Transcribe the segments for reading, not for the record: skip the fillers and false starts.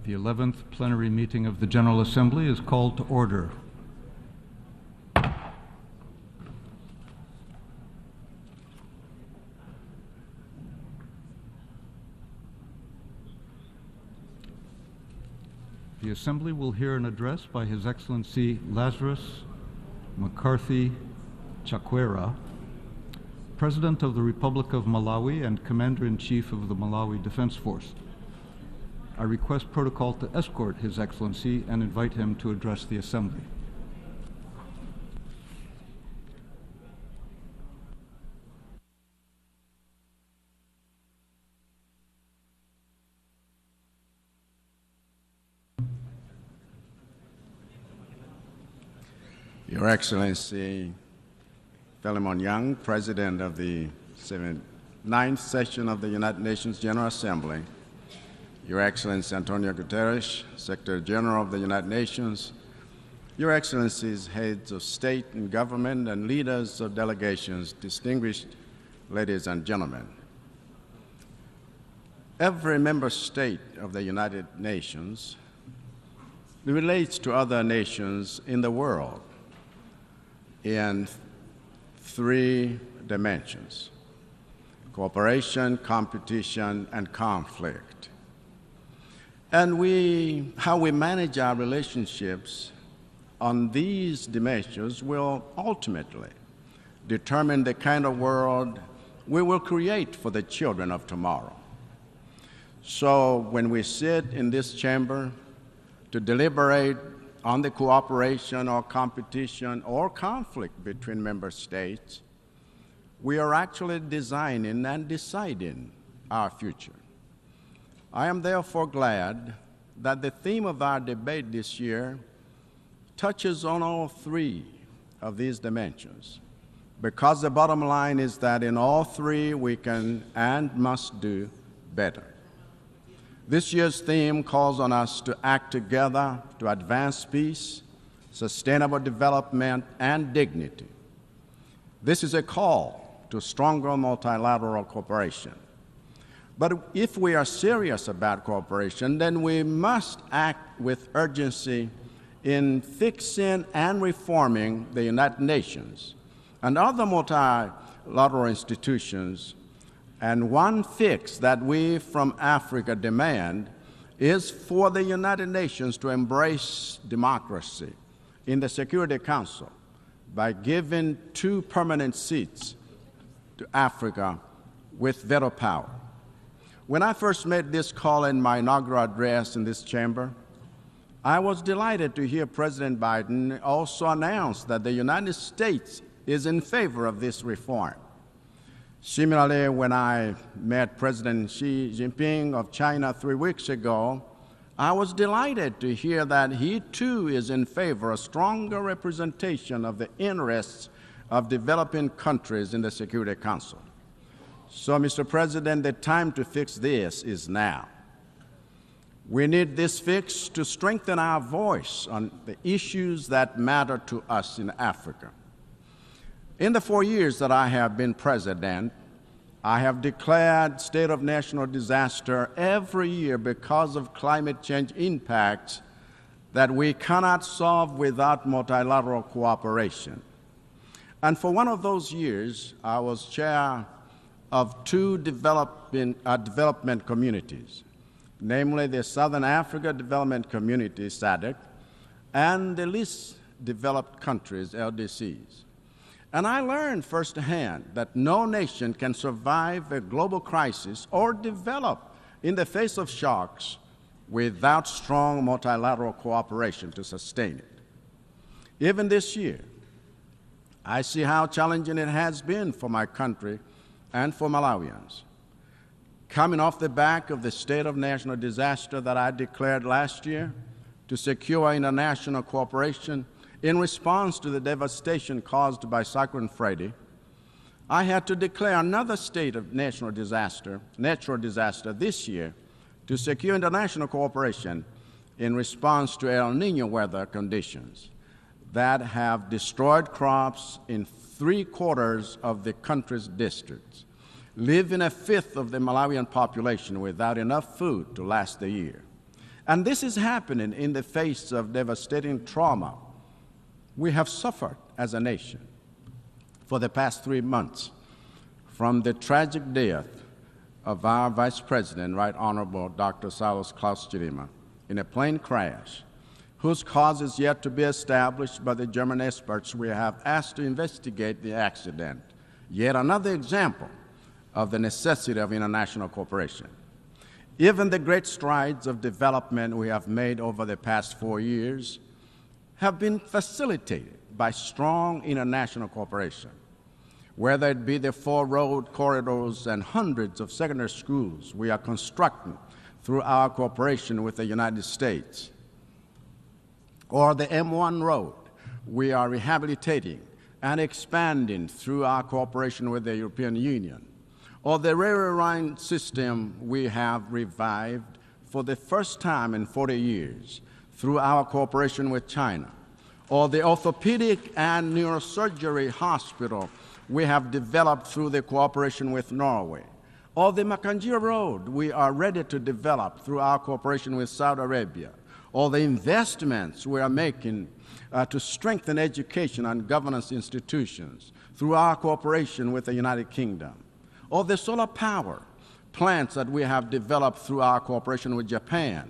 The 11th plenary meeting of the General Assembly is called to order. The Assembly will hear an address by His Excellency Lazarus McCarthy Chakwera, President of the Republic of Malawi and Commander-in-Chief of the Malawi Defense Force. I request protocol to escort His Excellency and invite him to address the Assembly. Your Excellency Philemon Young, President of the 9th session of the United Nations General Assembly, Your Excellency Antonio Guterres, Secretary General of the United Nations, Your Excellencies, heads of state and government, and leaders of delegations, distinguished ladies and gentlemen. Every member state of the United Nations relates to other nations in the world in three dimensions: cooperation, competition, and conflict. And how we manage our relationships on these dimensions will ultimately determine the kind of world we will create for the children of tomorrow. So when we sit in this chamber to deliberate on the cooperation or competition or conflict between member states, we are actually designing and deciding our future. I am therefore glad that the theme of our debate this year touches on all three of these dimensions, because the bottom line is that in all three we can and must do better. This year's theme calls on us to act together to advance peace, sustainable development, and dignity. This is a call to stronger multilateral cooperation. But if we are serious about cooperation, then we must act with urgency in fixing and reforming the United Nations and other multilateral institutions. And one fix that we from Africa demand is for the United Nations to embrace democracy in the Security Council by giving 2 permanent seats to Africa with veto power. When I first made this call in my inaugural address in this chamber, I was delighted to hear President Biden also announce that the United States is in favor of this reform. Similarly, when I met President Xi Jinping of China 3 weeks ago, I was delighted to hear that he too is in favor of stronger representation of the interests of developing countries in the Security Council. So, Mr. President, the time to fix this is now. We need this fix to strengthen our voice on the issues that matter to us in Africa. In the 4 years that I have been president, I have declared state of national disaster every year because of climate change impacts that we cannot solve without multilateral cooperation. And for one of those years, I was chair of 2 development communities, namely the Southern Africa Development Community, SADC, and the Least Developed Countries, LDCs. And I learned firsthand that no nation can survive a global crisis or develop in the face of shocks without strong multilateral cooperation to sustain it. Even this year, I see how challenging it has been for my country and for Malawians. Coming off the back of the state of national disaster that I declared last year to secure international cooperation in response to the devastation caused by Cyclone Freddy, I had to declare another state of natural disaster this year to secure international cooperation in response to El Niño weather conditions that have destroyed crops in 3/4 of the country's districts, leaving 1/5 of the Malawian population without enough food to last the year. And this is happening in the face of devastating trauma we have suffered as a nation for the past 3 months, from the tragic death of our Vice President, Right Honorable Dr. Silas Klaus Chidima, in a plane crash, whose cause is yet to be established by the German experts we have asked to investigate the accident. Yet another example of the necessity of international cooperation. Even the great strides of development we have made over the past 4 years have been facilitated by strong international cooperation, whether it be the 4 road corridors and hundreds of secondary schools we are constructing through our cooperation with the United States, or the M1 road we are rehabilitating and expanding through our cooperation with the European Union, or the railway line system we have revived for the first time in 40 years through our cooperation with China, or the orthopedic and neurosurgery hospital we have developed through the cooperation with Norway, or the Makanjira Road we are ready to develop through our cooperation with Saudi Arabia, or the investments we are making to strengthen education and governance institutions through our cooperation with the United Kingdom, or the solar power plants that we have developed through our cooperation with Japan,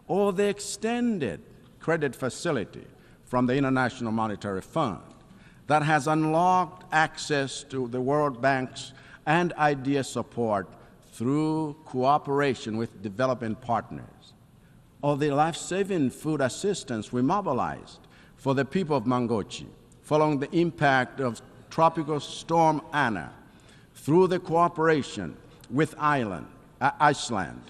or the extended credit facility from the International Monetary Fund that has unlocked access to the World Bank's and IDEA support through cooperation with developing partners, or the life-saving food assistance we mobilized for the people of Mangochi following the impact of Tropical Storm Anna through the cooperation with Iceland,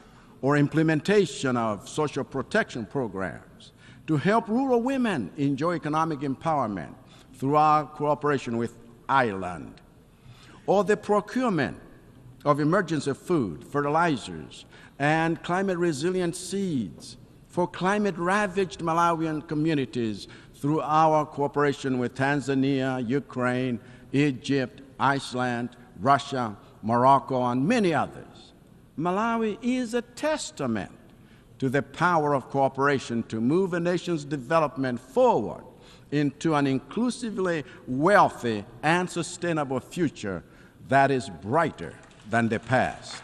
or implementation of social protection programs to help rural women enjoy economic empowerment through our cooperation with Ireland, or the procurement of emergency food, fertilizers, and climate-resilient seeds for climate-ravaged Malawian communities through our cooperation with Tanzania, Ukraine, Egypt, Iceland, Russia, Morocco, and many others. Malawi is a testament to the power of cooperation to move a nation's development forward into an inclusively wealthy and sustainable future that is brighter than the past.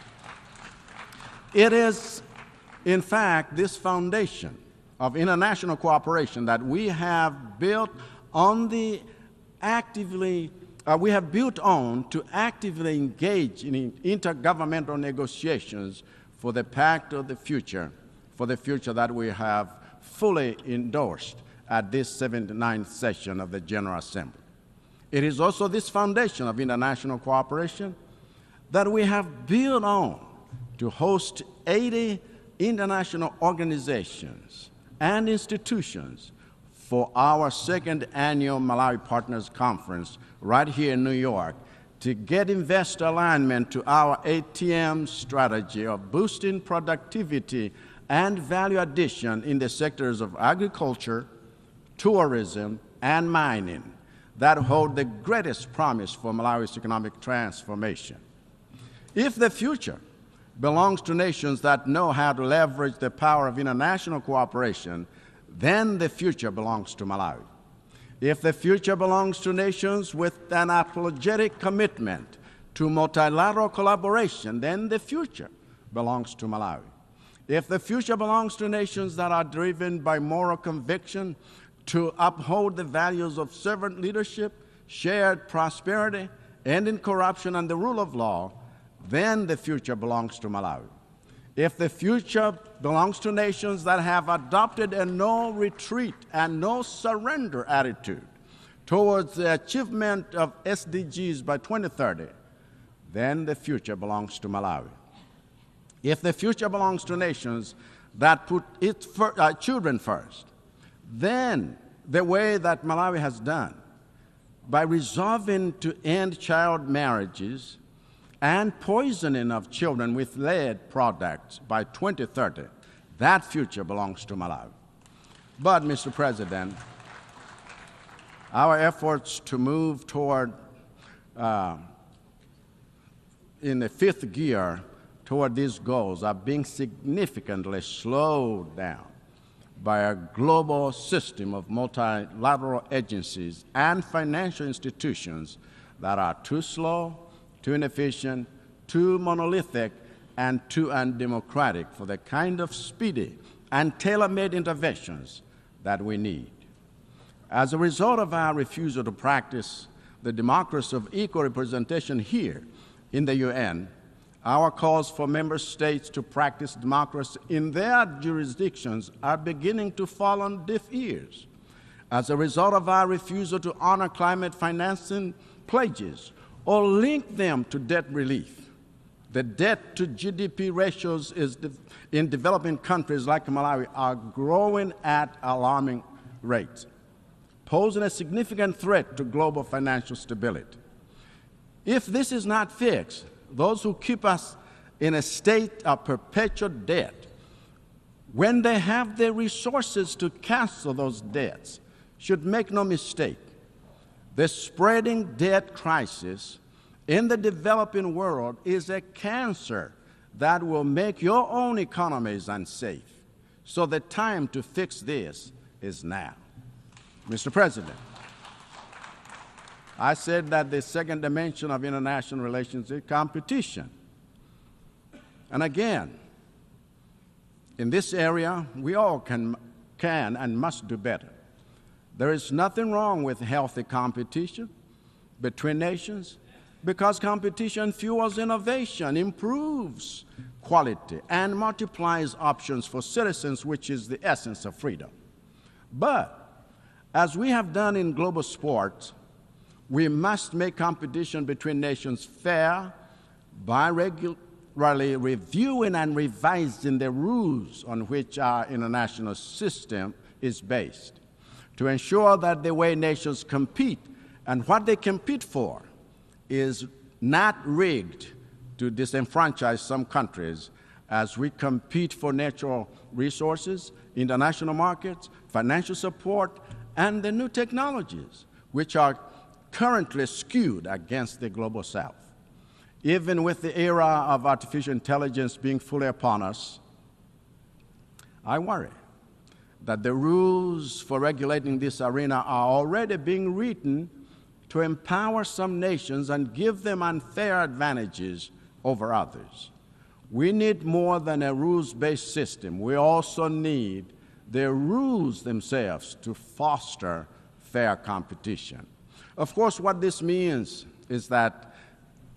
It is, in fact, this foundation of international cooperation that we have built on to actively engage in intergovernmental negotiations for the pact of the future, for the future that we have fully endorsed at this 79th session of the General Assembly. It is also this foundation of international cooperation that we have built on to host 80 international organizations and institutions for our 2nd annual Malawi Partners Conference right here in New York to get investor alignment to our ATM strategy of boosting productivity and value addition in the sectors of agriculture, tourism, and mining that hold the greatest promise for Malawi's economic transformation. If the future belongs to nations that know how to leverage the power of international cooperation, then the future belongs to Malawi. If the future belongs to nations with an apologetic commitment to multilateral collaboration, then the future belongs to Malawi. If the future belongs to nations that are driven by moral conviction to uphold the values of servant leadership, shared prosperity, ending corruption, and the rule of law, then the future belongs to Malawi. If the future belongs to nations that have adopted a no retreat and no surrender attitude towards the achievement of SDGs by 2030, then the future belongs to Malawi. If the future belongs to nations that put its children first, then the way that Malawi has done, by resolving to end child marriages and poisoning of children with lead products by 2030, that future belongs to Malawi. But, Mr. President, our efforts to move toward, in the 5th gear, toward these goals are being significantly slowed down by a global system of multilateral agencies and financial institutions that are too slow, too inefficient, too monolithic, and too undemocratic for the kind of speedy and tailor-made interventions that we need. As a result of our refusal to practice the democracy of equal representation here in the UN, our calls for member states to practice democracy in their jurisdictions are beginning to fall on deaf ears. As a result of our refusal to honor climate financing pledges or link them to debt relief, the debt to GDP ratios in developing countries like Malawi are growing at alarming rates, posing a significant threat to global financial stability. If this is not fixed, those who keep us in a state of perpetual debt, when they have the resources to cancel those debts, should make no mistake, the spreading debt crisis in the developing world is a cancer that will make your own economies unsafe. So the time to fix this is now. Mr. President, I said that the second dimension of international relations is competition. And again, in this area, we all can and must do better. There is nothing wrong with healthy competition between nations, because competition fuels innovation, improves quality, and multiplies options for citizens, which is the essence of freedom. But as we have done in global sports, we must make competition between nations fair by regularly reviewing and revising the rules on which our international system is based, to ensure that the way nations compete and what they compete for is not rigged to disenfranchise some countries as we compete for natural resources, international markets, financial support, and the new technologies, which are currently skewed against the global south. Even with the era of artificial intelligence being fully upon us, I worry that the rules for regulating this arena are already being written to empower some nations and give them unfair advantages over others. We need more than a rules-based system. We also need the rules themselves to foster fair competition. Of course, what this means is that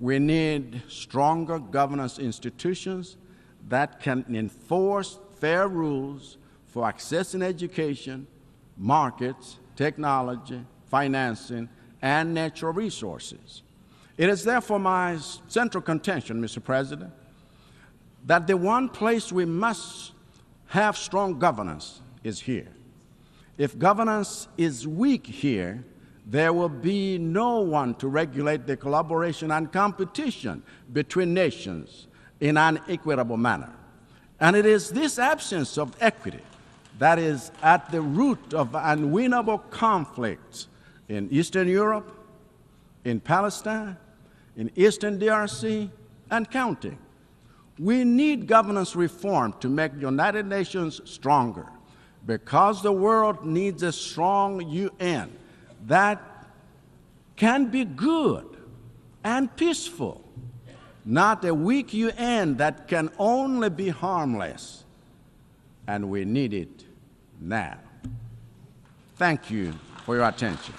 we need stronger governance institutions that can enforce fair rules for accessing education, markets, technology, financing, and natural resources. It is therefore my central contention, Mr. President, that the one place we must have strong governance is here. If governance is weak here, there will be no one to regulate the collaboration and competition between nations in an equitable manner. And it is this absence of equity that is at the root of unwinnable conflicts in Eastern Europe, in Palestine, in Eastern DRC, and counting. We need governance reform to make the United Nations stronger, because the world needs a strong UN that can be good and peaceful, not a weak UN that can only be harmless. And we need it now. Thank you for your attention.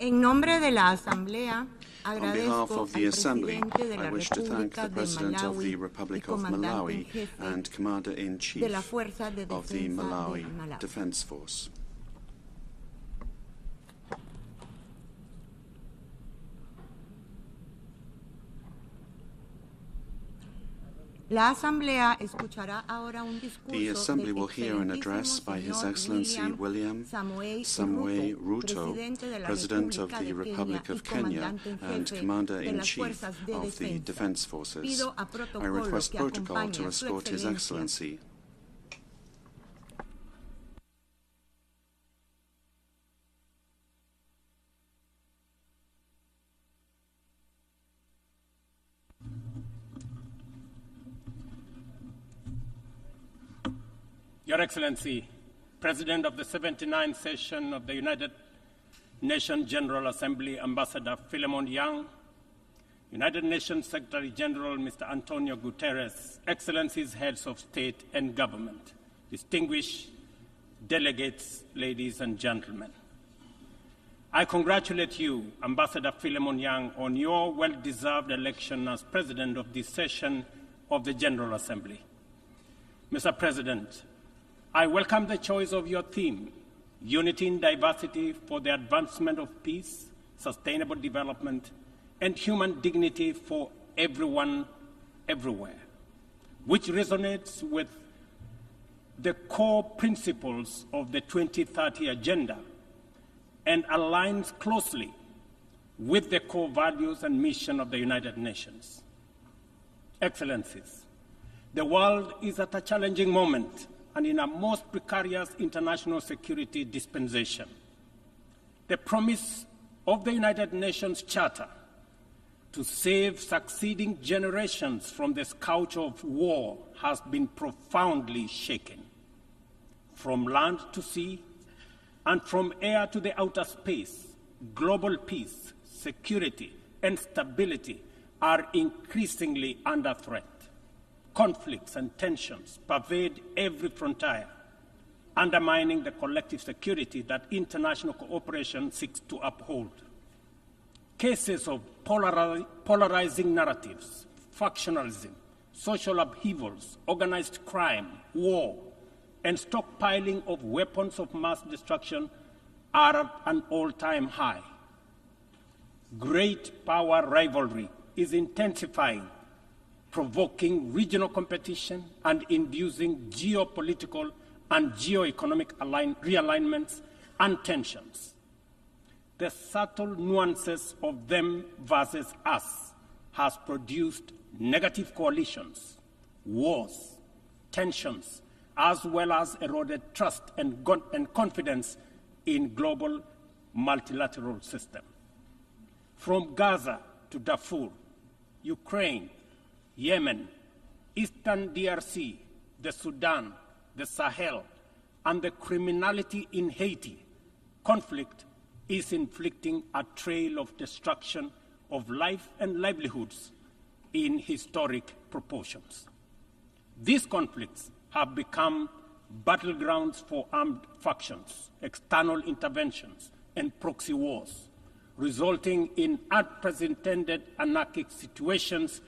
En nombre de la Asamblea, On behalf of the Assembly, I wish to thank the President of the Republic of Malawi and Commander-in-Chief of the Malawi Defense Force. La Asamblea escuchará ahora un discurso The Assembly will hear an address by His Excellency William Samoei Ruto, President of the Republic of Kenya and Commander-in-Chief of the Defense Forces. I request protocol to escort His Excellency. Your Excellency, President of the 79th session of the United Nations General Assembly, Ambassador Philemon Yang, United Nations Secretary General Mr. Antonio Guterres, Excellencies, Heads of State and Government, distinguished delegates, ladies and gentlemen. I congratulate you, Ambassador Philemon Yang, on your well-deserved election as President of this session of the General Assembly. Mr. President, I welcome the choice of your theme, Unity in Diversity for the Advancement of Peace, Sustainable Development, and Human Dignity for Everyone, Everywhere, which resonates with the core principles of the 2030 Agenda and aligns closely with the core values and mission of the United Nations. Excellencies, the world is at a challenging moment and in a most precarious international security dispensation. The promise of the United Nations Charter to save succeeding generations from the scourge of war has been profoundly shaken. From land to sea, and from air to the outer space, global peace, security, and stability are increasingly under threat. Conflicts and tensions pervade every frontier, undermining the collective security that international cooperation seeks to uphold. Cases of polarizing narratives, factionalism, social upheavals, organized crime, war, and stockpiling of weapons of mass destruction are at an all-time high. Great power rivalry is intensifying, provoking regional competition and inducing geopolitical and geoeconomic realignments and tensions. The subtle nuances of them versus us has produced negative coalitions, wars, tensions, as well as eroded trust and confidence in global multilateral system. From Gaza to Darfur, Ukraine, Yemen, Eastern DRC, the Sudan, the Sahel, and the criminality in Haiti, conflict is inflicting a trail of destruction of life and livelihoods in historic proportions. These conflicts have become battlegrounds for armed factions, external interventions, and proxy wars, resulting in unprecedented anarchic situations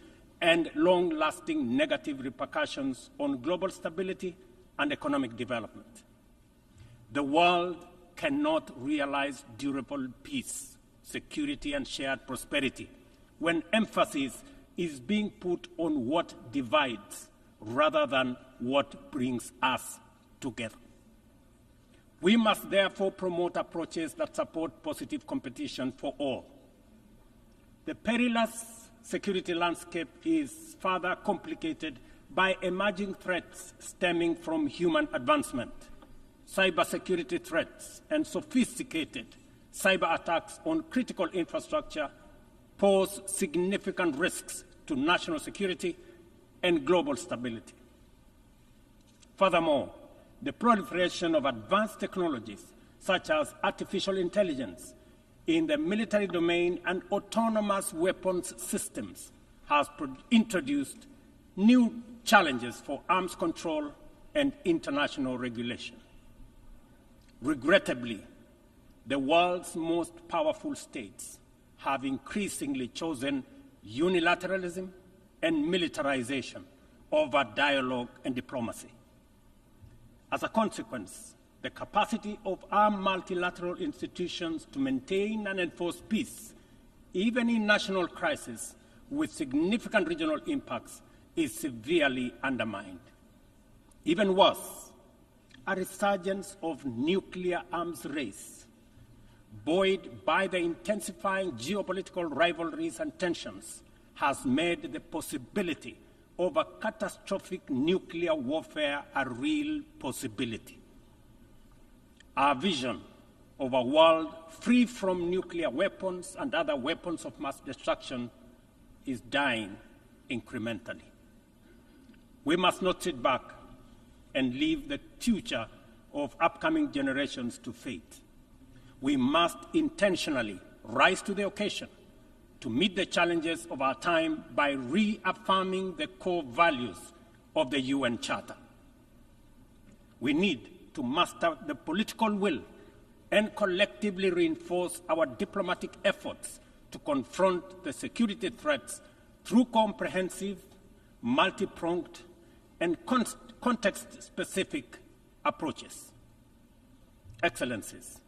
and long-lasting negative repercussions on global stability and economic development. The world cannot realize durable peace, security, and shared prosperity when emphasis is being put on what divides rather than what brings us together. We must therefore promote approaches that support positive competition for all. The perilous security landscape is further complicated by emerging threats stemming from human advancement. Cybersecurity threats and sophisticated cyber attacks on critical infrastructure pose significant risks to national security and global stability. Furthermore, the proliferation of advanced technologies such as artificial intelligence in the military domain and autonomous weapons systems has introduced new challenges for arms control and international regulation. Regrettably, the world's most powerful states have increasingly chosen unilateralism and militarization over dialogue and diplomacy. As a consequence, the capacity of our multilateral institutions to maintain and enforce peace, even in national crises with significant regional impacts, is severely undermined. Even worse, a resurgence of nuclear arms race, buoyed by the intensifying geopolitical rivalries and tensions, has made the possibility of a catastrophic nuclear warfare a real possibility. Our vision of a world free from nuclear weapons and other weapons of mass destruction is dying incrementally. We must not sit back and leave the future of upcoming generations to fate. We must intentionally rise to the occasion to meet the challenges of our time by reaffirming the core values of the UN Charter. We need to muster the political will and collectively reinforce our diplomatic efforts to confront the security threats through comprehensive, multi-pronged, and context-specific approaches. Excellencies,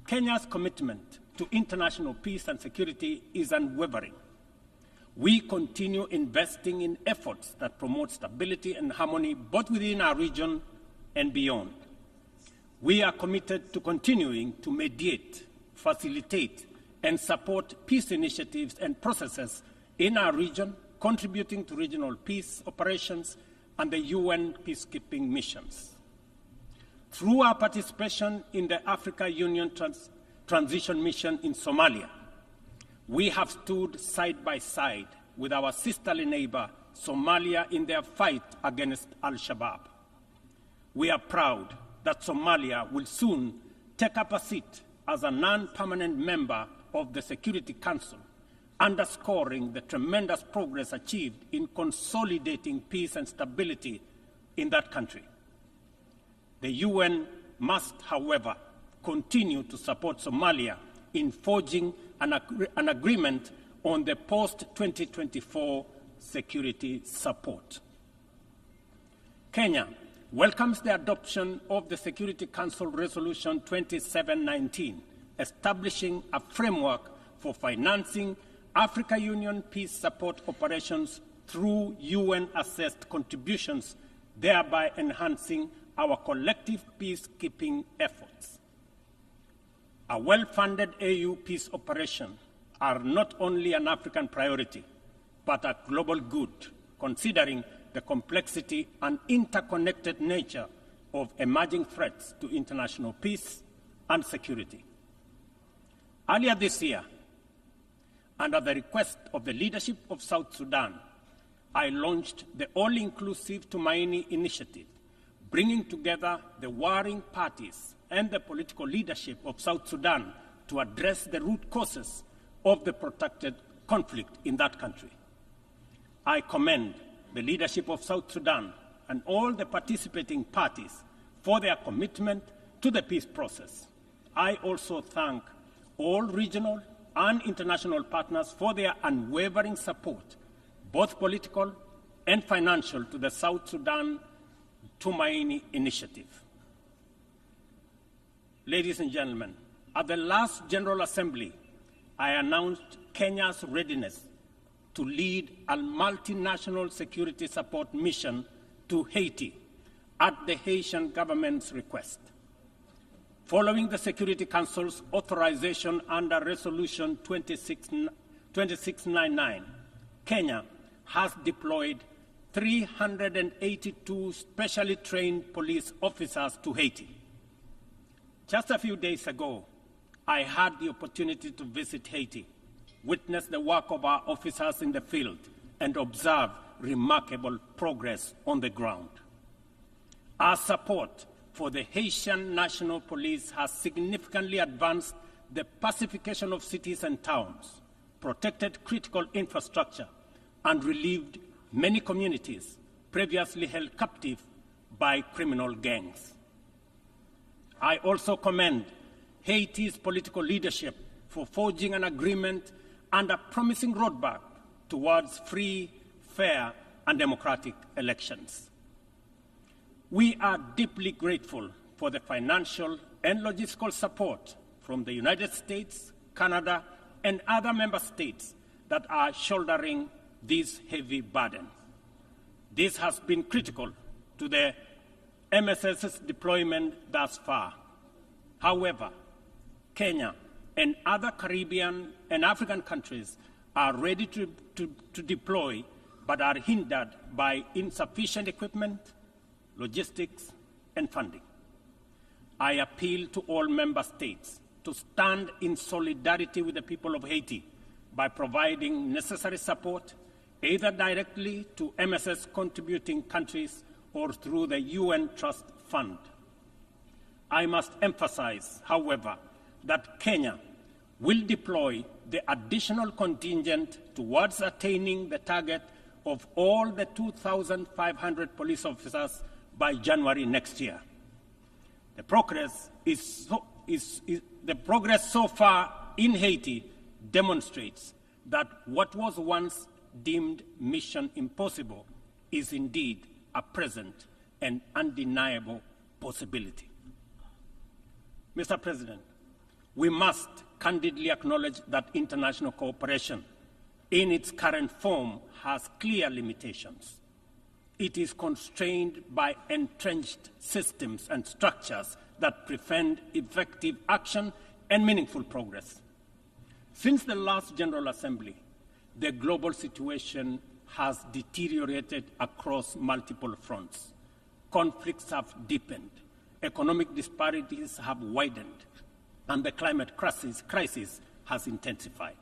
Kenya's commitment to international peace and security is unwavering. We continue investing in efforts that promote stability and harmony both within our region and beyond. We are committed to continuing to mediate, facilitate, and support peace initiatives and processes in our region, contributing to regional peace operations and the UN peacekeeping missions. Through our participation in the Africa Union Transition Mission in Somalia, we have stood side by side with our sisterly neighbor, Somalia, in their fight against Al-Shabaab. We are proud that Somalia will soon take up a seat as a non-permanent member of the Security Council, underscoring the tremendous progress achieved in consolidating peace and stability in that country. The UN must, however, continue to support Somalia in forging an agreement on the post-2024 security support. Kenya welcomes the adoption of the Security Council Resolution 2719, establishing a framework for financing Africa Union peace support operations through UN-assessed contributions, thereby enhancing our collective peacekeeping efforts. A well-funded AU peace operation are not only an African priority, but a global good, considering the complexity and interconnected nature of emerging threats to international peace and security. Earlier this year, under the request of the leadership of South Sudan, I launched the all-inclusive Tumaini initiative, bringing together the warring parties and the political leadership of South Sudan to address the root causes of the protracted conflict in that country. I commend the leadership of South Sudan and all the participating parties for their commitment to the peace process. I also thank all regional and international partners for their unwavering support, both political and financial, to the South Sudan Tumaini initiative. Ladies and gentlemen, at the last General Assembly, I announced Kenya's readiness to lead a multinational security support mission to Haiti at the Haitian government's request. Following the Security Council's authorization under Resolution 2699, Kenya has deployed 382 specially trained police officers to Haiti. Just a few days ago, I had the opportunity to visit Haiti, witness the work of our officers in the field, and observe remarkable progress on the ground. Our support for the Haitian National Police has significantly advanced the pacification of cities and towns, protected critical infrastructure, and relieved many communities previously held captive by criminal gangs. I also commend Haiti's political leadership for forging an agreement and a promising roadmap towards free, fair, and democratic elections. We are deeply grateful for the financial and logistical support from the United States, Canada, and other member states that are shouldering this heavy burden. This has been critical to the MSS's deployment thus far. However, Kenya and other Caribbean and African countries are ready to deploy, but are hindered by insufficient equipment, logistics, and funding. I appeal to all member states to stand in solidarity with the people of Haiti by providing necessary support, either directly to MSS contributing countries or through the UN Trust Fund. I must emphasize, however, that Kenya will deploy the additional contingent towards attaining the target of all the 2,500 police officers by January next year. The progress so far in Haiti demonstrates that what was once deemed mission impossible is indeed a present and undeniable possibility. Mr. President, we must candidly acknowledge that international cooperation in its current form has clear limitations. It is constrained by entrenched systems and structures that prevent effective action and meaningful progress. Since the last General Assembly, the global situation has deteriorated across multiple fronts. Conflicts have deepened, economic disparities have widened, and the climate crisis has intensified.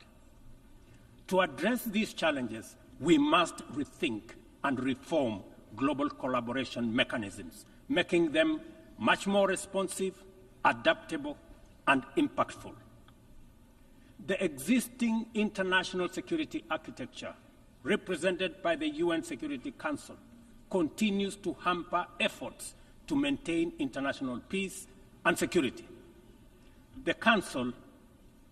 To address these challenges, we must rethink and reform global collaboration mechanisms, making them much more responsive, adaptable, and impactful. The existing international security architecture, represented by the UN Security Council, continues to hamper efforts to maintain international peace and security. The Council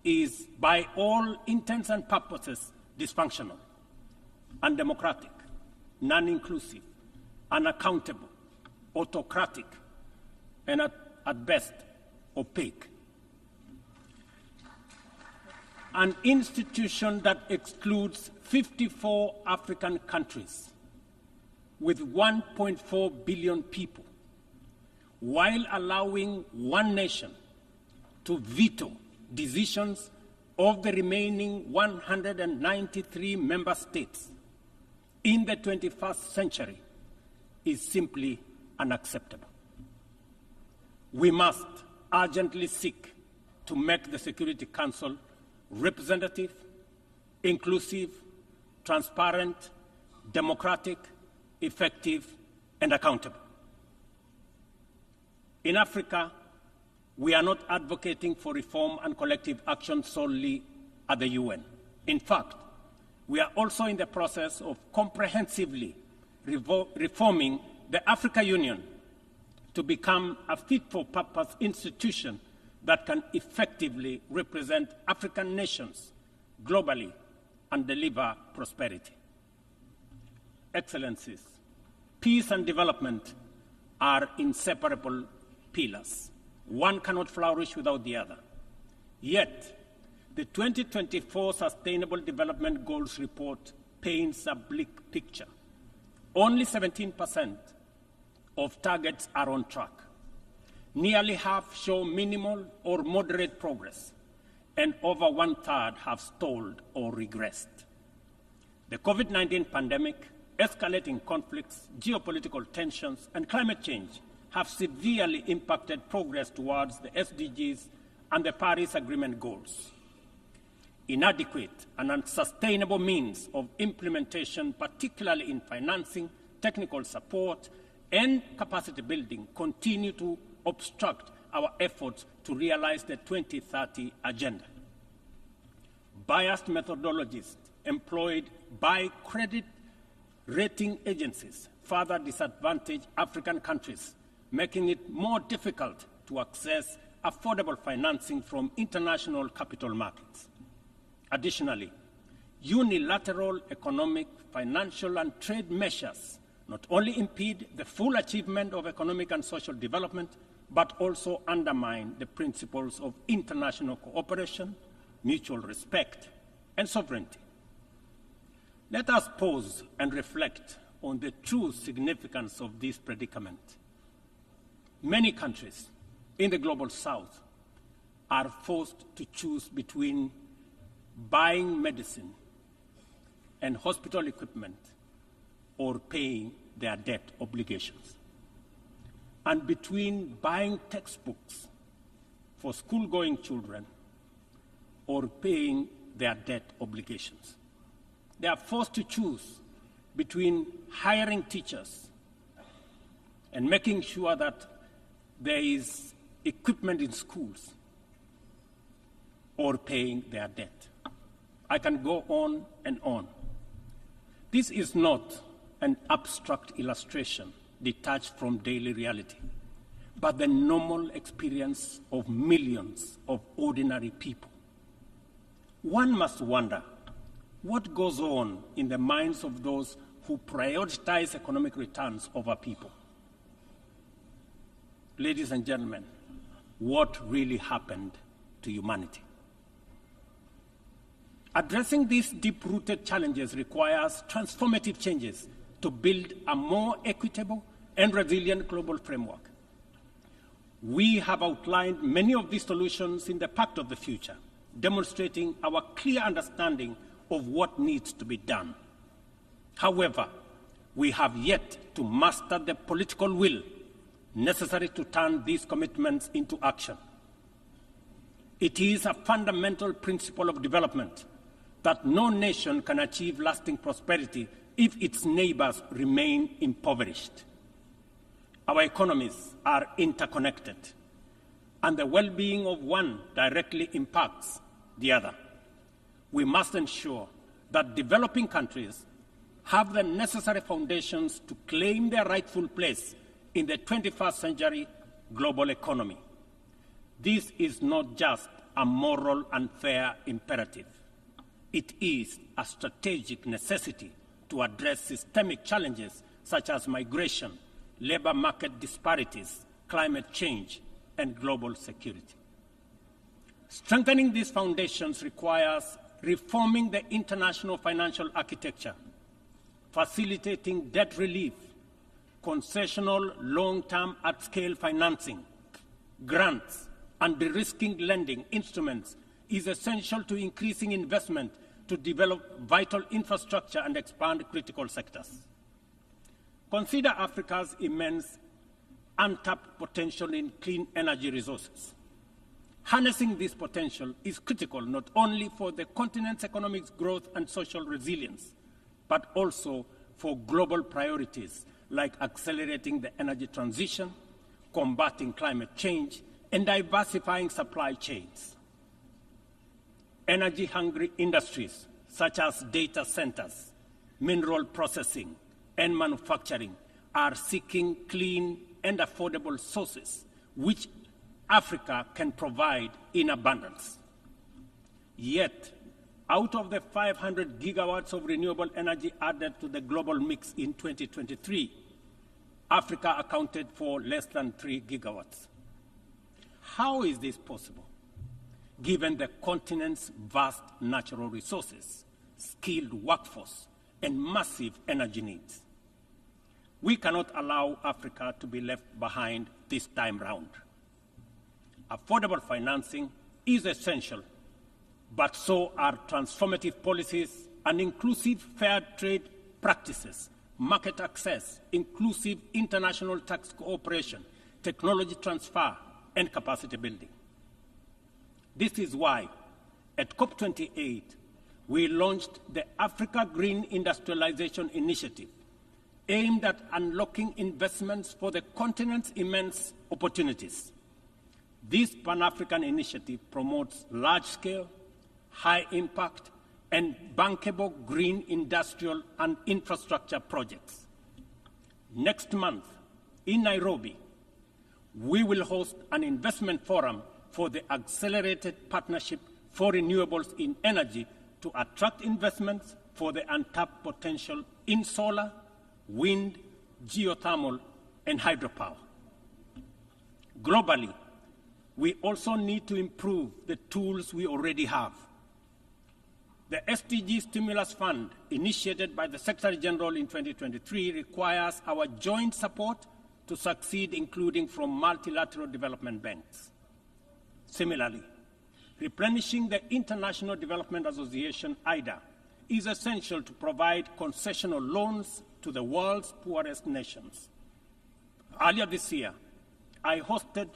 is, by all intents and purposes, dysfunctional, undemocratic, non-inclusive, unaccountable, autocratic, and at best, opaque. An institution that excludes 54 African countries with 1.4 billion people, while allowing one nation to veto decisions of the remaining 193 member states in the 21st century, is simply unacceptable. We must urgently seek to make the Security Council representative, inclusive, transparent, democratic, effective, and accountable. In Africa, we are not advocating for reform and collective action solely at the UN. In fact, we are also in the process of comprehensively reforming the African Union to become a fit-for-purpose institution that can effectively represent African nations globally and deliver prosperity. Excellencies, peace and development are inseparable pillars. One cannot flourish without the other. Yet, the 2024 Sustainable Development Goals report paints a bleak picture. Only 17% of targets are on track. Nearly half show minimal or moderate progress, and over 1/3 have stalled or regressed. The COVID-19 pandemic, escalating conflicts, geopolitical tensions, and climate change have severely impacted progress towards the SDGs and the Paris Agreement goals. Inadequate and unsustainable means of implementation, particularly in financing, technical support, and capacity building, continue to obstruct our efforts to realize the 2030 agenda. Biased methodologies employed by credit rating agencies further disadvantage African countries, making it more difficult to access affordable financing from international capital markets. Additionally, unilateral economic, financial, and trade measures not only impede the full achievement of economic and social development, but also undermine the principles of international cooperation, mutual respect, and sovereignty. Let us pause and reflect on the true significance of this predicament. Many countries in the global south are forced to choose between buying medicine and hospital equipment or paying their debt obligations, and between buying textbooks for school-going children or paying their debt obligations. They are forced to choose between hiring teachers and making sure that there is equipment in schools, or paying their debt. I can go on and on. This is not an abstract illustration detached from daily reality, but the normal experience of millions of ordinary people. One must wonder what goes on in the minds of those who prioritize economic returns over people. Ladies and gentlemen, what really happened to humanity? Addressing these deep-rooted challenges requires transformative changes to build a more equitable and resilient global framework. We have outlined many of these solutions in the Pact of the Future, demonstrating our clear understanding of what needs to be done. However, we have yet to master the political will necessary to turn these commitments into action. It is a fundamental principle of development that no nation can achieve lasting prosperity if its neighbors remain impoverished. Our economies are interconnected, and the well-being of one directly impacts the other. We must ensure that developing countries have the necessary foundations to claim their rightful place in the 21st century global economy. This is not just a moral and fair imperative. It is a strategic necessity to address systemic challenges such as migration, labor market disparities, climate change, and global security. Strengthening these foundations requires reforming the international financial architecture, facilitating debt relief, concessional long-term at-scale financing, grants, and de-risking lending instruments is essential to increasing investment to develop vital infrastructure and expand critical sectors. Consider Africa's immense untapped potential in clean energy resources. Harnessing this potential is critical not only for the continent's economic growth and social resilience, but also for global priorities like accelerating the energy transition, combating climate change, and diversifying supply chains. Energy-hungry industries such as data centers, mineral processing, and manufacturing are seeking clean and affordable sources which Africa can provide in abundance. Yet, out of the 500 gigawatts of renewable energy added to the global mix in 2023, Africa accounted for less than 3 gigawatts. How is this possible, given the continent's vast natural resources, skilled workforce, and massive energy needs? We cannot allow Africa to be left behind this time round. Affordable financing is essential, but so are transformative policies and inclusive fair trade practices, market access, inclusive international tax cooperation, technology transfer, and capacity building. This is why, at COP28, we launched the Africa Green Industrialization Initiative, aimed at unlocking investments for the continent's immense opportunities. This Pan-African initiative promotes large-scale, high-impact, and bankable green industrial and infrastructure projects. Next month, in Nairobi, we will host an investment forum for the Accelerated Partnership for Renewables in Energy to attract investments for the untapped potential in solar, wind, geothermal, and hydropower. Globally, we also need to improve the tools we already have. The SDG Stimulus Fund, initiated by the Secretary General in 2023, requires our joint support to succeed, including from multilateral development banks. Similarly, replenishing the International Development Association, IDA, is essential to provide concessional loans to the world's poorest nations. Earlier this year, I hosted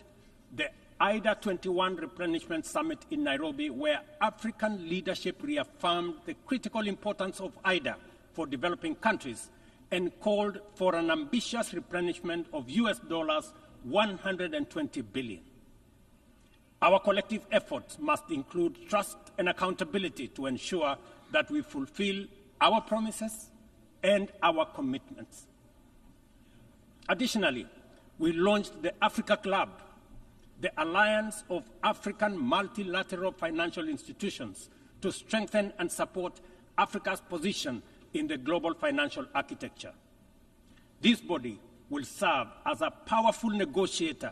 the IDA 21 Replenishment Summit in Nairobi, where African leadership reaffirmed the critical importance of IDA for developing countries and called for an ambitious replenishment of US dollars 120 billion. Our collective efforts must include trust and accountability to ensure that we fulfill our promises and our commitments. Additionally, we launched the Africa Club, the Alliance of African Multilateral Financial Institutions, to strengthen and support Africa's position in the global financial architecture. This body will serve as a powerful negotiator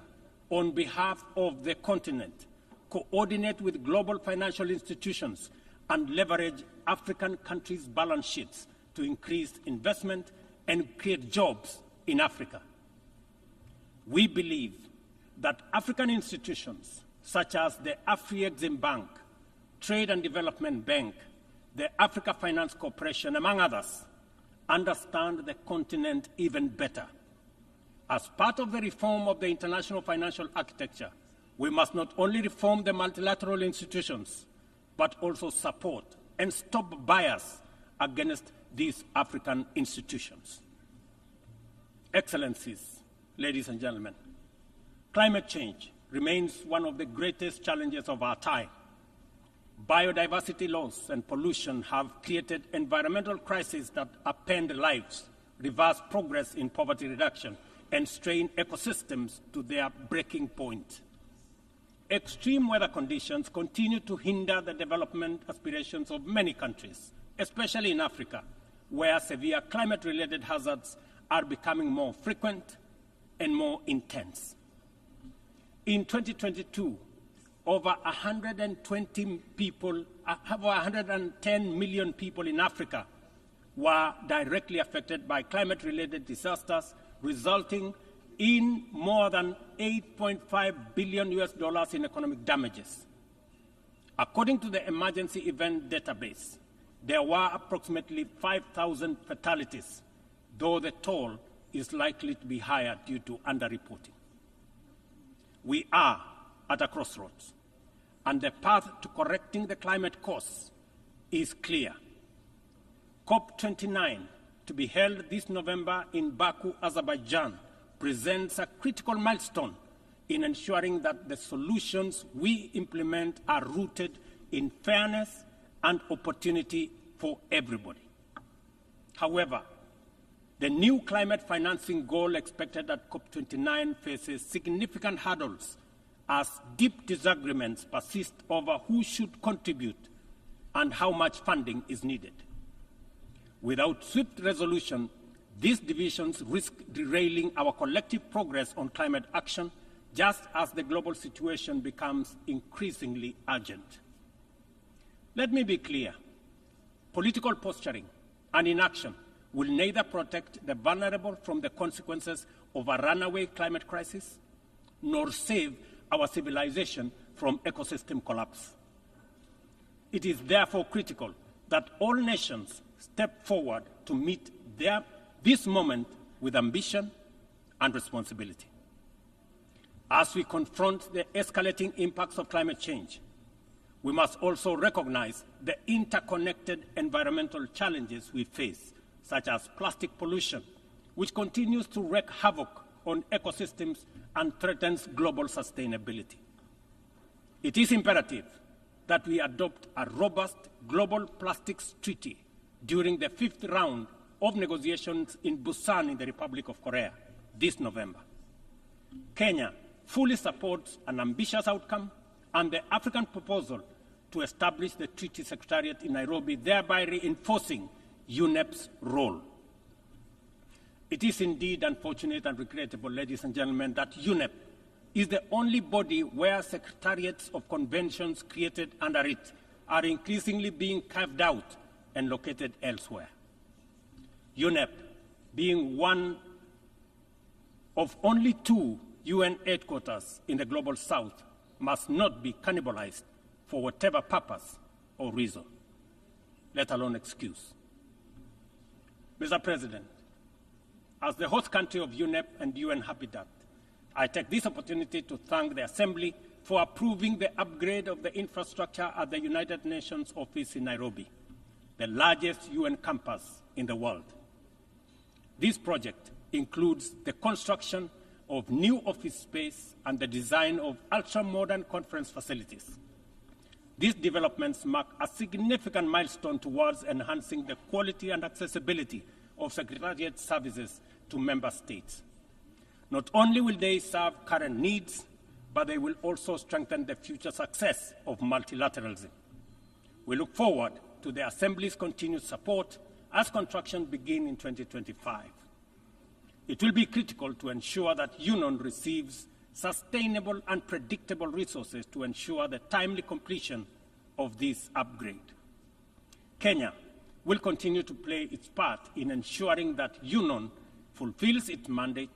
on behalf of the continent, coordinate with global financial institutions, and leverage African countries' balance sheets to increase investment and create jobs in Africa. We believe that African institutions such as the Afrexim Bank, Trade and Development Bank, the Africa Finance Corporation, among others, understand the continent even better. As part of the reform of the international financial architecture, we must not only reform the multilateral institutions, but also support and stop bias against these African institutions. Excellencies, ladies and gentlemen, climate change remains one of the greatest challenges of our time. Biodiversity loss and pollution have created environmental crises that upend lives, reverse progress in poverty reduction, and strain ecosystems to their breaking point. Extreme weather conditions continue to hinder the development aspirations of many countries, especially in Africa, where severe climate-related hazards are becoming more frequent and more intense. In 2022, over 110 million people in Africa were directly affected by climate-related disasters, resulting in more than $8.5 billion in economic damages. According to the Emergency Event Database, there were approximately 5,000 fatalities, though the toll is likely to be higher due to underreporting. We are at a crossroads, and the path to correcting the climate course is clear. COP29, to be held this November in Baku, Azerbaijan, presents a critical milestone in ensuring that the solutions we implement are rooted in fairness and opportunity for everybody. However, the new climate financing goal expected at COP29 faces significant hurdles as deep disagreements persist over who should contribute and how much funding is needed. Without swift resolution, these divisions risk derailing our collective progress on climate action, just as the global situation becomes increasingly urgent. Let me be clear. Political posturing and inaction will neither protect the vulnerable from the consequences of a runaway climate crisis, nor save our civilization from ecosystem collapse. It is therefore critical that all nations step forward to meet this moment with ambition and responsibility. As we confront the escalating impacts of climate change, we must also recognize the interconnected environmental challenges we face, such as plastic pollution, which continues to wreak havoc on ecosystems and threatens global sustainability. It is imperative that we adopt a robust global plastics treaty during the 5th round of negotiations in Busan in the Republic of Korea this November. Kenya fully supports an ambitious outcome and the African proposal to establish the Treaty Secretariat in Nairobi, thereby reinforcing UNEP's role. It is indeed unfortunate and regrettable, ladies and gentlemen, that UNEP is the only body where secretariats of conventions created under it are increasingly being carved out and located elsewhere. UNEP, being one of only 2 UN headquarters in the Global South, must not be cannibalized for whatever purpose or reason, let alone excuse. Mr. President, as the host country of UNEP and UN Habitat, I take this opportunity to thank the Assembly for approving the upgrade of the infrastructure at the United Nations office in Nairobi, the largest UN campus in the world. This project includes the construction of new office space and the design of ultra-modern conference facilities. These developments mark a significant milestone towards enhancing the quality and accessibility of Secretariat services to member states. Not only will they serve current needs, but they will also strengthen the future success of multilateralism. We look forward to the Assembly's continued support as construction begins in 2025. It will be critical to ensure that UNON receives sustainable and predictable resources to ensure the timely completion of this upgrade. Kenya will continue to play its part in ensuring that UNON fulfills its mandate.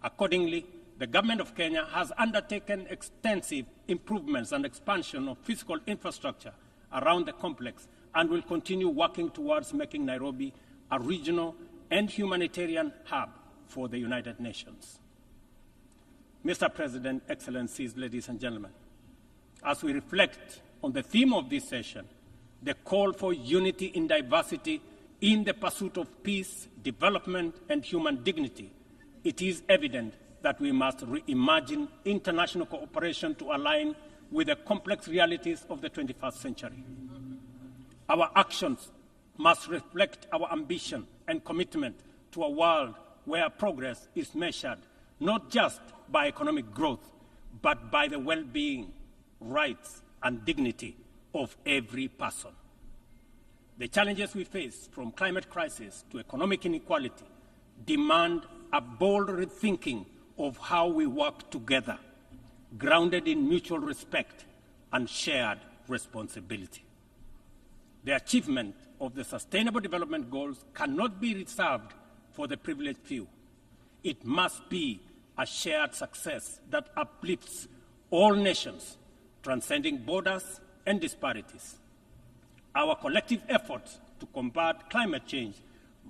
Accordingly, the Government of Kenya has undertaken extensive improvements and expansion of physical infrastructure around the complex and will continue working towards making Nairobi a regional and humanitarian hub for the United Nations. Mr. President, Excellencies, ladies and gentlemen, as we reflect on the theme of this session, the call for unity in diversity in the pursuit of peace, development, and human dignity, it is evident that we must reimagine international cooperation to align with the complex realities of the 21st century. Our actions must reflect our ambition and commitment to a world where progress is measured not just by economic growth, but by the well-being, rights, and dignity of every person. The challenges we face, from climate crisis to economic inequality, demand a bold rethinking of how we work together, grounded in mutual respect and shared responsibility. The achievement of the Sustainable Development Goals cannot be reserved for the privileged few. It must be a shared success that uplifts all nations, transcending borders and disparities. Our collective efforts to combat climate change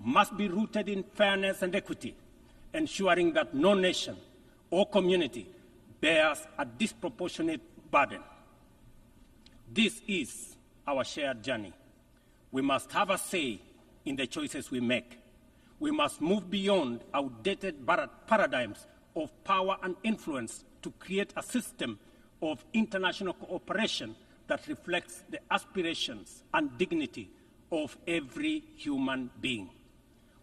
must be rooted in fairness and equity, ensuring that no nation or community bears a disproportionate burden. This is our shared journey. We must have a say in the choices we make. We must move beyond outdated paradigms of power and influence to create a system of international cooperation that reflects the aspirations and dignity of every human being.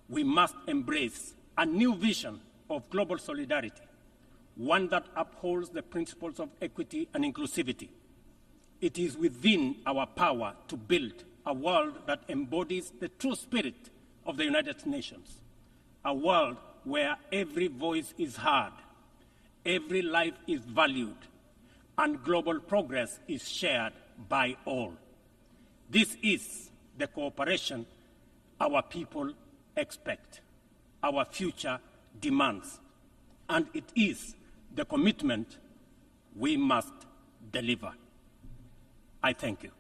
We must embrace a new vision of global solidarity, one that upholds the principles of equity and inclusivity. It is within our power to build a world that embodies the true spirit of the United Nations, a world where every voice is heard, every life is valued, and global progress is shared by all. This is the cooperation our people expect, our future demands, and it is the commitment we must deliver. I thank you.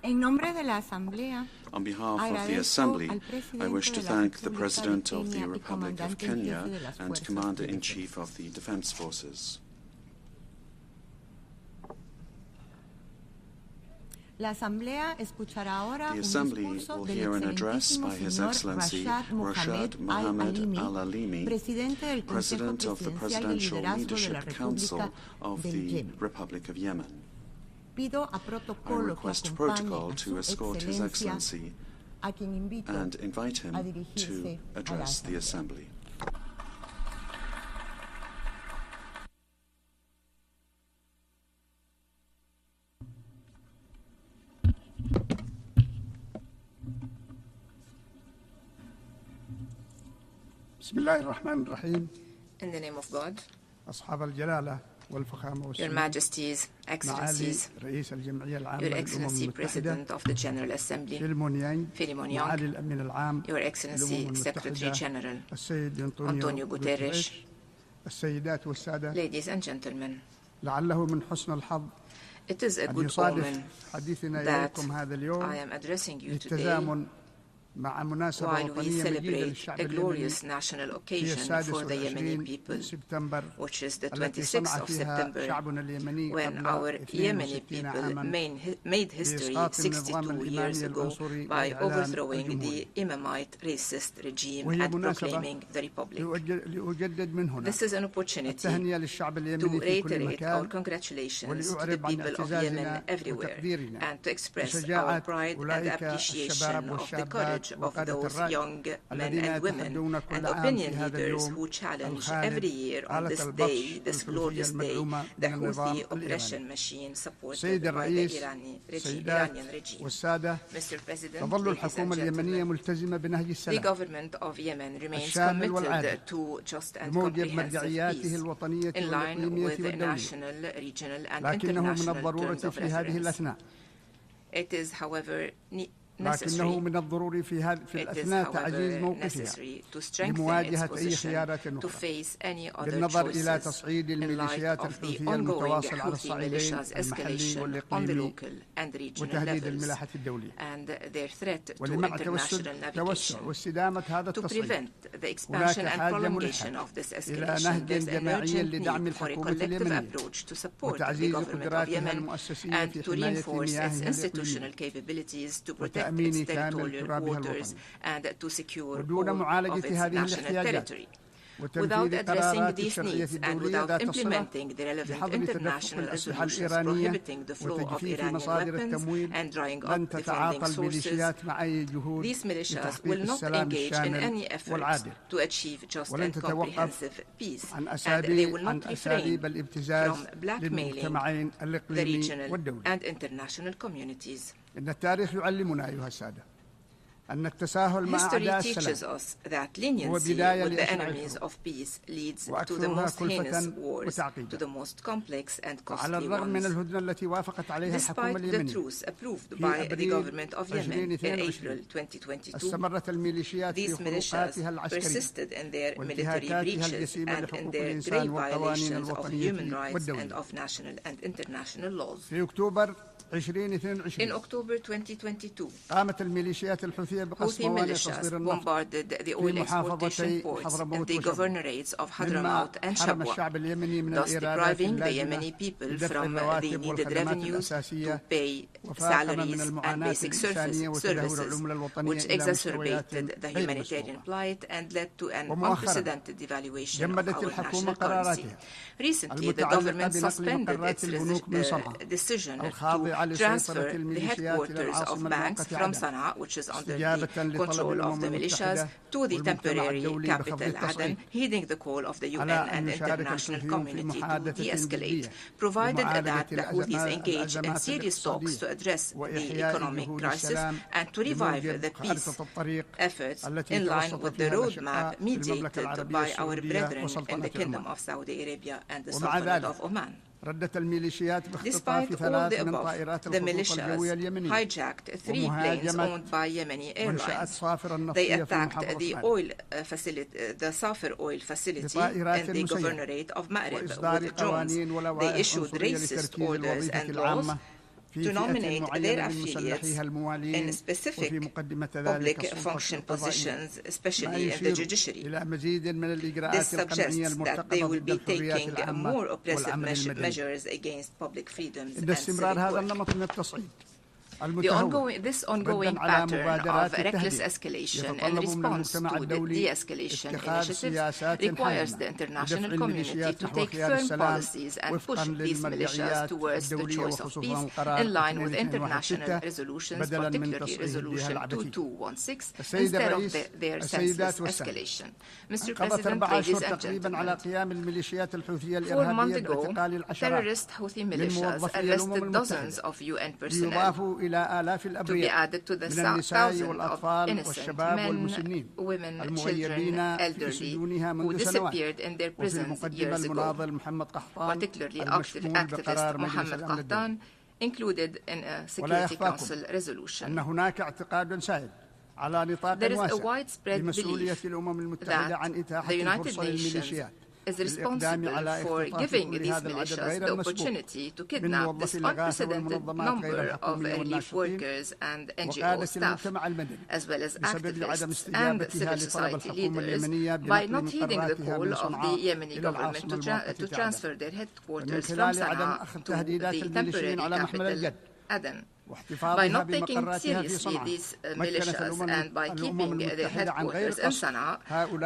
En nombre de la Asamblea, on behalf of the Assembly, I wish to thank the President of the Republic of Kenya and Commander-in-Chief of the Defense Forces. La Asamblea escuchará ahora The Assembly will hear an address by His Excellency Rashad Mohammed Al-Alimi, President of the Presidential Leadership Council of the Republic of Yemen. I request protocol to escort His Excellency and invite him to address the Assembly. In the name of God, Your Majesties, Excellencies, Your Excellency President of the General Assembly, Philemon Young, Your Excellency Secretary General, Antonio Guterres, ladies and gentlemen, it is a good omen that I am addressing you today while we celebrate a glorious national occasion for the Yemeni people, which is the 26th of September, when our Yemeni people made history 62 years ago by overthrowing the Imamite racist regime and proclaiming the Republic. This is an opportunity to reiterate our congratulations to the people of Yemen everywhere and to express our pride and appreciation of the courage of those young men and women and opinion leaders who challenge every year on this day, this glorious day, the Houthi oppression machine supported by the Iranian regime. Mr. President, ladies and gentlemen, the government of Yemen remains committed to just and comprehensive peace in line with the national, regional and international terms of reference. It is, however, necessary to strengthen its position to face any other choices in light of the ongoing Houthi militias' escalation on the local and regional levels and their threat to international navigation. To prevent the expansion and prolongation of this escalation, there is an urgent need for a collective approach to support the government of Yemen and to reinforce its institutional capabilities to protect its territorial waters and to secure all of its national territory. Without addressing these needs and without implementing the relevant international resolutions prohibiting the flow of Iranian weapons and drying up the funding sources, these militias will not engage in any efforts to achieve just and comprehensive peace, and they will not refrain from blackmailing the regional and international communities. History teaches us that leniency with the enemies of peace leads to the most heinous wars, to the most complex and costly ones. Despite the truce approved by the government of Yemen in April 2022, these militias persisted in their military breaches and in their grave violations of human rights and of national and international laws. In October 2022, Houthi militias bombarded the oil exportation ports in the governorates of Hadramaut and Shabwa, thus depriving the Yemeni people from the needed revenues to pay salaries and basic services, which exacerbated the humanitarian plight and led to an unprecedented devaluation of our national currency. Recently, the government suspended its decision to transfer the headquarters of banks from Sana'a, which is under the control of the militias, to the temporary capital Aden, heeding the call of the UN and international community to de-escalate, provided that the Houthis engage in serious talks to address the economic crisis and to revive the peace efforts in line with the roadmap mediated by our brethren in the Kingdom of Saudi Arabia and the Sultanate of Oman. Despite all the above, the militias hijacked 3 planes owned by Yemeni Airlines. They attacked the Safir oil facility in the governorate of Ma'rib with drones. They issued racist orders and laws to nominate their affiliates in specific public function positions, especially in the judiciary. This suggests that they will be taking more oppressive measures against public freedoms and civic work. This ongoing pattern of reckless escalation in response to the de-escalation initiatives requires the international community to take firm policies and push these militias towards the choice of peace in line with international resolutions, particularly Resolution 2216, instead of their senseless escalation. Mr. President, ladies and gentlemen, 4 months ago, terrorist Houthi militias arrested dozens of UN personnel, to be added to the thousands of innocent men, women, children, elderly, who disappeared in their prisons years ago, particularly activist Mohammed Qahtan, included in a Security Council resolution. There is a widespread belief that the United Nations is responsible for giving these militias the opportunity to kidnap this unprecedented number of relief workers and NGO staff, as well as activists and civil society leaders, by not heeding the call of the Yemeni government to transfer their headquarters from Sana'a to the temporary capital, Aden. By not taking seriously these militias and by keeping their headquarters in Sana'a,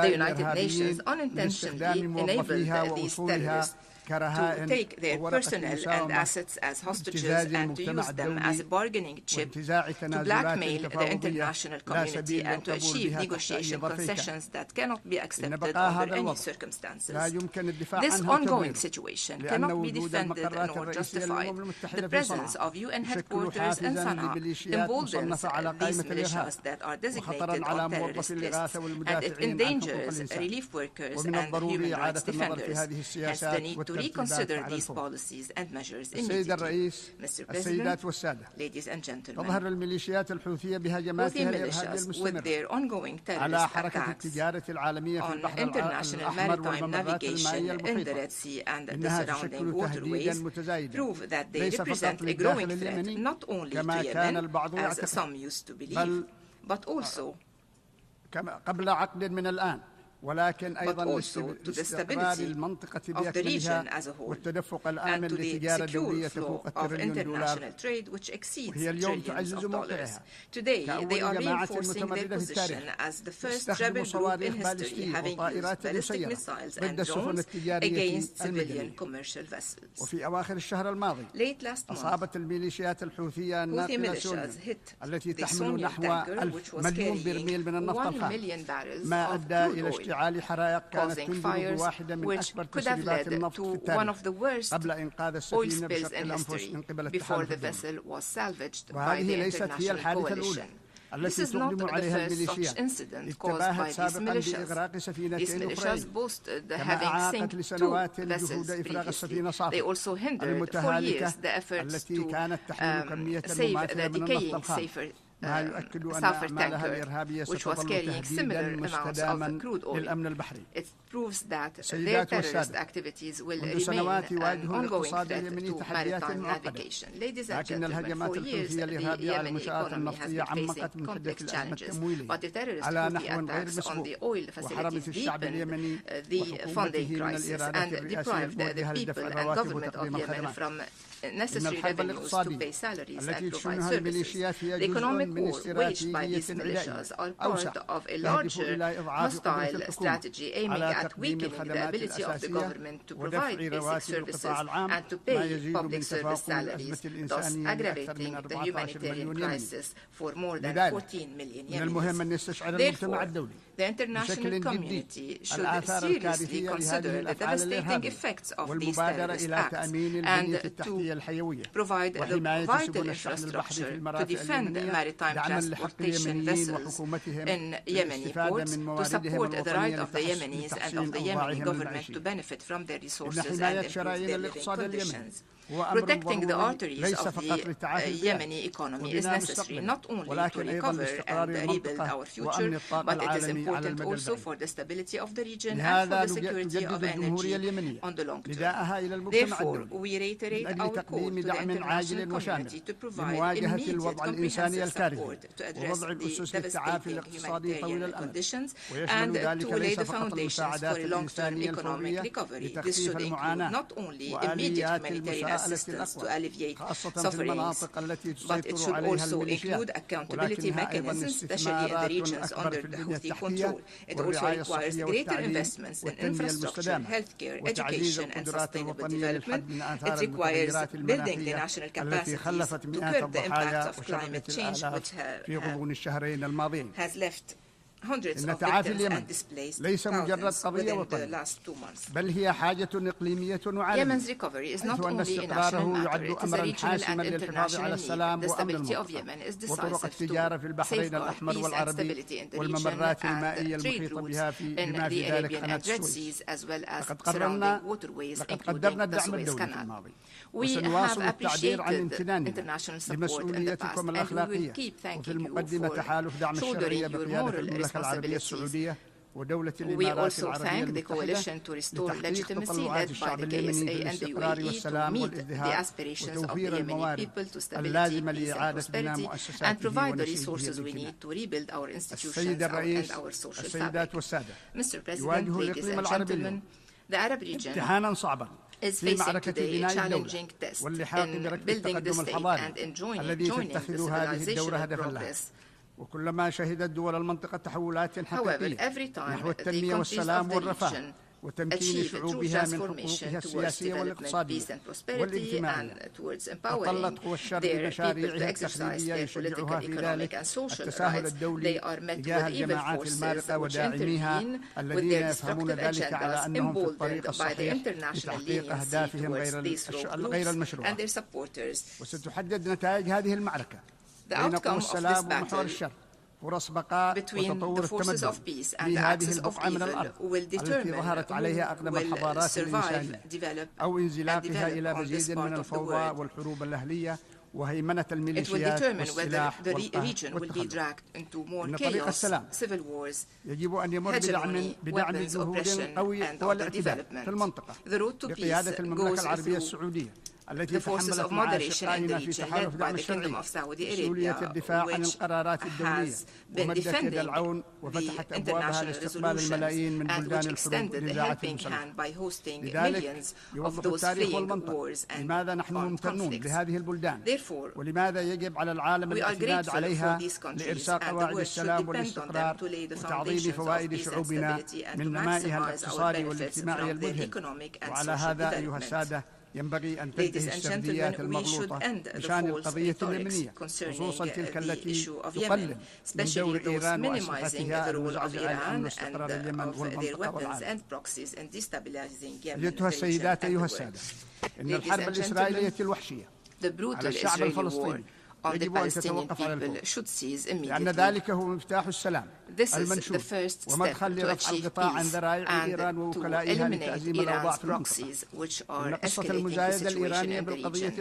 the United Nations unintentionally enabled these terrorists to take their personnel and assets as hostages and to use them as a bargaining chip to blackmail the international community and to achieve negotiation concessions that cannot be accepted under any circumstances. This ongoing situation cannot be defended nor justified. The presence of UN headquarters in Sana'a emboldens these militias that are designated on terrorist lists, and it endangers relief workers and human rights defenders. Hence, the need to reconsider these policies and measures immediately. Mr. President, ladies and gentlemen, Houthi militias, with their ongoing terrorist attacks on international maritime navigation in the Red Sea and the surrounding waterways, prove that they represent a growing threat not only to Yemen, as some used to believe, but also to the stability of the region as a whole, and to the secure flow of international trade, which exceeds trillions of dollars. Today, they are reinforcing their position as the first rebel group in history having used ballistic missiles and drones against civilian commercial vessels. Late last month, Houthi militias hit the Sonia tanker, which was carrying 1 million barrels of crude oil, causing fires which could have led to one of the worst oil spills in history before the vessel was salvaged by the international coalition. This is not the first such incident caused by these militias. These militias boasted having sunk 2 vessels previously. They also hindered for years the efforts to save the decaying Sulfur tanker, which was carrying similar amounts of crude oil. It proves that their terrorist activities will remain an ongoing threat to maritime navigation. Ladies and gentlemen, for years the Yemeni economy has been facing complex challenges, but the terrorist Houthi attacks on the oil facilities deepened the funding crisis and deprived the people and government of Yemen from necessary revenues to pay salaries and provide services. The economic war waged by these militias are part of a larger hostile strategy aiming at weakening the ability of the government to provide basic services and to pay public service salaries, thus aggravating the humanitarian crisis for more than 14 million Yemenis. Therefore, the international community should seriously consider the devastating effects of these terrorist acts and to provide the vital infrastructure to defend maritime transportation vessels in Yemeni ports, to support the right of the Yemenis and of the Yemeni government to benefit from their resources and improve their living conditions. Protecting the arteries of the Yemeni economy is necessary not only to recover and rebuild our future, but it is important also for the stability of the region and for the security of energy on the long term. Therefore, we reiterate our call to the international community to provide immediate comprehensive support to address the devastating humanitarian conditions and to lay the foundations for a long-term economic recovery. This should include not only immediate humanitarian assistance to alleviate sufferings, but it should also include accountability mechanisms, especially in the regions under the Houthi control. It also requires greater investments in infrastructure, healthcare, education, and sustainable development. It requires building the national capacities to curb the impacts of climate change, which has left hundreds of victims and displaced thousands within the last 2 months. Yemen's recovery is not only a national matter, it is a regional and international need. The stability of Yemen is decisive to safeguard peace and stability in the region and trade routes in the Arabian and Red Seas, as well as surrounding waterways, including the Suez Canal. We have appreciated international support in the past, and we will keep thanking you for shouldering your moral responsibilities We also thank the coalition to restore legitimacy led by the KSA and the UAE to meet the aspirations of the Yemeni people to stability, peace and prosperity, and provide the resources we need to rebuild our institutions and our social fabric. Mr. President, ladies and gentlemen, the Arab region is facing today a challenging test in building the state and in joining the civilizational progress. However, every time the countries of the region achieve a true transformation towards development, peace and prosperity, and towards empowering their people to exercise their political, economic and social rights, they are met with evil forces which intervene with their destructive agendas, emboldened by the international leniency towards these rogue groups and their supporters. The outcome of this battle between the forces of peace and the axis of evil will determine who will survive, develop, and develop on this part of the world. It will determine whether the region will be dragged into more chaos, civil wars, hegemony, weapons, oppression, and other development. The road to peace goes through the forces of moderation in the region led by the Kingdom of Saudi Arabia, which has been defending the international resolutions and which extended a helping hand by hosting millions of those fleeing wars and armed conflicts. Therefore, we are grateful for these countries, and the world should depend on them to lay the foundations of peace and stability and to maximize our benefits from their economic and social development. Ladies and gentlemen, we should end the false rhetorics concerning the issue of Yemen, especially those minimizing the role of Iran and of their weapons and proxies in destabilizing Yemen, the region and the world. Ladies and gentlemen, the brutal Israeli war on the Palestinian people should cease immediately. This is the first step to achieve peace and to eliminate Iran's proxies, which are escalating the situation in the region.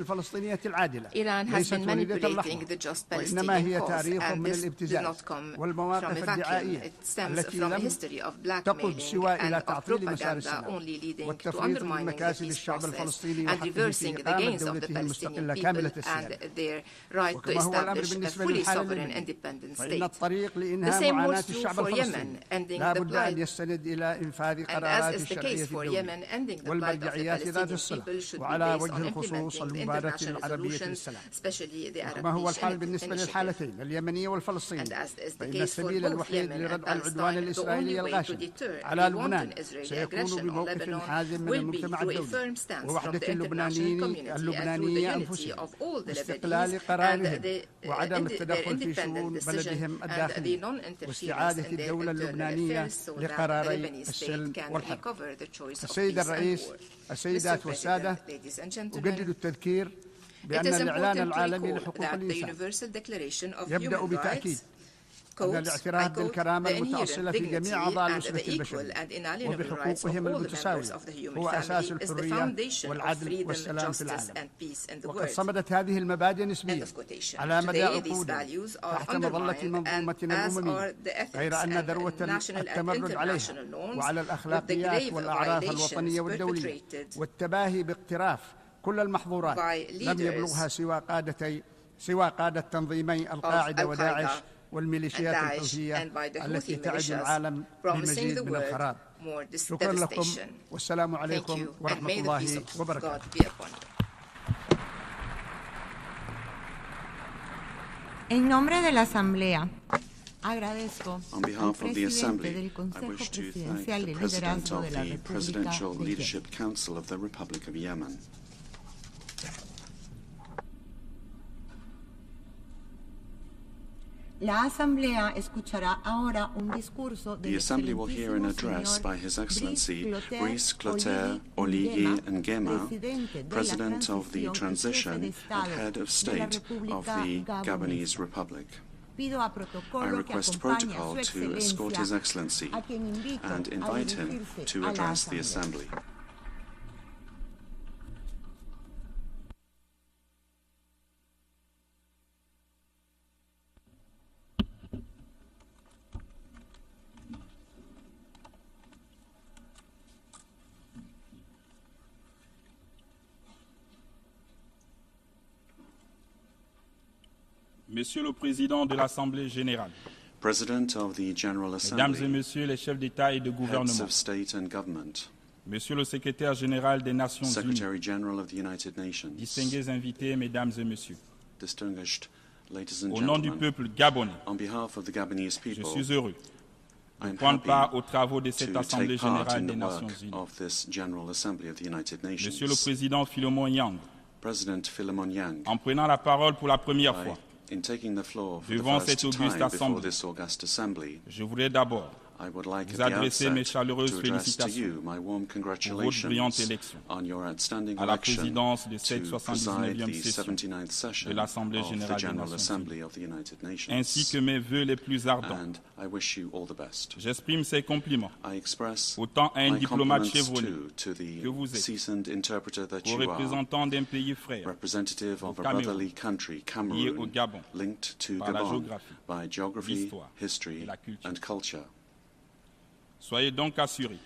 Iran has been manipulating the just Palestinian cause, and this did not come from a vacuum. It stems from a history of blackmailing and of propaganda, only leading to undermining the peace process and reversing the gains of the Palestinian people and their right to establish a fully sovereign independent state. The same holds true for Yemen, ending the plight, and as is the case for Yemen, ending the plight of the Palestinian people should be based on implementing the international resolutions, especially the Arab Initiative. And as is the case for both Yemen and Palestine, the only way to deter the wanton Israeli aggression on Lebanon will be through a firm stance from the international community and through the unity of all the Lebanese and their independent decision and the non-interference in their internal affairs so that the Lebanese state can recover the choice of peace and war. Mr. President, ladies and gentlemen, it is important to recall that the Universal Declaration of Human Rights الاعتراف بالكرامة المتأصلة في جميع أعضاء الأسرة البشرية وبحقوقهم المتساوية هو أساس الحرية والعدل والسلام في العالم. وقد صمدت هذه المبادئ نسبيا على مدى عقود تحت مظلة منظومتنا الأممية، غير أن ذروة التمرد عليها وعلى الأخلاقيات والأعراف الوطنية والدولية والتباهي باقتراف كل المحظورات لم يبلغها سوى قادة تنظيمي القاعدة وداعش والميليشيات الحوثية التي تعد العالم بمزيد من الخراب. شكرا لكم والسلام عليكم ورحمة الله وبركاته. En nombre de la Asamblea, agradezco On behalf al of the Assembly, presidente del I Consejo wish to thank Presidencial the de President Liderazgo de of la the República Presidential de Yemen. Leadership Council of the Republic of Yemen. La Asamblea escuchará ahora un discurso The del Assembly will hear an address by His Excellency Brice Clotaire Oligui Nguema, President of the Transition and Head of State of the Gabonese Republic. I request protocol to escort His Excellency and invite him to address the Assembly. Monsieur le Président de l'Assemblée générale, President of the General Mesdames et Assembly, Messieurs les chefs d'État et de heads gouvernement, of state and government, Monsieur le Secrétaire général des Nations Unies, Secretary General of the United Nations, distingués invités, Mesdames et Messieurs, distinguished ladies and au nom du gentlemen, peuple gabonais, on behalf of the Gabonese je people, suis heureux I de am prendre part happy aux travaux de cette to Assemblée take part générale in des the Nations work Unies. of this General Assembly of the United Monsieur le Nations. Président Philemon Yang, President Philemon Yang, en prenant la parole pour la première by, fois in taking the floor for the devant first cette auguste time before assemblée, this august assembly, je voudrais d'abord I would like vous at the adresser mes outset chaleureuses to address to félicitations you my warm pour votre congratulations brillante élection on your outstanding à la election présidence de to cette preside 79e the session 79th session de l'Assemblée of the générale des General Nations Assembly Unies, of the United ainsi Nations. que mes vœux les plus ardents. And I wish you all the best. J'exprime ces compliments I express autant à un my diplomate compliments chevronné to the que vous êtes, seasoned interpreter that aux you are, représentants d'un pays frère representative of a Cameroun, brotherly country, lié au Cameroun, Gabon linked to par la Gabon géographie, by geography, l'histoire et history, la culture. and culture. Soyez donc assurés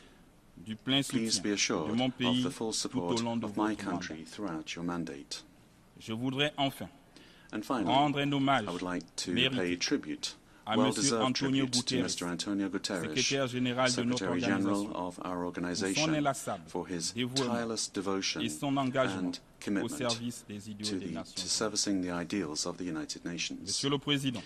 du plein Please soutien be de assured mon of pays the full tout au support long de of my votre mandat. country throughout your mandate. Je voudrais enfin And finally, rendre un hommage I would like to mérité pay tribute, à well-deserved Monsieur Antonio tribute to Guterres, Mr. Antonio Guterres, secrétaire général de notre Secretary General organisation, of our pour son organization, inlassable for his dévouement tireless devotion et son engagement and au commitment service des idéaux des to Nations Unies. servicing the ideals of the United Nations. Monsieur le Président,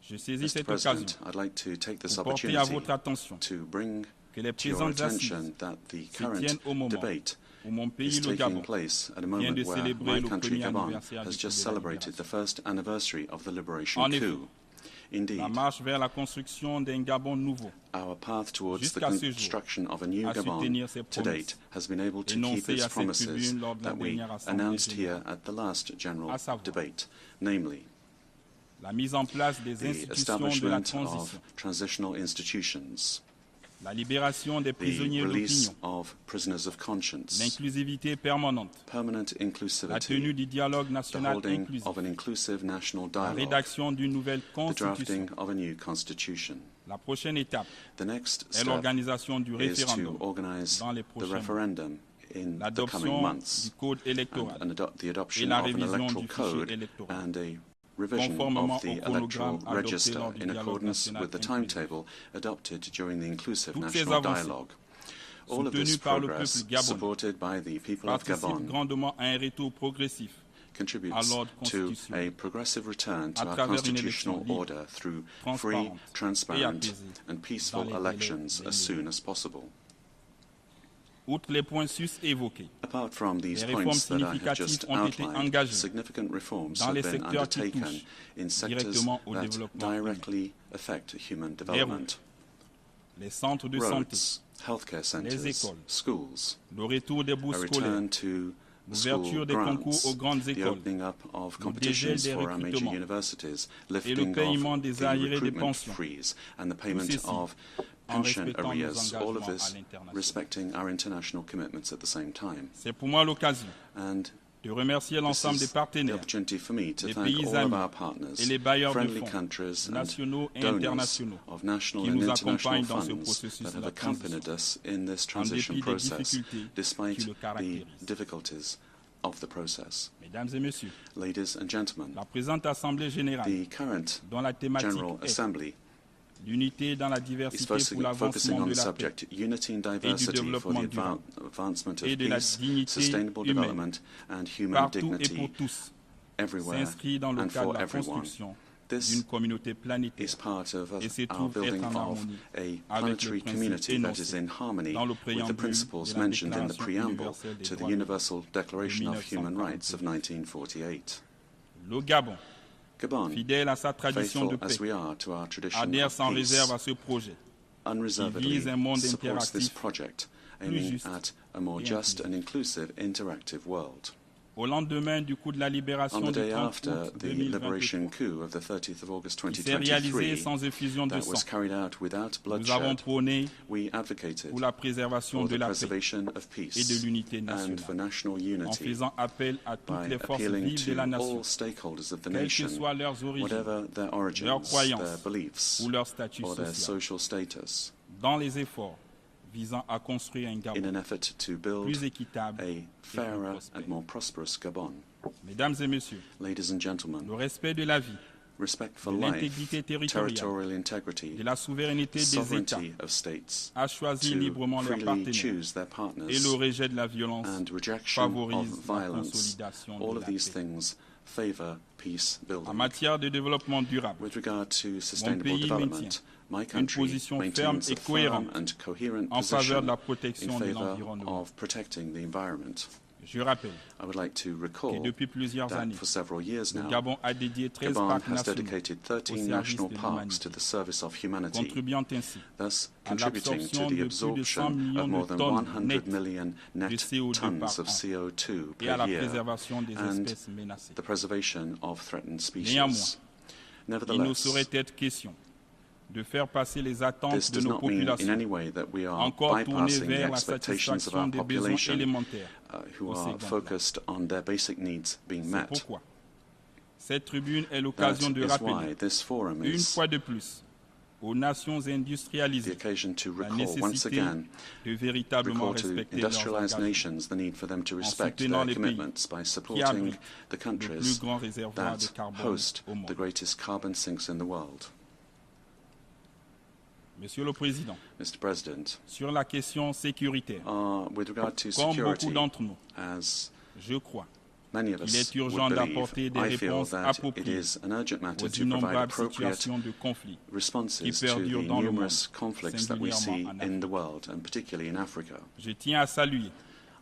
je saisis Mr. cette President, occasion I'd like to take this pour porter à opportunity votre attention to bring que les to your présentes attention assises that the se tiennent current au moment debate où mon is pays, le taking Gabon, place at a vient de moment where célébrer my le country, premier Gabon, anniversaire has du just coup de la celebrated the libération. first anniversary of the liberation En effet, coup. Indeed, La marche vers la construction d'un Gabon nouveau, our path towards the jusqu'à ce jour, construction of a new a su Gabon tenir ses to date has been able to keep énoncées its à cette promises tribune lors de la that we dernière assemblée announced here générale, at the last general à savoir debate, namely la mise en place des the institutions de la establishment transition, of transitional institutions, la libération des the prisonniers release d'opinion, of prisoners of conscience, l'inclusivité permanente, permanent la inclusivity, tenue du dialogue the national holding inclusif, of an inclusive national la dialogue, rédaction d'une nouvelle the constitution. drafting of a new constitution. La prochaine étape The next est step l'organisation du is référendum to organize dans les the prochains mois, referendum in the coming l'adoption months du code électoral and the et adoption la of an révision electoral du fichier code électoral, and a revision conformément of the au chronogramme electoral adopté register lors du in dialogue accordance national with the inclusif. timetable adopted during the inclusive Toutes ces national avancées, dialogue. All of this soutenues par le progress, peuple gabonais, supported by the people of participe Gabon, grandement à un retour progressif contributes à l'ordre to constitutionnel a progressive return to à our travers une constitutional élection libre, order through free, transparente et transparent, apaisée and dans peaceful les délais elections as immédiats. soon as possible. Outre les points sus évoqués, Apart from these les réformes points that I have just significatives ont été outlined, engagées significant reforms dans have les been secteurs qui undertaken touchent in sectors directement au that développement humain. directly affect human development. Les centres de santé, Roads, healthcare centers, écoles, schools, le retour des a bourses scolaires, return to l'ouverture school des concours grants, aux grandes the écoles, opening up of le competitions dégel des for our major recrutements universities, et le lifting paiement of des the arriérés de recruitment pension. freeze and the Tout payment ceci of en pension respectant nos arrears, all of engagements à this l'international. respecting our international commitments at the same time. C'est pour moi l'occasion And de remercier this l'ensemble des is the partenaires, opportunity for me to les thank pays all of amis our partners, et les bailleurs de friendly fonds, countries and nationaux et donors internationaux, of national qui and nous international accompagnent dans ce funds processus that de have la accompanied transition, us in this en transition dépit des process, difficultés despite qui le the caractérisent. difficulties of the process. Mesdames et messieurs, Ladies and gentlemen, la présente Assemblée générale, the current dont la thématique General est Assembly l'unité dans la is diversité pour focusing l'avancement on de the la paix subject unity and diversity for développement the durable advancement et of de la peace, dignité sustainable humaine development and human partout et pour dignity tous, everywhere s'inscrit dans le and cadre for de la everyone. construction This d'une communauté planétaire is part of et se our trouve building être en of harmonie a avec les planetary principes community that is énoncés in harmony dans le with the préambule principles de la mentioned in the Déclaration preamble universelle des to the droits de l'homme Universal Declaration de of Human Rights of 1948. 1948. Le Gabon, Gabon, fidèle à sa tradition de faithful paix, as we are to our tradition adhère of sans peace, réserve à ce projet unreservedly vise un monde supports this interactif, project, plus aiming juste at a more et just inclusif. and inclusive interactive world. Au lendemain du coup de la libération On the du day 30 after août the liberation 2023, coup of the 30th of August qui s'est réalisé 2023 sans effusion de that sang, was carried out without nous avons bloodshed, prôné we advocated pour la préservation for de the la paix preservation of et peace de l'unité and for nationale, national en unity faisant appel à toutes by les forces appealing vives de to la nation, all stakeholders of the quelles que nation, soient leurs origines, whatever their origins, leurs their croyances beliefs, ou leur statut or their social, social status, dans les efforts visant à construire un in Gabon an effort to build plus équitable a et plus fairer prospère. and more prosperous Gabon. Mesdames et messieurs, Ladies and gentlemen, le respect de la vie, respect for de life, l'intégrité territorial territoriale, integrity, de la souveraineté des États, sovereignty of states a choisi to librement leurs freely partenaires choose their et partners le rejet de la violence and rejection favorise of la violence. consolidation All de of la these paix. things favor peace En building. matière de développement durable, With regard to mon sustainable pays development, maintient my une country position ferme maintains et a firm cohérente and coherent en faveur de position la in protection de favor l'environnement. of protecting the environment. Je rappelle I would like to que recall depuis plusieurs that années, for several years le now, Gabon a dédié 13 Gabon parcs has nationaux dedicated au 13 service national de parks to l'humanité, the service of humanity, contribuant ainsi thus à contributing l'absorption to de the plus de 100 absorption millions of de more than tonnes 100 nettes million de net CO2 tons par of an CO2 et à la per year préservation des and espèces menacées. the preservation of threatened Néanmoins, species. il ne Nevertheless, saurait être question de faire passer les this attentes de does nos not mean in populations any way that we are encore tournées bypassing the vers la expectations of satisfaction our des besoins population élémentaires who au are second plan. focused on their basic needs being C'est met. pourquoi cette tribune est That l'occasion de is rappeler why this forum une is fois de plus aux nations the industrialisées occasion to la recall once nécessité again de véritablement recall to respecter leurs industrialized engagements nations the need for them to respect soutenant their les pays commitments by qui supporting abritent the le plus countries grand réservoir de that carbone host au the monde. greatest carbon sinks in the world. Monsieur le Président, Mr. President, sur la question sécuritaire, with regard to comme beaucoup security, d'entre nous, as je crois many of qu'il us est urgent would d'apporter believe, des I feel réponses that it appropriées is an urgent matter aux to provide innombrables appropriate situations de conflit qui responses to perdurent the dans le numerous monde, conflicts that we see singulièrement en in the Afrique. world, and particularly in Africa. Je tiens à saluer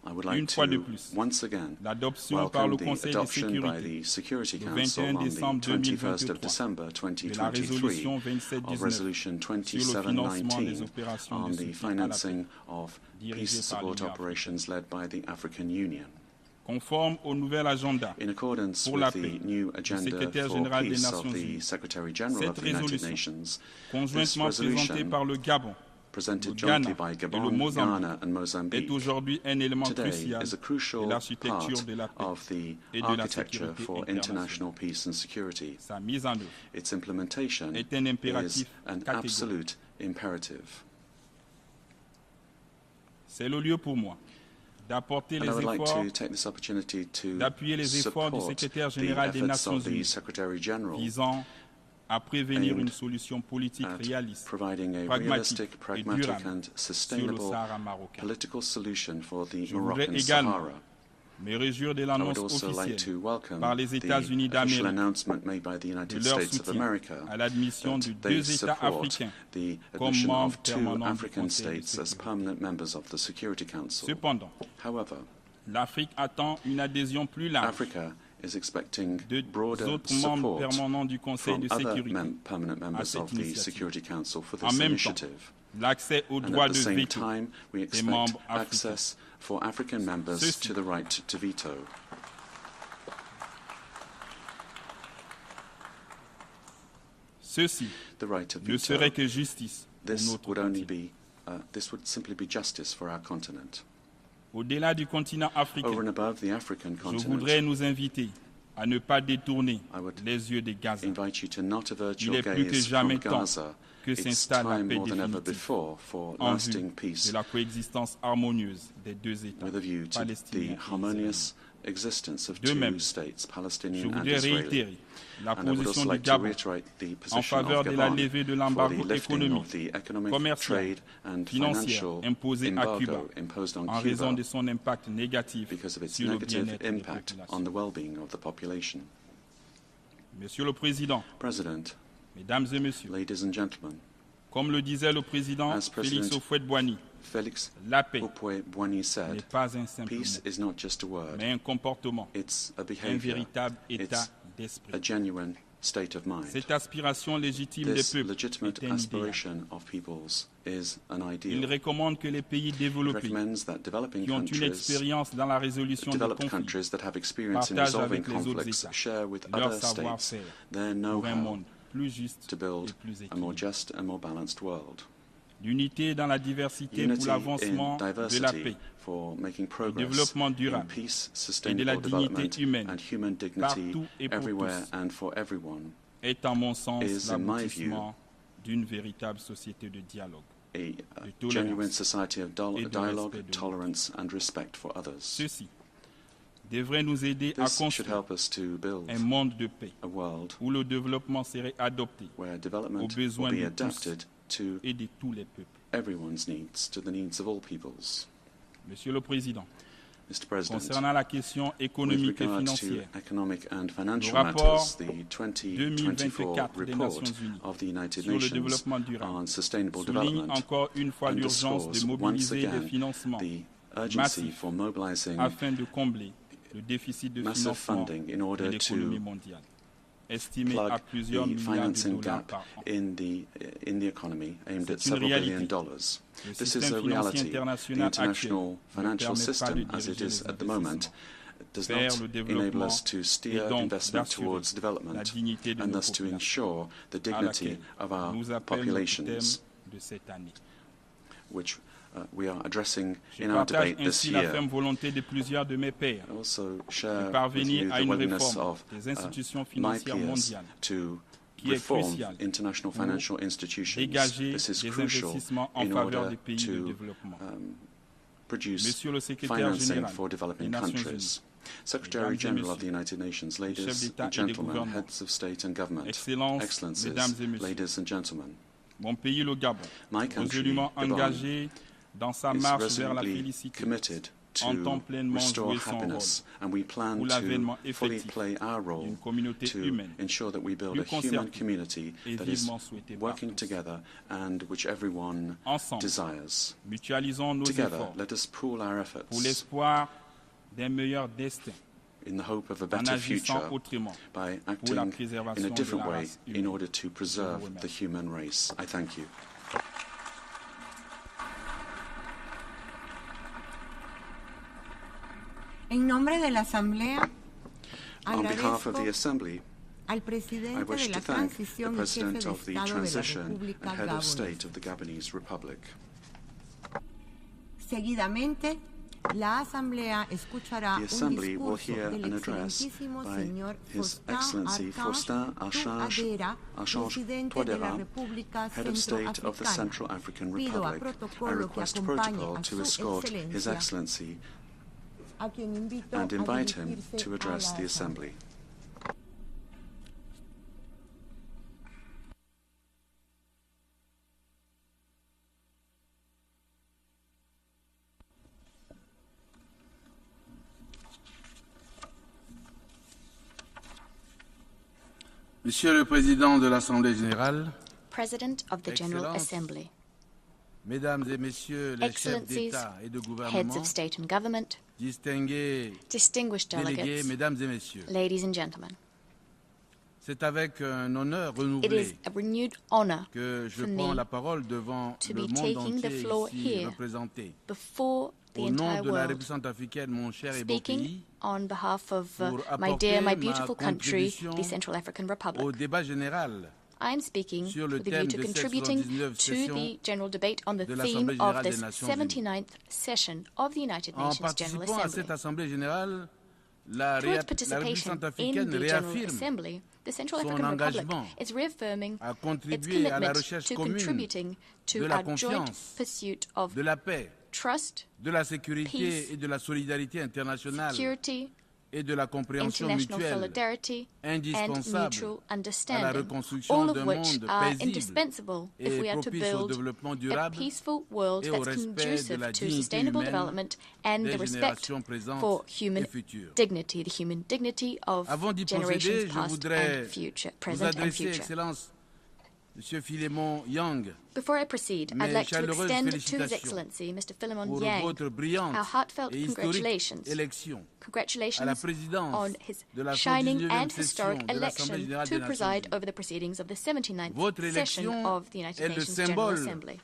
I would une like fois de to plus once again l'adoption par welcome le the Conseil de adoption by sécurité the Security le Council 21 on the décembre 21st of 2023 December de la 2023 résolution of 2719 Resolution sur le financement des 2719 opérations on de the soutien à la paix, financing of dirigée peace par support l'Union operations led by the African Union. conforme au nouvel agenda In accordance pour la with paix the new du agenda secrétaire for général des peace Nations of the Unies, Secretary General of cette the United résolution, Nations, this conjointement présentée resolution par le Gabon, presented le jointly Ghana by et le Gabon, Mozambique, Ghana and est Mozambique, aujourd'hui un élément today crucial is a de crucial l'architecture part de la paix of the et de la architecture sécurité for internationale. international peace and security. Sa mise en œuvre Its implementation est un is impératif an catégorique. absolute imperative. C'est le lieu pour moi d'apporter And les I would like efforts, to take this opportunity to d'appuyer les efforts du support secrétaire the général des efforts Nations of the Unies Secretary General visant à prévenir aimed une solution politique at réaliste, providing a pragmatique realistic, et pragmatic durable and sur le sustainable Sahara marocain. political solution for the Je voudrais Moroccan également Sahara. me réjouir de I l'annonce would also like to officielle welcome par les the États-Unis official d'Amérique announcement made by the de United leur States of soutien America à l'admission that de they 2 États support africains the comme admission membres of 2 permanents du African Conseil de states as sécurité. permanent members of the Security Council. Cependant, However, l'Afrique attend une adhésion plus large Africa is expecting de broader autres membres support permanents du Conseil from de other sécurité permanent members cette of the initiative. Security Council for En this même temps, initiative. l'accès au And droit at the de same veto time, we des expect membres africains. access for African members Ceci to the right to veto. Ceci The right to ne veto. serait que justice pour This notre would only continent. be, this would simply be justice for our continent. Au-delà du continent Over africain, and above the African je voudrais continent, nous inviter à ne pas détourner I would les yeux de Gaza. invite you to not avert Il your est plus que gaze jamais from temps Gaza. que It's s'installe la time paix more than ever définitive before for en vue lasting peace de la coexistence harmonieuse des deux États, with a view to palestiniens the et harmonious existence of De même, two states, Je Palestinian and voudrais Israeli. réitérer la And I would position also du like to Gabon reiterate the en position faveur of de la Gabon levée de for the l'embargo lifting économique, of the economic, commercial, trade and financier financial imposé à Cuba embargo imposed on en raison Cuba de son impact négatif because of its sur le negative bien-être des impact on populations. the well-being of the population. Monsieur le Président, President, Mesdames et Messieurs, ladies and gentlemen, comme le disait le Président As President Félix Houphouët-Boigny, Felix la paix Houphouët-Boigny n'est said, pas un simple peace mot, is not just a word, mais un comportement, it's a un behavior, véritable état it's a d'esprit. genuine state of mind. Cette aspiration légitime des This peuples legitimate est un idéal. aspiration of peoples is an Il ideal. recommande que les pays It développés recommends that developing qui ont une countries, expérience dans la résolution des developed conflits countries that have experience in partagent resolving avec les autres conflicts États share with leur other states savoir-faire their pour un know-how monde plus juste to build et plus a more équilibré. just and more balanced world. L'unité dans la diversité Unity pour l'avancement in de la diversity paix for making progress développement in durable peace, et de la sustainable dignité development humaine and human dignity partout et pour everywhere tous and for everyone est en mon sens is, in my l'aboutissement d'une véritable société de dialogue, a de genuine tolérance society of et de dialogue, respect de tolerance and respect for others. Ceci devrait nous aider à This should construire help us to build un monde de paix a world où le développement serait adopté where aux development besoins will be de tous adapted to et de tous les peuples. everyone's needs, to the needs of all peoples. Monsieur le Président, Mr. President, concernant la question with économique et regard to financière, economic and financial le rapport matters, the 2024 2024 des report Nations Unies of the United sur le Nations développement durable on sustainable souligne development encore une fois l'urgence de underscores once mobiliser des again financements the urgency massifs for mobilizing afin de combler le déficit de massive financement funding in de order l'économie to mondiale, estimé à plug plusieurs the milliards de financing dollars gap par an. in the economy aimed at C'est une several réalité. billion dollars. Le This is système a financier reality. The international international actuel financial ne permet pas system, de as it diriger is les at the moment, does faire not le enable développement us to et steer donc investment d'assurer towards la development dignité de and nos thus to populations, ensure the à dignity laquelle of our nous appelle notre thème populations, de cette année. which we are addressing Je in our partage debate this ainsi la year. ferme volonté de plusieurs de mes pairs I also de share with parvenir you à the une willingness réforme of des institutions my financières peers mondiales to qui est reform cruciale international pour financial institutions. dégager This is des crucial investissements en in faveur order des pays de to développement. produce Monsieur le secrétaire financing général for des developing Nations countries. Unies, Secretary Mesdames et General of Messieurs, the United Nations, chefs ladies d'État and et de gentlemen, gouvernement, heads of state and government, Excellences, excellencies, Mesdames et Messieurs, ladies and gentlemen, mon pays, le Gabon, my country, résolument Gabon, engagé dans sa is marche vers la resolutely félicité, committed entend to pleinement restore jouer son happiness, and we plan pour l'avènement to fully effectif play our role d'une communauté to humaine, ensure that we build plus a human concertée community et that is vivement souhaitée par working tous. together and which everyone Ensemble, desires. mutualisons nos Together, efforts let us pool our pour efforts l'espoir d'un meilleur destin in the hope of a en better agissant future autrement by pour la acting préservation in a de different la way race in humaine. order to preserve remercie. the human race. I thank you. En nombre de la Asamblea, On behalf of agradezco the Assembly, al I presidente wish de to la thank the transición y jefe President de of the Estado de la Transition and República Head of State Gabonesa. of the Gabonese Republic. Seguidamente, la Asamblea escuchará The un Assembly will discurso hear del an address excelentísimo by señor His Excellency Faustin Archange presidente de la Touadéra, República Head of State of the Central Centroafricana. African Pido a Republic. I protocolo que request acompañe protocol a to su escort His excelencia, Excellency a quien invito and a invite him dirigirse to a address la the Asamblea. Assembly. Monsieur le Président de l'Assemblée générale, President of the General Excellences, Assembly, Mesdames et Messieurs les chefs Excellencies, d'État et de heads gouvernement, of state and government, distingués distinguished délégués, delegates, Mesdames et Messieurs, ladies and gentlemen. c'est avec un honneur It is renouvelé a renewed honor que je for prends me la parole devant to le be monde taking the entier floor ici here représenté. before the Au nom entire de la world, République centrafricaine, mon cher et beau speaking pays, on behalf of pour my apporter dear, my ma beautiful country, contribution the Central African au Republic. débat général I am speaking sur le with a view thème to de cette contributing 79e to session the general debate on the de theme l'Assemblée of générale des this Nations Unies. 79th session of the United En Nations General participant à Assembly. cette Assemblée générale, la Through its République participation in centrafricaine the General réaffirme Assembly, the Central son African Republic engagement is reaffirming à its contribuer à la commitment recherche to commune contributing to de la our joint confiance, pursuit of de la paix, trust, de la sécurité peace, et de la solidarité internationale security, et de la compréhension international mutuelle solidarity, and indispensable mutual à la understanding, reconstruction all of d'un which monde are paisible indispensable if et we are to propice au build développement a durable peaceful world et au that's respect de conducive la to dignité sustainable humaine development and des the respect générations présentes for human et futures. dignity, the human dignity of Avant d'y generations procéder, je past voudrais and future, vous present and adresser, future. Excellence, Monsieur Philémon Yang, Before I proceed, I'd mes like to chaleureuses extend to His félicitations Excellency, Mr. Philemon pour Yang, votre brillante our heartfelt et historique congratulations. élection à la Congratulations présidence on his de la shining 79e and session historic de l'Assemblée election générale to des Nations preside Unies. over the proceedings of the 79th Votre session élection of the United est le Nations General symbole Assembly.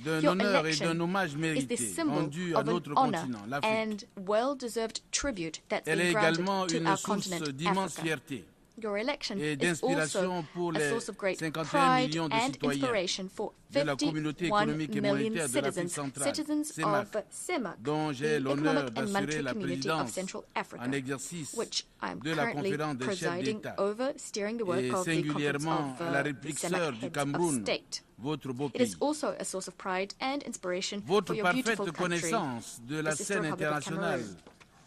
d'un Your honneur et election d'un hommage is the mérité symbol rendu à of an notre honor continent, l'Afrique. and well-deserved tribute that's Elle been est granted également to une our source continent, d'immense Africa. fierté Your election et is d'inspiration also pour a les source of great 51 pride millions de and citoyens inspiration for de la communauté 51 économique et million monétaire de l'Afrique citizens, centrale, citizens CEMAC, of CEMAC, dont j'ai the l'honneur Economic and d'assurer Monetary la Community of présidence Central Africa, en exercice which I'm de la currently conférence des chefs presiding d'État over, steering the work et of the Conference singulièrement of à la the République CEMAC sœur du Heads of Cameroun, State. votre beau It is pays. also a source of pride and inspiration Votre for your beautiful parfaite country, connaissance de la the sister scène Republic of internationale Cameroon.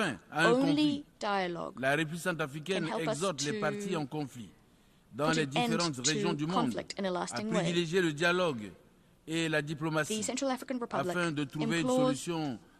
fin à un conflit. Only dialogue La République centrafricaine can help us exhorte les to parties en conflit dans put les an end différentes to régions du monde conflict in a à lasting way. privilégier le dialogue et la The diplomatie Central African Republic afin de trouver une implores solution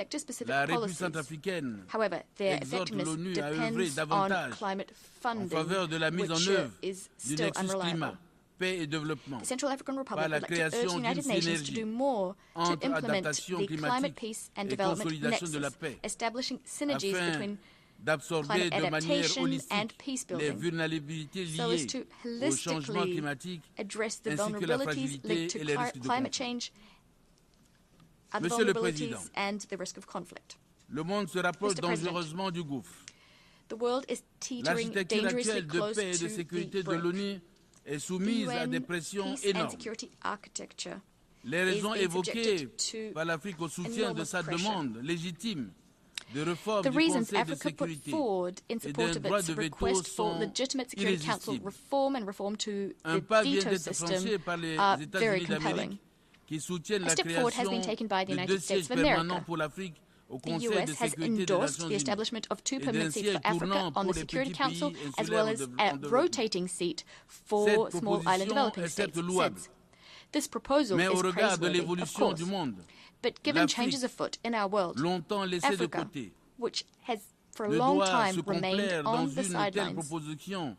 sector-specific La République policies. centrafricaine However, their exhorte effectiveness l'ONU à œuvrer depends on davantage climate en funding, faveur de la mise en which œuvre is du still nexus unreliable. climat, paix et développement The Central African par Republic la would like to urge the création d'une United Nations to synergie do more to entre implement adaptation the climate climatique peace and et development consolidation de la nexus, paix, establishing synergies afin between d'absorber de manière adaptation and holistique peace les building, vulnérabilités so as liées to au changement holistically climatique address the ainsi que la vulnerabilities fragilité linked et to les risques de climate conflit. change, other Monsieur le vulnerabilities, Président, and the risk of conflict. le monde se rapproche Mr. President, dangereusement du gouffre. The world is teetering L'architecture dangerously actuelle de close paix et de to sécurité the de brink. l'ONU est The soumise à des UN pressions peace and énormes. security architecture Les raisons is being évoquées subjected to par l'Afrique au soutien de enormous sa pressure. demande légitime de réforme The du reasons Conseil de Africa put sécurité forward in et support d'un of droit its de veto request for sont legitimate Security Council irrésistibles. reform and reform to Un the pas vient veto d'être franchi system par les are very États-Unis compelling. d'Amérique qui soutiennent A la step forward has been création taken by the de United 2 States sièges of permanents America. pour l'Afrique au The Conseil de US has sécurité des endorsed Nations the Unies establishment of 2 et d'un permanent seats for siège Africa tournant on pour the les Security petits Council, pays as well insulaires as en a développement. rotating seat for Cette small island proposition developing est states. certes louable, This proposal mais is au regard de praiseworthy, of l'évolution course. du monde, But given l'Afrique, changes afoot in our world, longtemps laissée de Africa, côté, which has for a ne long doit time se remained complaire dans on the une telle sidelines, proposition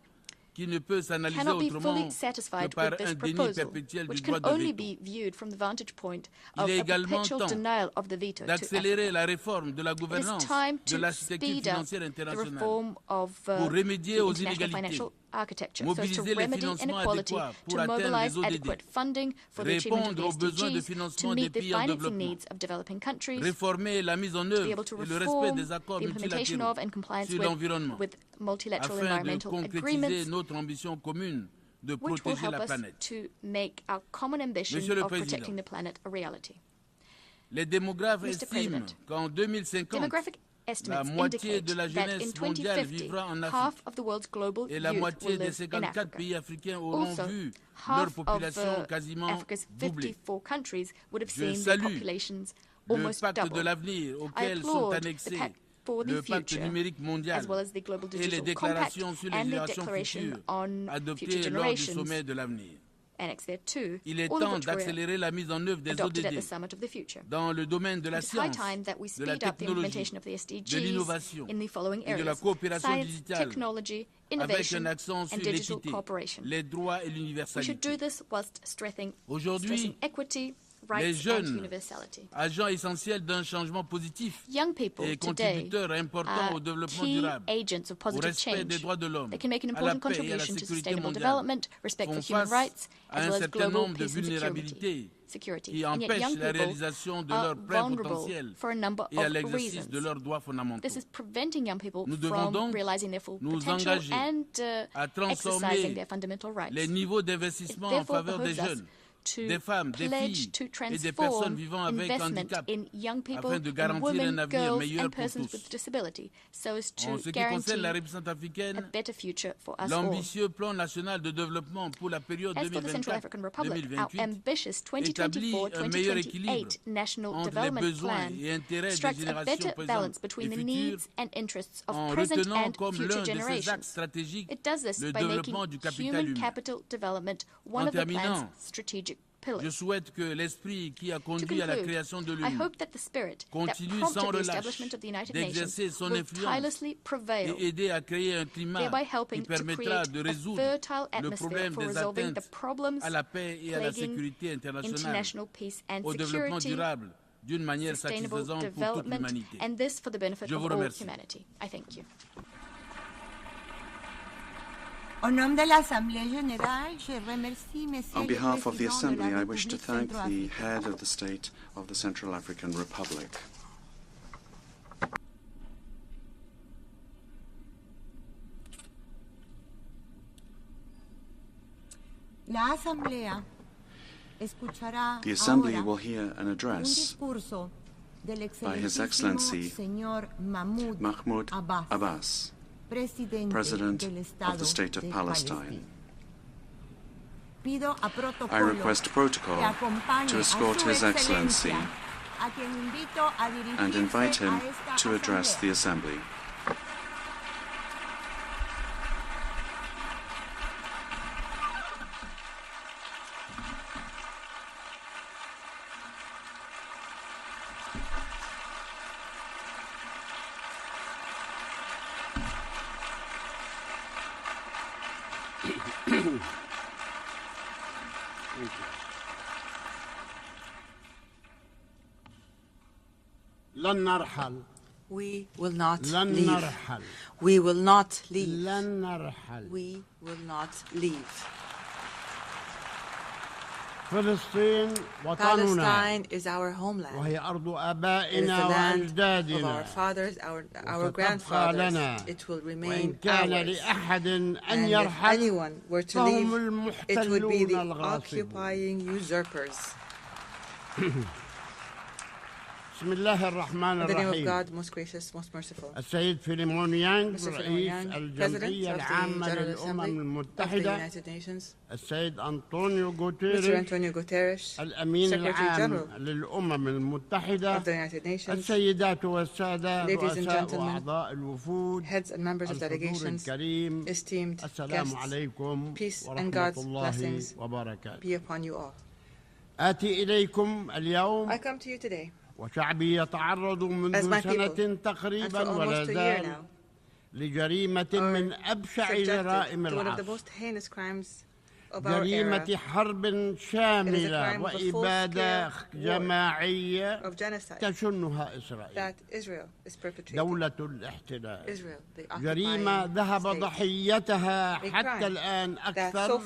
qui ne peut s'analyser cannot be autrement fully que satisfied par with this un déni proposal, perpétuel du which droit can de only veto. be viewed from the vantage point Il of est a également perpetual temps denial of the veto to d'accélérer Africa. la réforme de la It is gouvernance time de to l'architecture speed up financière the internationale reform of pour remédier the aux international inégalités, financial architecture, so as to mobiliser les remedy financements inequality, adéquats pour to atteindre mobilize les ODD, adequate funding for the achievement of the répondre aux besoins de SDGs, to financement des meet the pays en financing développement, needs of developing countries, réformer la mise en to be œuvre able to et le respect reform des accords the implementation multilatéraux of and compliance sur l'environnement, with multilateral afin de environmental concrétiser agreements, notre ambition commune de which will protéger help la us planète. to make our common ambition Monsieur le of Président, protecting the planet a reality. Les démographes Mr. estiment President, qu'en 2050, demographic la estimates moitié indicate de la that jeunesse in mondiale 2050, vivra en half Afrique of the world's global et la youth moitié will des live in 54 Africa. pays africains auront Also, vu leur half of population quasiment Africa's doubler. 54 countries would have Je seen their salue populations Le almost pacte double. de l'avenir I auquel sont applaud the annexés Pact for the le pacte Future, numérique mondial as well as the Global et les Digital Compact déclarations sur les and the générations Declaration futures on Future adoptées lors du Generations, sommet de l'avenir. annexed there too, Il est all of temps which were d'accélérer la mise en œuvre des adopted at ODD the Summit of the Future. dans le domaine de la It is high science, time that we de la speed up the technologie, implementation of the de SDGs l'innovation in the following et de la areas: coopération science, digitale, technology, avec innovation, un accent sur and digital l'équité, cooperation. les droits et We should do l'universalité. this whilst stressing Aujourd'hui, equity, les rights, and jeunes, universality. agents essentiels d'un changement positif Young people et today contributeurs importants are au développement key durable, agents of au positive respect des change. droits de l'homme, They can make an à la important paix et à la contribution to sécurité sustainable mondiale, development, respect font for human face rights, à as un well as certain global nombre de peace and vulnérabilités security. qui And yet empêchent young la people réalisation de are leur plein vulnerable potentiel for a number et à of l'exercice reasons. de leurs droits fondamentaux. This is preventing young people Nous devons from donc realizing their full nous potential engager and à exercising transformer their fundamental rights. les niveaux It d'investissement en therefore faveur des behooves us jeunes, to des femmes, des pledge filles to et des personnes transform vivant avec investment handicap in young people, afin de in garantir women, un avenir girls, meilleur and pour persons tous. with disability, so as En to ce qui concerne guarantee la République a centrafricaine, better future for us all. l'ambitieux plan national de développement pour la période As for the Central African Republic, our 2024-2028 ambitious établit un meilleur équilibre 2024-2028 National entre les Development besoins Plan et intérêts des strikes a générations better présentes balance et between the futures needs and interests of en present retenant and comme future l'un de ses axes generations. stratégiques It does this le by making développement du capital human humain. capital development one En of the plan's terminant, strategic Je pillars. souhaite que l'esprit qui a To conduit à la conclude, création de I l'ONU hope that the spirit that continue prompted sans the relâche establishment of the United Nations d'exercer son will influence tirelessly prevail, et aider à créer un climat thereby qui helping to permettra create de a résoudre fertile le atmosphere problème for des resolving the atteintes problems à la paix et à la plaguing sécurité internationale, international peace and au développement security, durable d'une manière sustainable satisfaisante pour toute development, l'humanité. and this for the benefit Je of vous all remercie. humanity. I thank you. Au nom de l'Assemblée générale, je remercie Monsieur On le behalf of the Président de la Assembly, I wish to République thank the centrafricaine. head of the state of the Central African Republic. La Asamblea escuchará The Assembly ahora will hear an un address discurso del by His excelentísimo Excellency señor Mahmoud Mahmoud Abbas, Abbas, President of del Estado the State of de Palestine. Pido a I protocolo request protocol que acompañe to a escort su His Excellency excelencia, a quien invito a and invite dirigirse him a esta to address the asamblea. Assembly. لن نرحل We will not leave. We will not leave. We will not leave. Palestine is our homeland. It is the land of our fathers, our grandfathers. It will remain ours. And if anyone were to leave, it would be the occupying usurpers. In the name of God, most gracious, most merciful. السيد فيليمون يانغ Mr. رئيس President الجمعية of the العامة General للأمم Assembly of the المتحدة United Nations. السيد أنطونيو Mr. غوتيريش Antonio Guterres, الأمين Secretary العام General للأمم المتحدة of the United Nations. السيدات والسادة Ladies and رؤساء gentlemen, وأعضاء الوفود heads and members of الحضور delegations, الكريم esteemed السلام guests, عليكم peace and ورحمة God's الله blessings وبركاته. be upon you all. آتي إليكم اليوم I come to you today وشعبي يتعرض منذ سنة تقريبا ولا زال لجريمة من أبشع جرائم العصر، جريمة حرب شاملة وإبادة جماعية تشنها إسرائيل دولة الاحتلال، جريمة ذهب ضحيتها حتى الآن أكثر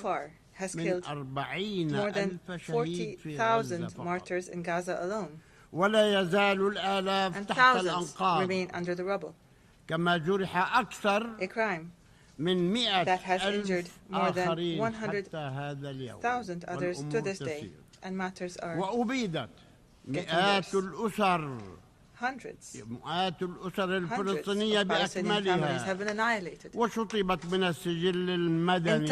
من 40,000 شهيد في غزة ولا يزال الآلاف تحت الأنقاض، كما جرح أكثر من 100,000 آخرين حتى هذا اليوم، والأمور تسير. وأبيدت مئات الأسر الفلسطينية بأكملها وشطبت من السجل المدني.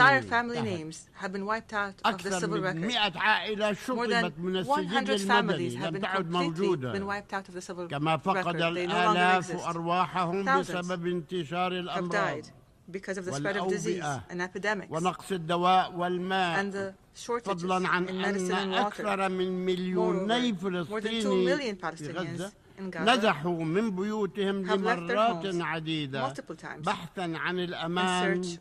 أكثر من 100 عائلة شطبت من السجل المدني لم تعد موجودة، كما فقد الآلاف أرواحهم بسبب انتشار الأمراض والأوبئة ونقص الدواء والماء، فضلا عن أن أكثر من 2,000,000 فلسطيني في غزة نزحوا من بيوتهم لمرات عديدة بحثا عن الأمان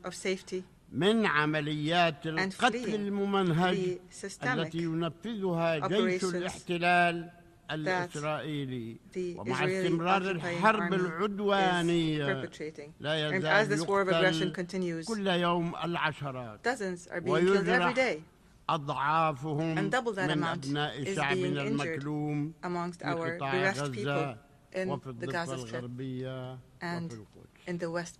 من عمليات القتل الممنهج التي ينفذها جيش الاحتلال الإسرائيلي، ومع استمرار الحرب العدوانية لا يزال يقتل كل يوم العشرات ويجرح أضعافهم من أبناء شعبنا المكلوم في قطاع غزة وفي الضفة الغربية وفي القدس.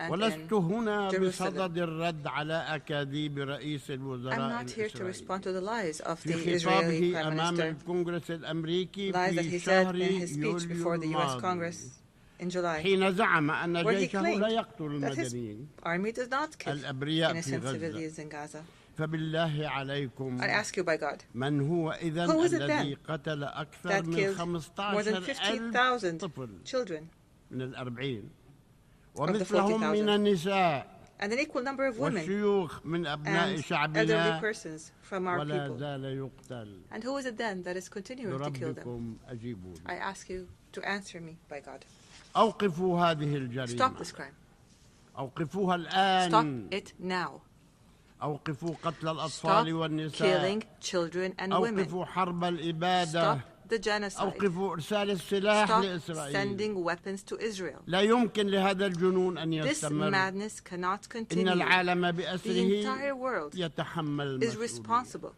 ولست هنا بصدد الرد على أكاذيب رئيس الوزراء الإسرائيلي في خطابه أمام الكونغرس الأمريكي في شهر يوليو الماضي، حين زعم أن جيشه لا يقتل المدنيين الأبرياء في غزة. فبالله عليكم من هو إذن الذي قتل أكثر من 15,000 طفل من 40 ومثلهم من النساء والشيوخ من أبناء شعبنا ولا زال يقتل؟ بربكم أجيبون. أوقفوا هذه الجريمة، أوقفوها الآن، أوقفوا قتل الأطفال والنساء، أوقفوا حرب الإبادة، أوقفوا إرسال السلاح لإسرائيل. لا يمكن لهذا الجنون أن يستمر. إن العالم بأسره يتحمل المسؤولية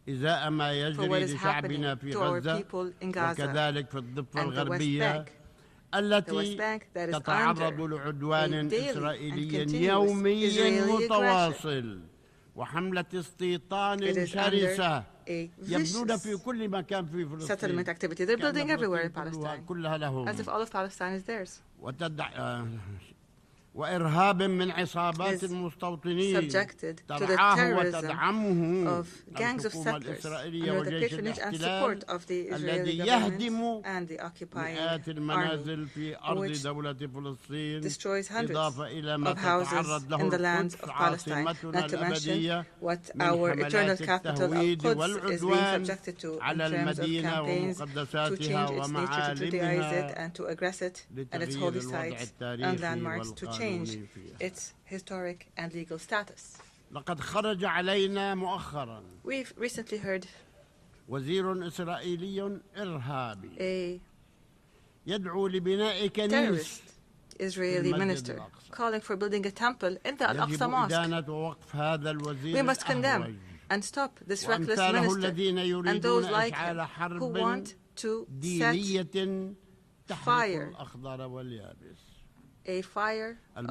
إزاء ما يجري لشعبنا في غزة وكذلك في الضفة الغربية التي تتعرض لعدوان إسرائيلي يومي متواصل وحملة استيطان شرسة يبنون في كل مكان في فلسطين كلها لهم وإرهاب من عصابات المستوطنين ترعاه وتدعمه الحكومة الإسرائيلية وجيش الاحتلال الذي يهدم مئات المنازل في أرض دولة فلسطين، إضافة إلى ما تتعرض له القدس عاصمتنا الأبدية من حملات التهويد والعدوان على المدينة ومقدساتها ومعالمها لتغيير الوضع التاريخي والقانوني its historic and legal status. لقد خرج علينا مؤخرا We've recently heard وزير إسرائيلي إرهابي terrorist Israeli minister calling for building a temple in the Al-Aqsa Mosque. We must condemn and stop this reckless minister and those like him who want to set fire, a fire of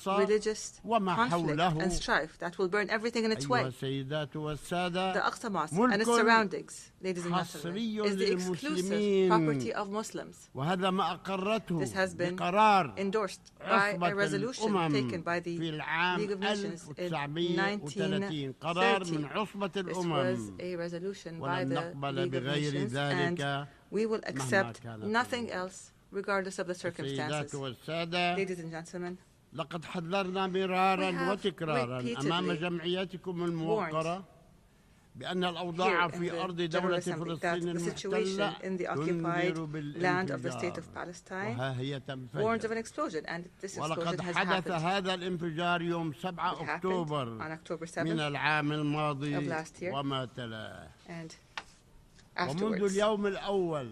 religious conflict and strife that will burn everything in its way. The Aqsa Mosque and its surroundings, ladies and gentlemen, is the exclusive property of Muslims. This has been endorsed by a resolution taken by the League of Nations in 1930. This was a resolution by the League of Nations, and we will accept nothing else regardless of the circumstances. Ladies and gentlemen, لقد حذرنا مرارا وتكرارا أمام جمعيتكم الموقرة بأن الأوضاع في أرض دولة فلسطين المحتلة تنذر بالانفجار وها هي تنفجر ولقد حدث هذا الانفجار يوم 7 أكتوبر من العام الماضي وما تلاه ومنذ اليوم الأول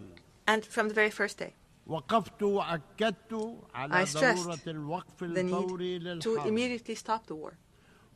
and from the very first day وقفت وأكدت على ضرورة الوقف الفوري للحرب to immediately stop the war.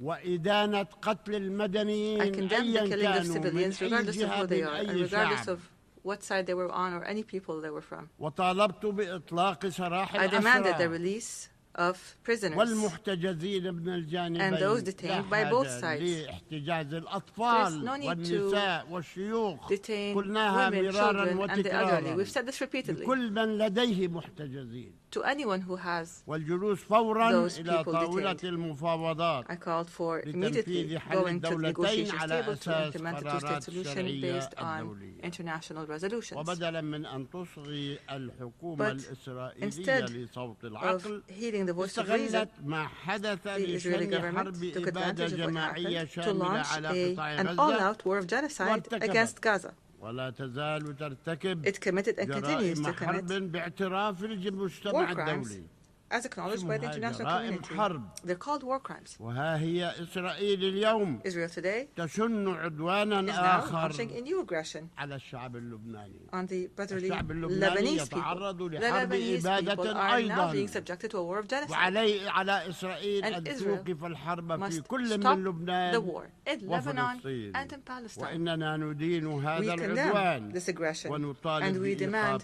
وإدانة قتل المدنيين I condemn the killing of civilians regardless of who they are and regardless of what side they were on or any people they were from. وطالبت بإطلاق سراح I demanded the release of prisoners والمحتجزين من الجانبين and those detained by both sides. لاحتجاز الأطفال والنساء والشيوخ قلناها مرارا وتكرارا We've said this repeatedly. كل من لديه محتجزين To anyone who has والجلوس فورا إلى طاولة المفاوضات I called for immediately going to the negotiation table to implement a two-state solution based on international resolutions. وبدلا من أن تصغي الحكومة الإسرائيلية لصوت العقل the voice of reason, the Israeli government took advantage of what happened to launch an all-out war of genocide against Gaza. It committed and continues to commit war crimes as acknowledged by the international community. They're called war crimes. Israel today is now launching a new aggression on the brotherly Lebanese people. The Lebanese people are now being subjected to a war of genocide. And Israel must stop the war in Lebanon and in Palestine. We condemn this aggression and we demand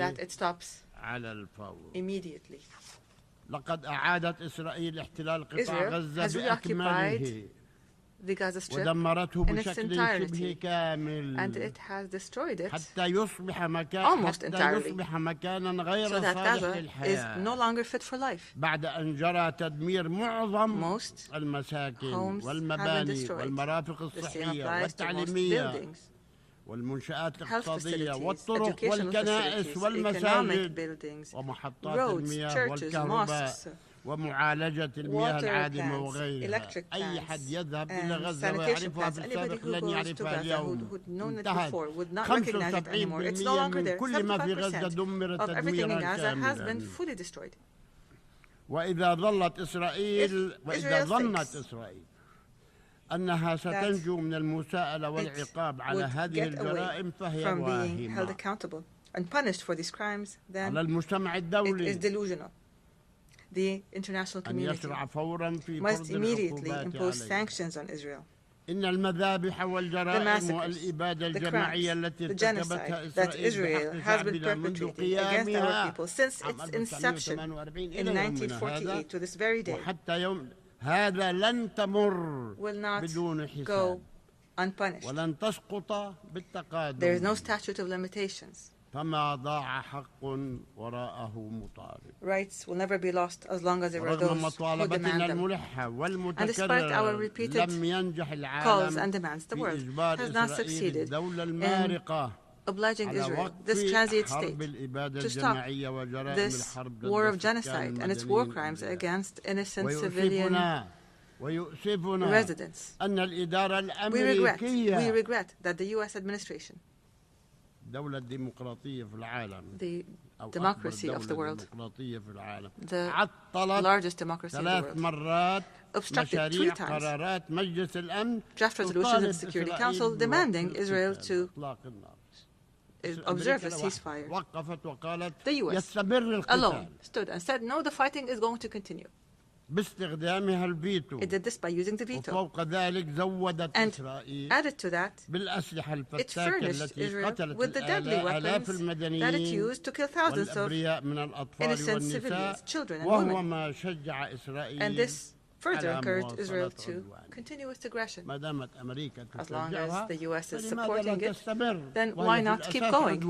that it stops immediately. لقد أعادت إسرائيل احتلال قطاع غزة بأكمله ودمرته بشكل شبه كامل حتى يصبح مكانا غير صالح للحياة بعد أن جرى تدمير معظم المساكن والمباني والمرافق الصحية والتعليمية والمنشآت الاقتصادية والطرق والكنائس والمساجد ومحطات المياه والكهرباء ومعالجة المياه العادمة وغيرها. أي حد يذهب إلى غزة ويعرفها في السابق لن يعرفها اليوم. انتهت 75% من كل ما في غزة دمر تدميرا كاملا. وإذا ظنت إسرائيل أنها ستنجو من المساءلة والعقاب على هذه الجرائم فهي واهمة. على المجتمع الدولي The international community must immediately impose sanctions on Israel. إن المذابح والجرائم والإبادة الجماعية التي ارتكبتها إسرائيل بشعبنا منذ قيامها عام 1948 to this very day وحتى يوم هذا لن تمر بدون حساب ولن تسقط بالتقادم. There is no statute of limitations. فما ضاع حق وراءه مطالب. Rights will never be lost as long as there are those who demand them. And despite our repeated calls and demands, the world has not succeeded in obliging Israel, this transient state, to stop this war of genocide and its war crimes against innocent civilian residents. We regret that the U.S. administration, the democracy of the world, the largest democracy of the world, obstructed 3 times draft resolutions of the Security Council demanding Israel to observe the ceasefire. The U.S. alone stood and said, no, the fighting is going to continue. It did this by using the veto. And added to that, it furnished Israel with the deadly weapons that it used to kill thousands of innocent civilians, children and women. And this further encouraged Israel to continue its aggression. As long as the U.S. is supporting it, then why not keep going,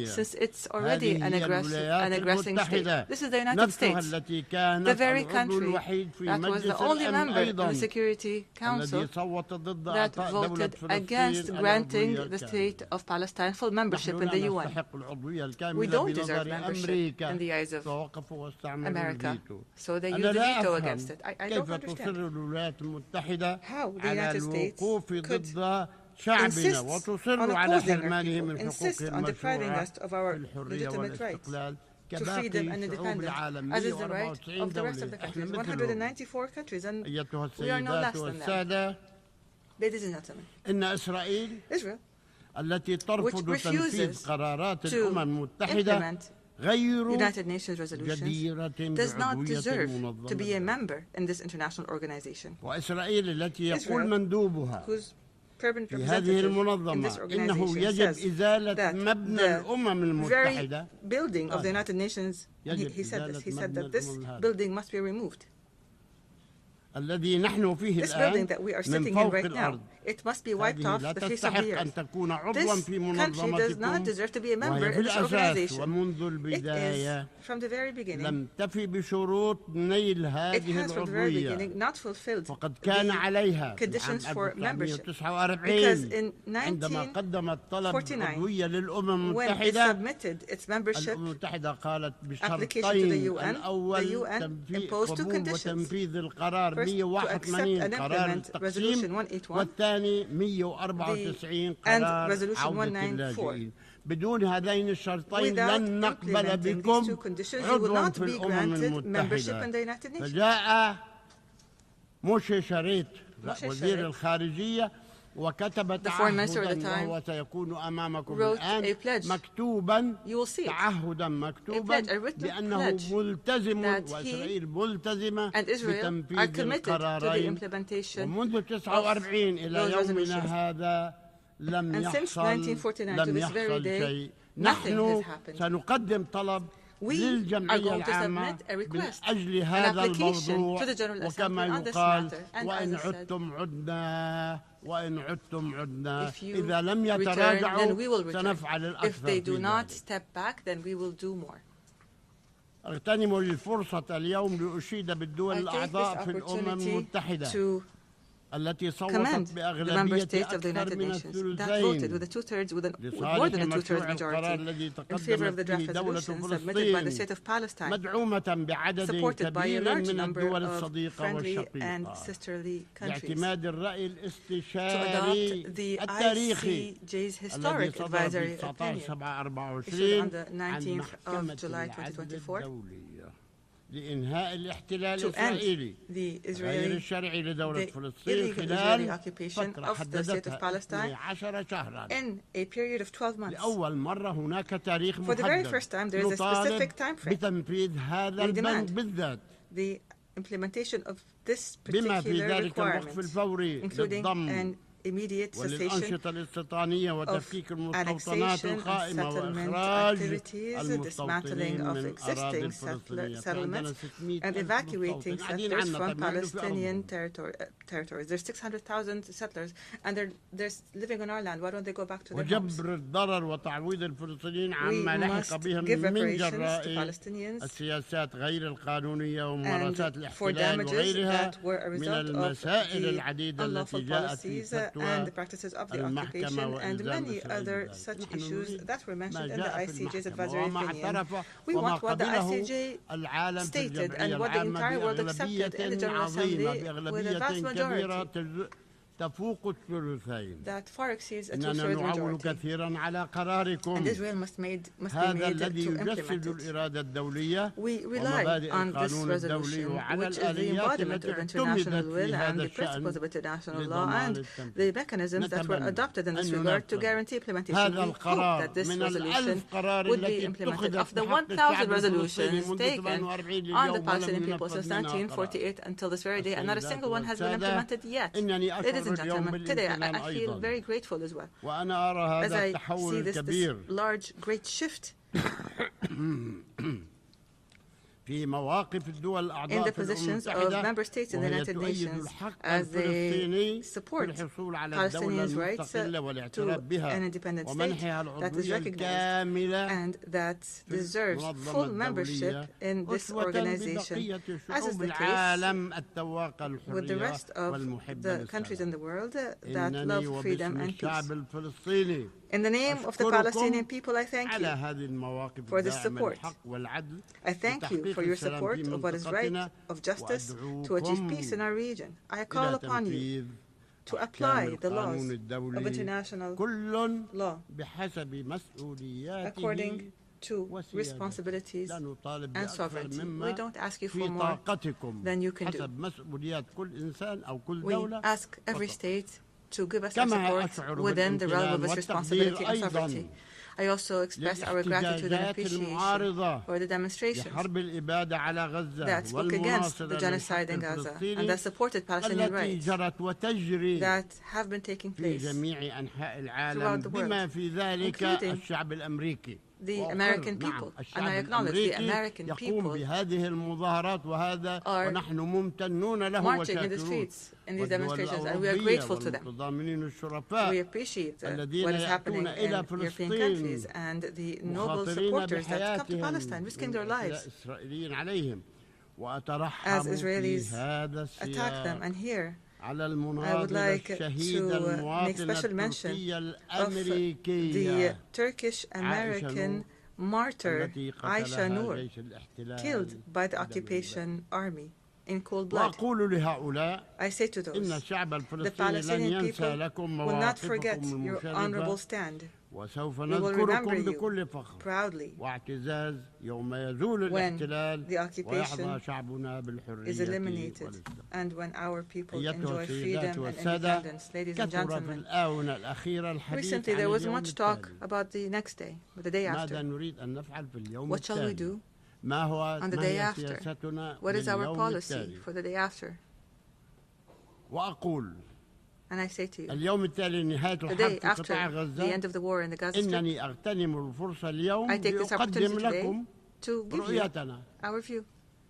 since it's already an aggressing state. This is the United States, the very country that was the only member of the Security Council that voted against granting the state of Palestine full membership in the UN. We don't deserve membership in the eyes of America, so they used the veto against it. I don't understand how the United States could insist on opposing our people, insist on depriving us of our legitimate rights to freedom and independence, as is the right of the rest of the countries. 194 countries, and we are no less than them. Ladies and gentlemen, Israel, which refuses to implement United Nations resolutions, does not deserve to be a member in this international organization. Israel, whose permanent representative in this organization says that the very building of the United Nations, he said that this building must be removed. This building that we are sitting in right now, it must be wiped off the face of the earth. This country does not deserve to be a member in this organization. It is, from the very beginning, it has from the very beginning not fulfilled the conditions for membership. Because in 1949, when it submitted its membership application to the UN imposed two conditions. First, to accept and implement Resolution 181 and Resolution 194. Without implementing these two conditions, you will not be granted membership in the United Nations. The foreign minister at the time wrote a pledge. You will see it. A pledge, a written pledge that he and Israel are committed to the implementation of those resolutions. And since 1949 to this very day, nothing has happened. We are going to submit a request, an application to the General Assembly on this matter. And as I said, if you return, then we will return. If they do not step back, then we will do more. I take this opportunity to commend the member states of the United Nations that voted with more than a two-thirds majority in favor of the draft resolution submitted by the state of Palestine, supported by a large number of friendly and sisterly countries, to adopt the ICJ's historic advisory opinion issued on the 19th of July 2024 to end the illegal Israeli occupation of the state of Palestine in a period of 12 months. For the very first time, there is a specific time frame. We demand the implementation of this particular requirement, including an immediate cessation of annexation and settlement activities, dismantling of existing settlements, and evacuating settlers from Palestinian territories. There's 600,000 settlers, and they're living on our land. Why don't they go back to their homes? We must give reparations to Palestinians and for damages that were a result of the unlawful policies and the practices of the occupation and many other such issues that were mentioned in the ICJ's advisory opinion. We want what the ICJ stated and what the entire world accepted in the General Assembly with a vast majority. that far exceeds a إننا two-thirds نعول majority. كثيرا على قراركم. And Israel must be made هذا الذي to implement يجسد it. الإرادة الدولية We rely ومبادئ on this القانون الدولي resolution, وعلى which is the الآليات embodiment التي of international اعتمدت will في and هذا the principles of الشأن international law لضمان and التنفيذ. the mechanisms that were نتمنى adopted in this أن regard to ينفذ guarantee implementation. هذا We hope القرار that this من resolution قرار would be التي implemented. اتخذت Of the بحق 1,000 الشعب resolutions الفلسطيني منذ taken 48 on the اليوم Palestinian ولم people since ينفذ منها قرار. 1948 until this very day, and not a single one has been والسادة، implemented yet. إنني Ladies أشعر and اليوم gentlemen, today بالامتنان I feel أيضا very grateful as well. وأنا أرى As هذا I التحول see this الكبير large, great shift في مواقف الدول in الأعضاء the في الأمم positions of المتحدة member states in the وهي United تؤيد Nations الحق as they الفلسطيني support بالحصول على الدولة Palestinians' rights المستقلة to والاعتراف an بها independent state ومنحها that is العضوية recognized الكاملة and that deserves full membership in this أسوة organization, ببقية as is شعوب the case العالم التواقة with the الحرية rest of والمحبة the countries in للسلام. the world that إنني love freedom وباسم and الشعب peace. الفلسطيني In the name of the أشكركم Palestinian people, I thank على you. هذه المواقف for this الداعمة support. للحق والعدل I thank you for your support of what is right, of justice, to achieve peace in our region. I call upon you to apply the laws of international كل law بحسب مسؤولياته according to responsibilities and sovereignty. We don't ask you for more than you can do. حسب مسؤوليات كل إنسان أو كل We دولة ask every state to give us their support within the realm of its responsibility and sovereignty. I also express our gratitude and appreciation for the demonstrations that spoke against the genocide in Gaza and that supported Palestinian rights that have been taking place throughout the world, including the American people. And I acknowledge the American people are marching in the streets in these demonstrations, and we are grateful to them. We appreciate what is happening in European countries and the noble supporters that come to Palestine, risking their lives as Israelis attack them. And here, I would like to make special mention of the Turkish-American martyr Aisha Noor, killed by the occupation army in cold blood. I say to those, the Palestinian people will not forget your honorable stand. وسوف We will remember نذكركم you بكل فخر proudly واعتزاز يوم يزول الاحتلال the occupation ويحظى شعبنا بالحرية is eliminated والإسلام. and when our people أيتها enjoy السيدات freedom and والسادة، independence. Ladies and كثر في gentlemen, الآونة الأخيرة الحديث recently عن there was اليوم much talk التالي. about the next day, but the day ماذا after. نريد أن نفعل في اليوم What shall we التالي؟ do ما هو on the ما day هي after? سياستنا What is our لليوم policy التالي؟ for the day after? وأقول And I say to you, اليوم التالي نهاية the الحرب day في after قطاع the غزة end of the war in the Gaza Strip, إنني أغتنم الفرصة اليوم I take this opportunity لأقدم today لكم to give you رؤيتنا our view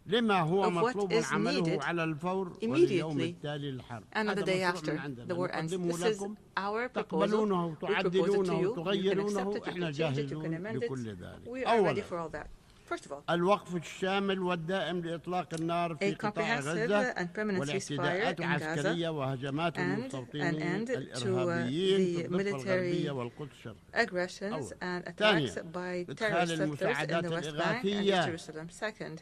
لما هو of what مطلوب is عمله needed على الفور واليوم immediately التالي للحرب. and on the هذا day مشروع after من عندنا. the war ends. نقدمه This is لكم our proposal. تقبلونه We propose it to وتعدلونه you. You can وتغيرونه accept it, you احنا can change it, you can جاهزون amend it. لكل ذلك. We are ready أولا for all that. First of all, الوقف الشامل والدائم لإطلاق النار في a قطاع comprehensive غزة and permanent ceasefire والاعتداءات in العسكرية Gaza وهجمات and المستوطنين an end to الإرهابيين في the الضفة الغربية military والقدس الشرقية. aggressions and attacks ثانيا by إدخال terrorist settlers in the West Bank and الإغاثية Jerusalem. Second,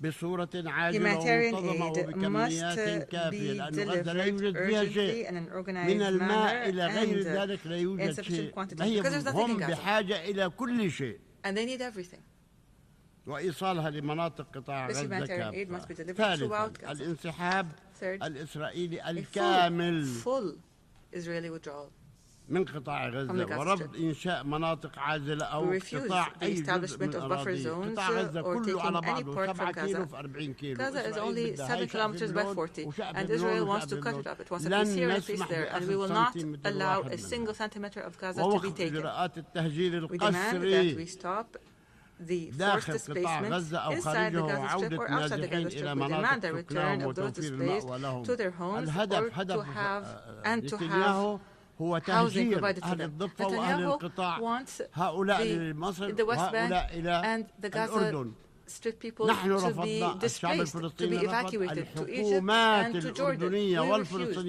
بصورة عاجلة humanitarian ومنتظمة aid must وبكميات كافية be لأن غزة لا delivered يوجد فيها urgently شيء in an من organized الماء manner إلى غير and ذلك لا in يوجد sufficient شيء. quantities because there's nothing in هم Gaza بحاجة إلى كل شيء and they need everything. وإيصالها لمناطق قطاع This غزة humanitarian aid must be كافة. delivered throughout ثالثا Gaza. الانسحاب Third, الإسرائيلي a الكامل full Israeli withdrawal. من قطاع From the غزة Gaza ورفض Strip. إنشاء مناطق عازلة We أو refuse اقتطاع the أي جزء establishment من of buffer أراضيه. zones قطاع غزة or كله taking على any بعضه part 7 from كيلو Gaza. في 40 كيلو. Gaza is إسرائيل only بدها 7 هاي شعب kilometers by بلون 40, وشعب and بلون Israel wants وشعب to cut بلون. it up. It wants to لن be serious peace نسمح there, and بأخذ we will not سنتيمتر allow واحد a منها. single centimeter of Gaza to be ووقف taken. إجراءات التهجير We demand that we القسري stop the forced داخل قطاع displacement غزة أو inside the خارجه Gaza Strip وعودة or outside the النازحين Gaza Strip. إلى We demand مناطق the return سكنهم of those وتوفير displaced المأوى لهم. to their homes الهدف or to have and to have نتنياهو هو housing تهجير provided to أهل them. الضفة وأهل Netanyahu القطاع wants هؤلاء لمصر the West Bank وهؤلاء إلى and the Gaza الأردن strip people to be displaced, to be evacuated to Egypt and to Jordan. We refused. The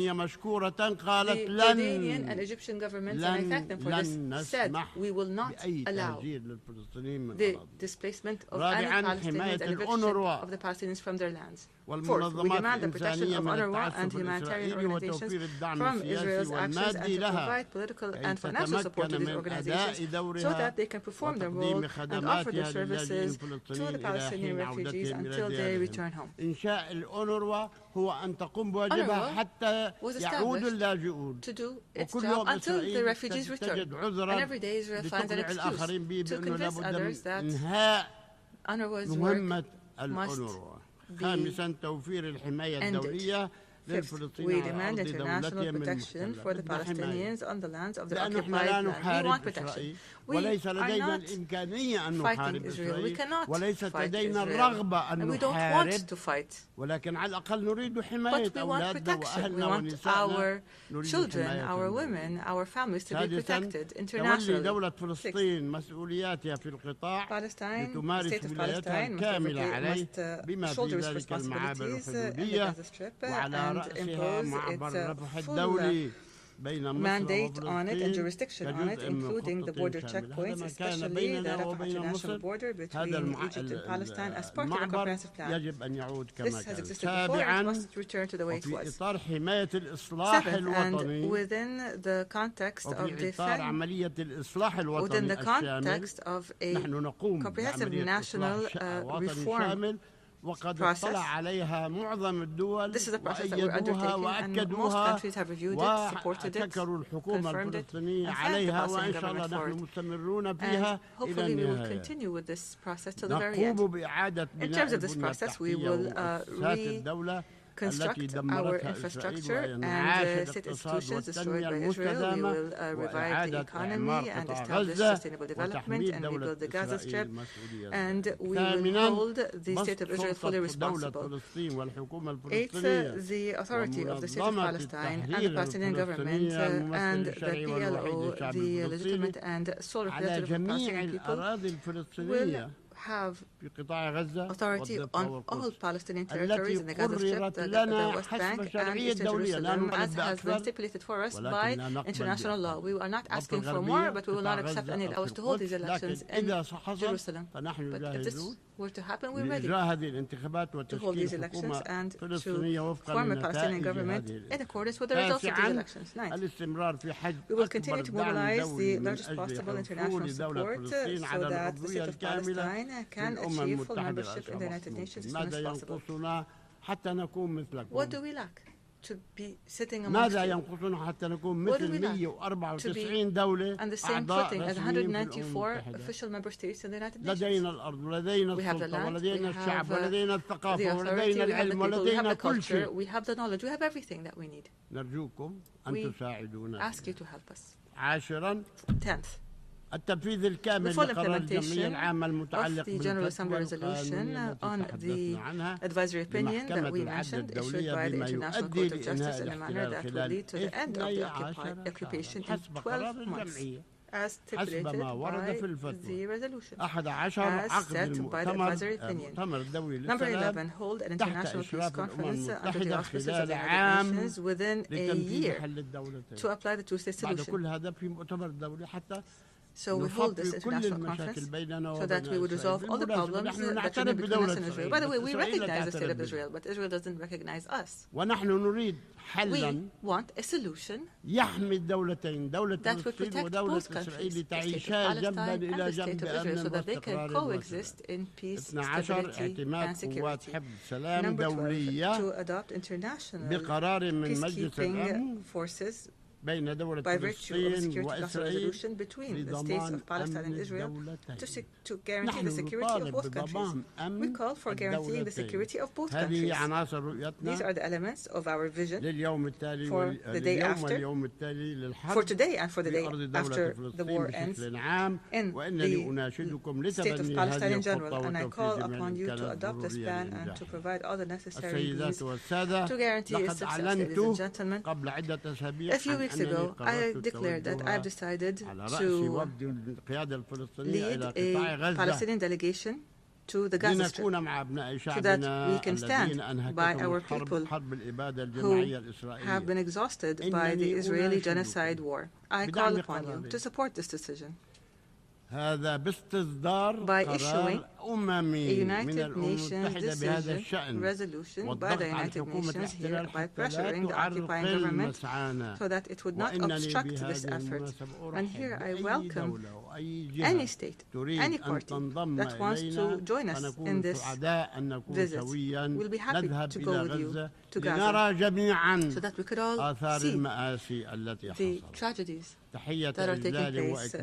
Jordanian and Egyptian governments, and I thank them for this, said we will not allow the displacement of any Palestinians and eviction of the Palestinians from their lands. Fourth, we demand the protection of UNRWA and humanitarian organizations from Israel's actions and to provide political and financial support to these organizations so that they can perform their role and offer their services to the Palestinian refugees until they return home. UNRWA was established to do its job until the refugees return. And every day Israel finds an excuse to convince others that UNRWA's work must be ended. Fifth, we demand international protection for the Palestinians on the lands of the occupied land. We want protection. We are not fighting Israel. We cannot fight Israel. And we don't want to fight. But we want protection. We want our children, our women, our families to be protected internationally. Sixth, Palestine, the state of Palestine must shoulder its responsibilities in the Gaza Strip and impose its full mandate on it and jurisdiction on it, including the border checkpoints, especially that of the international border between Egypt and Palestine as part of a comprehensive plan. This has existed before and must return to the way it was. Seventh, and within the context of within the context of a comprehensive national reform process. This is a process that we're undertaking, and most countries have reviewed it, supported it, confirmed it, and thanked the Palestinian government for it. And hopefully we will continue with this process till the very end. In terms of this process, we will construct our infrastructure and state institutions destroyed by Israel. We will revive the economy and establish sustainable development and rebuild the Gaza Strip. And we will hold the state of Israel fully responsible. Eighth, the authority of the state of Palestine and the Palestinian government and the PLO, the legitimate and sole representative of the Palestinian people, will have authority on all Palestinian territories in the Gaza Strip, the West Bank, and Eastern Jerusalem, as has been stipulated for us by international law. We are not asking for more, but we will not accept any allowance to hold these elections in Jerusalem. But if this were to happen, we're ready to hold these elections and to form a Palestinian government in accordance with the results of these elections. Ninth, we will continue to mobilize the largest possible international support so that the state of Palestine can achieve full membership in the United Nations as soon as possible. What do we lack to be sitting amongst you? What do we lack to be on the same footing as 194 official member states in the United Nations? We have the land, we have the authority, we have the people, we have the culture, we have the knowledge, we have everything that we need. We ask you to help us. 10th, the full implementation of the General Assembly resolution on the advisory opinion that we mentioned, issued by the International Court of Justice in a manner that will lead to the end of the occupation in 12 months, as stipulated by the resolution, as set by the advisory opinion. Number 11, hold an international peace conference under the auspices of the United Nations within a year to apply the two-state solution. So we hold this international conference so that we would resolve all the problems that remain between us and Israel. By the way, we recognize the state of Israel, but Israel doesn't recognize us. We want a solution that would protect both countries, the state of Palestine and the state of Israel, so that they can coexist in peace, stability, and security. Number 12, to adopt international peacekeeping forces by virtue of the Security Council resolution between the states of Palestine and Israel to guarantee the security of both countries. We call for guaranteeing the security of both countries. These are the elements of our vision for the day after, for today and for the day after the war ends, in the state of Palestine in general. And I call upon you to adopt this plan and to provide all the necessary means to guarantee its success. Ladies and gentlemen, a few weeks ago, I declared that I've decided to lead a Palestinian delegation to the Gaza Strip, so that we can stand by our people who have been exhausted by the Israeli genocide war. I call upon you to support this decision by issuing a United Nations resolution by the United Nations here, by pressuring the occupying government so that it would not obstruct this effort. And here I welcome any state, any party that wants to join us in this visit. We'll be happy to go with you to Gaza so that we could all see the tragedies that are taking place.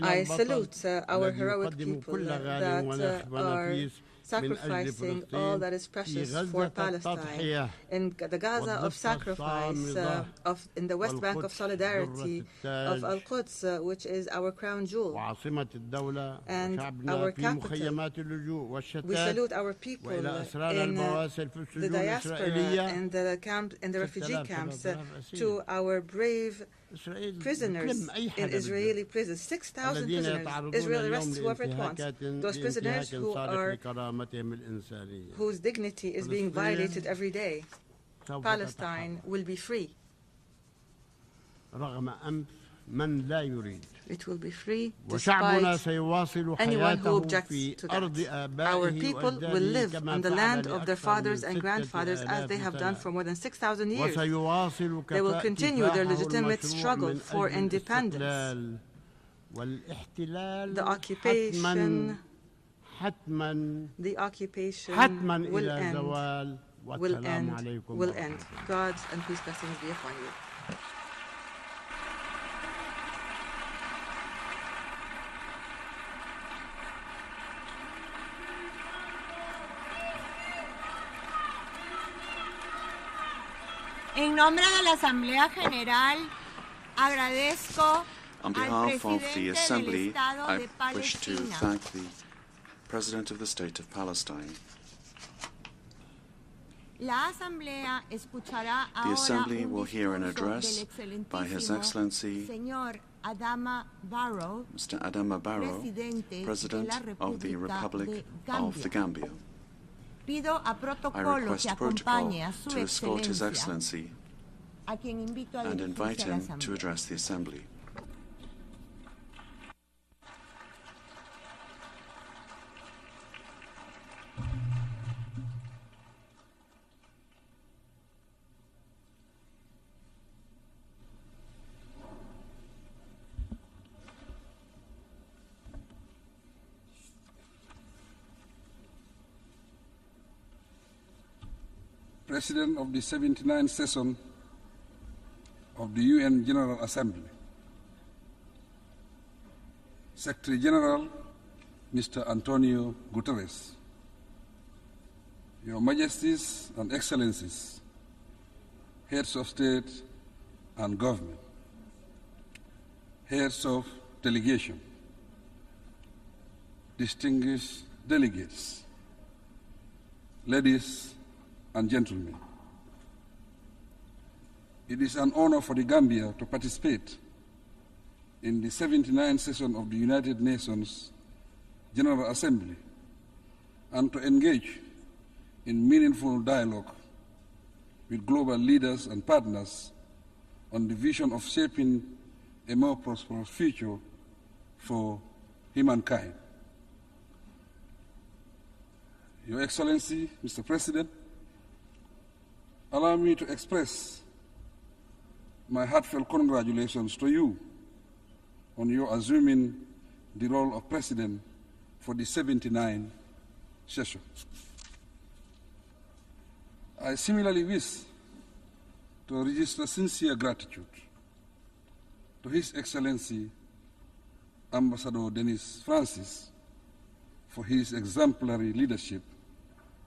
I salute our heroic people that are sacrificing all that is precious for Palestine. In the Gaza of sacrifice, in the West Bank of solidarity, of Al-Quds, which is our crown jewel, and our capital. We salute our people in the diaspora, in the refugee camps, to our brave prisoners in Israeli prisons. 6,000 prisoners. Israel arrests whoever it wants. Those prisoners whose dignity is being violated every day. Palestine will be free. It will be free despite anyone who objects to that. Our people will live on the land of their fathers and grandfathers as they have done for more than 6,000 years. They will continue their legitimate struggle for independence. The occupation will end. God's and peace blessings be upon you. En nombre de la Asamblea General, agradezco On behalf of the Assembly, I wish to thank the President of the State of Palestine. La Asamblea escuchará The Assembly will hear an address by His Excellency Mr. Adama Barrow, President of the Republic of the Gambia. I request protocol to escort His Excellency and invite him to address the Assembly. President of the 79th session of the UN General Assembly, Secretary General Mr. Antonio Guterres, Your Majesties and Excellencies, Heads of State and Government, Heads of Delegation, distinguished delegates, ladies and gentlemen, it is an honor for the Gambia to participate in the 79th session of the United Nations General Assembly and to engage in meaningful dialogue with global leaders and partners on the vision of shaping a more prosperous future for humankind. Your Excellency, Mr. President, allow me to express my heartfelt congratulations to you on your assuming the role of President for the 79th session. I similarly wish to register sincere gratitude to His Excellency Ambassador Denis Francis for his exemplary leadership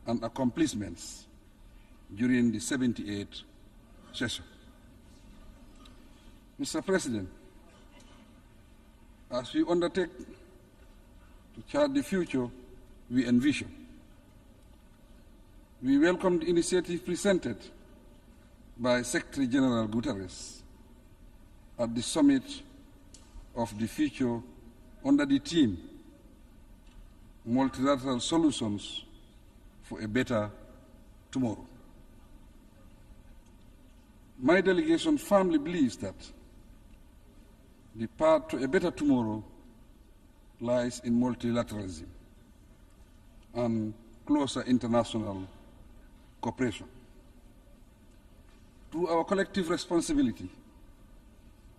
and accomplishments during the 78th session. Mr. President, as we undertake to chart the future we envision, we welcome the initiative presented by Secretary General Guterres at the summit of the future under the theme multilateral solutions for a better tomorrow. My delegation firmly believes that the path to a better tomorrow lies in multilateralism and closer international cooperation. Through our collective responsibility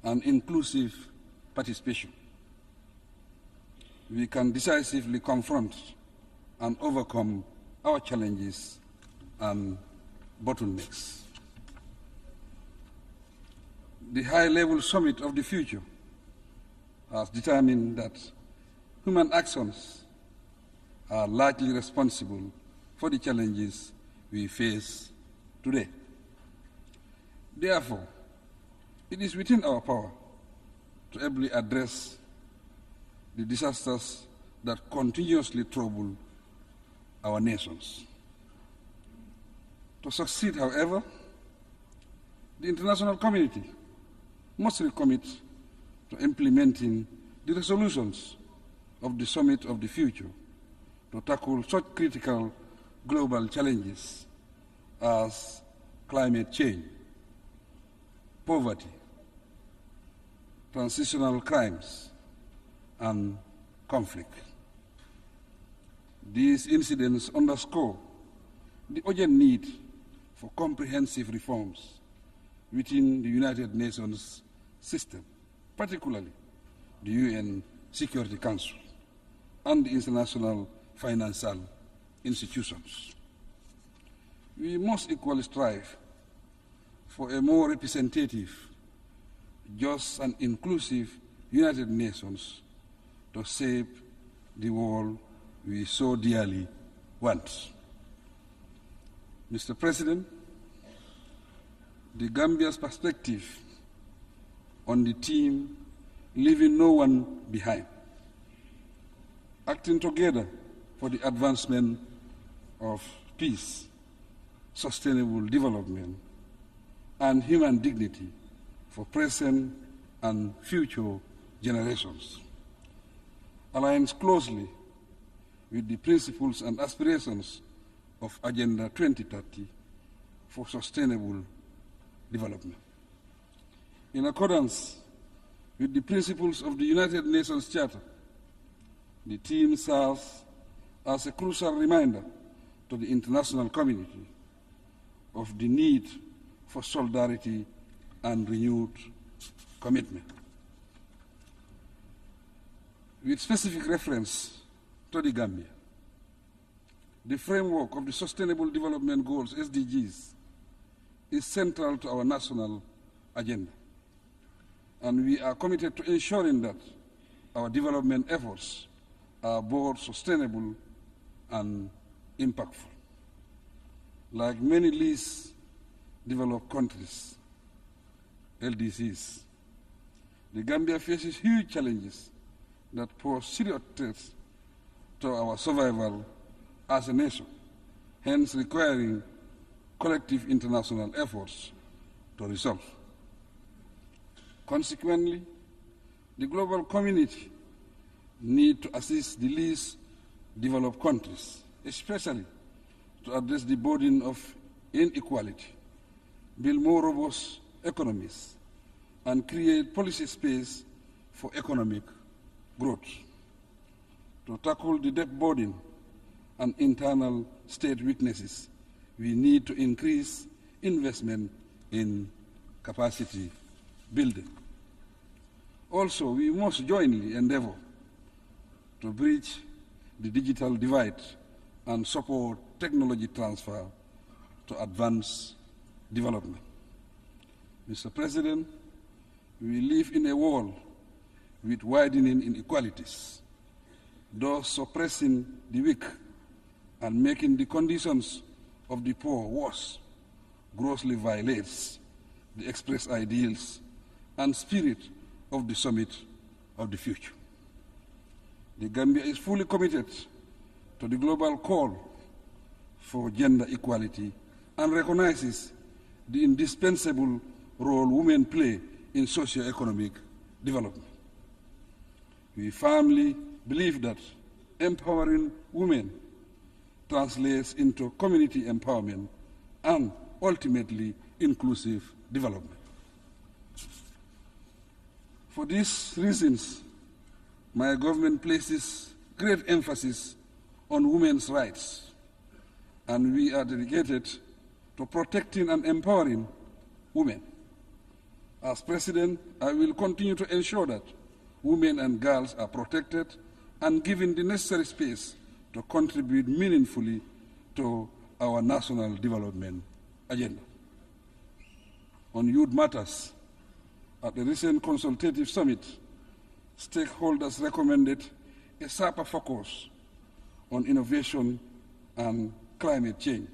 and inclusive participation, we can decisively confront and overcome our challenges and bottlenecks. The high-level summit of the future has determined that human actions are largely responsible for the challenges we face today. Therefore, it is within our power to ably address the disasters that continuously trouble our nations. To succeed, however, the international community must recommit to implementing the resolutions of the Summit of the Future to tackle such critical global challenges as climate change, poverty, transitional crimes, and conflict. These incidents underscore the urgent need for comprehensive reforms within the United Nations system, particularly the UN Security Council and the international financial institutions. We must equally strive for a more representative, just and inclusive United Nations to shape the world we so dearly want. Mr. President, the Gambia's perspective on the theme leaving no one behind, acting together for the advancement of peace, sustainable development, and human dignity for present and future generations, aligns closely with the principles and aspirations of Agenda 2030 for sustainable development. In accordance with the principles of the United Nations Charter, the theme serves as a crucial reminder to the international community of the need for solidarity and renewed commitment. With specific reference to the Gambia, the framework of the Sustainable Development Goals, SDGs, is central to our national agenda, and we are committed to ensuring that our development efforts are both sustainable and impactful. Like many least developed countries, LDCs, the Gambia faces huge challenges that pose serious threats to our survival as a nation, hence requiring collective international efforts to resolve. Consequently, the global community needs to assist the least developed countries, especially to address the burden of inequality, build more robust economies, and create policy space for economic growth. To tackle the debt burden and internal state weaknesses, we need to increase investment in capacity building. Also, we must jointly endeavor to bridge the digital divide and support technology transfer to advance development. Mr. President, we live in a world with widening inequalities, thus suppressing the weak and making the conditions of the poor worse, grossly violates the expressed ideals and spirit of the Summit of the Future. The Gambia is fully committed to the global call for gender equality and recognizes the indispensable role women play in socio-economic development. We firmly believe that empowering women translates into community empowerment and ultimately inclusive development. For these reasons, my government places great emphasis on women's rights, and we are dedicated to protecting and empowering women. As President, I will continue to ensure that women and girls are protected and given the necessary space to contribute meaningfully to our national development agenda. On youth matters, at the recent consultative summit, stakeholders recommended a sharper focus on innovation and climate change,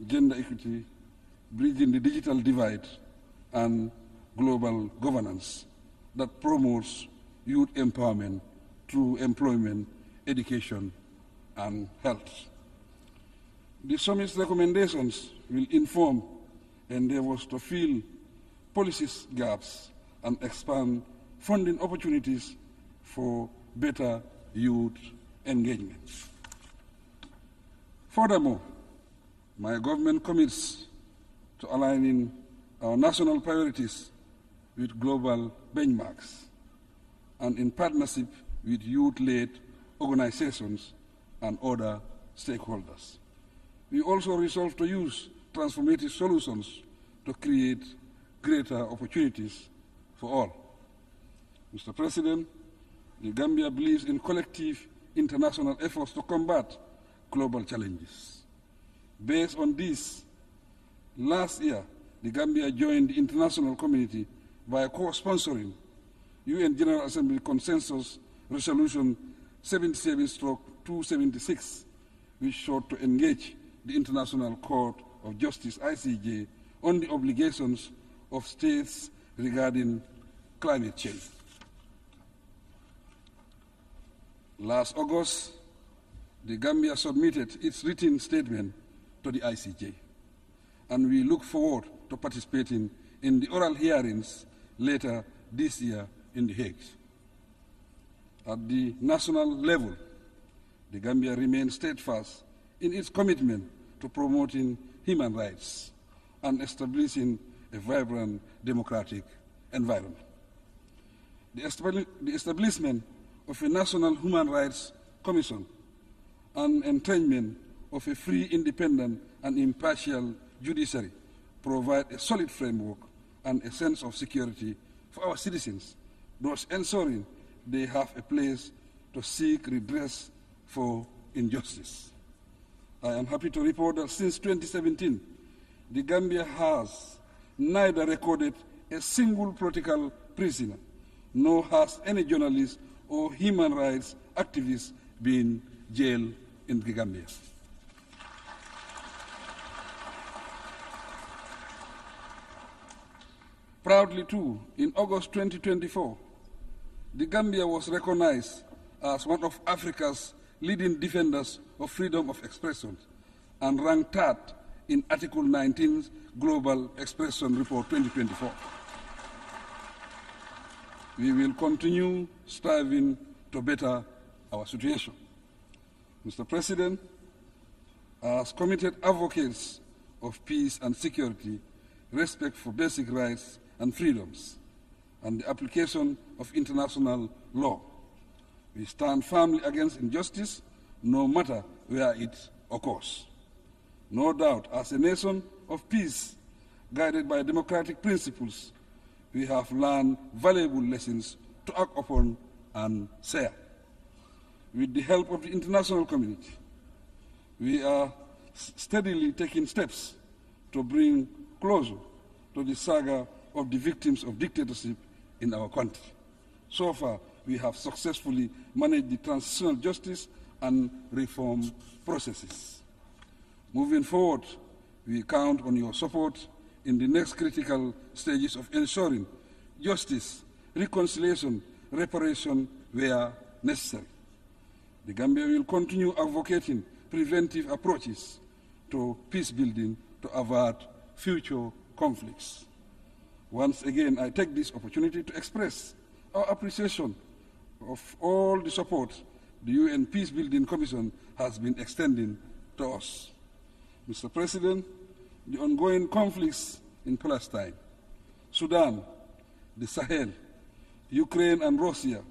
gender equity, bridging the digital divide, and global governance that promotes youth empowerment through employment, education, and health. The summit's recommendations will inform endeavors to fill policy gaps and expand funding opportunities for better youth engagement. Furthermore, my government commits to aligning our national priorities with global benchmarks and in partnership with youth-led organizations and other stakeholders. We also resolve to use transformative solutions to create greater opportunities for all. Mr. President, the Gambia believes in collective international efforts to combat global challenges. Based on this, last year, the Gambia joined the international community by co-sponsoring UN General Assembly Consensus Resolution 77/276, which sought to engage the International Court of Justice, ICJ, on the obligations of states regarding climate change. Last August, the Gambia submitted its written statement to the ICJ, and we look forward to participating in the oral hearings later this year in The Hague. At the national level, the Gambia remains steadfast in its commitment to promoting human rights and establishing a vibrant democratic environment. The establishment of a National Human Rights Commission and entrenchment of a free, independent, and impartial judiciary provide a solid framework and a sense of security for our citizens, thus ensuring they have a place to seek redress for injustice. I am happy to report that since 2017, the Gambia has neither recorded a single political prisoner, nor has any journalist or human rights activist been jailed in the Gambia. Proudly too, in August 2024, the Gambia was recognized as one of Africa's leading defenders of freedom of expression and ranked third in Article 19's Global Expression Report 2024. We will continue striving to better our situation. Mr. President, as committed advocates of peace and security, respect for basic rights and freedoms, and the application of international law, we stand firmly against injustice, no matter where it occurs. No doubt, as a nation of peace, guided by democratic principles, we have learned valuable lessons to act upon and share. With the help of the international community, we are steadily taking steps to bring closure to the saga of the victims of dictatorship in our country. So far, we have successfully managed the transitional justice and reform processes. Moving forward, we count on your support in the next critical stages of ensuring justice, reconciliation, reparation where necessary. The Gambia will continue advocating preventive approaches to peace building to avert future conflicts. Once again, I take this opportunity to express our appreciation of all the support the UN Peacebuilding Commission has been extending to us. Mr. President, the ongoing conflicts in Palestine, Sudan, the Sahel, Ukraine and Russia,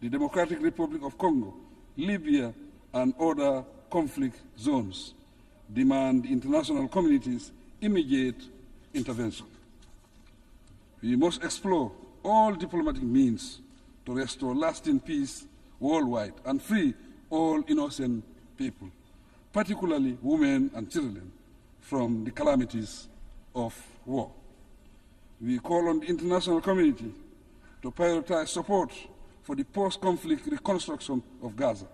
the Democratic Republic of Congo, Libya, and other conflict zones demand the international community's immediate intervention. We must explore all diplomatic means to restore lasting peace worldwide and free all innocent people, particularly women and children, from the calamities of war. We call on the international community to prioritize support for the post-conflict reconstruction of Gaza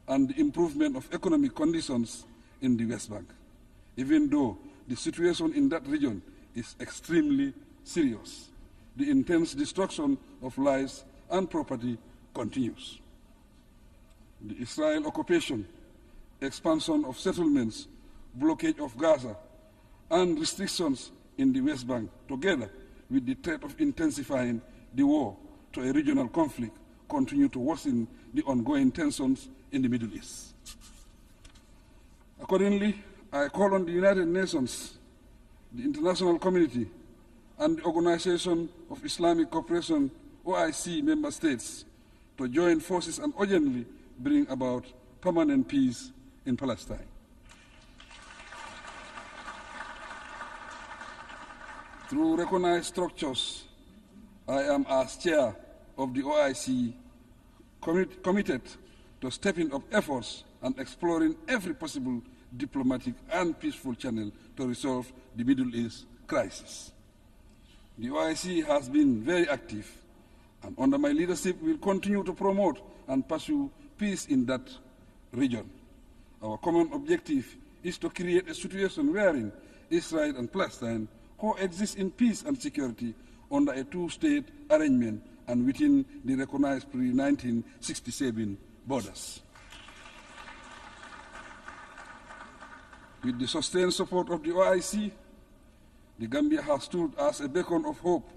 and the improvement of economic conditions in the West Bank, even though the situation in that region is extremely serious. The intense destruction of lives and property continues. The Israel occupation, expansion of settlements, blockade of Gaza, and restrictions in the West Bank, together with the threat of intensifying the war to a regional conflict, continue to worsen the ongoing tensions in the Middle East. Accordingly, I call on the United Nations, the international community, and the Organization of Islamic Cooperation, OIC member states, to join forces and urgently bring about permanent peace in Palestine. Through recognized structures, I am, as chair of the OIC, committed to stepping up efforts and exploring every possible diplomatic and peaceful channel to resolve the Middle East crisis. The OIC has been very active, and under my leadership will continue to promote and pursue peace in that region. Our common objective is to create a situation wherein Israel and Palestine coexist in peace and security under a two-state arrangement and within the recognized pre-1967 borders. With the sustained support of the OIC, the Gambia has stood as a beacon of hope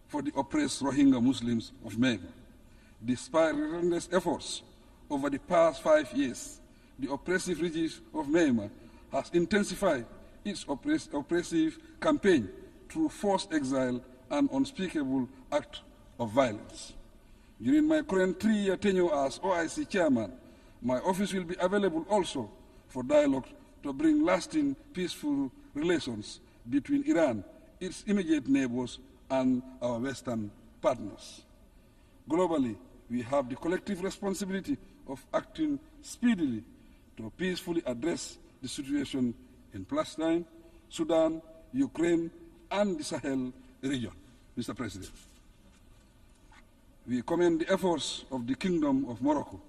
for the oppressed Rohingya Muslims of Myanmar. Despite relentless efforts over the past 5 years, the oppressive regime of Myanmar has intensified its oppressive campaign through forced exile and unspeakable acts of violence. During my current 3-year tenure as OIC chairman, my office will be available also for dialogue to bring lasting peaceful relations between Iran, its immediate neighbors, and our Western partners. Globally, we have the collective responsibility of acting speedily to peacefully address the situation in Palestine, Sudan, Ukraine, and the Sahel region. Mr. President, we commend the efforts of the Kingdom of Morocco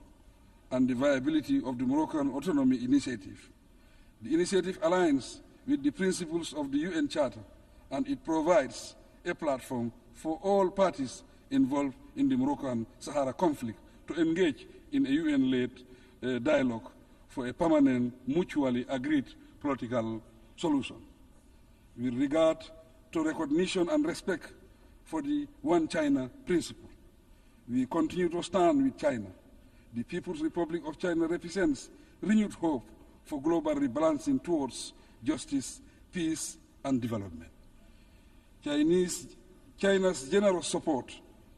and the viability of the Moroccan Autonomy Initiative. The initiative aligns with the principles of the UN Charter, and it provides a platform for all parties involved in the Moroccan Sahara conflict to engage in a UN-led dialogue for a permanent, mutually agreed political solution. With regard to recognition and respect for the One China principle, we continue to stand with China. The People's Republic of China represents renewed hope for global rebalancing towards justice, peace, and development. China's generous support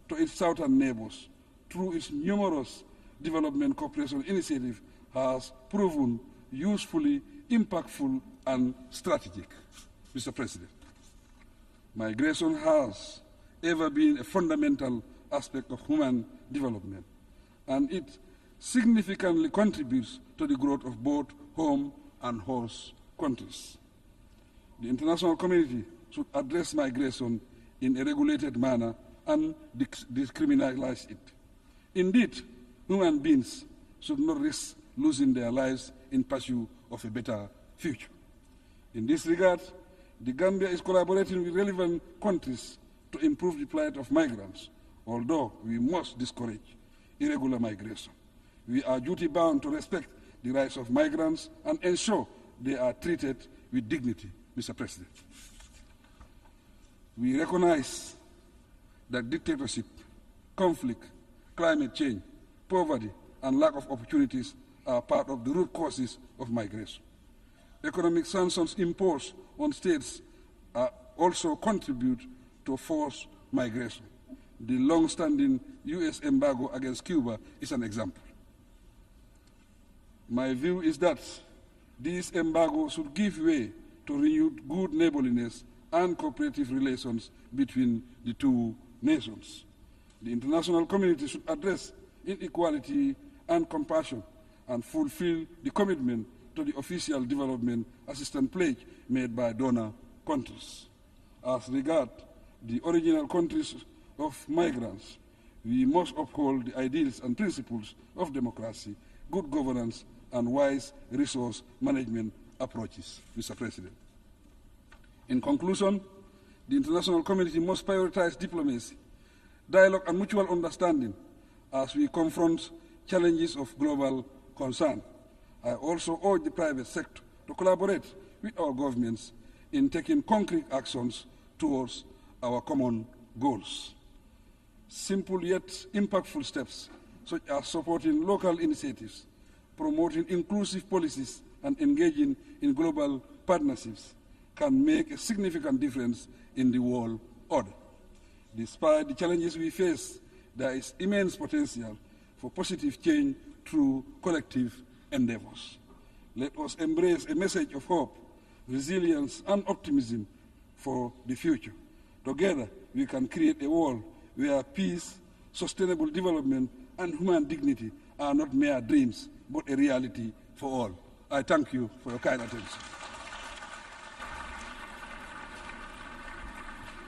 to its southern neighbors through its numerous development cooperation initiatives has proven usefully impactful and strategic. Mr. President, migration has ever been a fundamental aspect of human development, and it significantly contributes to the growth of both home and host countries. The international community should address migration in a regulated manner and decriminalize it. Indeed, human beings should not risk losing their lives in pursuit of a better future. In this regard, the Gambia is collaborating with relevant countries to improve the plight of migrants, although we must discourage irregular migration. We are duty-bound to respect the rights of migrants and ensure they are treated with dignity, Mr. President. We recognize that dictatorship, conflict, climate change, poverty, and lack of opportunities are part of the root causes of migration. Economic sanctions imposed on states also contribute to forced migration. The long-standing U.S. embargo against Cuba is an example. My view is that these embargoes should give way to renewed good neighborliness and cooperative relations between the two nations. The international community should address inequality and compassion and fulfill the commitment to the official development assistance pledge made by donor countries. As regards the original countries of migrants, we must uphold the ideals and principles of democracy, good governance, and wise resource management approaches, Mr. President. In conclusion, the international community must prioritize diplomacy, dialogue, and mutual understanding as we confront challenges of global concern. I also urge the private sector to collaborate with our governments in taking concrete actions towards our common goals. Simple yet impactful steps, such as supporting local initiatives, promoting inclusive policies, and engaging in global partnerships, can make a significant difference in the world order. Despite the challenges we face, there is immense potential for positive change through collective endeavors. Let us embrace a message of hope, resilience, and optimism for the future. Together, we can create a world where peace, sustainable development, and human dignity are not mere dreams, but a reality for all. I thank you for your kind attention.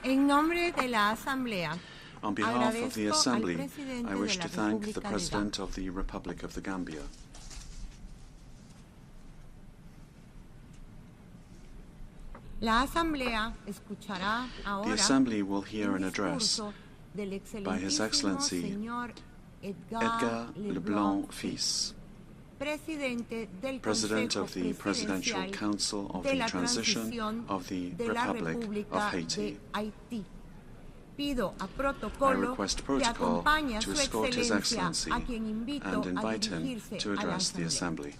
En nombre de la Asamblea, on behalf of the Assembly, I wish to thank the President of the Republic of the Gambia. La Asamblea escuchará ahora the Assembly will hear an address by His Excellency Edgar Leblanc Fils, President of the Presidential Council of the Transition of the Republic of Haiti. I request protocol to escort His Excellency and invite him to address the Assembly.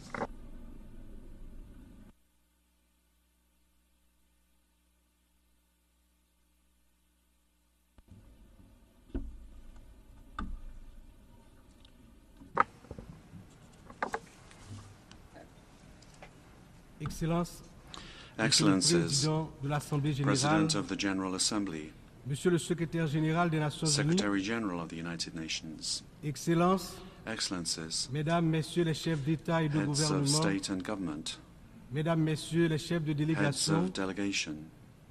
Excellencies, President of the General Assembly, Monsieur le Secrétaire Général des Nations Unies, Secretary General of the United Nations, Excellences, Excellences, Mesdames, Messieurs les chefs d'État et de Heads gouvernement, of State and Government, Mesdames, Messieurs les chefs de Heads délégation, of Delegation,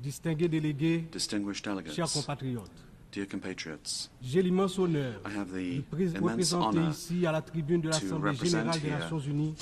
distingués délégués, distinguished chers delegates, compatriotes, dear compatriots, j'ai l'immense honneur I have the de immense représenter honor ici à la tribune de to l'Assemblée represent générale des here Nations Unies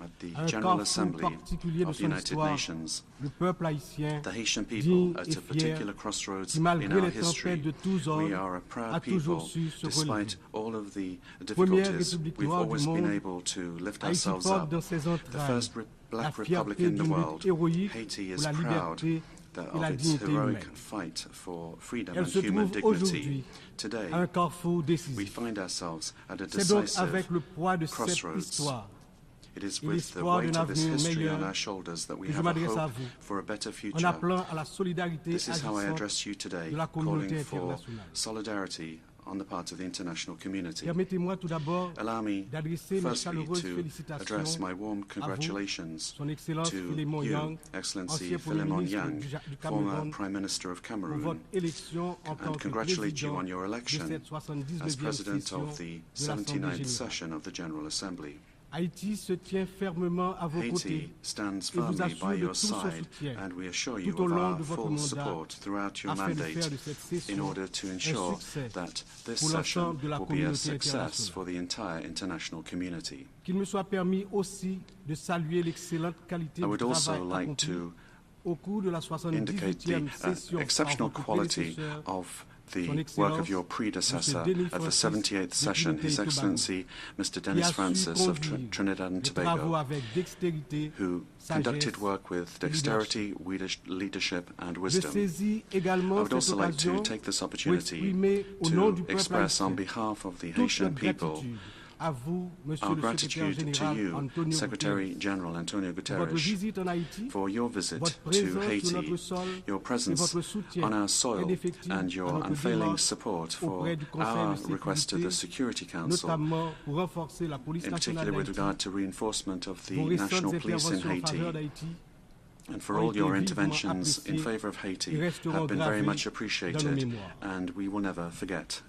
at the un General carrefour Assembly particulier de of the son United histoire, Nations, le peuple haïtien, the Haitian digne people et at a fier, particular crossroads qui in malgré our les history. tempêtes de tous We ordres are a a proud toujours people, su se relever. despite all of the Première difficulties, république we've noire du always been monde, able to lift Haïti ourselves porte up. dans ses The entrailles first la black republic fierté in the d'une world, lutte héroïque Haiti pour is la proud liberté that et la of its dignité heroic humaine. fight for freedom Elle and se human trouve dignity. aujourd'hui Today, à un carrefour we décisif. find ourselves at a C'est donc decisive avec le poids de cette crossroads. histoire It is et with the l'espoir weight d'un of this avenir history on meilleur our shoulders that we que je have a m'adresse à hope vous for a better en future. appelant à la solidarité This is how I agissante address you today, de la communauté calling for internationale. solidarity on the part of the international community. Permettez-moi tout d'abord Allow me, d'adresser mes firstly, chaleureuses to félicitations address my warm à vous, congratulations Son Excellence to Philémon you, Yang, Excellency ancien Premier Philemon ministre Yang, du former Cameroun, Prime Minister of pour Cameroon, votre élection en tant and que congratulate you président on your de election cette 79e as President session of the de l'Assemblée 79th générale. session of the General Assembly. Haïti se tient fermement à vos côtés Haiti stands et vous firmly assure by de your tout son side, soutien and we assure you tout au of long our de votre full mandat support throughout your afin de mandate faire de cette session in order to un ensure succès that this pour session l'ensemble de la will be a communauté success internationale. for the entire international community. Qu'il me soit permis aussi de saluer l'excellente qualité I du would also travail like accompli to au cours de la indicate 78e the session par exceptional votre quality prédécesseur, of Son the Excellence, work of your predecessor Monsieur Denis at the Francis 78th de session, Trinité et His Tobago, Excellency Mr. qui Dennis a su Francis of conduire Trinidad and les travaux Tobago, avec dextérité, who sagesse conducted work with et dexterity, leadership, and Je wisdom. saisis I également would cette also like to occasion take this pour opportunity exprimer au nom to du peuple express on haïtien behalf of the toute Haitian notre people gratitude our gratitude to you, Secretary General Antonio Guterres, for your visit to Haiti, your presence on our soil, and your unfailing support for our request to the Security Council, in particular with regard to reinforcement of the national police in Haiti. And for all your interventions in favor of Haiti have been very much appreciated, and we will never forget.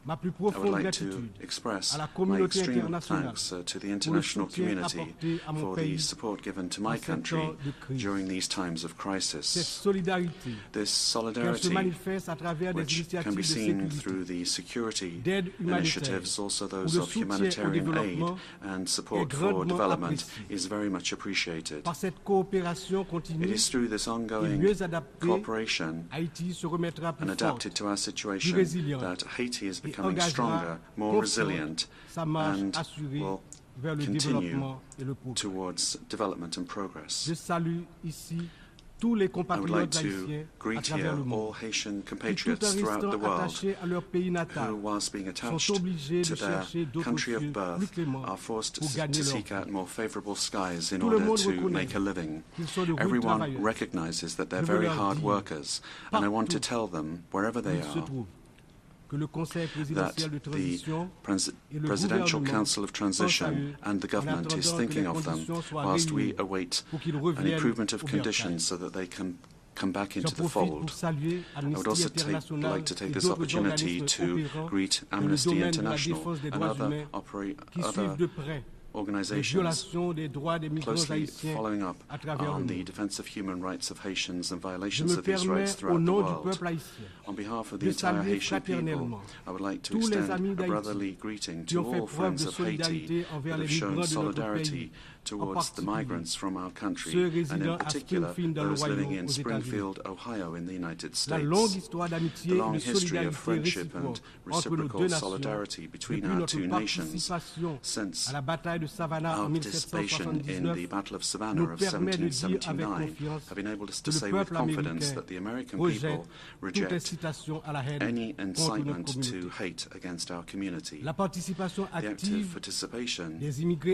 I would like to express my extreme thanks to the international community for the support given to my country during these times of crisis. This solidarity, which can be seen through the security initiatives, also those of humanitarian aid and support for development, is very much appreciated. It is through this ongoing cooperation and adapted to our situation that Haiti is becoming stronger, more resilient, and will continue towards development and progress. I would like to greet here all Haitian compatriots throughout the world who, whilst being attached to their country of birth, are forced to seek out more favorable skies in order to make a living. Everyone recognizes that they're very hard workers, and I want to tell them, wherever they are, that the Presidential Council of Transition and the government is thinking of them whilst we await an improvement of conditions so that they can come back into the fold. I would also like to take this opportunity to greet Amnesty International and other organizations closely following up on the defense of human rights of Haitians and violations of these rights throughout the world. On behalf of the entire Haitian people, I would like to extend a brotherly greeting to all friends of Haiti that have shown solidarity towards the migrants from our country, and in particular those living in Springfield, Ohio in the United States. The long history of friendship and reciprocal solidarity between our two nations since our participation in the Battle of Savannah of 1779 have enabled us to say with confidence that the American people reject any incitement to hate against our community. The active participation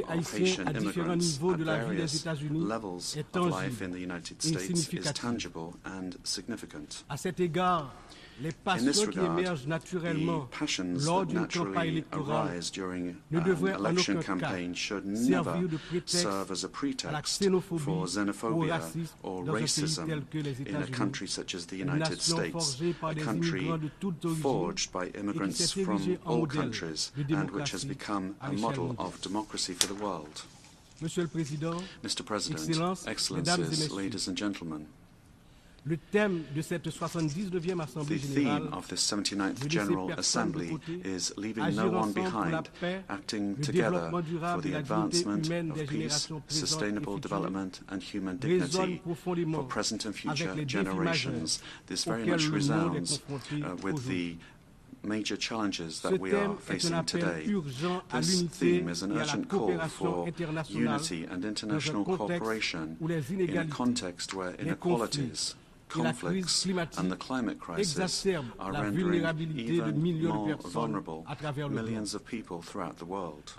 of Haitian immigrants at various levels of life in the United States is tangible and significant. In this regard, the passions that naturally arise during an election campaign should never serve as a pretext for xenophobia or racism in a country such as the United States, a country forged by immigrants from all countries and which has become a model of democracy for the world. Mr. President, Excellencies, ladies and gentlemen, the theme of this 79th General Assembly is leaving no one behind, acting together for the advancement of peace, sustainable development and human dignity for present and future generations. This very much resounds with the major challenges that we are facing today. This theme is an urgent call for unity and international cooperation in a context where inequalities, conflicts and the climate crisis are rendering even more vulnerable millions of people throughout the world.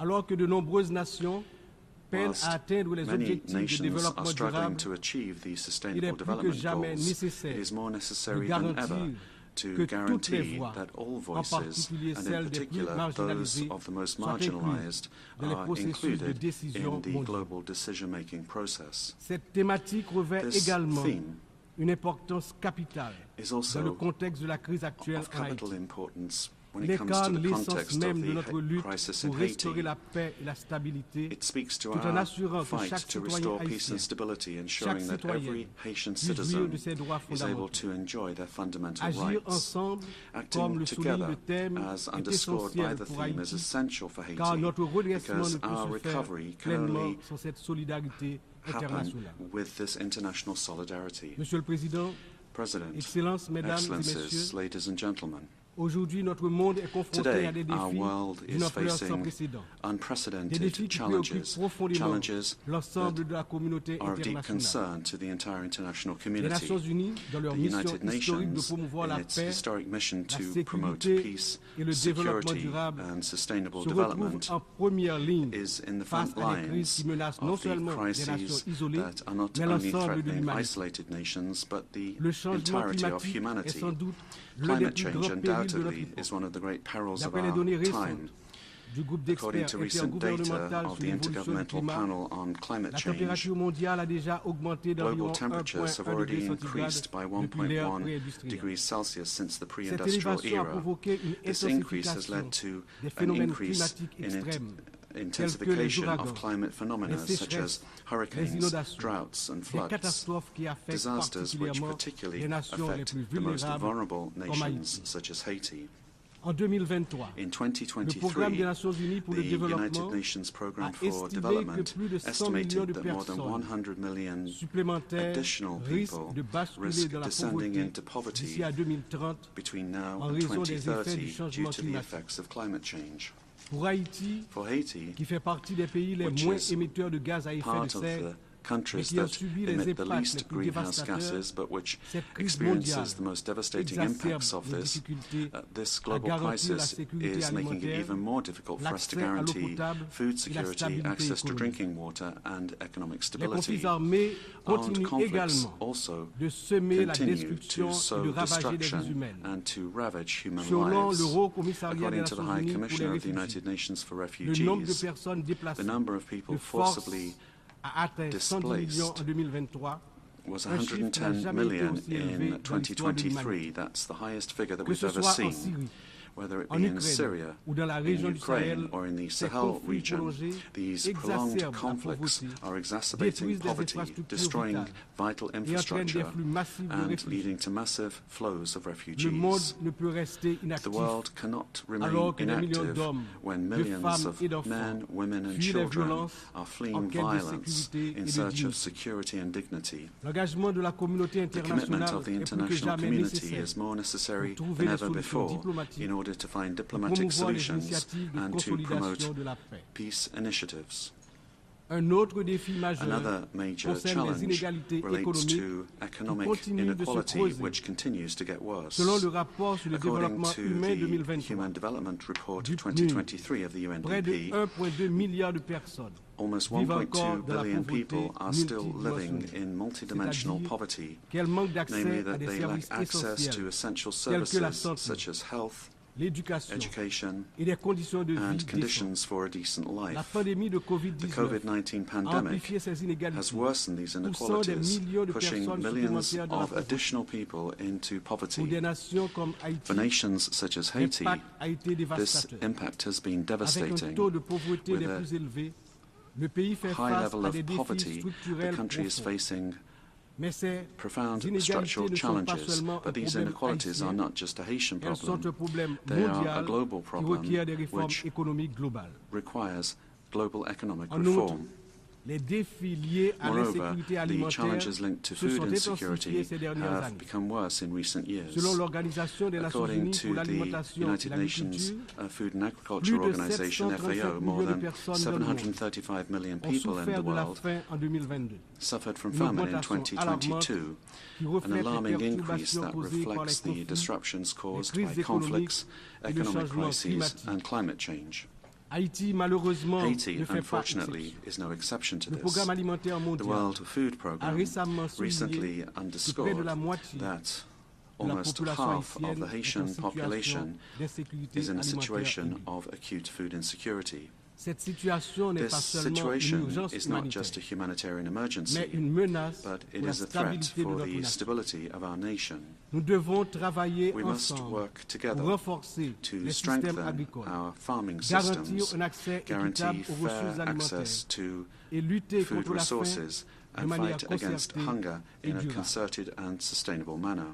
Whilst many nations are struggling to achieve these sustainable development goals, it is more necessary than ever to guarantee that all voices, and in particular those of the most marginalized, are included in the global decision-making process. This theme is also of capital importance when it comes to the context of the crisis in Haiti. It speaks to our fight to restore peace and stability, ensuring that every Haitian citizen is able to enjoy their fundamental rights. Acting together, as underscored by the theme, is essential for Haiti because our recovery can only happen with this international solidarity. President, Excellencies, ladies and gentlemen, Aujourd'hui, notre monde est confronté à des Today, our défis world d'une is ampleur sans facing précédent. Des unprecedented défis qui préoccupent challenges, profondément challenges l'ensemble de la communauté are of deep internationale. concern to the entire international Les community. Nations Unies, dans leur The mission United historique de Nations, promouvoir in la its paix, historic mission la to promote sécurité peace, et le développement security, durable, and sustainable se retrouve development, en première ligne is in the face front à des crises lines qui menacent non of the seulement des nations crises isolées, that are not mais only l'ensemble de threatening l'humanité. isolated nations, but the Le changement entirety of climatique est humanity. sans doute l'un des Climate plus change grands périls de notre undoubtedly époque. is one of the great perils of D'après les our données time. récentes du groupe According d'experts to recent data intergouvernemental of sur the l'évolution du Intergovernmental climat, Panel on Climate la Change, température mondiale a déjà augmenté d'environ global temperatures have 1,1 already degré increased by centigrade depuis l'ère 1.1 pré-industrielle. degrees Celsius since the Cette pre-industrial élévation a era. provoqué une This increase has intensification led to des an phénomènes increase climatiques in extrêmes, intensification ouragans, of climate phenomena les such sécheresses, as hurricanes, les inondations, droughts and des floods, catastrophes qui affectent disasters which particulièrement particularly les nations les affect plus the most vulnérables vulnerable comme nations Haïti. such as Haiti. En 2023, In le Programme 2023, des Nations Unies pour the le United développement Nations Programme a for estimé que Development plus de 100 estimated millions de that more than personnes 100 million supplémentaires additional risquent people de basculer risk dans la descending pauvreté into poverty d'ici à 2030 between now en and raison des effets 2030 du due changement to the climatique. effects of climate change. Pour Haïti, For Haiti, qui fait partie des pays les which moins is émetteurs de gaz à effet de part of serre, the mais countries qui a that subi les emit the impacts les least plus greenhouse dévastateurs, gases, but which cette crise mondiale experiences the most devastating exacerbe impacts of les this, difficultés this à global garantir la crisis sécurité is making it alimentaire, even more difficult for us to l'accès à l'eau guarantee potable food et la security, stabilité access to économique. drinking water, and economic Les stability. conflits armés Armed continuent conflicts également also de semer la continue destruction to et sow de ravager des vies destruction humaines. and to ravage human Selon lives. le Haut Commissariat des According to the Nations High Unies pour les Commissioner of the réfugiés, United Nations for le nombre de Refugees, personnes déplacées the number of people de force forcibly a atteint 110 millions en 2023, was un chiffre qui n'a 110 jamais été million aussi élevé in dans l'histoire de 2023. l'humanité. That's the highest figure that Que we've ce ever soit en seen, Syrie, whether it en be in Ukraine Syria, ou dans la in région du Ukraine, Sahel. or in the Ces Sahel conflits region. prolongés These prolonged exacerbent la conflicts pauvreté, are exacerbating détruisent des poverty, infrastructures destroying vitales vital et entraînent des infrastructure, flux massifs de and réfugiés. leading to massive flows of Le refugees. monde ne peut rester The inactif world cannot remain alors que des millions inactive d'hommes, when de millions femmes of et d'enfants men, women, and fuient les children violences are en fleeing quête de violence sécurité et in de search dignité. of security and dignity. L'engagement de la communauté The commitment internationale of the est plus que international jamais community nécessaire is more necessary pour trouver than des ever solutions before diplomatiques in order to find et diplomatic promouvoir les solutions initiatives de and to promote consolidation de la paix. peace initiatives. Un autre défi majeur Another major concerne les challenge inégalités relates économiques to economic continuent de se inequality, creuser. which continues to get worse. Selon le rapport sur le According développement to humain the 2023, Human Development Report du 2023 of the près de UNDP, 1,2 milliard de personnes almost vivent 1.2 encore dans la billion pauvreté people are still living multidimensionnelle, in multidimensional c'est-à-dire poverty, qu'elles manquent d'accès namely à that des they lack services access to essentiels essential tels que la services santé, such as health, l'éducation education, et des conditions de vie and décentes. conditions for a decent La life. pandémie de The COVID-19 COVID-19 a pandemic amplifié ces inégalités, has worsened these poussant des inequalities, millions de pushing personnes millions supplémentaires dans la of pauvreté. additional people into Pour poverty. des nations comme Haïti, For nations such as Haiti, l'impact a été this dévastateur. impact has been Avec un devastating. taux de pauvreté With des a plus élevés, le pays fait high face level à of des défis poverty, the structurels country is profonds. facing Mais ces profound inégalités structural ne sont pas challenges, seulement un but these problème inequalities are haïtien, not just a Haitian elles sont problem. un problème They are a mondial global qui problem requiert des réformes which économiques globales. requires global economic En outre, reform. les défis liés à Moreover, l'insécurité the alimentaire challenges linked to se food sont insecurity intensifiés ces dernières have années. become worse in recent years. Selon l'Organisation des Nations According Unies to pour the l'alimentation et United Nations l'agriculture, Food and Agriculture plus de Organization, 735 FAO, more millions de than personnes dans le monde 735 million ont people in the souffert de la world faim en 2022. suffered from Une famine in augmentation alarmante 2022, qui an reflète les alarming increase perturbations that causées par les reflects the conflits, disruptions caused les by crises conflicts, économiques et le economic changement crises, climatique. and climate change. Haïti, malheureusement, Haiti, ne fait pas unfortunately, exception. is no exception to Le this. Programme alimentaire The mondial World Food a Programme récemment recently souligné que près de underscored la moitié that de la almost population half of haïtienne the est en Haitian situation population d'insécurité is in a alimentaire situation aiguë. of acute food insecurity. Cette situation n'est This pas seulement une situation urgence is not just a humanitaire, humanitarian emergency, mais une menace but pour it la is a threat stabilité de for notre the nation. stability of our nation. Nous devons travailler We must ensemble work pour together renforcer to les systèmes strengthen agricoles, our farming garantir systems, un accès guarantee équitable aux ressources fair access alimentaires to et lutter food contre la faim resources de and manière fight against concertée hunger et in a durable. concerted and sustainable manner.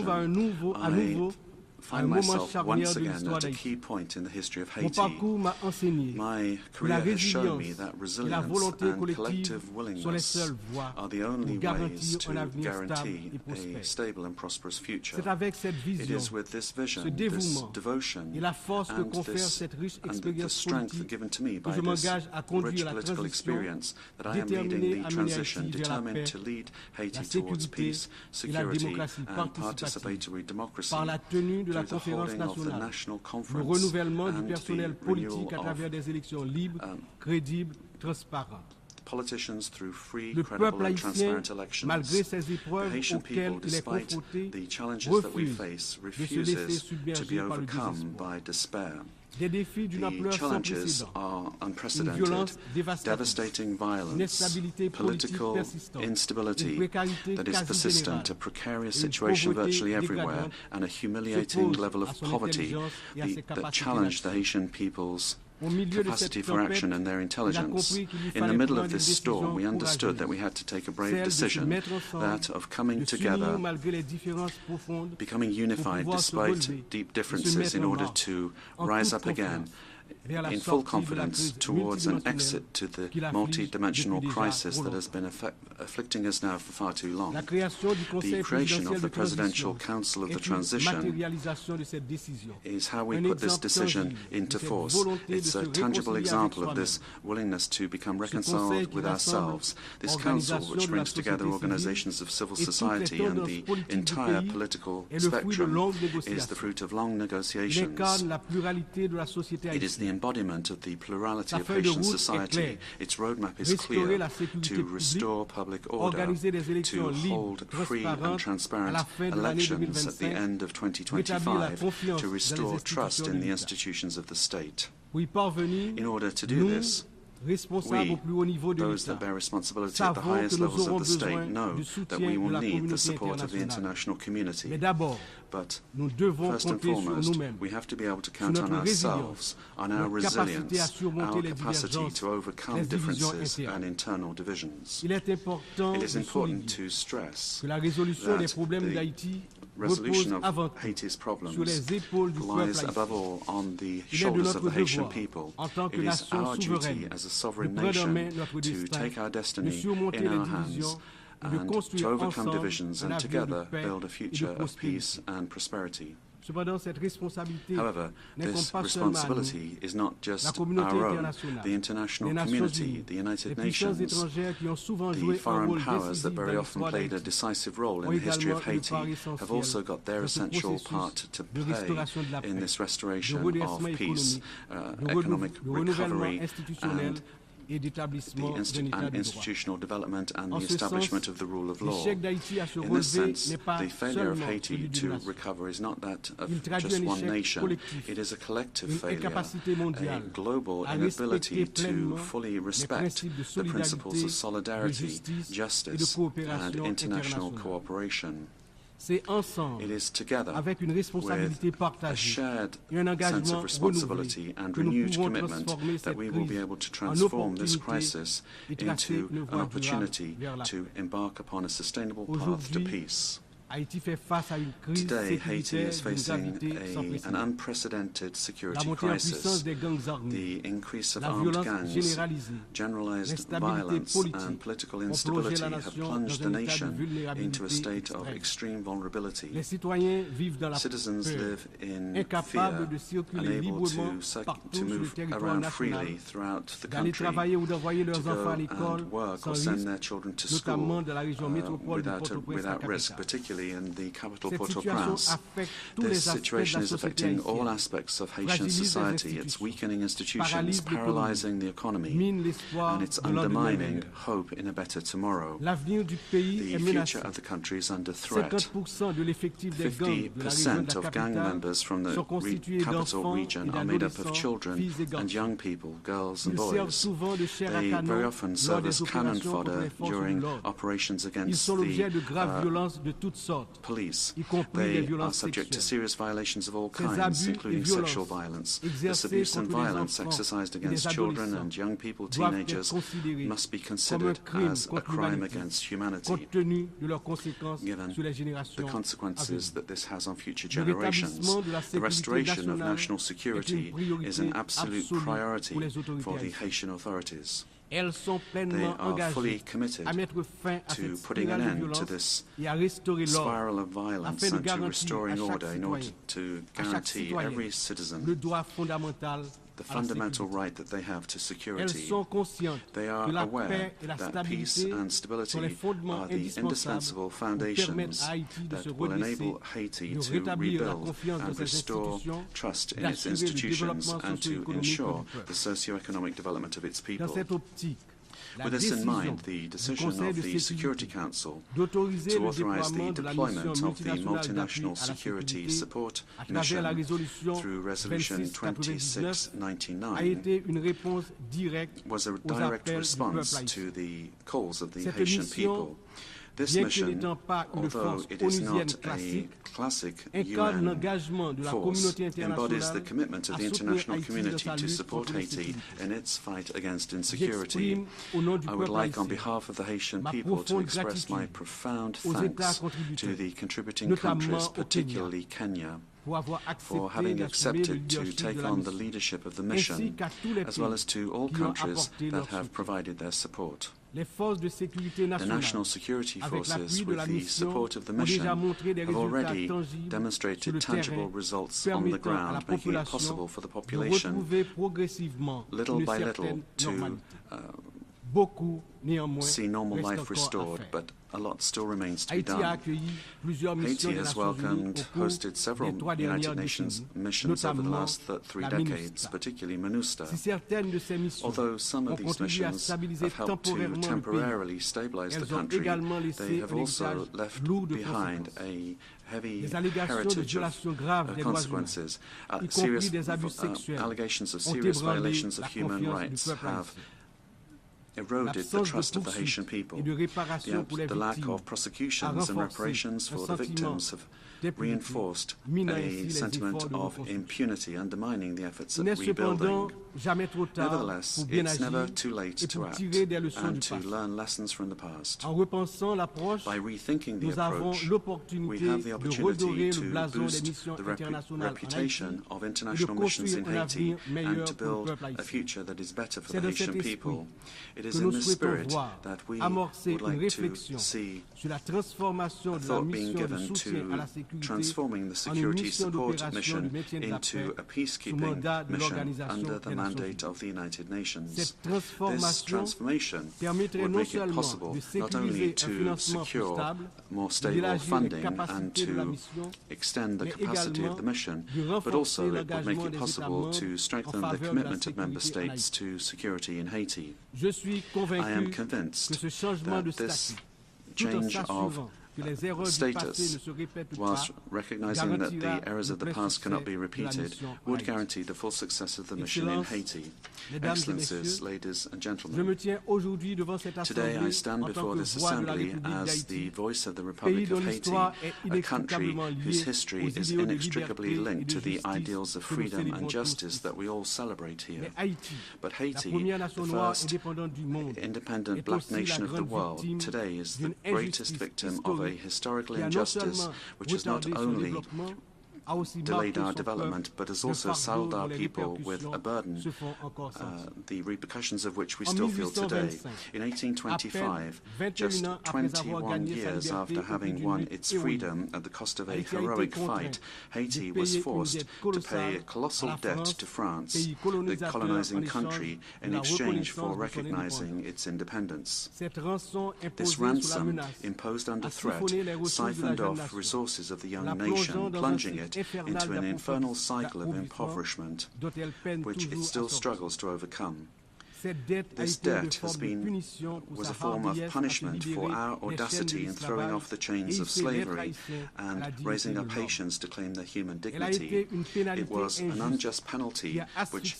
transition, I find myself once again at a key point in the history of Haiti. My career has shown me that resilience and collective willingness are the only ways to guarantee a stable and prosperous future. It is with this vision, this devotion, and the strength given to me by this rich political experience that I am leading the transition, determined to lead Haiti towards peace, security, and participatory democracy de la conférence nationale, le renouvellement du personnel politique à travers des élections libres, crédibles, transparentes. Le peuple haïtien, malgré ces épreuves auxquelles il est confronté, refuse de se laisser submerger par le désespoir. Des défis d'une ampleur sans précédent, une violence dévastatrice, une instabilité politique persistante, une précarité quasi générale, une pauvreté dégradante se posent à son intelligence et à ses capacités. Capacity for action and their intelligence. In the middle of this storm, we understood that we had to take a brave decision, that of coming together, becoming unified despite deep differences in order to rise up again in full confidence towards an exit to the multi-dimensional crisis that has been afflicting us now for far too long. The creation of the Presidential Council of the Transition is how we put this decision into force. It's a tangible example of this willingness to become reconciled with ourselves. This council, which brings together organizations of civil society and the entire political spectrum, is the fruit of long negotiations. It is the embodiment of the plurality of Haitian society. Its roadmap is clear: to restore public order, to hold free and transparent elections at the end of 2025, to restore trust in the institutions of the state. In order to do this, we, those that bear responsibility at the highest levels of the state, know that we will need the support of the international community. But first and foremost, we have to be able to count on ourselves, on our resilience, our capacity to overcome differences and internal divisions. It is important to stress that the resolution of Haiti's problems lies above all on the shoulders of the Haitian people. It is our duty as a sovereign nation to take our destiny in our hands and to overcome divisions and together build a future of peace and prosperity. However, this responsibility is not just our own. The international community, the United Nations, the foreign powers that very often played a decisive role in the history of Haiti have also got their essential part to play in this restoration of peace, economic recovery, and the institutional development and the establishment of the rule of law. In this sense, the failure of Haiti to recover is not that of just one nation. It is a collective failure, a global inability to fully respect the principles of solidarity, justice, and international cooperation. It is together, with a shared sense of responsibility and renewed commitment, that we will be able to transform this crisis into an opportunity to embark upon a sustainable path to peace. Today, Haiti is facing an unprecedented security crisis. The increase of armed gangs, generalized violence, and political instability have plunged the nation into a state of extreme vulnerability. Citizens live in fear, unable to move around freely throughout the country, to go and work or send their children to school without risk, particularly in the capital Port-au-Prince. This situation is affecting all aspects of Haitian society. It's weakening institutions, paralyzing the economy, and it's undermining hope in a better tomorrow. The future of the country is under threat. 50% of gang members from the capital region are made up of children and young people, girls and boys. They very often serve as cannon fodder during operations against the police. They are subject to serious violations of all kinds, including sexual violence. This abuse and violence exercised against children and young people, teenagers, must be considered as a crime against humanity, given the consequences that this has on future generations. The restoration of national security is an absolute priority for the Haitian authorities. They are fully committed to putting an end to this spiral of violence and to restoring order in order to guarantee every citizen the the fundamental right that they have to security. They are aware that peace and stability are the indispensable foundations that will enable Haiti to rebuild and restore trust in its institutions and to ensure the socio-economic development of its people. With this in mind, the decision of the Security Council to authorize the deployment of the Multinational Security Support Mission through Resolution 2699 was a direct response to the calls of the Haitian people. This mission, although it is not a classic UN force, embodies the commitment of the international community to support Haiti in its fight against insecurity. I would like, on behalf of the Haitian people, to express my profound thanks to the contributing countries, particularly Kenya, for having accepted to take on the leadership of the mission, as well as to all countries that have provided their support. The national security forces, with the support of the mission, have already demonstrated tangible results on the ground, making it possible for the population, little by little, to see normal life restored, but a lot still remains to be done. Haiti has hosted several United Nations missions over the last 3 decades, particularly MINUSTAH. Although some of these missions have helped to temporarily stabilize the country, they have also left behind a heavy heritage of consequences. Allegations of serious violations of human rights have eroded the trust of the Haitian people. The lack of prosecutions and reparations for the victims have reinforced a sentiment of impunity, undermining the efforts at rebuilding. Nevertheless, it's never too late to act and to learn lessons from the past. By rethinking the approach, we have the opportunity to boost the reputation of international missions in Haiti and to build a future that is better for the Haitian people. It is in this spirit that we would like to see a thought being given to transforming the security support mission into a peacekeeping mission under the mandate of the United Nations. This transformation would make it possible not only to secure more stable funding and to extend the capacity of the mission, but also it would make it possible to strengthen the commitment of member states to security in Haiti. I am convinced that this change of status, whilst recognizing that the errors of the past cannot be repeated, would guarantee the full success of the mission in Haiti. Excellencies, ladies and gentlemen, today I stand before this assembly as the voice of the Republic of Haiti, a country whose history is inextricably linked to the ideals of freedom and justice that we all celebrate here. But Haiti, the first independent black nation of the world, today is the greatest victim of a historical injustice which has not only delayed our development, but has also saddled our people with a burden, the repercussions of which we still feel today. In 1825, just 21 years after having won its freedom at the cost of a heroic fight, Haiti was forced to pay a colossal debt to France, the colonizing country, in exchange for recognizing its independence. This ransom, imposed under threat, siphoned off resources of the young nation, plunging it into an infernal cycle of impoverishment, which it still struggles to overcome. This debt was a form of punishment for our audacity in throwing off the chains of slavery and raising up Haitians to claim their human dignity. It was an unjust penalty which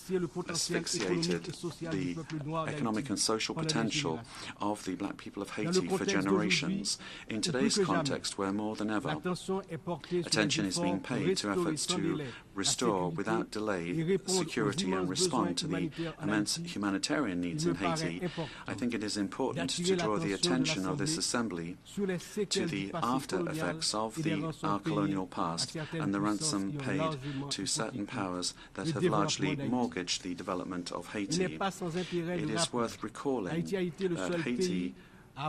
asphyxiated the economic and social potential of the black people of Haiti for generations. In today's context, where more than ever attention is being paid to efforts to restore without delay security and respond to the immense humanitarian needs in Haiti, I think it is important to draw the attention of this Assembly to the after effects of our colonial past and the ransom paid to certain powers that have largely mortgaged the development of Haiti. It is worth recalling that Haiti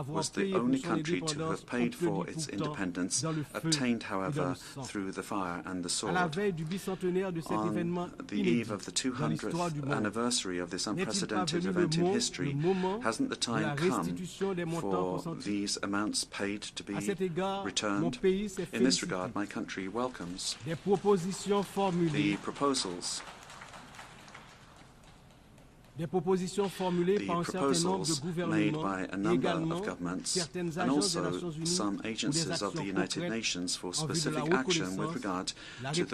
was the only country to have paid for its independence, obtained, however, through the fire and the sword. On the eve of the 200th anniversary of this unprecedented event in history, hasn't the time come for these amounts paid to be returned? In this regard, my country welcomes the proposals made by a number of governments and also some agencies of the United Nations for specific action with regard to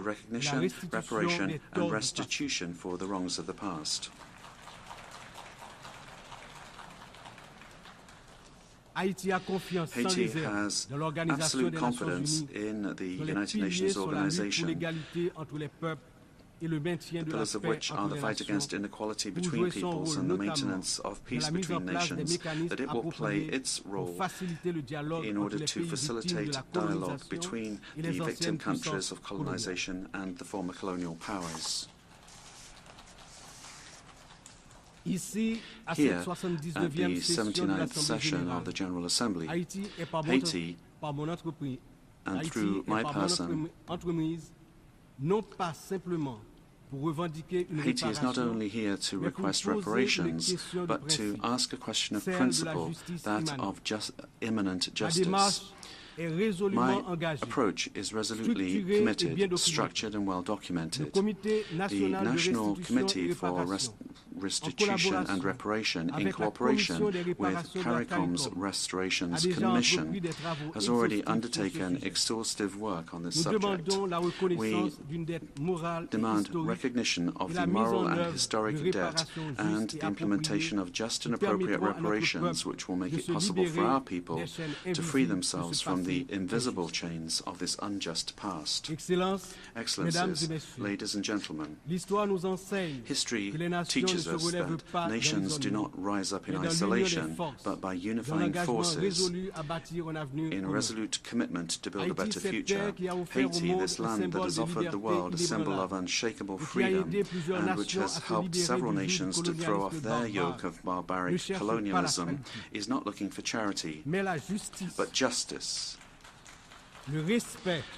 recognition, reparation and restitution for the wrongs of the past. Haiti has absolute confidence in the United Nations organization, the pillars of which are the fight against inequality between peoples and the maintenance of peace between nations, that it will play its role in order to facilitate dialogue between the victim countries of colonization and the former colonial powers. Here, at the 79th session of the General Assembly, Haiti, and through my person, Haiti is not only here to request reparations, but to ask a question of principle, that of imminent justice. My approach is resolutely committed, structured and well documented. The National Committee for Restitution and Reparation, in cooperation with CARICOM's Restorations Commission, has already undertaken exhaustive work on this subject. We demand recognition of the moral and historic debt and the implementation of just and appropriate reparations, which will make it possible for our people to free themselves from the invisible chains of this unjust past. Excellencies, ladies and gentlemen, history teaches us that nations do not rise up in isolation, but by unifying forces in a resolute commitment to build a better future. Haiti, this land that has offered the world a symbol of unshakable freedom and which has helped several nations to throw off their yoke of barbaric colonialism, is not looking for charity, but justice.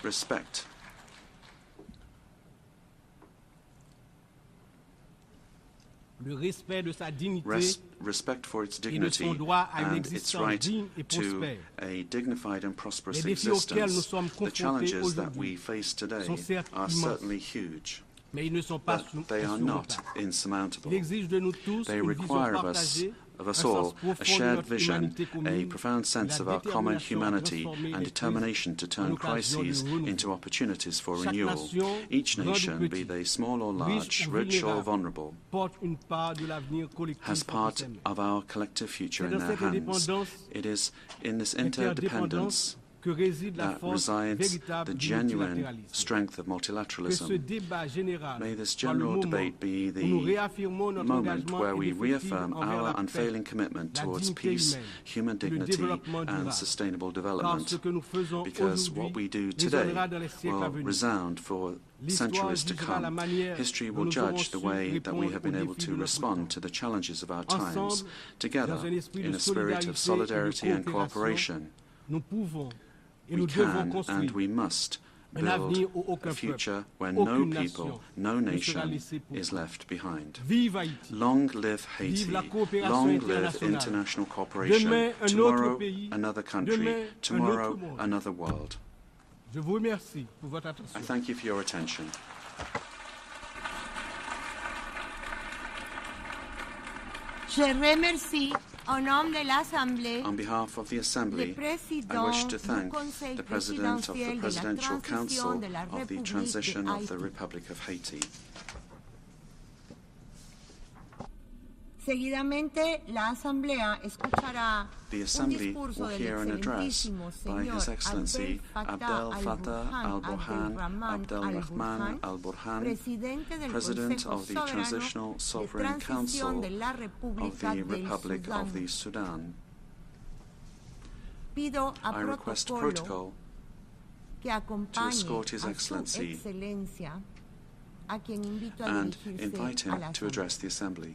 Respect. Respect for its dignity and its right to a dignified and prosperous existence. The challenges that we face today are certainly huge, but they are not insurmountable. They require of us all a shared vision, a profound sense of our common humanity and determination to turn crises into opportunities for renewal. Each nation, be they small or large, rich or vulnerable, has part of our collective future in their hands. It is in this interdependence that resides the genuine strength of multilateralism. May this general debate be the moment where we reaffirm our unfailing commitment towards peace, human dignity, and sustainable development, because what we do today will resound for centuries to come. History will judge the way that we have been able to respond to the challenges of our times, together in a spirit of solidarity and cooperation. We can and we must build a future where no people, no nation is left behind. Long live Haiti. Long live international cooperation. Tomorrow, another country. Tomorrow, another world. I thank you for your attention. Je remercie On behalf of the Assembly, I wish to thank the President of the Presidential Council of the Transition of the Republic of Haiti. Seguidamente, la Asamblea escuchará The Assembly will hear an address by His Excellency Abdel Fattah al-Rahman al-Burhan, President of the Transitional Sovereign Council of the Republic of the Sudan. I request protocol to escort His Excellency and invite him to address the Assembly.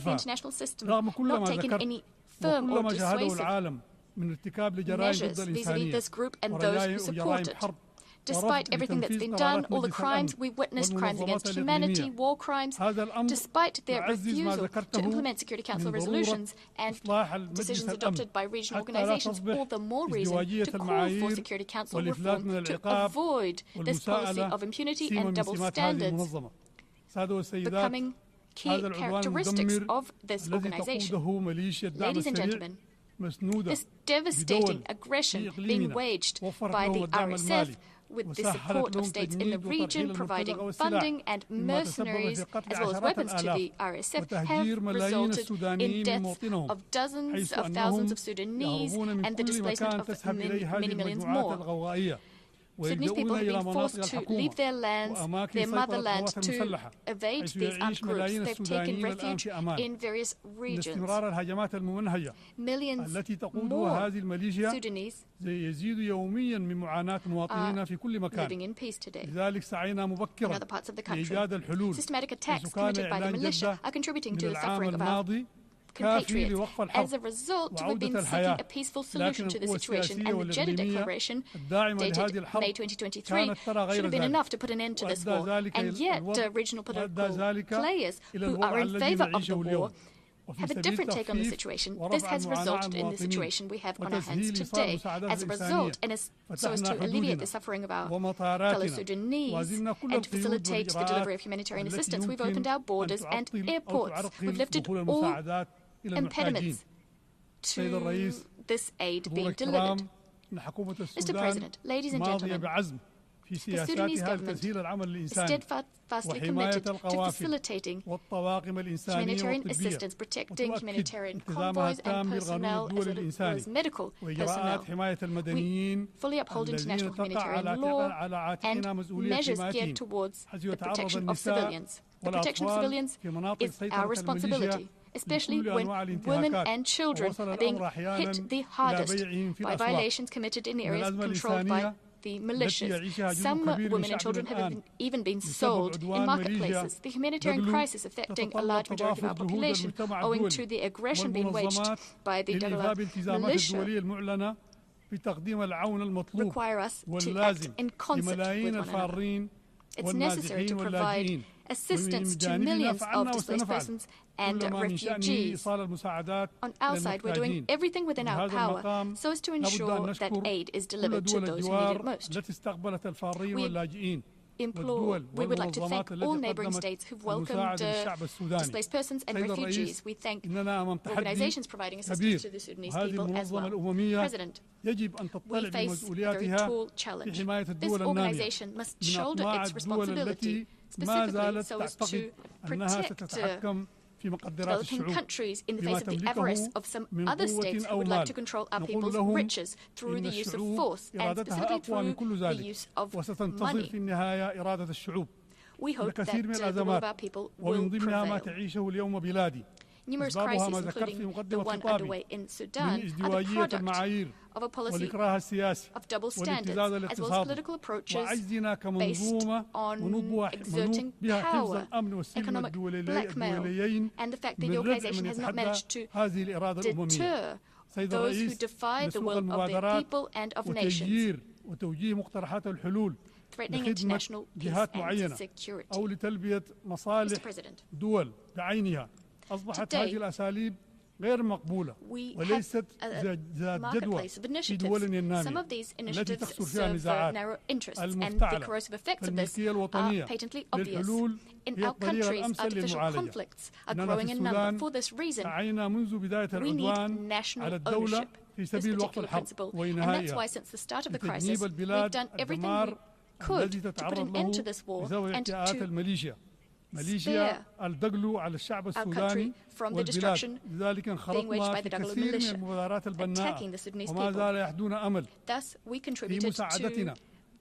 against the international system, not taken any firm or dissuasive measures vis-à-vis this group and those who support it. Despite everything that's been done, all the crimes we've witnessed, crimes against humanity, war crimes, despite their refusal to implement Security Council resolutions and decisions adopted by regional organizations, all the more reason to call for Security Council reform to avoid this policy of impunity and double standards becoming key characteristics of this organization. Ladies and gentlemen, this devastating aggression being waged by the RSF with the support of states in the region providing funding and mercenaries as well as weapons to the RSF have resulted in deaths of dozens of thousands of Sudanese and the displacement of many millions more. Sudanese people have been forced to leave their lands, their motherland, to evade these armed groups. They've taken refuge in various regions. Millions more Sudanese are living in peace today in other parts of the country. Systematic attacks committed by the militia are contributing to the suffering of our compatriots. As a result, we've been seeking a peaceful solution to the situation, and the Jeddah Declaration, dated May 2023, should have been enough to put an end to this war. And yet, regional political players who are in favor of the war have a different take on the situation. This has resulted in the situation we have on our hands today. As a result, and so as to alleviate the suffering of our fellow Sudanese and to facilitate the delivery of humanitarian assistance, we've opened our borders and airports. We've lifted all impediments to this aid being delivered. Mr. President, ladies and gentlemen, the Sudanese government is steadfastly committed to facilitating humanitarian assistance, protecting humanitarian convoys and personnel as well as medical personnel. We fully uphold international humanitarian law and measures geared towards the protection of civilians. The protection of civilians is our responsibility, especially when women and children are being hit the hardest by violations committed in areas controlled by the militias. Some women and children have even been sold in marketplaces. The humanitarian crisis affecting a large majority of our population, owing to the aggression being waged by the Dagala militia, require us to act in concert with one another. It's necessary to provide assistance to millions of displaced persons and refugees. On our side, we're doing everything within our power so as to ensure that aid is delivered to those who need it most. We would like to thank all neighboring states who've welcomed displaced persons and refugees. We thank organizations providing assistance to the Sudanese people as well. President, we face a very tall challenge. This organization must shoulder its responsibility, specifically so as to protect developing countries in the face of the avarice of some other states who would like to control our people's riches through the use of force and specifically through the use of money. We hope that the will of our people will prevail. Numerous crises, including the one underway in Sudan, are the product of a policy of double standards, as well as political approaches based on exerting power, economic blackmail, and the fact that the organization has not managed to deter those who defy the will of their people and of nations, threatening international peace and security. Mr. President, today, we have a marketplace of initiatives. Some of these initiatives serve narrow interests, and the corrosive effects of this are patently obvious. In our countries, artificial conflicts are growing in number. For this reason, we need national ownership, this particular principle. And that's why since the start of the crisis, we've done everything we could to put an end to this war and to spare our country from the destruction being waged by the Dagalo militia, attacking the Sudanese people. Thus, we contributed to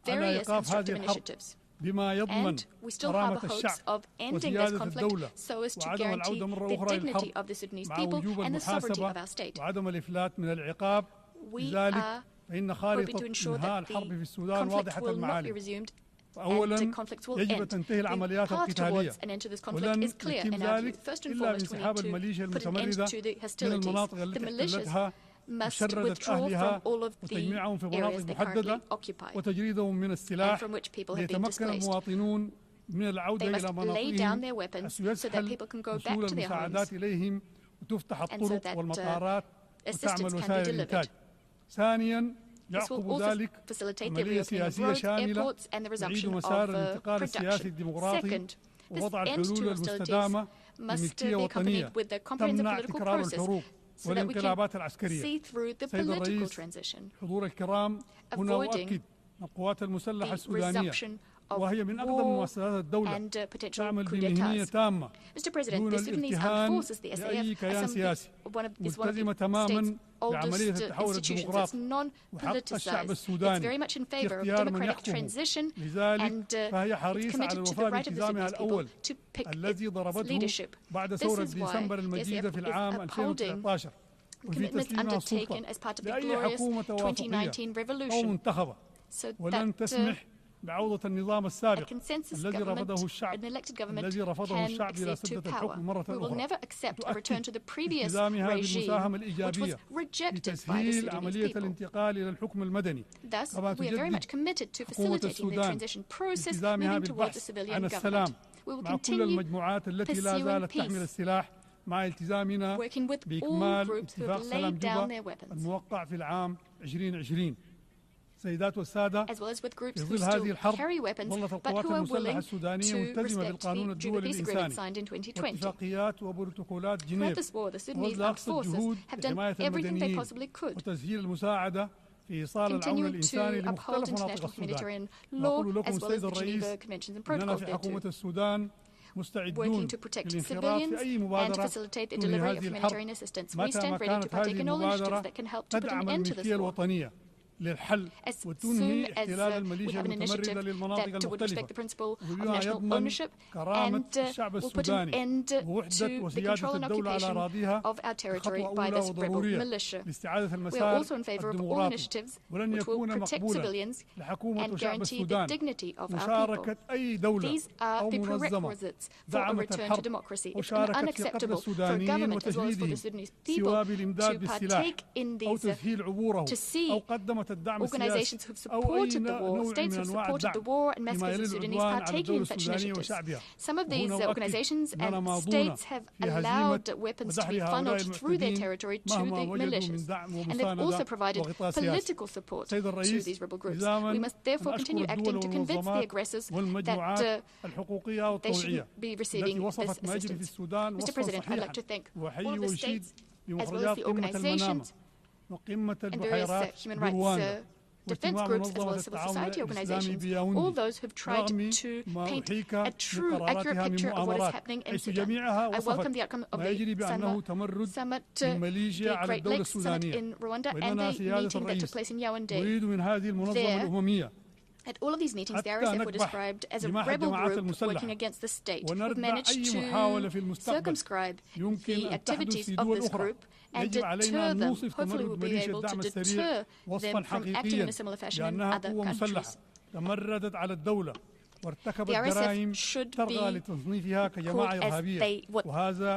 various constructive initiatives. And we still harbor hopes of ending this conflict so as to guarantee the dignity of the Sudanese people and the sovereignty of our state. We are hoping to ensure that the conflict will not be resumed and conflicts will end. The path towards an end to this conflict is clear in our view. First and foremost, we need to put an end to the hostilities. The militias must withdraw from all of the areas they currently occupy and from which people have been displaced. They must lay down their weapons so that people can go back to their homes and so that assistance can be delivered. This will also facilitate the reopening of roads, airports, and the resumption of production. Second, this end to hostilities must be accompanied with a comprehensive political process so that we can see through the political transition, avoiding the resumption of war and potential coup d'etats. Mr. President, the Sudanese Armed Forces, the SAF, is one of the state's oldest institutions. It's non-politicized. It's very much in favor of democratic transition and it's committed to the right of the Sudanese people to pick its leadership. This is why the SAF is upholding commitments undertaken as part of the glorious 2019 revolution, so that a consensus government, an elected government, can access to power. We will never accept a return to the previous regime, which was rejected by the Sudanese people. Thus, we are very much committed to facilitating the transition process, moving towards a civilian government. We will continue pursuing peace, working with all groups who have laid down their weapons, as well as with groups who still carry weapons but who are willing to respect the Juba peace agreement signed in 2020. Throughout this war, the Sudanese armed forces have done everything they possibly could, continuing to uphold international humanitarian law as well as the Geneva Conventions and Protocols thereto, working to protect civilians and to facilitate the delivery of humanitarian assistance. We stand ready to partake in all initiatives that can help to put an end to this war. As soon as we have an initiative that would respect the principle of national ownership and will put an end to the control and occupation of our territory by this rebel militia. We are also in favor of all initiatives which will protect civilians and guarantee the dignity of our people. These are the prerequisites for a return to democracy. It's unacceptable for a government as well as for the Sudanese people to partake in these, to see organizations who have supported the war, states who have supported the war and massacres of Sudanese partaking in such initiatives. Some of these organizations and states have allowed weapons to be funneled through their territory to the militias, and they've also provided political support to these rebel groups. We must therefore continue acting to convince the aggressors that they shouldn't be receiving this assistance. Mr. President, I'd like to thank all of the states as well as the organizations and various human rights defense groups as well as civil society organizations, all those who have tried to paint a true, accurate picture of what is happening in Sudan. I welcome the outcome of the summit, the Great Lakes Summit in Rwanda, and the meeting that took place in Yaoundé. There, at all of these meetings, the RSF were described as a rebel group working against the state, who have managed to circumscribe the activities of this group and deter them. Hopefully we'll be able to deter them from acting in a similar fashion in other countries. The RSF should be called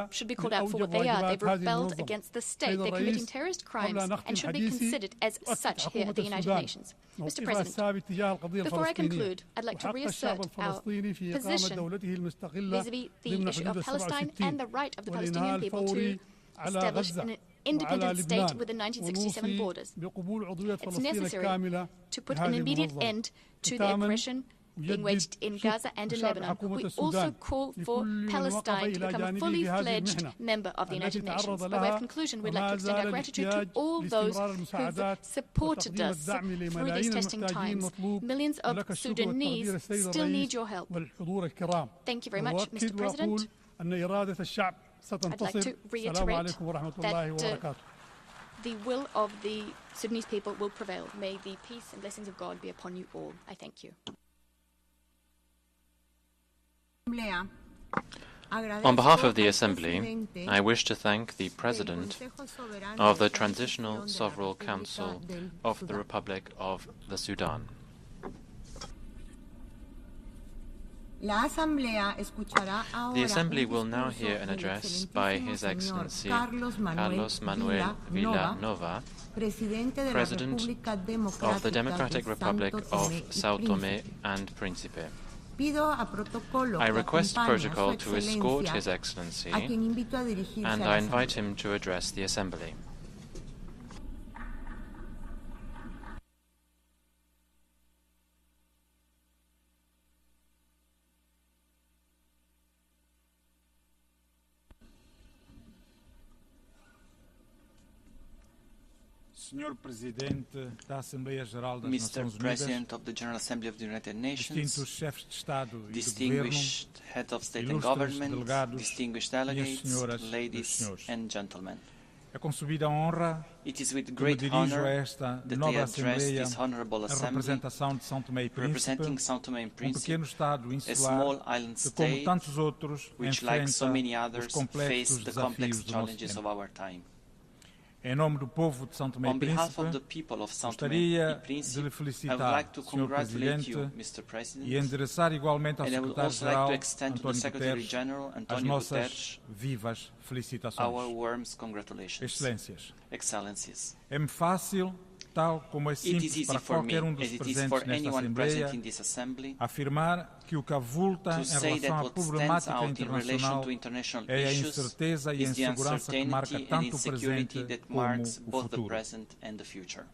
should be called out for what they are. They've rebelled against the state. They're committing terrorist crimes and should be considered as such here at the United Nations. Mr. President, before I conclude, I'd like to reassert our position vis-à-vis the issue of Palestine and the right of the Palestinian people to establish an independent state within 1967 borders. It's necessary to put an immediate end to the aggression being waged in Gaza and in Lebanon. We also call for Palestine to become a fully fledged member of the United Nations. By way of conclusion, we'd like to extend our gratitude to all those who've supported us through these testing times. Millions of Sudanese still need your help. Thank you very much, Mr. President. I'd like to reiterate that the will of the Sudanese people will prevail. May the peace and blessings of God be upon you all. I thank you. On behalf of the Assembly, I wish to thank the President of the Transitional Sovereign Council of the Republic of the Sudan. The Assembly will now hear an address by His Excellency Carlos Manuel Villanova, President of the Democratic Republic of São Tomé and Príncipe. I request protocol to escort His Excellency, and I invite him to address the Assembly. Mr. President of the General Assembly of the United Nations, distinguished head of state and government, distinguished delegates, ladies and gentlemen. It is with great honor that I address this honorable assembly representing São Tomé and Príncipe, a small island state which, like so many others, face the complex challenges of our time. On behalf of the people of São Tomé and Príncipe, I would like to congratulate you, Mr. President, and I would also like to extend to the Secretary General, António Guterres, our warmest congratulations. Excellencies. It is easy for me, as it is for anyone present in this assembly, to say that what stands out in relation to international issues is the uncertainty and insecurity that marks both the present and the future.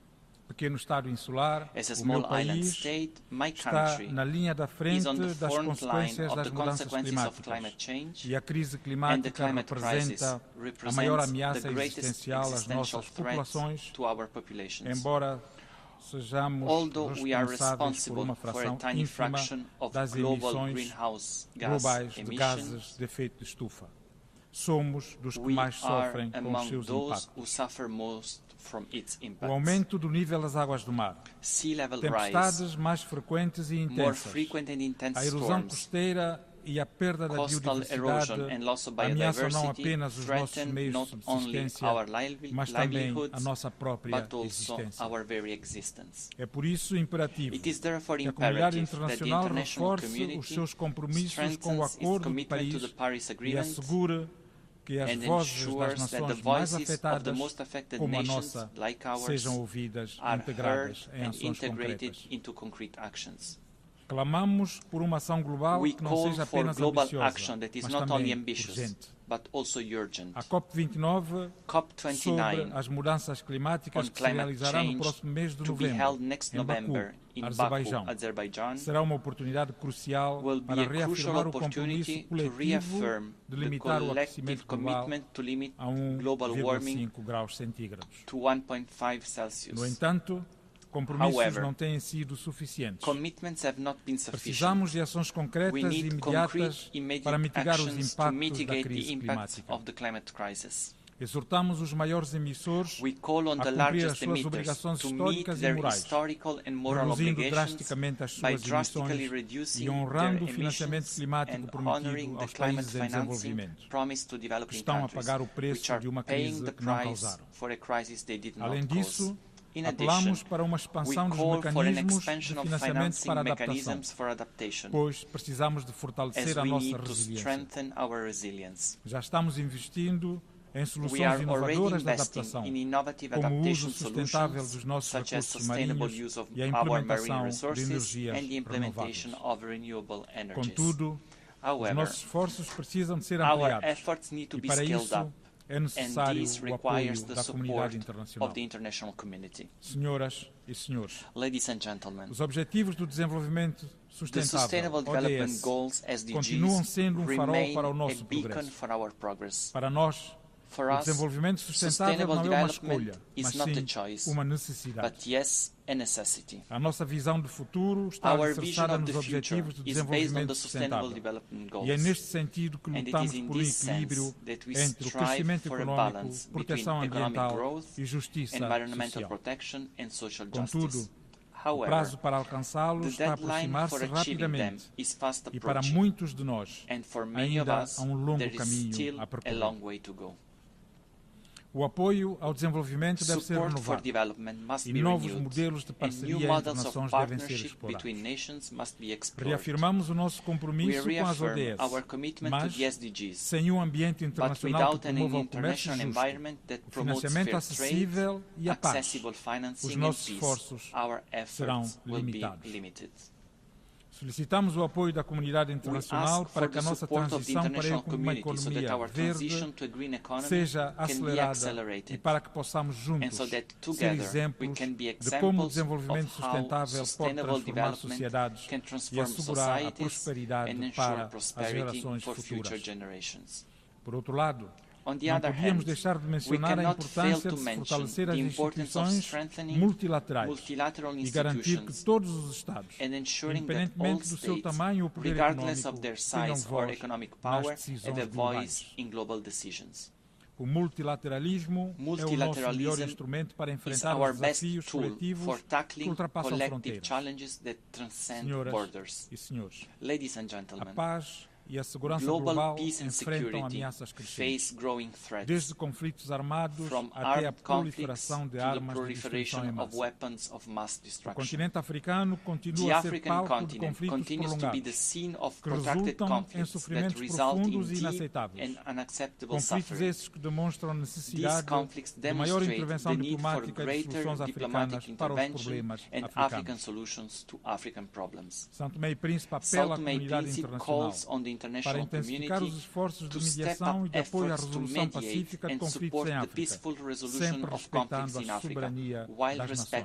As a small island state, my country is on the front line of the consequences of climate change, and the climate crisis represents the greatest existential threat to our populations. Although we are responsible for a tiny fraction of global greenhouse gas emissions, we are among those who suffer most from its impacts. Sea level rise, more frequent and intense storms, coastal erosion and loss of biodiversity threaten not only our livelihoods, but also our very existence. It is therefore imperative that the international community strengthens its commitment to the Paris Agreement and ensures that the voices of the most affected nations, like ours, are heard and integrated into concrete actions. We call for global action that is not only ambitious, but also urgent. COP29 on climate change, to be held next November in Baku, Azerbaijan, will be a crucial opportunity to reaffirm the collective commitment to limit global warming to 1.5 Celsius. However, commitments have not been sufficient. We need concrete, immediate actions to mitigate the impacts of the climate crisis. We call on the largest emitters to meet their historical and moral obligations by drastically reducing their emissions and honoring the climate financing promised to developing countries, which are paying the price for a crisis they did not cause. In addition, we call for an expansion of financing mechanisms for adaptation, as we need to strengthen our resilience. We are already investing in innovative adaptation solutions, such as sustainable use of our marine resources and the implementation of renewable energies. However, our efforts need to be scaled up, and this requires the support of the international community. Ladies and gentlemen, the Sustainable Development Goals, SDGs, remain a beacon for our progress. For us, sustainable development is not a choice, but yes, a necessity. Our vision of the future is based on the Sustainable Development Goals, and it is in this sense that we strive for a balance between economic growth, environmental protection, and social justice. However, the deadline for achieving them is fast approaching, and for many of us, there is still a long way to go. O apoio ao desenvolvimento deve ser renovado e novos modelos de parceria entre nações devem ser explorados. Reafirmamos o nosso compromisso com as ODS, mas sem um ambiente internacional que promova o comércio justo, o financiamento acessível e a paz, os nossos esforços serão limitados. Solicitamos o apoio da comunidade internacional para que a nossa transição para uma economia verde seja acelerada e para que possamos juntos ser exemplos de como o desenvolvimento sustentável pode transformar sociedades e assegurar a prosperidade para as gerações futuras. Por outro lado, não podíamos deixar de mencionar a importância de fortalecer as instituições multilaterais e garantir que todos os Estados, independentemente do seu tamanho ou poder econômico, tenham voz nas decisões globais. O multilateralismo é o nosso melhor instrumento para enfrentar os desafios coletivos que ultrapassam fronteiras. Senhoras e senhores, a paz e a segurança global enfrentam ameaças crescentes, desde conflitos armados até a proliferação de armas de destruição em massa. O continente africano continua a ser palco de conflitos prolongados, que resultam em sofrimentos profundos e inaceitáveis. Conflitos esses que demonstram a necessidade de maior intervenção diplomática e de soluções africanas para os problemas africanos. São Tomé e Príncipe apela à comunidade internacional para intensificar os esforços de mediação e de apoio à resolução pacífica de conflitos em África, sempre respeitando a soberania das nações.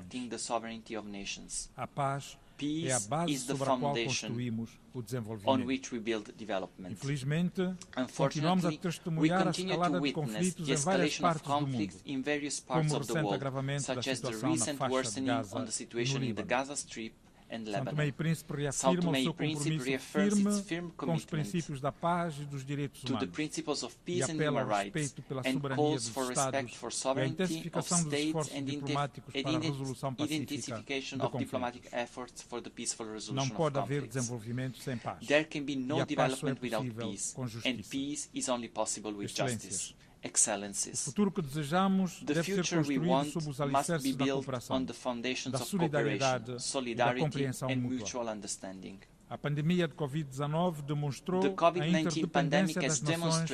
A paz é a base sobre a qual construímos o desenvolvimento. Infelizmente, continuamos a testemunhar a escalada de conflitos em várias partes do mundo, como o recente agravamento da situação na faixa de Gaza e no Líbano. São Tomé e Príncipe reafirma o seu compromisso firme com os princípios da paz e dos direitos humanos e apela ao respeito pela soberania dos Estados e à intensificação dos esforços diplomáticos para a resolução pacífica do conflito. Não pode haver desenvolvimento sem paz. E a paz só é possível com justiça. Excelências. O futuro que desejamos deve ser construído sob os alicerces da cooperação, da solidariedade e da compreensão mútua. A pandemia de Covid-19 demonstrou a interdependência das nações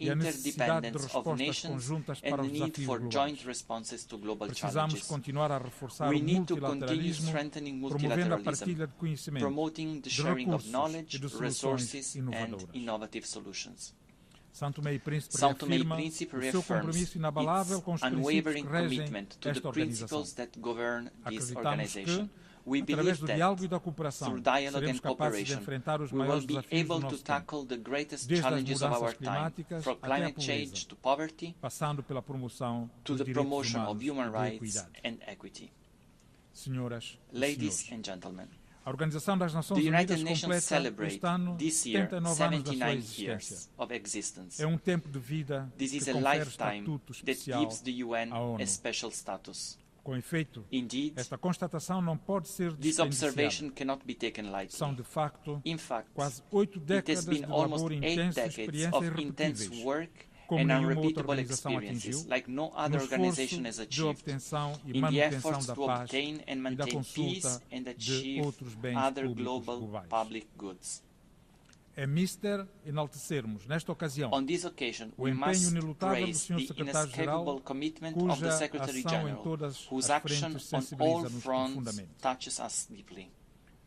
e a necessidade de respostas conjuntas para os desafios globais. Precisamos continuar a reforçar o multilateralismo, promovendo a partilha de conhecimento, de recursos e de soluções inovadoras. São Tomé e Príncipe reafirma o seu compromisso inabalável com os princípios que regem esta organização. Acreditamos que, através do diálogo e da cooperação, seremos capazes de enfrentar os maiores desafios do nosso tempo, desde as mudanças climáticas até a pobreza, passando pela promoção dos direitos humanos e da equidade. Senhoras e senhores, a Organização das Nações Unidas completa este ano 79 anos da sua existência. É um tempo de vida que confere estatuto especial à ONU. Com efeito, esta constatação não pode ser desperdiciada. São, de facto, quase 8 décadas de labor intenso e experiências irrepetíveis, como nenhuma outra organização atingiu, no esforço de obtenção e manutenção da paz e da consulta de outros bens públicos globais. É mister enaltecermos, nesta ocasião, o empenho inelutável do Sr. Secretário-Geral, cuja ação em todas as frentes sensibiliza-nos profundamente.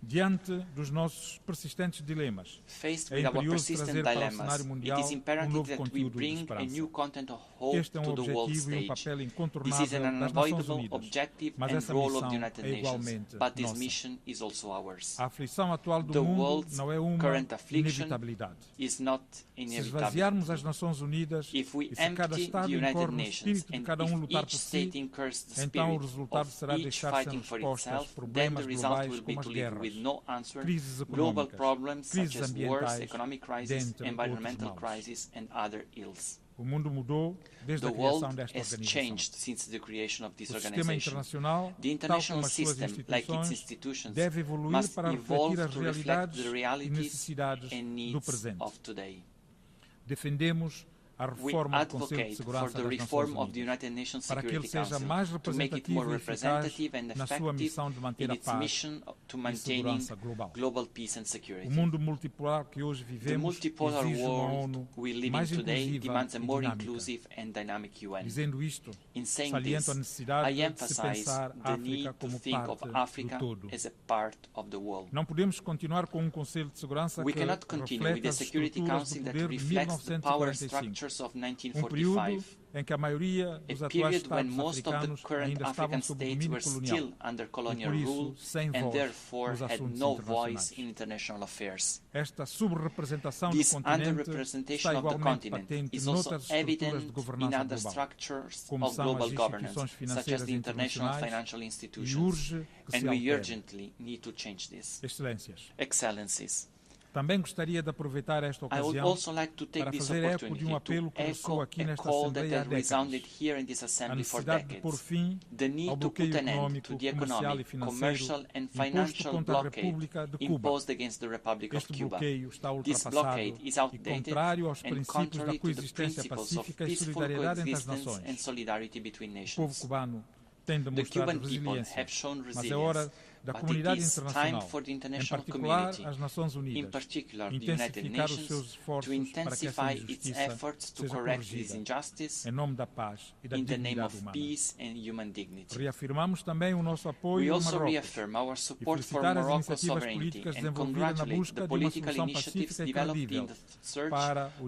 Diante dos nossos persistentes dilemas, é imperioso trazer para o cenário mundial um novo conteúdo de esperança. Este é um objetivo e um papel incontornável das Nações Unidas, mas essa missão é igualmente nossa. A aflição atual do mundo não é uma inevitabilidade. Se esvaziarmos as Nações Unidas e se cada Estado incorre no espírito de cada um lutar por si, então o resultado será deixar sem respostas problemas globais como as guerras, crises econômicas, crises ambientais, dentre outros males. O mundo mudou desde a criação desta organização. O sistema internacional, tal como as suas instituições, deve evoluir para refletir as realidades e necessidades do presente. Defendemos we advocate for the reform of the United Nations Security Council to make it more representative and effective in its mission to maintaining global peace and security. The multipolar world we live in today demands a more inclusive and dynamic UN. In saying this, I emphasize the need to think of Africa as a part of the world. We cannot continue with a Security Council that reflects the power structures of 1945, a period when most of the current African states were still under colonial rule and therefore had no voice in international affairs. This underrepresentation of the continent is also evident in other structures of global governance, such as the international financial institutions, and we urgently need to change this. Excellencies, I would also like to take this opportunity to echo a call that has resounded here in this assembly for decades: the need to put an end to the economic, commercial and financial blockade imposed against the Republic of Cuba. This blockade is outdated and contrary to the principles of peaceful coexistence and solidarity between nations. The Cuban people have shown resilience, but it is time for the international community, in particular the United Nations, to intensify its efforts to correct this injustice in the name of peace and human dignity. We also reaffirm our support for Morocco's sovereignty and congratulate the political initiatives developed in the search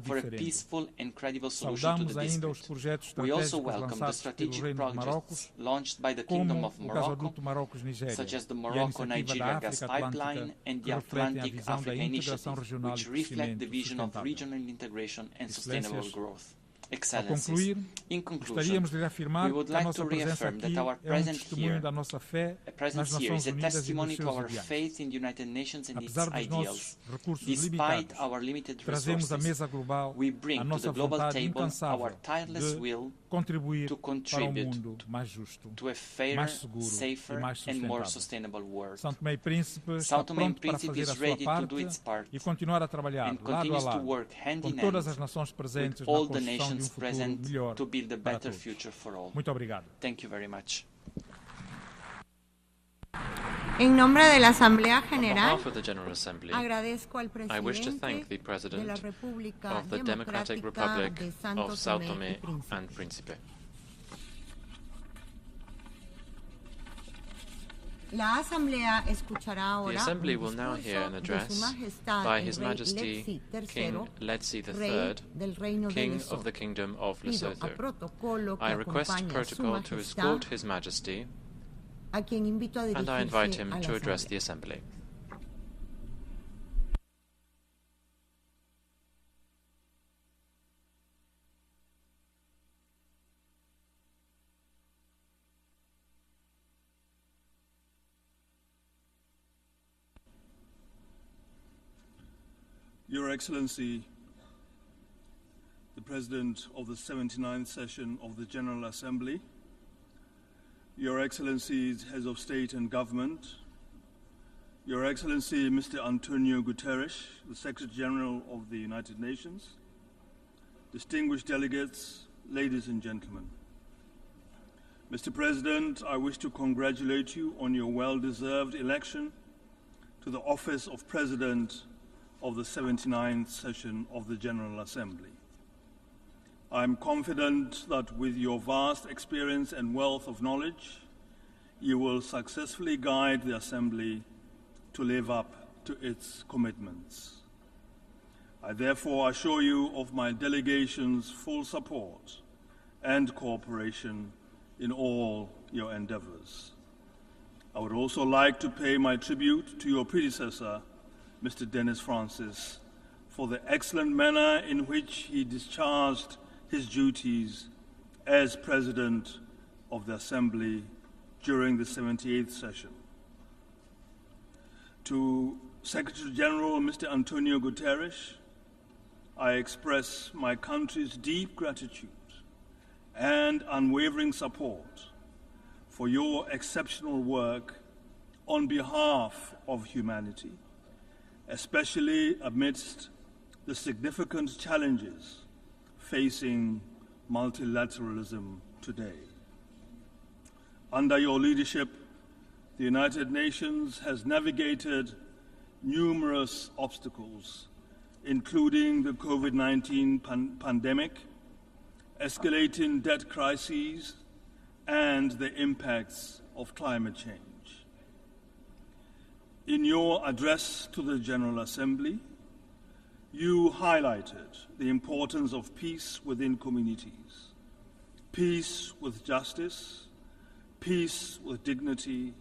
for a peaceful and credible solution to the dispute. We also welcome the strategic projects launched by the Kingdom of Morocco, such as the Morocco-Nigeria gas pipeline and the Atlantic-Africa Initiative, which reflect the vision of regional integration and sustainable growth. Excellencies, in conclusion, we would like to reaffirm that our presence here is a testimony to our faith in the United Nations and its ideals. Despite our limited resources, we bring to the global table our tireless will to contribute to a fairer, safer and more sustainable world. São Tomé and Príncipe is ready to do its part and continues to work hand in hand with all the nations present to build a better future for all. Thank you very much. En nombre de la Asamblea On General, behalf of the General Assembly, agradezco al I wish to presidente thank the de President la República of the Democratic Democrática Republic de of Sao Tomé Tomé y Príncipe. and Príncipe. La Asamblea escuchará ahora The Assembly un will now hear an discurso de address Su Majestad by el His Rey Majesty Letzi King III, Letzi Rey III, del Reino de King Lesotho. of the Kingdom of Pido a Lesotho. protocolo que I request acompañe a Su protocol to Majestad, escort His Majesty, a quien invito a and I invite dirigirse him a la to address Asamblea. the Assembly. Your Excellency, the President of the 79th session of the General Assembly, Your Excellencies, Heads of State and Government, Your Excellency Mr. Antonio Guterres, the Secretary General of the United Nations, distinguished delegates, ladies and gentlemen. Mr. President, I wish to congratulate you on your well-deserved election to the office of President of the 79th session of the General Assembly. I am confident that with your vast experience and wealth of knowledge, you will successfully guide the Assembly to live up to its commitments. I therefore assure you of my delegation's full support and cooperation in all your endeavors. I would also like to pay my tribute to your predecessor, Mr. Dennis Francis, for the excellent manner in which he discharged his duties as President of the Assembly during the 78th session. To Secretary General Mr. Antonio Guterres, I express my country's deep gratitude and unwavering support for your exceptional work on behalf of humanity, especially amidst the significant challenges facing multilateralism today. Under your leadership, the United Nations has navigated numerous obstacles, including the COVID-19 pandemic, escalating debt crises, and the impacts of climate change. In your address to the General Assembly, you highlighted the importance of peace within communities, peace with justice, peace with dignity,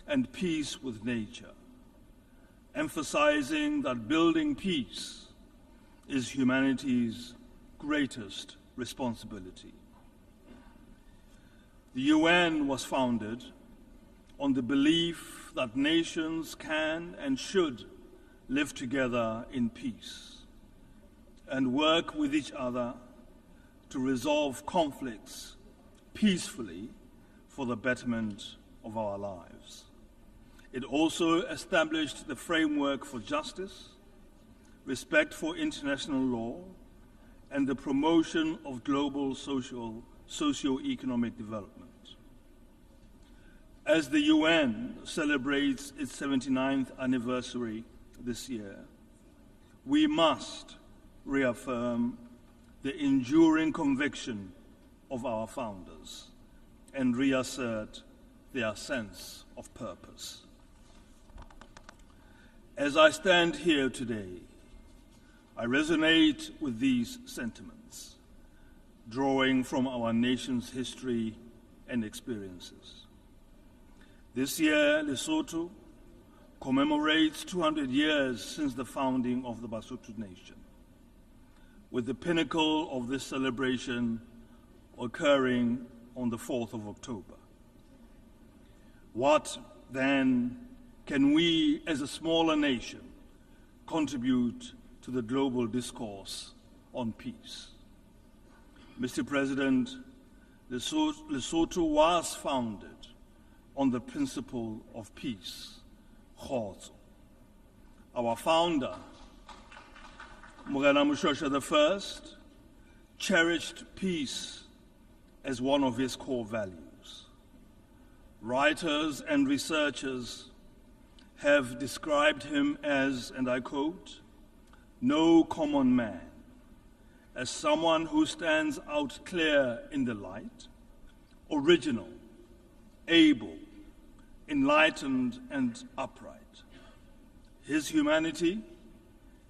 and peace with nature, emphasizing that building peace is humanity's greatest responsibility. The UN was founded on the belief that nations can and should live together in peace and work with each other to resolve conflicts peacefully for the betterment of our lives. It also established the framework for justice, respect for international law, and the promotion of global socio-economic development. As the UN celebrates its 79th anniversary this year, we must reaffirm the enduring conviction of our founders and reassert their sense of purpose. As I stand here today, I resonate with these sentiments, drawing from our nation's history and experiences. This year, Lesotho commemorates 200 years since the founding of the Basotho Nation, with the pinnacle of this celebration occurring on the 4th of October. What, then, can we, as a smaller nation, contribute to the global discourse on peace? Mr. President, Lesotho was founded on the principle of peace, Côte. Our founder, Morena Moshoeshoe I, cherished peace as one of his core values. Writers and researchers have described him as, and I quote, "no common man, as someone who stands out clear in the light, original, able, enlightened, and upright. His humanity,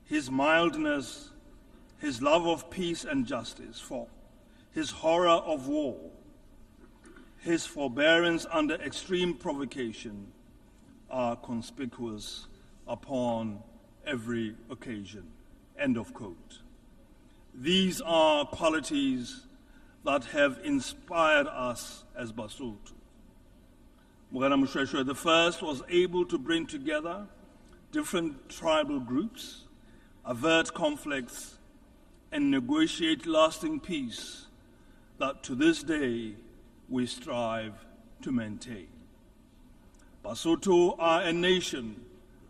his mildness, his love of peace and justice, his horror of war, his forbearance under extreme provocation are conspicuous upon every occasion." End of quote. These are qualities that have inspired us as Basotho. Morena Moshoeshoe I was able to bring together different tribal groups, avert conflicts, and negotiate lasting peace that to this day we strive to maintain. Basotho are a nation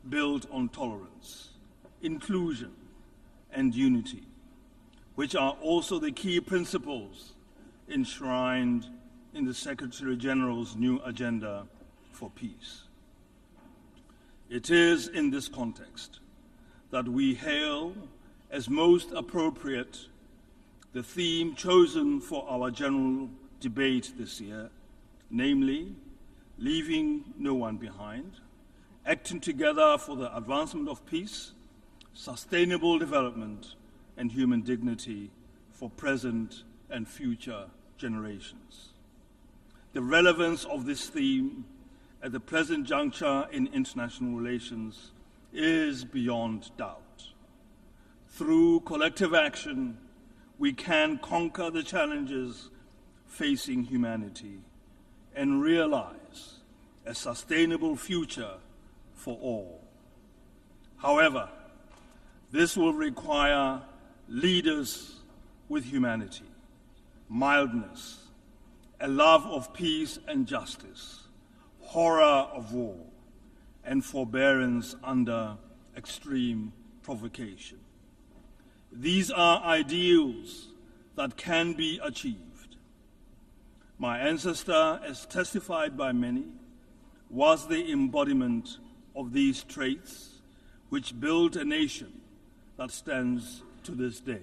built on tolerance, inclusion, and unity, which are also the key principles enshrined in the Secretary General's new agenda for peace. It is in this context that we hail as most appropriate the theme chosen for our general debate this year, namely, leaving no one behind, acting together for the advancement of peace, sustainable development, and human dignity for present and future generations. The relevance of this theme at the present juncture in international relations is beyond doubt. Through collective action, we can conquer the challenges facing humanity and realize a sustainable future for all. However, this will require leaders with humanity, mildness, a love of peace and justice, horror of war, and forbearance under extreme provocation. These are ideals that can be achieved. My ancestor, as testified by many, was the embodiment of these traits which built a nation that stands to this day.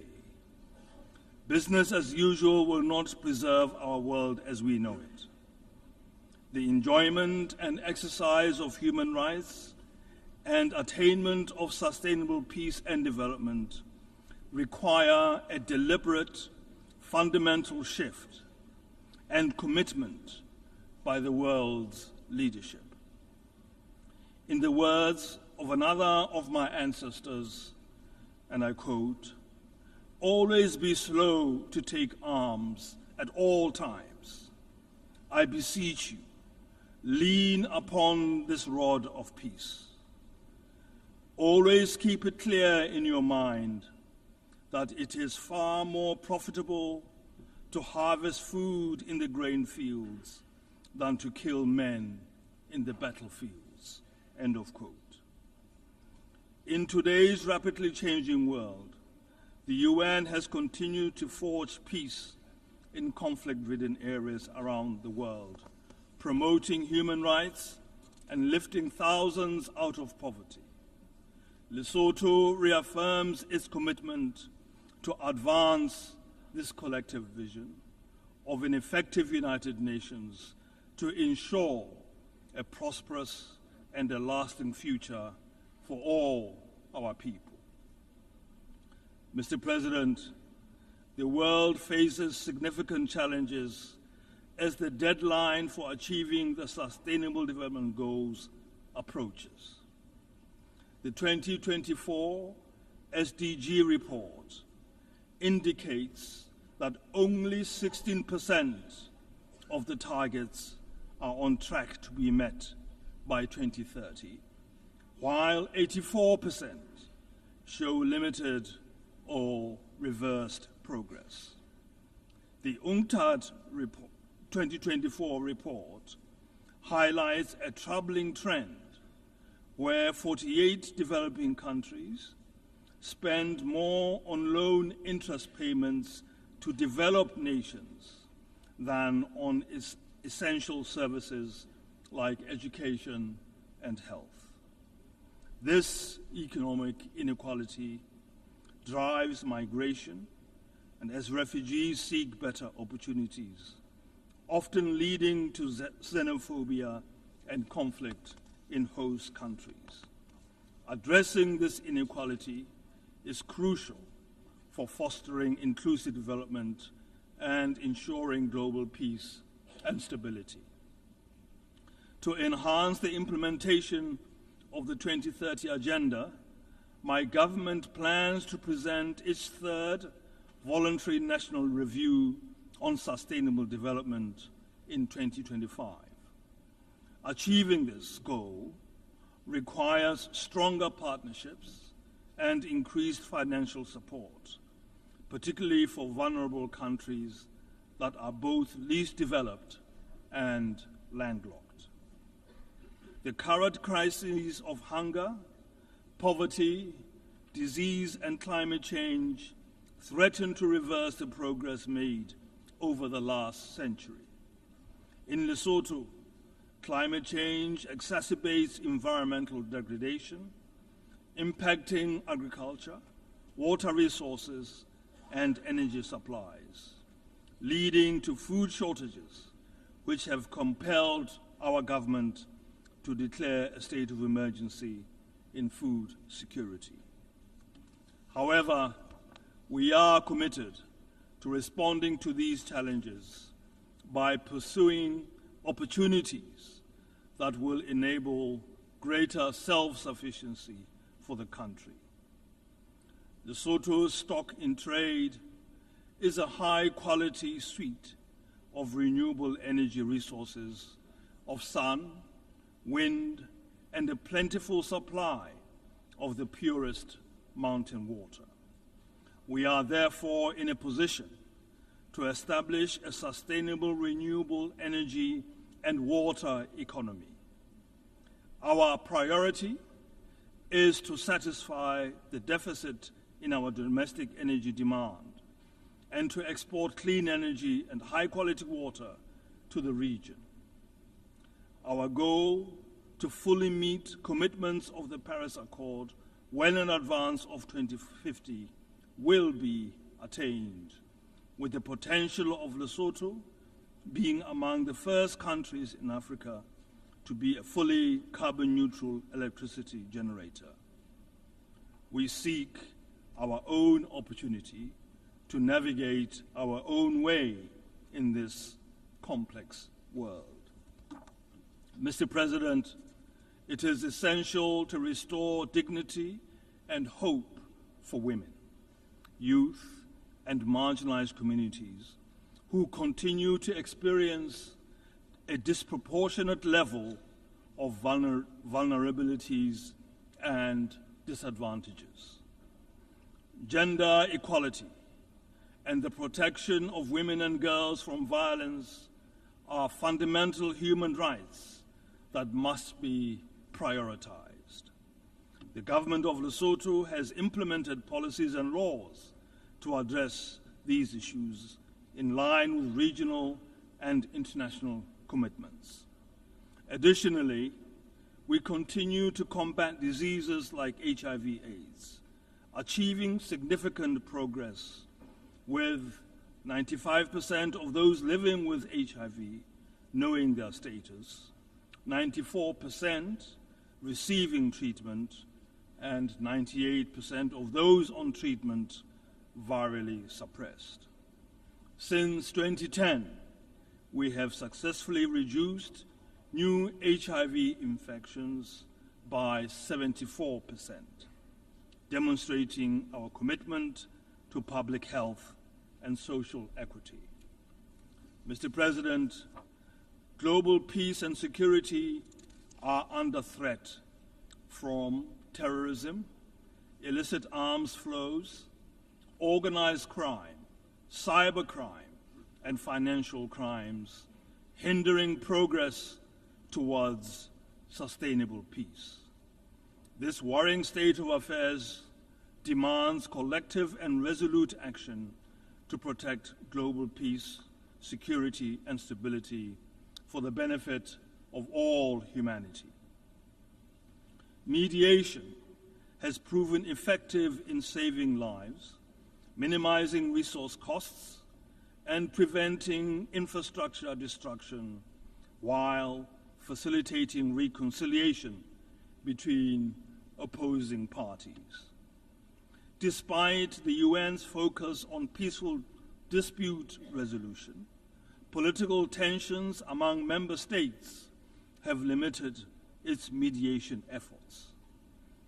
Business as usual will not preserve our world as we know it. The enjoyment and exercise of human rights and attainment of sustainable peace and development require a deliberate, fundamental shift and commitment by the world's leadership. In the words of another of my ancestors, and I quote, "Always be slow to take arms at all times. I beseech you, lean upon this rod of peace. Always keep it clear in your mind that it is far more profitable to harvest food in the grain fields than to kill men in the battlefields." End of quote. In today's rapidly changing world, the UN has continued to forge peace in conflict-ridden areas around the world, promoting human rights and lifting thousands out of poverty. Lesotho reaffirms its commitment to advance this collective vision of an effective United Nations to ensure a prosperous and a lasting future for all our people. Mr. President, the world faces significant challenges as the deadline for achieving the Sustainable Development Goals approaches. The 2024 SDG report indicates that only 16% of the targets are on track to be met by 2030, while 84% show limited or reversed progress. The UNCTAD 2024 report highlights a troubling trend where 48 developing countries spend more on loan interest payments to developed nations than on essential services like education and health. This economic inequality drives migration, and as refugees seek better opportunities, often leading to xenophobia and conflict in host countries. Addressing this inequality is crucial for fostering inclusive development and ensuring global peace and stability. To enhance the implementation of the 2030 Agenda, my government plans to present its third voluntary national review on sustainable development in 2025. Achieving this goal requires stronger partnerships and increased financial support, particularly for vulnerable countries that are both least developed and landlocked. The current crises of hunger, poverty, disease, and climate change threaten to reverse the progress made over the last century. In Lesotho, climate change exacerbates environmental degradation, impacting agriculture, water resources, and energy supplies, leading to food shortages, which have compelled our government to declare a state of emergency in food security. However, we are committed to responding to these challenges by pursuing opportunities that will enable greater self-sufficiency for the country. Lesotho's stock in trade is a high-quality suite of renewable energy resources of sun, wind, and a plentiful supply of the purest mountain water. We are therefore in a position to establish a sustainable renewable energy and water economy. Our priority is to satisfy the deficit in our domestic energy demand and to export clean energy and high-quality water to the region. Our goal to fully meet commitments of the Paris Accord well in advance of 2050 will be attained, with the potential of Lesotho being among the first countries in Africa to be a fully carbon-neutral electricity generator. We seek our own opportunity to navigate our own way in this complex world. Mr. President, it is essential to restore dignity and hope for women, youth, and marginalized communities who continue to experience a disproportionate level of vulnerabilities and disadvantages. Gender equality and the protection of women and girls from violence are fundamental human rights that must be prioritized. The government of Lesotho has implemented policies and laws to address these issues in line with regional and international commitments. Additionally, we continue to combat diseases like HIV/AIDS, achieving significant progress with 95% of those living with HIV knowing their status, 94% receiving treatment, and 98% of those on treatment virally suppressed. Since 2010, we have successfully reduced new HIV infections by 74%, demonstrating our commitment to public health and social equity. Mr. President, global peace and security are under threat from terrorism, illicit arms flows, organized crime, cybercrime, and financial crimes, hindering progress towards sustainable peace. This worrying state of affairs demands collective and resolute action to protect global peace, security, and stability for the benefit of all humanity. Mediation has proven effective in saving lives, minimizing resource costs, and preventing infrastructure destruction while facilitating reconciliation between opposing parties. Despite the UN's focus on peaceful dispute resolution, political tensions among member states have limited its mediation efforts.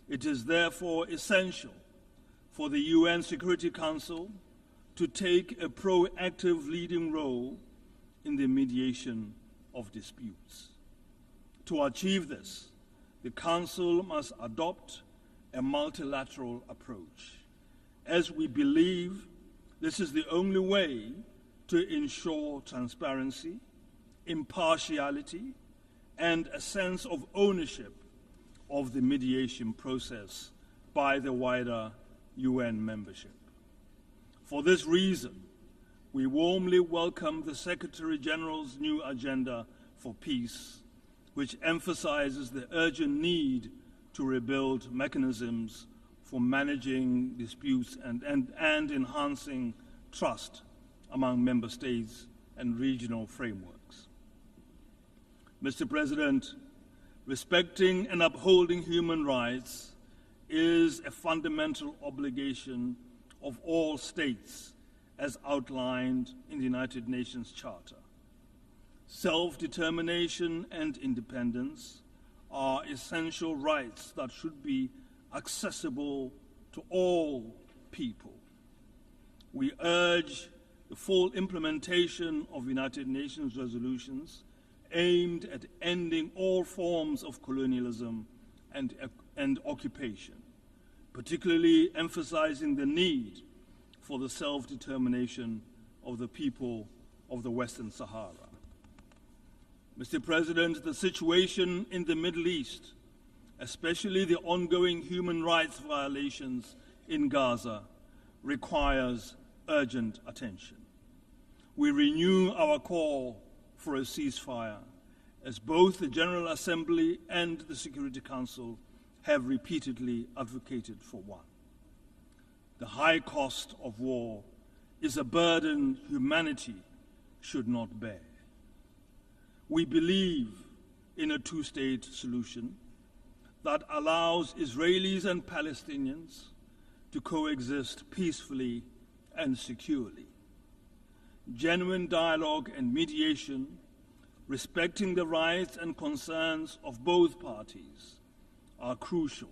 It is therefore essential for the UN Security Council to take a proactive leading role in the mediation of disputes. To achieve this, the Council must adopt a multilateral approach, as we believe this is the only way to ensure transparency, impartiality, and a sense of ownership of the mediation process by the wider UN membership. For this reason, we warmly welcome the Secretary General's new agenda for peace, which emphasizes the urgent need to rebuild mechanisms for managing disputes and enhancing trust among member states and regional frameworks. Mr. President, respecting and upholding human rights is a fundamental obligation of all states as outlined in the United Nations Charter. Self-determination and independence are essential rights that should be accessible to all people. We urge the full implementation of United Nations resolutions aimed at ending all forms of colonialism and occupation, particularly emphasizing the need for the self-determination of the people of the Western Sahara. Mr. President, the situation in the Middle East, especially the ongoing human rights violations in Gaza requires urgent attention. We renew our call for a ceasefire, as both the General Assembly and the Security Council have repeatedly advocated for one. The high cost of war is a burden humanity should not bear. We believe in a two-state solution that allows Israelis and Palestinians to coexist peacefully and securely. Genuine dialogue and mediation, respecting the rights and concerns of both parties, are crucial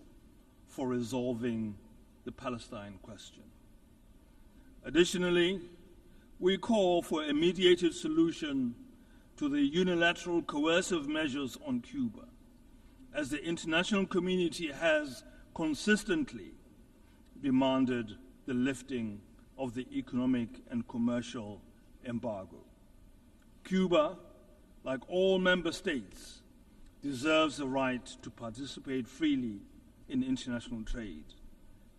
for resolving the Palestine question. Additionally, we call for a mediated solution to the unilateral coercive measures on Cuba, as the international community has consistently demanded the lifting of the economic and commercial embargo. Cuba, like all member states, deserves the right to participate freely in international trade.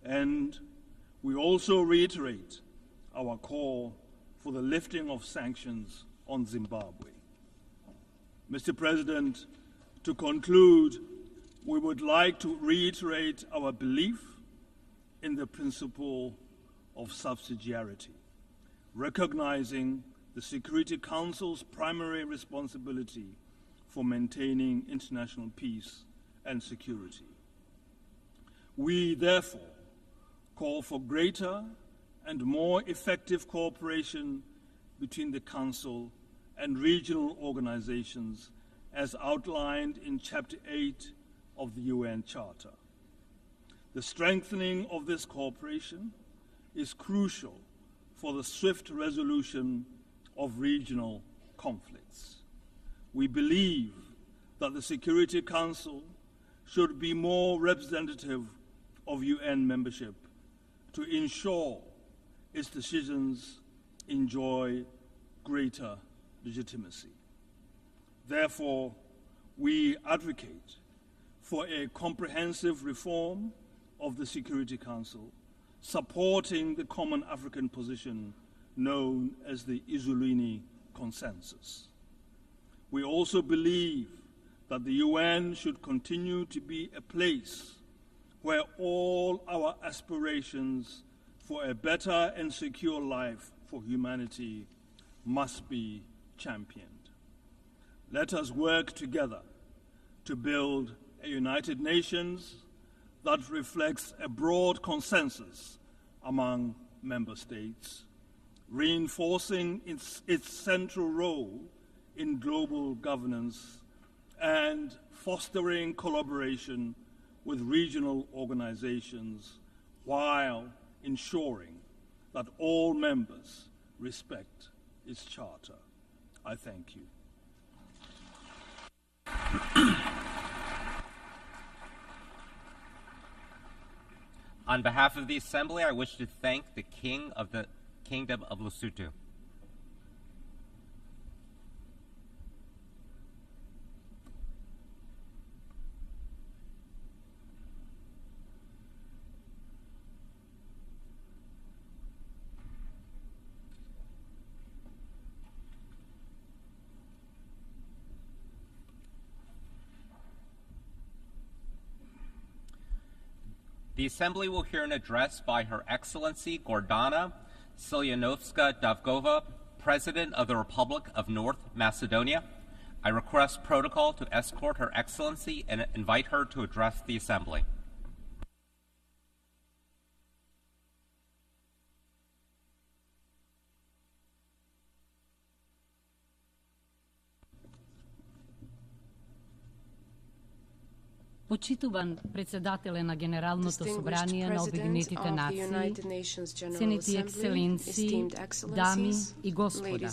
And we also reiterate our call for the lifting of sanctions on Zimbabwe. Mr. President, to conclude, we would like to reiterate our belief in the principle of subsidiarity, recognizing the Security Council's primary responsibility for maintaining international peace and security. We, therefore, call for greater and more effective cooperation between the Council and regional organizations as outlined in Chapter 8 of the UN Charter. The strengthening of this cooperation is crucial for the swift resolution of regional conflicts. We believe that the Security Council should be more representative of UN membership to ensure its decisions enjoy greater legitimacy. Therefore, we advocate for a comprehensive reform of the Security Council, supporting the common African position known as the Isolini Consensus. We also believe that the UN should continue to be a place where all our aspirations for a better and secure life for humanity must be championed. Let us work together to build a United Nations that reflects a broad consensus among member states, reinforcing its central role in global governance and fostering collaboration with regional organizations while ensuring that all members respect its charter. I thank you. On behalf of the Assembly, I wish to thank the King of the Kingdom of Lesotho. The Assembly will hear an address by Her Excellency Gordana Silyanovska-Davgova, President of the Republic of North Macedonia. I request protocol to escort Her Excellency and invite her to address the Assembly. Почитуван председателе на Генералното собрание на Обединетите нации, ценити екселенции, дами и господа.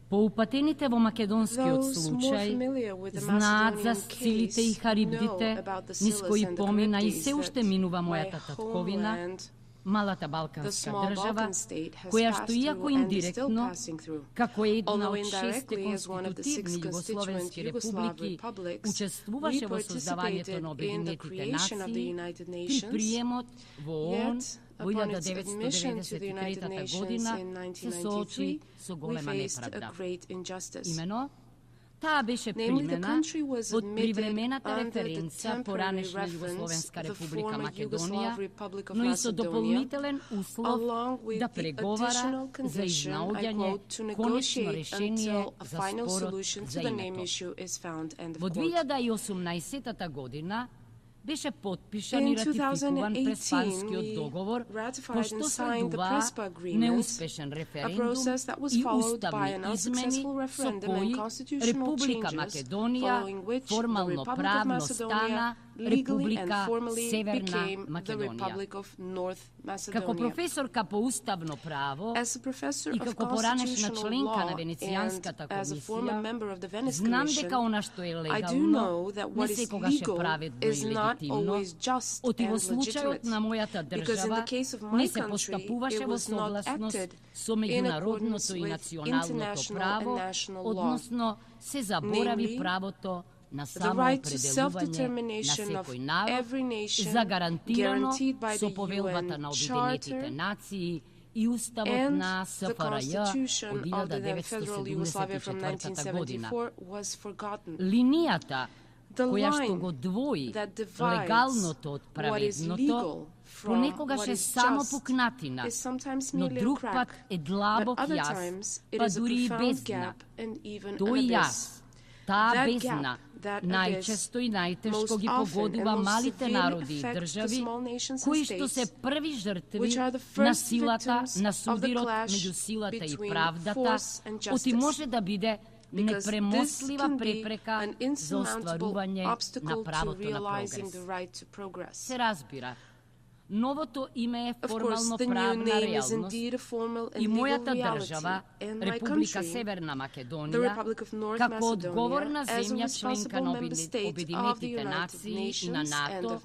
Поупатените во македонскиот случај знаат за сцилите и харибдите низ кои помина и се уште минува мојата татковина, малата балканска држава, која што иако индиректно, како една од 6 конститутивни југословенски републики, учествуваше во создавањето на Обединетите нации, при приемот во ООН во 1993 година се соочи со голема неправда. Имено, таа беше примена од привремената референца поранешна Југословенска република Македонија, но и со дополнителен услов да преговара за изнаоѓање конечно решение за спорот за името. Во 2018 година беше подпишан и ратификуван Преспанскиот договор, кој што следува неуспешен референдум и уставни измени со кои Република Македонија формално правно стана Република Северна Македонија. Како професорка по уставно право и како поранешна членка на Венецијанската комисија, знам дека она што е легално не секогаш е праведно и легитимно, оти во случајот на мојата држава не се постапуваше во согласност со меѓународното и националното право, односно се заборави правото на самоопределување на секој народ, загарантирано со повелбата на Обединетите нации и Уставот на СФРЈ од 1974 година. Линијата која што го двои легалното од праведното, понекогаш е само пукнатина, но друг пат е длабок јас, па дури и бездна. Тој јас, таа бездна, најчесто и најтешко ги погодува малите народи и држави, кои што се први жртви на силата, на судирот меѓу силата и правдата, оти може да биде непремостлива препрека за остварување на правото на прогрес. Се разбира, новото име е формално правна реалност и мојата држава, Република Северна Македонија, како одговорна земја членка на Обединетите нации и на НАТО,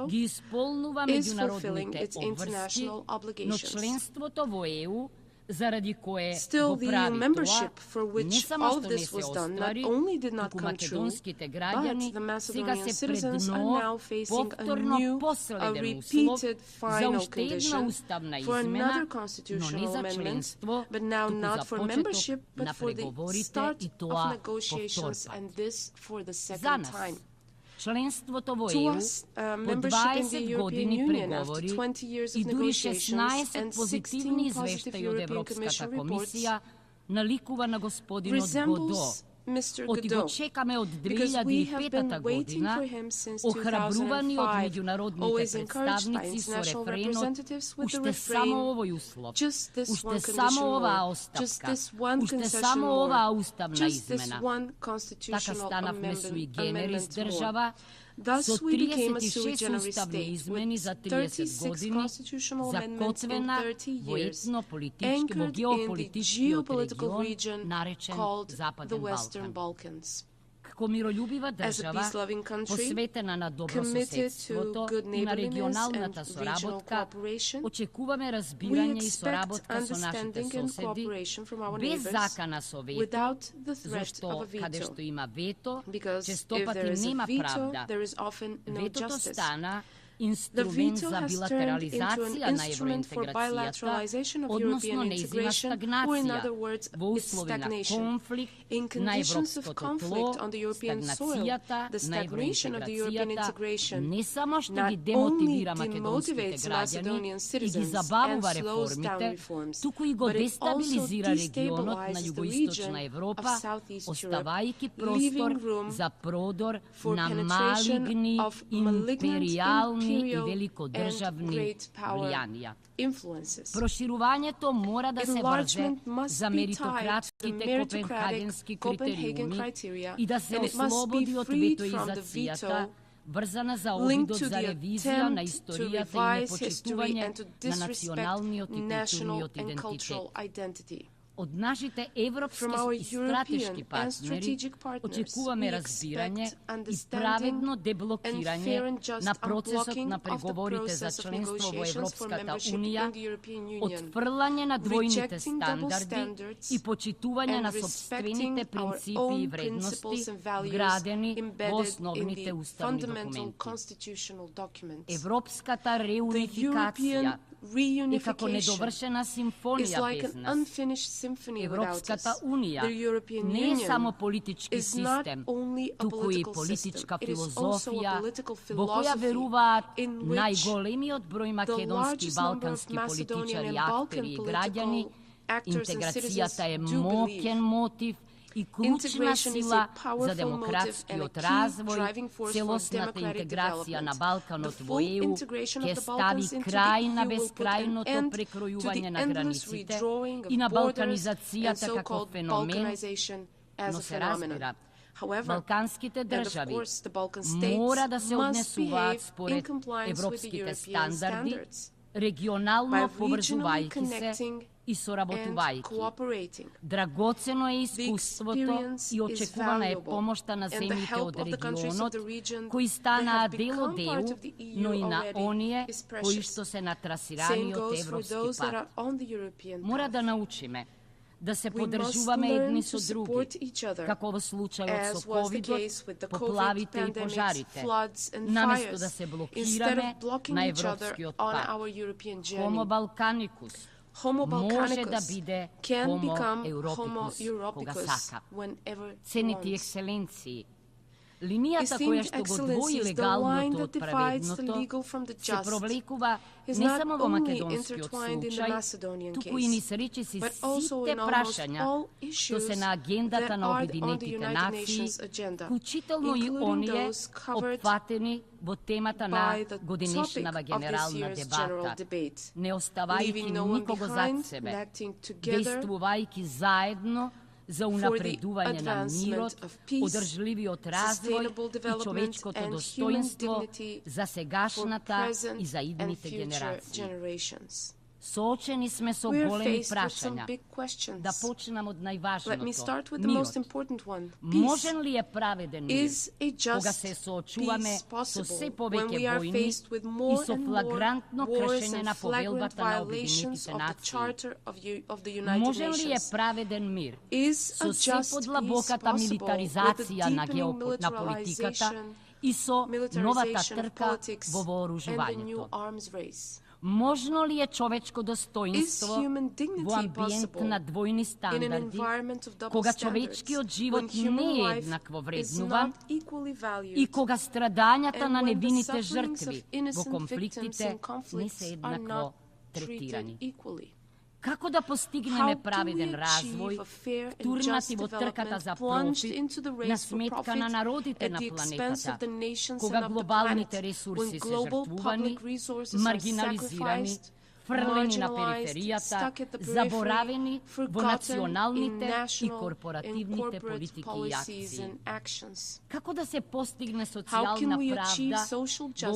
ги исполнува меѓународните обврски, но членството во ЕУ, заради кое го прави тоа, не само што не се оствари, туку македонските граѓани сега се пред нов, повторно последен услов за уште една уставна измена, но не за членство, туку за почеток на преговорите и тоа повторно. За нас, членството во ЕУ по 20 години преговори и дури 16 позитивни извештаи од Европската комисија наликува на господинот Годо. Оти го чекаме од 2005 година, охрабрувани од меѓународните представници со рефренот уште само овој услов, уште само оваа оставка, уште само оваа уставна измена. Така станавме суи генерис држава, со 36 уставни измени за 30 години, закотвена во етно-политички, во геополитичкиот регион, наречен Западен Балкан. Како мирољубива држава, посветена на добрососедството и на регионалната соработка, очекуваме разбирање и соработка со нашите соседи, без закана со вето, зашто каде што има вето, честопати нема правда. Ветото стана инструмент за билатерализација на евроинтеграцијата, односно нејзина стагнација, во услови на конфликт на европското тло, стагнацијата на евроинтеграцијата не само што ги демотивира македонските граѓани и ги забавува реформите, туку и го дестабилизира регионот на југоисточна Европа, оставајќи простор за продор на малигни империјални и великодржавни влијанија. Проширувањето мора да се врзе за меритократските копенхагенски критериуми и да се ослободи од ветоизацијата, врзана за обидот за ревизија на историјата и непочитување на националниот и културниот идентитет. Od našите evropski i strateški partneri očekujeme razbiranje i pravedno deblokiranje na procesot na pregovorite za členstvo u Evropskata unija, otvrlanje na dvojnite standardi i počituvanje na sopstvenite principi i vrednosti vgradeni v osnovnite ustavni dokumenti. Evropskata reunifikacija je kako nedovršena simfonija bez nas. Evropskata unija ne je samo politički sistem, tuku i politička filozofija, bo koja veruvat najgolemi od broj makedonski i balkanski političari, akteri i građani, integracijata je moken motiv i ključna sila za demokratski razvoj, celostната integracija na Balkan od EU, ke stavi kraj na beskrajното prekrojuvanje na granicite i na balkanizacijata kako fenomen, no se razbira. Balkanskite državi mora da se odnesuvat spored evropskite standardi, regionalno povrзувайки се i sоработувайки. Драгоцено е искуството и очекувана е помощта на земјите од регионот, кои станаа дел од ЕУ, но и на оние кои што се натрасирани од европски пат. Мора да научиме да се подржуваме едни со други, како во случајот со ковидот, поплавите и пожарите, наместо да се блокираме на европскиот пат. Homo Balkanicus може да биде Homo Europicus, кога сака. Ценити екселенции, линијата која што го двои легалното од праведното се провлекува не само во македонскиот случај, туку и низ речиси сите прашања што се на агендата на Обединетите нации, вклучително и оние опфатени во темата на годинешнава генерална дебата, не оставајќи никого зад себе, действувајќи заедно за унапредување на мирот, одржливиот развој и човечкото достоинство за сегашната и за идните генерации. Соочени сме со големи прашања. Да почнам од најважното. Мирот. Можен ли е праведен мир, кога се соочуваме со се повеќе војни и со флагрантно кршење на повелбата на Обединетите нации? Можен ли е праведен мир со се подлабоката милитаризација на политиката и со новата трка во вооружувањето? Можно ли е човечко достоинство во амбиент на двојни стандарди, кога човечкиот живот не е еднакво вреднуван и кога страдањата на невините жртви во конфликтите не се еднакво третирани? Како да постигнеме праведен развој, втурнати во трката за профит на сметка на народите на планетата, кога глобалните ресурси се жртвувани, маргинализирани, фрлени на периферијата, заборавени во националните и корпоративните политики и акции? Како да се постигне социјална правда во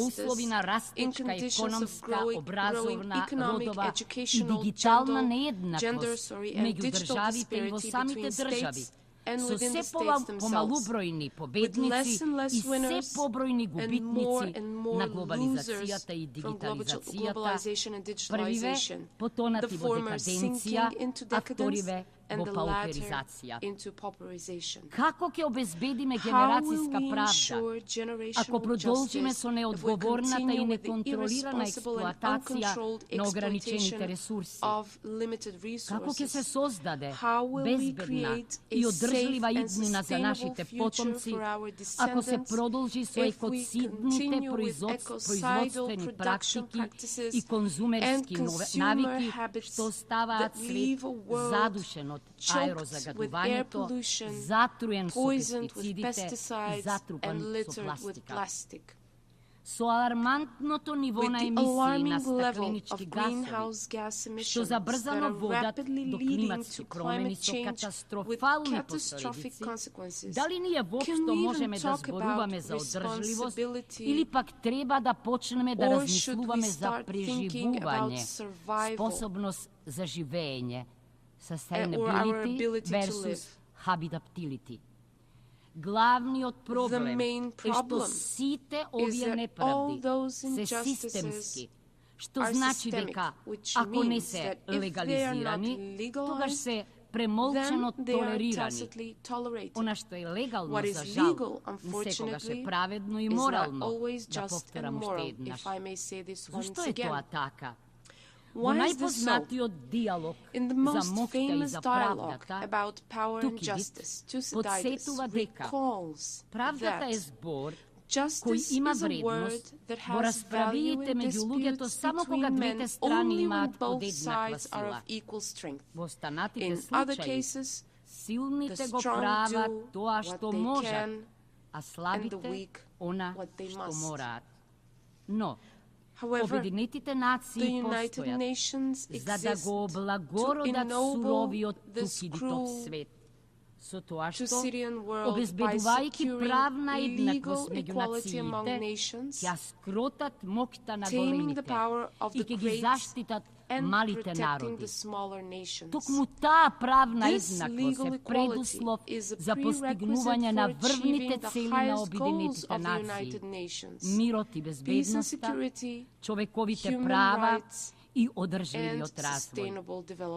услови на растечка економска, образовна, родова и дигитална нееднаквост меѓу државите и во самите држави, со се помалубројни победници и се побројни губитници на глобализацијата и дигитализацијата, првиве потонати во декаденција, а вториве во пауперизација. Како ќе обезбедиме генерацијска правда, ако продолжиме со неодговорната и неконтролирана експлоатација на ограничените ресурси? Како ќе се создаде безбедна и одржлива иднина за нашите потомци, ако се продолжи со екоцидните производствени практики и конзумерски навики, што ставаат след задушено аерозагадувањето, затруен со пестицидите и затрупан со пластика. Со алармантното ниво на емисии на стакленички гасови, што забрзано водат до климатски промени со катастрофални последици, дали ние воопшто можеме да зборуваме за одржливост или пак треба да почнеме да размислуваме за преживување, способност за живење sustainability versus habitability. Glavniот проблем е што сите овие неправди се системски, што значи дека ако не се легализирани, тогаш се премолчено толерирани. Она што е легално, за жал, не секогаш е праведно и морално, да повторам уште еднаш. Зашто е тоа така? Во најпознатиот диалог за моќта и за правдата, Тукидид подсетува дека правдата е збор кој има вредност во расправиите меѓу луѓето само кога двете страни имаат подеднаква сила. Во останатите случаи, силните го прават тоа што можат, а слабите она што мораат. Но Обединетите нации постојат за да го облагородат суровиот Тукидитов свет, со тоа што, обезбедувајќи правна еднаквост меѓу нациите, ќе скротат моќта на големите и ќе ги заштитат малите народи. Токму таа правна еднаквост е предуслов за постигнување на врвните цели на Обединетите нации: мирот и безбедноста, човековите права и одржливиот развој.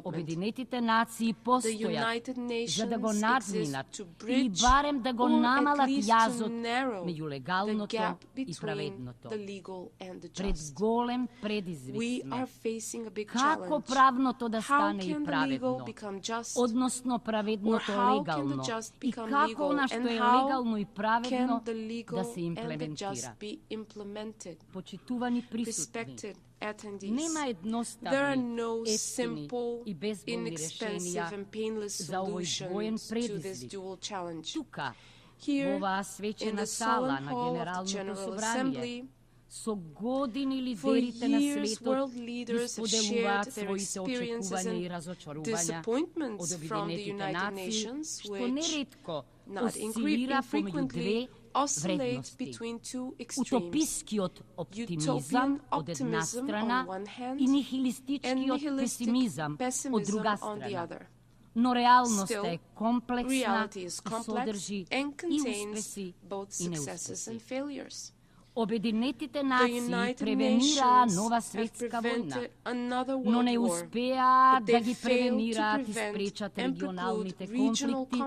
Обединетите нации постојат за да го надминат или барем да го намалат јазот меѓу легалното и праведното. Пред голем предизвик сме. Како правното да стане и праведно, односно праведното легално, и како она што е легално и праведно да се имплементира. Почитувани присутни, нема едноставни, ефтини и безболни решенија за овој воен предизвик. Тука, во оваа свечена сала на Генералното собрание, со години лидерите на светот ги споделуваат своите очекувања и разочарувања од Обединетите нации, што неретко осцилира помеѓу две вредности: утопискиот оптимизам од една страна и нихилистичкиот песимизам од друга страна. Но реалноста е комплексна и содржи и успеси и неуспеси. Обединетите нации превенираа нова светска војна, но не успеа да ги превенираат и спречат регионалните конфликти,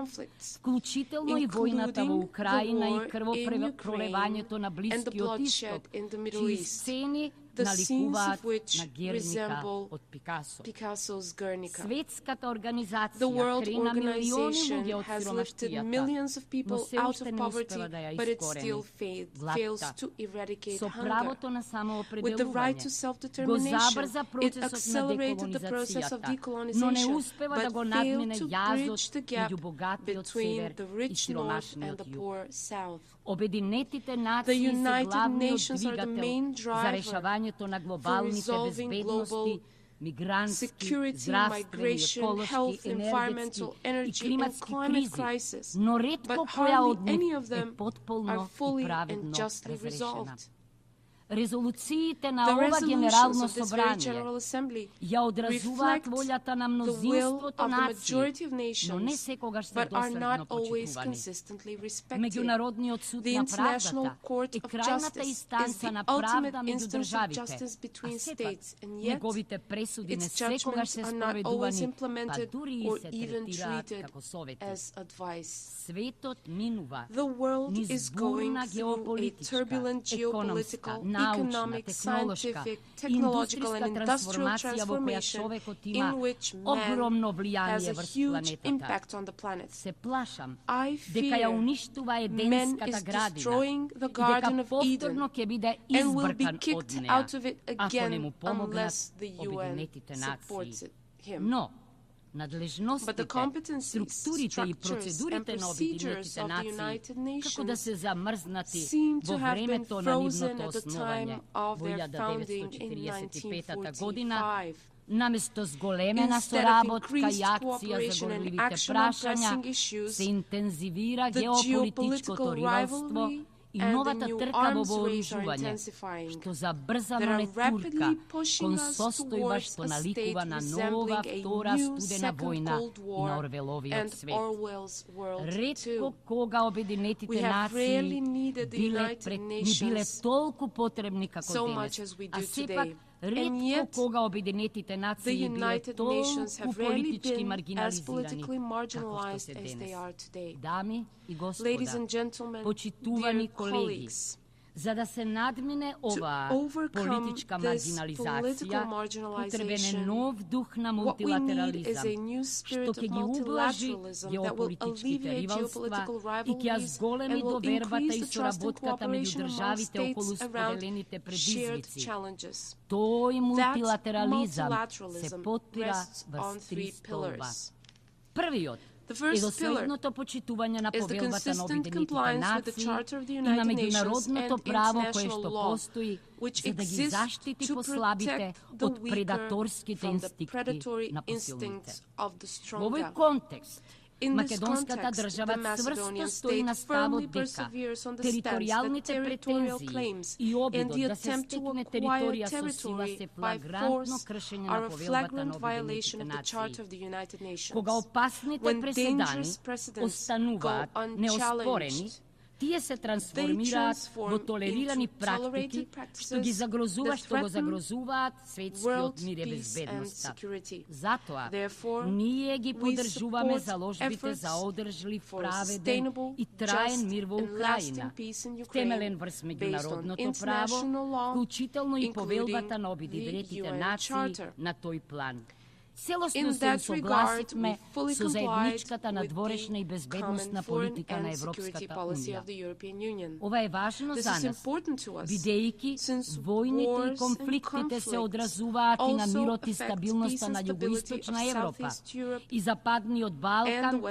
вклучително и војната во Украина и крвопролевањето на Блискиот Исток, чии сцени наликуваат на Герника од Пикасо. Светската организација крена милиони луѓе од сиромаштијата, но се уште не успева да ја искорени. Владта, со правото на самоопределување, го забрза процесот на деколонизацијата, но не успева да го надмине јазот меѓу богатиот север и сиромашниот југ. Обединетите нации се главниот двигател за решавањето на глобалните безбедности, мигрантски, здравствени, еколошки, енергетски и климатски кризи, но ретко која од нив е потполно и праведно разрешена. Резолуциите на ова Генерално собрание ја одразуваат волјата на мнозинството нации, но не секогаш се доследно почитувани. Меѓународниот суд на правдата е крајната инстанца на правда меѓу државите, а сепак неговите пресуди не секогаш се спроведувани, па дури и се третираат како совети. Светот минува низ бурна геополитичка, економска, научна, технолошка, индустријска трансформација во која човекот има огромно влијание врз планетата. Се плашам дека ја уништува еденската градина и дека повторно ќе биде избркан од неа, ако не му помогнат Обединетите нации. Но надлежностите, структурите и процедурите на Обединетите нации, како да се замрзнати во времето на нивното основање во 1945 година, наместо зголемена соработка и акција за горливите прашања, се интензивира геополитичкото ривалство и новата трка во вооружување, што забрзано не турка кон состојба што наликува на нова втора студена војна и на Орвеловиот свет. Ретко кога Обединетите нации ни биле толку потребни како денес, а сепак ретко кога Обединетите нации биле толку политички маргинализирани како што се денес. Дами и господа, почитувани колеги, за да се надмине оваа политичка маргинализација, потребен е нов дух на мултилатерализам, што ќе ги ублажи геополитичките ривалства и ќе ја зголеми довербата и соработката меѓу државите околу споделените предизвици. Тој мултилатерализам се потпира врз три столба. Првиот е доследното почитување на повелбата на Обединетите нации и на меѓународното право кое што постои за да ги заштити послабите од предаторските инстинкти на посилните. Во овој контекст, македонската држава цврсто стои на ставот дека територијалните претензии и обидот да се стекне територија со сила се флагрантно кршење на повелбата на Обединетите нации. Кога опасните преседани остануваат неоспорени, тие се трансформираат во толерирани практики што го загрозуваат светскиот мир и безбедноста. Затоа, ние ги поддржуваме заложбите за одржлив, праведен и траен мир во Украина, темелен врз меѓународното право, вклучително и повелбата на Обединетите нации на тој план. Целосно се согласивме со заедничката надворешна и безбедносна политика на Европската Унија. Ова е важно за нас, бидејќи војните и конфликтите се одразуваат и на мирот и стабилноста на југоисточна Европа и Западниот Балкан,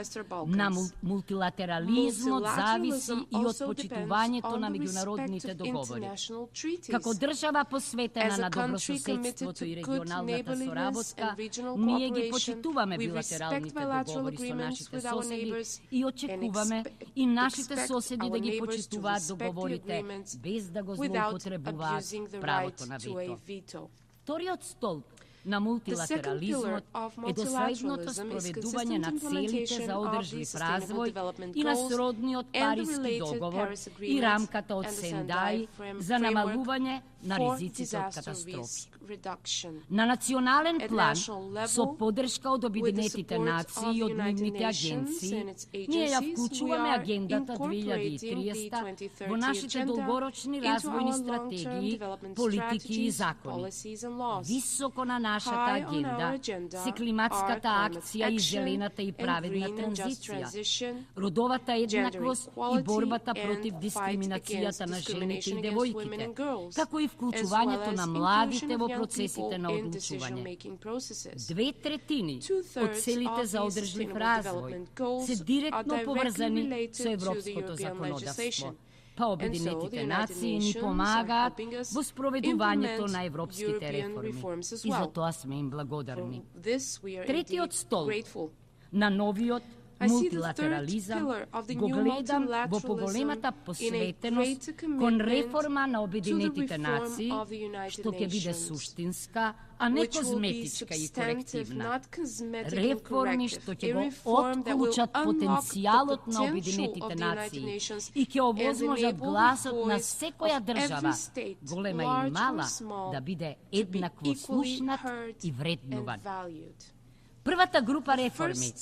на мултилатерализмот зависи и од почитувањето на меѓународните договори. Како држава посветена на добрососедството и регионалната соработка, ние ги почитуваме билатералните договори со нашите соседи и очекуваме и нашите соседи да ги почитуваат договорите без да го злоупотребуваат правото на вето. Вториот столб на мултилатерализмот е доследното спроведување на целите за одржлив развој и на сродниот Париски договор и рамката од Сендај за намалување на ризиците од катастрофи. На национален план, со поддршка од Обединетите нации и од нивните агенции, ние ја вклучуваме агендата 2030 во нашите долгорочни развојни стратегии, политики и закони. Високо на нашата агенда се климатската акција и зелената и праведна транзиција, родовата еднаквост и борбата против дискриминацијата на жените и девојките, како и вклучувањето на младите во процесите на одлучување. 2/3 од целите за одржлив развој се директно поврзани со европското законодавство, па Обединетите нации ни помагаат во спроведувањето на европските реформи и за тоа сме им благодарни. Третиот столб на новиот мултилатерализам го гледам во поголемата посветеност кон реформа на Обединетите нации, што ќе биде суштинска, а не козметичка и корективна. Реформи што ќе го отклучат потенцијалот на Обединетите нации и ќе овозможат гласот на секоја држава, голема и мала, да биде еднакво слушнат и вреднуван. Првата група реформи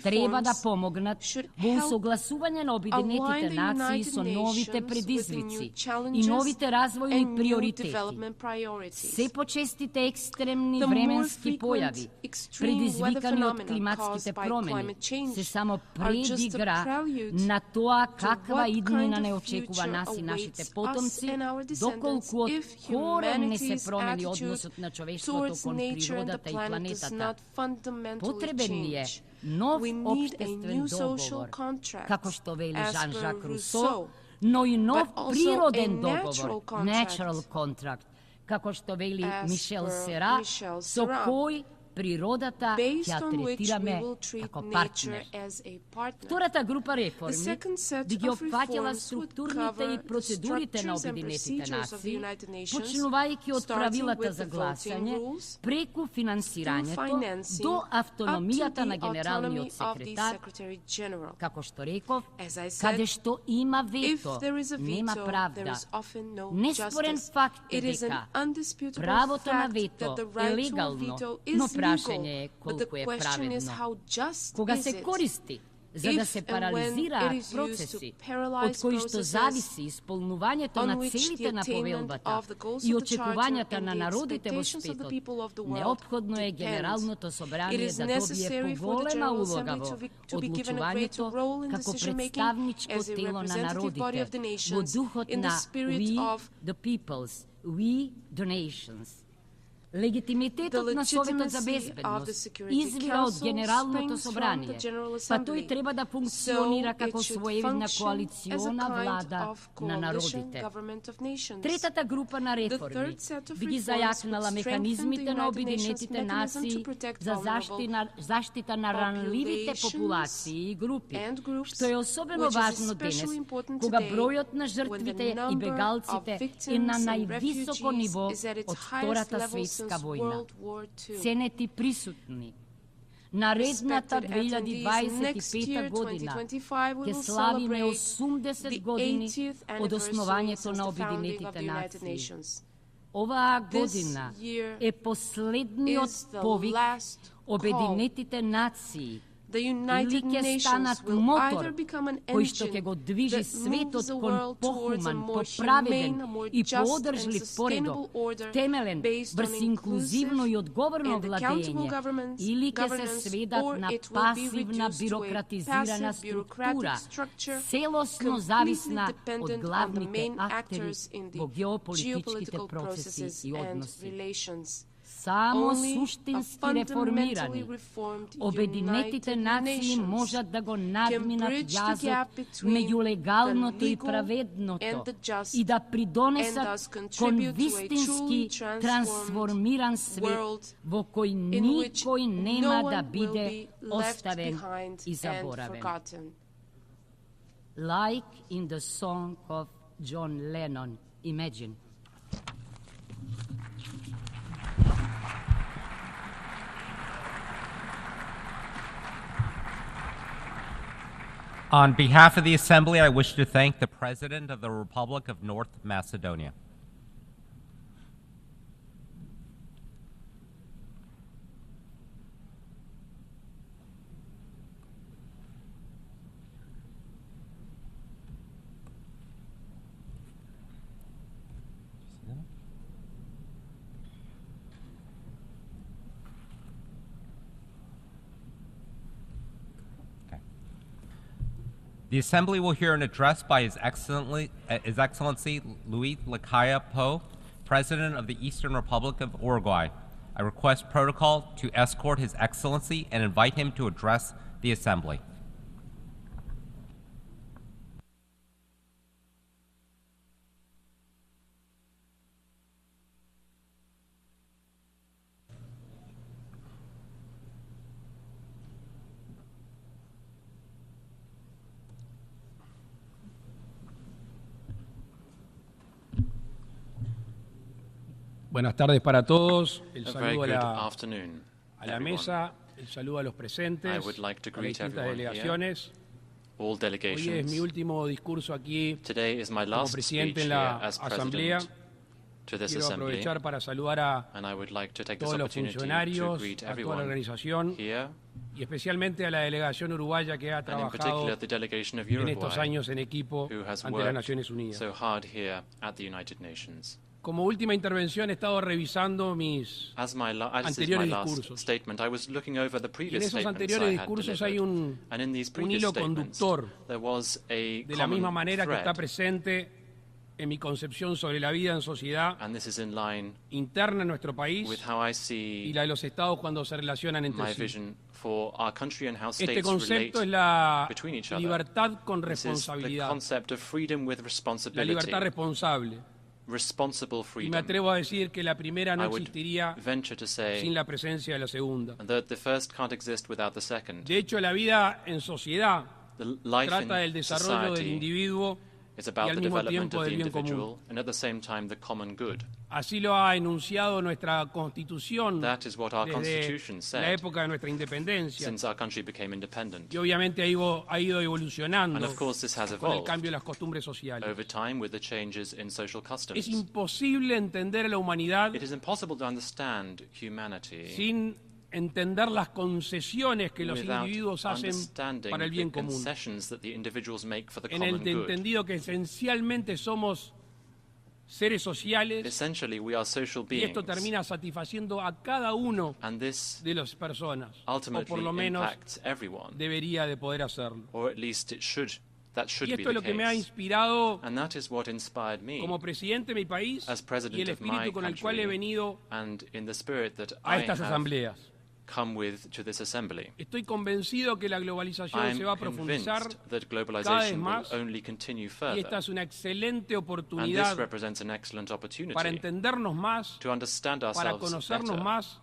треба да помогнат во усогласување на Обединетите нации со новите предизвици и новите развојни приоритети. Се почестите екстремни временски појави, предизвикани од климатските промени, се само предигра на тоа каква иднина не очекува нас и нашите потомци, доколку од корен не се промени односот на човештвото кон природата и планетата. Потребен ни е нов општествен договор, како што вели Жан-Жак Русо, но и нов природен договор, natural contract, како што вели Мишел Сера, со кој природата ќе третираме како партнер. Втората група реформи би ги опфаќала структурните и процедурите на Обединетите нации, почнувајќи од правилата за гласање, преку финансирањето до автономијата на генералниот секретар, како што реков, каде што има вето, нема правда. Неспорен факт е дека правото на вето е легално, но прашање е колку е праведно. Кога се користи за да се парализираат процеси, од кои што зависи исполнувањето на целите на повелбата и очекувањата на народите во светот, неопходно е Генералното собрание да добие поголема улога во одлучувањето како представничко тело на народите, во духот на We the Peoples, We the Nations. Легитимитетот на Советот за безбедност извира од Генералното собрание, па тој треба да функционира како своевидна коалициона влада на народите. Третата група на реформи би ги зајакнала механизмите на Обединетите нации за заштита на ранливите популации и групи, што е особено важно денес, кога бројот на жртвите и бегалците е на највисоко ниво од Втората светска војна. Ценети присутни, наредната 2025 година ќе славиме 80 години од основањето на Обединетите нации. Оваа година е последниот повик Обединетите нации или ќе станат мотор кој што ќе го движи светот кон похуман, поправеден и поодржлив поредок, темелен врз инклузивно и одговорно владење, или ќе се сведат на пасивна бирократизирана структура, целосно зависна од главните актери во геополитичките процеси и односи. Само суштински реформирани, Обединетите нации можат да го надминат јазот меѓу легалното и праведното и да придонесат кон вистински трансформиран свет во кој никој нема да биде оставен и заборавен. Like in the song of John Lennon, Imagine. On behalf of the Assembly, I wish to thank the President of the Republic of North Macedonia. The Assembly will hear an address by His Excellency Luis Lacalle Pou, President of the Eastern Republic of Uruguay. I request protocol to escort His Excellency and invite him to address the Assembly. Buenas tardes para todos. El saludo a la mesa, el saludo a los presentes, a las distintas delegaciones. Hoy es mi último discurso aquí como presidente en la Asamblea. Quiero aprovechar para saludar a todos los funcionarios, a toda la organización y especialmente a la delegación uruguaya que ha trabajado en estos años en equipo ante las Naciones Unidas. Como última intervención he estado revisando mis anteriores discursos. Y en esos anteriores discursos hay un hilo conductor, de la misma manera que está presente en mi concepción sobre la vida en sociedad interna en nuestro país y la de los estados cuando se relacionan entre sí. Este concepto es la libertad con responsabilidad, la libertad responsable. responsible Y me freedom. atrevo a decir que la primera no I would existiría venture to say sin la presencia de la segunda. that the first can't exist without the second. De hecho, la vida en sociedad The life trata del in desarrollo del society individuo is y about al the mismo development tiempo of the del bien común. individual and at the same time the common good. Así lo ha enunciado nuestra Constitución That is what our desde Constitution la said época de nuestra independencia. since our country became independent. Y obviamente ha ido evolucionando And of course this has con el evolved cambio de las costumbres sociales. over time with the changes in social Es customs. imposible entender a la humanidad It is impossible to understand humanity sin entender las concesiones que los without individuos hacen understanding para el bien the común. concessions that the individuals make for the En el common good. entendido que esencialmente somos seres sociales Essentially, we are social y esto beings, termina satisfaciendo a cada uno and this de las personas, o ultimately por lo menos impacts everyone, debería de poder hacerlo. or at least that should Y be esto es the lo que me ha case. inspirado And that is what inspired me como presidente de mi país as y president el of my espíritu con el cual he country, venido and in the spirit that a I estas have asambleas. come with to this assembly. Estoy convencido que la I globalización am se va a profundizar convinced that cada vez globalization will más only continue y further, esta es una excelente and this oportunidad represents an excellent opportunity para entendernos más, to understand para ourselves conocernos better más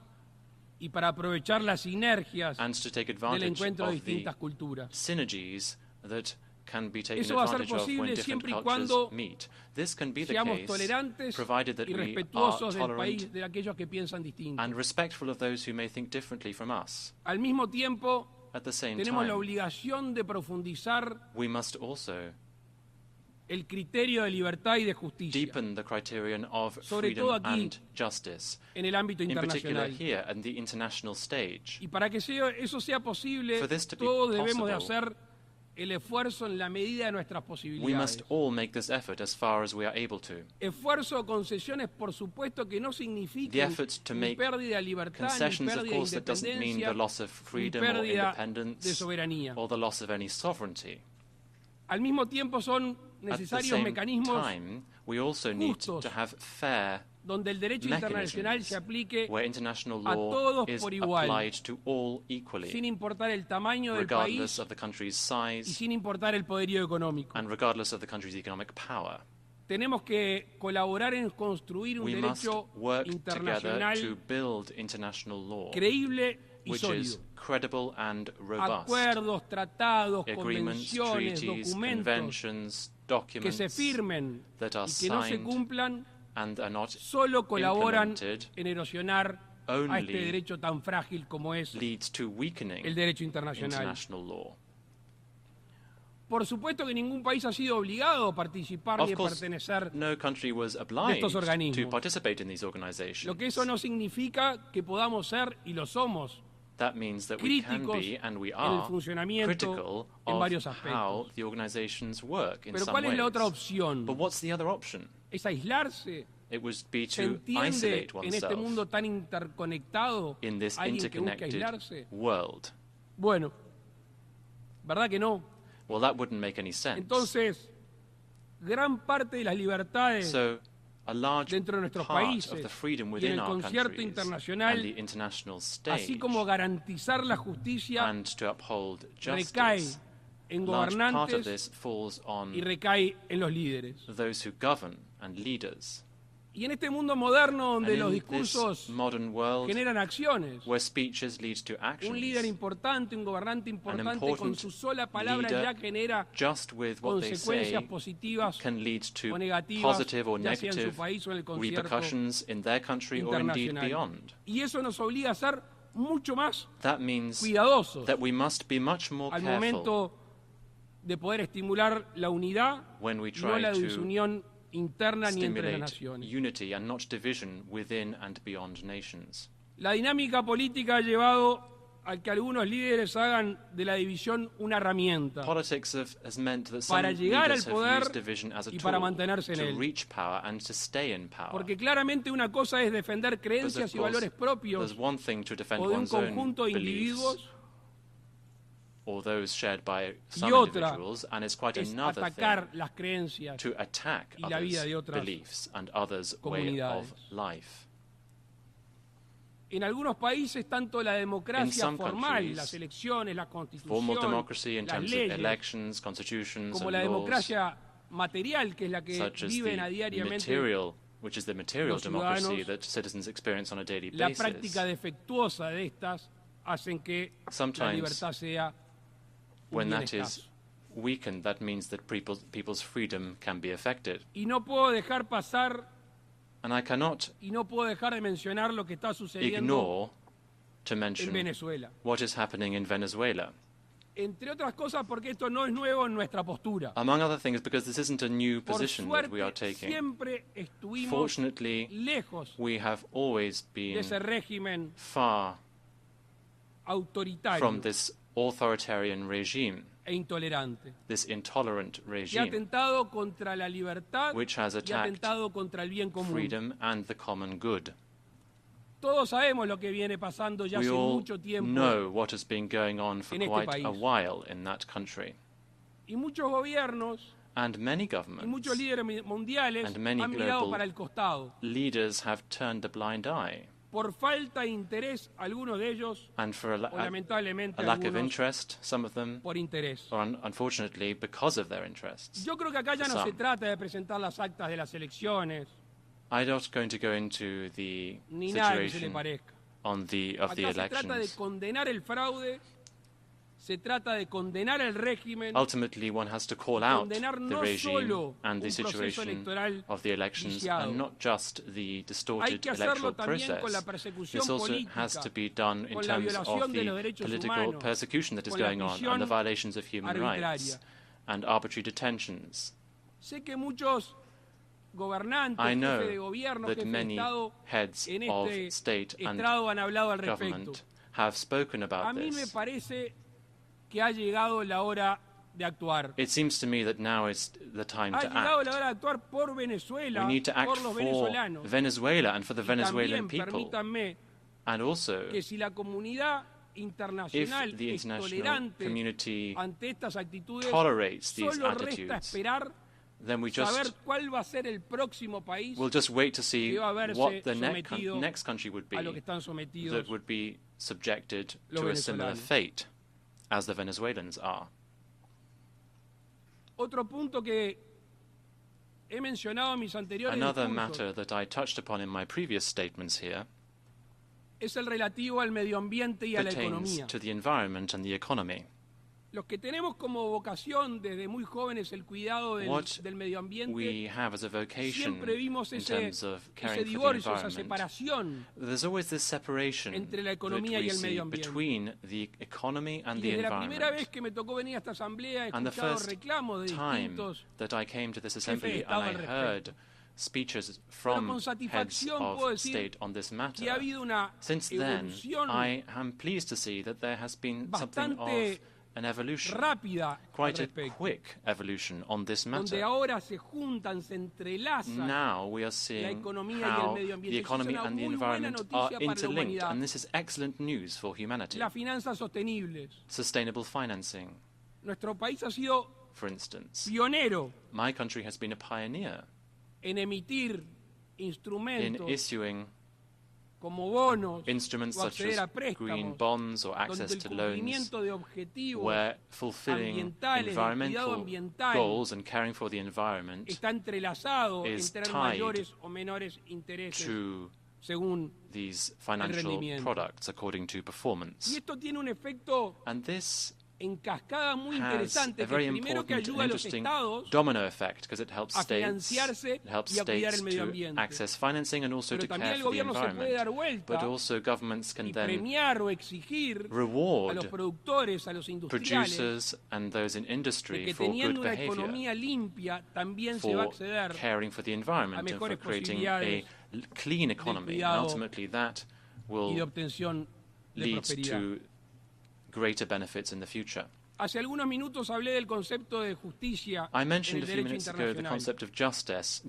y para aprovechar las sinergias and to take del advantage encuentro de of the distintas culturas. synergies that can be taken Eso va a ser advantage of when posible different siempre y cultures cuando meet. This can be the seamos case tolerantes provided that y we are respetuosos del tolerant país de aquellos que piensan distinto. and respectful of those who may think differently from us. Al mismo tiempo, At the same tenemos la time, obligación de profundizar we must also el criterio de libertad y de justicia deepen the criterion of Sobre freedom todo aquí, and justice, en el ámbito in particular internacional. here at the international stage. Y para que eso sea posible, For this to be todos debemos de possible, hacer el esfuerzo en la medida de nuestras We posibilidades. must all make this effort as far as we are able to. Esfuerzo o concesiones, por supuesto, que no The signifiquen effort to ni make pérdida de libertad, ni concessions, of pérdida de course, that doesn't mean the independencia, loss of ni freedom or pérdida de independence soberanía. or the loss of any sovereignty. Al mismo tiempo son At the necesarios same mecanismos time, we also need justos, to have fair donde el derecho internacional mechanisms se aplique where international a law todos is por igual, applied to all equally, sin importar el tamaño del regardless país of the country's y size sin importar el poderío económico. and regardless of the country's economic power. Tenemos que colaborar en construir un We must derecho work together to internacional build international law, creíble y which is sólido. credible and robust. Acuerdos, tratados, Agreements, convenciones, treaties, documentos conventions, que documents se firmen that are y que no se signed cumplan and are not solo colaboran implemented en erosionar a only este derecho tan frágil como es leads to weakening el derecho internacional. international law. Por supuesto que ningún país ha sido obligado a participar ni Of a course, pertenecer. no country was de obliged estos to organismos. participate in these organizations. Lo que eso no significa que podamos ser, y lo somos, That means that we can críticos be and we en el are funcionamiento critical en of varios how aspectos. the organizations work in Pero some ¿cuál es la otra ways. opción? But what's the other option? ¿Es aislarse? It would be ¿Se to entiende isolate en este oneself mundo tan interconectado in this alguien que busque interconnected aislarse? world. Bueno, ¿verdad que no? Well, that wouldn't make any sense. Entonces, gran parte de las libertades So, a large dentro de nuestros part países of the freedom y en within el our concierto countries internacional, and the international stage así como garantizar la justicia, and to uphold recae justice, en large part of gobernantes this falls on y recae en los líderes. those who govern and leaders. Y en este mundo moderno donde And los in this discursos modern world generan acciones, where speeches lead to un líder actions, importante, un gobernante importante, con important su sola palabra leader, ya genera just with what they say, consecuencias positivas can lead to o negativas, positive or ya sea en su negative país o en el concierto repercussions in their country or indeed internacional. beyond. Y eso nos obliga a ser mucho más That means cuidadosos that we must be much more al careful momento de poder estimular la unidad when we y no try la to desunión interna ni entre las stimulate naciones. unity and not division within and beyond nations. La dinámica política ha llevado a que algunos líderes hagan de la división una herramienta Politics has meant that some para llegar al leaders have poder used division as a y para tool mantenerse en to él. reach power and to stay in power. Porque claramente una cosa es defender Because, creencias of y course, valores propios there's one thing to defend o de un one's own conjunto de beliefs individuos or those shared by some y otra individuals, and it's quite es another atacar thing las creencias to attack y la vida de others' otras beliefs and others' way comunidades. of life. En algunos países, tanto la In democracia some formal, countries, las elecciones, la formal constitución, democracy in las terms of leyes, elections, constitutions, como and la laws, democracia material, que es la que such as viven a the diariamente material, which is the material los democracy ciudadanos, that citizens experience on a daily la basis. práctica defectuosa de estas hacen que la Sometimes, libertad sea un when bien that escaso. is weakened, that means that people's freedom can be affected. Y no puedo dejar pasar And I cannot y no puedo dejar de mencionar lo que está sucediendo ignore to en mention Venezuela. what is happening in Venezuela. Entre otras cosas porque esto no es nuevo en nuestra postura. Among other things, because this isn't a new Por position suerte, that we are taking. siempre estuvimos Fortunately, lejos we have always de been ese régimen far autoritario from this authoritarian regime, e intolerante, this intolerant que ha regime, atentado contra la libertad which has y ha attacked atentado contra el bien común. freedom and the common good. Todos sabemos lo que viene pasando ya We hace all mucho tiempo know what has been going on for en este quite país. a while in that country. Y muchos gobiernos And many y governments muchos líderes mundiales and many han mirado global para el costado. leaders have turned a blind eye. Por falta de interés, algunos de ellos, And for o lamentablemente a lack of algunos, interest, some of them, por interés. or unfortunately because of their interests. Yo creo que acá ya no se Some. trata de presentar las actas de las elecciones, I'm not going to go into the ni nada que se le situation parezca. of the Acá se trata de elections. condenar el fraude, se trata de condenar el régimen, Ultimately, one has to call out condenar the no regime solo and the un proceso situation electoral of the elections, viciado. and not just the Hay distorted que electoral hacerlo también con la process. persecución This also has política, to be done in con la terms of violación de los the derechos political humanos, persecution that is con la going on prisión and the violations of human rights arbitraria. and arbitrary detentions. Sé que muchos gobernantes, I jefes know de gobierno, that jefes de many Estado heads en of este state and estrado han hablado al respecto. government have spoken A about mí me this. parece que ha llegado la hora de actuar. It seems to me that now is the time Ha to llegado act. la hora de actuar por Venezuela, We need to act por los for venezolanos. Venezuela and for the Y Venezuelan también people. permítanme And also, que si la comunidad internacional if the es international tolerante community ante estas actitudes, tolerates these solo resta attitudes, esperar then we saber just cuál va a ser el próximo país we'll just wait to see que va a verse what the sometido next country would be a lo que están sometidos that would be subjected los to a similar venezolanos. fate as the Venezuelans are. Otro punto que he mencionado en mis anteriores Another discursos matter that I touched upon in my previous statements here es el relativo al medio ambiente y a la pertains economía. to the environment and the economy. Los que tenemos como vocación desde muy jóvenes el cuidado What del medio ambiente, we have as a vocation siempre vimos in ese terms of caring for the divorcio, esa environment, separación there's always this separation entre la that economía y we el see medio ambiente. between the economy and Y the desde la primera environment. vez que me tocó venir a esta asamblea he And the escuchado first reclamos de time distintos that I came to this jefes de assembly and Estado I al respecto. heard speeches Pero from con heads satisfacción puedo of decir state on this que ha matter. habido una Since then, evolución I am pleased to see that there has been something bastante of an evolution, rápida al quite a respecto, quick evolution on this donde matter. ahora se juntan, se entrelazan Now we are la seeing economía y el how medio the ambiente. Eso es economy una and the muy buena environment are noticia para la interlinked, humanidad. and this is excellent news for humanity. Las finanzas sostenibles. Sustainable financing, Nuestro país ha sido for instance. pionero My country has been a pioneer en emitir in instrumentos issuing como bonos instruments o such acceder a as green préstamos, bonds or donde access el to loans, cumplimiento de objetivos where fulfilling ambientales, de cuidado environmental ambiental, goals and caring for the environment está entrelazado en is tener tied mayores o menores intereses to según these financial rendimiento. products according to Y performance. esto tiene un efecto And this en cascada muy has interesante a que very primero que important and ayuda a los interesting estados domino effect because it helps a states, financiarse it helps y a cuidar states el medio to ambiente. access financing and also Pero to también care el for the gobierno se puede dar environment. vuelta But also governments can y then premiar o exigir a los reward productores, a los industriales, producers and those in de industry que for teniendo good una behavior, economía limpia también se va a for acceder caring for the environment and for mejores creating a posibilidades clean economy. And cuidado ultimately that y de will obtención de lead prosperidad. to greater benefits in the future. Hace algunos minutos hablé del concepto de justicia I en mentioned el a few derecho minutes ago the internacional, concept of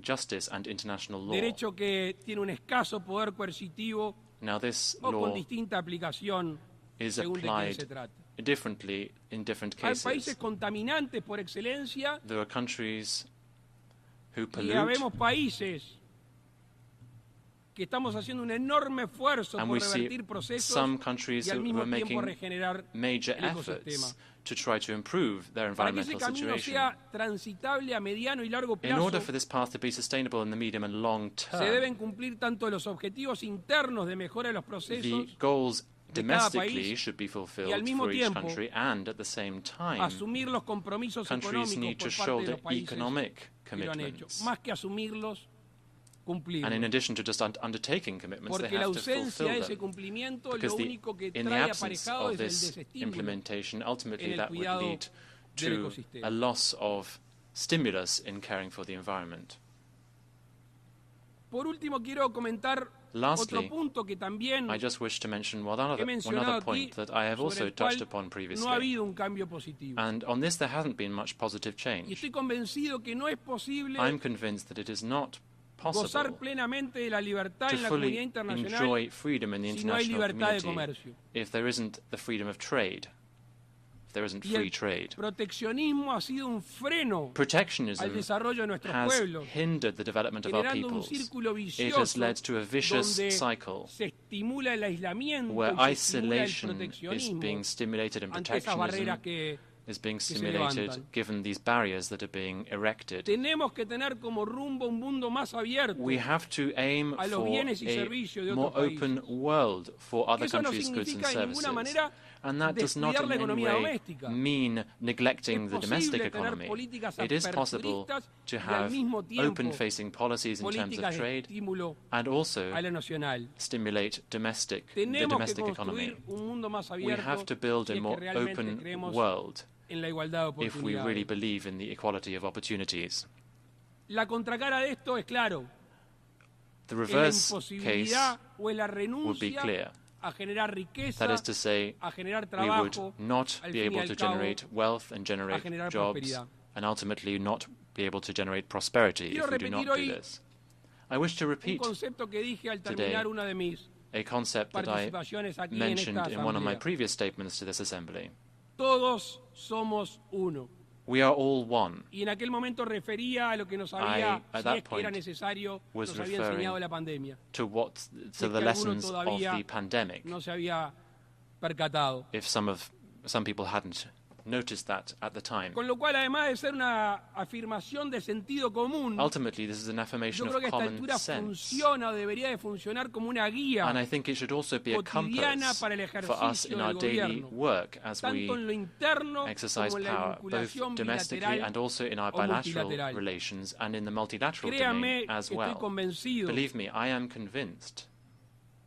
justice and international law. derecho que tiene un escaso poder coercitivo Now this o con law distinta aplicación is según de quién se applied trate. differently in different Hay países cases. contaminantes por excelencia There are countries who y pollute habemos países que estamos haciendo un enorme esfuerzo por revertir procesos some countries y al who mismo are tiempo making regenerar major el ecosistema. efforts to try to improve their Para que ese environmental camino situation. sea transitable a mediano y largo In order plazo, for this path to be sustainable in the medium and long se term, deben cumplir tanto los objetivos internos de mejora de los the procesos goals de cada domestically país should be y fulfilled al mismo for each tiempo country, and at the same time, asumir los compromisos countries need económicos to por parte de shoulder los países economic que lo han hecho. commitments. Más que asumirlos, cumplirlos. And in addition to just undertaking commitments, they Porque la have to ausencia de fulfill ese them. cumplimiento Because lo único que in the trae absence aparejado of es el this desestímulo implementation, en ultimately el that would cuidado lead del to ecosistema. a loss of stimulus in caring for the environment. Por último, quiero comentar Lastly, otro punto que también I just wish to mention he one other mencionado point aquí, that I have also sobre el touched cual upon no ha previously. habido un cambio positivo. And on this there hasn't been much positive Y change. estoy convencido que no es posible I'm convinced that it is not gozar possible plenamente de la libertad to en la fully comunidad internacional enjoy freedom in the si no hay international libertad de community comercio. if there isn't the freedom of trade, if there isn't Y free el trade. proteccionismo ha sido un freno Protectionism al desarrollo de nuestros has pueblos, hindered the development of our generando un peoples. círculo It has vicioso led to a vicious donde cycle se estimula el aislamiento where y se estimula el isolation is proteccionismo being stimulated and ante esas barreras protectionism is being se stimulated levantan. given these barriers that are being erected. Tenemos que tener como rumbo un mundo más abierto We have to aim a los for bienes y servicios de a more otros países. open world for other Eso no countries' goods and significa de ninguna services. manera And that does not descuidar la in any economía way doméstica. mean neglecting Es the domestic posible tener economy. políticas It is possible aperturistas to y al have mismo tiempo open-facing policies in terms of políticas de trade estímulo and also a la nacional. stimulate the Tenemos domestic que economy. construir un mundo más We have abierto to build si a es que more realmente open creemos world en la igualdad de if we really oportunidades. believe in the equality of opportunities. La contracara de esto es claro. The Es la reverse imposibilidad case o es la would be renuncia clear. a generar riqueza, That is to say, a generar we would trabajo, not al be fin y able al to cabo, generate wealth and a generate generar jobs, prosperidad. and ultimately not be able to generate prosperity Quiero if we do not repetir do hoy this. I wish to un repeat concepto que dije al today terminar una de mis a concept that I participaciones aquí en mentioned esta in one of my asamblea. previous statements to this assembly. Todos somos uno. We are all one. Y en aquel momento refería a lo que nos había, at si that es que era point, necesario, was nos había referring enseñado la pandemia. to Si es the que alguno lessons of todavía the pandemic. no se había percatado. If some people hadn't noticed that at the time. Con lo cual, además de ser una afirmación de sentido común, Ultimately, this is an yo affirmation creo of que a esta common altura sense. funciona o debería de funcionar como una guía And I think it should also be a cotidiana compass para el for us in ejercicio our del daily gobierno, work as we tanto en lo interno exercise como en la power, both vinculación domestically bilateral and also in our o bilateral multilateral. relations and in the multilateral Créame domain as que estoy well. convencido Believe me, I am convinced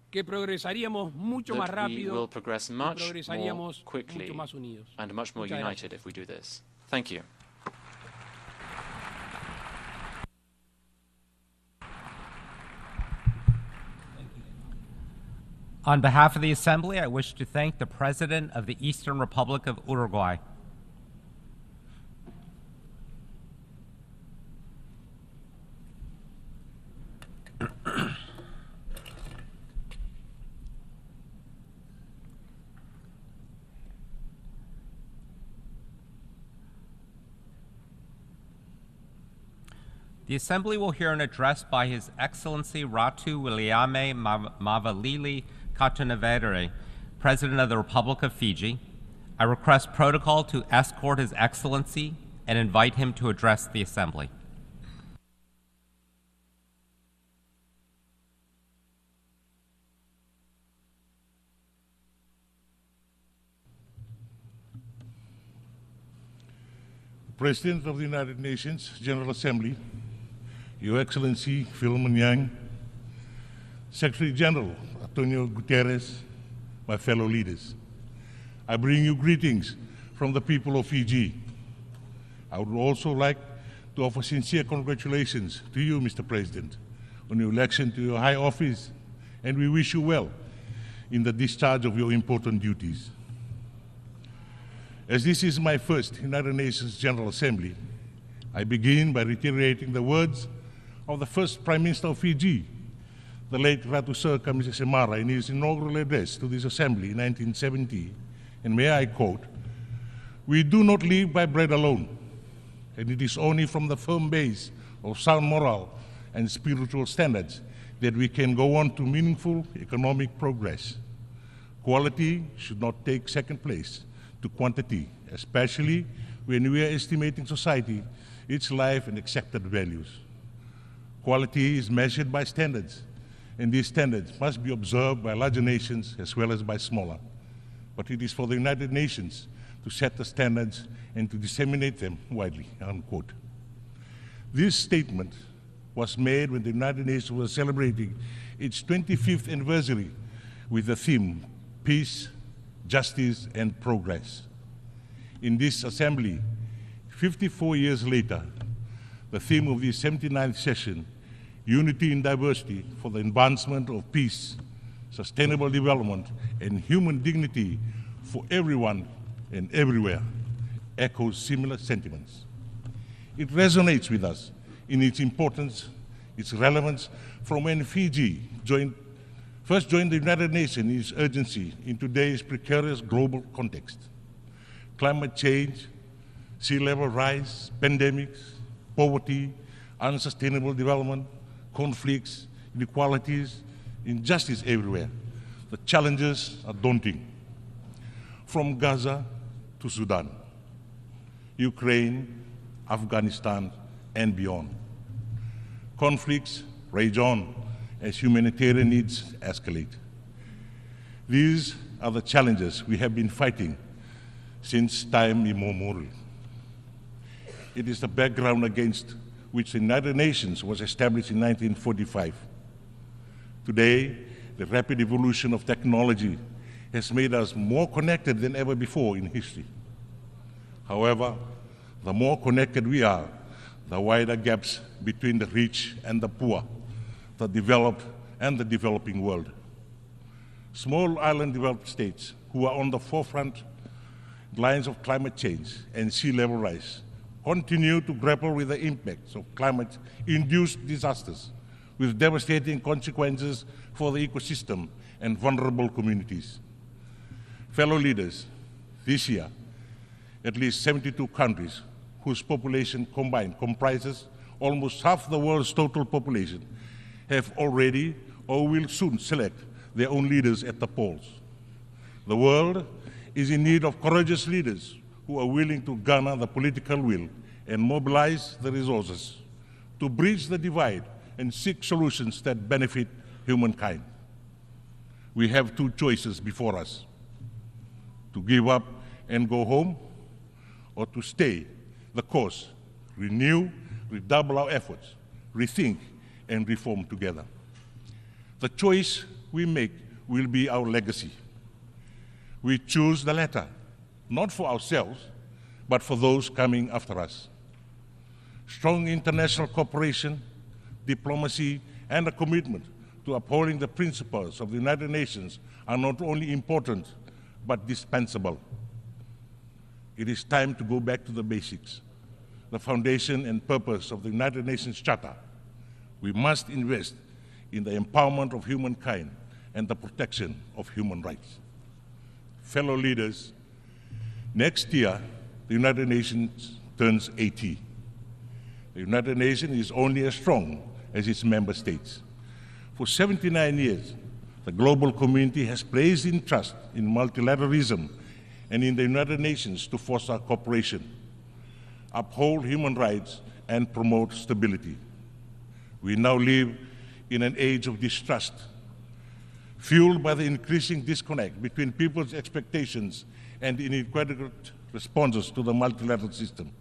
que progresaríamos mucho más that we will rápido progress y much more progresaríamos quickly mucho más unidos. and much more Muchas united gracias. if we do this. Thank you. On behalf of the Assembly, I wish to thank the President of the Eastern Republic of Uruguay. The Assembly will hear an address by His Excellency Ratu Williame Mavalili Katanavere, President of the Republic of Fiji. I request protocol to escort His Excellency and invite him to address the Assembly. President of the United Nations General Assembly, Your Excellency Philemon Yang, Secretary General Antonio Guterres, my fellow leaders, I bring you greetings from the people of Fiji. I would also like to offer sincere congratulations to you, Mr. President, on your election to your high office, and we wish you well in the discharge of your important duties. As this is my first United Nations General Assembly, I begin by reiterating the words of the first Prime Minister of Fiji, the late Ratu Sirka Misisemara, in his inaugural address to this Assembly in 1970, and may I quote, "We do not live by bread alone, and it is only from the firm base of sound moral and spiritual standards that we can go on to meaningful economic progress. Quality should not take second place to quantity, especially when we are estimating society, its life and accepted values. Quality is measured by standards, and these standards must be observed by larger nations as well as by smaller. But it is for the United Nations to set the standards and to disseminate them widely, unquote. This statement was made when the United Nations was celebrating its 25th anniversary with the theme, Peace, Justice, and Progress. In this assembly, 54 years later, the theme of the 79th session, Unity in Diversity for the Advancement of Peace, Sustainable Development, and Human Dignity for Everyone and Everywhere, echoes similar sentiments. It resonates with us in its importance, its relevance, from when Fiji first joined the United Nations in its urgency in today's precarious global context. Climate change, sea level rise, pandemics, poverty, unsustainable development, conflicts, inequalities, injustice everywhere. The challenges are daunting. From Gaza to Sudan, Ukraine, Afghanistan, and beyond. Conflicts rage on as humanitarian needs escalate. These are the challenges we have been fighting since time immemorial. It is the background against which the United Nations was established in 1945. Today, the rapid evolution of technology has made us more connected than ever before in history. However, the more connected we are, the wider gaps between the rich and the poor, the developed and the developing world. Small island developed states who are on the forefront lines of climate change and sea level rise continue to grapple with the impacts of climate-induced disasters with devastating consequences for the ecosystem and vulnerable communities. Fellow leaders, this year, at least 72 countries whose population combined comprises almost half the world's total population have already or will soon select their own leaders at the polls. The world is in need of courageous leaders who are willing to garner the political will and mobilize the resources to bridge the divide and seek solutions that benefit humankind. We have two choices before us: to give up and go home, or to stay the course, renew, redouble our efforts, rethink, and reform together. The choice we make will be our legacy. We choose the latter, not for ourselves, but for those coming after us. Strong international cooperation, diplomacy, and a commitment to upholding the principles of the United Nations are not only important, but dispensable. It is time to go back to the basics, the foundation and purpose of the United Nations Charter. We must invest in the empowerment of humankind and the protection of human rights. Fellow leaders, next year, the United Nations turns 80. The United Nations is only as strong as its member states. For 79 years, the global community has placed in trust in multilateralism and in the United Nations to foster cooperation, uphold human rights, and promote stability. We now live in an age of distrust, fueled by the increasing disconnect between people's expectations and inadequate responses to the multilateral system.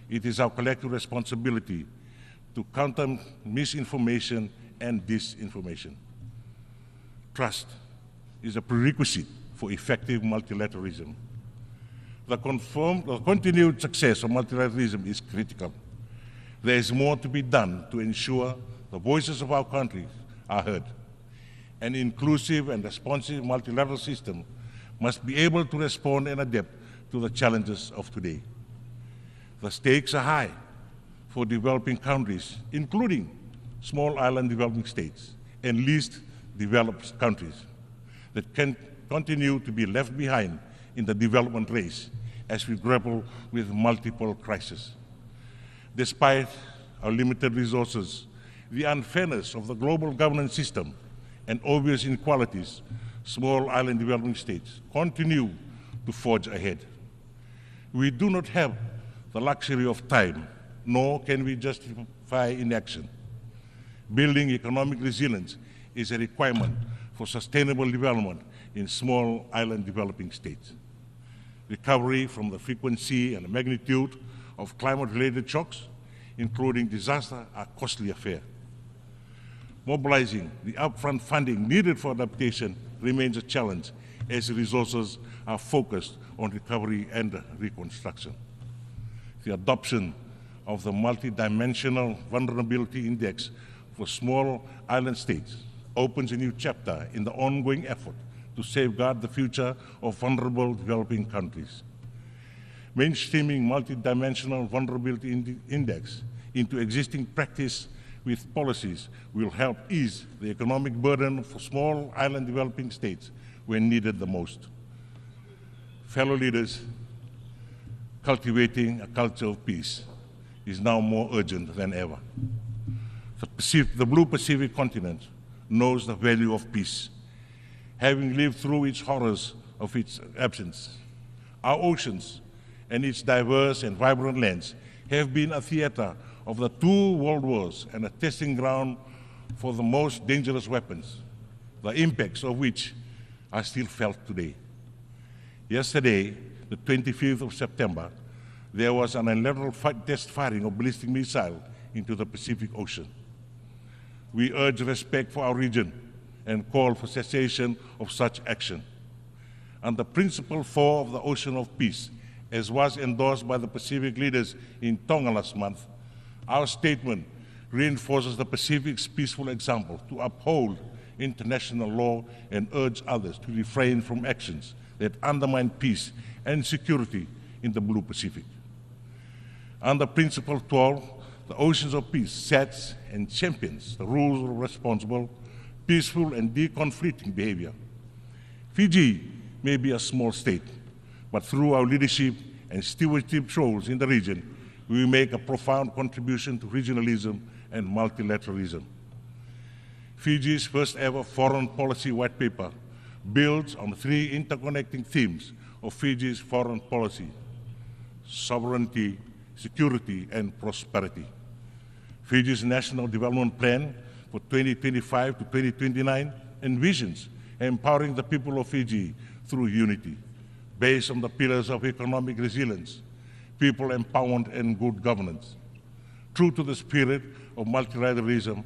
It is our collective responsibility to counter misinformation and disinformation. Trust is a prerequisite for effective multilateralism. The continued success of multilateralism is critical. There is more to be done to ensure the voices of our countries are heard. An inclusive and responsive multilateral system must be able to respond and adapt to the challenges of today. The stakes are high for developing countries, including small island developing states and least developed countries that can continue to be left behind in the development race as we grapple with multiple crises. Despite our limited resources, the unfairness of the global governance system, and obvious inequalities, small island developing states continue to forge ahead. We do not have the luxury of time, nor can we justify inaction. Building economic resilience is a requirement for sustainable development in small island developing states. Recovery from the frequency and the magnitude of climate-related shocks, including disaster, are costly affairs. Mobilizing the upfront funding needed for adaptation remains a challenge as resources are focused on recovery and reconstruction. The adoption of the multidimensional vulnerability index for small island states opens a new chapter in the ongoing effort to safeguard the future of vulnerable developing countries. Mainstreaming multidimensional vulnerability index into existing practice with policies will help ease the economic burden for small island developing states when needed the most. Fellow leaders, cultivating a culture of peace is now more urgent than ever. The Blue Pacific continent knows the value of peace, having lived through its horrors of its absence. Our oceans and its diverse and vibrant lands have been a theater of the two world wars and a testing ground for the most dangerous weapons, the impacts of which are still felt today. Yesterday, the 25th of September, there was an unilateral test firing of ballistic missile into the Pacific Ocean. We urge respect for our region and call for cessation of such action. Under Principle 4 of the Ocean of Peace, as was endorsed by the Pacific leaders in Tonga last month, our statement reinforces the Pacific's peaceful example to uphold international law and urge others to refrain from actions that undermine peace and security in the Blue Pacific. Under Principle 12, the Oceans of Peace sets and champions the rules of responsible, peaceful, and deconflicting behavior. Fiji may be a small state, but through our leadership and stewardship roles in the region, we make a profound contribution to regionalism and multilateralism. Fiji's first ever foreign policy white paper builds on three interconnecting themes of Fiji's foreign policy: sovereignty, security, and prosperity. Fiji's National Development Plan for 2025 to 2029 envisions empowering the people of Fiji through unity, based on the pillars of economic resilience, people empowerment, and good governance. True to the spirit of multilateralism,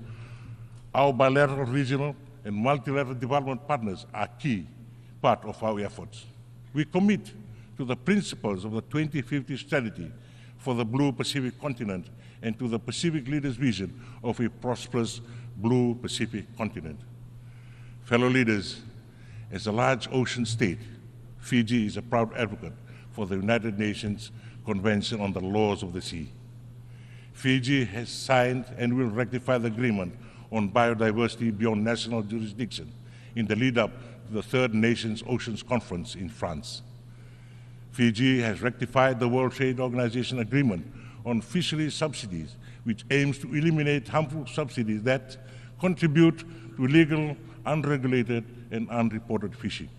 our bilateral, regional, and multilateral development partners are key part of our efforts. We commit to the principles of the 2050 strategy for the Blue Pacific continent and to the Pacific leaders' vision of a prosperous Blue Pacific continent. Fellow leaders, as a large ocean state, Fiji is a proud advocate for the United Nations Convention on the Laws of the Sea. Fiji has signed and will ratify the agreement on biodiversity beyond national jurisdiction in the lead-up to the Third Nations Oceans Conference in France. Fiji has ratified the World Trade Organization agreement on fisheries subsidies, which aims to eliminate harmful subsidies that contribute to illegal, unregulated, and unreported fishing.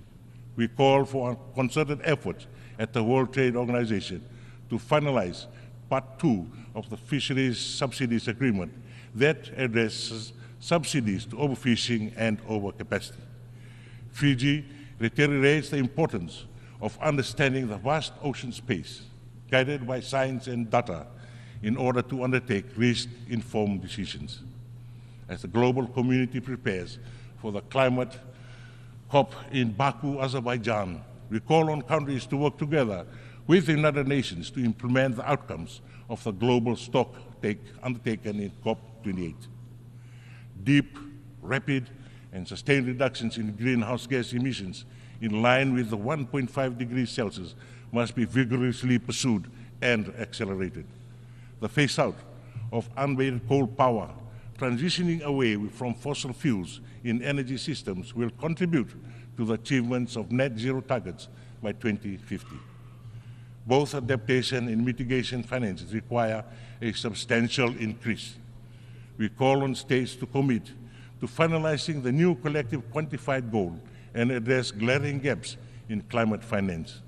We call for a concerted effort at the World Trade Organization to finalize Part 2 of the Fisheries Subsidies Agreement that addresses subsidies to overfishing and overcapacity. Fiji reiterates the importance of understanding the vast ocean space, guided by science and data, in order to undertake risk-informed decisions. As the global community prepares for the climate COP in Baku, Azerbaijan, we call on countries to work together with the United Nations to implement the outcomes of the global stock take undertaken in COP28. Deep, rapid, and sustained reductions in greenhouse gas emissions in line with the 1.5 degrees Celsius must be vigorously pursued and accelerated. The phase-out of unabated coal power, transitioning away from fossil fuels in energy systems, will contribute to the achievements of net zero targets by 2050. Both adaptation and mitigation finances require a substantial increase. We call on states to commit to finalizing the new collective quantified goal and address glaring gaps in climate finance.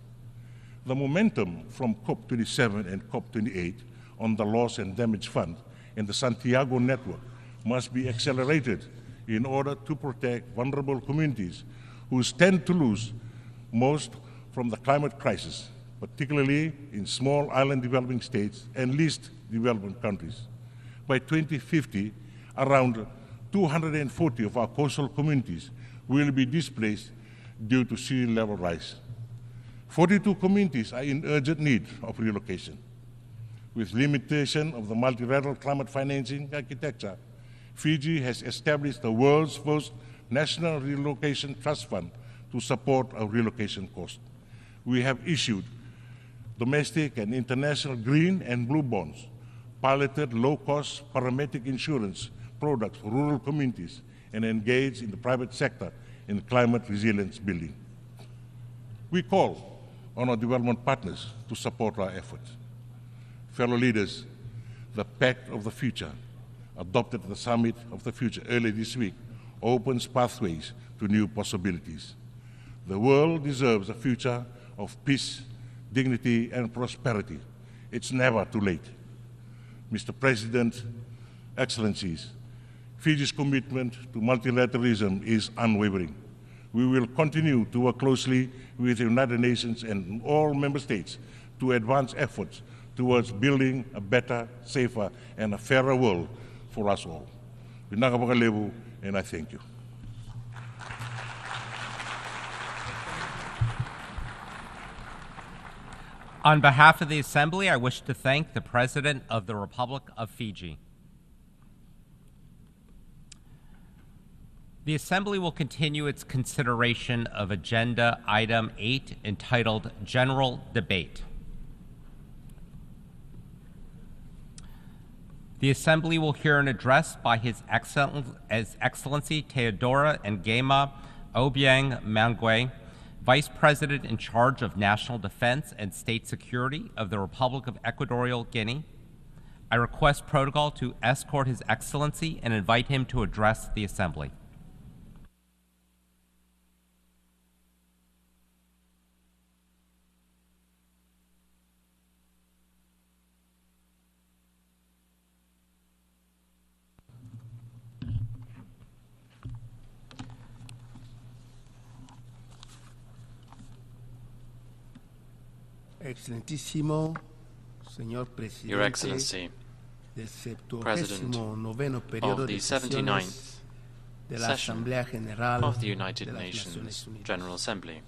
The momentum from COP27 and COP28 on the Loss and Damage Fund and the Santiago Network must be accelerated in order to protect vulnerable communities who stand to lose most from the climate crisis, particularly in small island developing states and least developed countries. By 2050, around 240 of our coastal communities will be displaced due to sea level rise. 42 communities are in urgent need of relocation. With limitation of the multilateral climate financing architecture, Fiji has established the world's first national relocation trust fund to support our relocation costs. We have issued domestic and international green and blue bonds, piloted low-cost parametric insurance products for rural communities, and engaged in the private sector in climate resilience building. We call on our development partners to support our efforts. Fellow leaders, the Pact of the Future, adopted at the Summit of the Future earlier this week, opens pathways to new possibilities. The world deserves a future of peace, dignity, and prosperity. It's never too late. Mr. President, Excellencies, Fiji's commitment to multilateralism is unwavering. We will continue to work closely with the United Nations and all member states to advance efforts towards building a better, safer, and a fairer world for us all. And I thank you. On behalf of the Assembly, I wish to thank the President of the Republic of Fiji. The Assembly will continue its consideration of Agenda Item 8, entitled General Debate. The Assembly will hear an address by His Excellency Teodoro Ngema Obiang Mangwe, Vice President in charge of National Defense and State Security of the Republic of Equatorial Guinea. I request protocol to escort His Excellency and invite him to address the Assembly. Excelentísimo Señor Presidente, Your Excellency, President of the 79th session of the United Nations General Assembly,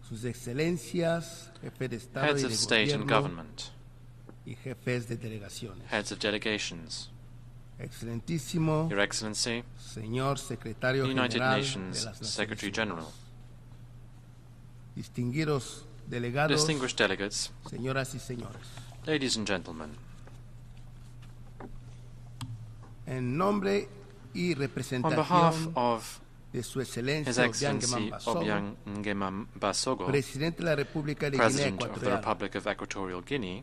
Sus Excelencias, Jefe de Estado heads y of de state and Gobierno government, y jefes de delegaciones. heads of delegations, Excelentísimo Your Excellency, Señor Secretario the United General Nations de las Naciones Secretary Unidas. General, Distinguidos delegados, distinguished delegates, señoras y señores. ladies and gentlemen, En nombre y on representación behalf of de Su His Excelencia Excellency Obiang Obiang Ngema Basogo, Presidente de la República de Guinea President of the Equatorial, Republic of Equatorial Guinea,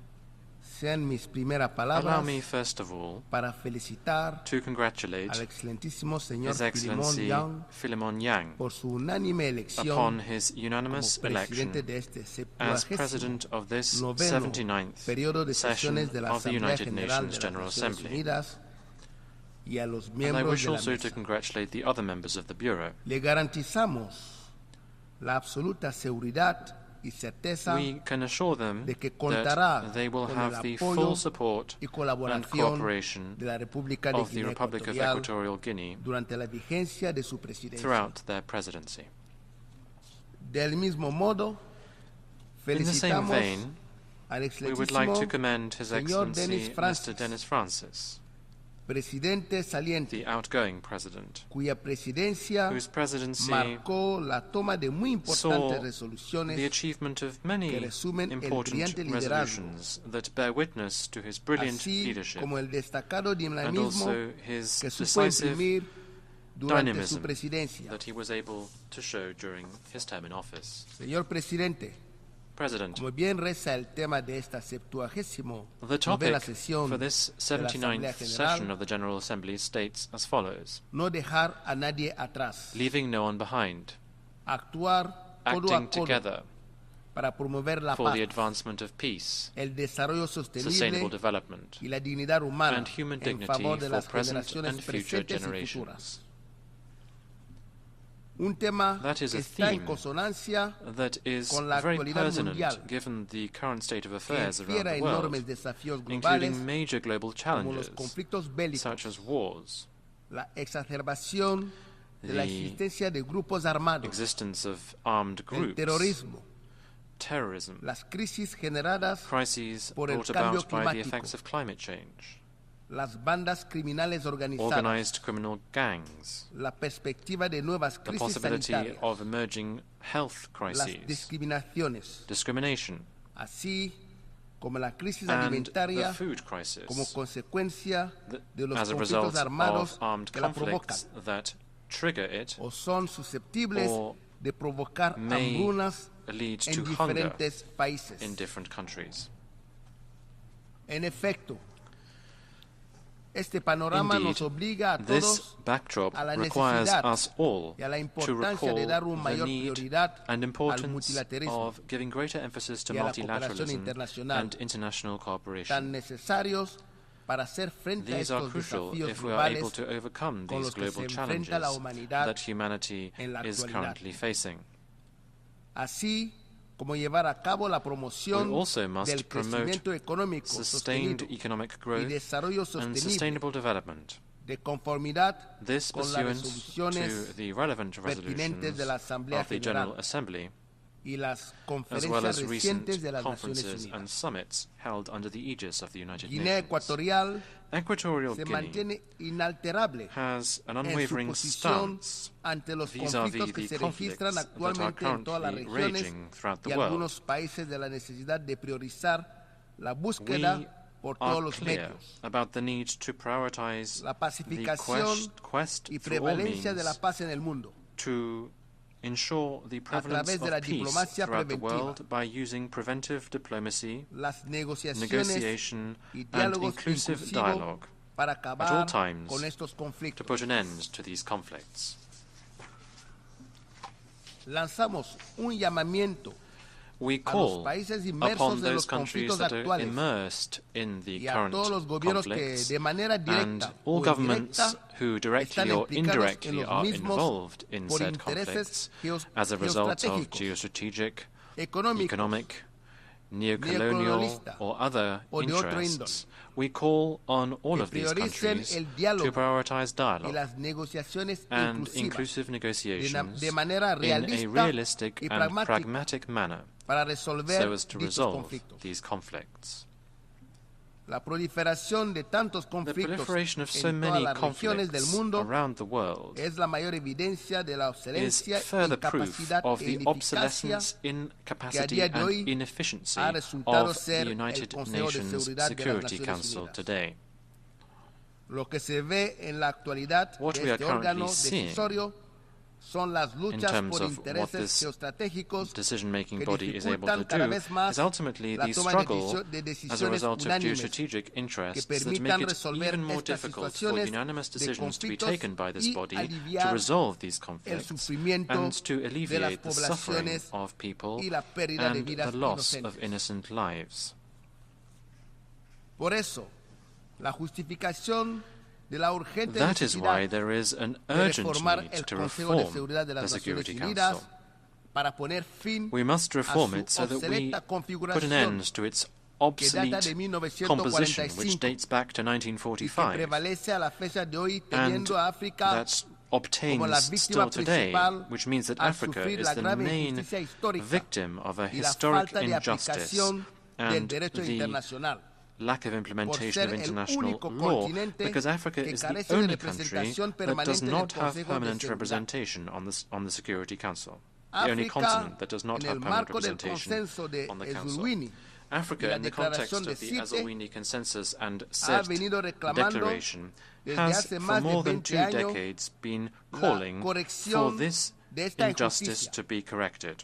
sean mis primeras allow palabras me first of all para felicitar to congratulate al excelentísimo señor His Excellency Filimón Philemon Yang por su unánime elección upon his unanimous como election presidente de este as President of this 79th periodo de session sesiones de la of the Asamblea United General Nations de General las Naciones Assembly. Unidas y a los And I miembros wish de la also to mesa. congratulate the other members of the Bureau. Le garantizamos la absoluta seguridad y certeza We can assure them de que contará that they will con have el the apoyo full support y and colaboración cooperation de la República de of the Guinea Republic of Equatorial Equatorial Guinea durante la vigencia de su presidencia. throughout their presidency. Del mismo modo, In the same felicitamos vein, al we would like to excelentísimo commend His señor Excellency Denis Mr. Francis, Dennis Francis, presidente saliente, the outgoing president, cuya presidencia whose presidency marcó la toma de muy saw importantes resoluciones the achievement of que many resumen el important brillante liderazgo, resolutions that bear witness to his brilliant así leadership como el destacado and dinamismo also his que supo decisive imprimir durante su dynamism presidencia. that he was able to show during his term in office. Señor presidente, President, como bien reza el tema de esta 79ª the topic sesión for this de la Asamblea 79th session General, of the General Assembly states as follows: no dejar a nadie atrás, leaving no one behind, actuar codo a acting codo together para promover la for paz, the advancement of peace, el desarrollo sustainable sostenible development, y la dignidad humana and human en dignity favor de for las present generaciones and future presentes y generations. futuras. Un tema That is que a está en theme consonancia that is con la very actualidad pertinent mundial, given the current state of que affairs around encierra the world, enormes desafíos globales including major global como los challenges conflictos bélicos, such as wars, la exacerbación de la the existencia de grupos armados, existence of armed el groups, terrorismo, terrorism, las crisis generadas crises por el brought cambio about by the climático, effects of climate change, las bandas criminales organizadas, organized criminal gangs, la perspectiva de nuevas the crisis possibility sanitarias, of emerging health las crises, discriminaciones, discrimination, así como la crisis and alimentaria the food crisis como consecuencia de los as a conflictos result armados of armed que la provocan conflicts that trigger it o son susceptibles or de provocar may hambrunas lead en to hunger diferentes países. in different countries. En efecto, este panorama Indeed, nos obliga a this todos backdrop a la requires necesidad us all y a la to importancia de recall dar una the mayor need prioridad and al importance multilateralismo of giving greater emphasis to y a la cooperación multilateralism internacional, and international tan cooperation. necesarios para hacer frente a These are estos crucial desafíos if we are able globales to overcome con these los que se global enfrenta la challenges humanidad that humanity en la is actualidad. currently facing. Así como llevar a cabo la We promoción also must del promote crecimiento económico sustained sostenido economic y growth desarrollo and sostenible sustainable development. de conformidad This con las pursuant resoluciones to the relevant pertinentes resolutions de la Asamblea of the General General Assembly, y las as well conferencias as recientes recent de las Naciones conferences Unidas. and summits held under the aegis of the United Guinea Nations. Equatorial Equatorial se Guinea mantiene inalterable has an en su unwavering posición stance ante los vis-à-vis conflictos que the se conflicts registran that are actualmente en todas las currently regiones raging throughout y the world. algunos países de la necesidad de priorizar la búsqueda We por todos are los clear medios, about the need to prioritize la the pacificación quest y through all prevalencia de la means paz en el mundo to ensure the prevalence través de la of peace diplomacia throughout the preventiva, world by using preventive diplomacy, las negociaciones negotiation, y and diálogos inclusive inclusivos dialogue para at all acabar times con estos to conflictos. put an end to these conflicts. Lanzamos un llamamiento We a los call países inmersos upon en those los countries conflictos that are actuales immersed in the y a current todos los gobiernos que conflicts, de manera and directa all o governments indirecta who directly están or implicados en indirectly los are mismos involved in por said intereses conflicts as a result of geoestratégicos, geostrategic, económicos, economic, neocolonial, neocolonialista or other o de otro interests. We call on all que of these prioricen countries el to diálogo prioritize y dialogue las negociaciones and inclusivas inclusive negotiations de manera in a realista realistic y and pragmatic manner para resolver so as to dichos resolve conflictos. these conflicts. La proliferación de tantos The conflictos proliferation of so en todas many las regiones del conflicts mundo around the world es la mayor evidencia de la is obsolescencia, further proof incapacidad of e the ineficacia obsolescence, que a incapacity, día de and hoy inefficiency ha resultado of ser the el United Consejo de Nations Seguridad de las Security Naciones Council Unidas. today. Lo que se ve en la actualidad What de we are este órgano currently seeing decisorio son las in luchas terms por of what intereses this geoestratégicos decision-making que body is able to dificultan cada do vez más is ultimately la the toma struggle de as a decisiones result of unánimes geostrategic que interests that permitan make it resolver even more estas difficult for situaciones unanimous de decisions to be conflictos taken by this y body to aliviar resolve these el conflicts sufrimiento and to de las alleviate the suffering poblaciones of people y la pérdida de and vidas the loss inocentes. of innocent lives. Por eso, la justificación de la urgente That is why necesidad there is an de urgent reformar need el to Consejo de reform Seguridad de the las Naciones Security Unidas Council. para poner fin We must a reform su it so that we obsoleta put an configuración end to its que data obsolete de 1945 composition, which dates back to y que 1945, prevalece a la fecha de hoy and teniendo a África that como la obtains víctima still today, principal which means that al Africa sufrir is la the grave main injusticia histórica victim of a y la historic falta de injustice aplicación del and derecho the internacional. lack of Por implementation ser of el international único law, continente because Africa que is the carece de only country representación that does permanente en el not have Consejo de permanent Seguridad. representation on the Security Council. The only África, continent that does not en have el permanent marco del representation consenso de on the Council. Eswini y Africa, la in the context declaración de of the Site, Azawini Consensus and ha CERT venido reclamando declaration, desde has hace for más de more than 20 2 años decades been la calling corrección for this de esta injustice injusticia. to be corrected.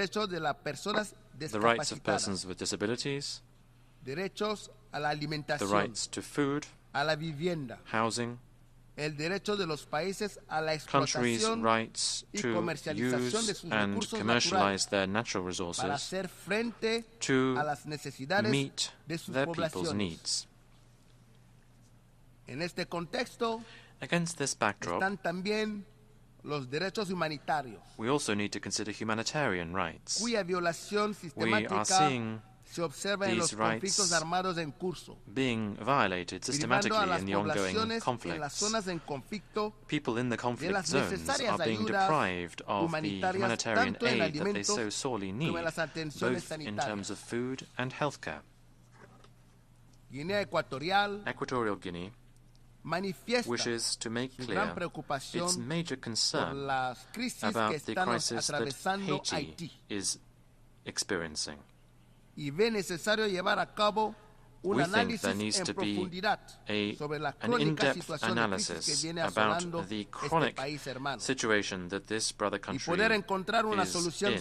derechos de las personas the rights of persons with disabilities, derechos a la alimentación, the rights to food, a la vivienda, housing, countries' rights to use and commercialize their natural resources to meet their people's needs. Against this backdrop, we also need to consider humanitarian rights. We are seeing these rights being violated systematically in the ongoing conflicts. People in the conflict zones are being deprived of the humanitarian aid that they so sorely need, both in terms of food and healthcare. Equatorial Guinea wishes to make clear its major concern about the crisis that Haiti is experiencing. We think there needs to be an in-depth analysis about the chronic situation that this brother country is in,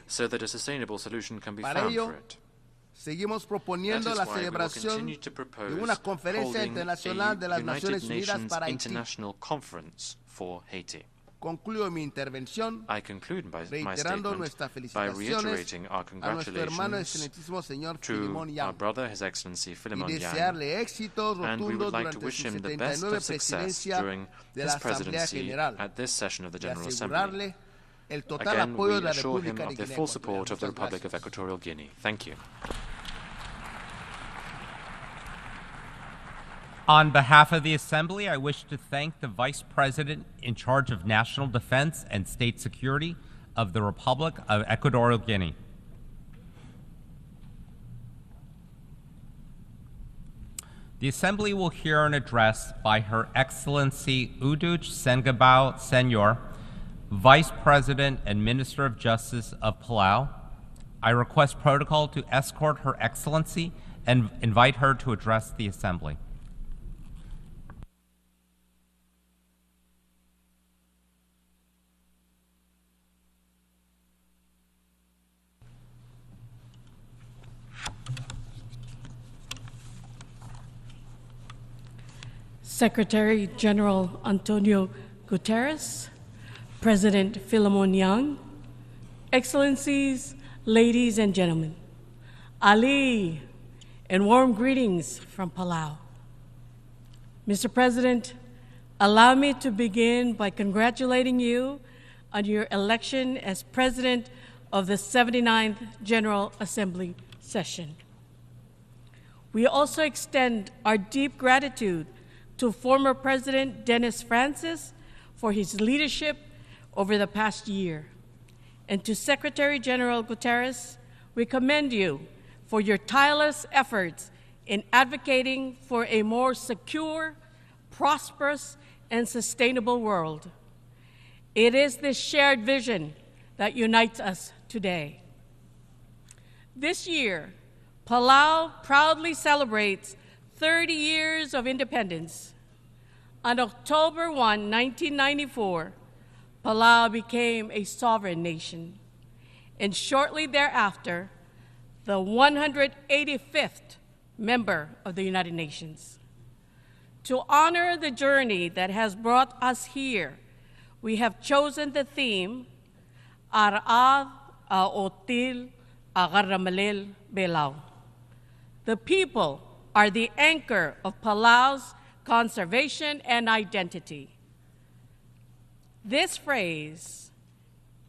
so that a sustainable solution can be found for it. That is why we will continue to propose holding a United Nations International Conference for Haiti. I conclude my statement by reiterating our congratulations to our brother, His Excellency Philemon Yang, and we would like to wish him the best of success during his presidency at this session of the General Assembly. Again, we assure him of the full support of the Republic of Equatorial Guinea. Thank you. On behalf of the Assembly, I wish to thank the Vice President in charge of National Defense and State Security of the Republic of Equatorial Guinea. The Assembly will hear an address by Her Excellency Uduch Sengabao Senyor, Vice President and Minister of Justice of Palau. I request protocol to escort Her Excellency and invite her to address the Assembly. Secretary General Antonio Guterres, President Philemon Yang, Excellencies, ladies and gentlemen, Ali, and warm greetings from Palau. Mr. President, allow me to begin by congratulating you on your election as President of the 79th General Assembly session. We also extend our deep gratitude to former President Dennis Francis for his leadership over the past year. And to Secretary General Guterres, we commend you for your tireless efforts in advocating for a more secure, prosperous, and sustainable world. It is this shared vision that unites us today. This year, Palau proudly celebrates 30 years of independence. On October 1, 1994, Palau became a sovereign nation, and shortly thereafter, the 185th member of the United Nations. To honor the journey that has brought us here, we have chosen the theme, Ar'ad A'otil Agaramalel Belau. The people are the anchor of Palau's conservation and identity. This phrase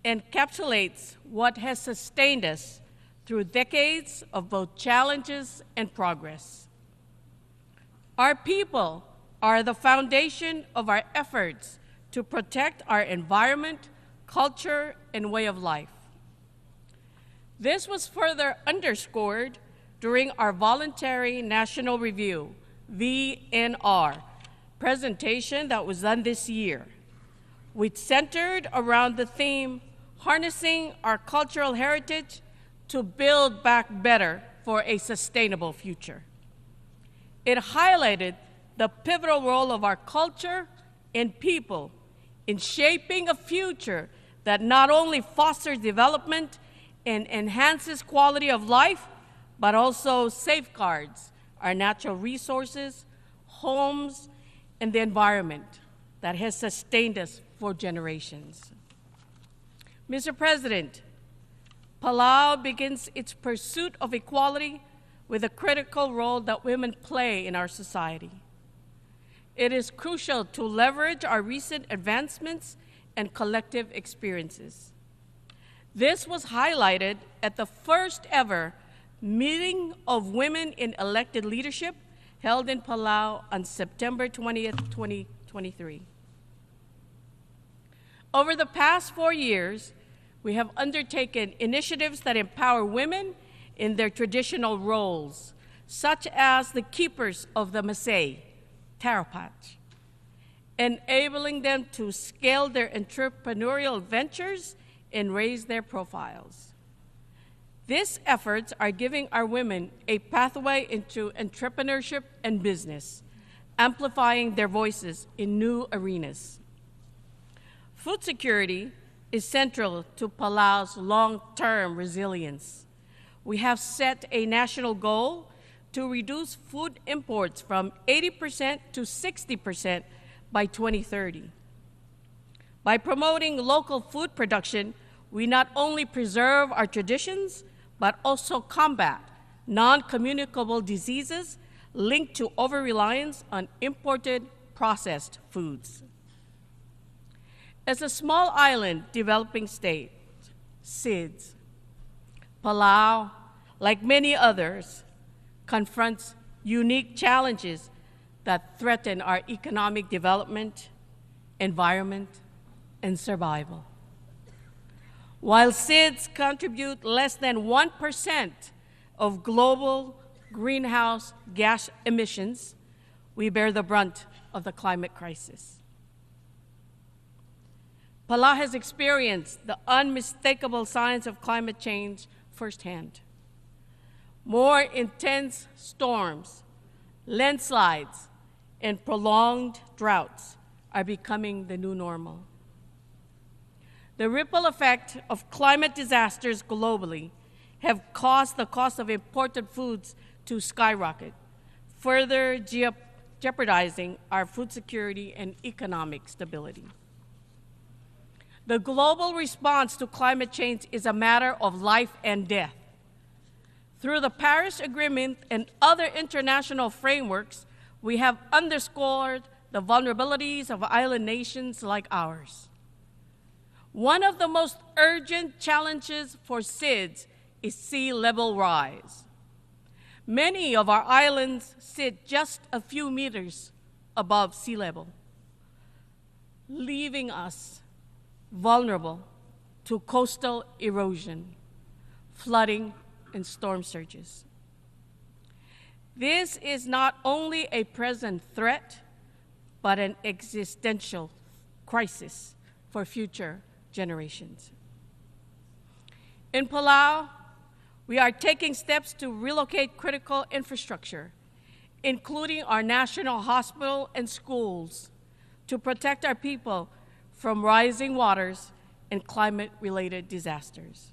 encapsulates what has sustained us through decades of both challenges and progress. Our people are the foundation of our efforts to protect our environment, culture, and way of life. This was further underscored during our voluntary national review, VNR, presentation that was done this year, which centered around the theme, harnessing our cultural heritage to build back better for a sustainable future. It highlighted the pivotal role of our culture and people in shaping a future that not only fosters development and enhances quality of life, but also safeguards our natural resources, homes, and the environment that has sustained us for generations. Mr. President, Palau begins its pursuit of equality with a critical role that women play in our society. It is crucial to leverage our recent advancements and collective experiences. This was highlighted at the first ever meeting of women in elected leadership held in Palau on September 20th, 2023. Over the past 4 years, we have undertaken initiatives that empower women in their traditional roles, such as the keepers of the Masai, Tarapach, enabling them to scale their entrepreneurial ventures and raise their profiles. These efforts are giving our women a pathway into entrepreneurship and business, amplifying their voices in new arenas. Food security is central to Palau's long-term resilience. We have set a national goal to reduce food imports from 80% to 60% by 2030. By promoting local food production, we not only preserve our traditions, but also combat non-communicable diseases linked to over-reliance on imported processed foods. As a small island developing state, SIDS, Palau, like many others, confronts unique challenges that threaten our economic development, environment, and survival. While SIDS contribute less than 1% of global greenhouse gas emissions, we bear the brunt of the climate crisis. Palau has experienced the unmistakable signs of climate change firsthand. More intense storms, landslides, and prolonged droughts are becoming the new normal. The ripple effect of climate disasters globally have caused the cost of imported foods to skyrocket, further jeopardizing our food security and economic stability. The global response to climate change is a matter of life and death. Through the Paris Agreement and other international frameworks, we have underscored the vulnerabilities of island nations like ours. One of the most urgent challenges for SIDS is sea level rise. Many of our islands sit just a few meters above sea level, leaving us vulnerable to coastal erosion, flooding, and storm surges. This is not only a present threat, but an existential crisis for future generations. In Palau, we are taking steps to relocate critical infrastructure, including our national hospital and schools, to protect our people from rising waters and climate-related disasters.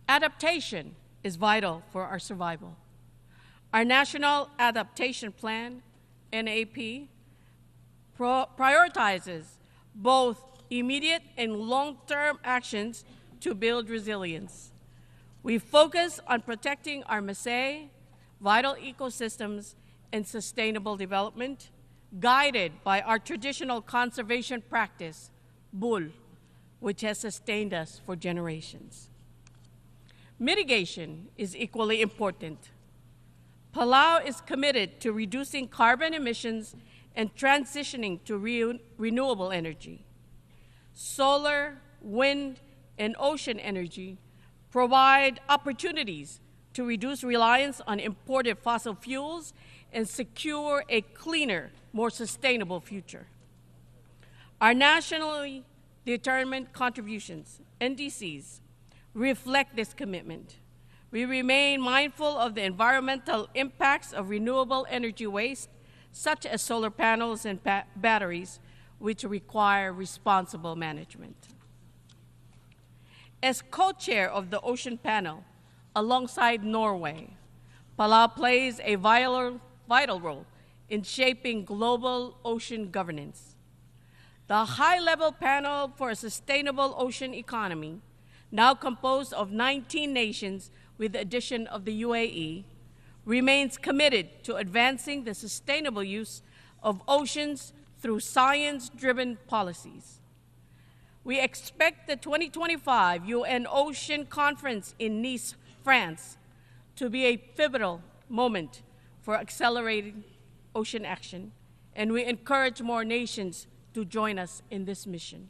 Adaptation is vital for our survival. Our National Adaptation Plan, NAP, prioritizes both immediate and long-term actions to build resilience. We focus on protecting our Masai, vital ecosystems, and sustainable development, guided by our traditional conservation practice, Bul, which has sustained us for generations. Mitigation is equally important. Palau is committed to reducing carbon emissions and transitioning to renewable energy. Solar, wind, and ocean energy provide opportunities to reduce reliance on imported fossil fuels and secure a cleaner, more sustainable future. Our nationally determined contributions, NDCs, reflect this commitment. We remain mindful of the environmental impacts of renewable energy waste, such as solar panels and batteries, which require responsible management. As co-chair of the Ocean Panel, alongside Norway, Palau plays a vital role in shaping global ocean governance. The high-level panel for a sustainable ocean economy, now composed of 19 nations with the addition of the UAE, remains committed to advancing the sustainable use of oceans through science-driven policies. We expect the 2025 UN Ocean Conference in Nice, France, to be a pivotal moment for accelerating ocean action, and we encourage more nations to join us in this mission.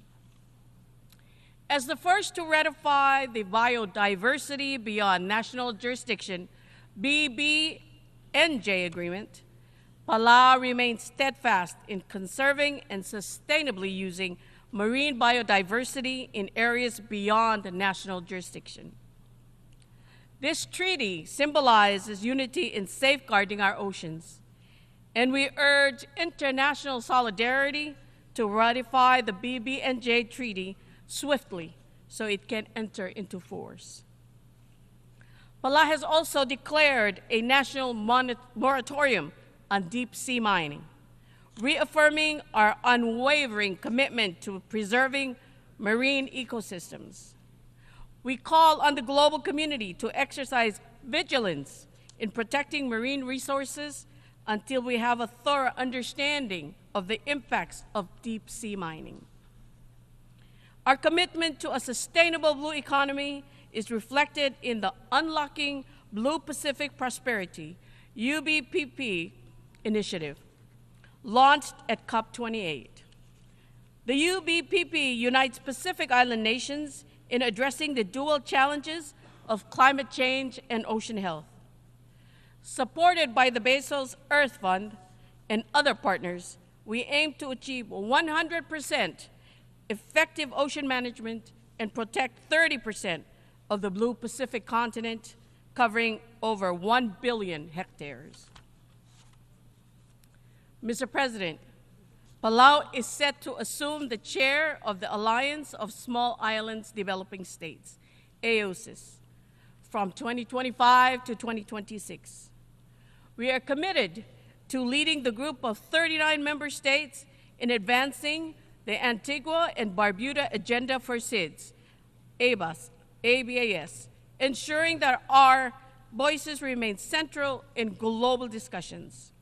As the first to ratify the Biodiversity Beyond National Jurisdiction BBNJ agreement, Palau remains steadfast in conserving and sustainably using marine biodiversity in areas beyond the national jurisdiction. This treaty symbolizes unity in safeguarding our oceans, and we urge international solidarity to ratify the BBNJ treaty swiftly so it can enter into force. Palau has also declared a national moratorium on deep-sea mining, reaffirming our unwavering commitment to preserving marine ecosystems. We call on the global community to exercise vigilance in protecting marine resources until we have a thorough understanding of the impacts of deep-sea mining. Our commitment to a sustainable blue economy is reflected in the Unlocking Blue Pacific Prosperity, UBPP initiative, launched at COP28. The UBPP unites Pacific Island nations in addressing the dual challenges of climate change and ocean health. Supported by the Bezos Earth Fund and other partners, we aim to achieve 100% effective ocean management and protect 30% of the Blue Pacific continent, covering over 1 billion hectares. Mr. President, Palau is set to assume the chair of the Alliance of Small Islands Developing States, AOSIS, from 2025 to 2026. We are committed to leading the group of 39 member states in advancing the Antigua and Barbuda Agenda for SIDS, ABAS, ensuring that our voices remain central in global discussions.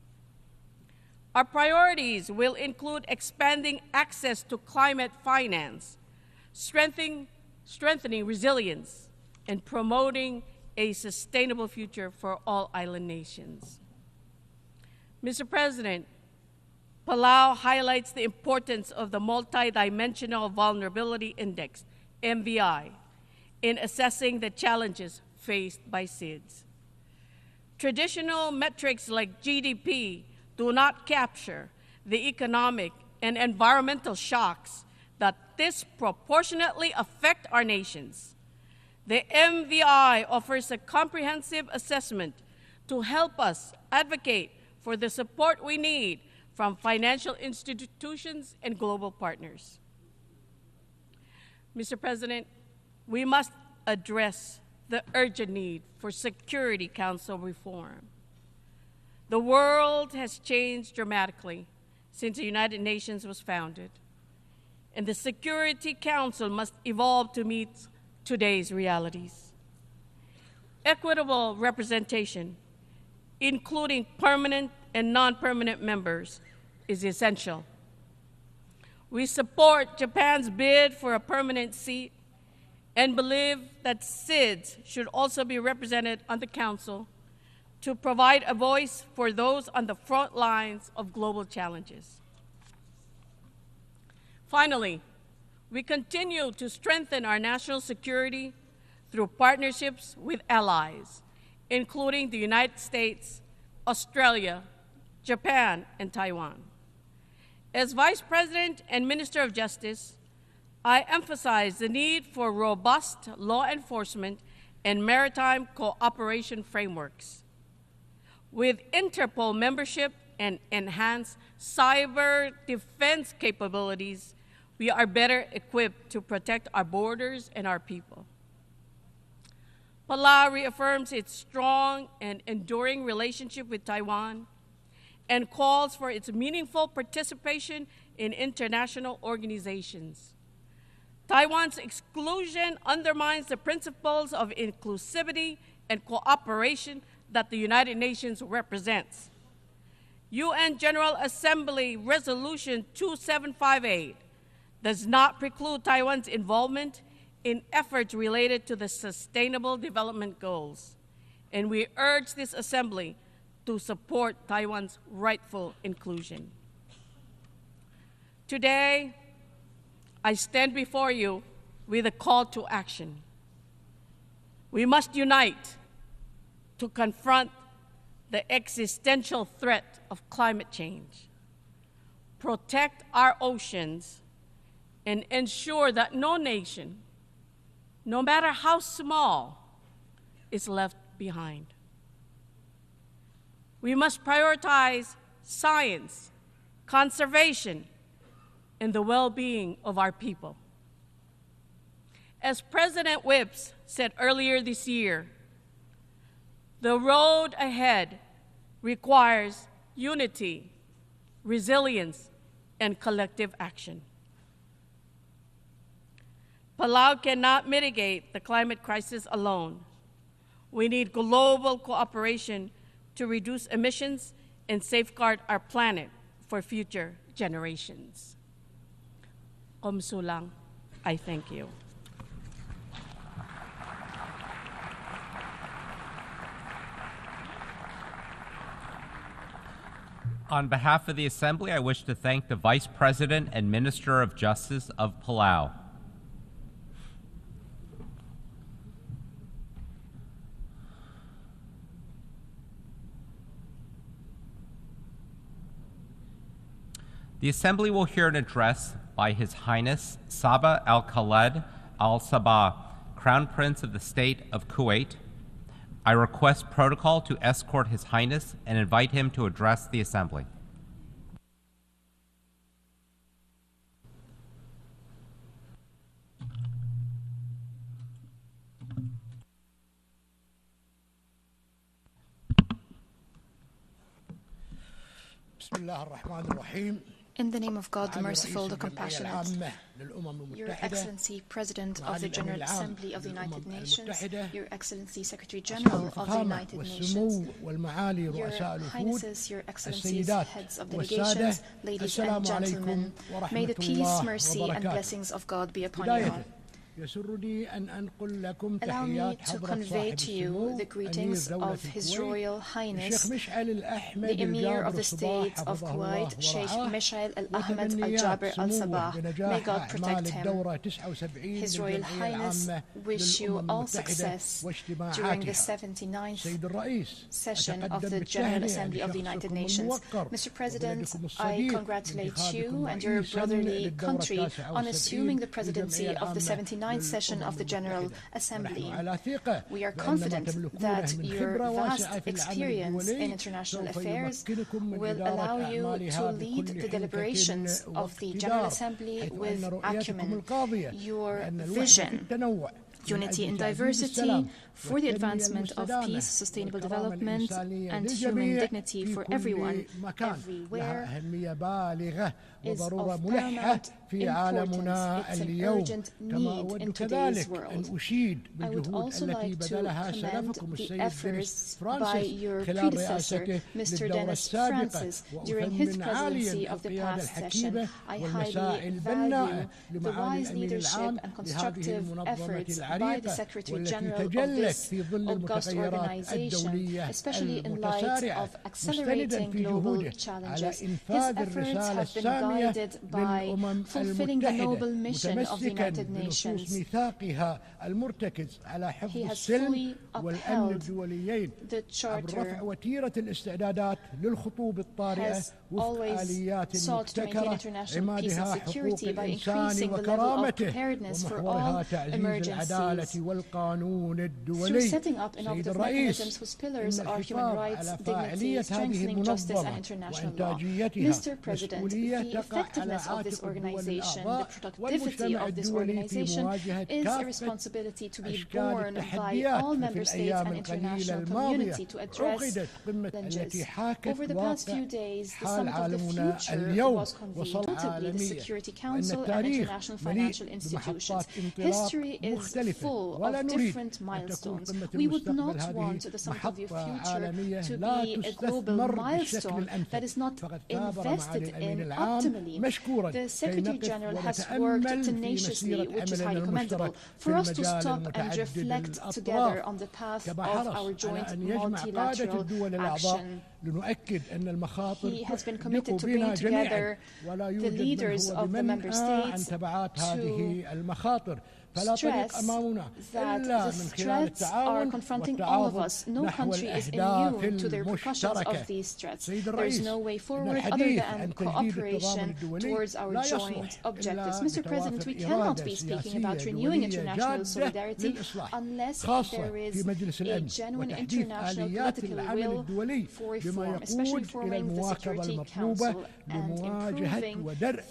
Our priorities will include expanding access to climate finance, strengthening resilience, and promoting a sustainable future for all island nations. Mr. President, Palau highlights the importance of the Multidimensional Vulnerability Index, MVI, in assessing the challenges faced by SIDS. Traditional metrics like GDP do not capture the economic and environmental shocks that disproportionately affect our nations. The MVI offers a comprehensive assessment to help us advocate for the support we need from financial institutions and global partners. Mr. President, we must address the urgent need for Security Council reform. The world has changed dramatically since the United Nations was founded, and the Security Council must evolve to meet today's realities. Equitable representation, including permanent and non-permanent members, is essential. We support Japan's bid for a permanent seat and believe that SIDS should also be represented on the Council to provide a voice for those on the front lines of global challenges. Finally, we continue to strengthen our national security through partnerships with allies, including the United States, Australia, Japan, and Taiwan. As Vice President and Minister of Justice, I emphasize the need for robust law enforcement and maritime cooperation frameworks. With Interpol membership and enhanced cyber defense capabilities, we are better equipped to protect our borders and our people. Palau reaffirms its strong and enduring relationship with Taiwan and calls for its meaningful participation in international organizations. Taiwan's exclusion undermines the principles of inclusivity and cooperation that the United Nations represents. UN General Assembly Resolution 2758 does not preclude Taiwan's involvement in efforts related to the Sustainable Development Goals, and we urge this Assembly to support Taiwan's rightful inclusion. Today, I stand before you with a call to action. We must unite to confront the existential threat of climate change, protect our oceans, and ensure that no nation, no matter how small, is left behind. We must prioritize science, conservation, and the well-being of our people. As President Whipps said earlier this year, the road ahead requires unity, resilience, and collective action. Palau cannot mitigate the climate crisis alone. We need global cooperation to reduce emissions and safeguard our planet for future generations. Komsulang, I thank you. On behalf of the Assembly, I wish to thank the Vice President and Minister of Justice of Palau. The Assembly will hear an address by His Highness Sabah Al-Khaled Al-Sabah, Crown Prince of the State of Kuwait. I request protocol to escort His Highness and invite him to address the Assembly. In the name of God, the Merciful, the Compassionate, Your Excellency, President of the General Assembly of the United Nations, Your Excellency, Secretary General of the United Nations, Your Highnesses, Your Excellencies, Heads of Delegations, ladies and gentlemen, may the peace, mercy, and blessings of God be upon you all. Allow me to convey to you the greetings of His Royal Highness, the Emir of the State of Kuwait, Sheikh Mishael Al-Ahmed Al-Jaber Al-Sabah. May God protect him. His Royal Highness wish you all success during the 79th session of the General Assembly of the United Nations. Mr. President, I congratulate you and your brotherly country on assuming the presidency of the 79th session of the General Assembly. We are confident that your vast experience in international affairs will allow you to lead the deliberations of the General Assembly with acumen. Your vision, unity in diversity, for the advancement of peace, sustainable development, and human dignity for everyone, everywhere, is of paramount importance. It's an urgent need in today's world. I would also like to commend the efforts by your predecessor, Mr. Dennis Francis, during his presidency of the past session. I highly value the wise leadership and constructive efforts by the Secretary General of this august organization, especially in light of accelerating global challenges. His efforts have been guided by fulfilling the noble mission of the United Nations. He has fully upheld the Charter, has always sought to maintain international peace and security by increasing the level of preparedness for all emergencies. Through setting up innovative mechanisms whose pillars are human rights, dignity, strengthening justice and international law. Mr. President, the effectiveness of this organization, the productivity of this organization, is a responsibility to be borne by all member states and international community to address challenges. Over the past few days, the Summit of the Future was convened, notably the Security Council and international financial institutions. History is full of different milestones. We would not want the Summit of the Future to be a global milestone that is not invested in optimally. The Secretary General has worked tenaciously, which is highly commendable, for us to stop and reflect together on the path of our joint multilateral action. He has been committed to bring together the leaders of the member states to stress that the threats are confronting all of us. No country is immune to the repercussions of these threats. There is no way forward other than cooperation towards our joint objectives. Mr. President, we cannot be speaking about renewing international solidarity unless there is a genuine international political will for reform, especially reforming the Security Council and improving the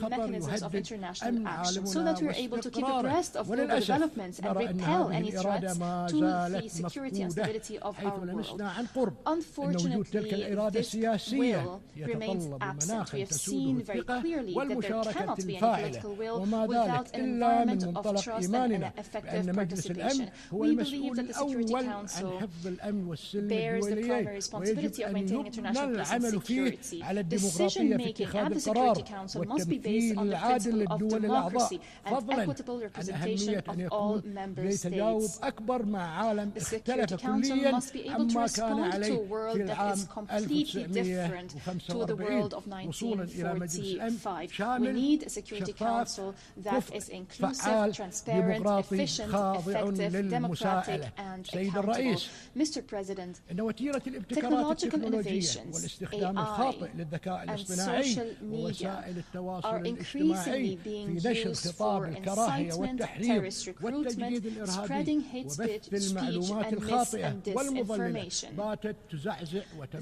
mechanisms of international action so that we are able to keep abreast of global developments and repel any threats to the security and stability of our world. Unfortunately, this will remains absent. We have seen very clearly that there cannot be any political will without an environment of trust and an effective participation. We believe that the Security Council bears the primary responsibility of maintaining international peace and security. Decision-making at the Security Council must be based on the principle of democracy and equitable representation of all member states. The Security Council must be able to respond to a world that is completely different to the world of 1945. We need a Security Council that is inclusive, transparent, efficient, effective, democratic, and accountable. Mr. President, technological innovations, AI, and social media are increasingly being used for incitement, terrorist recruitment, spreading hate speech, and mis- and disinformation.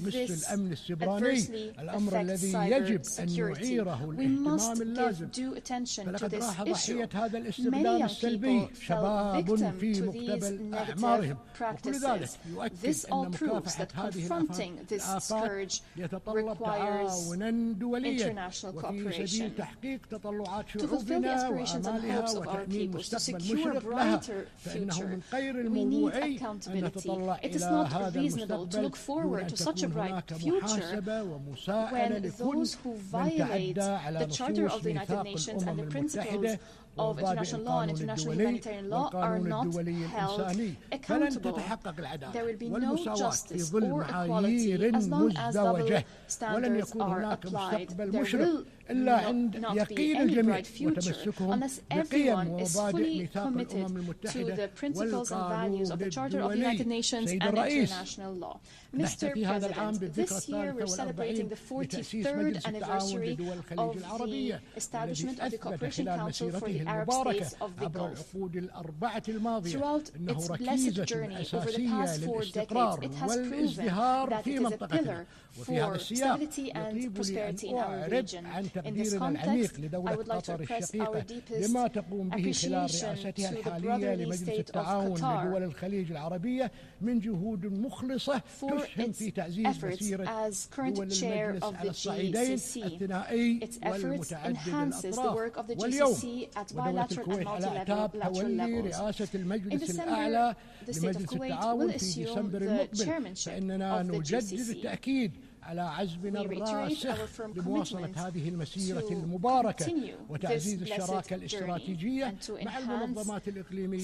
This adversely affects cyber security. We must give due attention to this issue. Many young people fell victim to these negative practices. This all proves that confronting this scourge requires international cooperation. To fulfill the aspirations and hopes of our peoples, to secure a brighter future, we need accountability. It is not reasonable to look forward to such a bright future when those who violate the Charter of the United Nations and the principles of international law and international humanitarian law are not held accountable. There will be no justice or equality as long as double standards are applied. There will not be any bright future unless everyone is fully committed to the principles and values of the Charter of the United Nations and international law. Mr. President, this year we're celebrating the 43rd anniversary of the establishment of the Cooperation Council for the Arab States of the Gulf. Throughout its blessed journey over the past 4 decades, it has proven that it is a pillar for stability and prosperity in our region. In this context, I would like to express our deepest appreciation to the brotherly state of Qatar for its efforts as current chair of the GCC. Its efforts enhances the work of the GCC at bilateral and multilateral levels. In December, the state of Kuwait will assume the chairmanship of the GCC. We reiterate our firm commitment to continue this blessed journey and to enhance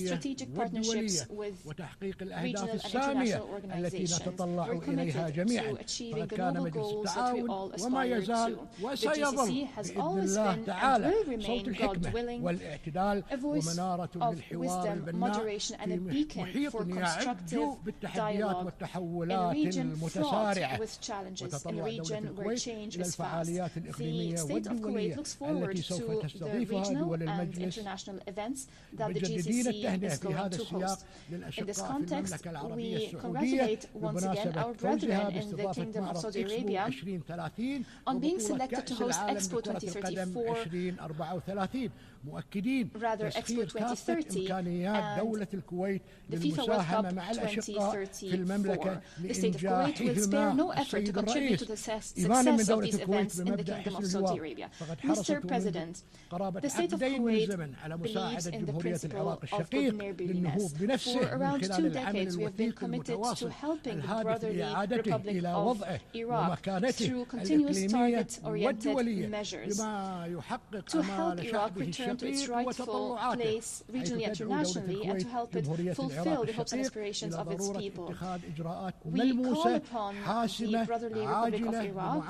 strategic partnerships with regional and international organizations. We're committed to achieving the noble goals that we all aspire to. The GCC has always been and will remain, God willing, a voice of wisdom, moderation, and a beacon for constructive dialogue in a region fraught with challenges. changes in a region where change is fast. The state of Kuwait looks forward to the regional and international events that the GCC is going to host. In this context, we congratulate once again our brethren in the Kingdom of Saudi Arabia on being selected to host Expo 2034, rather Expo 2030, and the FIFA World Cup 2034. The state of Kuwait will spare no effort to contribute to the success of these events in the Kingdom of Saudi Arabia. Mr. President, the state of Kuwait believes in the principle of good neighborliness. For around 2 decades, we have been committed to helping the brotherly Republic of Iraq through continuous target-oriented measures to help Iraq return to its rightful place regionally and internationally, and to help it fulfill the hopes and aspirations of its people. We call upon the brotherly Republic of Iraq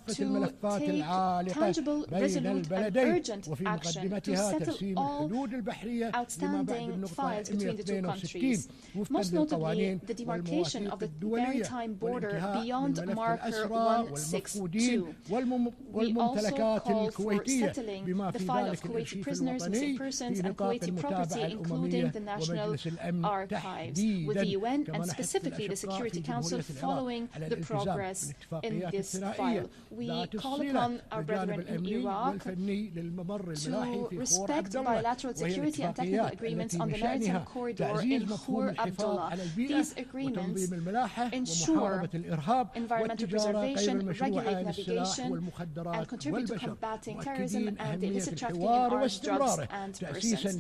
to take tangible, resolute and urgent action to settle all outstanding files between the two countries, most notably the demarcation of the maritime border beyond marker 162. We also call for settling the file of Kuwaiti prisoners, missing persons and Kuwaiti property, including the National Archives, with the UN and specifically the Security Council following the progress in this file. We call upon our brethren in Iraq to respect bilateral security and technical agreements on the maritime corridor in Khor Abdullah. These agreements ensure environmental preservation, regulate navigation, and contribute to combating terrorism and the illicit trafficking in arms, drugs, and persons.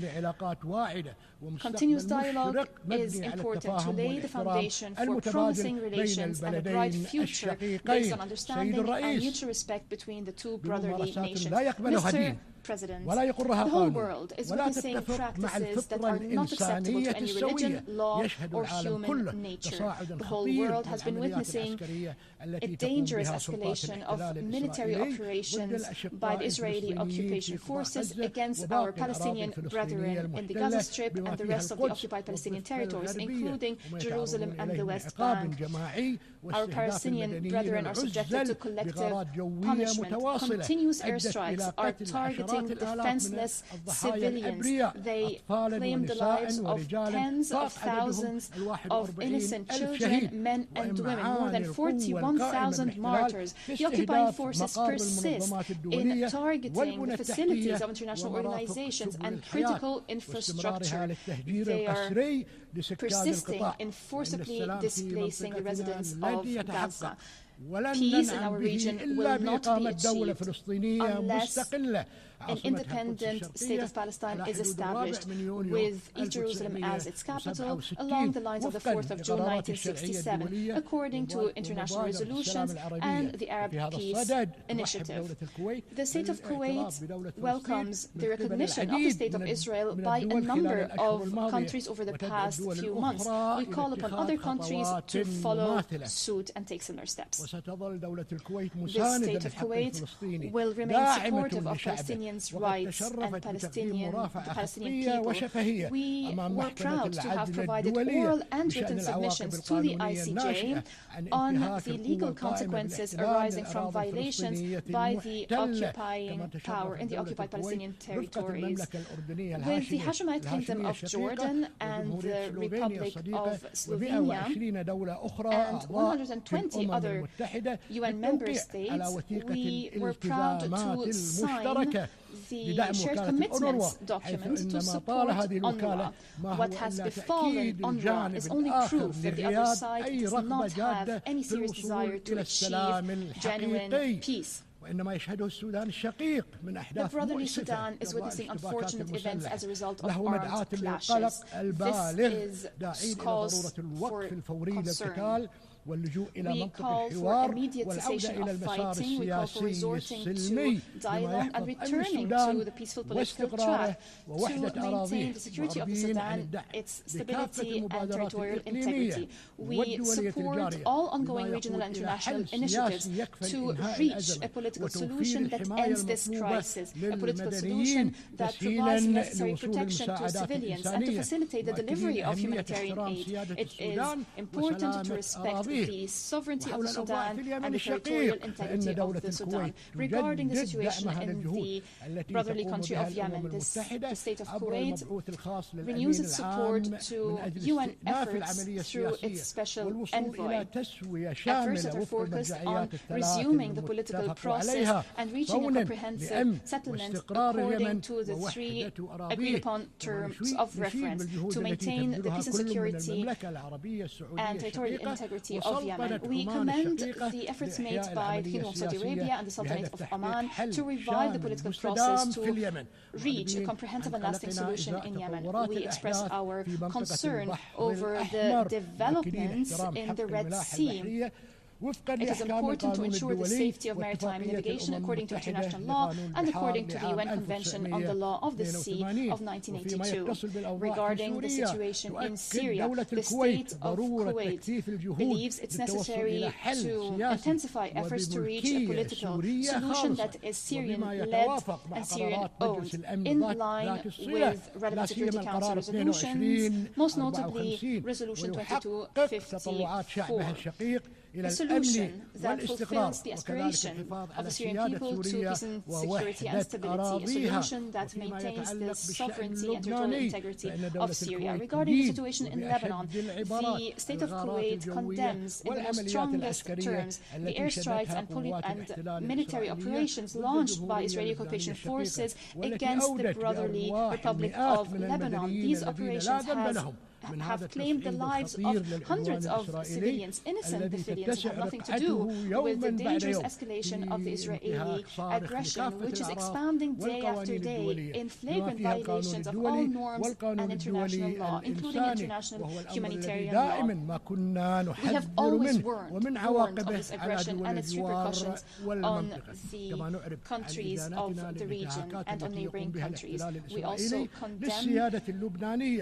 Continuous dialogue is important to lay the foundation for promising relations and a bright future based on understanding and mutual respect between the two brotherly nations. Mr. President, the whole world is witnessing practices that are not acceptable to any religion, law, or human nature. The whole world has been witnessing a dangerous escalation of military operations by the Israeli occupation forces against our Palestinian brethren in the Gaza Strip and the rest of the occupied Palestinian territories, including Jerusalem and the West Bank. Our Palestinian brethren are subjected to collective punishment. Continuous airstrikes are targeting defenseless civilians. They claim the lives of tens of thousands of innocent children, men and women, more than 41,000 martyrs. The occupying forces persist in targeting the facilities of international organizations and critical infrastructure. They are persisting in forcibly displacing the residents of Gaza. Peace in our region will not be achieved unless an independent state of Palestine is established with East Jerusalem as its capital along the lines of the 4th of June 1967, according to international resolutions and the Arab Peace Initiative. The state of Kuwait welcomes the recognition of the State of Israel by a number of countries over the past few months. We call upon other countries to follow suit and take similar steps. The state of Kuwait will remain supportive of Palestinians' rights and the Palestinian people. We were proud to have provided oral and written submissions to the ICJ on the legal consequences arising from violations by the occupying power in the occupied Palestinian territories. With the Hashemite Kingdom of Jordan and the Republic of Slovenia and 120 other UN member states, we were proud to sign the shared commitments document to support UNRWA. What has befallen UNRWA is only proof that the other side does not have any serious desire to achieve genuine peace. The brotherly Sudan is witnessing unfortunate events as a result of armed clashes. This is cause for concern. We call for immediate cessation of fighting, we call for resorting to dialogue and returning to the peaceful political track to maintain the security of the Sudan, its stability and territorial integrity. We support all ongoing regional and international initiatives to reach a political solution that ends this crisis, a political solution that provides necessary protection to civilians and to facilitate the delivery of humanitarian aid. It is important to respect the sovereignty of the Sudan and the territorial integrity of the Sudan. Regarding the situation in the brotherly country of Yemen, the state of Kuwait renews its support to UN efforts through its special envoy. Efforts that are focused on resuming the political process and reaching a comprehensive settlement according to the three agreed-upon terms of reference to maintain the peace and security and territorial integrity of Yemen. We commend the efforts made by the Kingdom of Saudi Arabia and the Sultanate of Oman to revive the political process to reach a comprehensive and lasting solution in Yemen. We express our concern over the developments in the Red Sea. It is important to ensure the safety of maritime navigation according to international law and according to the UN Convention on the Law of the Sea of 1982. Regarding the situation in Syria, the state of Kuwait believes it's necessary to intensify efforts to reach a political solution that is Syrian-led and Syrian-owned, in line with relevant Security Council resolutions, most notably Resolution 2254. A solution that fulfills the aspiration of the Syrian people to peace and security and stability, a solution that maintains the sovereignty and territorial integrity of Syria. Regarding the situation in Lebanon, the state of Kuwait condemns in the most strongest terms the airstrikes and military operations launched by Israeli occupation forces against the brotherly Republic of Lebanon. These operations have claimed the lives of hundreds of civilians, innocent civilians who have nothing to do with the dangerous escalation of the Israeli aggression, which is expanding day after day in flagrant violations of all norms and international law, including international humanitarian law. We have always warned of this aggression and its repercussions on the countries of the region and on neighboring countries. We also condemn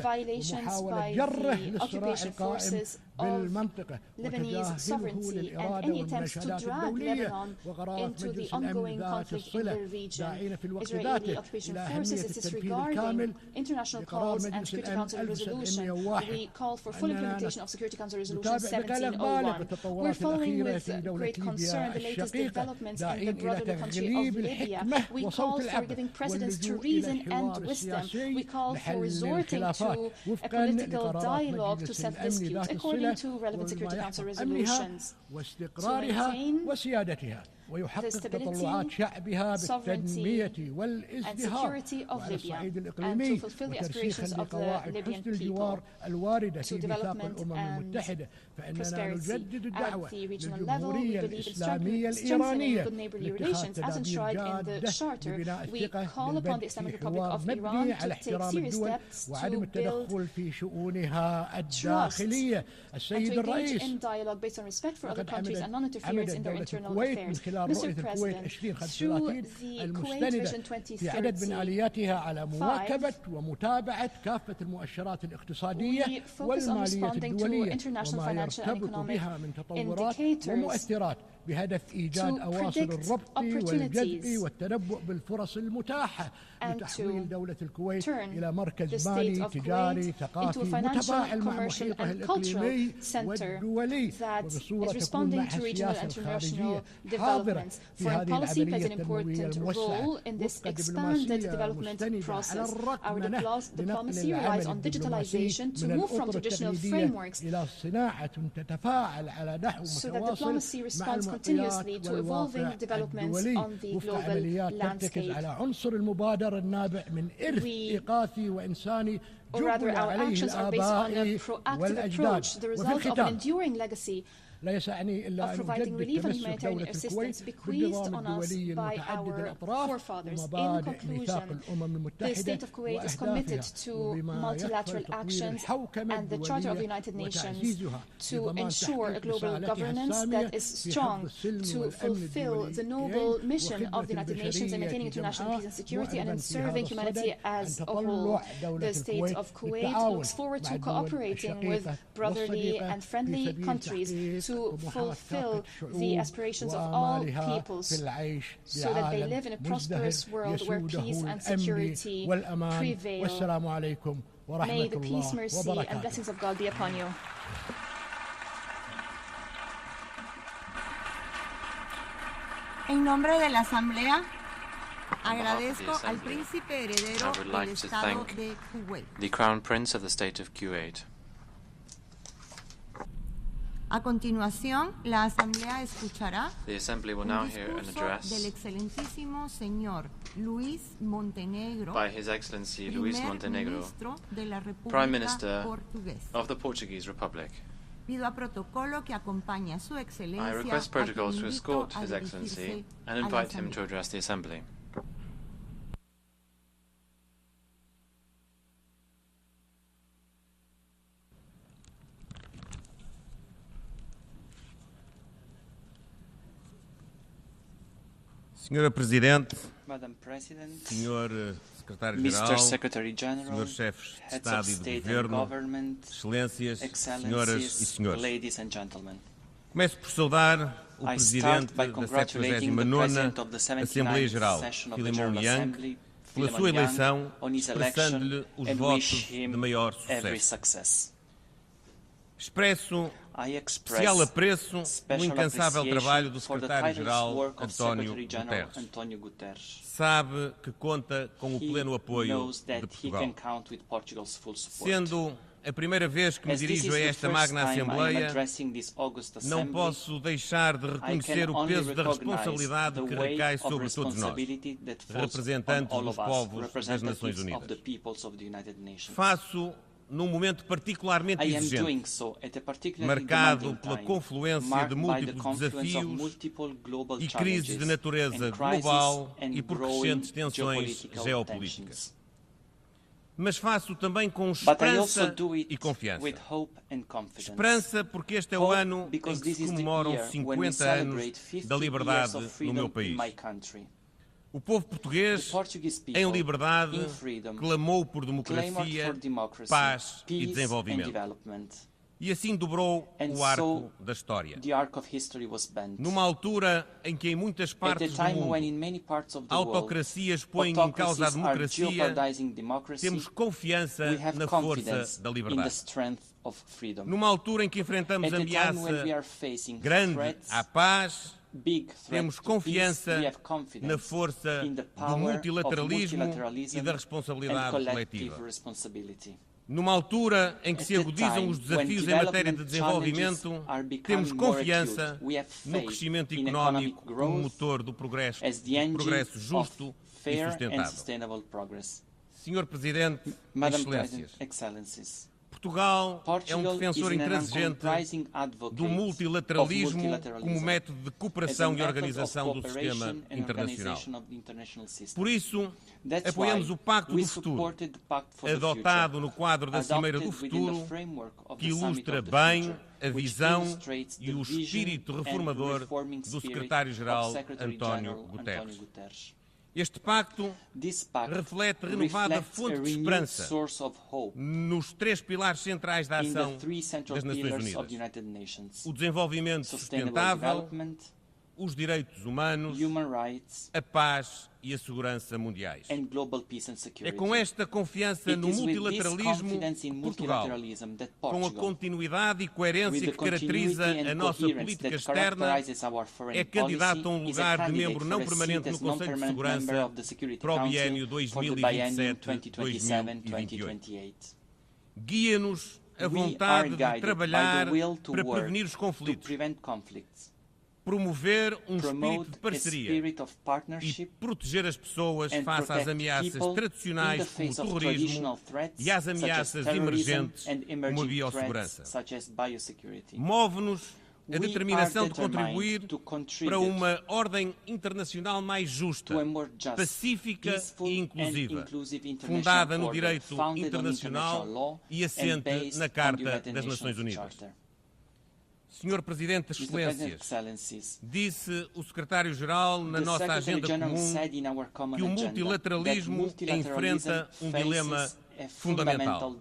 violations by the occupation forces of Lebanese sovereignty and any attempts to drag Lebanon into the ongoing conflict in the region. Israeli occupation forces is disregarding international calls and Security Council resolution. We call for full implementation of Security Council resolution 1701. We're following with great concern the latest developments in the brotherly country of Libya. We call for giving precedence to reason and wisdom. We call for resorting to a political dialogue to settle disputes according to relevant Security Council resolutions. To maintain the stability, sovereignty, and security of Libya, and to fulfill the aspirations of the Libyan people to development and prosperity. At the regional level, we believe in strengthening good neighborly relations as enshrined in the Charter. We call upon the Islamic Republic of Iran to take serious steps to build trust and to engage in dialogue based on respect for other countries and non-interference in their internal affairs. Mr. President, through the Kuwait Vision 2030, we focus on responding to international financial and economic indicators بهدف إيجاد أواصر الربط والجذب والتنبؤ بالفرص المتاحة لتحويل دولة الكويت إلى مركز مالي تجاري ثقافي متفاعل مع محيطه الإقليمي والدولي وبصورة تكون معها السياسة الخارجية حاضرة في هذه العملية التنموية الموسعة وفق دبلوماسية مستندة على الرقمنة لنقل العمل الدبلوماسي من الأطر التقليدية إلى صناعة تتفاعل على نحو متواصل مع continuously to evolving developments on the global landscape. Or rather, our actions are based on a proactive approach, the result of an enduring legacy of providing relief and humanitarian assistance bequeathed on us by our forefathers. In conclusion, the State of Kuwait is committed to multilateral actions and the Charter of the United Nations to ensure a global governance that is strong to fulfill the noble mission of the United Nations in maintaining international peace and security and in serving humanity as a whole. The State of Kuwait looks forward to cooperating with brotherly and friendly countries to fulfill the aspirations of all peoples so that they live in a prosperous world where peace and security prevail. May the peace, mercy, and blessings of God be upon you. En nombre de la Asamblea, agradezco al príncipe heredero del Estado de Kuwait. The Crown Prince of the State of Kuwait. A continuación, la Asamblea escuchará The Assembly will now hear an address del excelentísimo señor Luis Montenegro, by His Excellency Luis Montenegro, de la Prime Minister Portuguesa. of the Portuguese Republic. Pido a protocolo que acompañe a su excelencia. I request protocols to escort His Excellency and invite him to address the Assembly. Senhora Presidente, Madam President, Senhor Mr. Secretary-General, Senhores chefes de Heads Estado of e de State and Governo, Government, Excelências, Senhoras e Senhores. Ladies and gentlemen. Começo por saudar o I Presidente start by da congratulating the 79ª President of the Assembleia 79th Geral, session of the Filimon General Yang, Assembly, pela Philemon sua Yang, eleição, on his expressando-lhe election os and votos wish de him maior every sucesso. success. Expresso I express especial apreço no special incansável trabalho do appreciation for the Secretário-Geral tireless work of Secretary-General António António Guterres. Sabe que conta com o pleno He apoio knows that de he Portugal. can count with Portugal's full support. Sendo a primeira vez que me As this dirijo is a the esta first magna time I am Assembleia, addressing this august não assembly, posso deixar de reconhecer o only peso da recognize responsabilidade the que weight recai of sobre todos nós, responsibility that falls representantes on all dos of us, povos das Nações representatives of Unidas. the peoples of the United Nations. Faço num momento particularmente I am exigente, doing so at a particularly marcado demanding pela time, confluência marked de by the múltiplos confluence of desafios multiple global e crises de challenges natureza and crises global and e por growing crescentes tensões geopolitical geopolíticas. tensions. Mas faço também com But I also esperança do it e confiança. with hope and confidence. Esperança porque este é o Hope ano em because que this se is the comemoram year when we 50 anos celebrate 50 da liberdade years of no freedom meu in país. my country. O povo português, The Portuguese people, em liberdade, in freedom, clamou por clamored democracia, for democracy, paz e peace desenvolvimento. and development. E assim dobrou And o arco so da história. the arc of history was bent. Numa altura em que em muitas At partes a do time when in mundo many parts of the world, autocracias põem em causa a autocracies are democracia, jeopardizing democracy, temos confiança we have na força confidence da in the liberdade. strength of freedom. Numa altura em que enfrentamos At a time when ameaça we are facing grande threats, à paz, big threat temos to confiança peace, we have confidence na força in the do power multilateralismo of multilateralism e da and responsabilidade collective coletiva. responsibility. Numa altura em que se At the agudizam time os desafios when em matéria de development desenvolvimento, challenges are becoming temos more confiança acute, we have no faith crescimento in económico economic como growth motor do progresso, as the engine progresso justo of e fair and sustentável. sustainable progress. Senhor Presidente, Madam Excelências, President, Excellencies, Portugal é um Portugal defensor is an intransigente uncomprising advocate do of multilateralismo multilateralism como método de as a cooperação e method of organização do cooperation sistema and internacional. organization of the international system. Por isso, That's apoiamos why o Pacto we do Futuro, supported the Pact for the adotado Future, no quadro da Cimeira do adopted within the Futuro, framework of que the Summit ilustra of the bem Future, a which visão illustrates e the o vision espírito and reformador reforming do spirit Secretário-Geral of Secretary-General António Guterres. Guterres. Este pacto reflete renovada fonte de esperança nos três pilares centrais da ação das Nações Unidas: o desenvolvimento sustentável, os direitos humanos, a paz e a segurança mundiais. É com esta confiança no multilateralismo que Portugal, com a continuidade e coerência que caracteriza a nossa política externa, é candidato a um lugar de membro não permanente no Conselho de Segurança para o biênio 2027-2028. Guia-nos a vontade de trabalhar para prevenir os conflitos, promover um espírito de parceria e proteger as pessoas face às ameaças tradicionais como o terrorismo e às ameaças emergentes como a biosegurança. Move-nos a determinação de contribuir para uma ordem internacional mais justa, pacífica e inclusiva, fundada no direito internacional e assente na Carta das Nações Unidas. Senhor Presidente das Excelências, disse o Secretário-Geral na nossa agenda comum que o multilateralismo enfrenta um dilema fundamental: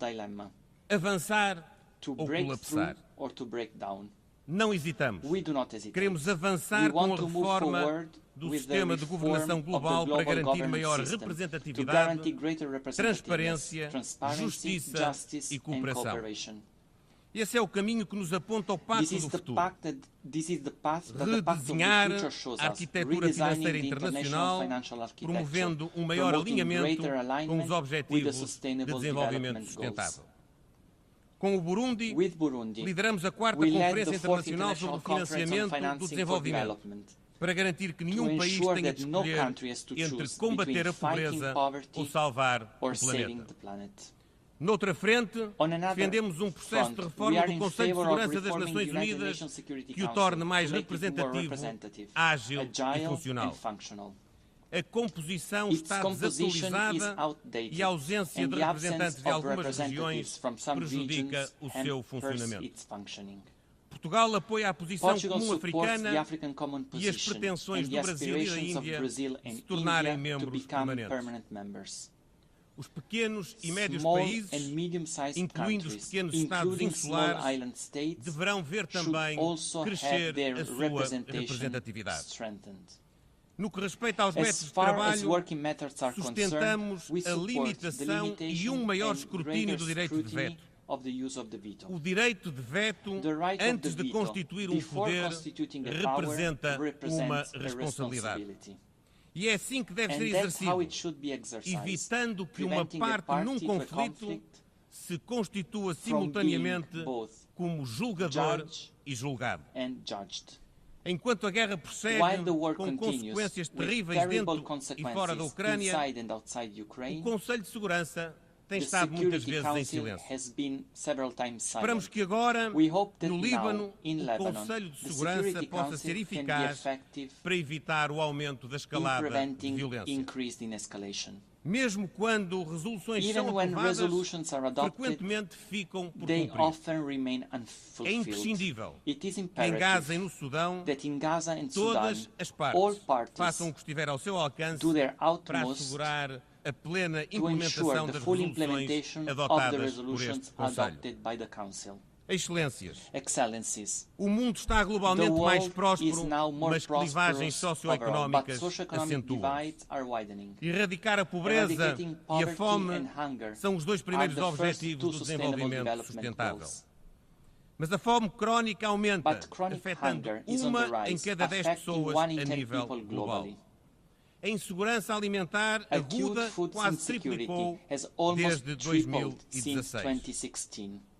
avançar ou colapsar. Não hesitamos. Queremos avançar com a reforma do sistema de governação global para garantir maior representatividade, transparência, justiça e cooperação. Esse é o caminho que nos aponta ao pacto do futuro. Redesenhar a arquitetura financeira internacional, promovendo um maior alinhamento com os objetivos de desenvolvimento sustentável. Com o Burundi, lideramos a 4ª Conferência Internacional sobre o Financiamento do Desenvolvimento, para garantir que nenhum país tenha de escolher entre combater a pobreza ou salvar o planeta. Noutra frente, defendemos um processo de reforma do Conselho de Segurança das Nações Unidas que o torne mais representativo, ágil e funcional. A composição está desatualizada e a ausência de representantes de algumas regiões prejudica o seu funcionamento. Portugal apoia a posição comum africana e as pretensões do Brasil e da Índia de se tornarem membros permanentes. Os pequenos e médios países, incluindo os pequenos estados insulares, deverão ver também crescer a sua representatividade. No que respeita aos métodos de trabalho, sustentamos a limitação e um maior escrutínio do direito de veto. O direito de veto, antes de constituir um poder, representa uma responsabilidade. E é assim que deve ser exercido, evitando que uma parte num conflito se constitua simultaneamente como julgador e julgado. Enquanto a guerra prossegue, com consequências terríveis dentro e fora da Ucrânia, o Conselho de Segurança tem estado muitas vezes em silêncio. Esperamos que agora, no Líbano, o Conselho de Segurança possa ser eficaz para evitar o aumento da escalada de violência. Mesmo quando resoluções são aprovadas, frequentemente ficam por cumprir. É imprescindível que em Gaza e no Sudão, todas as partes façam o que estiver ao seu alcance para assegurar a plena implementação das resoluções adotadas por este Conselho. Excelências, o mundo está globalmente mais próspero, mas clivagens socioeconómicas acentuam. Erradicar a pobreza e a fome são os 2 primeiros objetivos do desenvolvimento sustentável. Mas a fome crónica aumenta, afetando 1 em cada 10 pessoas a nível global. A insegurança alimentar aguda quase triplicou desde 2016.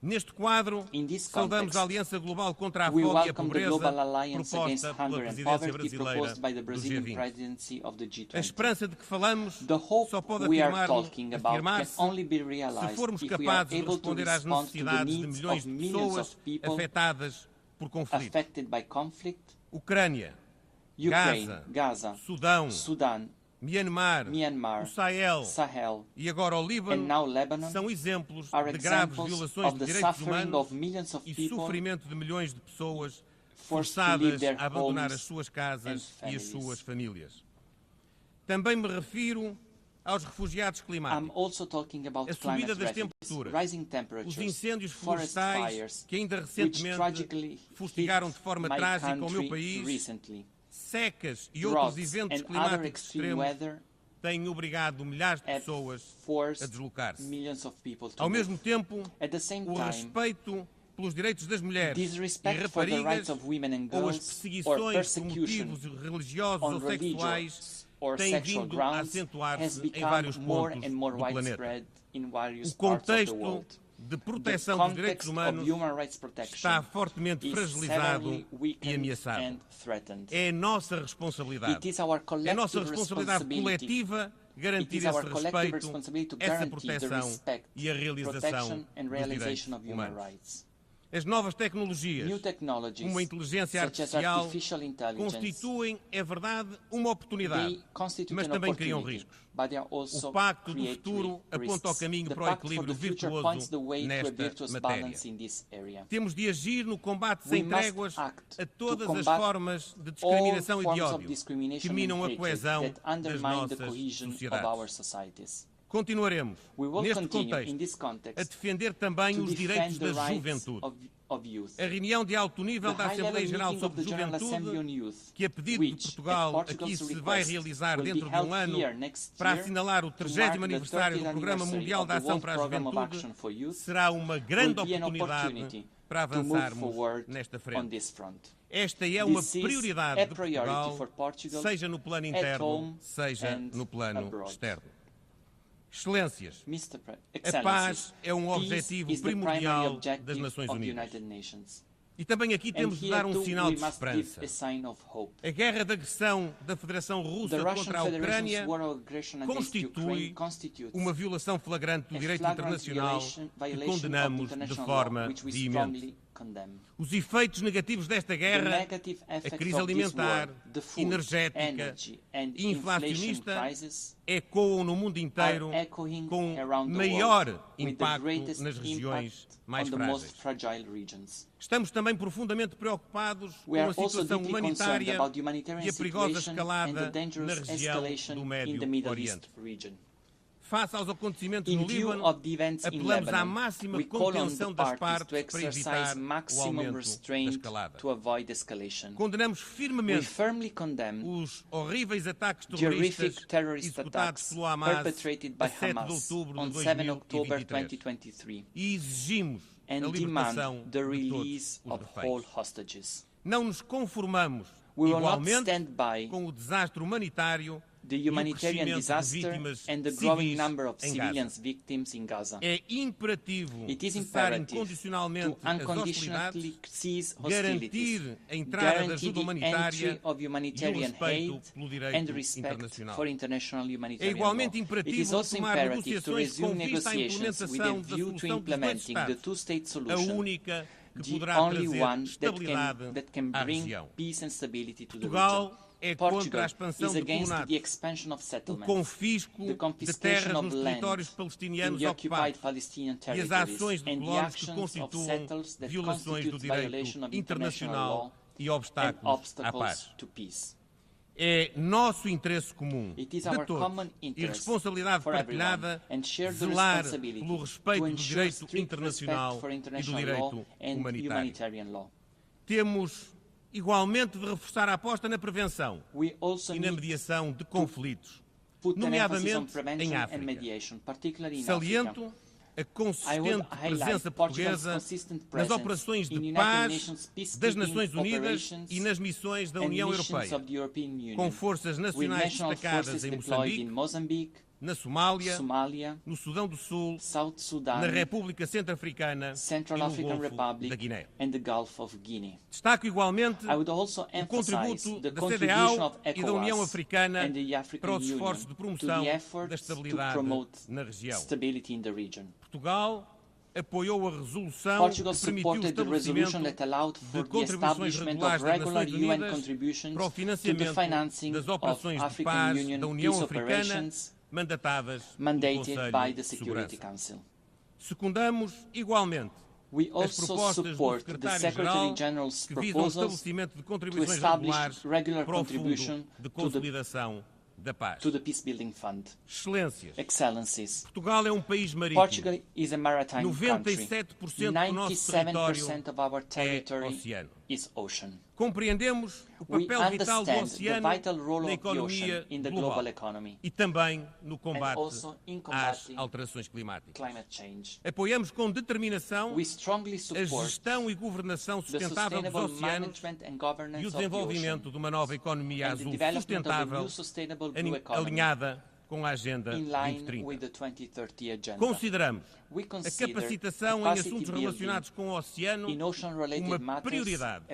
Neste quadro, saudamos a Aliança Global contra a Fome e a Pobreza, proposta pela presidência brasileira do G20. A esperança de que falamos só pode afirmar-se se formos capazes de responder às necessidades de milhões de pessoas afetadas por conflito. Ucrânia, Gaza, Sudão, Myanmar, o Sahel e agora o Líbano são exemplos de graves violações de direitos humanos e sofrimento de milhões de pessoas forçadas a abandonar as suas casas e as suas famílias. Também me refiro aos refugiados climáticos, a subida das temperaturas, os incêndios florestais que ainda recentemente fustigaram de forma trágica o meu país, secas e outros eventos climáticos extremos têm obrigado milhares de pessoas a deslocar-se. Ao mesmo tempo, o respeito pelos direitos das mulheres e raparigas ou as perseguições por motivos religiosos ou sexuais têm vindo a acentuar-se em vários pontos do planeta. O contexto de proteção dos direitos humanos está fortemente fragilizado e ameaçado. É a nossa responsabilidade. É a nossa responsabilidade coletiva garantir esse respeito, essa proteção e a realização dos direitos humanos. As novas tecnologias, como a inteligência artificial, constituem, é verdade, uma oportunidade, mas também criam riscos. O Pacto do Futuro aponta ao caminho para o equilíbrio virtuoso nesta matéria. Temos de agir no combate sem tréguas a todas as formas de discriminação e de ódio que minam a coesão das nossas sociedades. Continuaremos, neste contexto, a defender também os direitos da juventude. A reunião de alto nível da Assembleia Geral sobre Juventude, que a pedido de Portugal aqui se vai realizar dentro de um ano para assinalar o 30º aniversário do Programa Mundial de Ação para a Juventude, será uma grande oportunidade para avançarmos nesta frente. Esta é uma prioridade de Portugal, seja no plano interno, seja no plano externo. Excelências, a paz é um objetivo primordial das Nações Unidas. E também aqui temos de dar um sinal de esperança. A guerra de agressão da Federação Russa contra a Ucrânia constitui uma violação flagrante do direito internacional que condenamos de forma veemente. Os efeitos negativos desta guerra, a crise alimentar, energética e inflacionista, ecoam no mundo inteiro com maior impacto nas regiões mais frágeis. Estamos também profundamente preocupados com a situação humanitária e a perigosa escalada na região do Médio Oriente. Face aos acontecimentos no Líbano, apelamos à máxima contenção das partes para evitar o aumento da escalada. Condenamos firmemente os horríveis ataques terroristas executados pelo Hamas a 7 de outubro de 2023 e exigimos a libertação de todos os reféns. Não nos conformamos igualmente com o desastre humanitário the humanitarian disaster and the growing number of civilian victims in Gaza. É imperativo cessar incondicionalmente as hostilidades, garantir a entrada da ajuda humanitária e o respeito pelo direito internacional. É igualmente imperativo retomar negociações com vista à implementação da solução dos dois Estados, a única que poderá trazer estabilidade à região. Portugal é contra a expansão de colonatos, o confisco de terras nos territórios palestinianos ocupados e as ações de colonos que constituam violações do direito internacional e obstáculos à paz. É nosso interesse comum, de todos, e responsabilidade partilhada, zelar pelo respeito do direito internacional e do direito humanitário. Temos igualmente de reforçar a aposta na prevenção e na mediação de conflitos, nomeadamente em África. Saliento a consistente presença portuguesa nas operações de paz das Nações Unidas e nas missões da União Europeia, com forças nacionais destacadas em Moçambique, na Somália, no Sudão do Sul, na República Centro-Africana e no Golfo da Guiné. Destaco igualmente o contributo da CEDEAO e da União Africana para os esforços de promoção da estabilidade na região. Portugal apoiou a resolução que permitiu o estabelecimento de contribuições regulares das Nações Unidas para o financiamento das operações de paz da União Africana mandatadas pelo Conselho de Segurança. Secundamos igualmente as propostas do Secretário-Geral que visam o estabelecimento de contribuições regulares para o Fundo de Consolidação da Paz. Excelências, Portugal é um país marítimo. 97% do nosso território é oceano. Compreendemos o papel vital do oceano na economia global e também no combate às alterações climáticas. Apoiamos com determinação a gestão e governação sustentável dos oceanos e o desenvolvimento de uma nova economia azul sustentável alinhada com a Agenda 2030. Consideramos a capacitação em assuntos relacionados com o oceano uma prioridade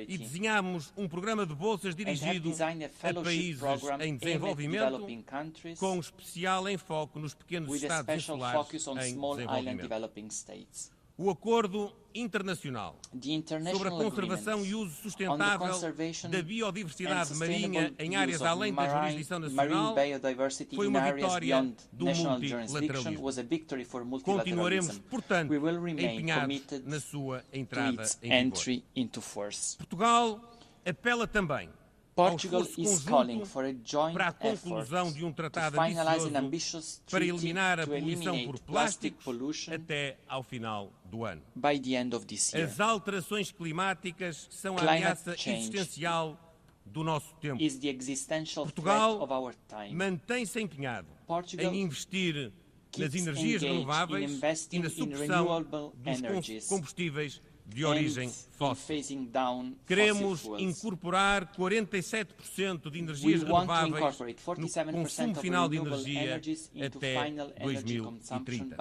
e desenhamos um programa de bolsas dirigido a países em desenvolvimento, com especial enfoque nos pequenos estados insulares em desenvolvimento. O Acordo Internacional sobre a Conservação e Uso Sustentável da Biodiversidade Marinha em áreas além da jurisdição nacional foi uma vitória do multilateralismo. Continuaremos, portanto, empenhados na sua entrada em vigor. Portugal apela também ao esforço conjunto para a conclusão de um tratado ambicioso para eliminar a poluição por plásticos até ao final do ano. As alterações climáticas são a ameaça existencial do nosso tempo. Portugal mantém-se empenhado em investir nas energias renováveis e na supressão dos combustíveis de origem fóssil. Queremos incorporar 47% de energias renováveis no consumo final de energia até 2030.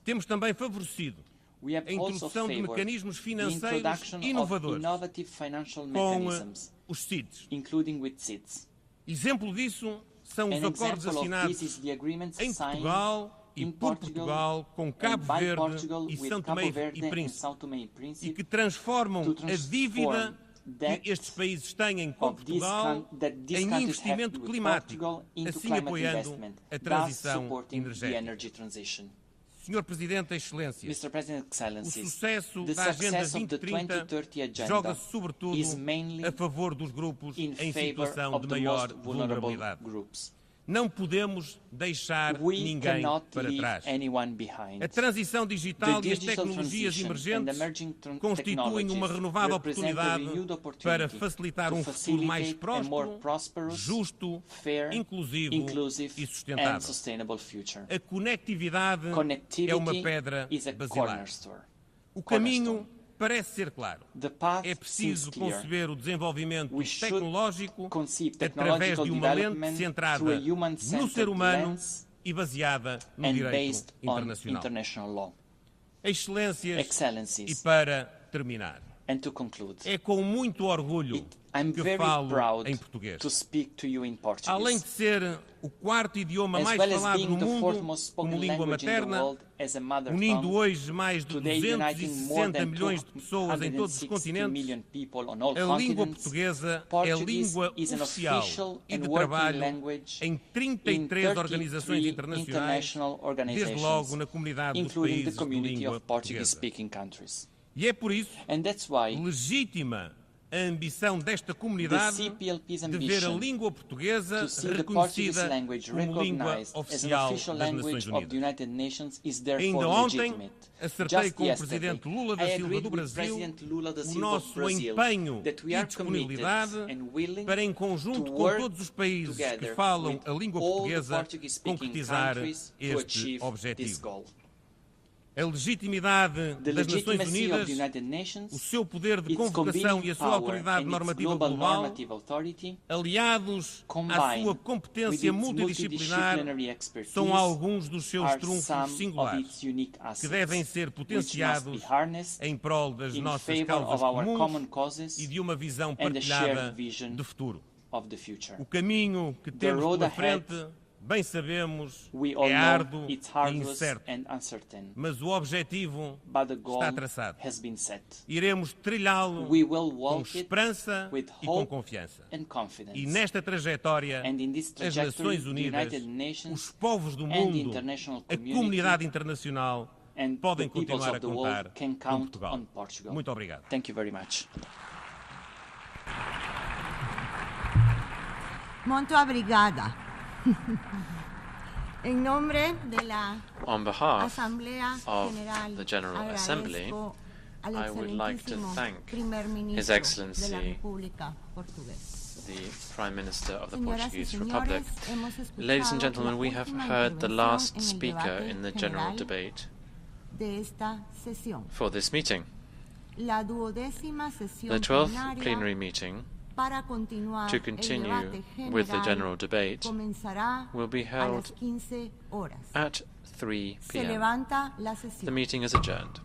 Temos também favorecido a introdução de mecanismos financeiros inovadores, com os SIDs. Exemplo disso são os acordos assinados em Portugal e por Portugal com Cabo Verde e São Tomé e Príncipe, e que transformam a dívida que estes países têm com Portugal em investimento climático, assim apoiando a transição energética. Senhor Presidente, Excelências, o sucesso da Agenda 2030 joga-se sobretudo a favor dos grupos em situação de maior vulnerabilidade. Não podemos deixar ninguém para trás. A transição digital e as tecnologias emergentes constituem uma renovada oportunidade para facilitar um futuro mais próspero, justo, inclusivo e sustentável. A conectividade é uma pedra basilar. O caminho parece ser claro. É preciso conceber o desenvolvimento tecnológico através de uma lente centrada no ser humano e baseada no direito internacional. Excelências, e para terminar, é com muito orgulho que falo em português. Além de ser o quarto idioma mais falado no mundo como língua materna, unindo hoje mais de 260 milhões de pessoas em todos os continentes, a língua portuguesa é a língua oficial e de trabalho em 33 organizações internacionais, desde logo na comunidade dos países de língua portuguesa. E é por isso legítima a ambição desta comunidade de ver a língua portuguesa reconhecida como língua oficial das Nações Unidas. Ainda ontem, acertei com o Presidente Lula da Silva do Brasil o nosso empenho e disponibilidade para, em conjunto com todos os países que falam a língua portuguesa, concretizar este objetivo. A legitimidade das Nações Unidas, o seu poder de convocação e a sua autoridade normativa global, aliados à sua competência multidisciplinar, são alguns dos seus trunfos singulares, que devem ser potenciados em prol das nossas causas comuns e de uma visão partilhada de futuro. O caminho que temos pela frente, bem sabemos, é árduo e incerto, mas o objetivo está traçado. Iremos trilhá-lo com esperança e com confiança. E nesta trajetória, as Nações Unidas, os povos do mundo, a comunidade internacional podem continuar a contar com Portugal. Muito obrigado. Muito obrigada. On behalf of the General Assembly, I would like to thank His Excellency, the Prime Minister of the Portuguese Republic. Ladies and gentlemen, we have heard the last speaker in the general debate for this meeting. The 12th plenary meeting to continue with the general debate will be held at 3 p.m. The meeting is adjourned.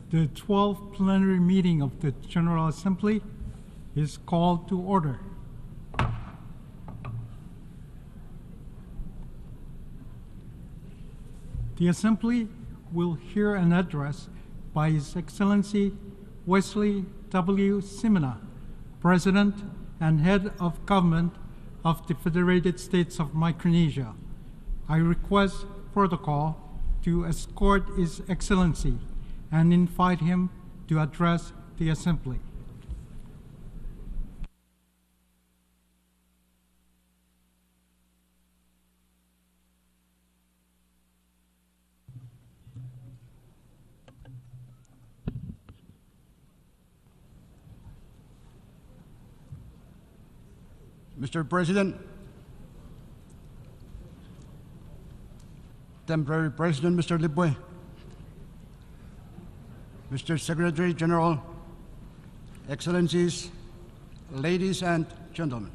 The 12th plenary meeting of the General Assembly is called to order. The Assembly will hear an address by His Excellency Wesley W. Simina, President and Head of Government of the Federated States of Micronesia. I request protocol to escort His Excellency and invite him to address the Assembly. Mr. President, Temporary President Mr. Libwe, Mr. Secretary General, Excellencies, ladies and gentlemen,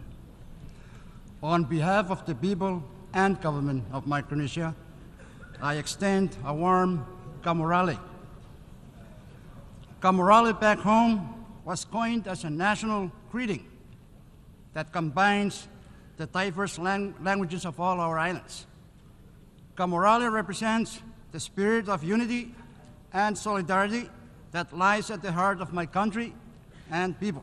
on behalf of the people and government of Micronesia, I extend a warm Kamorale. Kamorale back home was coined as a national greeting that combines the diverse languages of all our islands. Kamorale represents the spirit of unity and solidarity that lies at the heart of my country and people.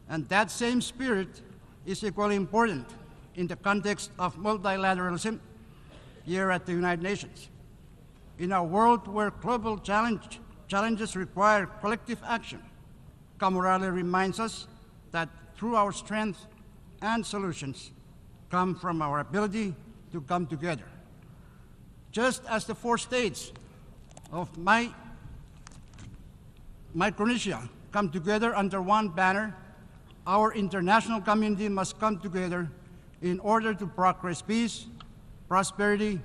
And that same spirit is equally important in the context of multilateralism here at the United Nations. In a world where global challenges require collective action, Kamorale reminds us that through our strength and solutions come from our ability to come together. Just as the 4 states of Micronesia come together under one banner, our international community must come together in order to progress peace, prosperity,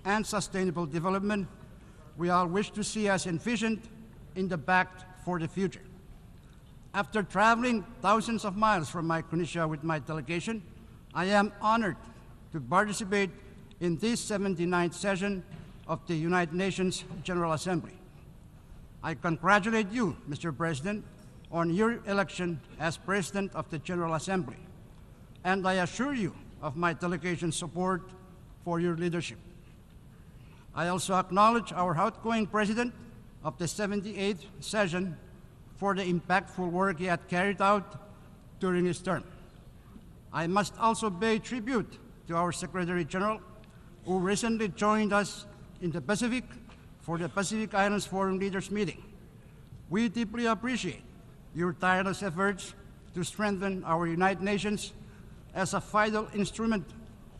and sustainable development we all wish to see as envisioned in the Pact for the Future. After traveling thousands of miles from Micronesia with my delegation, I am honored to participate in this 79th session of the United Nations General Assembly. I congratulate you, Mr. President, on your election as President of the General Assembly, and I assure you of my delegation's support for your leadership. I also acknowledge our outgoing President of the 78th session for the impactful work he had carried out during his term. I must also pay tribute to our Secretary General, who recently joined us in the Pacific for the Pacific Islands Forum Leaders Meeting. We deeply appreciate your tireless efforts to strengthen our United Nations as a vital instrument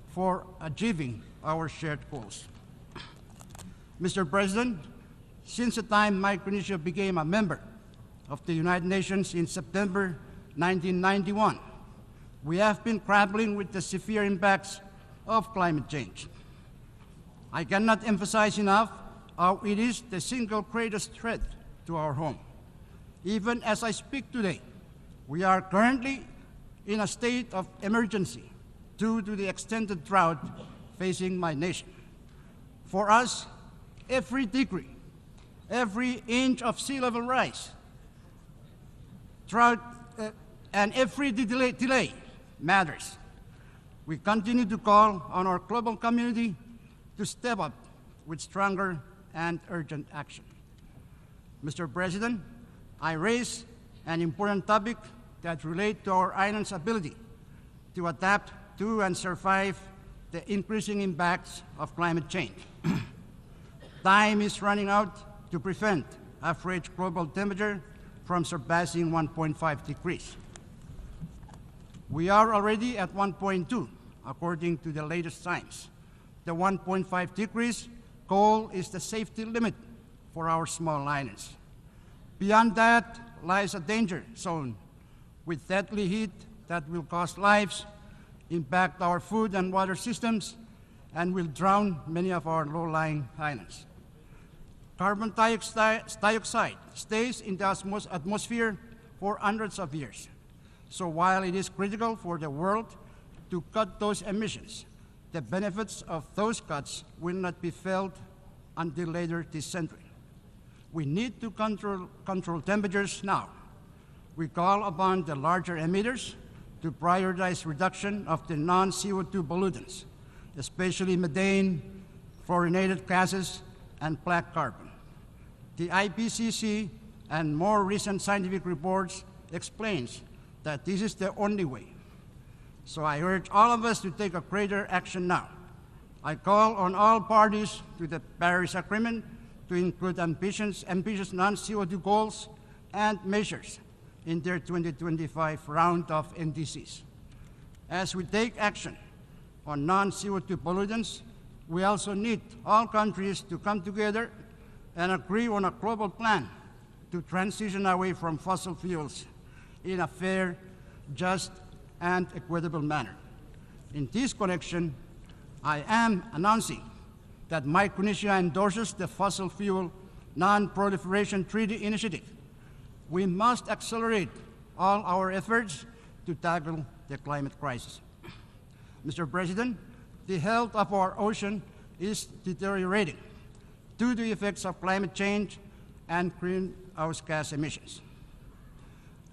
for achieving our shared goals. Mr. President, since the time Micronesia became a member of the United Nations in September 1991, we have been grappling with the severe impacts of climate change. I cannot emphasize enough how it is the single greatest threat to our home. Even as I speak today, we are currently in a state of emergency due to the extended drought facing my nation. For us, every degree, every inch of sea level rise, drought, and every delay matters. We continue to call on our global community to step up with stronger and urgent action. Mr. President, I raise an important topic that relates to our island's ability to adapt to and survive the increasing impacts of climate change. Time is running out to prevent average global temperature from surpassing 1.5 degrees. We are already at 1.2, according to the latest science. The 1.5 degrees goal is the safety limit for our small islands. Beyond that lies a danger zone with deadly heat that will cost lives, impact our food and water systems, and will drown many of our low-lying islands. Carbon dioxide stays in the atmosphere for hundreds of years. So while it is critical for the world to cut those emissions, the benefits of those cuts will not be felt until later this century. We need to control temperatures now. We call upon the larger emitters to prioritize reduction of the non-CO2 pollutants, especially methane, fluorinated gases, and black carbon. The IPCC and more recent scientific reports explains that this is the only way. So I urge all of us to take a greater action now. I call on all parties to the Paris Agreement to include ambitious non-CO2 goals and measures in their 2025 round of NDCs. As we take action on non-CO2 pollutants, we also need all countries to come together and agree on a global plan to transition away from fossil fuels in a fair, just, and equitable manner. In this connection, I am announcing that Micronesia endorses the Fossil Fuel Non-Proliferation Treaty Initiative. We must accelerate all our efforts to tackle the climate crisis. Mr. President, the health of our ocean is deteriorating due to the effects of climate change and greenhouse gas emissions.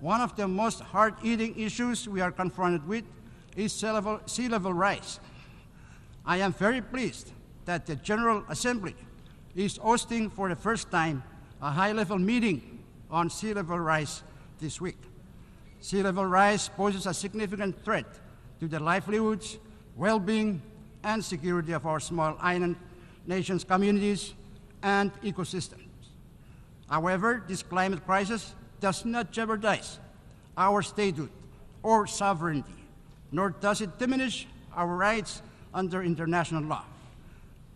One of the most hard-hitting issues we are confronted with is sea level rise. I am very pleased that the General Assembly is hosting for the first time a high-level meeting on sea level rise this week. Sea level rise poses a significant threat to the livelihoods, well-being, and security of our small island nations, communities, and ecosystems. However, this climate crisis does not jeopardize our statehood or sovereignty, nor does it diminish our rights under international law.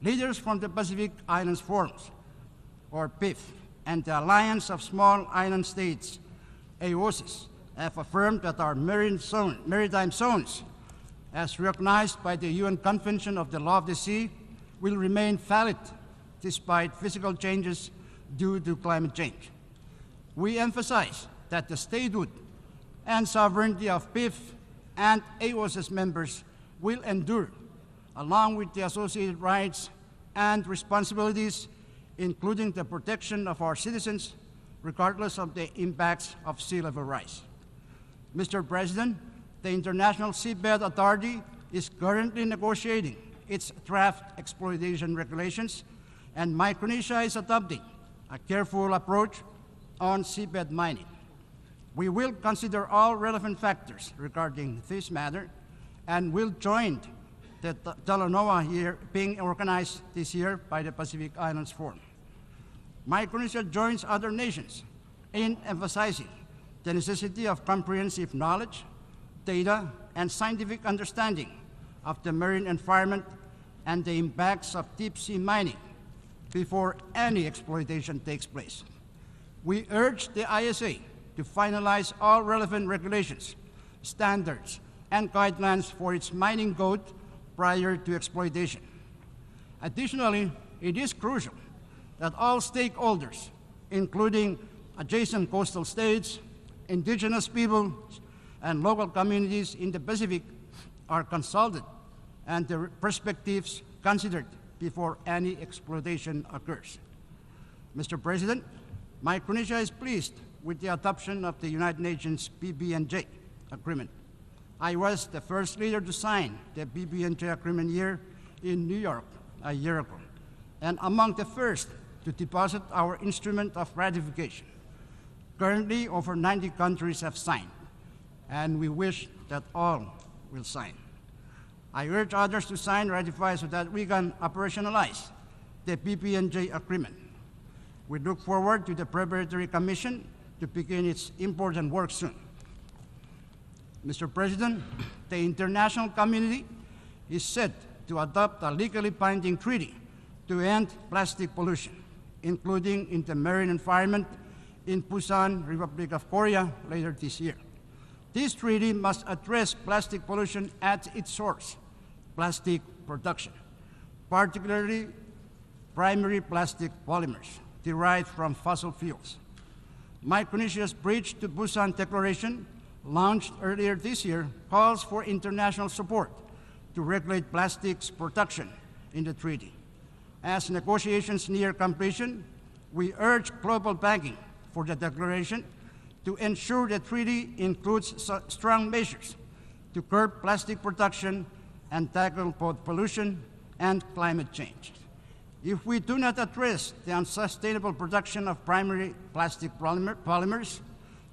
Leaders from the Pacific Islands Forums, or PIF, and the Alliance of Small Island States, AOSIS, have affirmed that our maritime zones, as recognized by the UN Convention of the Law of the Sea, will remain valid despite physical changes due to climate change. We emphasize that the statehood and sovereignty of PIF and AOSIS members will endure, along with the associated rights and responsibilities, including the protection of our citizens, regardless of the impacts of sea level rise. Mr. President, the International Seabed Authority is currently negotiating its draft exploitation regulations, and Micronesia is adopting a careful approach on seabed mining. We will consider all relevant factors regarding this matter and will join the Talanoa here being organized this year by the Pacific Islands Forum. Micronesia joins other nations in emphasizing the necessity of comprehensive knowledge, data, and scientific understanding of the marine environment and the impacts of deep-sea mining before any exploitation takes place. We urge the ISA to finalize all relevant regulations, standards, and guidelines for its mining code prior to exploitation. Additionally, it is crucial that all stakeholders, including adjacent coastal states, indigenous peoples, and local communities in the Pacific, are consulted and their perspectives considered before any exploitation occurs. Mr. President, Micronesia is pleased with the adoption of the United Nations PB&J agreement. I was the first leader to sign the PB&J agreement here in New York a year ago, and among the first to deposit our instrument of ratification. Currently, over 90 countries have signed, and we wish that all will sign. I urge others to sign, ratify, so that we can operationalize the PB&J agreement. We look forward to the Preparatory Commission to begin its important work soon. Mr. President, the international community is set to adopt a legally binding treaty to end plastic pollution, including in the marine environment in Busan, Republic of Korea, later this year. This treaty must address plastic pollution at its source, plastic production, particularly primary plastic polymers derived from fossil fuels. Micronesia's Bridge to Busan Declaration, launched earlier this year, calls for international support to regulate plastics production in the treaty. As negotiations near completion, We urge global backing for the declaration to ensure the treaty includes strong measures to curb plastic production and tackle both pollution and climate change. If we do not address the unsustainable production of primary plastic polymers,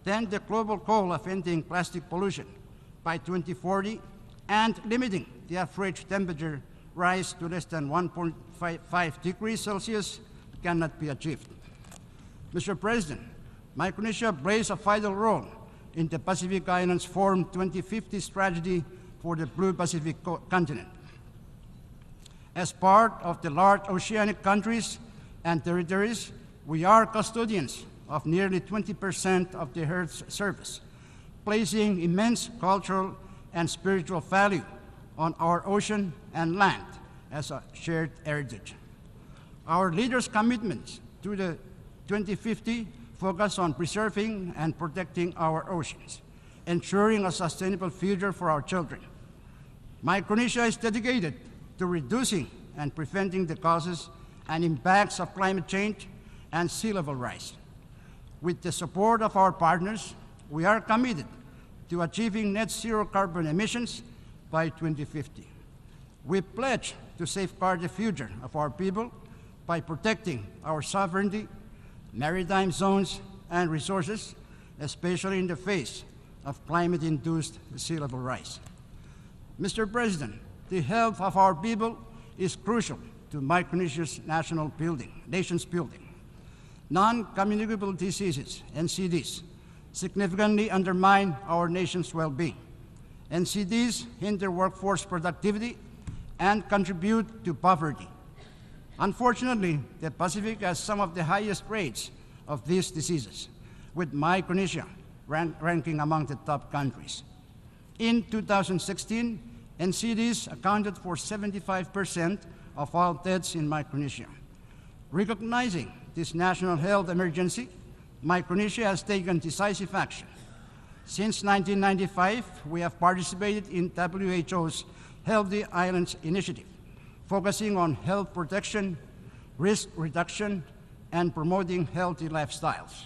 then the global goal of ending plastic pollution by 2040 and limiting the average temperature rise to less than 1.5 degrees Celsius cannot be achieved. Mr. President, Micronesia plays a vital role in the Pacific Islands Forum 2050 strategy for the Blue Pacific continent. As part of the large oceanic countries and territories, we are custodians of nearly 20% of the Earth's surface, placing immense cultural and spiritual value on our ocean and land as a shared heritage. Our leaders' commitments to the 2050 focus on preserving and protecting our oceans, ensuring a sustainable future for our children. Micronesia is dedicated to reducing and preventing the causes and impacts of climate change and sea level rise. With the support of our partners, we are committed to achieving net zero carbon emissions by 2050. We pledge to safeguard the future of our people by protecting our sovereignty, maritime zones, and resources, especially in the face of climate-induced sea level rise. Mr. President, the health of our people is crucial to Micronesia's nation's building. Non-communicable diseases, NCDs, significantly undermine our nation's well-being. NCDs hinder workforce productivity and contribute to poverty. Unfortunately, the Pacific has some of the highest rates of these diseases, with Micronesia ranking among the top countries. In 2016, NCDs accounted for 75% of all deaths in Micronesia. Recognizing this national health emergency, Micronesia has taken decisive action. Since 1995, we have participated in WHO's Healthy Islands Initiative, focusing on health protection, risk reduction, and promoting healthy lifestyles.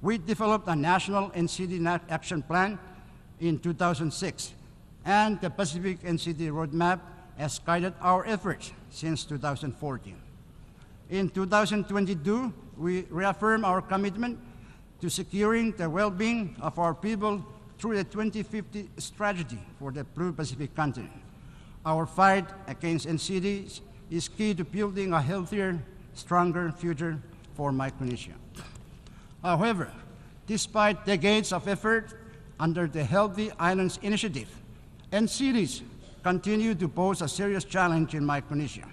We developed a national NCD action plan in 2006, and the Pacific NCD roadmap has guided our efforts since 2014. In 2022, we reaffirm our commitment to securing the well-being of our people through the 2050 strategy for the Blue Pacific continent. Our fight against NCDs is key to building a healthier, stronger future for Micronesia. However, despite decades of effort under the Healthy Islands Initiative, NCDs continue to pose a serious challenge in Micronesia.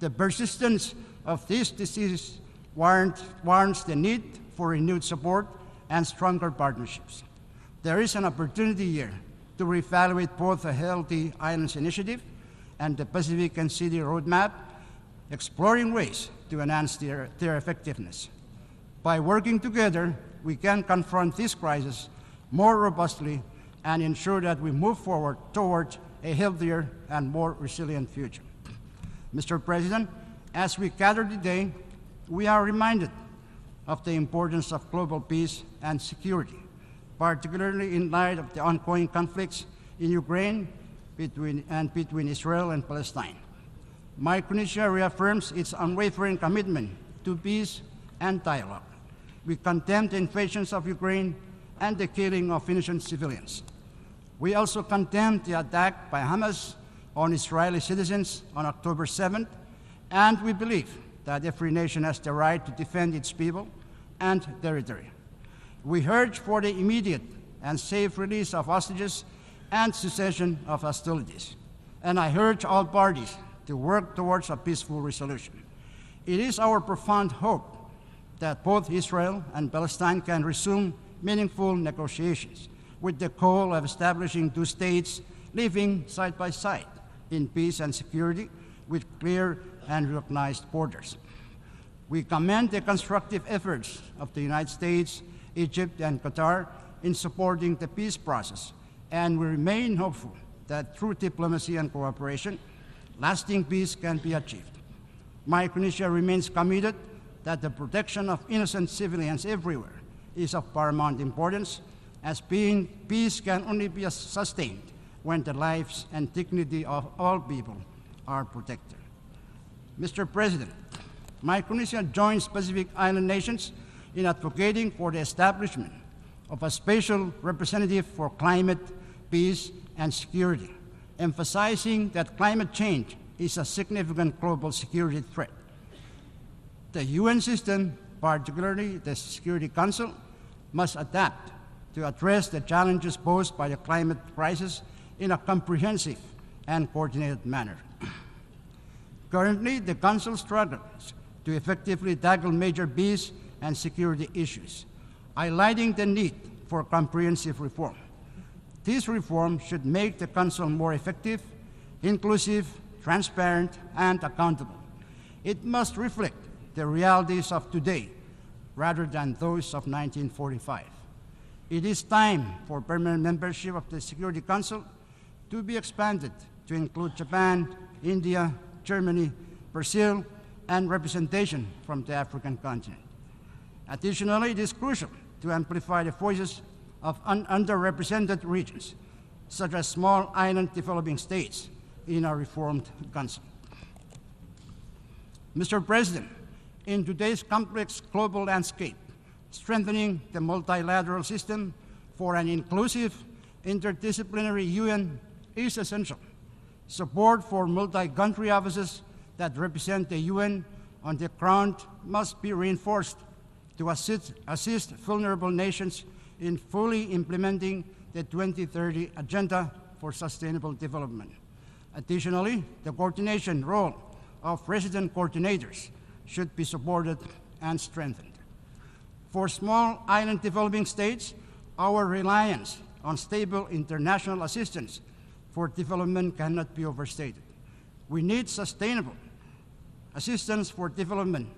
The persistence of this disease warrants the need for renewed support and stronger partnerships. There is an opportunity here to reevaluate both the Healthy Islands Initiative and the Pacific NCD roadmap, exploring ways to enhance their effectiveness. By working together, we can confront this crisis more robustly and ensure that we move forward towards a healthier and more resilient future. Mr. President, as we gather today, we are reminded of the importance of global peace and security, particularly in light of the ongoing conflicts in Ukraine between Israel and Palestine. Micronesia reaffirms its unwavering commitment to peace and dialogue. We condemn the invasions of Ukraine and the killing of innocent civilians. We also condemn the attack by Hamas on Israeli citizens on October 7th, and we believe that every nation has the right to defend its people and territory. We urge for the immediate and safe release of hostages and cessation of hostilities. And I urge all parties to work towards a peaceful resolution. It is our profound hope that both Israel and Palestine can resume meaningful negotiations with the goal of establishing two states living side by side in peace and security with clear and recognized borders. We commend the constructive efforts of the United States, Egypt, and Qatar in supporting the peace process, and we remain hopeful that through diplomacy and cooperation, lasting peace can be achieved. Micronesia remains committed that the protection of innocent civilians everywhere is of paramount importance, as peace can only be sustained when the lives and dignity of all people are protected. Mr. President, Micronesia joins Pacific Island nations in advocating for the establishment of a special representative for climate, peace, and security, emphasizing that climate change is a significant global security threat. The UN system, particularly the Security Council, must adapt to address the challenges posed by the climate crisis in a comprehensive and coordinated manner. Currently, the Council struggles to effectively tackle major peace and security issues, highlighting the need for comprehensive reform. This reform should make the Council more effective, inclusive, transparent, and accountable. It must reflect the realities of today rather than those of 1945. It is time for permanent membership of the Security Council to be expanded to include Japan, India, Germany, Brazil, and representation from the African continent. Additionally, it is crucial to amplify the voices of underrepresented regions, such as small island developing states, in a reformed council. Mr. President, in today's complex global landscape, strengthening the multilateral system for an inclusive, interdisciplinary UN is essential. Support for multi-country offices that represent the UN on the ground must be reinforced to assist vulnerable nations in fully implementing the 2030 Agenda for Sustainable Development. Additionally, the coordination role of resident coordinators should be supported and strengthened. For small island developing states, our reliance on stable international assistance for development cannot be overstated. We need sustainable assistance for development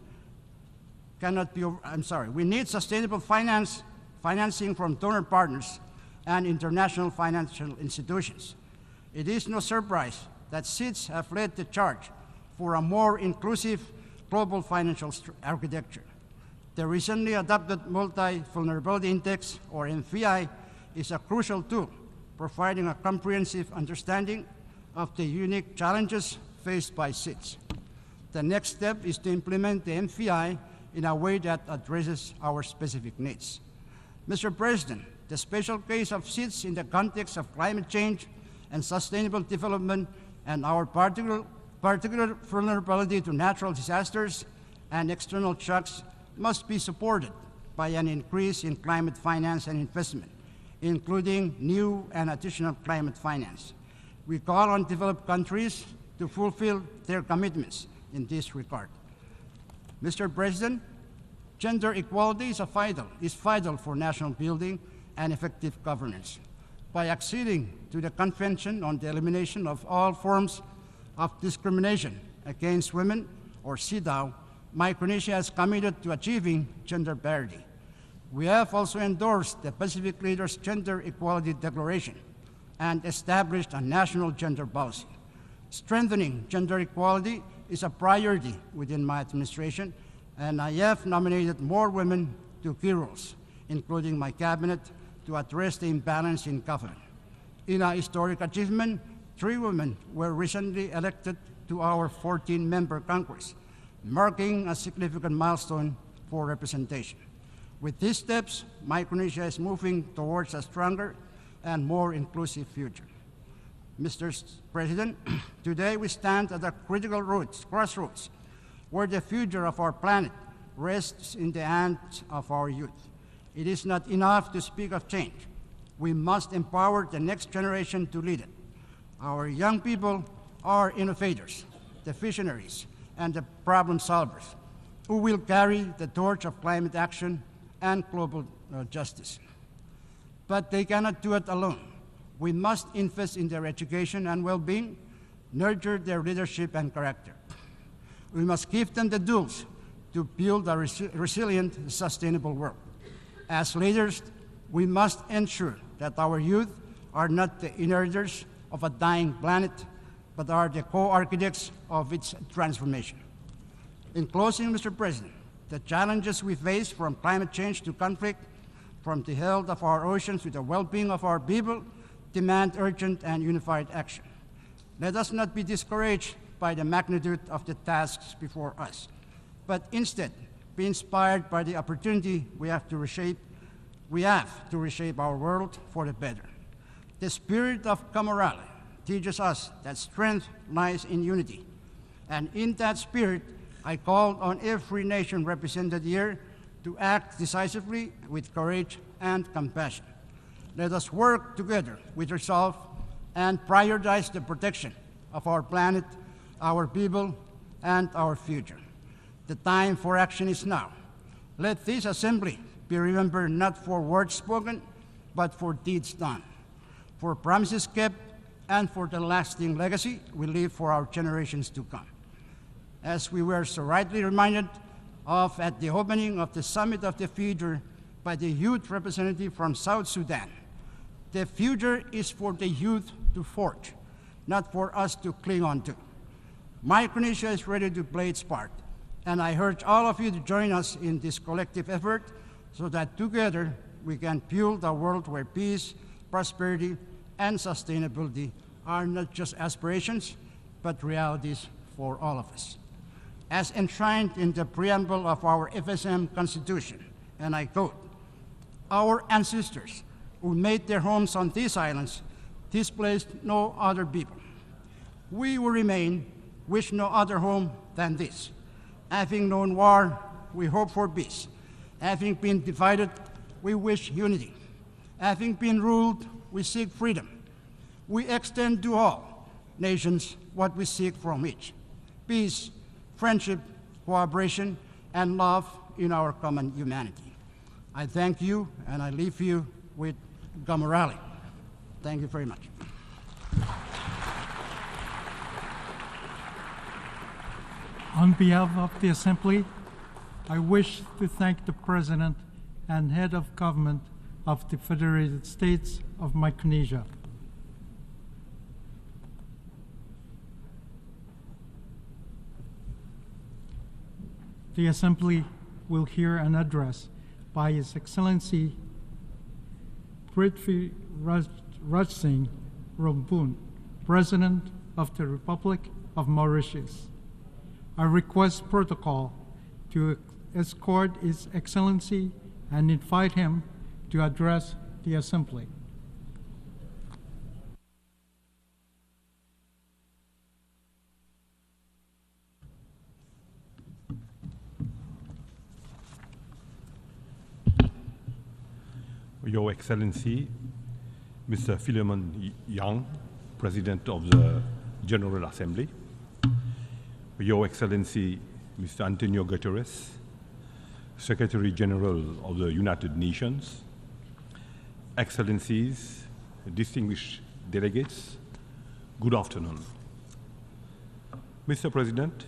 we need sustainable financing from donor partners and international financial institutions. It is no surprise that SIDS have led the charge for a more inclusive global financial architecture. The recently adopted Multi-Vulnerability Index, or MVI, is a crucial tool, providing a comprehensive understanding of the unique challenges faced by SIDS. The next step is to implement the MVI in a way that addresses our specific needs. Mr. President, the special case of SIDS in the context of climate change and sustainable development and our particular vulnerability to natural disasters and external shocks must be supported by an increase in climate finance and investment, including new and additional climate finance. We call on developed countries to fulfill their commitments in this regard. Mr. President, gender equality is vital for national building and effective governance. By acceding to the Convention on the Elimination of All Forms of Discrimination Against Women, or CEDAW, Micronesia is committed to achieving gender parity. We have also endorsed the Pacific Leaders' Gender Equality Declaration and established a national gender policy. Strengthening gender equality is a priority within my administration, and I have nominated more women to key roles, including my cabinet, to address the imbalance in government. In a historic achievement, 3 women were recently elected to our 14-member Congress, marking a significant milestone for representation. With these steps, Micronesia is moving towards a stronger and more inclusive future. Mr. President, today we stand at a critical crossroads where the future of our planet rests in the hands of our youth. It is not enough to speak of change. We must empower the next generation to lead it. Our young people are innovators, the visionaries, and the problem solvers who will carry the torch of climate action and global justice. But they cannot do it alone. We must invest in their education and well-being, nurture their leadership and character. We must give them the tools to build a resilient, sustainable world. As leaders, we must ensure that our youth are not the inheritors of a dying planet, but are the co-architects of its transformation. In closing, Mr. President, The challenges we face, from climate change to conflict, from the health of our oceans to the well-being of our people, demand urgent and unified action. Let us not be discouraged by the magnitude of the tasks before us, but instead be inspired by the opportunity we have to reshape our world for the better. The spirit of camaraderie teaches us that strength lies in unity, and in that spirit, I call on every nation represented here to act decisively with courage and compassion. Let us work together with resolve and prioritize the protection of our planet, our people, and our future. The time for action is now. Let this assembly be remembered not for words spoken, but for deeds done, for promises kept, and for the lasting legacy we leave for our generations to come. As we were so rightly reminded of at the opening of the Summit of the Future by the youth representative from South Sudan, the future is for the youth to forge, not for us to cling on to. Micronesia is ready to play its part, and I urge all of you to join us in this collective effort so that together we can build a world where peace, prosperity, and sustainability are not just aspirations, but realities for all of us. As enshrined in the preamble of our FSM Constitution, and I quote, "Our ancestors who made their homes on these islands displaced no other people. We who remain wish no other home than this. Having known war, we hope for peace. Having been divided, we wish unity. Having been ruled, we seek freedom. We extend to all nations what we seek from each: peace, friendship, cooperation, and love in our common humanity." I thank you, and I leave you with camaraderie. Thank you very much. On behalf of the Assembly, I wish to thank the President and Head of Government of the Federated States of Micronesia. The Assembly will hear an address by His Excellency Príncipe Rajsingh Rompun, President of the Republic of Mauritius. I request protocol to escort His Excellency and invite him to address the Assembly. Your Excellency, Mr. Philemon Yang, President of the General Assembly, Your Excellency, Mr. Antonio Guterres, Secretary General of the United Nations, Excellencies, distinguished delegates, good afternoon. Mr. President,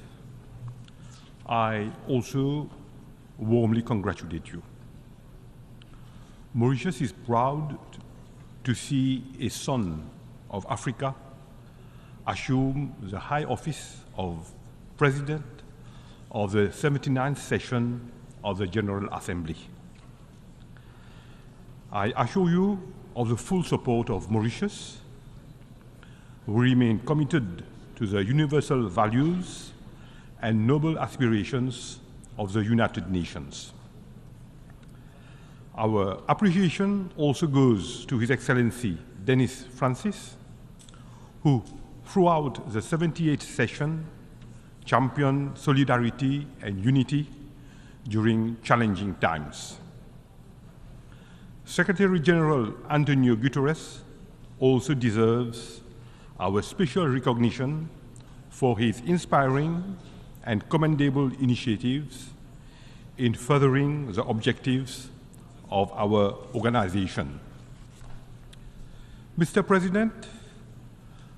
I also warmly congratulate you. Mauritius is proud to see a son of Africa assume the high office of President of the 79th session of the General Assembly. I assure you of the full support of Mauritius. We remain committed to the universal values and noble aspirations of the United Nations. Our appreciation also goes to His Excellency Denis Francis, who throughout the 78th session championed solidarity and unity during challenging times. Secretary General Antonio Guterres also deserves our special recognition for his inspiring and commendable initiatives in furthering the objectives of our organization. Mr. President,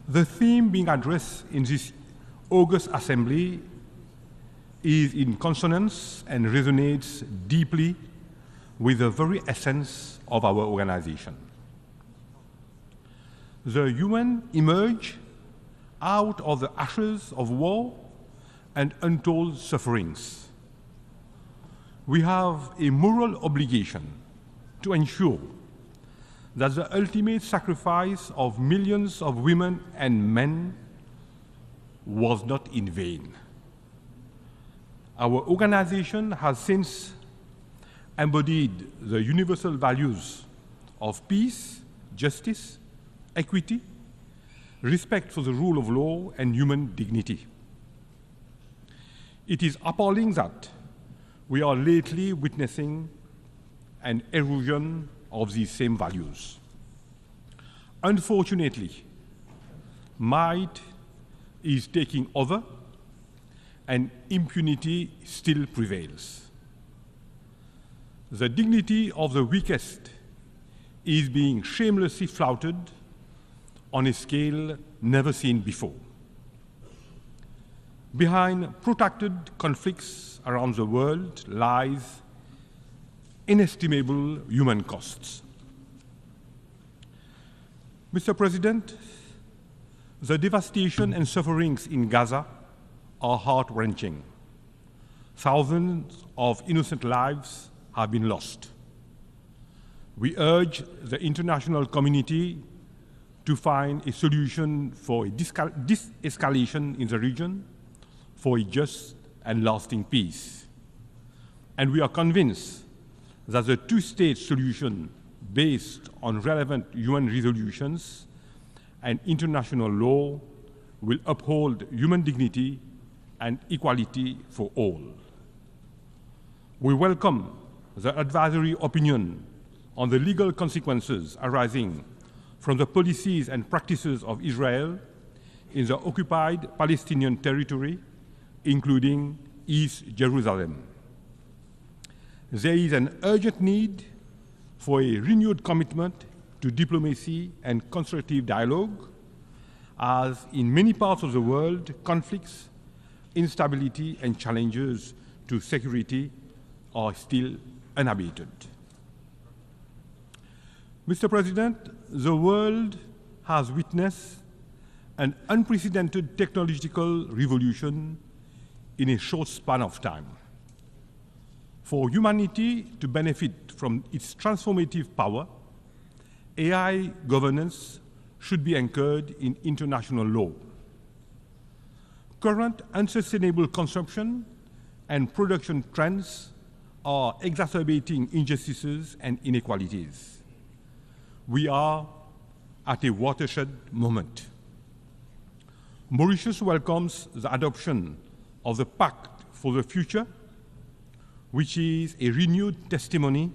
the theme being addressed in this August Assembly is in consonance and resonates deeply with the very essence of our organization. The UN emerged out of the ashes of war and untold sufferings. we have a moral obligation to ensure that the ultimate sacrifice of millions of women and men was not in vain. Our organization has since embodied the universal values of peace, justice, equity, respect for the rule of law, and human dignity. It is appalling that we are lately witnessing an erosion of these same values. Unfortunately, might is taking over and impunity still prevails. The dignity of the weakest is being shamelessly flouted on a scale never seen before. Behind protracted conflicts around the world lies inestimable human costs. Mr. President, the devastation and sufferings in Gaza are heart-wrenching. Thousands of innocent lives have been lost. We urge the international community to find a solution for a de-escalation in the region, for a just and lasting peace. And we are convinced that the two-state solution based on relevant UN resolutions and international law will uphold human dignity and equality for all. We welcome the advisory opinion on the legal consequences arising from the policies and practices of Israel in the occupied Palestinian territory, including East Jerusalem. There is an urgent need for a renewed commitment to diplomacy and constructive dialogue, as in many parts of the world, conflicts, instability, and challenges to security are still unabated. Mr. President, the world has witnessed an unprecedented technological revolution in a short span of time. For humanity to benefit from its transformative power, AI governance should be anchored in international law. Current unsustainable consumption and production trends are exacerbating injustices and inequalities. We are at a watershed moment. Mauritius welcomes the adoption of the Pact for the Future, which is a renewed testimony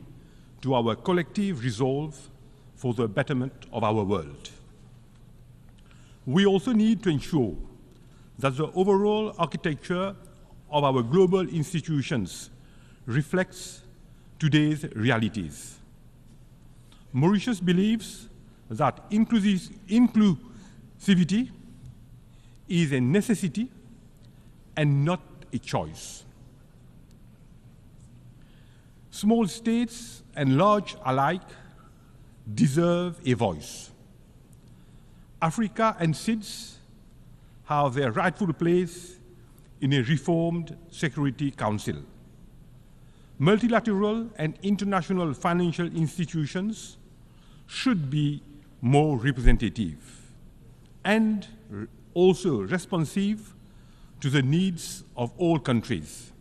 to our collective resolve for the betterment of our world. We also need to ensure that the overall architecture of our global institutions reflects today's realities. Mauritius believes that inclusivity is a necessity and not a choice. Small states and large alike deserve a voice. Africa and SIDS have their rightful place in a reformed Security Council. Multilateral and international financial institutions should be more representative and also responsive to the needs of all countries.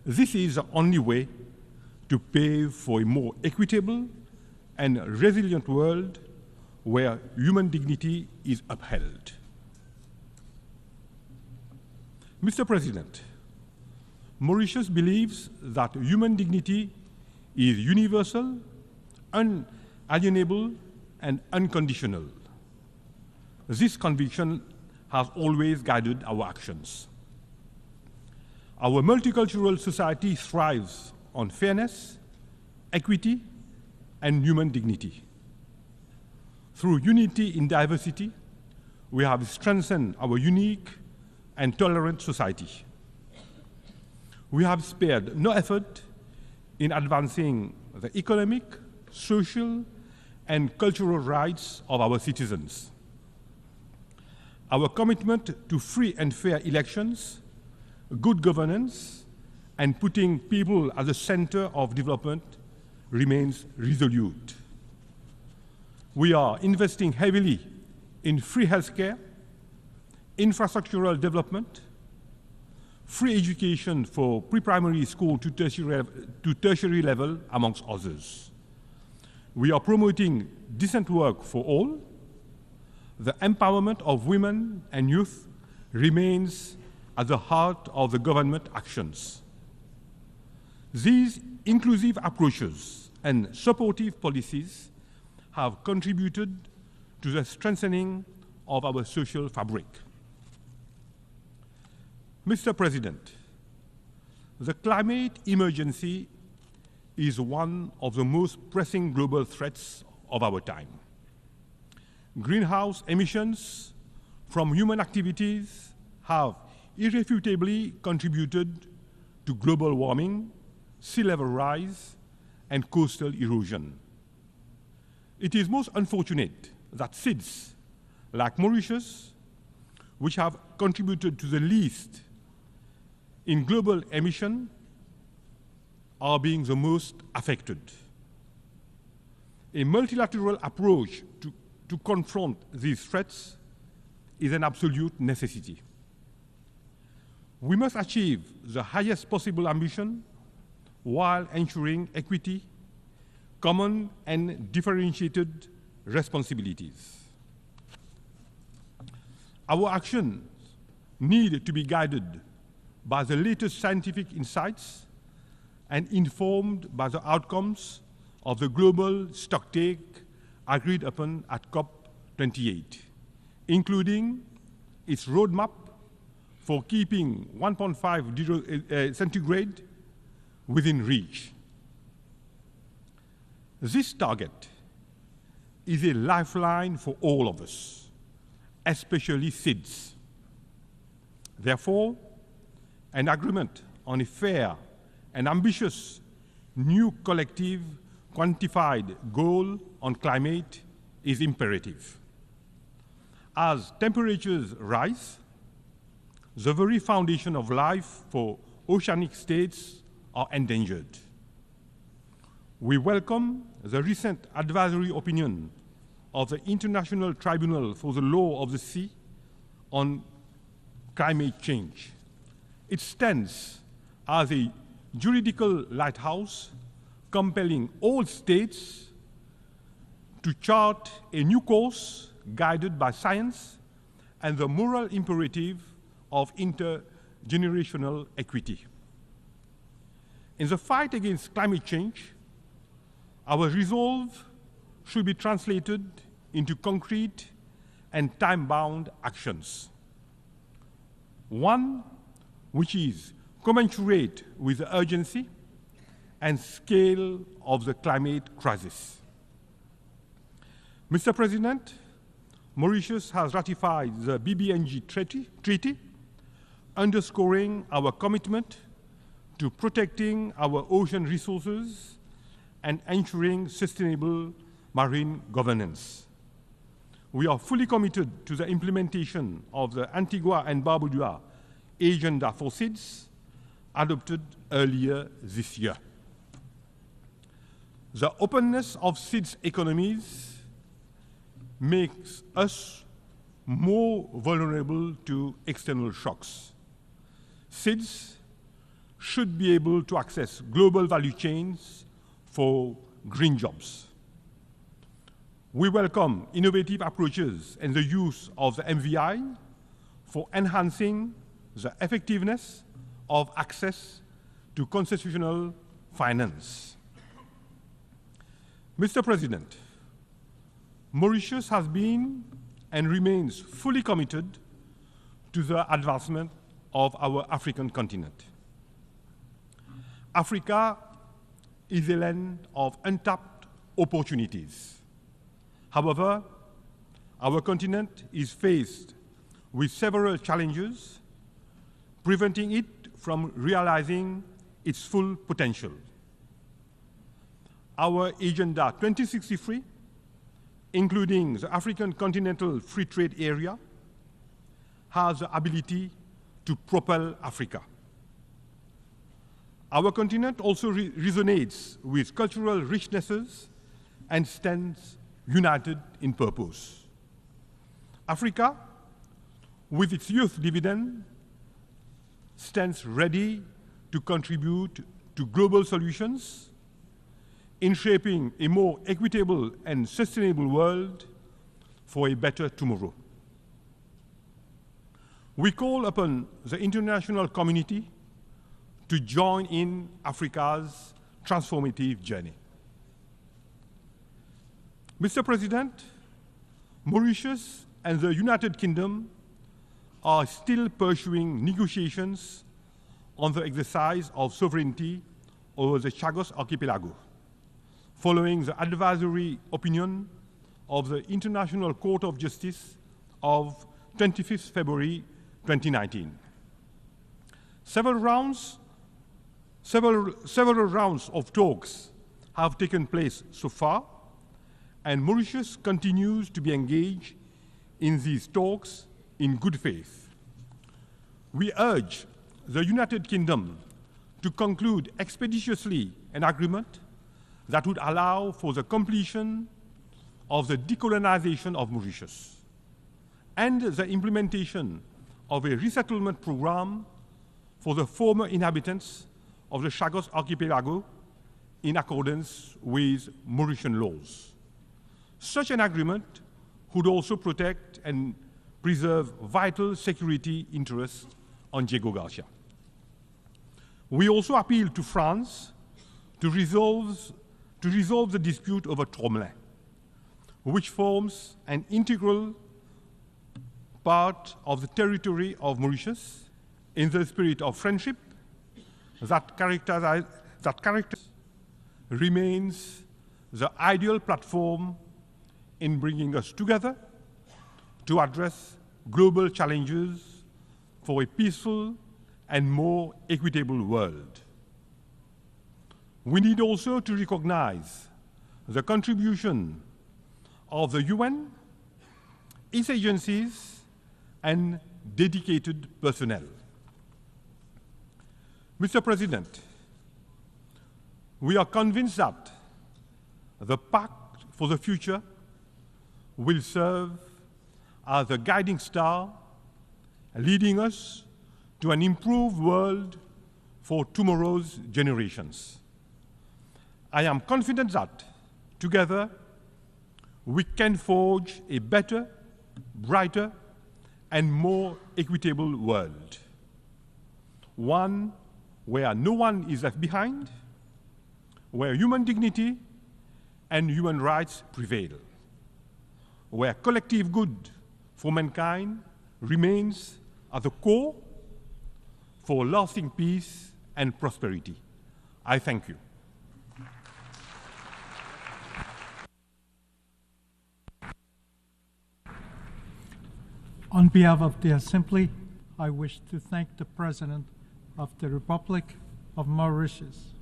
This is the only way to pave for a more equitable and resilient world where human dignity is upheld. Mr. President, Mauritius believes that human dignity is universal, unalienable, and unconditional. This conviction has always guided our actions. Our multicultural society thrives on fairness, equity, and human dignity. Through unity in diversity, we have strengthened our unique and tolerant society. We have spared no effort in advancing the economic, social, and cultural rights of our citizens. Our commitment to free and fair elections, good governance, and putting people at the center of development remains resolute. We are investing heavily in free healthcare, infrastructural development, free education for pre-primary school to tertiary level, amongst others. We are promoting decent work for all. The empowerment of women and youth remains at the heart of the government actions. These inclusive approaches and supportive policies have contributed to the strengthening of our social fabric. Mr. President, the climate emergency is one of the most pressing global threats of our time. Greenhouse emissions from human activities have irrefutably contributed to global warming, sea level rise, and coastal erosion. It is most unfortunate that SIDS, like Mauritius, which have contributed to the least in global emission, are being the most affected. A multilateral approach to confront these threats is an absolute necessity. We must achieve the highest possible ambition while ensuring equity, common and differentiated responsibilities. Our actions need to be guided by the latest scientific insights and informed by the outcomes of the global stocktake agreed upon at COP28, including its roadmap for keeping 1.5 degree centigrade within reach. This target is a lifeline for all of us, especially SIDS. Therefore, an agreement on a fair and ambitious new collective quantified goal on climate is imperative. As temperatures rise, the very foundation of life for oceanic states are endangered. We welcome the recent advisory opinion of the International Tribunal for the Law of the Sea on climate change. It stands as a juridical lighthouse compelling all states to chart a new course guided by science and the moral imperative of intergenerational equity. In the fight against climate change, our resolve should be translated into concrete and time-bound actions. One which is commensurate with the urgency and scale of the climate crisis. Mr. President, Mauritius has ratified the BBNG treaty, underscoring our commitment to protecting our ocean resources and ensuring sustainable marine governance. We are fully committed to the implementation of the Antigua and Barbuda Agenda for SIDS, adopted earlier this year. The openness of SIDS economies makes us more vulnerable to external shocks. SIDS should be able to access global value chains for green jobs. We welcome innovative approaches and the use of the MVI for enhancing the effectiveness of access to constitutional finance. Mr. President, Mauritius has been and remains fully committed to the advancement of our African continent. Africa is a land of untapped opportunities. However, our continent is faced with several challenges, preventing it from realizing its full potential. Our Agenda 2063, including the African Continental Free Trade Area, has the ability to propel Africa. Our continent also resonates with cultural richnesses and stands united in purpose. Africa, with its youth dividend, stands ready to contribute to global solutions in shaping a more equitable and sustainable world for a better tomorrow. We call upon the international community to join in Africa's transformative journey. Mr. President, Mauritius and the United Kingdom are still pursuing negotiations on the exercise of sovereignty over the Chagos Archipelago, following the advisory opinion of the International Court of Justice of 25th February 2019. Several rounds of talks have taken place so far, and Mauritius continues to be engaged in these talks in good faith. We urge the United Kingdom to conclude expeditiously an agreement that would allow for the completion of the decolonization of Mauritius and the implementation of a resettlement program for the former inhabitants of the Chagos Archipelago in accordance with Mauritian laws. Such an agreement would also protect and preserve vital security interests on Diego Garcia. We also appeal to France to resolve the dispute over Tomé, which forms an integral part of the territory of Mauritius in the spirit of friendship that remains the ideal platform in bringing us together to address global challenges for a peaceful and more equitable world. We need also to recognize the contribution of the UN, its agencies, and dedicated personnel. Mr. President, we are convinced that the Pact for the Future will serve as the guiding star, leading us to an improved world for tomorrow's generations. I am confident that, together, we can forge a better, brighter, and more equitable world. One where no one is left behind, where human dignity and human rights prevail, where collective good for mankind remains at the core for lasting peace and prosperity. I thank you. On behalf of the Assembly, I wish to thank the President of the Republic of Mauritius.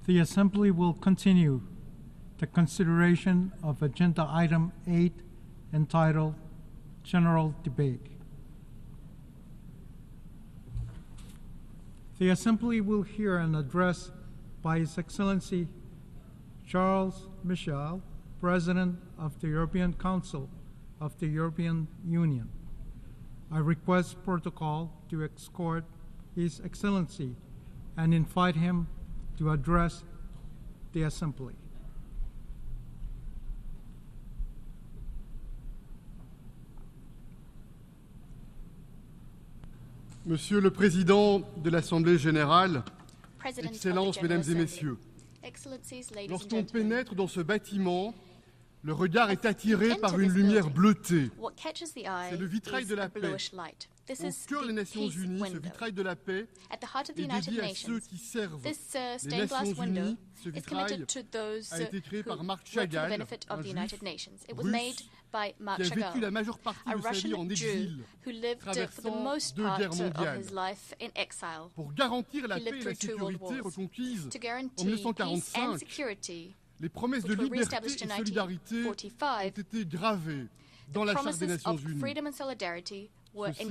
The Assembly will continue the consideration of Agenda Item 8, entitled General Debate. The Assembly will hear an address by His Excellency Charles Michel, President of the European Council of the European Union. I request protocol to escort His Excellency and invite him to address the Assembly. Monsieur le Président de l'Assemblée générale, Excellences, Mesdames et Messieurs, lorsqu'on pénètre dans ce bâtiment, le regard est attiré par une lumière bleutée. C'est le vitrail de la paix. Au cœur des Nations Unies, ce vitrail de la paix est dédié à ceux qui servent les Nations Unies. Ce vitrail a été créé par Marc Chagall, un juif russe qui a vécu la majeure partie de sa vie en exil, traversant 2 guerres mondiales. Pour garantir la paix et la sécurité reconquises en 1945, les promesses de liberté et solidarité ont été gravées dans la Charte des Nations Unies. Ceci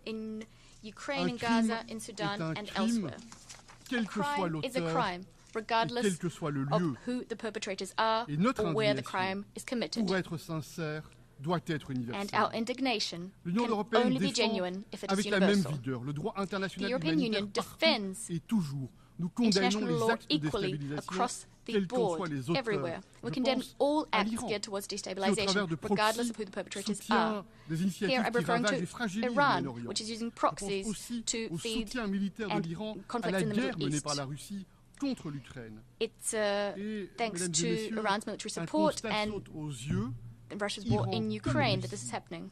in Ukraine, in Gaza, in Sudan, and elsewhere. A crime is a crime, regardless of who the perpetrators are or where the crime is committed. And our indignation can only be genuine if it is universal. The European Union defends international law equally across the board, everywhere. We condemn all acts geared towards destabilization, regardless of who the perpetrators are. Here I'm referring to Iran, which is using proxies to feed and conflicts in the Middle East. It's thanks to Iran's military support and Russia's war in Ukraine that this is happening.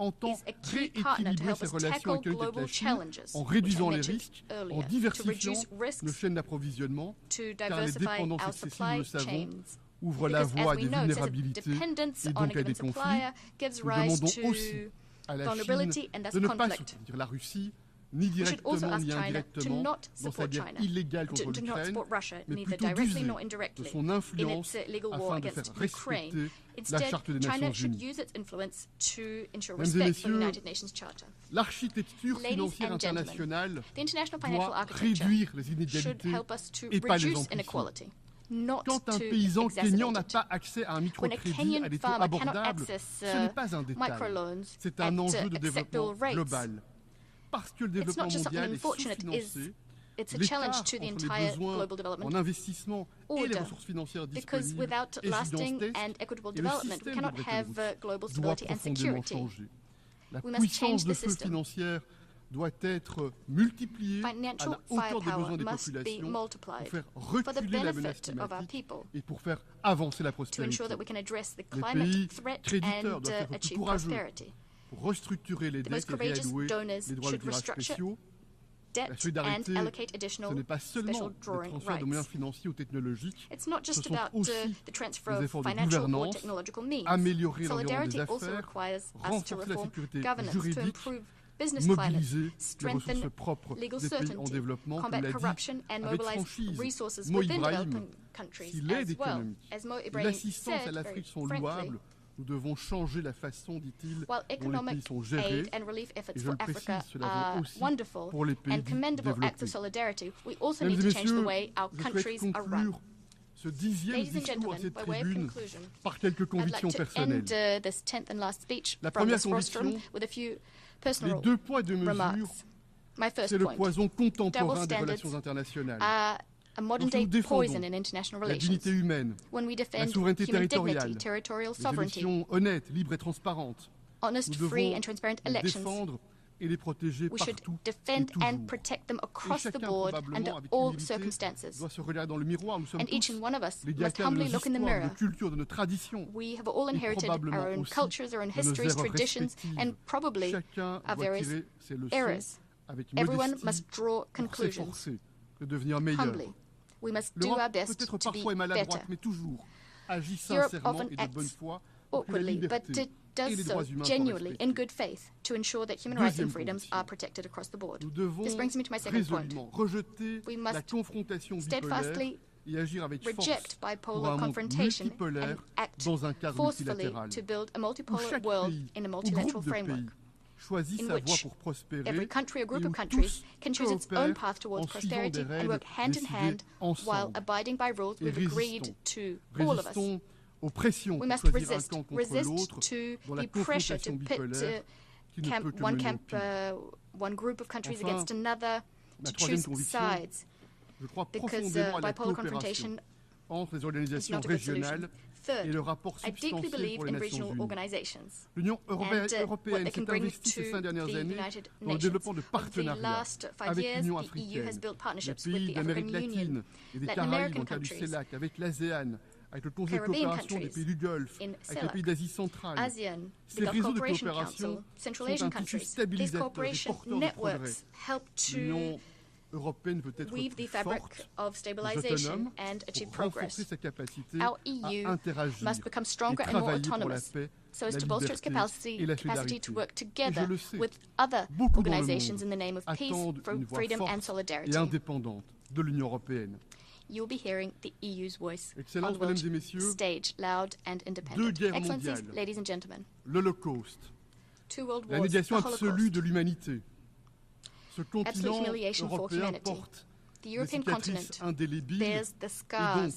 entend rééquilibrer ses relations économiques avec la Chine en réduisant les risques, en diversifiant nos chaînes d'approvisionnement, car les dépendances excessives, nous le savons, ouvrent la voie à des vulnérabilités et donc à des conflits. Nous demandons aussi à la Chine de ne pas soutenir la Russie ni directement ni indirectement dans sa guerre illégale contre l'Ukraine, mais plutôt d'user de son influence afin de faire respecter la Charte des Nations Unies. Mesdames et messieurs, l'architecture financière internationale doit réduire les inégalités et pas les amplifier. Quand un paysan kényan n'a pas accès à un microcrédit à des taux abordables, ce n'est pas un détail, c'est un enjeu de développement global. Parce que le développement mondial est sous-financé, l'écart entre les besoins en investissement et les ressources financières disponibles est gigantesque et le système de Bretton Woods doit profondément changer. La puissance de feu financière doit être multipliée à la hauteur des besoins des populations pour faire reculer la menace climatique et pour faire avancer la prospérité. Les pays créditeurs doivent être plus courageux pour restructurer les dettes et réallouer les droits de tirage spéciaux. La solidarité, ce n'est pas seulement le transfert de moyens financiers ou technologiques, ce sont aussi des efforts de gouvernance, améliorer l'environnement des affaires, renforcer la sécurité juridique, mobiliser les ressources propres des pays en développement, comme l'a dit avec franchise Mo Ibrahim. Si l'aide économique et l'assistance à l'Afrique sont louables, nous devons changer la façon, dit-il, dont les pays sont gérés. Et je le précise, cela vaut aussi pour les pays développés. Mesdames et messieurs, je souhaite conclure ce 10e discours à cette tribune par quelques convictions personnelles. La première conviction, les 2 poids et 2 mesures, c'est le poison contemporain des relations internationales. Lorsque nous défendons la dignité humaine, la souveraineté territoriale, les élections honnêtes, libres et transparentes, nous devons les défendre et les protéger partout et toujours. Et chacun probablement avec humilité doit se regarder dans le miroir. Nous sommes tous les gardiens de nos histoires, de nos cultures, de nos traditions et probablement aussi de nos erreurs respectives. Chacun doit tirer ses leçons avec modestie pour s'efforcer de devenir meilleur. L'Europe peut-être parfois est maladroite, mais toujours agit sincèrement et de bonne foi pour que la liberté et les droits humains soient respectés. Deuxième condition, nous devons résolument rejeter la confrontation bipolaire et agir avec force pour un monde multipolaire dans un cadre multilatéral où chaque pays ou groupe de pays choisit sa voie pour prospérer et où tous coopèrent en suivant des règles décidées ensemble. Et résistons aux pressions pour choisir un camp contre l'autre dans la confrontation bipolaire qui ne peut que mener au pire. Enfin, ma troisième conviction, je crois profondément à la coopération entre les organisations régionales et le rapport substantiel pour les Nations Unies. L'Union européenne s'est investie ces 5 dernières années dans le développement de partenariats avec l'Union africaine, les pays d'Amérique latine et des Caraïbes dans le cadre du CELAC, avec l'ASEAN, avec le Conseil de coopération des pays du Golfe, avec les pays d'Asie centrale. Ces réseaux de coopération sont un tissu stabilisateur et porteur de progrès. L'Union européenne peut être plus forte, plus autonome, pour renforcer sa capacité à interagir et travailler pour la paix, la liberté et la solidarité. Et je le sais, beaucoup dans le monde attendent une voix forte et indépendante de l'Union européenne. You'll be hearing the EU's voice Excellences, on the world mesdames et messieurs, stage, loud and independent. 2 guerres Excellencies, mondiales, ladies and gentlemen, l'Holocauste, 2 world la wars, négation the absolue Holocaust, de l'humanité. Ce absolute continent humiliation for européen humanity. porte The des European cicatrices continent indélébiles bears the et scars donc,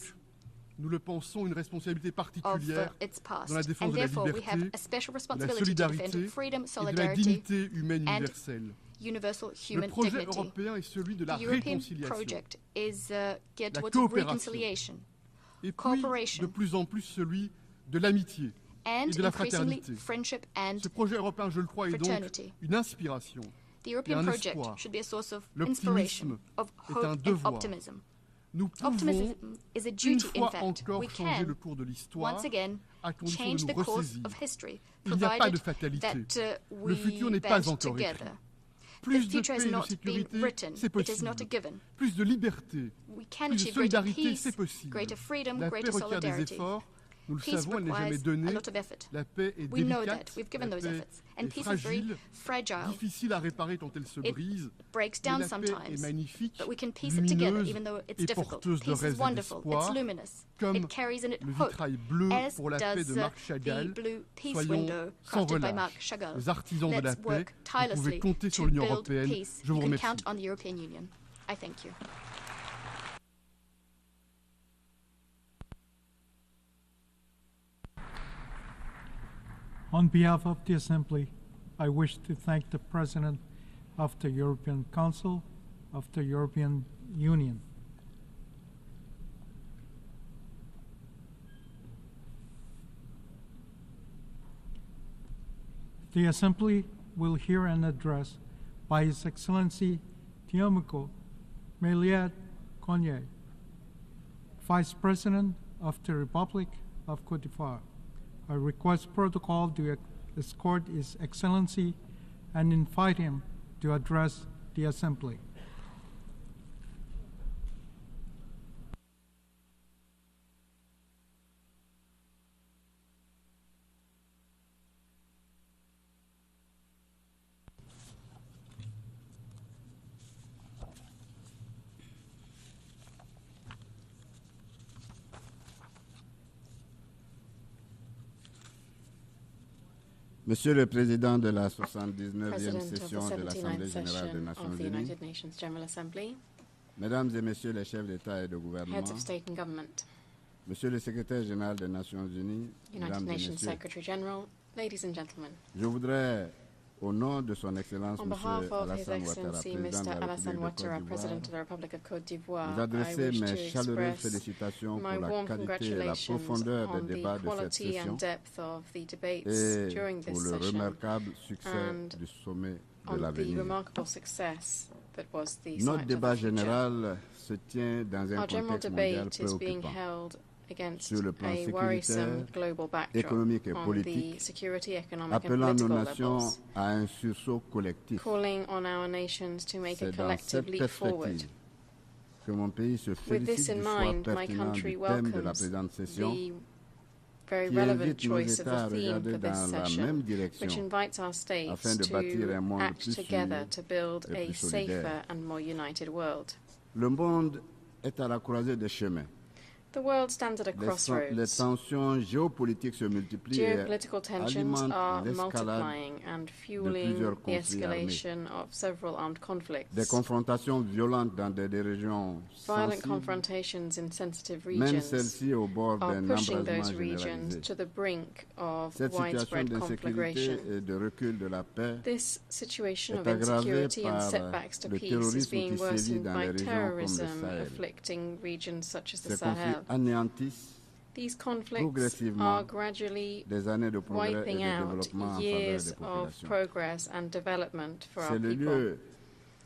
nous le pensons, une responsabilité of particulière its past. dans la défense And de la therefore, we have liberté, a special de la responsibility to defend solidarité freedom, et de la solidarity, dignité humaine and universelle. universal Le human projet dignity. européen est celui de la The European réconciliation project is geared La towards coopération. reconciliation et puis cooperation. de plus en plus celui de l'amitié and et de la increasingly fraternité. friendship and Ce projet européen, je le crois, est donc fraternity. une inspiration The et European un project espoir. should be a source of L'optimisme inspiration, of est hope un and devoir. optimism. Nous pouvons Optimism is a une duty, in fois fact. encore We changer can, le cours de l'histoire once again, à condition change de the nous course ressaisir. of history, Il n'y a pas de provided fatalité. that Le we futur n'est band pas encore together. écrit. Plus The de future paix has et de not been sécurité, written. c'est It is not a possible. given. Plus de liberté, We can plus de achieve greater solidarité, peace, c'est possible. greater freedom, La paix greater requiert des solidarity. efforts Nous le Peace savons, elle n'est jamais requires donnée. a lot of effort. La paix est We know that. délicate, We've given la those paix efforts. And est peace is very fragile, fragile. difficile à réparer quand elle se It brise. breaks Mais down la paix est sometimes, magnifique, but we can piece it together lumineuse even though it's et difficult. porteuse de Peace rêves is et wonderful. It's d'espoir, luminous. comme It carries in it le hope, vitrail bleu as pour la paix de does Marc Chagall. the blue peace Soyons window sans crafted by Marc relâche Chagall. les artisans de la Let's paix. work Vous pouvez tirelessly compter to sur l'Union build européenne. peace. Je vous You can remercie. count on the European Union. I thank you. On behalf of the Assembly, I wish to thank the President of the European Council of the European Union. The Assembly will hear an address by His Excellency Tiomiko Meliad Konye, Vice President of the Republic of Côte d'Ivoire. I request protocol to escort His Excellency and invite him to address the Assembly. Monsieur le Président de la 79e session de l'Assemblée générale des Nations Unies, Mesdames et Messieurs les chefs d'État et de gouvernement, Monsieur le Secrétaire général des Nations Unies, Mesdames et Messieurs, je voudrais, au nom de Son Excellence M. Alassane Ouattara, Président de la République de Côte d'Ivoire, vous adresser mes chaleureuses félicitations pour la qualité et la profondeur des débats de cette session et pour le remarquable succès du sommet de l'avenir. Notre débat général se tient dans un contexte mondial préoccupant sur le plan sécuritaire, économique et politique, appelant nos nations à un sursaut collectif. C'est dans cette perspective que mon pays se félicite du choix pertinent du thème de la présente session, qui invite nos États à regarder dans la même direction afin de bâtir un monde plus sûr et plus solidaire. Le monde est à la croisée des chemins. The world stands at a crossroads. Les tensions géopolitiques se multiplient Geopolitical et tensions alimentent are l'escalade multiplying and de fueling plusieurs the conflits armés. escalation of several armed conflicts. Des confrontations violentes dans des régions Violent sensibles confrontations in sensitive mènent regions celles-ci au bord are d'un pushing embrasement those regions généralisé. to the brink of Cette situation widespread d'insécurité conflagration. et de recul de la paix This situation of est aggravée insecurity and par setbacks to le peace is terrorisme being qui sévit worsened dans by les régions comme le terrorism Sahel. afflicting regions such as the Ces conflits Sahel. anéantissent These conflicts progressivement are gradually des années de progrès et wiping de out développement en faveur years des of populations. progress and development for our C'est le people. lieu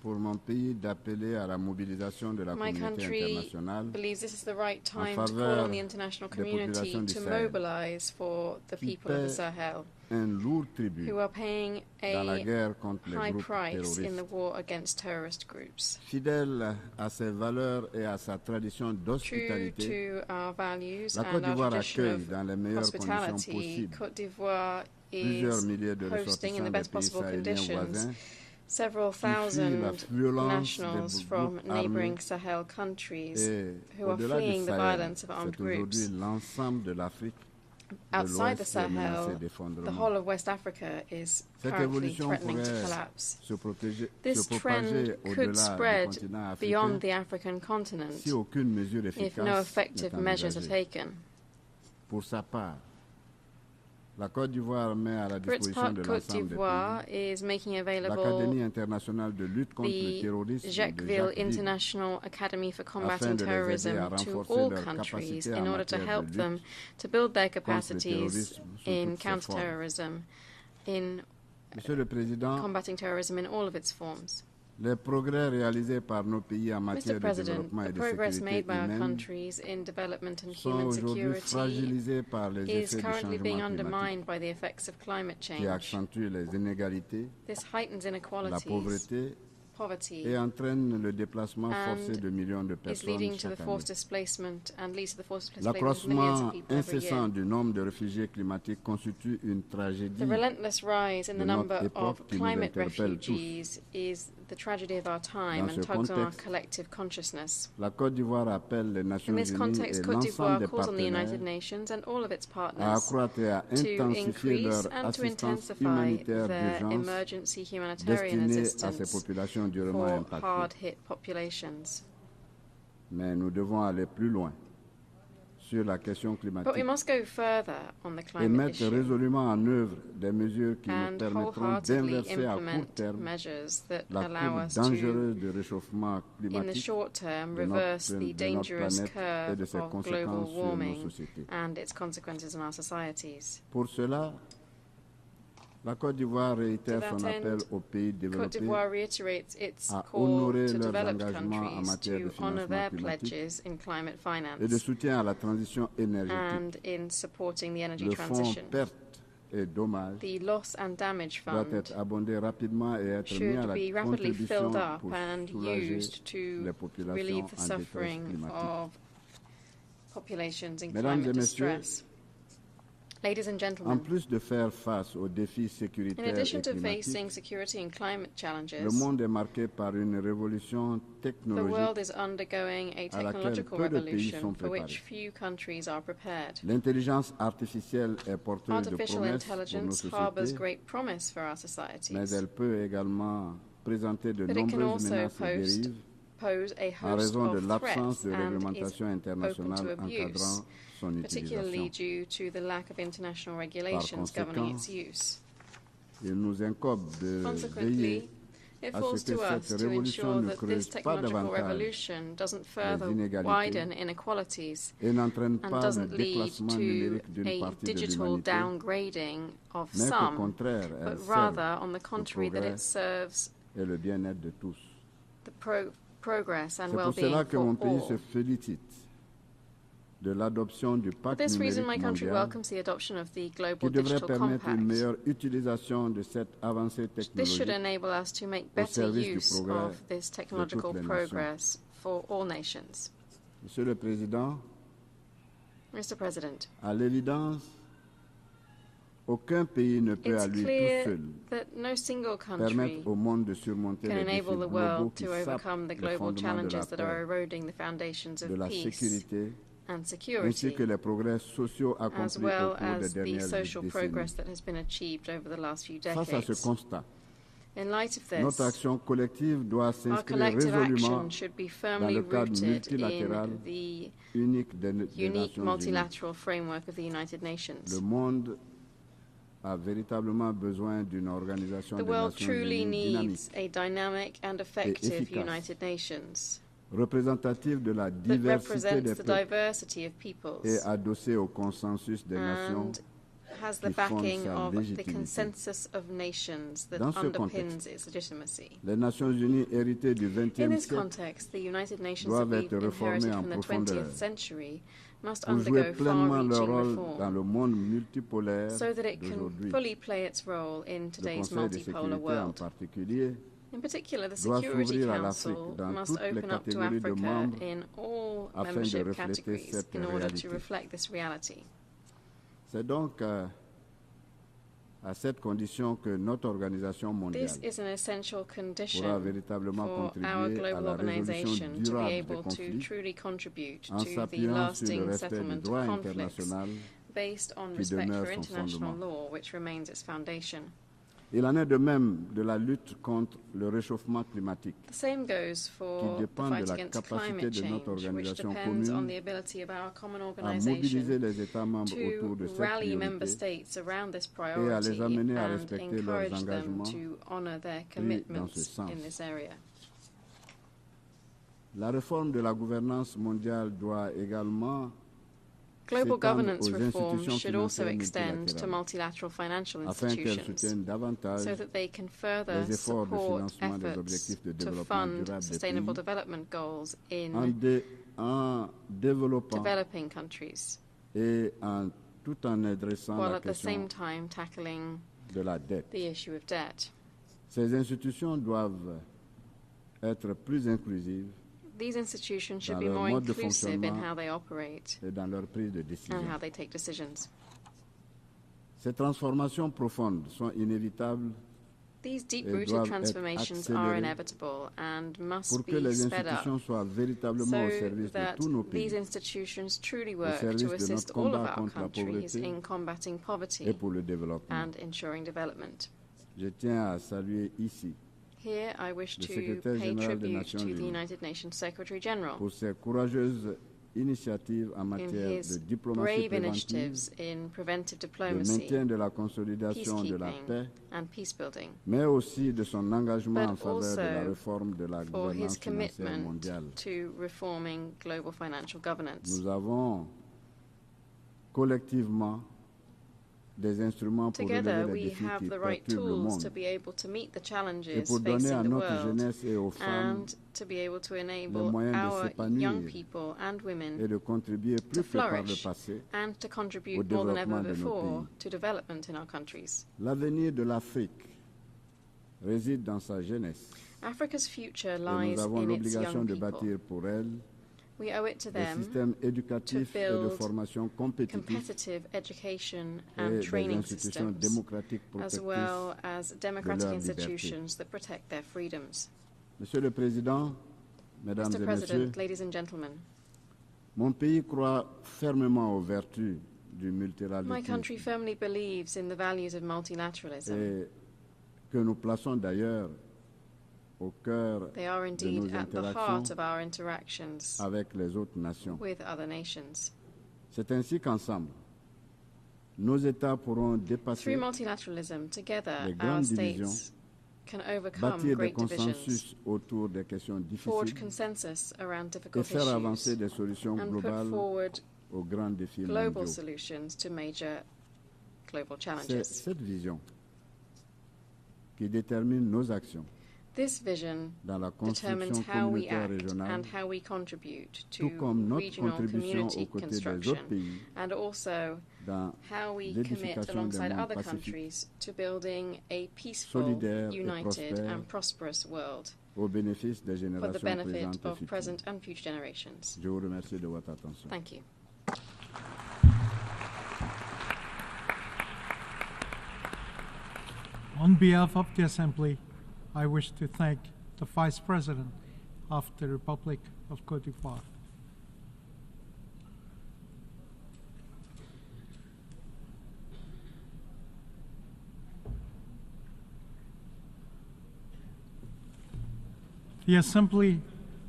pour mon pays d'appeler à la mobilisation de la My communauté country internationale believes this is the right en time to call faveur on the international des community populations du to Sahel, mobilize for the qui people of the paient Sahel, un lourd tribut who are paying dans la a guerre contre les high groupes price in the terroristes. war against terrorist groups. Fidèle à ses valeurs et à sa tradition True d'hospitalité, to our values la and Côte our d'Ivoire tradition accueille of dans les meilleures conditions hospitality, possibles Côte d'Ivoire plusieurs is milliers de hosting in ressortissants the des best pays possible sahéliens conditions voisins several qui fuient la thousand violence nationals des from groupes neighboring armés Sahel countries et who are au-delà du fleeing the Sahel, violence of armed c'est aujourd'hui groups. l'ensemble de l'Afrique de Outside the l'Ouest qui est menacée Sahel, the d'effondrement. whole of West Africa is Cette currently évolution threatening to pourrait collapse. se propager This au-delà could du spread continent beyond africain the African continent si aucune mesure if efficace no effective n'est measures are envisagée. taken. Pour sa part, la Côte d'Ivoire met à la For its disposition part, de Côte l'ensemble des d'Ivoire pays is making l'Académie available internationale de lutte contre le the terrorisme de Jacquesville Jacquesville International Academy for afin Combating de les aider à Terrorism to renforcer all leurs countries capacités en in order to matière de help lutte them to build their contre le capacities terrorisme sous in toutes ses formes. counterterrorism, in Monsieur le Président, combating terrorism in all of its forms. les progrès réalisés par nos pays en matière Mr. de President, développement et the de progress sécurité made by our humaine countries in development and sont human aujourd'hui security fragilisés par les is effets du currently being changement climatique undermined by the effects of climate qui change. accentuent les inégalités, This heightens la inequalities, pauvreté poverty et entraîne le déplacement forcé de millions de personnes chaque année. L'accroissement incessant du nombre de réfugiés climatiques constitue une tragédie de notre époque qui nous interpelle tous. the tragedy of our time and tugs on our collective consciousness. La Côte d'Ivoire appelle les Nations Unies et l'ensemble des partenaires à accroître et à intensifier leur assistance humanitaire d'urgence destinée à ces populations durement impactées. Mais nous devons aller plus loin sur la question climatique et mettre résolument en œuvre des mesures qui nous permettront d'inverser à court terme la courbe dangereuse de réchauffement climatique de notre planète et de ses conséquences sur nos sociétés. Pour cela, la Côte d'Ivoire réitère son appel aux pays développés à honorer leurs engagements en matière de financement climatique et de soutien à la transition énergétique. Le fonds pertes et dommages doit être abondé rapidement et être mis à la contribution pour soulager les populations en détresse climatique. Mesdames et messieurs, Ladies and gentlemen, en plus de faire face aux défis sécuritaires et climatiques, le monde est marqué par une révolution technologique à laquelle peu de pays sont préparés. L'intelligence artificielle est porteuse de promesses pour nos sociétés, mais elle peut également présenter de nombreuses menaces et dérives en raison de l'absence de réglementation internationale encadrant son particularly due to the lack of international regulations governing its use. Il nous incombe de veiller à ce que cette révolution ne creuse pas davantage les inégalités et n'entraîne pas le déclassement numérique d'une partie de l'humanité, mais qu'au contraire, elle serve le progrès et le bien-être de tous. C'est pour cela que mon pays se félicite de l'adoption du pacte numérique mondial qui devrait permettre une meilleure utilisation de cette avancée technologique au service du progrès de toutes les nations. Monsieur le Président, à l'évidence, aucun pays ne peut à lui tout seul permettre au monde de surmonter les défis globaux qui sapent les fondements de la paix, de la sécurité, ainsi que les progrès sociaux accomplis au cours des dernières décennies. Face à ce constat, notre action collective doit s'inscrire résolument dans le cadre multilatéral unique des Nations Unies. Le monde a véritablement besoin d'une organisation des Nations Unies dynamique et efficace, représentative de la diversité des peuples et adossée au consensus des nations qui fonde sa légitimité. Dans ce contexte, les Nations Unies héritées du XXe siècle doivent être réformées en profondeur pour jouer pleinement leur rôle dans le monde multipolaire d'aujourd'hui. Le Conseil de sécurité en particulier doit s'ouvrir à l'Afrique dans toutes les catégories de membres afin de refléter cette réalité. C'est donc à cette condition que notre organisation mondiale pourra véritablement contribuer à la résolution durable des conflits en s'appuyant sur le respect du droit international qui demeure son fondement. Il en est de même de la lutte contre le réchauffement climatique, qui dépend de la capacité de notre organisation commune à mobiliser les États membres autour de cette priorité et à les amener à respecter leurs engagements pris dans ce sens. La réforme de la gouvernance mondiale doit également Global governance reform should also extend to multilateral financial institutions so that they can further support efforts to fund sustainable development goals in developing countries, while at the same time tackling the issue of debt. Ces institutions doivent être plus inclusives these institutions should dans be leur more mode de inclusive in fonctionnement how they operate et dans leur prise de décision. and how they take decisions. Ces transformations profondes sont inévitables These et deep-rooted doivent transformations être are accélérées inevitable and must pour que be les sped up institutions soient véritablement au so service de that tous nos these pays institutions truly work service to de assist notre all of combat our contre la countries pauvreté in combating poverty et pour le développement. and ensuring development. Je tiens à saluer ici Here I wish le to secrétaire pay général des tribute Nations to the Unies United Nations Secretary General pour ses courageuses initiatives en in matière de his diplomatie brave préventive, initiatives in preventive de diplomacy, maintien de la consolidation de la paix, peacekeeping and peacebuilding, mais aussi de son engagement en but faveur de la also réforme de la for his gouvernance financière commitment mondiale. to reforming global financial governance. Nous avons collectivement des instruments pour Together, relever les we défis have qui the right perturbent le tools to monde be able to meet the et challenges pour donner à facing the notre world jeunesse et aux femmes and to be able to les enable moyens de our s'épanouir young people and et women de contribuer to plus que par le flourish passé and to au contribute more than ever développement de nos before pays. to development in our countries. L'avenir de l'Afrique réside dans sa jeunesse Africa's future et lies nous avons in its l'obligation young de people. bâtir pour elle We owe it to des them systèmes to éducatifs et de build formation compétitifs competitive education et and des training institutions systems, démocratiques as protectrices well as democratic leur liberté. institutions that protect their freedoms. Monsieur le Président, Mesdames Mr. et President, Messieurs, ladies and gentlemen, mon pays croit fermement aux vertus du my multilatéralisme country firmly believes in the values of multilateralism. et que nous plaçons d'ailleurs au cœur They are de indeed nos at the heart interactions of our interactions avec les autres nations. with other nations. C'est ainsi qu'ensemble, nos États pourront dépasser Through multilateralism, together les our grandes divisions, states can overcome bâtir des great divisions, consensus autour des questions forge difficiles consensus around et difficult faire avancer issues, des solutions and put globales forward aux grands défis global mondiaux. solutions to major global C'est challenges. cette vision qui détermine nos actions This vision dans la determines construction how we communautaire act régionale, and how we contribute tout to comme notre regional contribution aux community côtés des construction, autres pays and also dans how we commit l'édification d'un alongside monde other pacifique, countries to building a peaceful, solidaire et united prospère and prosperous world au bénéfice des for the générations benefit présentes et of futures. present and future generations. Je vous remercie de votre attention. Thank you. On behalf of the Assembly, I wish to thank the Vice President of the Republic of Côte d'Ivoire. The Assembly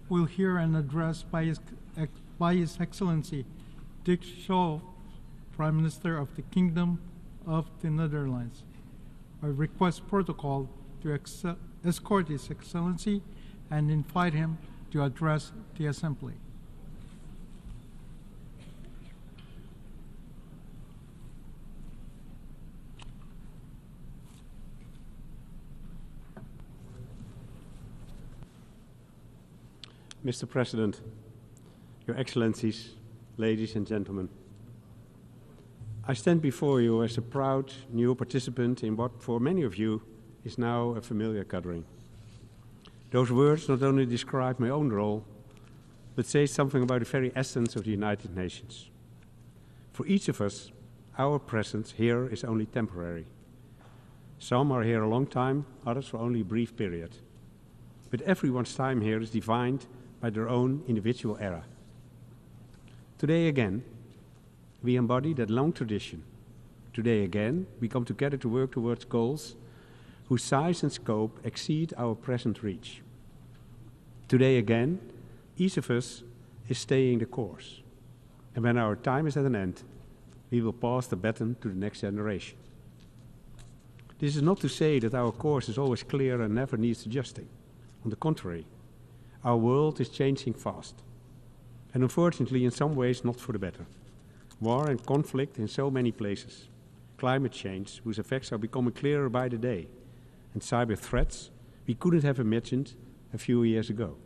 will hear an address by His Excellency Dick Schoof, Prime Minister of the Kingdom of the Netherlands. I request protocol to escort His Excellency and invite him to address the Assembly. Mr. President, Your Excellencies, ladies and gentlemen, I stand before you as a proud new participant in what for many of you is now a familiar gathering. Those words not only describe my own role, but say something about the very essence of the United Nations. For each of us, our presence here is only temporary. Some are here a long time, others for only a brief period. But everyone's time here is defined by their own individual era. Today again, we embody that long tradition. Today again, we come together to work towards goals whose size and scope exceed our present reach. Today again, each of us is staying the course. And when our time is at an end, we will pass the baton to the next generation. This is not to say that our course is always clear and never needs adjusting. On the contrary, our world is changing fast. And unfortunately, in some ways, not for the better. War and conflict in so many places. Climate change, whose effects are becoming clearer by the day. And cyber threats we couldn't have imagined a few years ago.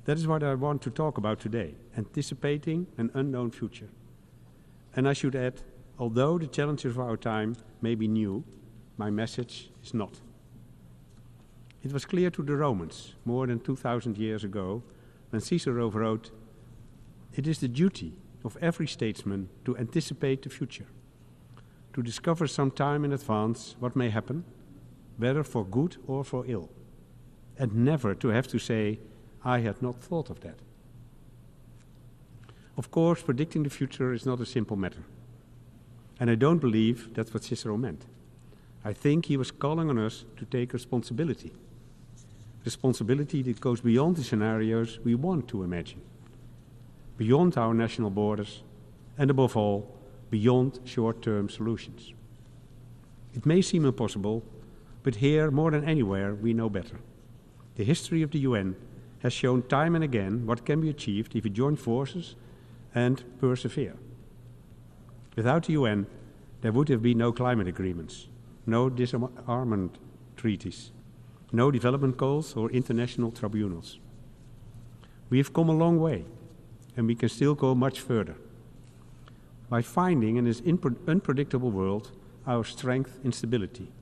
That is what I want to talk about today, anticipating an unknown future. And I should add, although the challenges of our time may be new, my message is not. It was clear to the Romans more than 2,000 years ago when Cicero wrote, "It is the duty of every statesman to anticipate the future, to discover some time in advance what may happen, whether for good or for ill, and never to have to say, 'I had not thought of that.'" Of course, predicting the future is not a simple matter, and I don't believe that's what Cicero meant. I think he was calling on us to take responsibility that goes beyond the scenarios we want to imagine, beyond our national borders, and above all, beyond short-term solutions. It may seem impossible, but here, more than anywhere, we know better. The history of the UN has shown time and again what can be achieved if we join forces and persevere. Without the UN, there would have been no climate agreements, no disarmament treaties, no development goals or international tribunals. We have come a long way, and we can still go much further. By finding in this unpredictable world our strength and stability,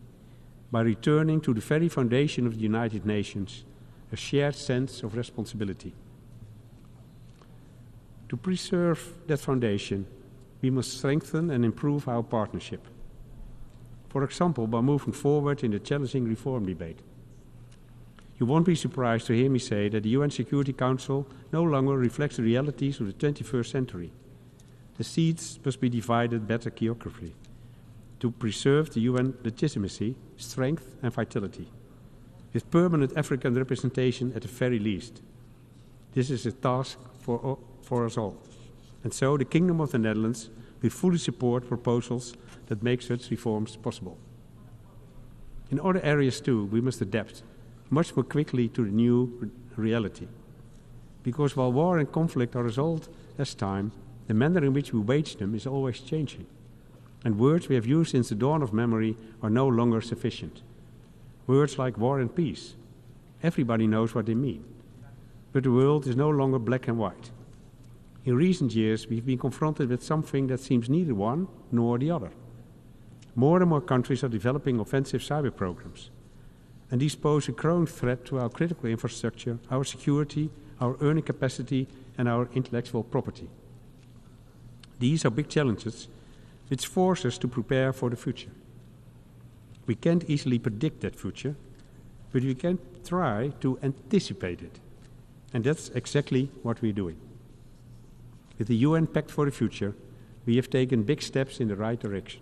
by returning to the very foundation of the United Nations, a shared sense of responsibility. To preserve that foundation, we must strengthen and improve our partnership. For example, by moving forward in the challenging reform debate. You won't be surprised to hear me say that the UN Security Council no longer reflects the realities of the 21st century. The seats must be divided better geographically to preserve the UN legitimacy, strength and vitality, with permanent African representation at the very least. This is a task for us all. And so the Kingdom of the Netherlands will fully support proposals that make such reforms possible. In other areas too, we must adapt much more quickly to the new reality. Because while war and conflict are resolved as time, the manner in which we wage them is always changing. And words we have used since the dawn of memory are no longer sufficient. Words like war and peace, everybody knows what they mean. But the world is no longer black and white. In recent years, we've been confronted with something that seems neither one nor the other. More and more countries are developing offensive cyber programs. And these pose a growing threat to our critical infrastructure, our security, our earning capacity, and our intellectual property. These are big challenges which force us to prepare for the future. We can't easily predict that future, but we can try to anticipate it. And that's exactly what we're doing. With the UN Pact for the Future, we have taken big steps in the right direction.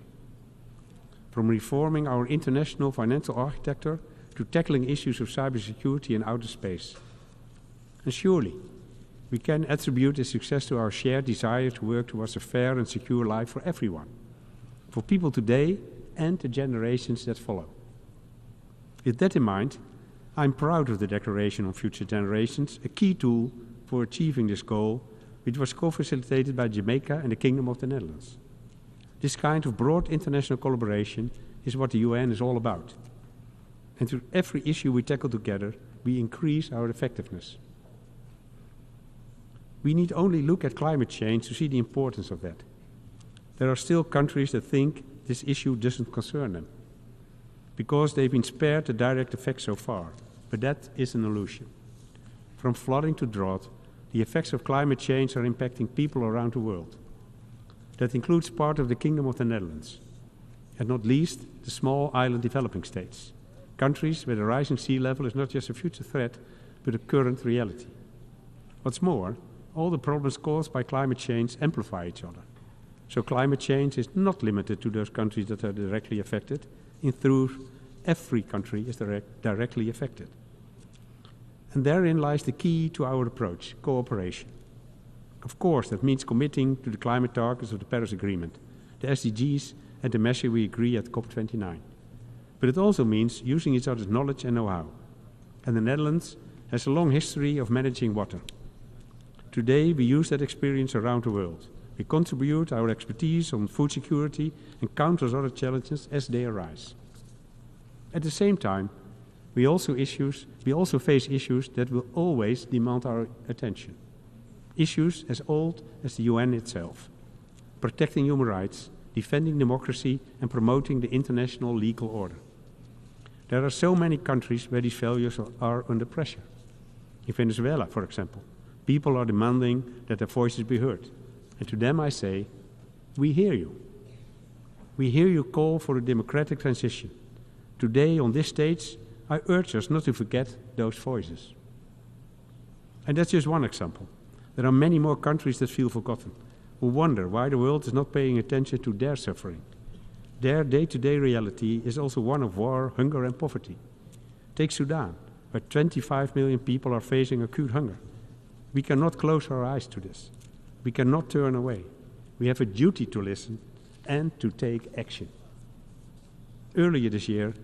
From reforming our international financial architecture to tackling issues of cybersecurity and outer space. And surely, we can attribute this success to our shared desire to work towards a fair and secure life for everyone, for people today and the generations that follow. With that in mind, I'm proud of the Declaration on Future Generations, a key tool for achieving this goal, which was co-facilitated by Jamaica and the Kingdom of the Netherlands. This kind of broad international collaboration is what the UN is all about. And through every issue we tackle together, we increase our effectiveness. We need only look at climate change to see the importance of that. There are still countries that think this issue doesn't concern them, because they've been spared the direct effects so far, but that is an illusion. From flooding to drought, the effects of climate change are impacting people around the world. That includes part of the Kingdom of the Netherlands, and not least the small island developing states, countries where the rising sea level is not just a future threat, but a current reality. What's more, all the problems caused by climate change amplify each other. So climate change is not limited to those countries that are directly affected. In truth, every country is directly affected. And therein lies the key to our approach, cooperation. Of course, that means committing to the climate targets of the Paris Agreement, the SDGs, and the measure we agree at COP29. But it also means using each other's knowledge and know-how. And the Netherlands has a long history of managing water. Today, we use that experience around the world. We contribute our expertise on food security and countless other challenges as they arise. At the same time, we also face issues that will always demand our attention. Issues as old as the UN itself. Protecting human rights, defending democracy, and promoting the international legal order. There are so many countries where these values are under pressure. In Venezuela, for example, people are demanding that their voices be heard. And to them I say, we hear you. We hear you call for a democratic transition. Today, on this stage, I urge us not to forget those voices. And that's just one example. There are many more countries that feel forgotten, who wonder why the world is not paying attention to their suffering. Their day-to-day reality is also one of war, hunger, and poverty. Take Sudan, where 25 million people are facing acute hunger. We cannot close our eyes to this. We cannot turn away. We have a duty to listen and to take action. Earlier this year,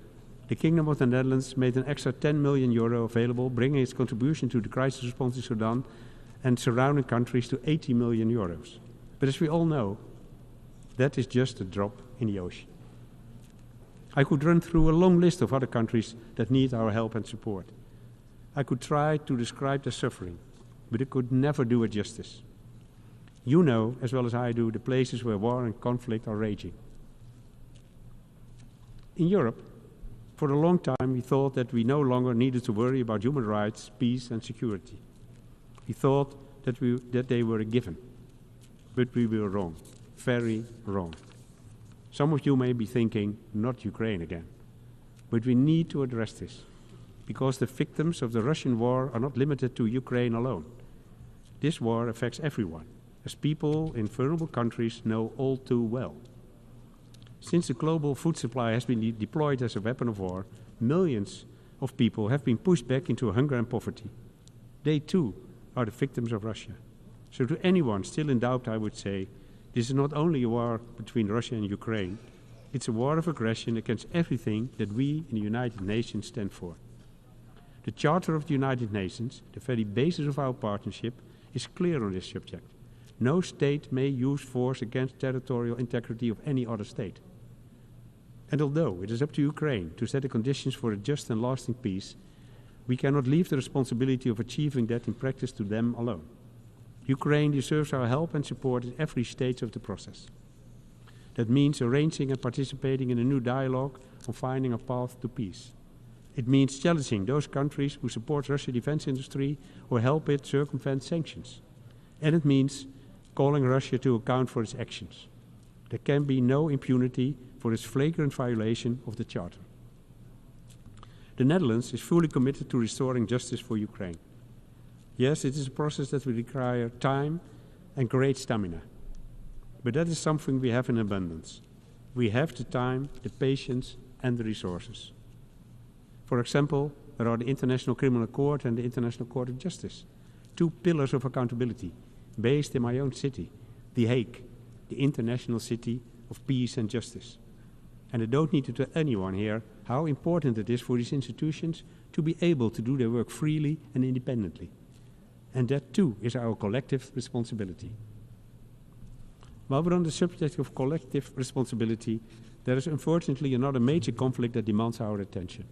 the Kingdom of the Netherlands made an extra €10 million available, bringing its contribution to the crisis response in Sudan and surrounding countries to €80 million. But as we all know, that is just a drop in the ocean. I could run through a long list of other countries that need our help and support. I could try to describe their suffering, but it could never do it justice. You know, as well as I do, the places where war and conflict are raging. In Europe, for a long time, we thought that we no longer needed to worry about human rights, peace, and security. We thought that they were a given. But we were wrong, very wrong. Some of you may be thinking, not Ukraine again. But we need to address this, because the victims of the Russian war are not limited to Ukraine alone. This war affects everyone, as people in vulnerable countries know all too well. Since the global food supply has been deployed as a weapon of war, millions of people have been pushed back into hunger and poverty. They too are the victims of Russia. So to anyone still in doubt, I would say, this is not only a war between Russia and Ukraine, it's a war of aggression against everything that we in the United Nations stand for. The Charter of the United Nations, the very basis of our partnership, is clear on this subject. No state may use force against territorial integrity of any other state. And although it is up to Ukraine to set the conditions for a just and lasting peace, we cannot leave the responsibility of achieving that in practice to them alone. Ukraine deserves our help and support at every stage of the process. That means arranging and participating in a new dialogue on finding a path to peace. It means challenging those countries who support Russia's defense industry or help it circumvent sanctions. And it means calling Russia to account for its actions. There can be no impunity for its flagrant violation of the Charter. The Netherlands is fully committed to restoring justice for Ukraine. Yes, it is a process that will require time and great stamina. But that is something we have in abundance. We have the time, the patience, and the resources. For example, there are the International Criminal Court and the International Court of Justice, two pillars of accountability, based in my own city, The Hague, the international city of peace and justice. And I don't need to tell anyone here how important it is for these institutions to be able to do their work freely and independently. And that too is our collective responsibility. While we're on the subject of collective responsibility, there is unfortunately another major conflict that demands our attention.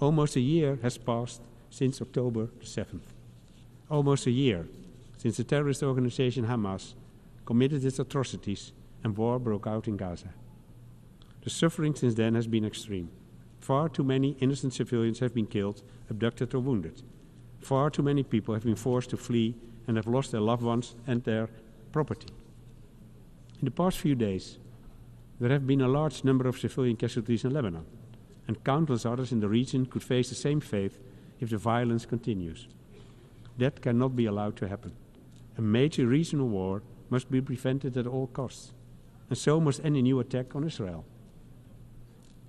Almost a year has passed since October 7th. Almost a year since the terrorist organization Hamas committed its atrocities and war broke out in Gaza. The suffering since then has been extreme. Far too many innocent civilians have been killed, abducted or wounded. Far too many people have been forced to flee and have lost their loved ones and their property. In the past few days, there have been a large number of civilian casualties in Lebanon, and countless others in the region could face the same fate if the violence continues. That cannot be allowed to happen. A major regional war must be prevented at all costs, and so must any new attack on Israel.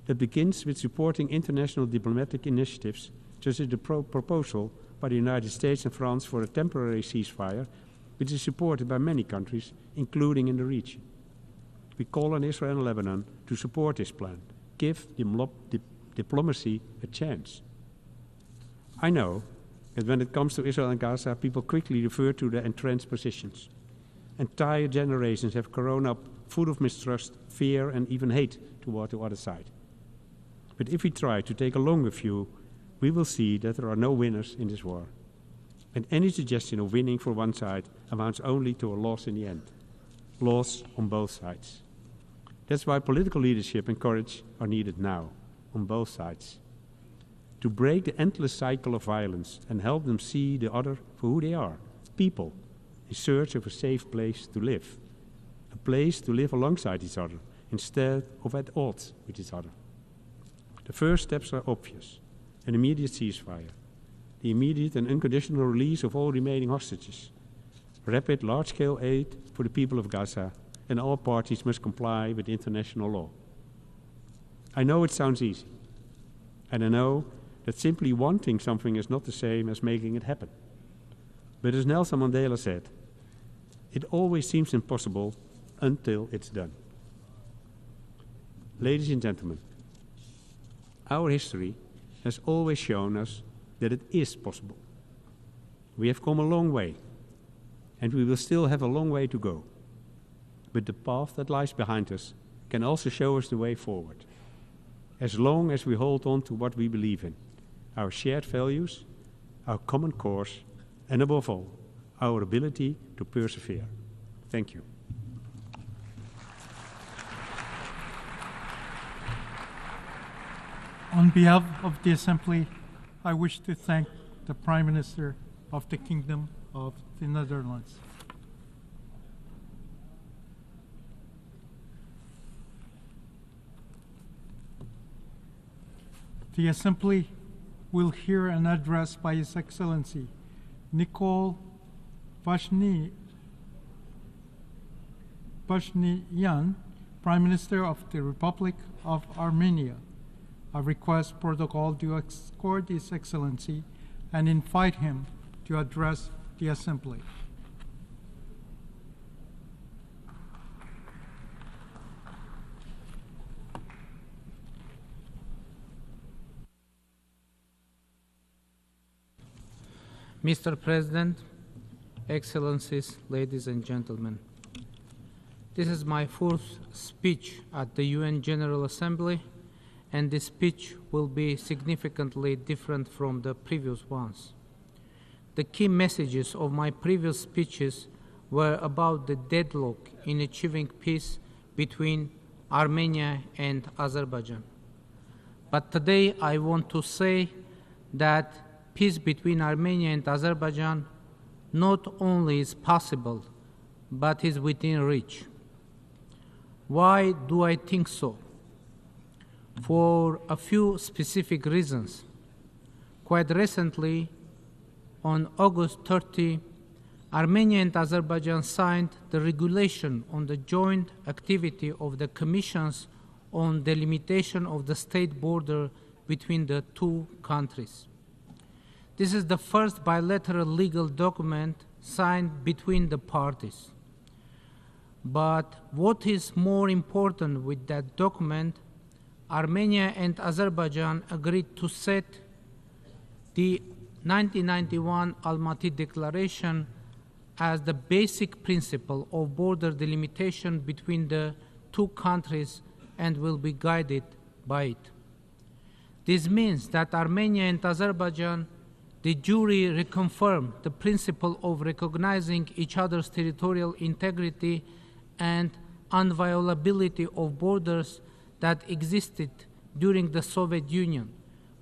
That begins with supporting international diplomatic initiatives, such as the proposal by the United States and France for a temporary ceasefire, which is supported by many countries, including in the region. We call on Israel and Lebanon to support this plan. Give diplomacy a chance. I know that when it comes to Israel and Gaza, people quickly refer to their entrenched positions. Entire generations have grown up full of mistrust, fear, and even hate toward the other side. But if we try to take a longer view, we will see that there are no winners in this war. And any suggestion of winning for one side amounts only to a loss in the end. Loss on both sides. That's why political leadership and courage are needed now, on both sides. to break the endless cycle of violence and help them see the other for who they are, people in search of a safe place to live, a place to live alongside each other instead of at odds with each other. The first steps are obvious: an immediate ceasefire, the immediate and unconditional release of all remaining hostages, rapid large-scale aid for the people of Gaza, and all parties must comply with international law. I know it sounds easy, and I know that simply wanting something is not the same as making it happen. But as Nelson Mandela said, it always seems impossible until it's done. Ladies and gentlemen, our history has always shown us that it is possible. We have come a long way, and we will still have a long way to go. But the path that lies behind us can also show us the way forward, as long as we hold on to what we believe in, our shared values, our common cause, and above all, our ability to persevere. Thank you. On behalf of the Assembly, I wish to thank the Prime Minister of the Kingdom of the Netherlands. The Assembly will hear an address by His Excellency Nikol Pashinyan, Prime Minister of the Republic of Armenia. I request protocol to escort His Excellency and invite him to address the Assembly. Mr. President, Excellencies, ladies and gentlemen, this is my fourth speech at the UN General Assembly, and this speech will be significantly different from the previous ones. The key messages of my previous speeches were about the deadlock in achieving peace between Armenia and Azerbaijan. But today I want to say that peace between Armenia and Azerbaijan not only is possible, but is within reach. Why do I think so? For a few specific reasons. Quite recently, on August 30, Armenia and Azerbaijan signed the regulation on the joint activity of the Commissions on delimitation of the state border between the two countries. This is the first bilateral legal document signed between the parties. But what is more important with that document, Armenia and Azerbaijan agreed to set the 1991 Almaty Declaration as the basic principle of border delimitation between the two countries and will be guided by it. This means that Armenia and Azerbaijan de jure reconfirm the principle of recognizing each other's territorial integrity and inviolability of borders that existed during the Soviet Union,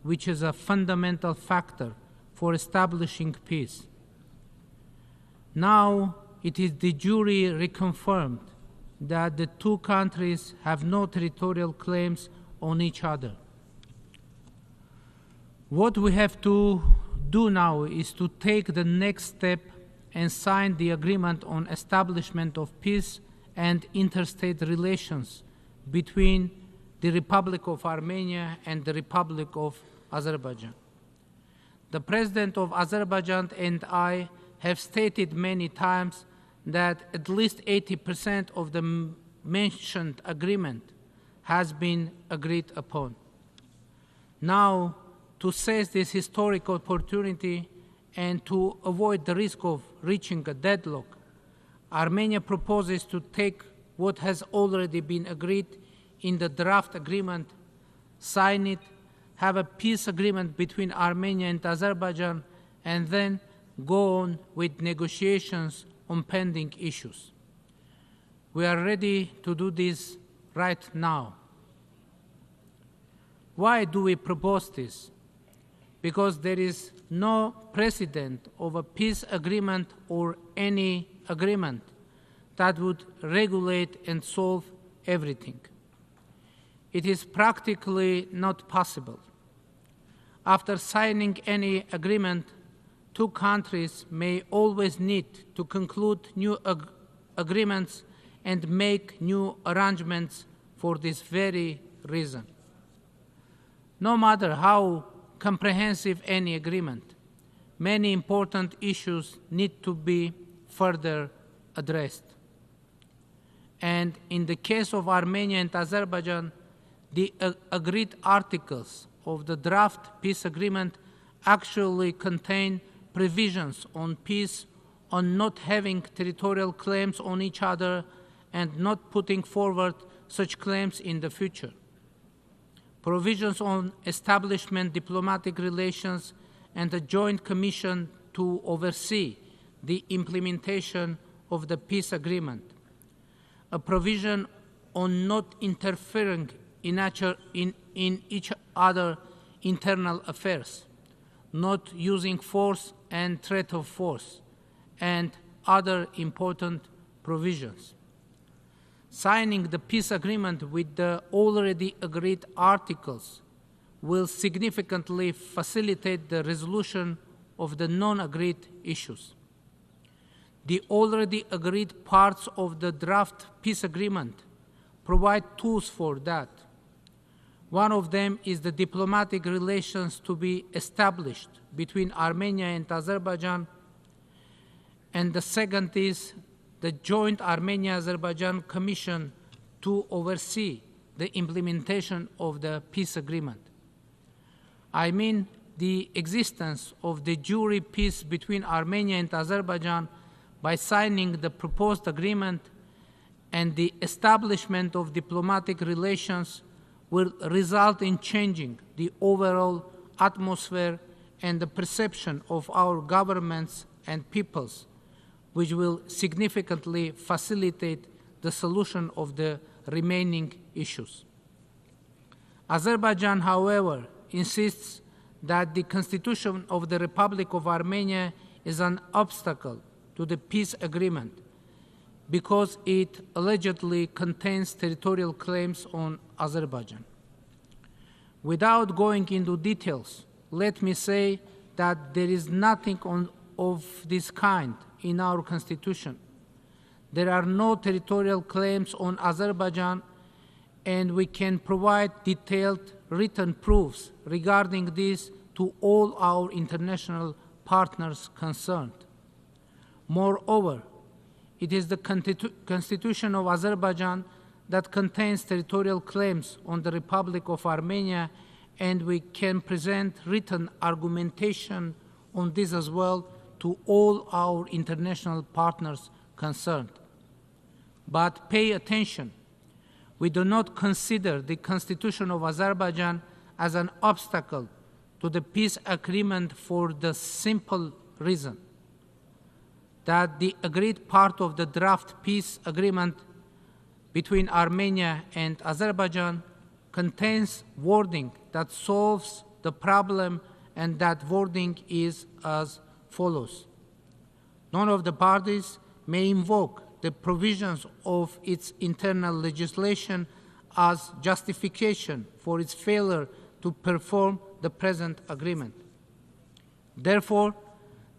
which is a fundamental factor for establishing peace. Now it is de jure reconfirmed that the two countries have no territorial claims on each other. What we have to do now is to take the next step and sign the agreement on establishment of peace and interstate relations between the Republic of Armenia and the Republic of Azerbaijan. The President of Azerbaijan and I have stated many times that at least 80% of the mentioned agreement has been agreed upon. Now, to seize this historic opportunity and to avoid the risk of reaching a deadlock, Armenia proposes to take what has already been agreed in the draft agreement, sign it, have a peace agreement between Armenia and Azerbaijan, and then go on with negotiations on pending issues. We are ready to do this right now. Why do we propose this? because there is no precedent of a peace agreement or any agreement that would regulate and solve everything. It is practically not possible. After signing any agreement, two countries may always need to conclude new agreements and make new arrangements for this very reason. No matter how comprehensive any agreement, many important issues need to be further addressed. And in the case of Armenia and Azerbaijan, the agreed articles of the draft peace agreement actually contain provisions on peace, on not having territorial claims on each other, and not putting forward such claims in the future. Provisions on establishment diplomatic relations and a joint commission to oversee the implementation of the peace agreement. A provision on not interfering in each other's internal affairs, not using force and threat of force, and other important provisions. Signing the peace agreement with the already agreed articles will significantly facilitate the resolution of the non-agreed issues. The already agreed parts of the draft peace agreement provide tools for that. One of them is the diplomatic relations to be established between Armenia and Azerbaijan, and the second is the joint Armenia-Azerbaijan Commission to oversee the implementation of the peace agreement. I mean the existence of de jure peace between Armenia and Azerbaijan by signing the proposed agreement, and the establishment of diplomatic relations will result in changing the overall atmosphere and the perception of our governments and peoples, which will significantly facilitate the solution of the remaining issues. Azerbaijan, however, insists that the Constitution of the Republic of Armenia is an obstacle to the peace agreement because it allegedly contains territorial claims on Azerbaijan. Without going into details, let me say that there is nothing of this kind in our Constitution. There are no territorial claims on Azerbaijan, and we can provide detailed written proofs regarding this to all our international partners concerned. Moreover, it is the Constitution of Azerbaijan that contains territorial claims on the Republic of Armenia, and we can present written argumentation on this as well to all our international partners concerned. But pay attention, we do not consider the Constitution of Azerbaijan as an obstacle to the peace agreement for the simple reason that the agreed part of the draft peace agreement between Armenia and Azerbaijan contains wording that solves the problem, and that wording is as follows. None of the parties may invoke the provisions of its internal legislation as justification for its failure to perform the present agreement. Therefore,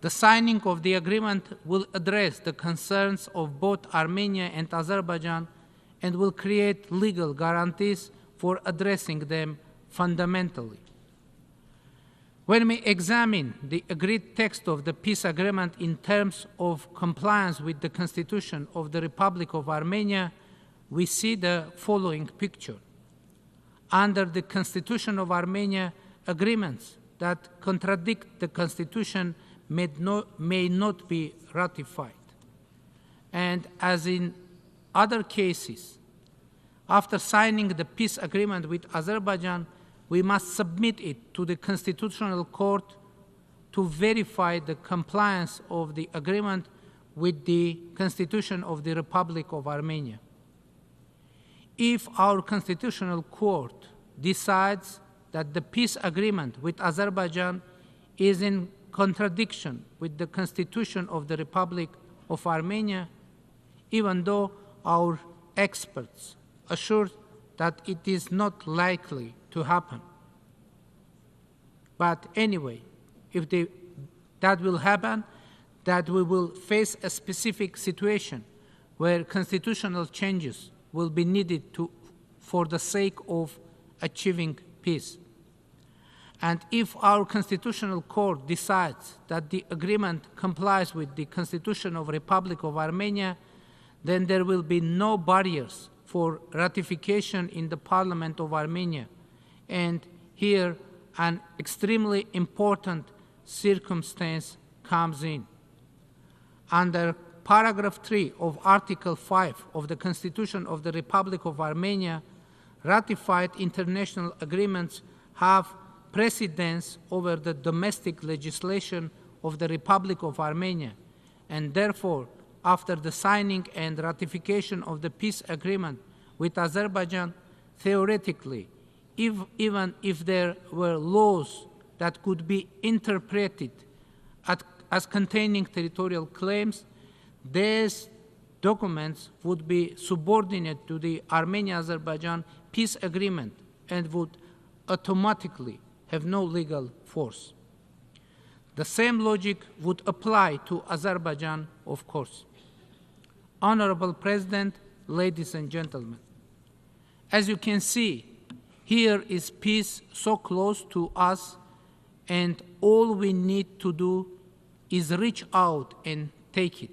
the signing of the agreement will address the concerns of both Armenia and Azerbaijan and will create legal guarantees for addressing them fundamentally. When we examine the agreed text of the peace agreement in terms of compliance with the Constitution of the Republic of Armenia, we see the following picture. Under the Constitution of Armenia, agreements that contradict the Constitution may not be ratified. And as in other cases, after signing the peace agreement with Azerbaijan, we must submit it to the Constitutional Court to verify the compliance of the agreement with the Constitution of the Republic of Armenia. If our Constitutional Court decides that the peace agreement with Azerbaijan is in contradiction with the Constitution of the Republic of Armenia, even though our experts assure that it is not likely to happen. But anyway, if that will happen, that we will face a specific situation where constitutional changes will be needed for the sake of achieving peace. And if our Constitutional Court decides that the agreement complies with the Constitution of the Republic of Armenia, then there will be no barriers for ratification in the Parliament of Armenia. And here, an extremely important circumstance comes in. Under paragraph 3 of Article 5 of the Constitution of the Republic of Armenia, ratified international agreements have precedence over the domestic legislation of the Republic of Armenia, and therefore, after the signing and ratification of the peace agreement with Azerbaijan, theoretically, even if there were laws that could be interpreted as containing territorial claims, these documents would be subordinate to the Armenia-Azerbaijan peace agreement and would automatically have no legal force. The same logic would apply to Azerbaijan, of course. Honorable President, ladies and gentlemen, as you can see, here is peace so close to us, and all we need to do is reach out and take it.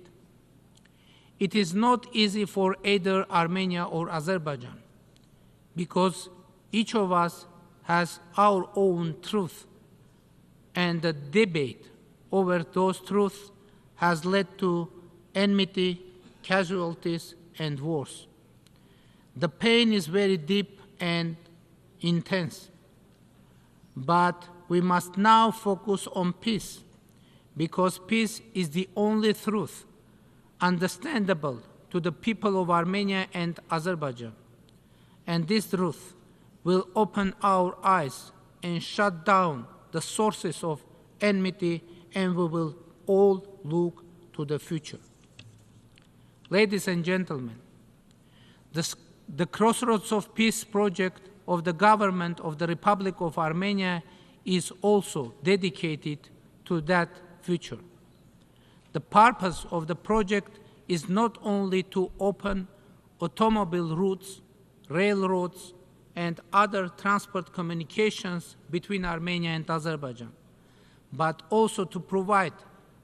It is not easy for either Armenia or Azerbaijan, because each of us has our own truth, and the debate over those truths has led to enmity, casualties, and wars. The pain is very deep and intense, but we must now focus on peace, because peace is the only truth understandable to the people of Armenia and Azerbaijan. And this truth will open our eyes and shut down the sources of enmity, and we will all look to the future. Ladies and gentlemen, the Crossroads of Peace project of the government of the Republic of Armenia is also dedicated to that future. The purpose of the project is not only to open automobile routes, railroads, and other transport communications between Armenia and Azerbaijan, but also to provide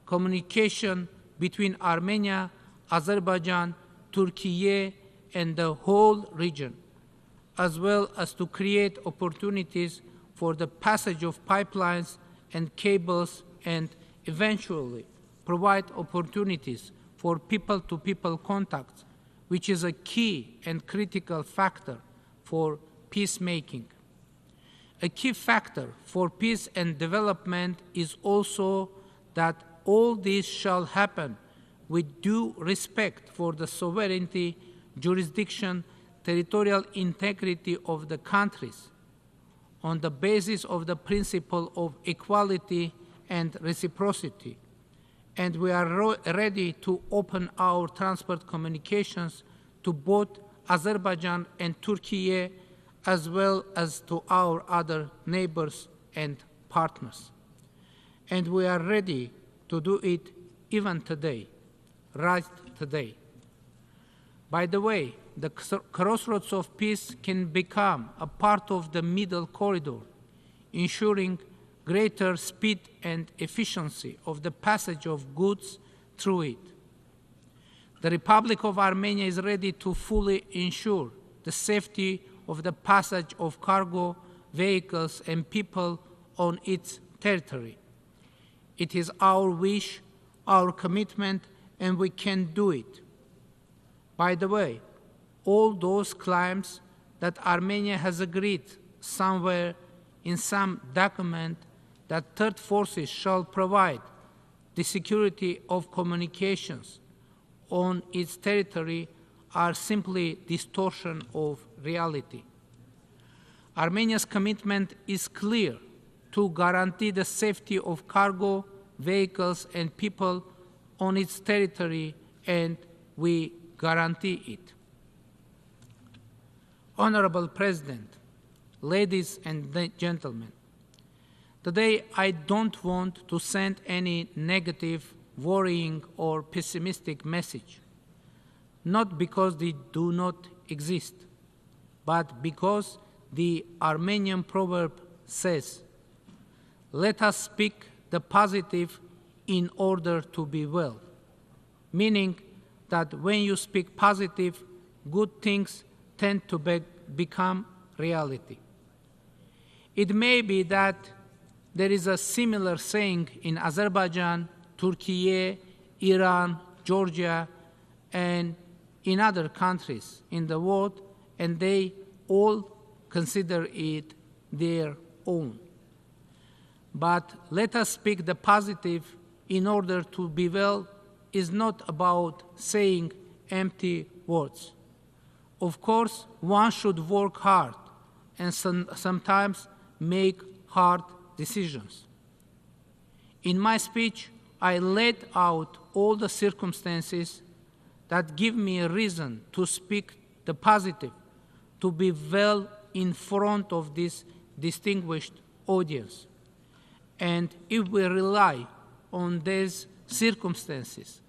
communication between Armenia, Azerbaijan, Turkey, and the whole region, as well as to create opportunities for the passage of pipelines and cables, and eventually provide opportunities for people-to-people contacts, which is a key and critical factor for peacemaking. A key factor for peace and development is also that all this shall happen with due respect for the sovereignty, jurisdiction, territorial integrity of the countries, on the basis of the principle of equality and reciprocity. And we are ready to open our transport communications to both Azerbaijan and Turkey, as well as to our other neighbors and partners. And we are ready to do it even today, right today. By the way, the Crossroads of Peace can become a part of the middle corridor, ensuring greater speed and efficiency of the passage of goods through it. The Republic of Armenia is ready to fully ensure the safety of the passage of cargo, vehicles, and people on its territory. It is our wish, our commitment, and we can do it. By the way, all those claims that Armenia has agreed somewhere in some document that third forces shall provide the security of communications on its territory are simply distortion of reality. Armenia's commitment is clear to guarantee the safety of cargo, vehicles, and people on its territory, and we guarantee it. Honorable President, ladies and gentlemen, today I don't want to send any negative, worrying, or pessimistic message, not because they do not exist, but because the Armenian proverb says, "Let us speak the positive in order to be well," meaning that when you speak positive, good things tend to become reality. It may be that there is a similar saying in Azerbaijan, Turkey, Iran, Georgia, and in other countries in the world, and they all consider it their own. But let us speak the positive in order to be well is not about saying empty words. Of course, one should work hard and sometimes make hard decisions. In my speech, I laid out all the circumstances that give me a reason to speak the positive, to be well in front of this distinguished audience. And if we rely on these circumstances,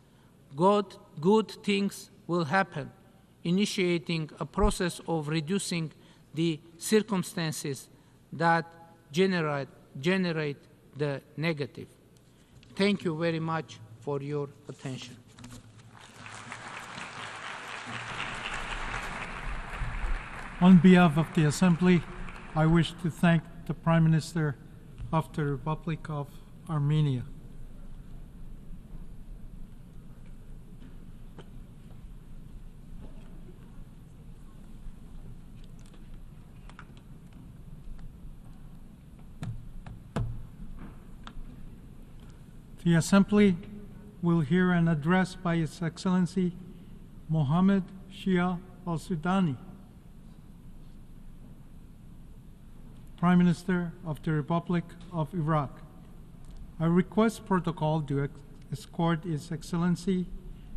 good things will happen, initiating a process of reducing the circumstances that generate the negative. Thank you very much for your attention. On behalf of the Assembly, I wish to thank the Prime Minister of the Republic of Armenia. The Assembly will hear an address by His Excellency Mohammed Shia al-Sudani, Prime Minister of the Republic of Iraq. I request protocol to escort His Excellency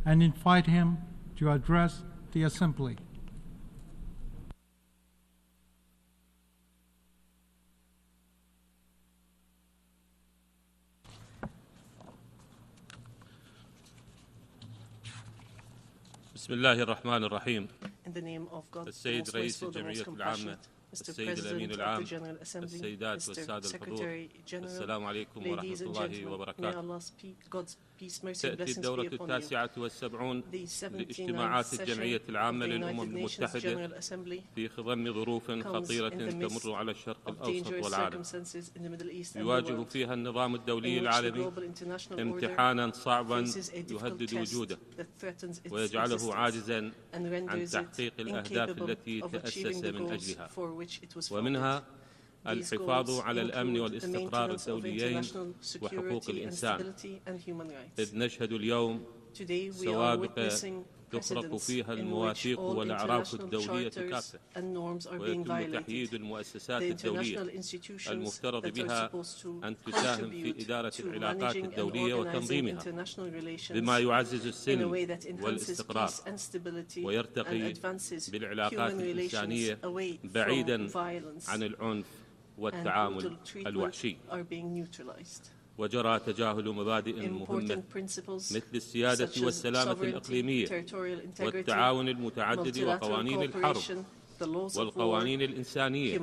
and invite him to address the Assembly. بسم الله الرحمن الرحيم. In the name of God, السيد رئيس الجمعية العامة، السيد الأمين العام، السيدات والسادة الحضور، السلام عليكم ورحمة الله وبركاته. تأتي الدورة 79 لاجتماعات الجمعية العامة للأمم المتحدة في خضم ظروف خطيرة تمر على الشرق الأوسط والعالم. يواجه فيها النظام الدولي العالمي امتحانا صعبا يهدد وجوده ويجعله عاجزا عن تحقيق الأهداف التي تأسس من أجلها، ومنها الحفاظ على الأمن والاستقرار الدوليين وحقوق الإنسان. إذ نشهد اليوم سوابق تخرق فيها المواثيق والأعراف الدولية كافة، ويتم تحييد المؤسسات الدولية المفترض بها أن تساهم في إدارة العلاقات الدولية وتنظيمها بما يعزز السلم والاستقرار ويرتقي بالعلاقات الإنسانية بعيدا عن العنف والتعامل الوحشي. وجرى تجاهل مبادئ مهمة مثل السيادة والسلامة الإقليمية والتعاون المتعدد وقوانين الحرب والقوانين الإنسانية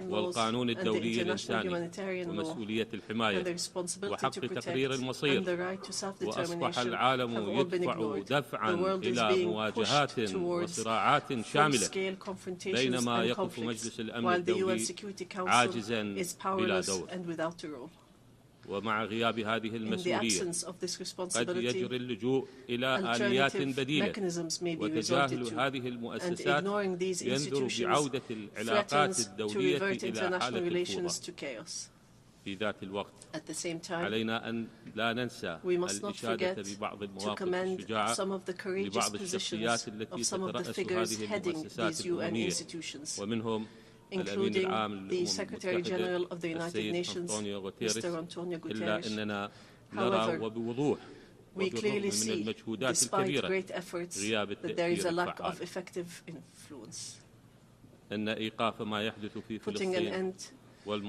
والقانون الدولي الإنساني ومسؤولية الحماية وحق تقرير المصير. وأصبح العالم يدفع دفعا إلى مواجهات وصراعات شاملة، بينما يقف مجلس الأمن الدولي عاجزا بلا دور. ومع غياب هذه المسؤولية قد يجري اللجوء إلى آليات بديلة، وتجاهل هذه المؤسسات ينذر بعودة العلاقات الدولية إلى حالة الفوضى. في ذات الوقت علينا أن لا ننسى الإشادة ببعض المواقف الشجاعة لبعض الشخصيات التي تترأس هذه المؤسسات الأممية، ومنهم including the Secretary General of the United Nations, Mr. Antonio Guterres. However, we clearly see, despite great efforts, that there is a lack of effective influence. Putting an end to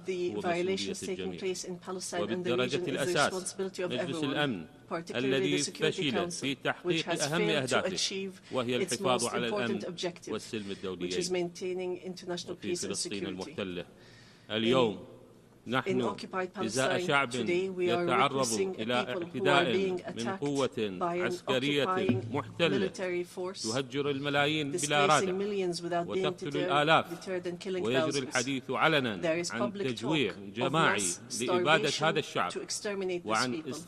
the violations taking place in Palestine and the region is the responsibility of everyone, particularly the Security Council, which has failed to achieve its most important objective, which is maintaining international peace and security. In occupied Palestine today, we are witnessing people who are being attacked by an occupying military force, displacing millions without being deterred and killing thousands. There is public talk of mass starvation to exterminate these people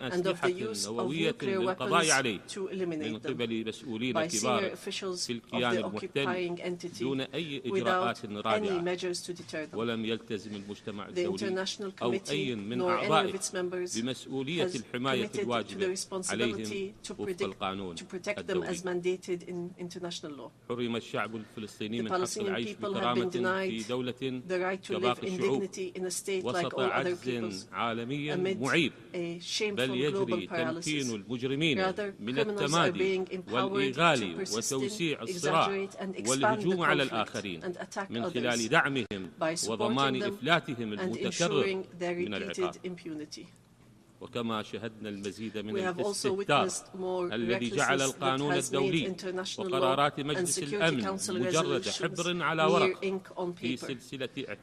and of the use of nuclear weapons to eliminate them by senior officials of the occupying entity without any measures to deter them. The international committee nor any of its members has committed to the responsibility to protect them as mandated in international law. The Palestinian people have been denied the right to live in dignity in a state like all other peoples amid a shameful global paralysis. Rather, criminals are being empowered to persist, exaggerate and expand the conflict and attack others by supporting them and ensuring their repeated impunity. We have also witnessed more recklessness that has made international law and Security Council resolutions mere ink on paper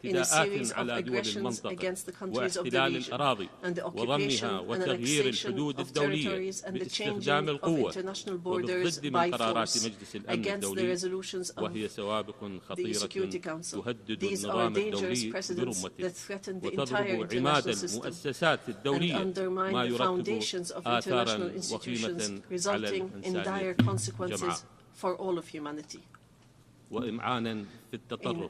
in a series of aggressions against the countries of the region and the occupation and annexation of territories and the changing of international borders by force against the resolutions of the Security Council. These are dangerous precedents that threaten the entire international system and undermine the foundations of international institutions, resulting in dire consequences for all of humanity. In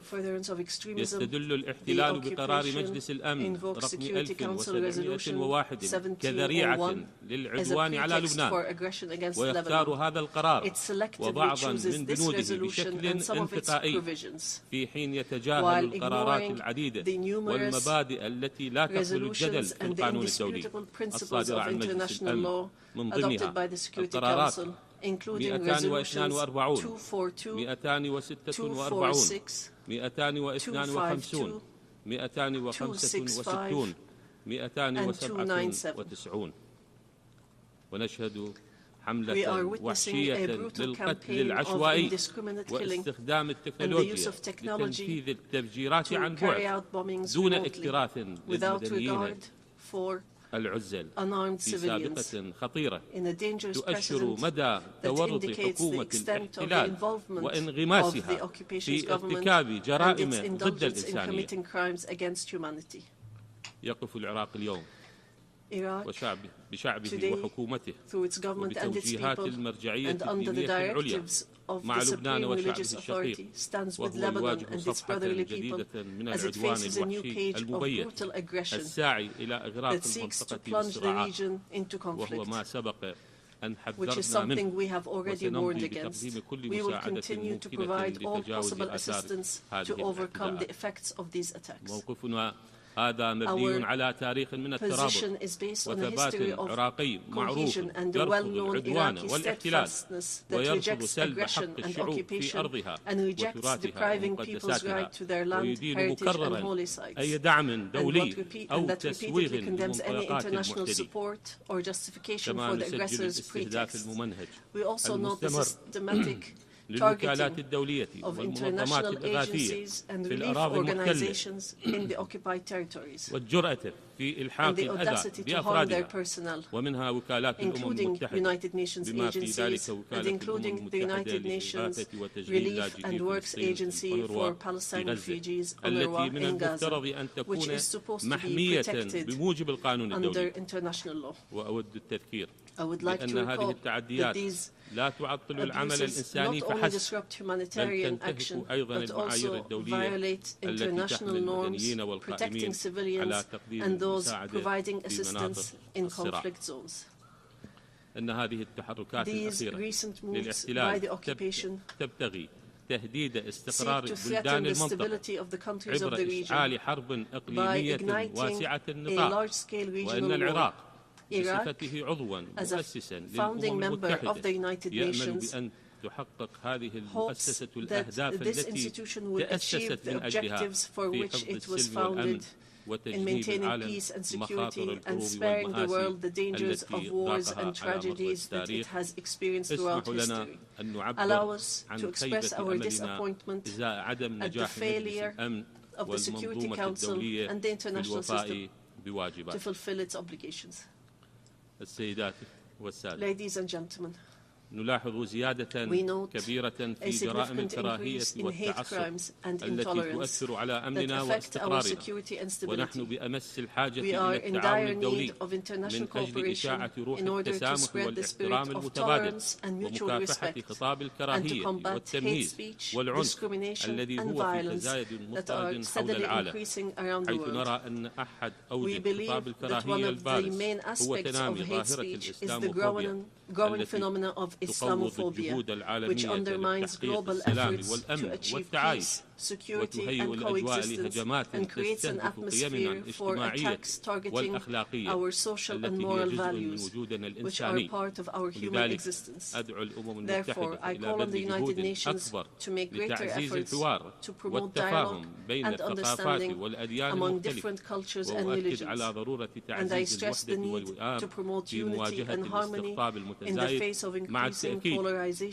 furtherance of extremism, the occupation invokes Security Council Resolution 1701 as a pretext for aggression against Lebanon. It selectively chooses this resolution and some of its provisions, while ignoring the numerous resolutions and the indisputable principles of international law adopted by the Security Council, including resolutions 242, 246, 252, 265, and 297. We are witnessing a brutal campaign of indiscriminate killing and the use of technology to carry out bombings remotely without regard for unarmed civilians in a dangerous precedent that indicates the extent of the involvement of the occupation's government and its indulgence in committing crimes against humanity. Iraq today, through its government and its people, and under the directives of the Supreme Religious Authority, stands with Lebanon and its brotherly people as it faces a new page of brutal aggression that seeks to plunge the region into conflict, which is something we have already warned against. We will continue to provide all possible assistance to overcome the effects of these attacks. Our position is based on a history of cohesion and the well-known Iraqi steadfastness that rejects aggression and occupation and rejects depriving people's right to their land, heritage and holy sites, and that repeatedly condemns any international support or justification for the aggressor's pretext. We also note the systematic targeting of international agencies and relief organizations in the occupied territories, and the audacity to harm their personnel, including United Nations agencies and including the United Nations Relief and Works Agency for Palestine refugees, UNRWA, in Gaza, which is supposed to be protected under international law. I would like to recall that these abuses not only disrupt humanitarian action, but also violate international norms protecting civilians and those providing assistance in conflict zones. These recent moves by the occupation تهديد استقرار بلدان المنطقة عبر إشعال حرب إقليمية واسعة النطاق، وأن العراق بصفته عضوا مؤسسا للأمم المتحدة يأمل بأن تحقق هذه المؤسسة الأهداف التي تأسست من أجلها في حفظ السلم والأمن وتجنيب العالم مخاطر الحروب والمآسي التي ضاقها على مر التاريخ. اسمحوا لنا أن نعبر عن خيبة أملنا إزاء عدم نجاح مجلس الأمن والمنظومة الدولية في الوفاء بواجباتها. السيدات والسادة، نلاحظ زيادة كبيرة في جرائم الكراهية والتعصب التي تؤثر على أمننا واستقرارنا، ونحن بأمس الحاجة إلى التعاون الدولي من أجل إشاعة روح التسامح والاحترام المتبادل ومكافحة خطاب الكراهية والتمييز والعنف الذي هو في تزايد مضطرد حول العالم، حيث نرى أن أحد أوجه خطاب الكراهية البارز هو تنامي ظاهرة الإسلاموفوبيا التي تقوض الجهود العالمية لتحقيق السلام والأمن والتعايش وتهيئ الأجواء لهجمات تستهدف قيمنا الاجتماعية والأخلاقية التي هي جزء من وجودنا الإنساني. لذلك أدعو الأمم المتحدة إلى بذل جهود أكبر لتعزيز الحوار والتفاهم بين الثقافات والأديان المختلفة، وأؤكد على ضرورة تعزيز الوحدة والوئام في مواجهة الاستقطاب المتزايد، مع التأكيد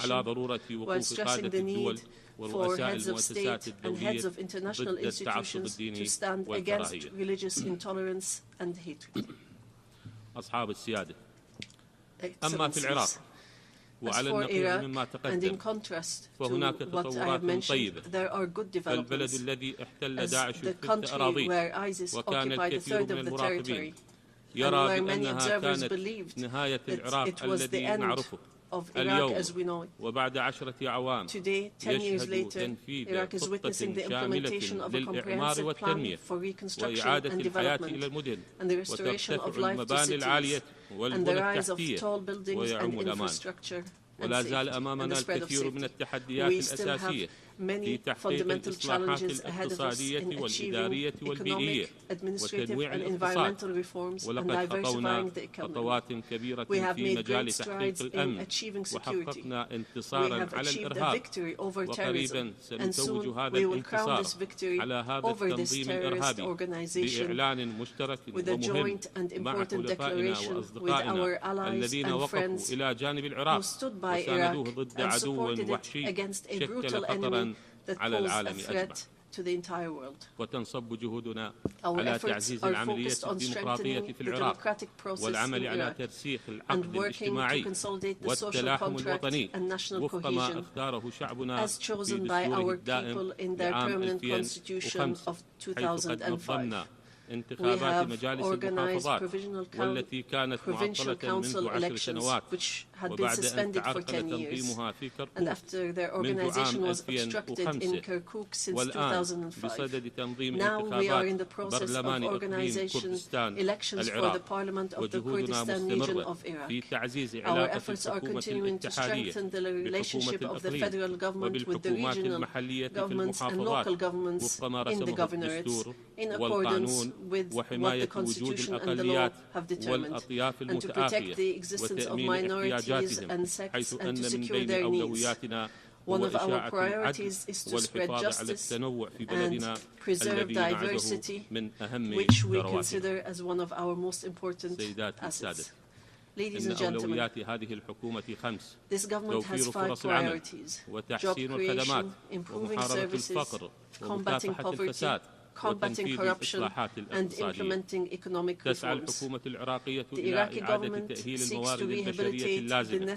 على ضرورة وقوف قادة الدول ورؤساء المؤسسات الدولية ضد التعصب الديني والكراهية. أصحاب السيادة، أما في العراق وعلى النقيض مما تقدم فهناك تطورات طيبة، فالبلد الذي احتل داعش ثلث أراضيه وكان الكثير من المراقبين يرى بأنها كانت نهاية العراق الذي نعرفه اليوم، وبعد 10 أعوام يشهد تنفيذ خطة شاملة للإعمار والتنمية وإعادة الحياة إلى المدن، وترتفع المباني العالية والبنى التحتية ويعم الأمان. ولا زال أمامنا الكثير من التحديات الأساسية في تحقيق الإصلاحات الاقتصادية والإدارية والبيئية وتنويع الاقتصاد، ولقد خطونا خطوات كبيرة في مجال تحقيق الأمن وحققنا انتصارا على الإرهاب، وقريبا سنتوج هذا الانتصار على هذا التنظيم الإرهابي بإعلان مشترك ومهم مع حلفائنا وأصدقائنا الذين وقفوا إلى جانب العراق وساندوه ضد عدو وحشي شكل خطرا على العالم أجمع. وتنصب جهودنا على تعزيز العملية الديمقراطية في العراق والعمل على ترسيخ العقد الاجتماعي والتلاحم الوطني وفق ما اختاره شعبنا في دستوره الدائم لعام 2005، حيث قد نظمنا انتخابات مجالس المحافظات والتي كانت معطلة منذ 10 سنوات، وبعد أن تعرقل تنظيمها في كركوك منذ عام 2005، والآن بصدد تنظيم انتخابات برلمان إقليم كردستان العراق. وجهودنا مستمرة في تعزيز علاقة الحكومة الاتحادية بالحكومة الإقليم وبالحكومات المحلية في المحافظات وفق ما رسمه الدستور والقانون، وحماية وجود الأقليات والأطياف المتآخية وتأمين احتياجاتهم، حيث أن من بين أولوياتنا هو إشاعة العدل والحفاظ على التنوع في بلدنا الذي نعده من أهم ثرواتنا. سيداتي السادة، إن أولويات هذه الحكومة 5: توفير فرص العمل وتحسين الخدمات ومحاربة الفقر ومكافحة الفساد وتنفيذ الإصلاحات الاقتصادية. تسعى الحكومة العراقية إلى إعادة تأهيل الموارد البشرية اللازمة،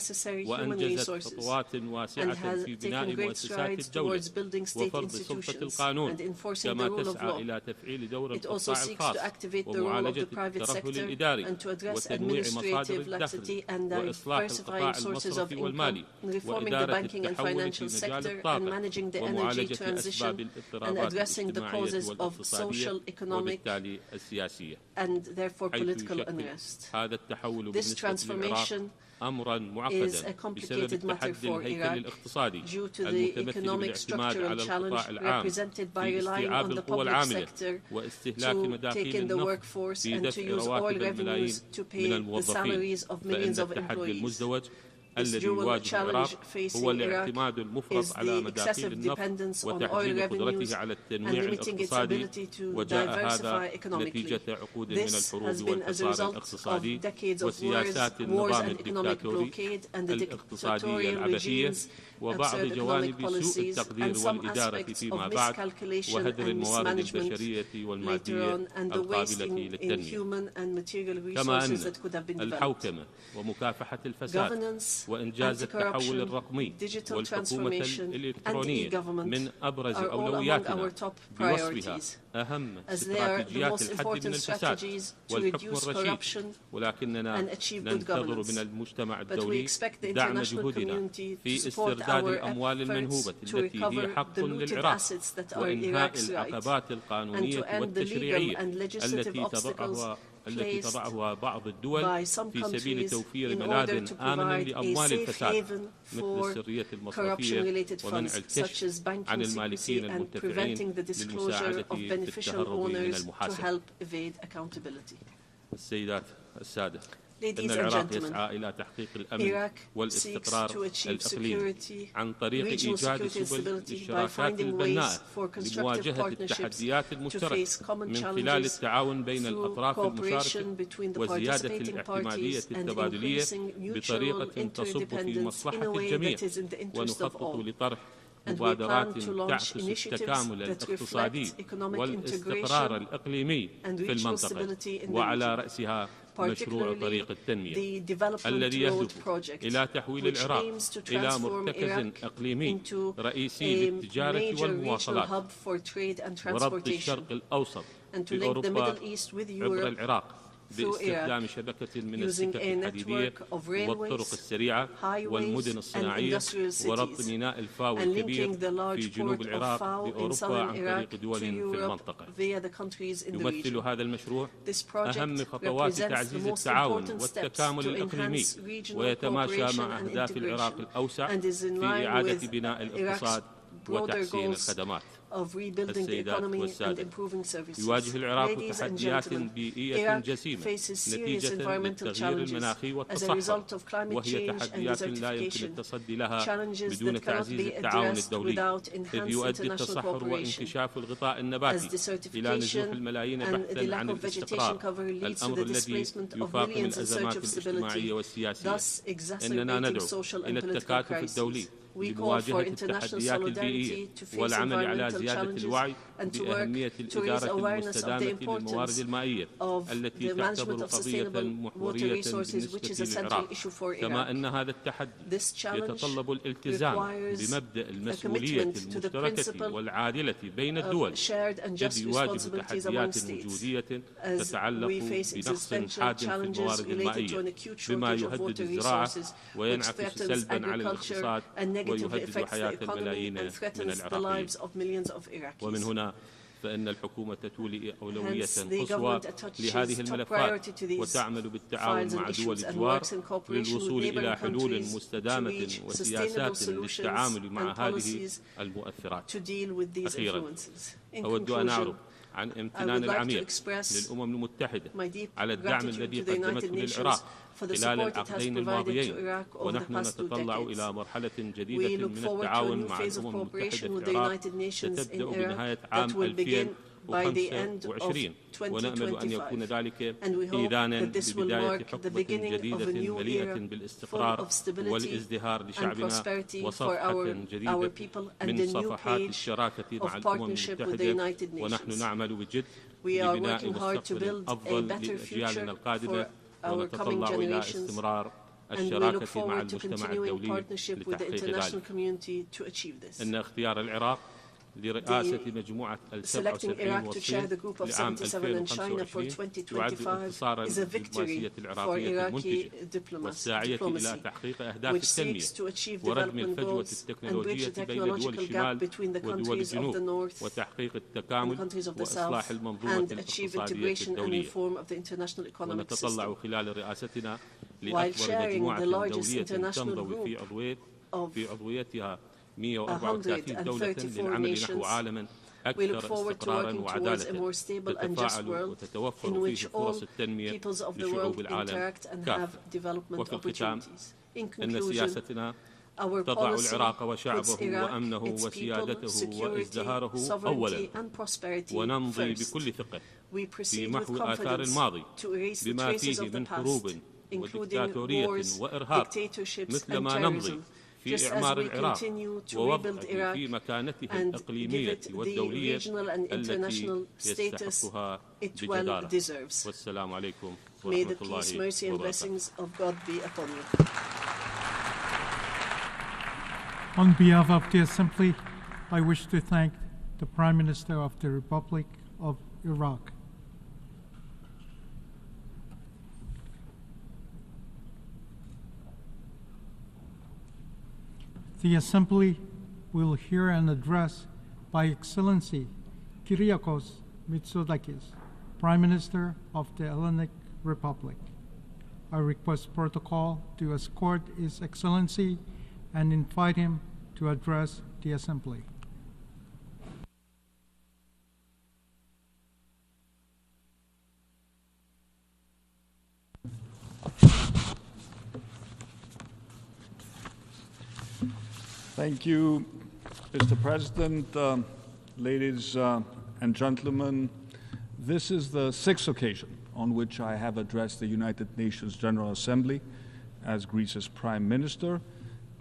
وأنجزت خطوات واسعة في بناء مؤسسات الدولة وفرض سلطة القانون، كما تسعى إلى تفعيل دور القطاع الخاص ومعالجة الترهل الإداري وتنويع مصادر الدخل وإصلاح القطاع المصرفي والمالي وإدارة التحول في مجال الطاقة ومعالجة أسباب الاضطرابات الاجتماعية of social, economic, and therefore political unrest. This transformation is a complicated matter for Iraq due to the economic structural challenge represented by relying on the public sector to take in the workforce and to use oil revenues to pay the salaries of millions of employees. This dual challenge facing Iraq is the excessive dependence on oil revenues and limiting its ability to diversify economically. This has been as a result of decades of wars and economic blockade and the dictatorial regimes, absurd economic policies, and some aspects of miscalculation and mismanagement later on, and the wasting in human and material resources that could have been developed. Governance, anti-corruption, digital transformation, and e-government are all among our top priorities, as they are the most important strategies to reduce corruption and achieve good governance. But we expect the international community to support our efforts to recover the looted assets that are Iraq's right, and to end the legal and legislative obstacles placed by some countries in order to provide a safe haven for corruption-related funds, such as banking secrecy and preventing the disclosure of beneficial owners to help evade accountability. Ladies and gentlemen, Iraq seeks to achieve security, regional security and stability by finding ways for constructive partnerships to face common challenges through cooperation between the participating parties and increasing mutual interdependence in a way that is in the interest of all. And we plan to launch initiatives that reflect economic integration and regional stability in the region, particularly the Development Road Project, which aims to transform Iraq into a major regional hub for trade and transportation, and to link the Middle East with Europe through Iraq, using a network of railways, highways, and industrial cities, and linking the large port of Fao in southern Iraq to Europe via the countries in the region. This project represents the most important steps to enhance regional cooperation and integration, and is in line with Iraq's broader goals of rebuilding the economy and improving services. Ladies and gentlemen, Iraq faces serious environmental challenges as a result of climate change and desertification, challenges that cannot be addressed without enhanced international cooperation, as desertification and the lack of vegetation cover leads to the displacement of millions in search of stability, thus exacerbating social and political crises. We call for international solidarity to face environmental challenges and to work to raise awareness of the importance of the management of sustainable water resources, which is a central issue for Iraq. This challenge requires a commitment to the principle of shared and just responsibilities among states, as we face existential challenges related to an acute shortage of water resources, which threatens agriculture and negatively affects the economy and threatens the lives of millions of Iraqis. فإن الحكومة تولي أولوية قصوى لهذه الملفات وتعمل بالتعاون مع دول الجوار للوصول إلى حلول مستدامة وسياسات للتعامل مع هذه المؤثرات. أخيرا أود أن أعرب عن امتنان العميق للأمم المتحدة على الدعم الذي قدمته للعراق خلال العقدين الماضيين، ونحن نتطلع إلى مرحلة جديدة من التعاون مع الأمم المتحدة في العراق ستبدأ بنهاية عام 2025، ونأمل أن يكون ذلك إذانا ببداية حقبة جديدة مليئة بالاستقرار والازدهار لشعبنا وصفحة جديدة من صفحات الشراكة مع الأمم المتحدة، ونحن نعمل بجد لبناء مستقبل أفضل لأجيالنا القادمة، ونتطلع إلى استمرار الشراكة مع المجتمع الدولي لتحقيق ذلك. إن اختيار العراق selecting Iraq to chair the group of 77 and China for 2025 is a victory for Iraqi diplomacy, which seeks to achieve development goals and bridge the technological gap between the countries of the North and the countries of the South, and achieve integration and reform of the international economic system, while chairing the largest international group of 134 nations. We look forward to working towards a more stable and just world in which all peoples of the world interact and have development opportunities. In conclusion, our policy puts Iraq, its people, security, sovereignty and prosperity first. We proceed with confidence to erase the traces of the past, including wars, dictatorships and terrorism, just as we continue to rebuild Iraq and give it the regional and international status it well deserves. May the peace, mercy and blessings of God be upon you. On behalf of the Assembly, I wish to thank the Prime Minister of the Republic of Iraq. The Assembly will hear an address by Excellency Kyriakos Mitsotakis, Prime Minister of the Hellenic Republic. I request protocol to escort His Excellency and invite him to address the Assembly. Thank you, Mr. President, ladies and gentlemen. This is the sixth occasion on which I have addressed the United Nations General Assembly as Greece's Prime Minister,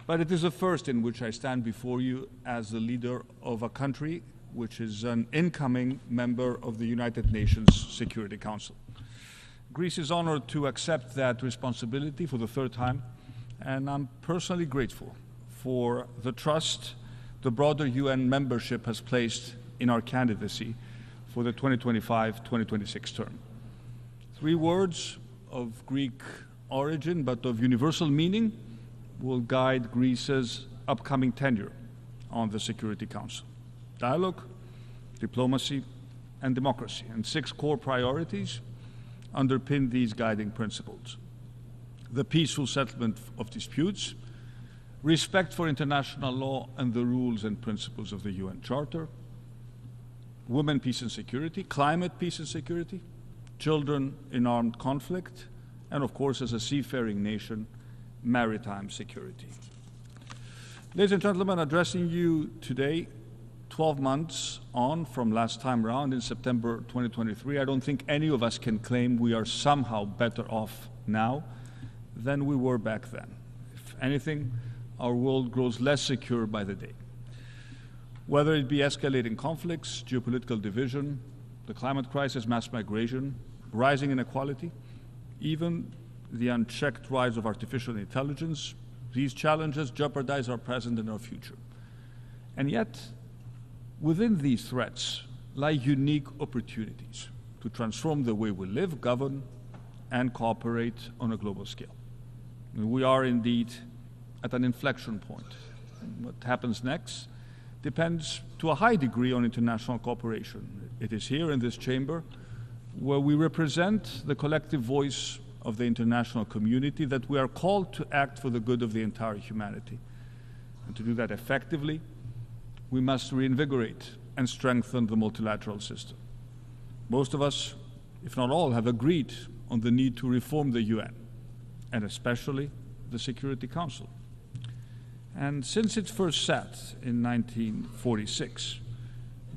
but it is the first in which I stand before you as the leader of a country which is an incoming member of the United Nations Security Council. Greece is honored to accept that responsibility for the third time, and I'm personally grateful for the trust the broader UN membership has placed in our candidacy for the 2025-2026 term. Three words of Greek origin but of universal meaning will guide Greece's upcoming tenure on the Security Council: dialogue, diplomacy, and democracy. And six core priorities underpin these guiding principles: the peaceful settlement of disputes, respect for international law and the rules and principles of the UN Charter, women, peace and security, climate, peace and security, children in armed conflict, and of course, as a seafaring nation, maritime security. Ladies and gentlemen, addressing you today, 12 months on from last time around in September 2023, I don't think any of us can claim we are somehow better off now than we were back then. If anything, our world grows less secure by the day. Whether it be escalating conflicts, geopolitical division, the climate crisis, mass migration, rising inequality, even the unchecked rise of artificial intelligence, these challenges jeopardize our present and our future. And yet, within these threats lie unique opportunities to transform the way we live, govern, and cooperate on a global scale. And we are indeed at an inflection point. What happens next depends to a high degree on international cooperation. It is here in this chamber where we represent the collective voice of the international community that we are called to act for the good of the entire humanity. And to do that effectively, we must reinvigorate and strengthen the multilateral system. Most of us, if not all, have agreed on the need to reform the UN, and especially the Security Council. And since it first sat in 1946,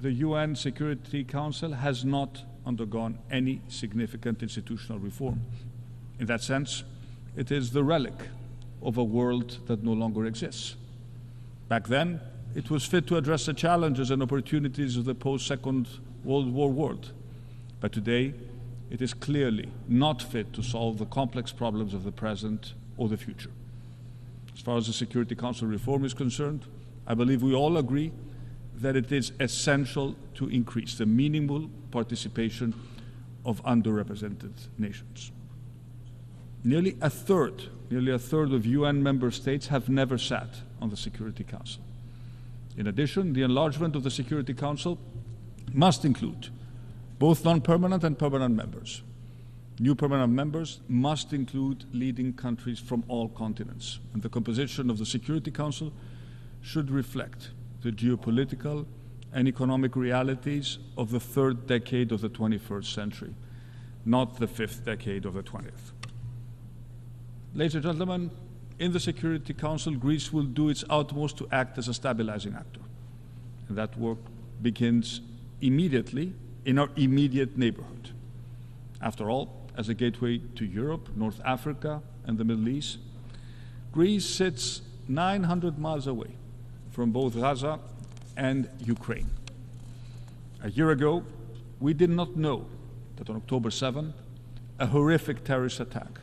the UN Security Council has not undergone any significant institutional reform. In that sense, it is the relic of a world that no longer exists. Back then, it was fit to address the challenges and opportunities of the post-Second World War world. But today, it is clearly not fit to solve the complex problems of the present or the future. As far as the Security Council reform is concerned, I believe we all agree that it is essential to increase the meaningful participation of underrepresented nations. Nearly a third of UN member states have never sat on the Security Council. In addition, the enlargement of the Security Council must include both non-permanent and permanent members. New permanent members must include leading countries from all continents, and the composition of the Security Council should reflect the geopolitical and economic realities of the third decade of the 21st century, not the fifth decade of the 20th. Ladies and gentlemen, in the Security Council, Greece will do its utmost to act as a stabilizing actor. And that work begins immediately in our immediate neighborhood. After all, as a gateway to Europe, North Africa, and the Middle East, Greece sits 900 miles away from both Gaza and Ukraine. A year ago, we did not know that on October 7, a horrific terrorist attack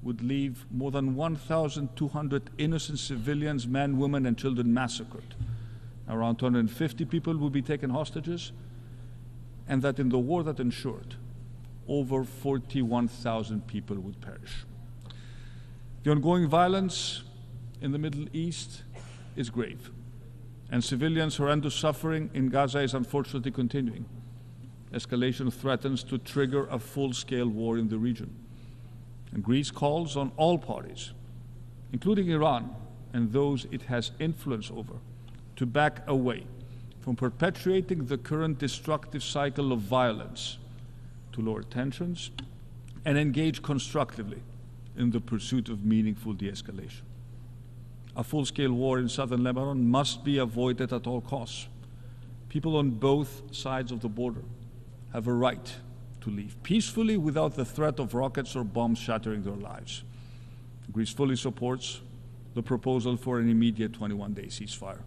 would leave more than 1,200 innocent civilians, men, women, and children massacred. Around 250 people would be taken hostages, and that in the war that ensured, over 41,000 people would perish. The ongoing violence in the Middle East is grave, and civilians' horrendous suffering in Gaza is unfortunately continuing. Escalation threatens to trigger a full-scale war in the region. And Greece calls on all parties, including Iran and those it has influence over, to back away from perpetuating the current destructive cycle of violence, to lower tensions and engage constructively in the pursuit of meaningful de-escalation. A full-scale war in southern Lebanon must be avoided at all costs. People on both sides of the border have a right to leave peacefully without the threat of rockets or bombs shattering their lives. Greece fully supports the proposal for an immediate 21-day ceasefire.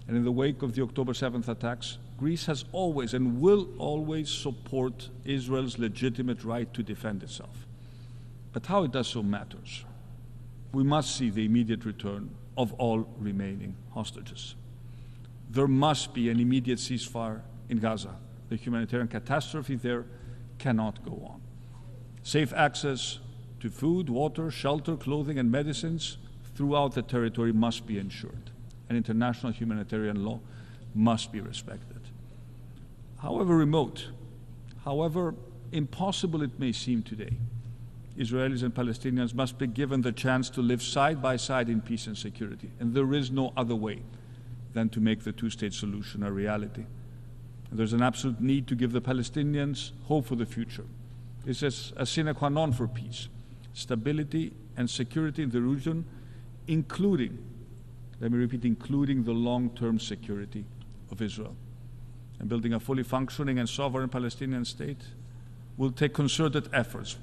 And in the wake of the October 7th attacks, Greece has always and will always support Israel's legitimate right to defend itself. But how it does so matters. We must see the immediate return of all remaining hostages. There must be an immediate ceasefire in Gaza. The humanitarian catastrophe there cannot go on. Safe access to food, water, shelter, clothing, and medicines throughout the territory must be ensured, and international humanitarian law must be respected. However remote, however impossible it may seem today, Israelis and Palestinians must be given the chance to live side by side in peace and security, and there is no other way than to make the two-state solution a reality. And there's an absolute need to give the Palestinians hope for the future. This is a sine qua non for peace, stability, and security in the region, including, let me repeat, including the long-term security of Israel. And building a fully functioning and sovereign Palestinian state will take concerted efforts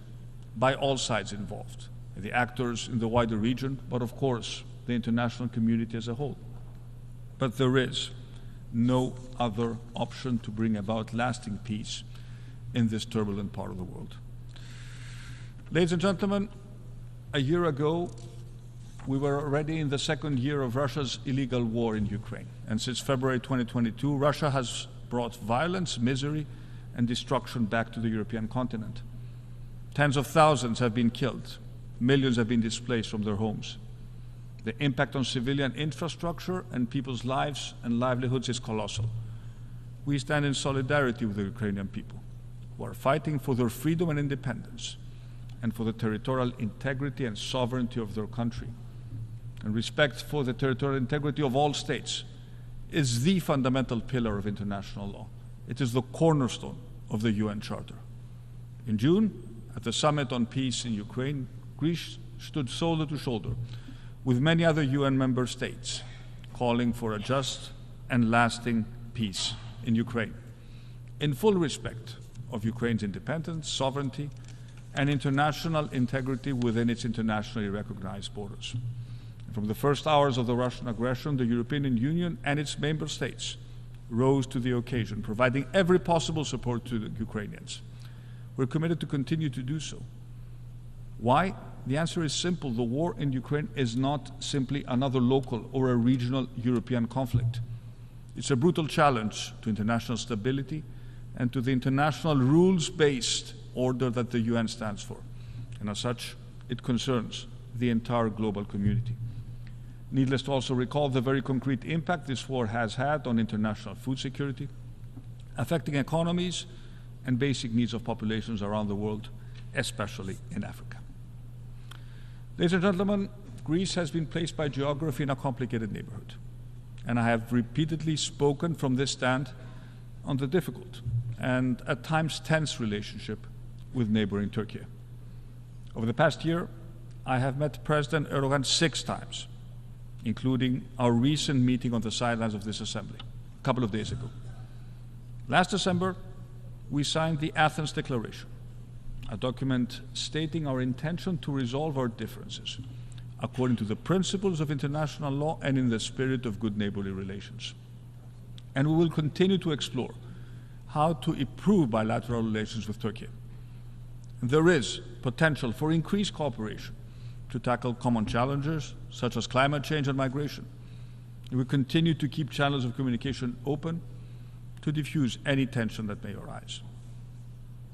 by all sides involved, the actors in the wider region, but of course, the international community as a whole. But there is no other option to bring about lasting peace in this turbulent part of the world. Ladies and gentlemen, a year ago, we were already in the second year of Russia's illegal war in Ukraine. And since February 2022, Russia has brought violence, misery, and destruction back to the European continent. Tens of thousands have been killed. Millions have been displaced from their homes. The impact on civilian infrastructure and people's lives and livelihoods is colossal. We stand in solidarity with the Ukrainian people, who are fighting for their freedom and independence, and for the territorial integrity and sovereignty of their country. And respect for the territorial integrity of all states is the fundamental pillar of international law. It is the cornerstone of the UN Charter. In June, at the Summit on Peace in Ukraine, Greece stood shoulder to shoulder with many other UN member states, calling for a just and lasting peace in Ukraine, in full respect of Ukraine's independence, sovereignty, and international integrity within its internationally recognized borders. From the first hours of the Russian aggression, the European Union and its member states rose to the occasion, providing every possible support to the Ukrainians. We're committed to continue to do so. Why? The answer is simple. The war in Ukraine is not simply another local or a regional European conflict. It's a brutal challenge to international stability and to the international rules-based order that the UN stands for. And as such, it concerns the entire global community. Needless to also recall the very concrete impact this war has had on international food security, affecting economies and basic needs of populations around the world, especially in Africa. Ladies and gentlemen, Greece has been placed by geography in a complicated neighborhood, and I have repeatedly spoken from this stand on the difficult and at times tense relationship with neighboring Turkey. Over the past year, I have met President Erdogan 6 times, including our recent meeting on the sidelines of this assembly, a couple of days ago. Last December, we signed the Athens Declaration, a document stating our intention to resolve our differences according to the principles of international law and in the spirit of good neighborly relations. And we will continue to explore how to improve bilateral relations with Turkey. There is potential for increased cooperation to tackle common challenges such as climate change and migration. We will continue to keep channels of communication open to diffuse any tension that may arise.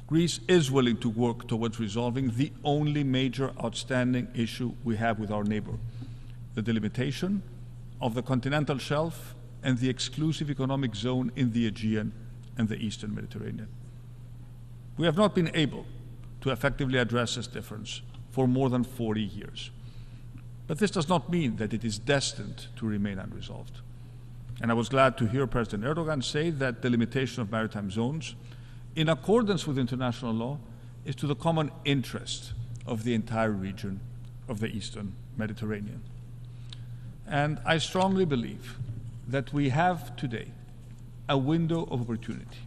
Greece is willing to work towards resolving the only major outstanding issue we have with our neighbor, the delimitation of the continental shelf and the exclusive economic zone in the Aegean and the Eastern Mediterranean. We have not been able to effectively address this difference for more than 40 years. But this does not mean that it is destined to remain unresolved. And I was glad to hear President Erdogan say that the limitation of maritime zones, in accordance with international law, is to the common interest of the entire region of the Eastern Mediterranean. And I strongly believe that we have today a window of opportunity,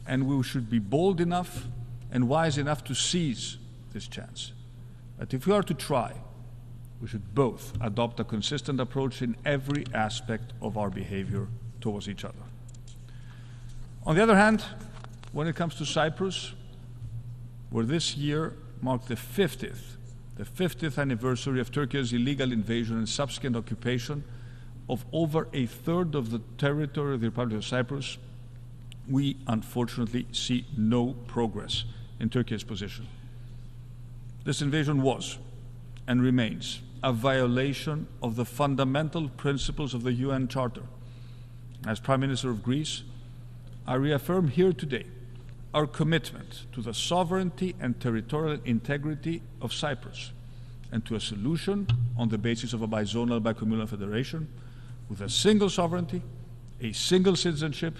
and we should be bold enough and wise enough to seize this chance. But if we are to try, we should both adopt a consistent approach in every aspect of our behavior towards each other. On the other hand, when it comes to Cyprus, where this year marked the 50th anniversary of Turkey's illegal invasion and subsequent occupation of over a third of the territory of the Republic of Cyprus, we unfortunately see no progress in Turkey's position. This invasion was and remains a violation of the fundamental principles of the UN Charter. As Prime Minister of Greece, I reaffirm here today our commitment to the sovereignty and territorial integrity of Cyprus and to a solution on the basis of a bizonal bicommunal federation with a single sovereignty, a single citizenship,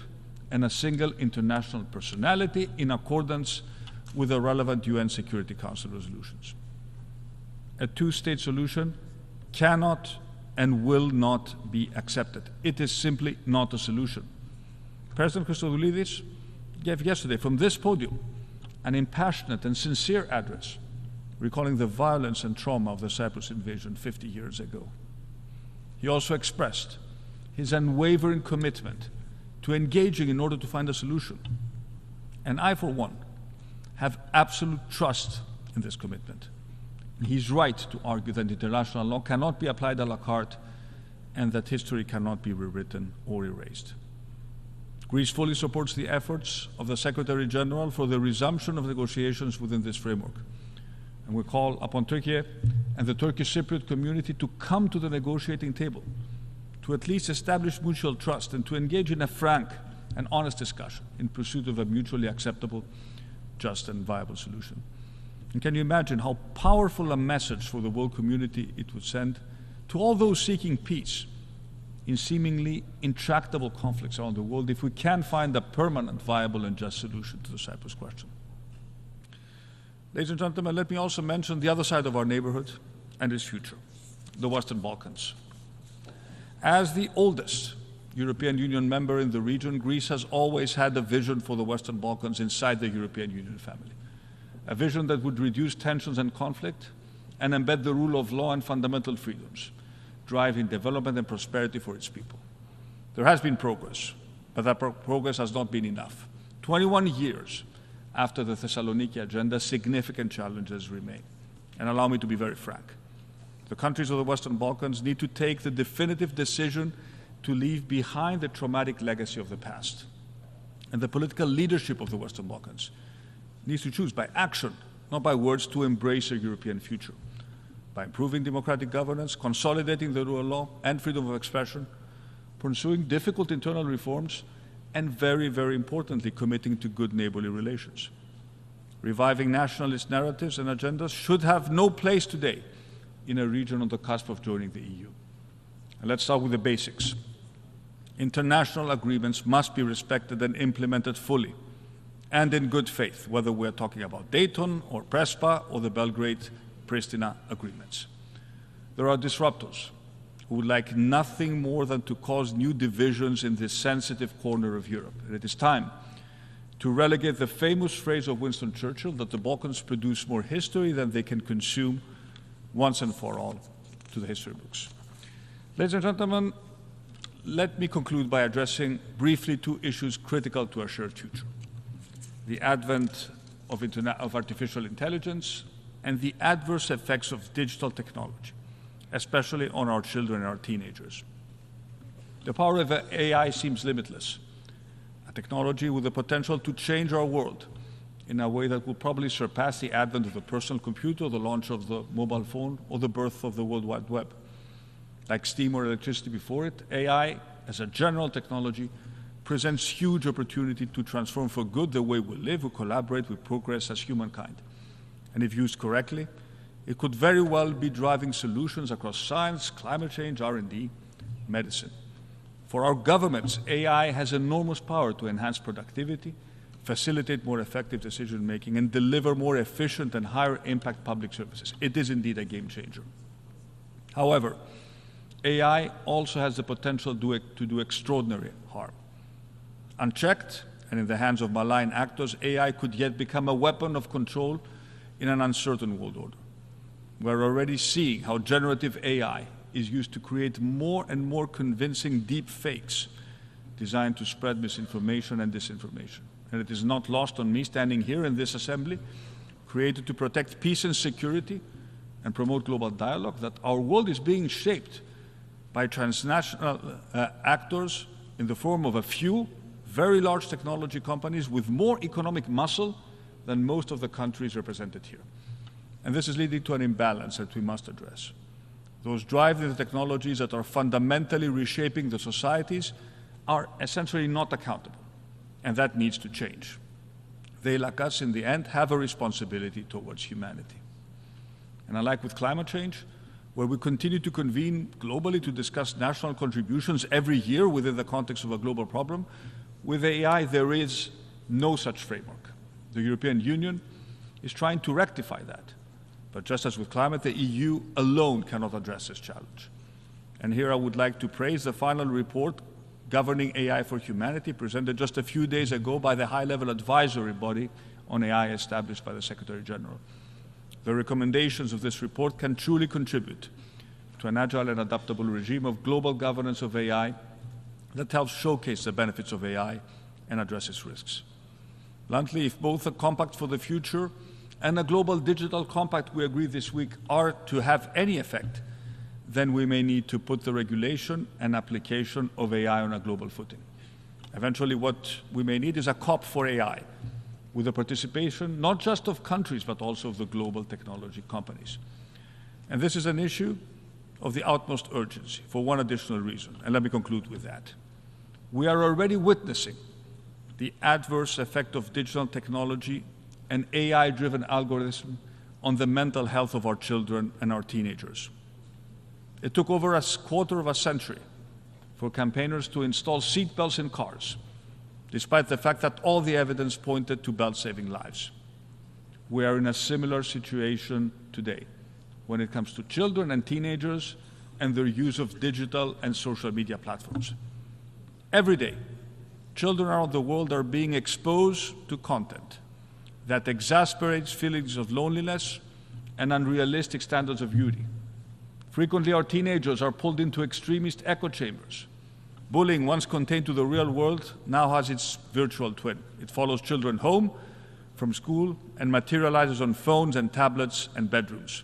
and a single international personality in accordance with the relevant UN Security Council resolutions. A two-state solution cannot and will not be accepted. It is simply not a solution. President Christodoulidis gave yesterday from this podium an impassionate and sincere address recalling the violence and trauma of the Cyprus invasion 50 years ago. He also expressed his unwavering commitment to engaging in order to find a solution. And I, for one, have absolute trust in this commitment. He's right to argue that international law cannot be applied à la carte and that history cannot be rewritten or erased. Greece fully supports the efforts of the Secretary General for the resumption of negotiations within this framework. And we call upon Turkey and the Turkish Cypriot community to come to the negotiating table, to at least establish mutual trust and to engage in a frank and honest discussion in pursuit of a mutually acceptable, just and viable solution. And can you imagine how powerful a message for the world community it would send to all those seeking peace in seemingly intractable conflicts around the world if we can find a permanent, viable, and just solution to the Cyprus question? Ladies and gentlemen, let me also mention the other side of our neighborhood and its future, the Western Balkans. As the oldest European Union member in the region, Greece has always had a vision for the Western Balkans inside the European Union family. A vision that would reduce tensions and conflict and embed the rule of law and fundamental freedoms, driving development and prosperity for its people. There has been progress, but that progress has not been enough. 21 years after the Thessaloniki agenda, significant challenges remain. And allow me to be very frank. The countries of the Western Balkans need to take the definitive decision to leave behind the traumatic legacy of the past. And the political leadership of the Western Balkans needs to choose by action, not by words, to embrace a European future. By improving democratic governance, consolidating the rule of law and freedom of expression, pursuing difficult internal reforms, and very, very importantly, committing to good neighborly relations. Reviving nationalist narratives and agendas should have no place today in a region on the cusp of joining the EU. And let's start with the basics. International agreements must be respected and implemented fully and in good faith, whether we're talking about Dayton or Prespa or the Belgrade-Pristina agreements. There are disruptors who would like nothing more than to cause new divisions in this sensitive corner of Europe. And it is time to relegate the famous phrase of Winston Churchill that the Balkans produce more history than they can consume once and for all to the history books. Ladies and gentlemen, let me conclude by addressing briefly two issues critical to our shared future: the advent of artificial intelligence and the adverse effects of digital technology, especially on our children and our teenagers. The power of AI seems limitless, a technology with the potential to change our world in a way that will probably surpass the advent of the personal computer, the launch of the mobile phone, or the birth of the World Wide Web. Like steam or electricity before it, AI, as a general technology, presents huge opportunity to transform for good the way we live, we collaborate, we progress as humankind. And if used correctly, it could very well be driving solutions across science, climate change, R&D, medicine. For our governments, AI has enormous power to enhance productivity, facilitate more effective decision-making, and deliver more efficient and higher impact public services. It is indeed a game changer. However, AI also has the potential to do extraordinary harm. Unchecked and in the hands of malign actors, AI could yet become a weapon of control in an uncertain world order. We're already seeing how generative AI is used to create more and more convincing deep fakes designed to spread misinformation and disinformation. And it is not lost on me standing here in this assembly, created to protect peace and security and promote global dialogue, that our world is being shaped by transnational actors in the form of a few very large technology companies with more economic muscle than most of the countries represented here. And this is leading to an imbalance that we must address. Those driving the technologies that are fundamentally reshaping the societies are essentially not accountable, and that needs to change. They, like us, in the end, have a responsibility towards humanity. And unlike with climate change, where we continue to convene globally to discuss national contributions every year within the context of a global problem, with AI there is no such framework. The European Union is trying to rectify that. But just as with climate, the EU alone cannot address this challenge. And here I would like to praise the final report governing AI for humanity, presented just a few days ago by the high-level advisory body on AI established by the Secretary General. The recommendations of this report can truly contribute to an agile and adaptable regime of global governance of AI that helps showcase the benefits of AI and address its risks. Bluntly, if both a compact for the future and a global digital compact we agreed this week are to have any effect, then we may need to put the regulation and application of AI on a global footing. Eventually, what we may need is a COP for AI, with the participation not just of countries, but also of the global technology companies. And this is an issue of the utmost urgency for one additional reason, and let me conclude with that. We are already witnessing the adverse effect of digital technology and AI-driven algorithms on the mental health of our children and our teenagers. It took over a quarter of a century for campaigners to install seatbelts in cars, despite the fact that all the evidence pointed to belts saving lives. We are in a similar situation today when it comes to children and teenagers and their use of digital and social media platforms. Every day, children around the world are being exposed to content that exasperates feelings of loneliness and unrealistic standards of beauty. Frequently, our teenagers are pulled into extremist echo chambers. Bullying, once contained to the real world, now has its virtual twin. It follows children home from school and materializes on phones and tablets and bedrooms.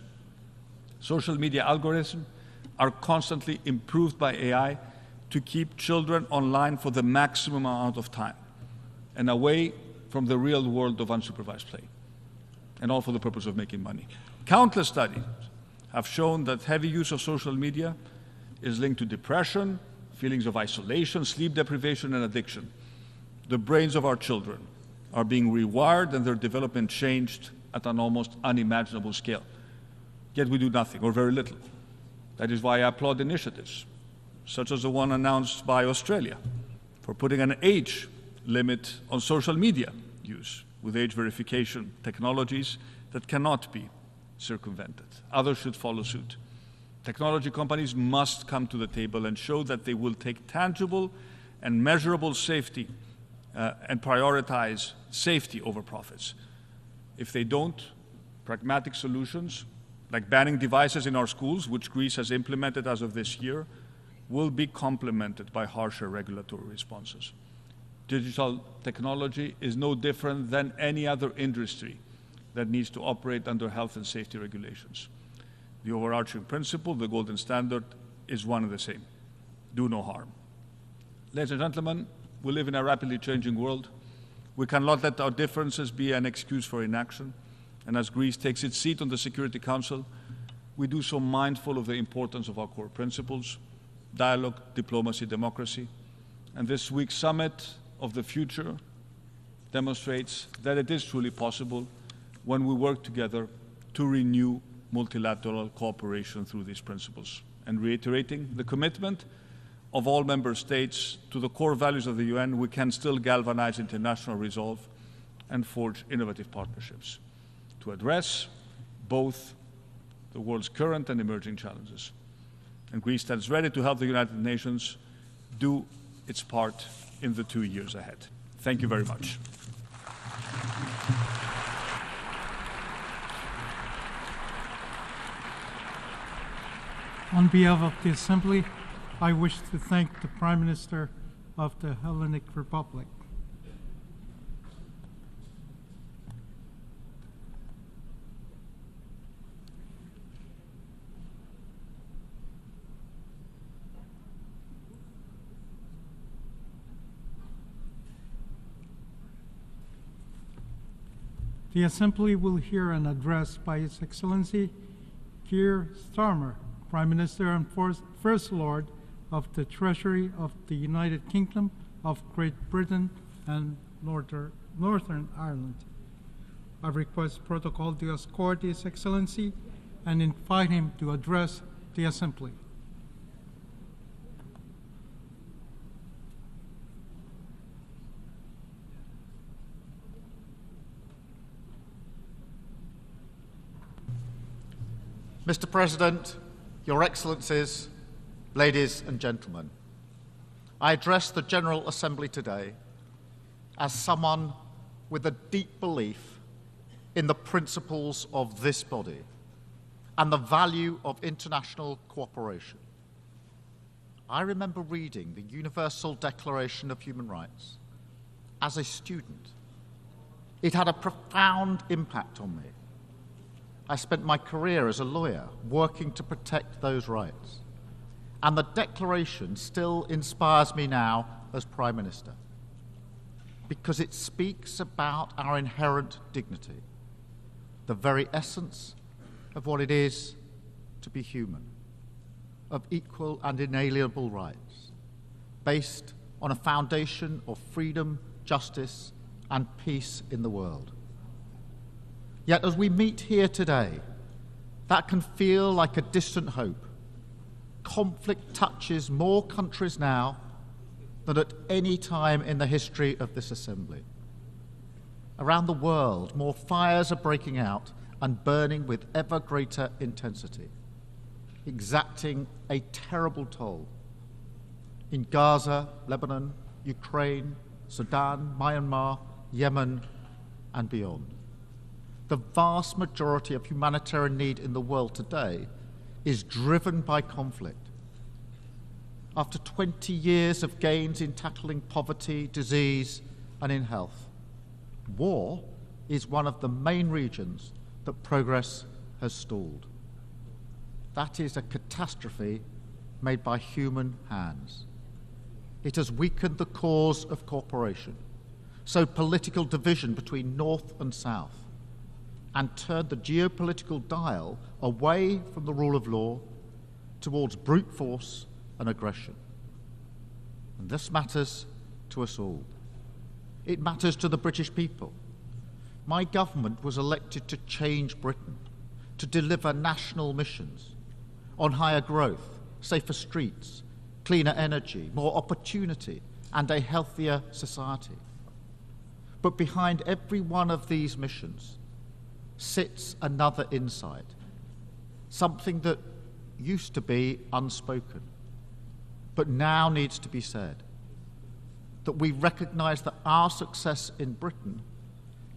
Social media algorithms are constantly improved by AI to keep children online for the maximum amount of time and away from the real world of unsupervised play, and all for the purpose of making money. Countless studies have shown that heavy use of social media is linked to depression, feelings of isolation, sleep deprivation, and addiction. The brains of our children are being rewired and their development changed at an almost unimaginable scale. Yet we do nothing, or very little. That is why I applaud initiatives, such as the one announced by Australia, for putting an age limit on social media use with age verification technologies that cannot be circumvented. Others should follow suit. Technology companies must come to the table and show that they will take tangible and measurable safety and prioritize safety over profits. If they don't, pragmatic solutions like banning devices in our schools, which Greece has implemented as of this year, will be complemented by harsher regulatory responses. Digital technology is no different than any other industry that needs to operate under health and safety regulations. The overarching principle, the golden standard, is one and the same: do no harm. Ladies and gentlemen, we live in a rapidly changing world. We cannot let our differences be an excuse for inaction. And as Greece takes its seat on the Security Council, we do so mindful of the importance of our core principles: dialogue, diplomacy, democracy. And this week's summit of the future demonstrates that it is truly possible when we work together to renew multilateral cooperation through these principles, and reiterating the commitment of all member states to the core values of the UN, we can still galvanize international resolve and forge innovative partnerships to address both the world's current and emerging challenges. And Greece stands ready to help the United Nations do its part in the 2 years ahead. Thank you very much. On behalf of the Assembly, I wish to thank the Prime Minister of the Hellenic Republic. The Assembly will hear an address by His Excellency Keir Starmer, Prime Minister and First Lord of the Treasury of the United Kingdom of Great Britain and Northern Ireland. I request protocol to escort His Excellency and invite him to address the Assembly. Mr. President, Your Excellencies, ladies and gentlemen, I address the General Assembly today as someone with a deep belief in the principles of this body and the value of international cooperation. I remember reading the Universal Declaration of Human Rights as a student. It had a profound impact on me. I spent my career as a lawyer working to protect those rights. And the Declaration still inspires me now as Prime Minister, because it speaks about our inherent dignity, the very essence of what it is to be human, of equal and inalienable rights, based on a foundation of freedom, justice, and peace in the world. Yet as we meet here today, that can feel like a distant hope. Conflict touches more countries now than at any time in the history of this Assembly. Around the world, more fires are breaking out and burning with ever greater intensity, exacting a terrible toll. In Gaza, Lebanon, Ukraine, Sudan, Myanmar, Yemen, and beyond. The vast majority of humanitarian need in the world today is driven by conflict. After 20 years of gains in tackling poverty, disease, and in health, war is one of the main regions that progress has stalled. That is a catastrophe made by human hands. it has weakened the cause of cooperation, sowed political division between North and South, and turned the geopolitical dial away from the rule of law towards brute force and aggression. And this matters to us all. It matters to the British people. My government was elected to change Britain, to deliver national missions on higher growth, safer streets, cleaner energy, more opportunity, and a healthier society. But behind every one of these missions sits another insight, something that used to be unspoken, but now needs to be said, that we recognise that our success in Britain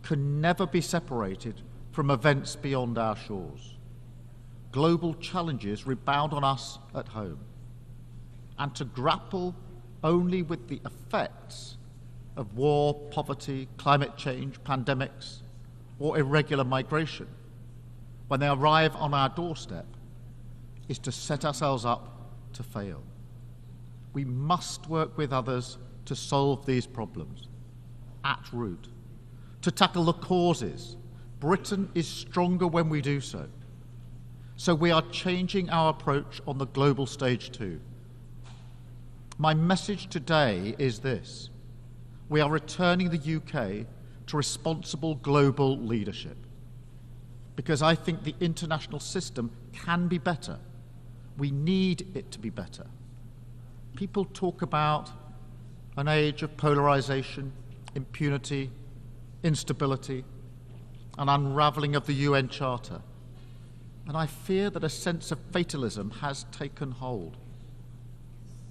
can never be separated from events beyond our shores. Global challenges rebound on us at home, and to grapple only with the effects of war, poverty, climate change, pandemics, or irregular migration when they arrive on our doorstep is to set ourselves up to fail. We must work with others to solve these problems at root, to tackle the causes. Britain is stronger when we do so. So we are changing our approach on the global stage too. My message today is this: we are returning the UK to responsible global leadership, because I think the international system can be better. We need it to be better. People talk about an age of polarization, impunity, instability, an unraveling of the UN Charter. And I fear that a sense of fatalism has taken hold.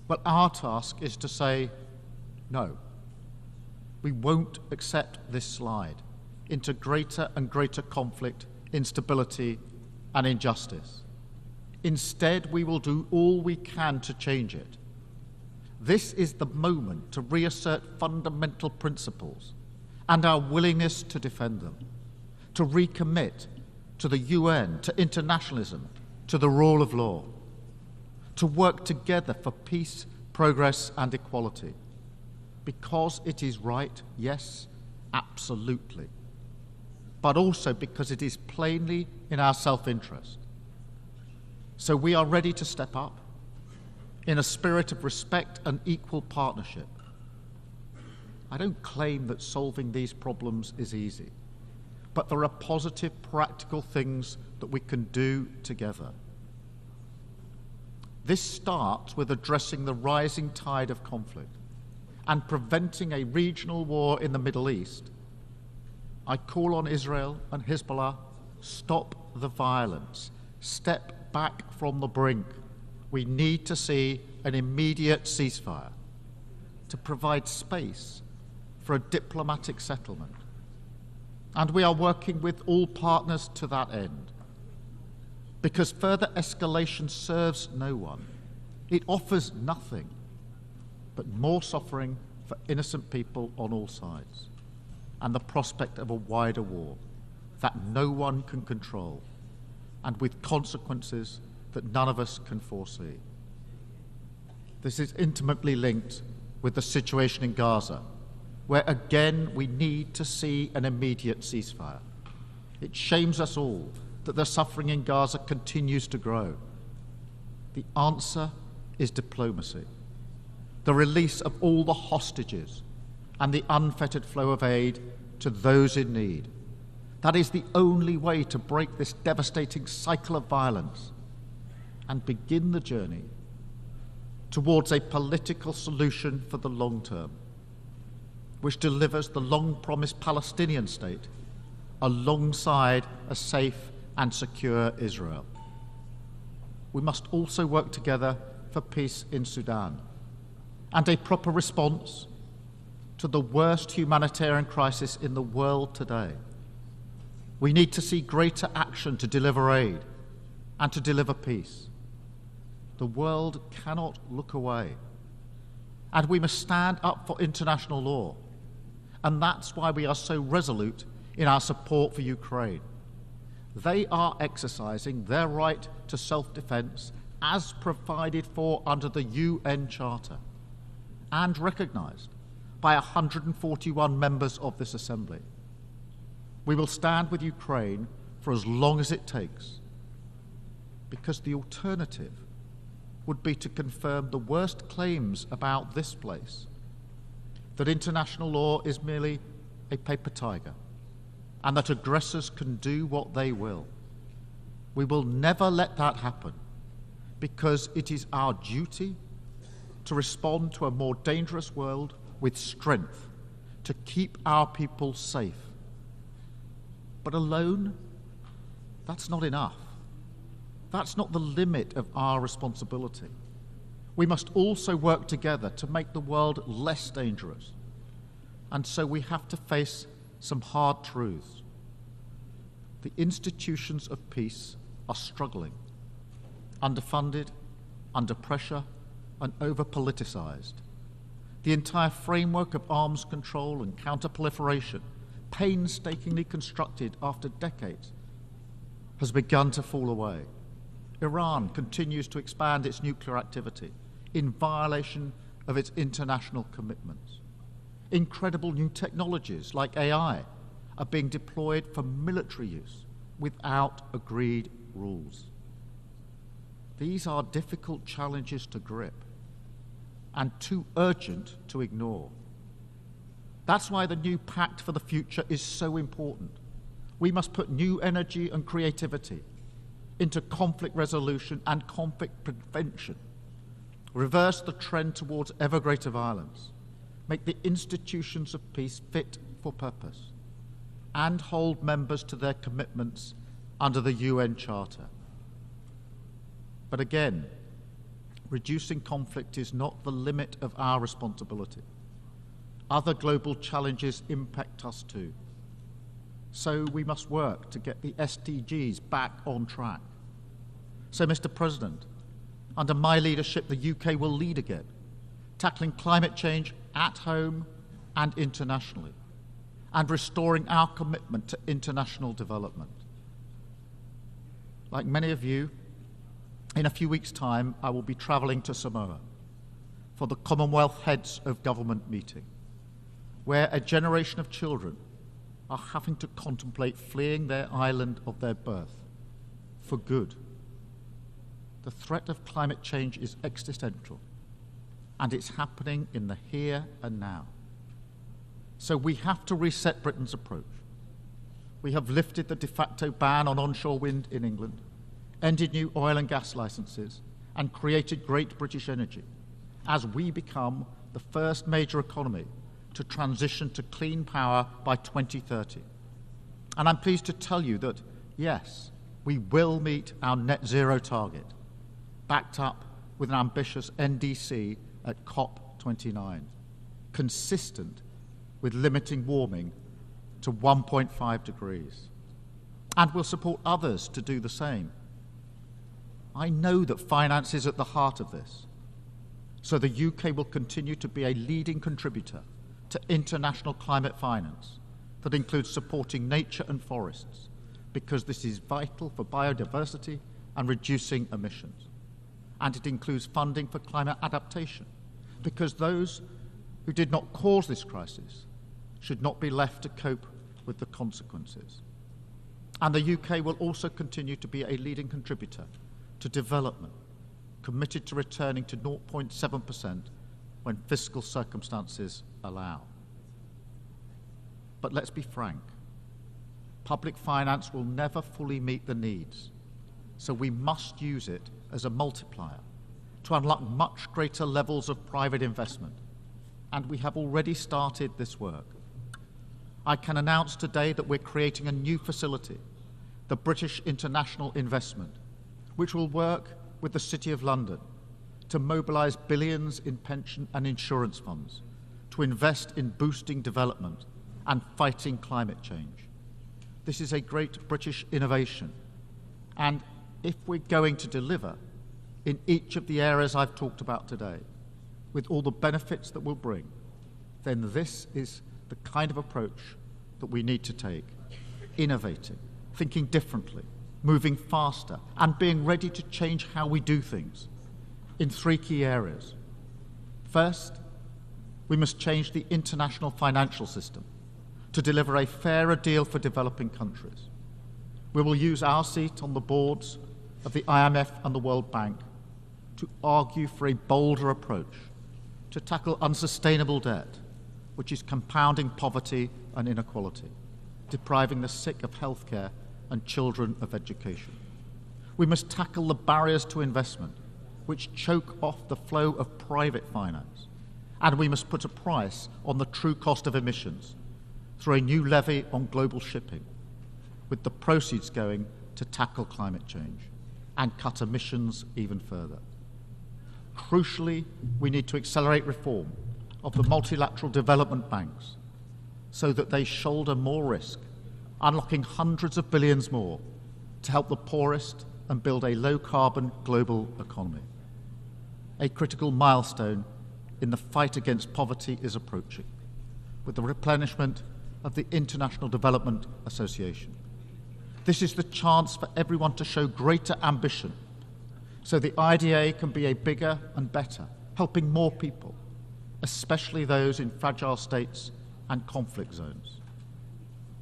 But our task is to say, no, we won't accept this slide into greater and greater conflict, instability, and injustice. Instead, we will do all we can to change it. This is the moment to reassert fundamental principles and our willingness to defend them, to recommit to the UN, to internationalism, to the rule of law, to work together for peace, progress, and equality. Because it is right, yes, absolutely, but also because it is plainly in our self-interest. So we are ready to step up in a spirit of respect and equal partnership. I don't claim that solving these problems is easy, but there are positive, practical things that we can do together. This starts with addressing the rising tide of conflict and preventing a regional war in the Middle East. I call on Israel and Hezbollah, stop the violence, step back from the brink. We need to see an immediate ceasefire to provide space for a diplomatic settlement. And we are working with all partners to that end, because further escalation serves no one. It offers nothing but more suffering for innocent people on all sides, and the prospect of a wider war that no one can control, and with consequences that none of us can foresee. This is intimately linked with the situation in Gaza, where again we need to see an immediate ceasefire. It shames us all that the suffering in Gaza continues to grow. The answer is diplomacy, the release of all the hostages and the unfettered flow of aid to those in need. That is the only way to break this devastating cycle of violence and begin the journey towards a political solution for the long term, which delivers the long-promised Palestinian state alongside a safe and secure Israel. We must also work together for peace in Sudan and a proper response to the worst humanitarian crisis in the world today. We need to see greater action to deliver aid and to deliver peace. The world cannot look away, and we must stand up for international law. And that's why we are so resolute in our support for Ukraine. They are exercising their right to self-defense as provided for under the UN Charter. and recognised by 141 members of this Assembly. We will stand with Ukraine for as long as it takes, because the alternative would be to confirm the worst claims about this place, that international law is merely a paper tiger, and that aggressors can do what they will. We will never let that happen, because it is our duty to respond to a more dangerous world with strength, to keep our people safe. But alone, that's not enough. That's not the limit of our responsibility. We must also work together to make the world less dangerous. And so we have to face some hard truths. The institutions of peace are struggling, underfunded, under pressure, and over-politicized. The entire framework of arms control and counter-proliferation, painstakingly constructed after decades, has begun to fall away. Iran continues to expand its nuclear activity in violation of its international commitments. Incredible new technologies like AI are being deployed for military use without agreed rules. These are difficult challenges to grip and too urgent to ignore. That's why the new pact for the future is so important. We must put new energy and creativity into conflict resolution and conflict prevention, reverse the trend towards ever greater violence, make the institutions of peace fit for purpose, and hold members to their commitments under the UN Charter. But again, reducing conflict is not the limit of our responsibility. Other global challenges impact us too. So we must work to get the SDGs back on track. So, Mr. President, under my leadership, the UK will lead again, tackling climate change at home and internationally, and restoring our commitment to international development. Like many of you, in a few weeks' time, I will be travelling to Samoa for the Commonwealth Heads of Government meeting, where a generation of children are having to contemplate fleeing their island of their birth for good. The threat of climate change is existential, and it's happening in the here and now. So we have to reset Britain's approach. We have lifted the de facto ban on onshore wind in England, ended new oil and gas licenses, and created Great British Energy as we become the first major economy to transition to clean power by 2030. And I'm pleased to tell you that, yes, we will meet our net zero target, backed up with an ambitious NDC at COP29, consistent with limiting warming to 1.5 degrees. And we'll support others to do the same. I know that finance is at the heart of this, so the UK will continue to be a leading contributor to international climate finance that includes supporting nature and forests, because this is vital for biodiversity and reducing emissions. And it includes funding for climate adaptation, because those who did not cause this crisis should not be left to cope with the consequences. And the UK will also continue to be a leading contributor to development, committed to returning to 0.7% when fiscal circumstances allow. But let's be frank, public finance will never fully meet the needs, so we must use it as a multiplier to unlock much greater levels of private investment, and we have already started this work. I can announce today that we're creating a new facility, the British International Investment, which will work with the City of London to mobilise billions in pension and insurance funds to invest in boosting development and fighting climate change. This is a great British innovation, and if we're going to deliver in each of the areas I've talked about today, with all the benefits that we'll bring, then this is the kind of approach that we need to take, innovating, thinking differently, moving faster, and being ready to change how we do things in three key areas. First, We must change the international financial system to deliver a fairer deal for developing countries. We will use our seat on the boards of the IMF and the World Bank to argue for a bolder approach to tackle unsustainable debt, which is compounding poverty and inequality, depriving the sick of healthcare and children of education. We must tackle the barriers to investment, which choke off the flow of private finance. And we must put a price on the true cost of emissions through a new levy on global shipping, with the proceeds going to tackle climate change and cut emissions even further. Crucially, we need to accelerate reform of the multilateral development banks so that they shoulder more risk, unlocking hundreds of billions more to help the poorest and build a low-carbon global economy. A critical milestone in the fight against poverty is approaching, with the replenishment of the International Development Association. This is the chance for everyone to show greater ambition so the IDA can be a bigger and better, helping more people, especially those in fragile states and conflict zones.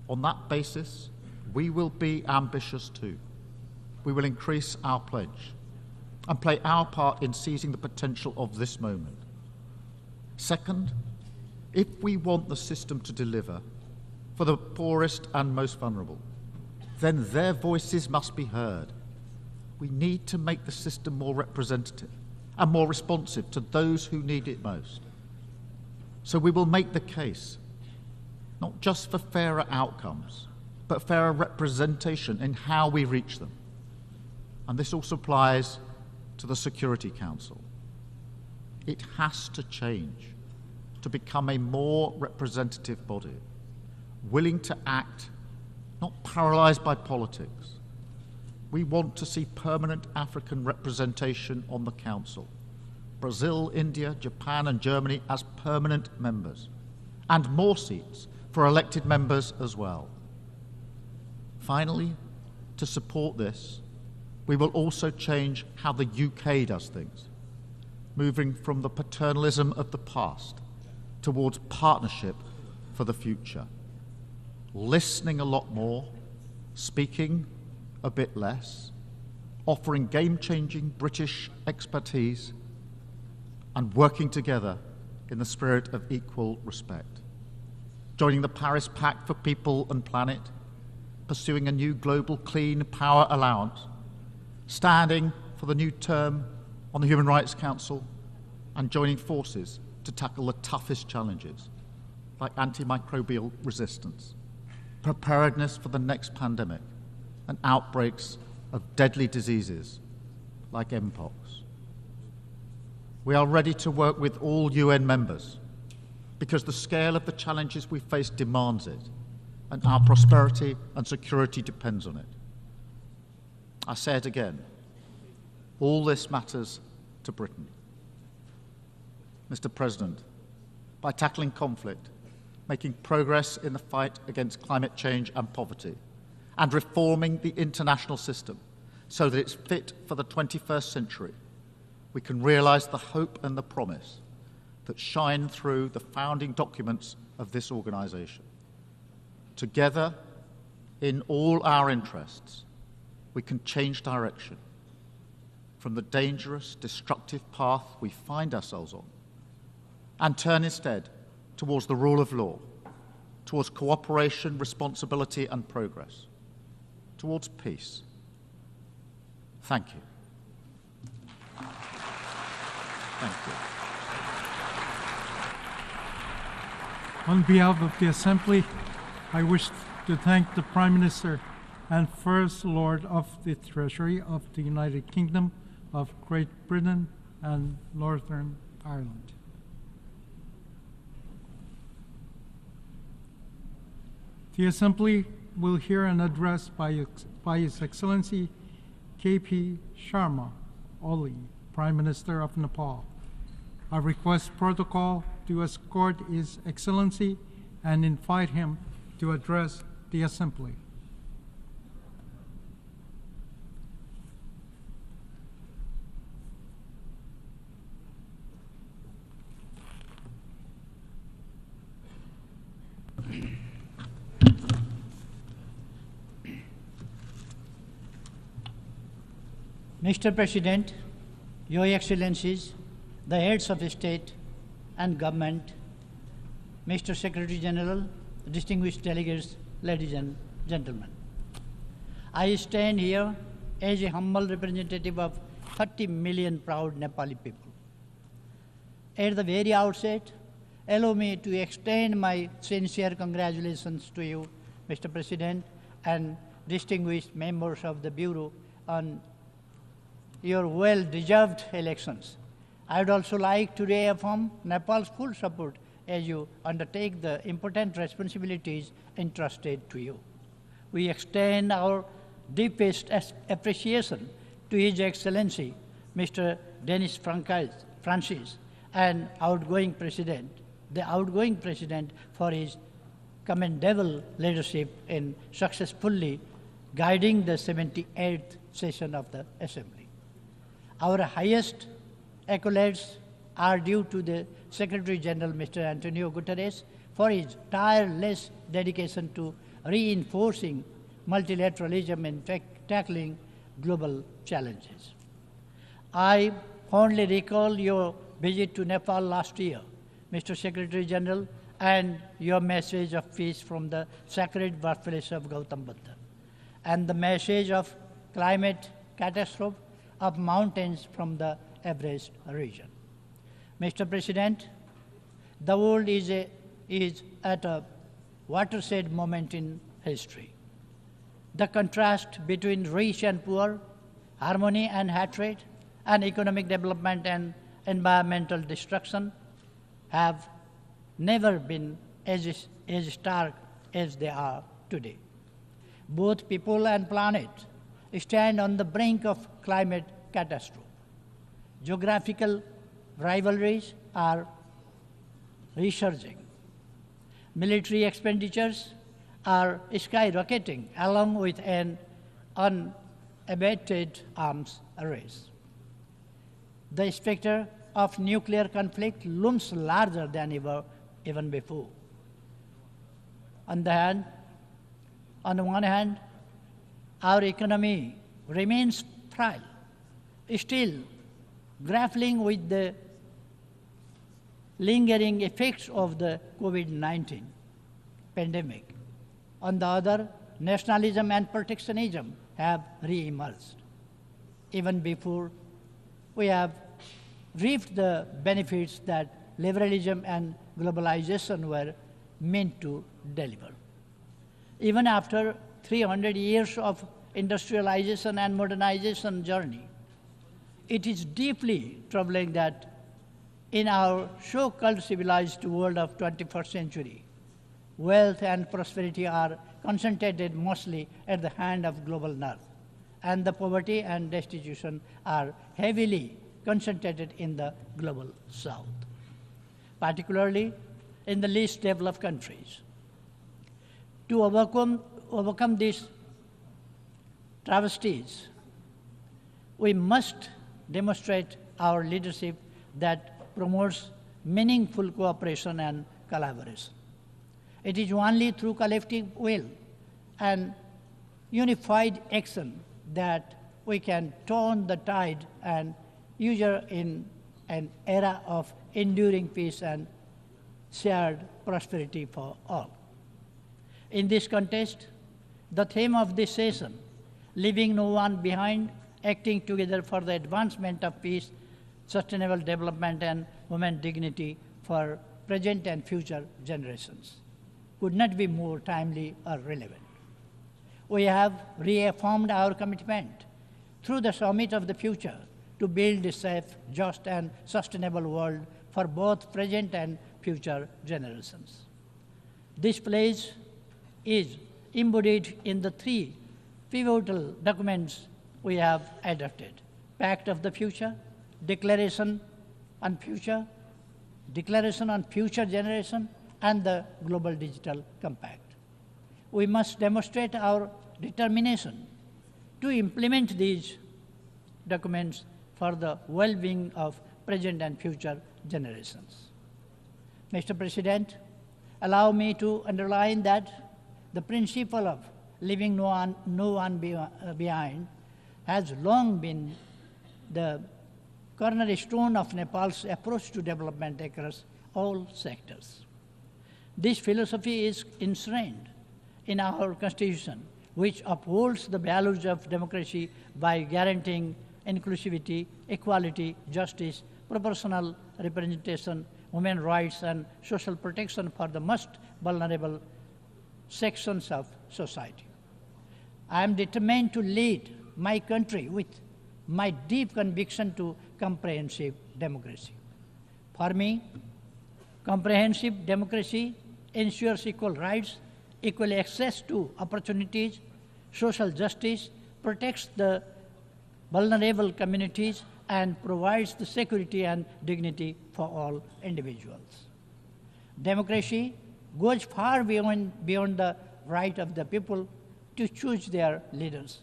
On that basis, we will be ambitious too. We will increase our pledge and play our part in seizing the potential of this moment. Second, if we want the system to deliver for the poorest and most vulnerable, then their voices must be heard. We need to make the system more representative and more responsive to those who need it most. So we will make the case, not just for fairer outcomes, but fairer representation in how we reach them. And this also applies to the Security Council. It has to change to become a more representative body, willing to act, not paralyzed by politics. We want to see permanent African representation on the Council. Brazil, India, Japan and Germany as permanent members, and more seats for elected members as well. Finally, to support this, we will also change how the UK does things, moving from the paternalism of the past towards partnership for the future, listening a lot more, speaking a bit less, offering game-changing British expertise, and working together in the spirit of equal respect. Joining the Paris Pact for People and Planet, pursuing a new global clean power allowance, standing for the new term on the Human Rights Council, and joining forces to tackle the toughest challenges, like antimicrobial resistance, preparedness for the next pandemic, and outbreaks of deadly diseases like Mpox. We are ready to work with all UN members because the scale of the challenges we face demands it, and our prosperity and security depends on it. I say it again, all this matters to Britain. Mr. President, by tackling conflict, making progress in the fight against climate change and poverty, and reforming the international system so that it's fit for the 21st century, we can realise the hope and the promise that shine through the founding documents of this organisation. Together, in all our interests, we can change direction from the dangerous, destructive path we find ourselves on and turn instead towards the rule of law, towards cooperation, responsibility and progress, towards peace. Thank you. Thank you. On behalf of the Assembly, I wish to thank the Prime Minister and First Lord of the Treasury of the United Kingdom of Great Britain and Northern Ireland. The Assembly will hear an address by His Excellency K.P. Sharma Oli, Prime Minister of Nepal. I request protocol to escort His Excellency and invite him to address the Assembly. Mr. President, Your Excellencies, the heads of state and government, Mr. Secretary General, distinguished delegates, ladies and gentlemen. I stand here as a humble representative of 30 million proud Nepali people. At the very outset, allow me to extend my sincere congratulations to you, Mr. President, and distinguished members of the Bureau on your well-deserved elections. I would also like to reaffirm Nepal's full support as you undertake the important responsibilities entrusted to you. We extend our deepest appreciation to His Excellency, Mr. Denis Francis, and the outgoing president, for his commendable leadership in successfully guiding the 78th session of the Assembly. Our highest accolades are due to the Secretary General, Mr. Antonio Guterres, for his tireless dedication to reinforcing multilateralism and tackling global challenges. I fondly recall your visit to Nepal last year, Mr. Secretary General, and your message of peace from the sacred birthplace of Gautam Buddha, and the message of climate catastrophe of mountains from the Everest region. Mr. President, the world is at a watershed moment in history. The contrast between rich and poor, harmony and hatred, and economic development and environmental destruction have never been as stark as they are today. Both people and planet stand on the brink of climate catastrophe. Geographical rivalries are resurging. Military expenditures are skyrocketing along with an unabated arms race. The specter of nuclear conflict looms larger than ever, even before. On the one hand, our economy remains frail, still grappling with the lingering effects of the COVID-19 pandemic. On the other, nationalism and protectionism have re-emerged. Even before we have reaped the benefits that liberalism and globalization were meant to deliver. Even after 300 years of industrialization and modernization journey, it is deeply troubling that in our so-called civilized world of 21st century, wealth and prosperity are concentrated mostly at the hand of global north, and the poverty and destitution are heavily concentrated in the global south, particularly in the least developed countries. To overcome these travesties, we must demonstrate our leadership that promotes meaningful cooperation and collaboration. It is only through collective will and unified action that we can turn the tide and usher in an era of enduring peace and shared prosperity for all. In this context, the theme of this session, leaving no one behind, acting together for the advancement of peace, sustainable development, and human dignity for present and future generations, could not be more timely or relevant. We have reaffirmed our commitment through the Summit of the Future to build a safe, just, and sustainable world for both present and future generations. This pledge is embodied in the three pivotal documents we have adopted: Pact of the Future, Declaration on Future Generation, and the Global Digital Compact. We must demonstrate our determination to implement these documents for the well-being of present and future generations. Mr. President, allow me to underline that the principle of leaving no one behind has long been the cornerstone of Nepal's approach to development across all sectors. This philosophy is enshrined in our Constitution, which upholds the values of democracy by guaranteeing inclusivity, equality, justice, proportional representation, human rights, and social protection for the most vulnerable sections of society. I am determined to lead my country with my deep conviction to comprehensive democracy. For me, comprehensive democracy ensures equal rights, equal access to opportunities, social justice, protects the vulnerable communities, and provides the security and dignity for all individuals. Democracy goes far beyond the right of the people to choose their leaders.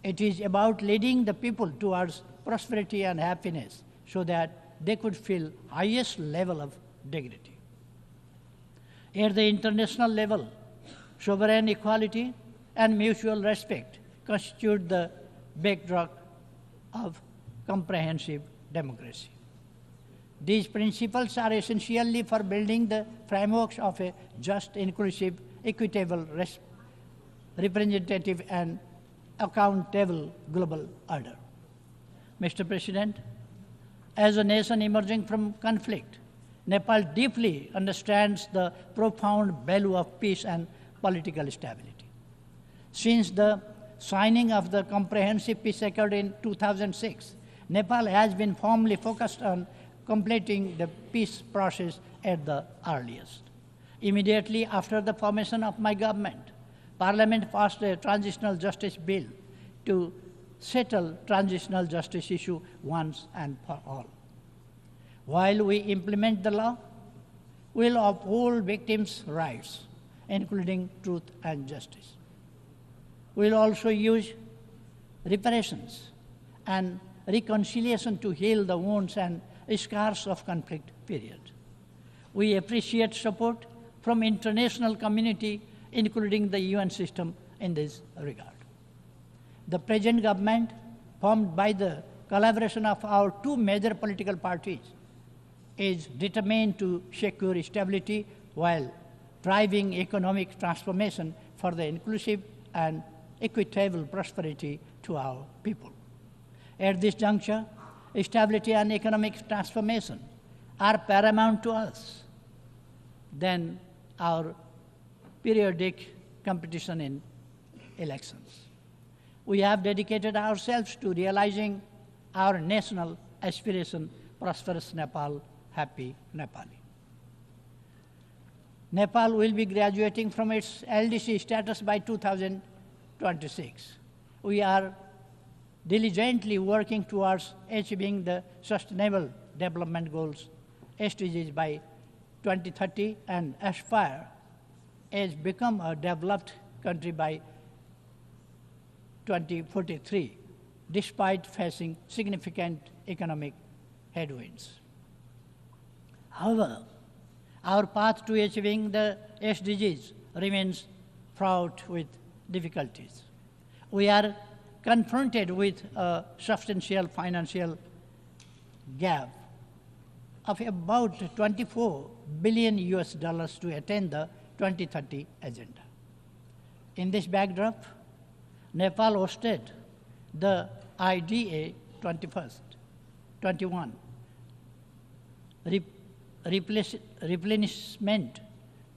It is about leading the people towards prosperity and happiness so that they could feel highest level of dignity. At the international level, sovereign equality and mutual respect constitute the backdrop of comprehensive democracy. These principles are essentially for building the frameworks of a just, inclusive, equitable, representative, and accountable global order. Mr. President, as a nation emerging from conflict, Nepal deeply understands the profound value of peace and political stability. Since the signing of the Comprehensive Peace Accord in 2006, Nepal has been firmly focused on completing the peace process at the earliest. Immediately after the formation of my government, Parliament passed a transitional justice bill to settle transitional justice issue once and for all. While we implement the law, we will uphold victims' rights, including truth and justice. We will also use reparations and reconciliation to heal the wounds and scars of conflict period. We appreciate support from international community, including the UN system, in this regard. The present government, formed by the collaboration of our two major political parties, is determined to secure stability while driving economic transformation for the inclusive and equitable prosperity to our people. At this juncture, stability and economic transformation are paramount to us than our periodic competition in elections. We have dedicated ourselves to realizing our national aspiration, prosperous Nepal, happy Nepali. Nepal will be graduating from its LDC status by 2026. We are diligently working towards achieving the Sustainable Development Goals, SDGs, by 2030 and aspire as become a developed country by 2043, despite facing significant economic headwinds. However, our path to achieving the SDGs remains fraught with difficulties. We are confronted with a substantial financial gap of about 24 billion US dollars to attain the 2030 agenda. In this backdrop, Nepal hosted the IDA 21 replenishment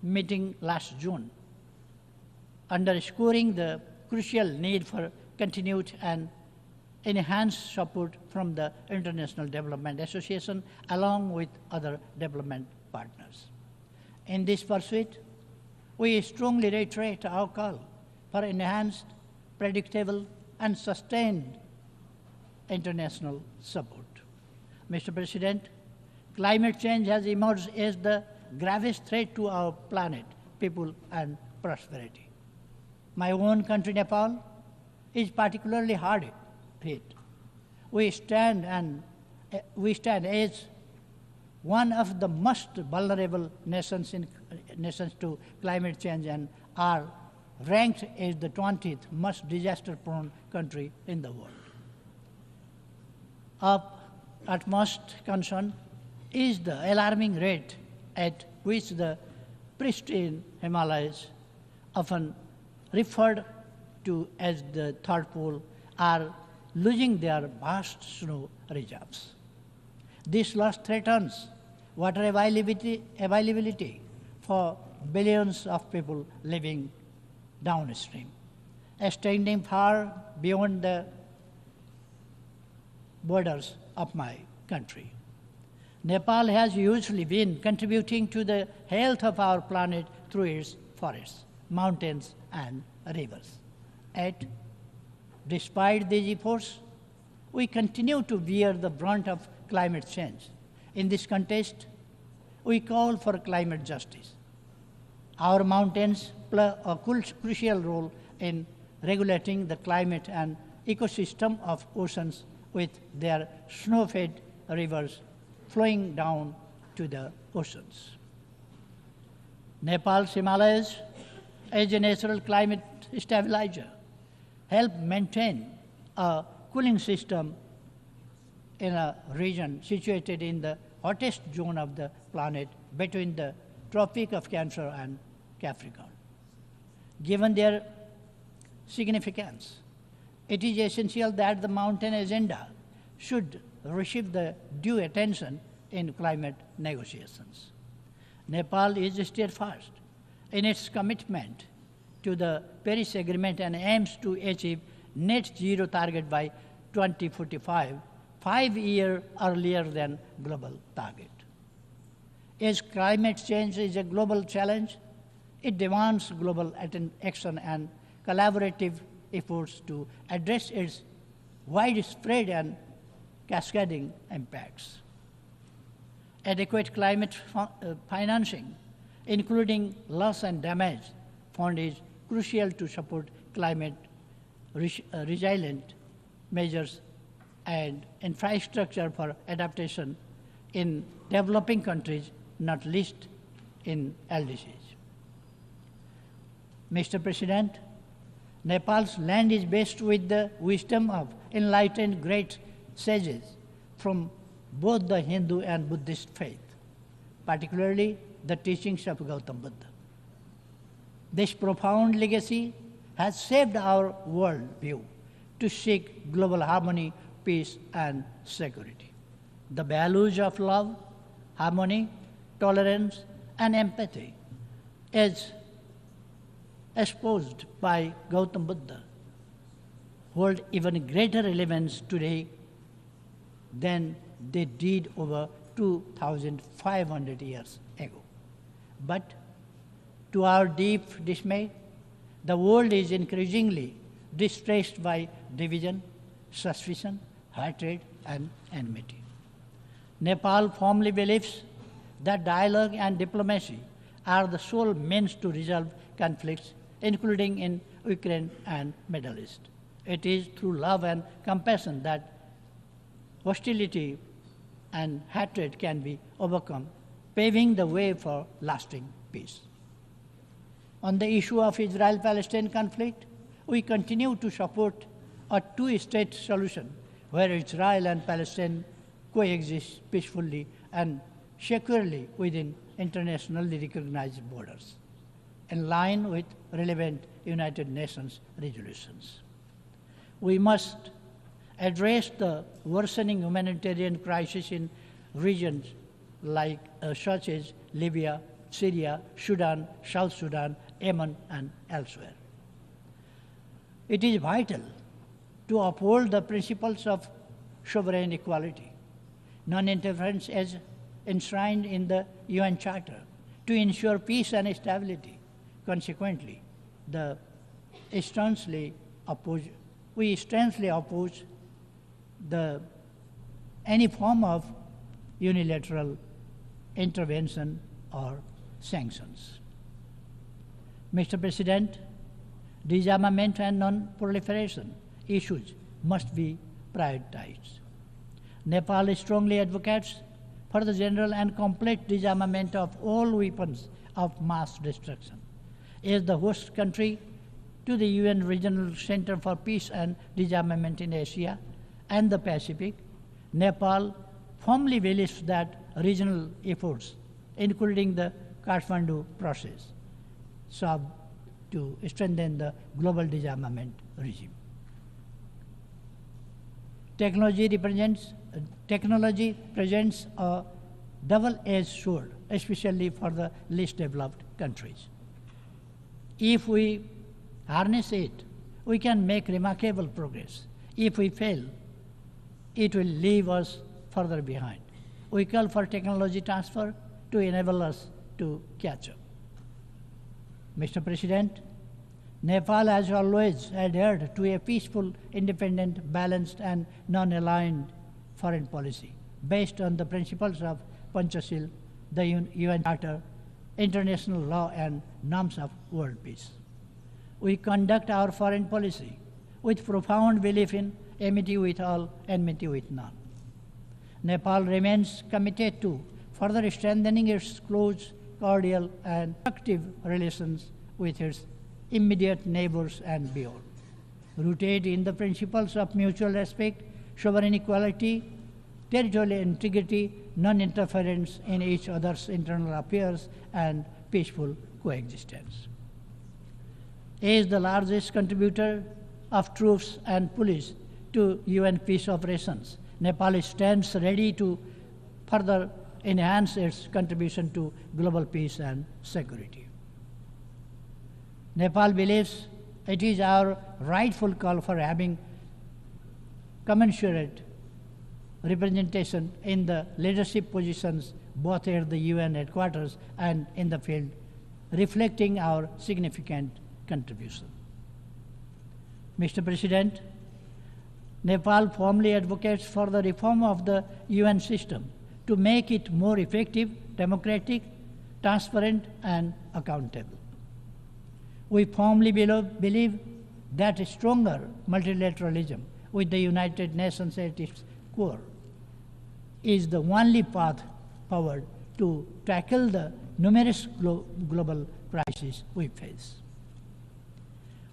meeting last June, underscoring the crucial need for continued and enhanced support from the International Development Association along with other development partners. In this pursuit, we strongly reiterate our call for enhanced, predictable, and sustained international support. Mr. President, climate change has emerged as the gravest threat to our planet, people, and prosperity. My own country, Nepal, is particularly hard hit. We stand as one of the most vulnerable nations to climate change and are ranked as the 20th most disaster-prone country in the world. Of utmost concern is the alarming rate at which the pristine Himalayas, often referred to as the third pole, are losing their vast snow reserves. This loss threatens water availability for billions of people living downstream, extending far beyond the borders of my country. Nepal has hugely been contributing to the health of our planet through its forests, mountains, and rivers. Yet, despite these efforts, we continue to bear the brunt of climate change. In this context, we call for climate justice. Our mountains play a crucial role in regulating the climate and ecosystem of oceans with their snow-fed rivers flowing down to the oceans. Nepal's Himalayas, as a natural climate stabilizer, help maintain a cooling system in a region situated in the hottest zone of the planet between the Tropic of Cancer and Capricorn. Given their significance, it is essential that the mountain agenda should receive the due attention in climate negotiations. Nepal is steadfast in its commitment to the Paris Agreement and aims to achieve net zero target by 2045, 5 years earlier than global target. As climate change is a global challenge, it demands global action and collaborative efforts to address its widespread and cascading impacts. Adequate climate financing, including loss and damage fund, is crucial to support climate resilient measures and infrastructure for adaptation in developing countries, not least in LDCs. Mr. President, Nepal's land is blessed with the wisdom of enlightened great sages from both the Hindu and Buddhist faith, particularly the teachings of Gautam Buddha. This profound legacy has shaped our worldview to seek global harmony, peace, and security. The values of love, harmony, tolerance, and empathy, as espoused by Gautam Buddha, hold even greater relevance today than they did over 2,500 years ago. But to our deep dismay, the world is increasingly distressed by division, suspicion, hatred, and enmity. Nepal firmly believes that dialogue and diplomacy are the sole means to resolve conflicts, including in Ukraine and Middle East. It is through love and compassion that hostility and hatred can be overcome, paving the way for lasting peace. On the issue of Israel-Palestine conflict, we continue to support a two-state solution where Israel and Palestine coexist peacefully and securely within internationally recognized borders, in line with relevant United Nations resolutions. We must address the worsening humanitarian crisis in regions such as Libya, Syria, Sudan, South Sudan, Yemen, and elsewhere. It is vital to uphold the principles of sovereign equality, non-interference as enshrined in the UN Charter, to ensure peace and stability. Consequently, we sternly oppose any form of unilateral intervention or sanctions. Mr. President, disarmament and non-proliferation issues must be prioritized. Nepal strongly advocates for the general and complete disarmament of all weapons of mass destruction. As the host country to the UN Regional Center for Peace and Disarmament in Asia and the Pacific, Nepal firmly believes that regional efforts, including the Kathmandu process, serve to strengthen the global disarmament regime. Technology presents a double-edged sword, especially for the least developed countries. If we harness it, we can make remarkable progress. If we fail, it will leave us further behind. We call for technology transfer to enable us to catch up. Mr. President, Nepal has always adhered to a peaceful, independent, balanced, and non-aligned foreign policy based on the principles of Panchashil, the UN Charter, international law, and norms of world peace. We conduct our foreign policy with profound belief in amity with all, enmity with none. Nepal remains committed to further strengthening its close, cordial, and active relations with its immediate neighbors and beyond. Rooted in the principles of mutual respect, sovereign equality, territorial integrity, non-interference in each other's internal affairs, and peaceful coexistence. As the largest contributor of troops and police to UN peace operations, Nepal stands ready to further enhance its contribution to global peace and security. Nepal believes it is our rightful call for having commensurate representation in the leadership positions both at the UN headquarters and in the field, reflecting our significant contribution. Mr. President, Nepal firmly advocates for the reform of the UN system to make it more effective, democratic, transparent, and accountable. We firmly believe that stronger multilateralism with the United Nations at its core is the only path forward to tackle the numerous global crises we face.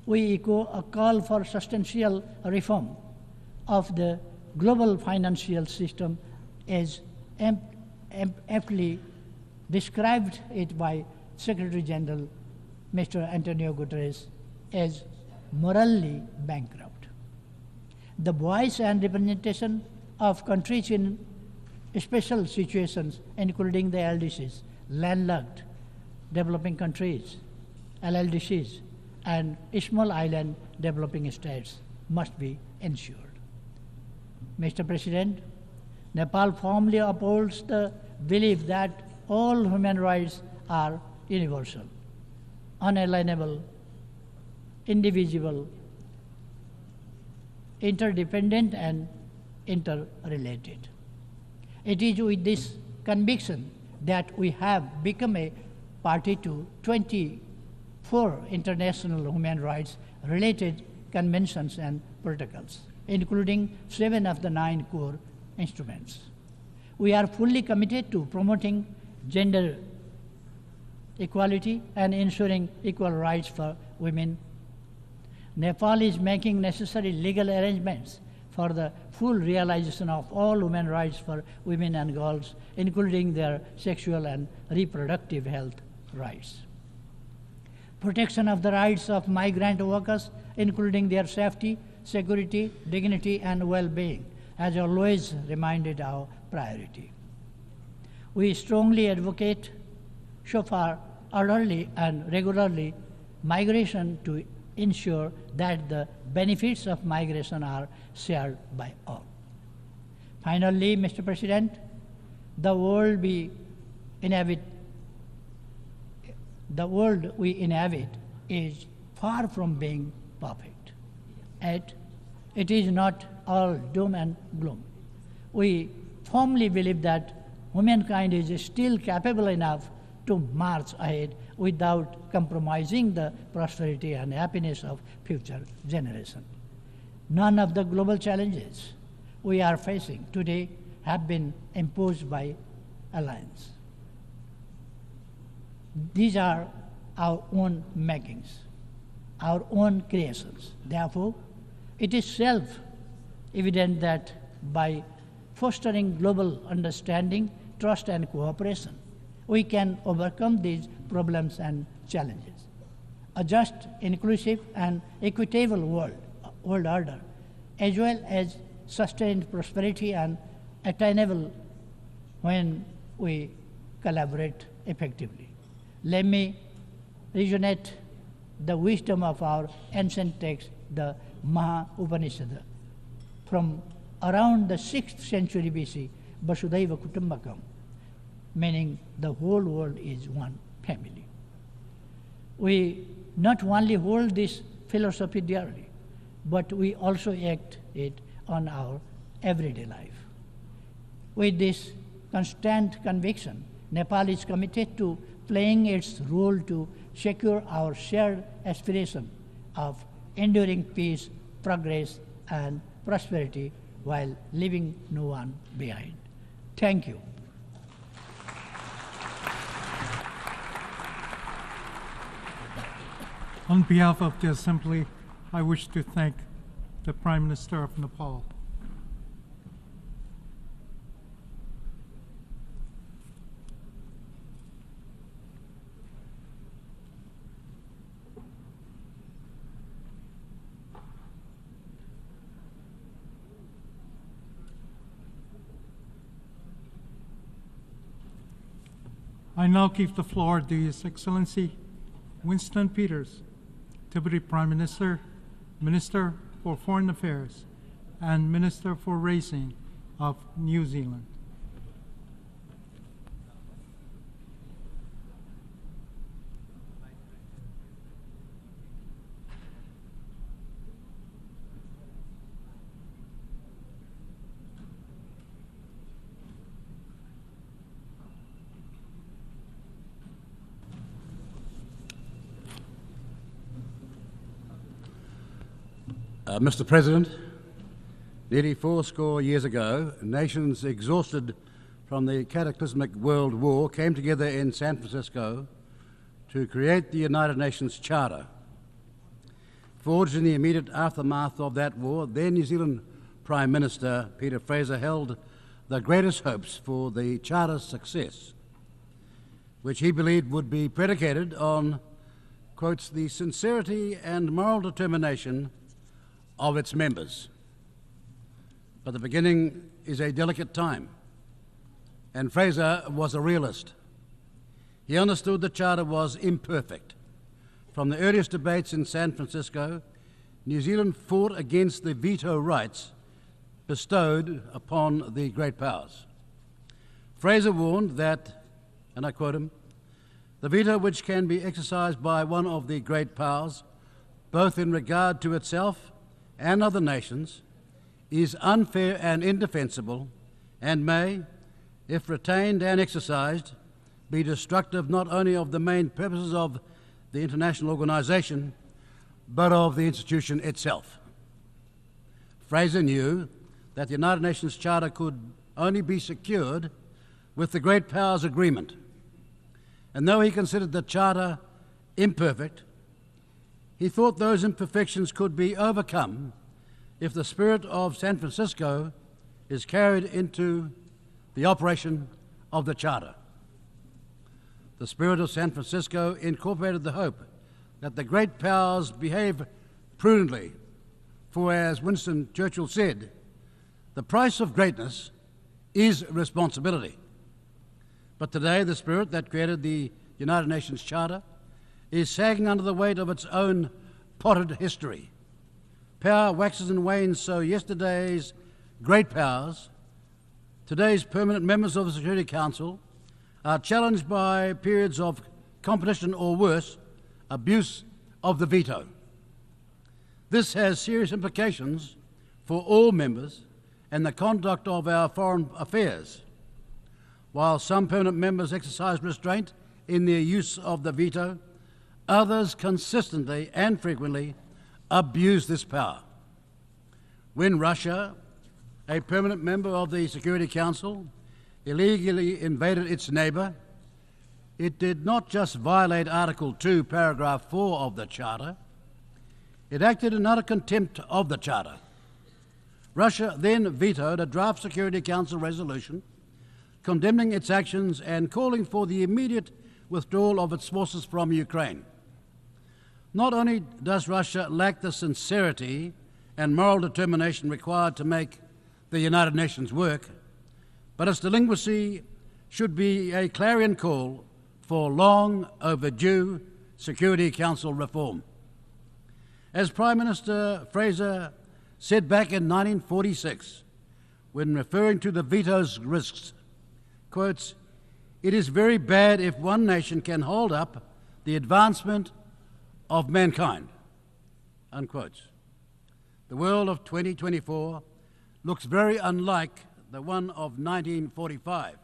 We echo a call for substantial reform of the global financial system as aptly described it by Secretary General Mr. Antonio Guterres as morally bankrupt. The voice and representation of countries in special situations, including the LDCs, landlocked developing countries, LLDCs, and small island developing states must be ensured. Mr. President, Nepal firmly upholds the belief that all human rights are universal, unalienable, indivisible, interdependent, and interrelated. It is with this conviction that we have become a party to 24 international human rights related conventions and protocols, including 7 of the 9 core instruments. We are fully committed to promoting gender equality and ensuring equal rights for women. Nepal is making necessary legal arrangements for the full realization of all human rights for women and girls, including their sexual and reproductive health rights. Protection of the rights of migrant workers, including their safety, security, dignity, and well-being, has always remained our priority. We strongly advocate, so far, orderly and regularly migration to ensure that the benefits of migration are shared by all. Finally, Mr. President, the world we inhabit is far from being perfect. Yet, it is not all doom and gloom. We firmly believe that humankind is still capable enough to march ahead without compromising the prosperity and happiness of future generations. None of the global challenges we are facing today have been imposed by alliance. These are our own makings, our own creations. Therefore, it is self-evident that by fostering global understanding, trust, and cooperation, we can overcome these problems and challenges. A just, inclusive, and equitable world order, as well as sustained prosperity and attainable when we collaborate effectively. Let me resonate the wisdom of our ancient text, the Maha Upanishad, from around the 6th century BC, Vasudhaiva Kutumbakam, meaning the whole world is one family. We not only hold this philosophy dearly, but we also act it on our everyday life. With this constant conviction, Nepal is committed to playing its role to secure our shared aspiration of enduring peace, progress, and prosperity while leaving no one behind. Thank you. On behalf of the Assembly, I wish to thank the Prime Minister of Nepal. I now give the floor to His Excellency Winston Peters, Deputy Prime Minister, Minister for Foreign Affairs, and Minister for Raising of New Zealand. Mr. President, nearly 80 years ago, nations exhausted from the cataclysmic World War came together in San Francisco to create the United Nations Charter. Forged in the immediate aftermath of that war, then New Zealand Prime Minister Peter Fraser held the greatest hopes for the Charter's success, which he believed would be predicated on, quotes, the sincerity and moral determination of its members. But the beginning is a delicate time, and Fraser was a realist. He understood the Charter was imperfect. From the earliest debates in San Francisco, New Zealand fought against the veto rights bestowed upon the great powers. Fraser warned that, and I quote him, "The veto which can be exercised by one of the great powers, both in regard to itself and other nations, is unfair and indefensible, and may, if retained and exercised, be destructive not only of the main purposes of the international organization, but of the institution itself." Fraser knew that the United Nations Charter could only be secured with the great powers' agreement. And though he considered the Charter imperfect, he thought those imperfections could be overcome if the spirit of San Francisco is carried into the operation of the Charter. The spirit of San Francisco incorporated the hope that the great powers behave prudently, for as Winston Churchill said, the price of greatness is responsibility. But today, the spirit that created the United Nations Charter is sagging under the weight of its own potted history. Power waxes and wanes, so yesterday's great powers, today's permanent members of the Security Council, are challenged by periods of competition or worse, abuse of the veto. This has serious implications for all members and the conduct of our foreign affairs. While some permanent members exercise restraint in their use of the veto, others consistently and frequently abuse this power. When Russia, a permanent member of the Security Council, illegally invaded its neighbour, it did not just violate Article 2, Paragraph 4 of the Charter, it acted in utter contempt of the Charter. Russia then vetoed a draft Security Council resolution condemning its actions and calling for the immediate withdrawal of its forces from Ukraine. Not only does Russia lack the sincerity and moral determination required to make the United Nations work, but its delinquency should be a clarion call for long overdue Security Council reform. As Prime Minister Fraser said back in 1946, when referring to the veto's risks, quotes, "It is very bad if one nation can hold up the advancement of mankind," unquote. The world of 2024 looks very unlike the one of 1945.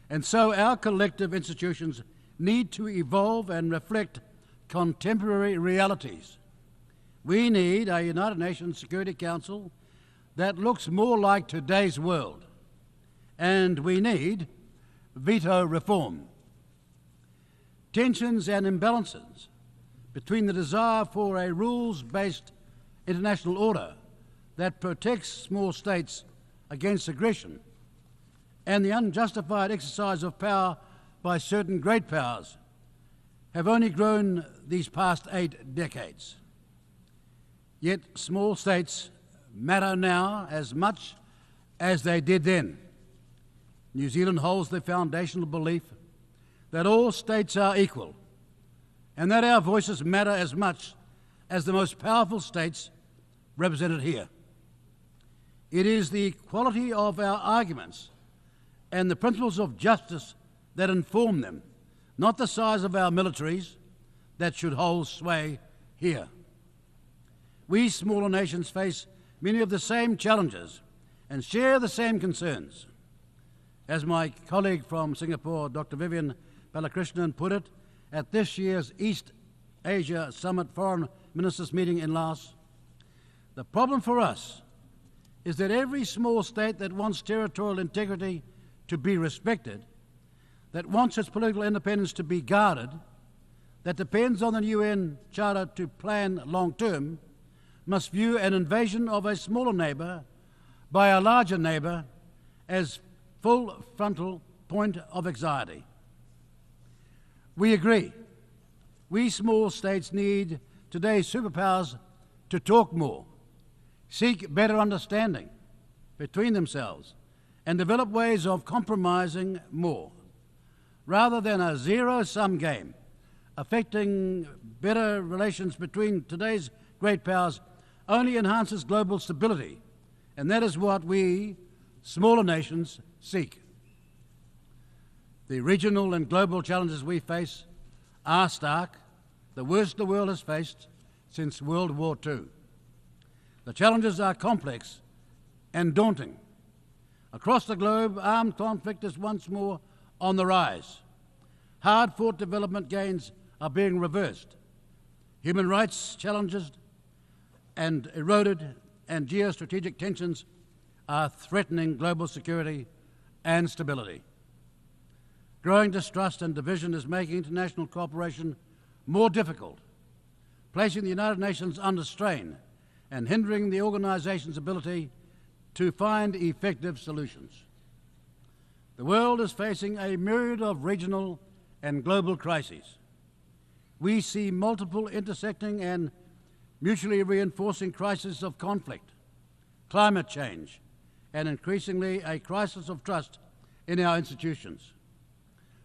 And so our collective institutions need to evolve and reflect contemporary realities. We need a United Nations Security Council that looks more like today's world. And we need veto reform. Tensions and imbalances between the desire for a rules-based international order that protects small states against aggression and the unjustified exercise of power by certain great powers have only grown these past 8 decades. Yet small states matter now as much as they did then. New Zealand holds the foundational belief that all states are equal and that our voices matter as much as the most powerful states represented here. It is the quality of our arguments and the principles of justice that inform them, not the size of our militaries, that should hold sway here. We smaller nations face many of the same challenges and share the same concerns. As my colleague from Singapore, Dr. Vivian Balakrishnan, put it at this year's East Asia Summit Foreign Ministers meeting in Laos, the problem for us is that every small state that wants territorial integrity to be respected, that wants its political independence to be guarded, that depends on the UN Charter to plan long-term, must view an invasion of a smaller neighbour by a larger neighbour as full frontal point of anxiety. We agree. We small states need today's superpowers to talk more, seek better understanding between themselves, and develop ways of compromising more, rather than a zero-sum game affecting better relations between today's great powers only enhances global stability, and that is what we, smaller nations, seek. The regional and global challenges we face are stark, the worst the world has faced since World War II. The challenges are complex and daunting. Across the globe, armed conflict is once more on the rise. Hard-fought development gains are being reversed. Human rights challenges and eroded and geostrategic tensions are threatening global security and stability. Growing distrust and division is making international cooperation more difficult, placing the United Nations under strain and hindering the organization's ability to find effective solutions. The world is facing a myriad of regional and global crises. We see multiple intersecting and mutually reinforcing crises of conflict, climate change, and increasingly a crisis of trust in our institutions.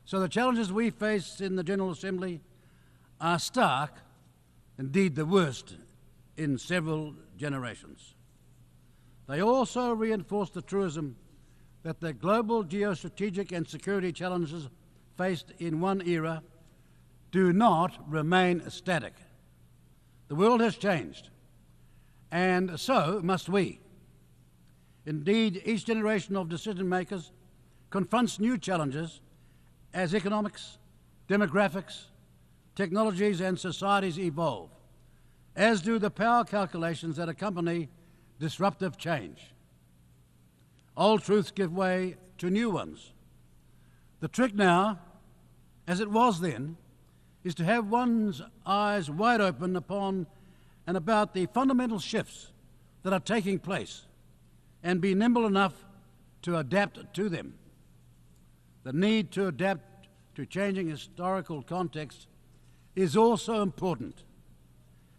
So the challenges we face in the General Assembly are stark, indeed the worst in several generations. They also reinforce the truism that the global geostrategic and security challenges faced in one era do not remain static. The world has changed, and so must we. Indeed, each generation of decision makers confronts new challenges as economics, demographics, technologies and societies evolve, as do the power calculations that accompany disruptive change. Old truths give way to new ones. The trick now, as it was then, is to have one's eyes wide open upon and about the fundamental shifts that are taking place and be nimble enough to adapt to them. The need to adapt to changing historical context is also important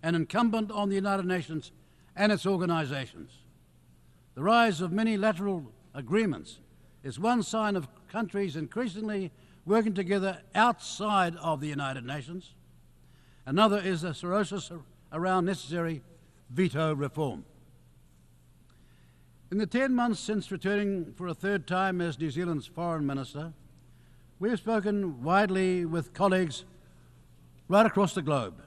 and incumbent on the United Nations and its organizations. The rise of many lateral agreements is one sign of countries increasingly working together outside of the United Nations. Another is the cirrhosis around necessary veto reform. In the 10 months since returning for a third time as New Zealand's Foreign Minister, we have spoken widely with colleagues right across the globe.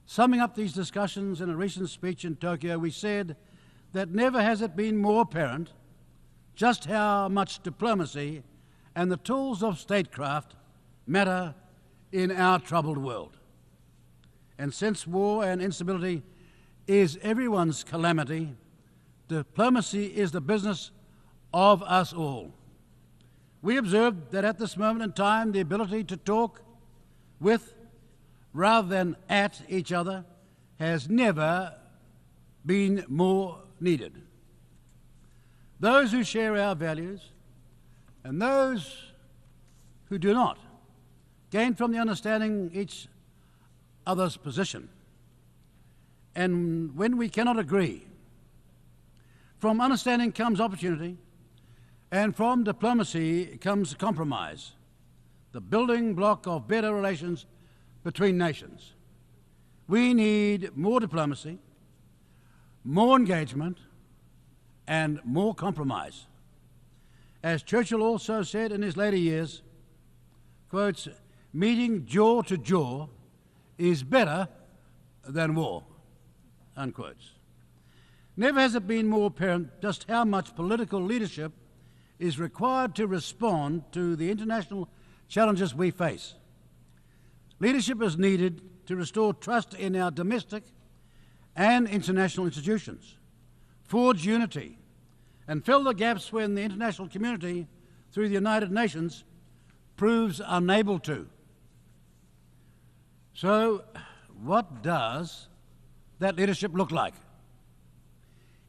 Summing up these discussions in a recent speech in Tokyo, we said that never has it been more apparent just how much diplomacy and the tools of statecraft matter in our troubled world. And since war and instability is everyone's calamity, diplomacy is the business of us all. We observed that at this moment in time, the ability to talk with rather than at each other has never been more needed. Those who share our values and those who do not gain from the understanding each other's position. And when we cannot agree, from understanding comes opportunity, and from diplomacy comes compromise, the building block of better relations between nations. We need more diplomacy, more engagement, and more compromise. As Churchill also said in his later years, quotes, meeting jaw to jaw is better than war, unquotes. Never has it been more apparent just how much political leadership is required to respond to the international challenges we face. Leadership is needed to restore trust in our domestic and international institutions, forge unity, and fill the gaps when the international community, through the United Nations, proves unable to. So, what does that leadership look like?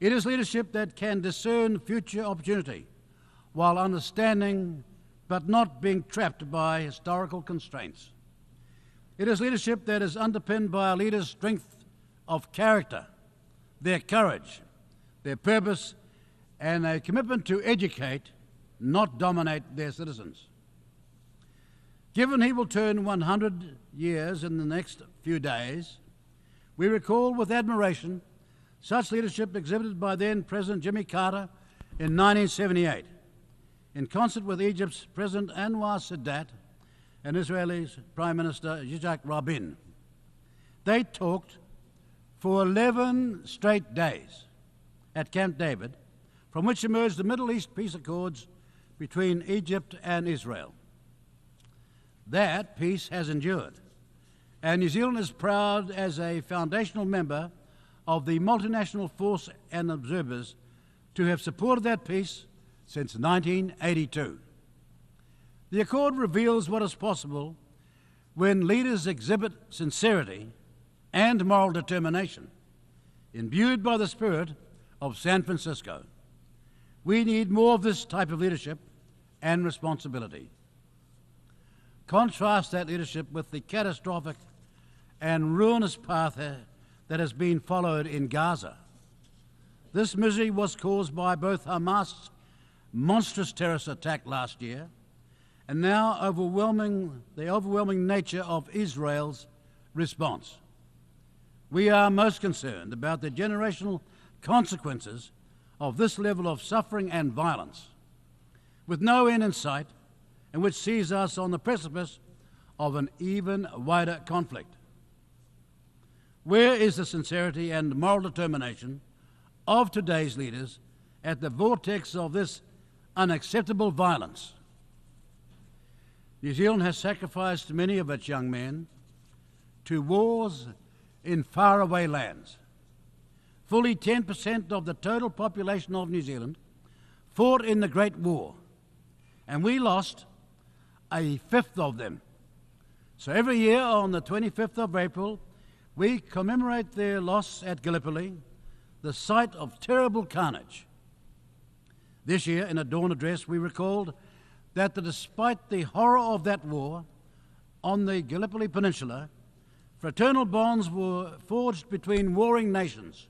It is leadership that can discern future opportunity while understanding but not being trapped by historical constraints. It is leadership that is underpinned by a leader's strength of character, their courage, their purpose, and a commitment to educate, not dominate their citizens. Given he will turn 100 years in the next few days, we recall with admiration such leadership exhibited by then President Jimmy Carter in 1978, in concert with Egypt's President Anwar Sadat and Israel's Prime Minister Yitzhak Rabin. They talked for 11 straight days at Camp David, from which emerged the Middle East peace accords between Egypt and Israel. That peace has endured, and New Zealand is proud as a foundational member of the multinational force and observers to have supported that peace since 1982. The accord reveals what is possible when leaders exhibit sincerity and moral determination, imbued by the spirit of San Francisco. We need more of this type of leadership and responsibility. Contrast that leadership with the catastrophic and ruinous path that has been followed in Gaza. This misery was caused by both Hamas' monstrous terrorist attack last year and now the overwhelming nature of Israel's response. We are most concerned about the generational consequences of this level of suffering and violence, with no end in sight, and which sees us on the precipice of an even wider conflict. Where is the sincerity and moral determination of today's leaders at the vortex of this unacceptable violence? New Zealand has sacrificed many of its young men to wars in faraway lands. Fully 10% of the total population of New Zealand fought in the Great War, and we lost a fifth of them. So every year on the 25th of April, we commemorate their loss at Gallipoli, the site of terrible carnage. This year, in a dawn address, we recalled that despite the horror of that war on the Gallipoli Peninsula, fraternal bonds were forged between warring nations.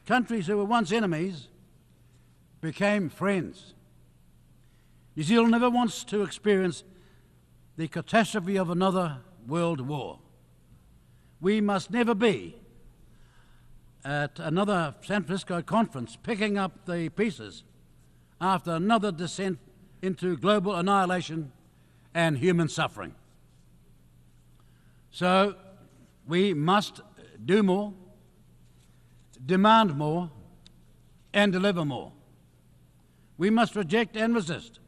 Countries who were once enemies became friends. New Zealand never wants to experience the catastrophe of another world war. We must never be at another San Francisco conference picking up the pieces after another descent into global annihilation and human suffering. So we must do more, demand more, and deliver more. We must reject and resist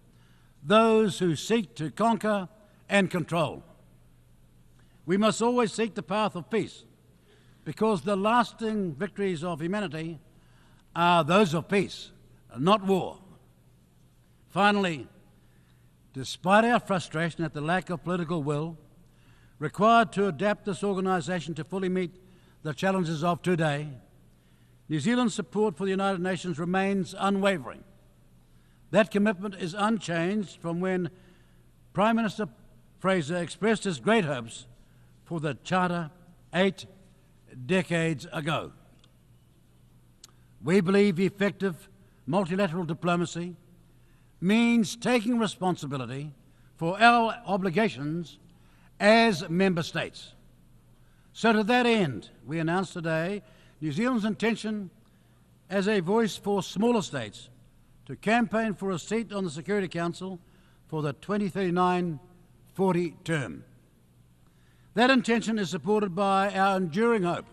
those who seek to conquer and control. We must always seek the path of peace, because the lasting victories of humanity are those of peace, not war. Finally, despite our frustration at the lack of political will required to adapt this organisation to fully meet the challenges of today, New Zealand's support for the United Nations remains unwavering. That commitment is unchanged from when Prime Minister Fraser expressed his great hopes for the Charter 8 decades ago. We believe effective multilateral diplomacy means taking responsibility for our obligations as member states. So to that end, we announced today New Zealand's intention as a voice for smaller states to campaign for a seat on the Security Council for the 2039-40 term. That intention is supported by our enduring hope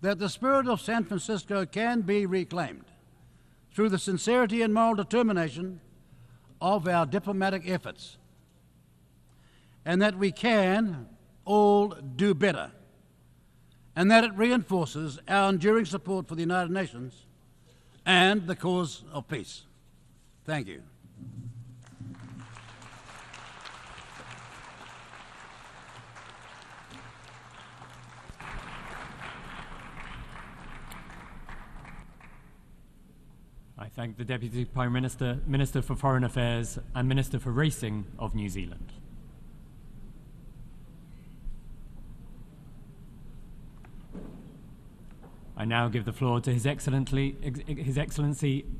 that the spirit of San Francisco can be reclaimed through the sincerity and moral determination of our diplomatic efforts, and that we can all do better, and that it reinforces our enduring support for the United Nations and the cause of peace. Thank you. I thank the Deputy Prime Minister, Minister for Foreign Affairs and Minister for Racing of New Zealand. I now give the floor to His Excellency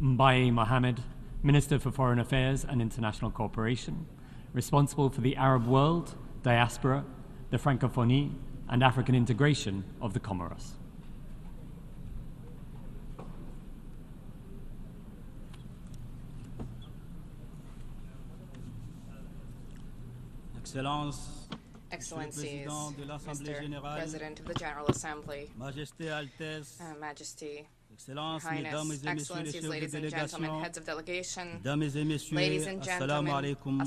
Mbaye Mohammed, Minister for Foreign Affairs and International Cooperation, responsible for the Arab world, diaspora, the Francophonie, and African integration of the Comoros. Excellencies, Mr. President of the General Assembly, Majesty, Highness, Excellencies, ladies and gentlemen, heads of delegation, ladies and gentlemen, Assalamu alaikum.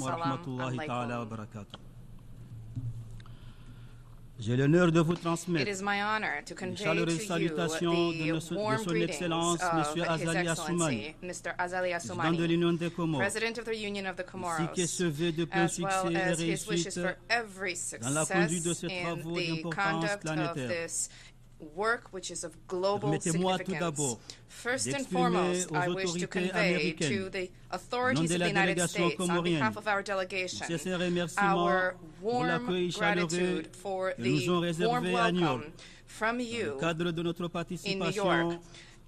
It is my honor to convey to you the warm greetings of His Excellency, Mr. Azali Assoumani, President of the Union of the Comoros, as well as his wishes for every success in the conduct of this work which is of global significance. First and foremost, I wish to convey to the authorities of the United States, on behalf of our delegation, our warm gratitude for the warm welcome from you in New York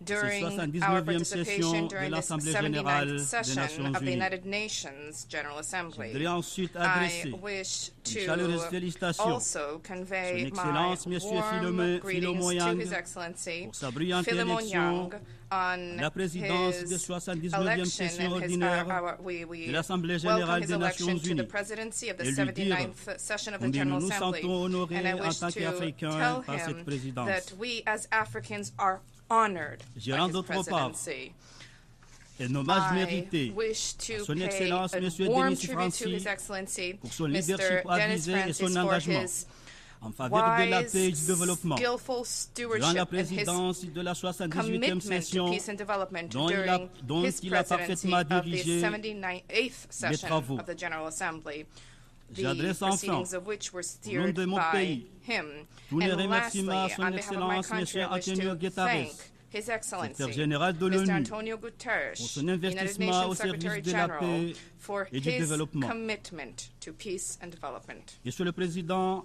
during our participation during this 79th session of the United Nations General Assembly. I wish to also convey my warm greetings to His Excellency Philemon Yang on his election and we welcome his election to the presidency of the 79th session of the General Assembly, and I wish to tell him that we as Africans are honored by his presidency. I wish to pay a warm tribute to His Excellency, Mr. Dennis Francis, for his wise, skillful stewardship and his commitment to peace and development during his presidency of the 78th session of the General Assembly, the proceedings of which were steered by him. And lastly, on behalf of my country, I wish to thank His Excellency, général de Mr. l'ONU, Antonio Guterres, pour son United investissement Nations au Secretary service de la General, paix for et du his développement. commitment to peace and development. Monsieur le Président,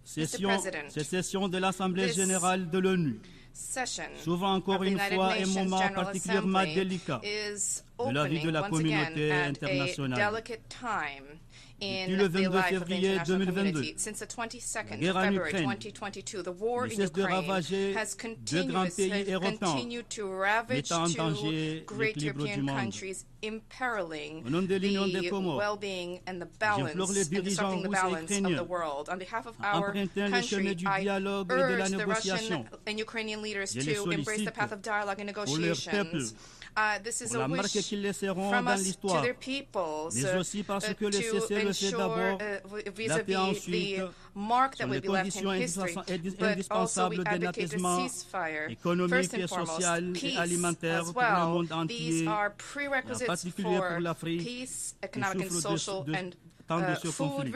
cette session de l'Assemblée this générale de l'ONU s'ouvre encore une fois un moment particulièrement délicat de la vie de la communauté internationale. Depuis le 22 février 2022, la guerre en Ukraine ne cesse de ravager deux grands pays européens, mettant en danger l'équilibre du monde. Au nom de l'Union des Comores, j'implore les dirigeants russes et ukrainiens, empruntant le chemin du dialogue et de la négociation. Je les sollicite pour leur peuple, pour la marque qu'ils laisseront dans l'histoire, mais aussi parce que le cessez-le-feu d'abord, la paix ensuite, sont les conditions indispensables d'un apaisement économique et social et alimentaire pour le monde entier, et en particulier pour l'Afrique, qui souffre de tant de ce conflit.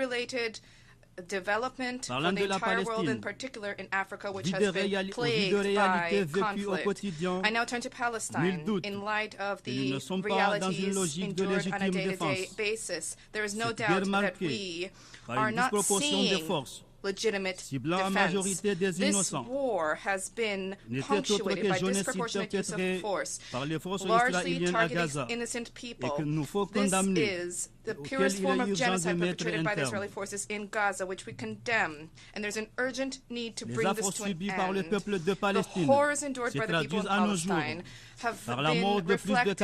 Development for Parlant the de la entire world, in Palestine, particular in Africa, which vie has de been plagued by conflict. I now turn to Palestine. In light of the realities endured on a day-to-day basis, there is no doubt that we are not seeing legitimate defense. This war has been punctuated by disproportionate use of force, largely targeting innocent people. This is the purest form of genocide perpetrated by the Israeli forces in Gaza, which we condemn. And there's an urgent need to bring this to an end. The horrors endured by the people of Palestine have been reflected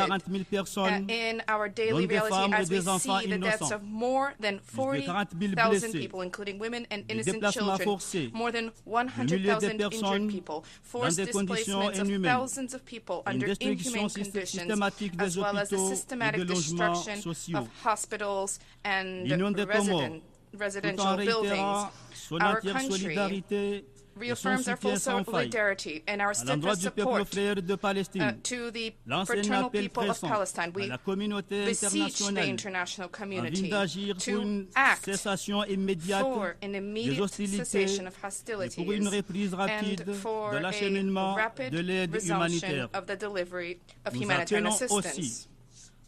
in our daily reality as we see the deaths of more than 40,000 people, including women and innocent children, more than 100,000 injured people, forced displacements of thousands of people under inhumane conditions, as well as the systematic destruction of hospitals and residential buildings. Our country reaffirms our full solidarity and our steadfast support to the fraternal people of Palestine. We beseech the international community to act for an immediate cessation of hostilities and for a rapid resumption of the delivery of humanitarian assistance.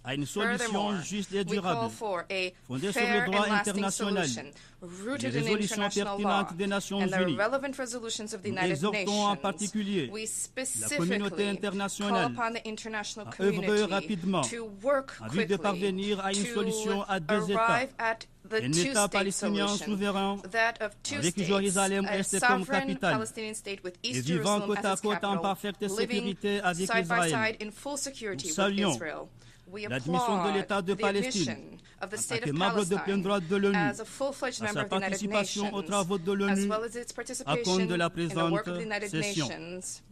À une solution juste et durable, fondée sur le droit international, les résolutions pertinentes des Nations Unies. Nous exhortons en particulier la communauté internationale à œuvrer rapidement en vue de parvenir à une solution à deux États. Un État palestinien souverain avec Jérusalem-Est comme capitale et vivant côte à côte en parfaite sécurité avec Israël. Nous saluons l'admission de l'État de Palestine en tant que membre de plein droit de l'ONU, à sa participation aux travaux de l'ONU à compte de la présente session.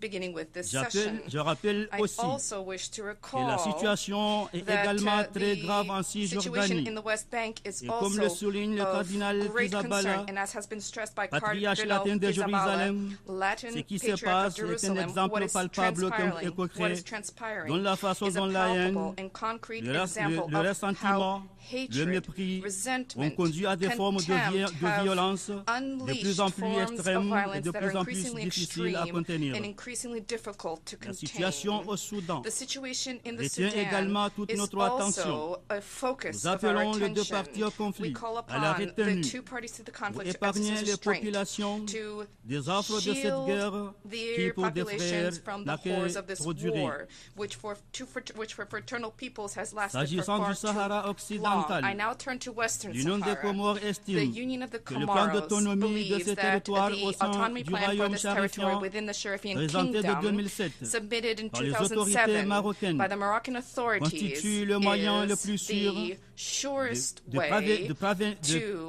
Je rappelle aussi que la situation est également très grave en Cisjordanie. Et comme le souligne le cardinal Pisabala, patriarche latin de Jérusalem, ce qui se passe est un exemple palpable et concret dont la façon dont la haine, le ressentiment, le mépris ont conduit à des formes de violence de plus en plus extrêmes et de plus en plus difficiles à contenir. La situation au Soudan retient également toute notre attention. Nous appelons les deux parties au conflit à la retenue pour épargner les populations des affres de cette guerre qui, pour des frères, n'a que trop duré. S'agissant du Sahara occidental, l'Union des Comores estime que le plan d'autonomie de ces territoires au sein du royaume charifien présenté de 2007 par les autorités marocaines constitue le moyen le plus sûr de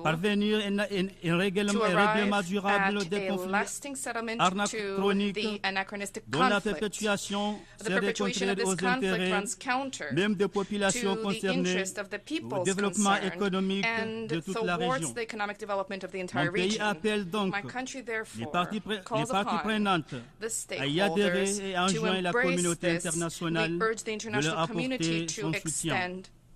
parvenir à un règlement durable des conflits anachroniques dont la perpétuation serait contraire aux intérêts même des populations concernées, au développement économique de toute la région. Mon pays appelle donc les parties prenantes à y adhérer et enjoint la communauté internationale de leur apporter son soutien.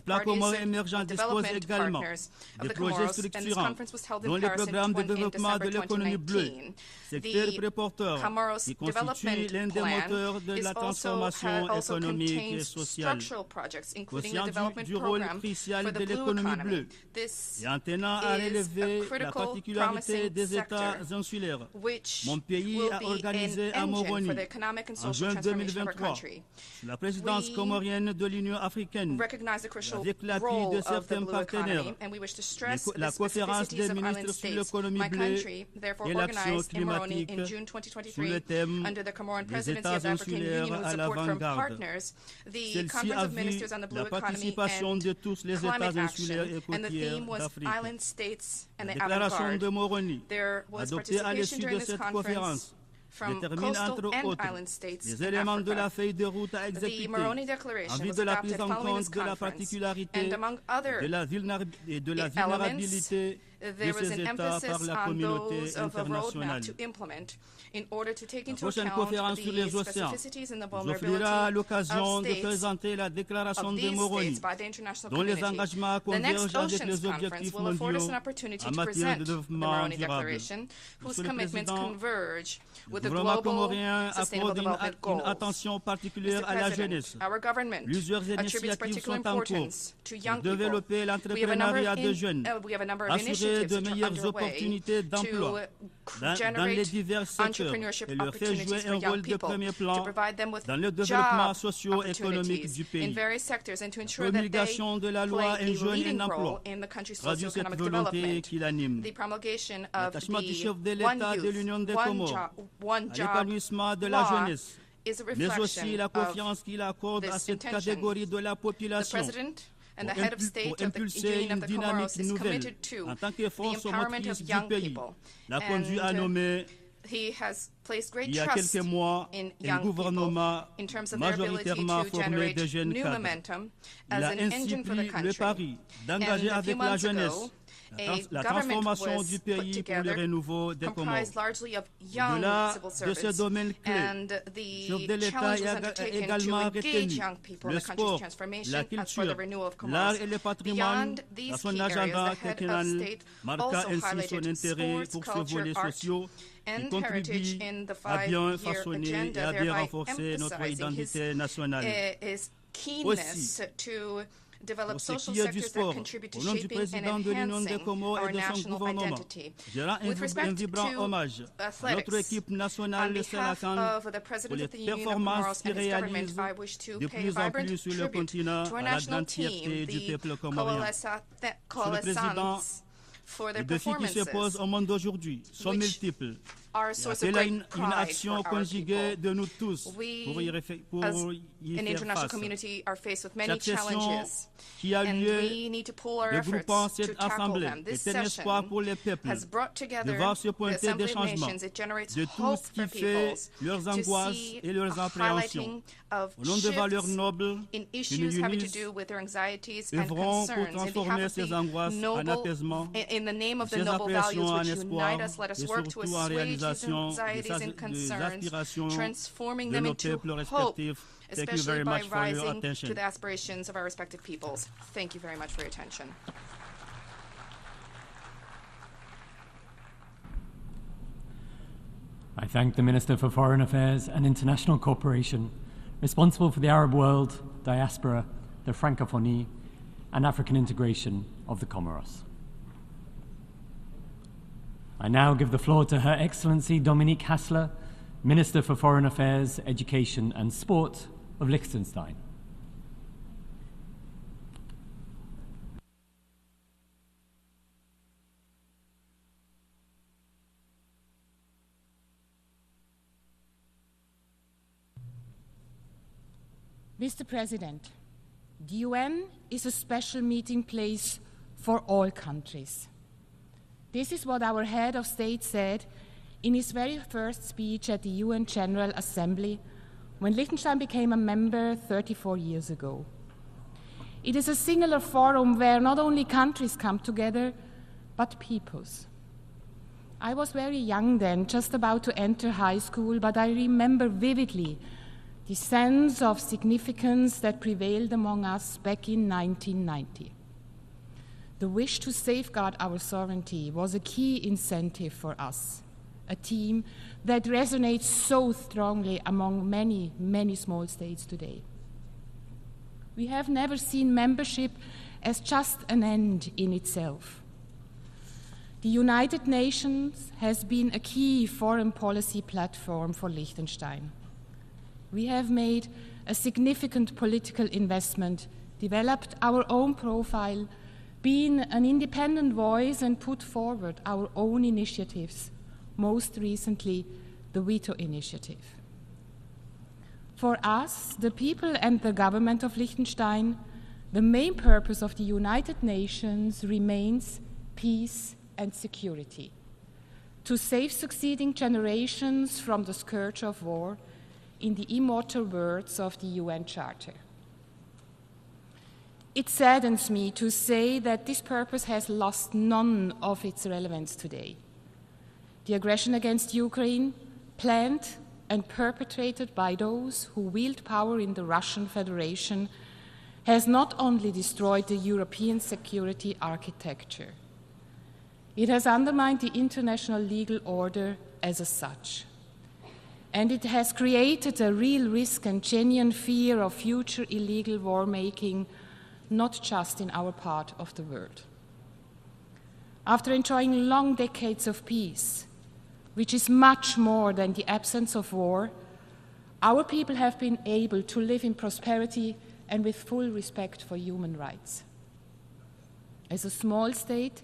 representative parties of development partners of the Comoros, and this conference was held in Paris in December 2019. The Comoros Development Plan also contains structural projects, including a development program for the blue economy. This is a critical, promising sector which will be an engine for the economic and social transformation of our country. We recognize the crucial role of the blue economy, and we wish to stress the specificities of island states. My country therefore organized in Moroni in June 2023 under the Comoran presidency of the African Union with support from partners, the Conference of Ministers on the Blue Economy and Climate Action, côtières d'Afrique. La déclaration de Moroni, adoptée à l'issue de cette conférence, détermine entre autres les éléments de la feuille de route à exécuter en vue de la prise en compte de la particularité et de la vulnérabilité de ces États par la communauté internationale. La prochaine conférence sur les océans nous offrira l'occasion de présenter la déclaration de Moroni, dont les engagements convergent avec les objectifs mondiaux en matière de développement durable. Monsieur le Président, le gouvernement comorien accorde une attention particulière à la jeunesse. Plusieurs initiatives sont en cours pour développer l'entrepreneuriat de jeunes, assurer de meilleures opportunités d'emploi dans les divers secteurs et leur faire jouer un rôle de premier plan dans le développement socio-économique du pays. La promulgation de la loi Un jeune, un emploi traduit cette volonté qui l'anime. L'attachement du chef de l'État de l'Union des Comores à l'épanouissement de la jeunesse, mais aussi la confiance qu'il accorde à cette catégorie de la population pour impulser une dynamique nouvelle en tant que force motrice du pays, l'a conduit à nommer il y a quelques mois un gouvernement majoritairement formé de jeunes cadres. Il a ainsi pris le pari d'engager avec la jeunesse la transformation du pays pour le renouveau des Comores. Au-delà de ce domaine clé, le chef de l'État a également retenu le sport, la culture, l'art et le patrimoine dans son agenda quinquennal, marquant ainsi son intérêt pour ce volet social qui contribue à bien façonner et à bien renforcer notre identité nationale. Aussi, pour ce qui est du sport, au nom du président de l'Union des Comores et de son gouvernement, je rends un vibrant hommage à notre équipe nationale de Sélacan pour les performances qui réalisent de plus en plus sur le continent à la grande fierté du peuple comorien. Monsieur le Président, les défis qui se posent au monde d'aujourd'hui sont multiples. C'est une action conjuguée de nous tous pour y faire face. Cette session qui a lieu, regroupant cette assemblée, est un espoir pour les peuples de voir se pointer des changements de tout ce qui fait leurs angoisses et leurs appréhensions. Au nom de valeurs nobles qui nous unissent, œuvrons pour transformer ces angoisses en apaisement, ces appréhensions en espoir et surtout en réalisation des aspirations de nos peuples respectifs. Thank you very much for your attention. To the aspirations of our respective peoples. Thank you very much for your attention. I thank the Minister for Foreign Affairs and International Cooperation, responsible for the Arab world, diaspora, the Francophonie, and African integration of the Comoros. I now give the floor to Her Excellency Dominique Hassler, Minister for Foreign Affairs, Education and Sport of Liechtenstein. Mr. President, the UN is a special meeting place for all countries. This is what our head of state said in his very first speech at the UN General Assembly when Liechtenstein became a member 34 years ago. It is a singular forum where not only countries come together, but peoples. I was very young then, just about to enter high school, but I remember vividly the sense of significance that prevailed among us back in 1990. The wish to safeguard our sovereignty was a key incentive for us, a theme that resonates so strongly among many, many small states today. We have never seen membership as just an end in itself. The United Nations has been a key foreign policy platform for Liechtenstein. We have made a significant political investment, developed our own profile, been an independent voice, and put forward our own initiatives, most recently the Veto Initiative. For us, the people and the government of Liechtenstein, the main purpose of the United Nations remains peace and security, to save succeeding generations from the scourge of war, in the immortal words of the UN Charter. It saddens me to say that this purpose has lost none of its relevance today. The aggression against Ukraine, planned and perpetrated by those who wield power in the Russian Federation, has not only destroyed the European security architecture, it has undermined the international legal order as such. And it has created a real risk and genuine fear of future illegal war-making, not just in our part of the world. After enjoying long decades of peace, which is much more than the absence of war, our people have been able to live in prosperity and with full respect for human rights. As a small state,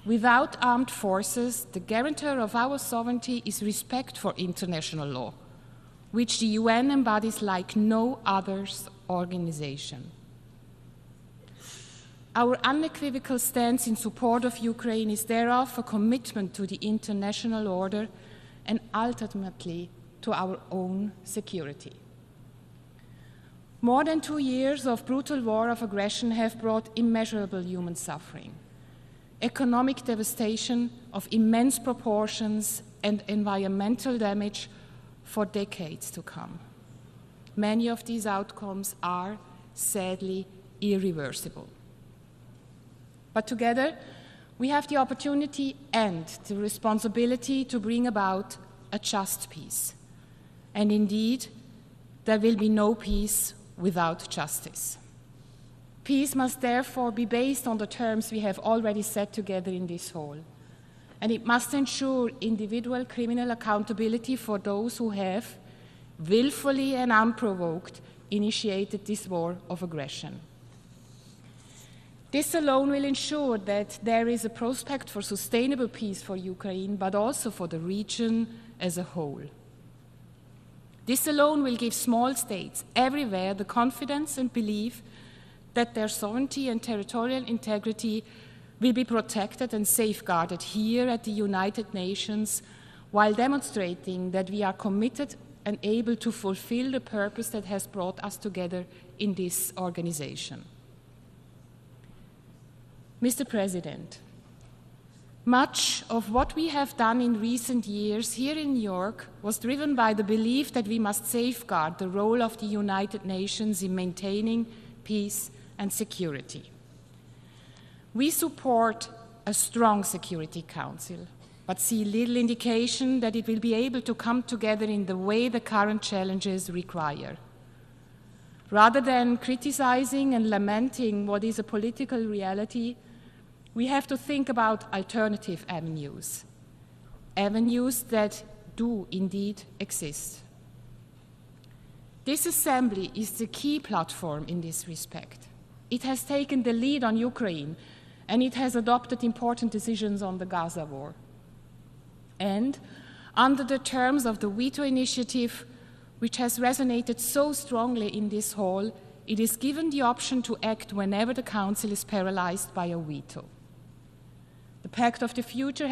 without armed forces, the guarantor of our sovereignty is respect for international law, which the UN embodies like no other organization. Our unequivocal stance in support of Ukraine is thereof a commitment to the international order and ultimately to our own security. More than 2 years of brutal war of aggression have brought immeasurable human suffering, economic devastation of immense proportions, and environmental damage for decades to come. Many of these outcomes are, sadly, irreversible. But together, we have the opportunity and the responsibility to bring about a just peace. And indeed, there will be no peace without justice. Peace must therefore be based on the terms we have already set together in this hall. And it must ensure individual criminal accountability for those who have, willfully and unprovoked, initiated this war of aggression. This alone will ensure that there is a prospect for sustainable peace for Ukraine, but also for the region as a whole. This alone will give small states everywhere the confidence and belief that their sovereignty and territorial integrity will be protected and safeguarded here at the United Nations, while demonstrating that we are committed and able to fulfill the purpose that has brought us together in this organization. Mr. President, much of what we have done in recent years here in New York was driven by the belief that we must safeguard the role of the United Nations in maintaining peace and security. We support a strong Security Council, but see little indication that it will be able to come together in the way the current challenges require. Rather than criticizing and lamenting what is a political reality, we have to think about alternative avenues, avenues that do indeed exist. This assembly is the key platform in this respect. It has taken the lead on Ukraine, and it has adopted important decisions on the Gaza war. And under the terms of the veto initiative, which has resonated so strongly in this hall, it is given the option to act whenever the Council is paralyzed by a veto. The Pact of the Future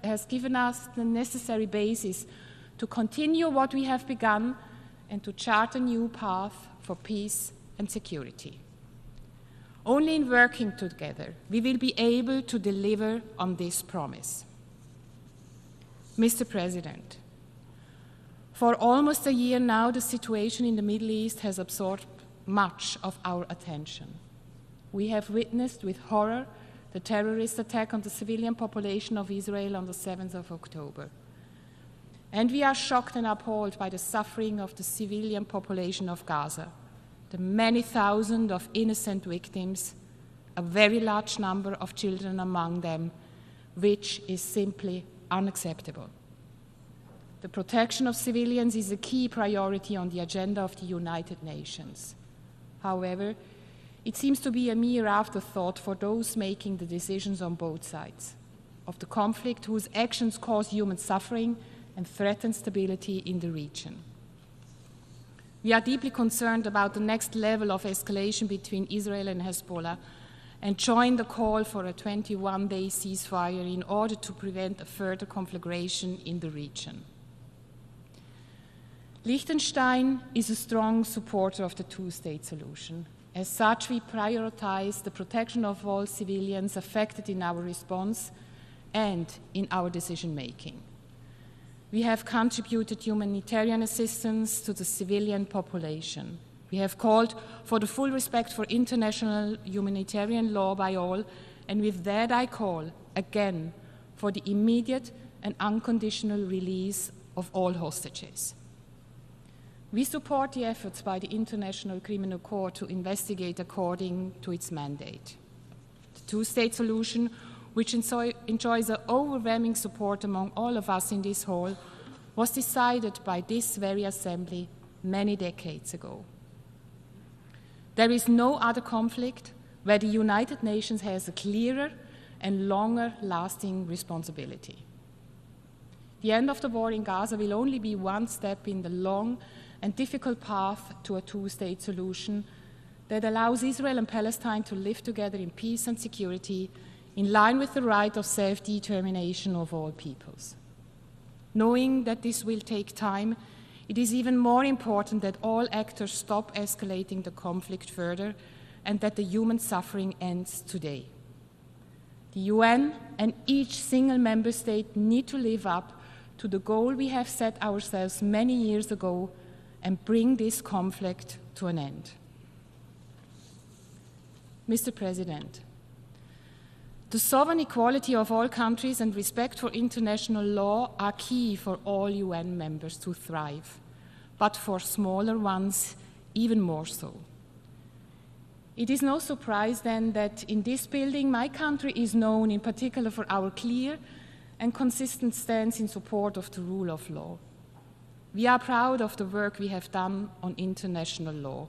has given us the necessary basis to continue what we have begun and to chart a new path for peace and security. Only in working together we will be able to deliver on this promise. Mr. President, for almost a year now, the situation in the Middle East has absorbed much of our attention. We have witnessed with horror the terrorist attack on the civilian population of Israel on the 7th of October. And we are shocked and appalled by the suffering of the civilian population of Gaza, the many thousands of innocent victims, a very large number of children among them, which is simply unacceptable. The protection of civilians is a key priority on the agenda of the United Nations. However, it seems to be a mere afterthought for those making the decisions on both sides of the conflict, whose actions cause human suffering and threaten stability in the region. We are deeply concerned about the next level of escalation between Israel and Hezbollah and join the call for a 21-day ceasefire in order to prevent a further conflagration in the region. Liechtenstein is a strong supporter of the two-state solution. As such, we prioritize the protection of all civilians affected in our response and in our decision-making. We have contributed humanitarian assistance to the civilian population. We have called for the full respect for international humanitarian law by all, and with that I call, again, for the immediate and unconditional release of all hostages. We support the efforts by the International Criminal Court to investigate according to its mandate. The two-state solution, which enjoys overwhelming support among all of us in this hall, was decided by this very assembly many decades ago. There is no other conflict where the United Nations has a clearer and longer-lasting responsibility. The end of the war in Gaza will only be one step in the long and difficult path to a two-state solution that allows Israel and Palestine to live together in peace and security in line with the right of self-determination of all peoples. Knowing that this will take time, it is even more important that all actors stop escalating the conflict further and that the human suffering ends today. The UN and each single member state need to live up to the goal we have set ourselves many years ago and bring this conflict to an end. Mr. President, the sovereign equality of all countries and respect for international law are key for all UN members to thrive, but for smaller ones, even more so. It is no surprise then that in this building, my country is known in particular for our clear and consistent stance in support of the rule of law. We are proud of the work we have done on international law.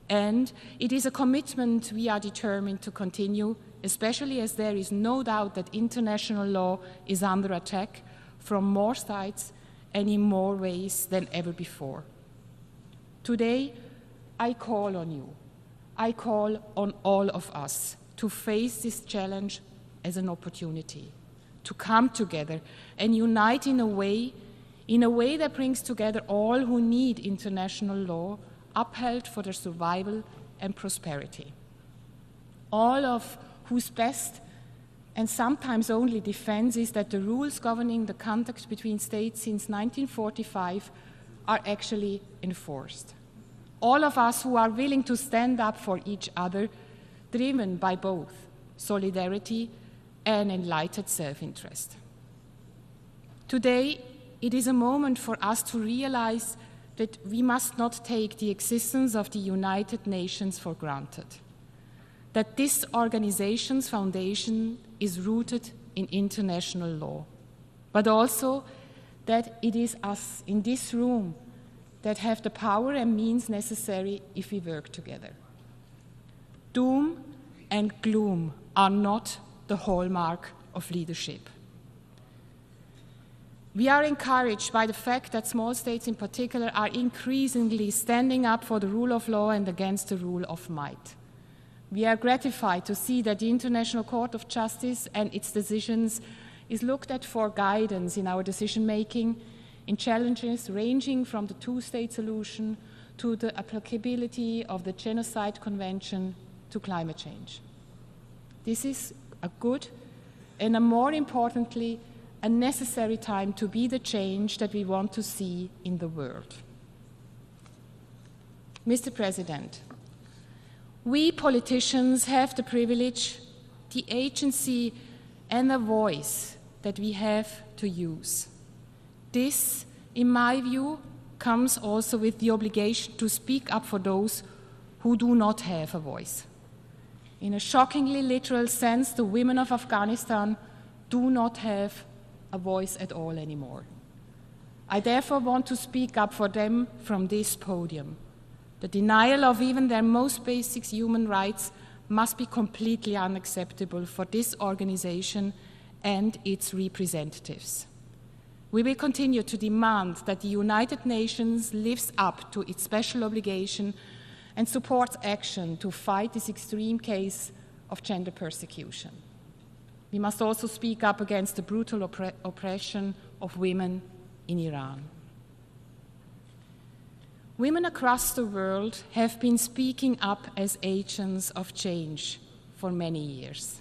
And it is a commitment we are determined to continue, especially as there is no doubt that international law is under attack from more sides and in more ways than ever before. Today, I call on you. I call on all of us to face this challenge as an opportunity, to come together and unite in a way that brings together all who need international law upheld for their survival and prosperity. All of whose best and sometimes only defense is that the rules governing the contact between states since 1945 are actually enforced. All of us who are willing to stand up for each other, driven by both solidarity and enlightened self-interest. Today, it is a moment for us to realize that we must not take the existence of the United Nations for granted, that this organization's foundation is rooted in international law, but also that it is us in this room that have the power and means necessary if we work together. Doom and gloom are not the hallmark of leadership. We are encouraged by the fact that small states in particular are increasingly standing up for the rule of law and against the rule of might. We are gratified to see that the International Court of Justice and its decisions is looked at for guidance in our decision-making in challenges ranging from the two-state solution to the applicability of the Genocide Convention to climate change. This is a good and, more importantly, a necessary time to be the change that we want to see in the world. Mr. President, we politicians have the privilege, the agency, and a voice that we have to use. This, in my view, comes also with the obligation to speak up for those who do not have a voice. In a shockingly literal sense, the women of Afghanistan do not have a voice at all anymore. I therefore want to speak up for them from this podium. The denial of even their most basic human rights must be completely unacceptable for this organization and its representatives. We will continue to demand that the United Nations lives up to its special obligation and supports action to fight this extreme case of gender persecution. We must also speak up against the brutal oppression of women in Iran. Women across the world have been speaking up as agents of change for many years.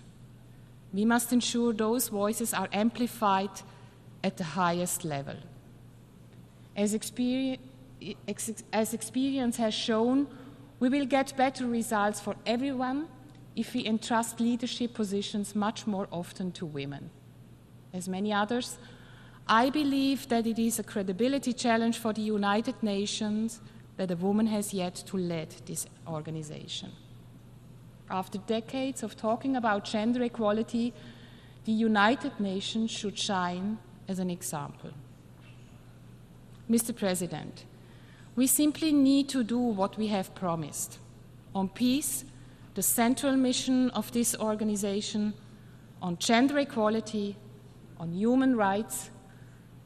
We must ensure those voices are amplified at the highest level. As experience has shown, we will get better results for everyone if we entrust leadership positions much more often to women. As many others, I believe that it is a credibility challenge for the United Nations that a woman has yet to lead this organization. After decades of talking about gender equality, the United Nations should shine as an example. Mr. President, we simply need to do what we have promised. On peace, the central mission of this organization, on gender equality, on human rights,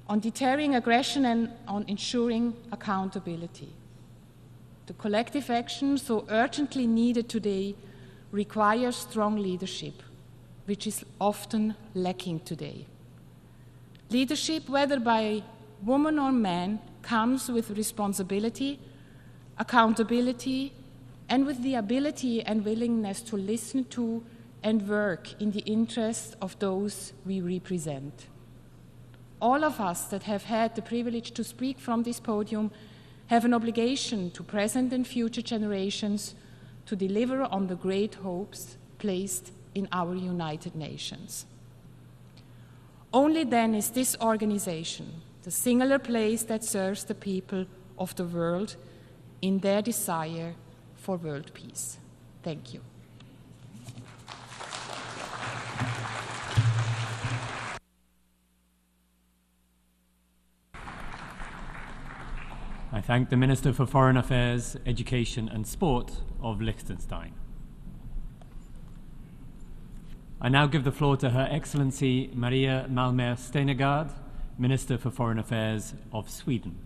on deterring aggression, and on ensuring accountability. The collective action so urgently needed today requires strong leadership, which is often lacking today. Leadership, whether by woman or man, comes with responsibility, accountability, and with the ability and willingness to listen to and work in the interest of those we represent. All of us that have had the privilege to speak from this podium have an obligation to present and future generations to deliver on the great hopes placed in our United Nations. Only then is this organization the singular place that serves the people of the world in their desire for world peace. Thank you. I thank the Minister for Foreign Affairs, Education and Sport of Liechtenstein. I now give the floor to Her Excellency Maria Malmer Stenegaard, Minister for Foreign Affairs of Sweden.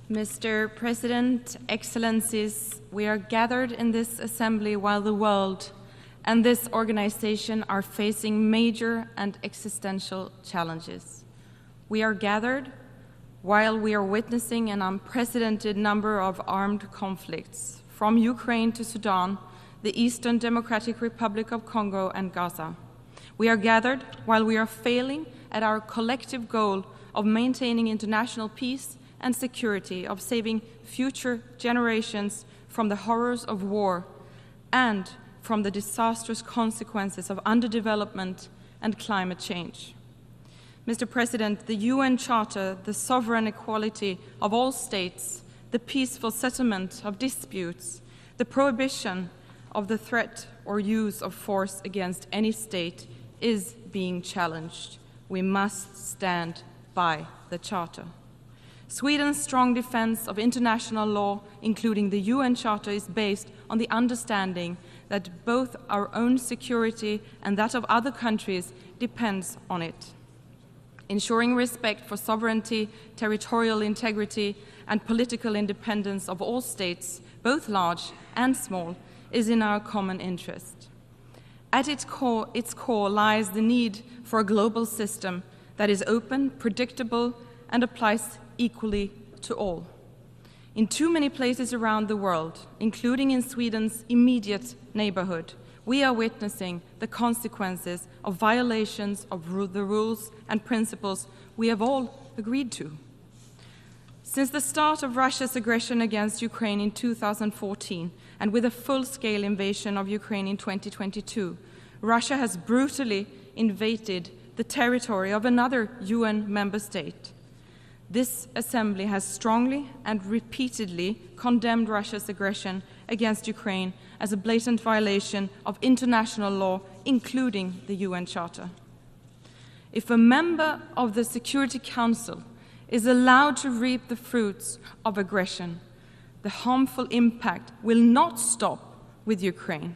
Mr. President, Excellencies, we are gathered in this assembly while the world and this organization are facing major and existential challenges. We are gathered while we are witnessing an unprecedented number of armed conflicts, from Ukraine to Sudan, the Eastern Democratic Republic of Congo, and Gaza. We are gathered while we are failing at our collective goal of maintaining international peace and security, of saving future generations from the horrors of war and from the disastrous consequences of underdevelopment and climate change. Mr. President, the UN Charter, the sovereign equality of all states, the peaceful settlement of disputes, the prohibition of the threat or use of force against any state is being challenged. We must stand by the Charter. Sweden's strong defense of international law, including the UN Charter, is based on the understanding that both our own security and that of other countries depends on it. Ensuring respect for sovereignty, territorial integrity, and political independence of all states, both large and small, is in our common interest. At its core lies the need for a global system that is open, predictable, and applies equally to all. In too many places around the world, including in Sweden's immediate neighborhood, we are witnessing the consequences of violations of the rules and principles we have all agreed to. Since the start of Russia's aggression against Ukraine in 2014, and with a full-scale invasion of Ukraine in 2022, Russia has brutally invaded the territory of another UN member state. This Assembly has strongly and repeatedly condemned Russia's aggression against Ukraine as a blatant violation of international law, including the UN Charter. If a member of the Security Council is allowed to reap the fruits of aggression, the harmful impact will not stop with Ukraine.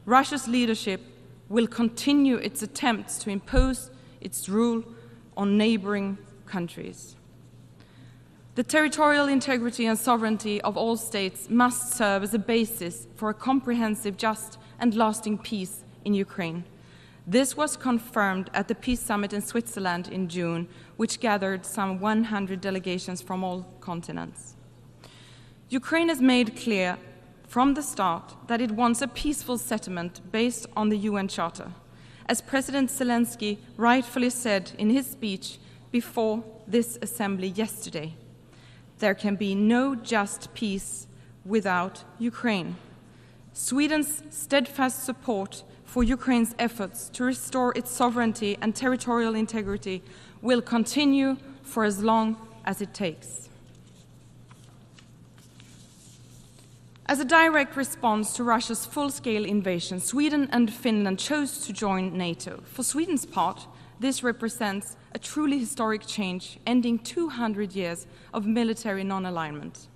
Russia's leadership will continue its attempts to impose its rule on neighboring countries. The territorial integrity and sovereignty of all states must serve as a basis for a comprehensive, just, and lasting peace in Ukraine. This was confirmed at the Peace Summit in Switzerland in June, which gathered some 100 delegations from all continents. Ukraine has made clear from the start that it wants a peaceful settlement based on the UN Charter. As President Zelensky rightfully said in his speech before this assembly yesterday, there can be no just peace without Ukraine. Sweden's steadfast support for Ukraine's efforts to restore its sovereignty and territorial integrity will continue for as long as it takes. As a direct response to Russia's full-scale invasion, Sweden and Finland chose to join NATO. For Sweden's part, this represents a truly historic change, ending 200 years of military non-alignment.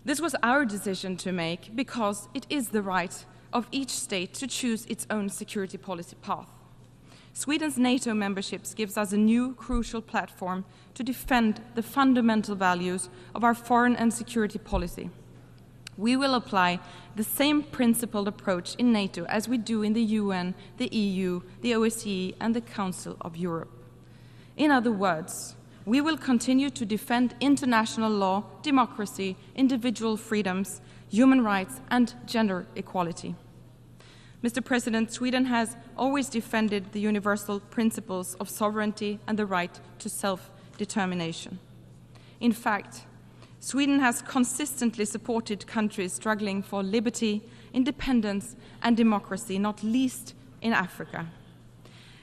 This was our decision to make because it is the right of each state to choose its own security policy path. Sweden's NATO membership gives us a new, crucial platform to defend the fundamental values of our foreign and security policy. We will apply the same principled approach in NATO as we do in the UN, the EU, the OSCE, and the Council of Europe. In other words, we will continue to defend international law, democracy, individual freedoms, human rights, and gender equality. Mr. President, Sweden has always defended the universal principles of sovereignty and the right to self-determination. In fact, Sweden has consistently supported countries struggling for liberty, independence, and democracy, not least in Africa.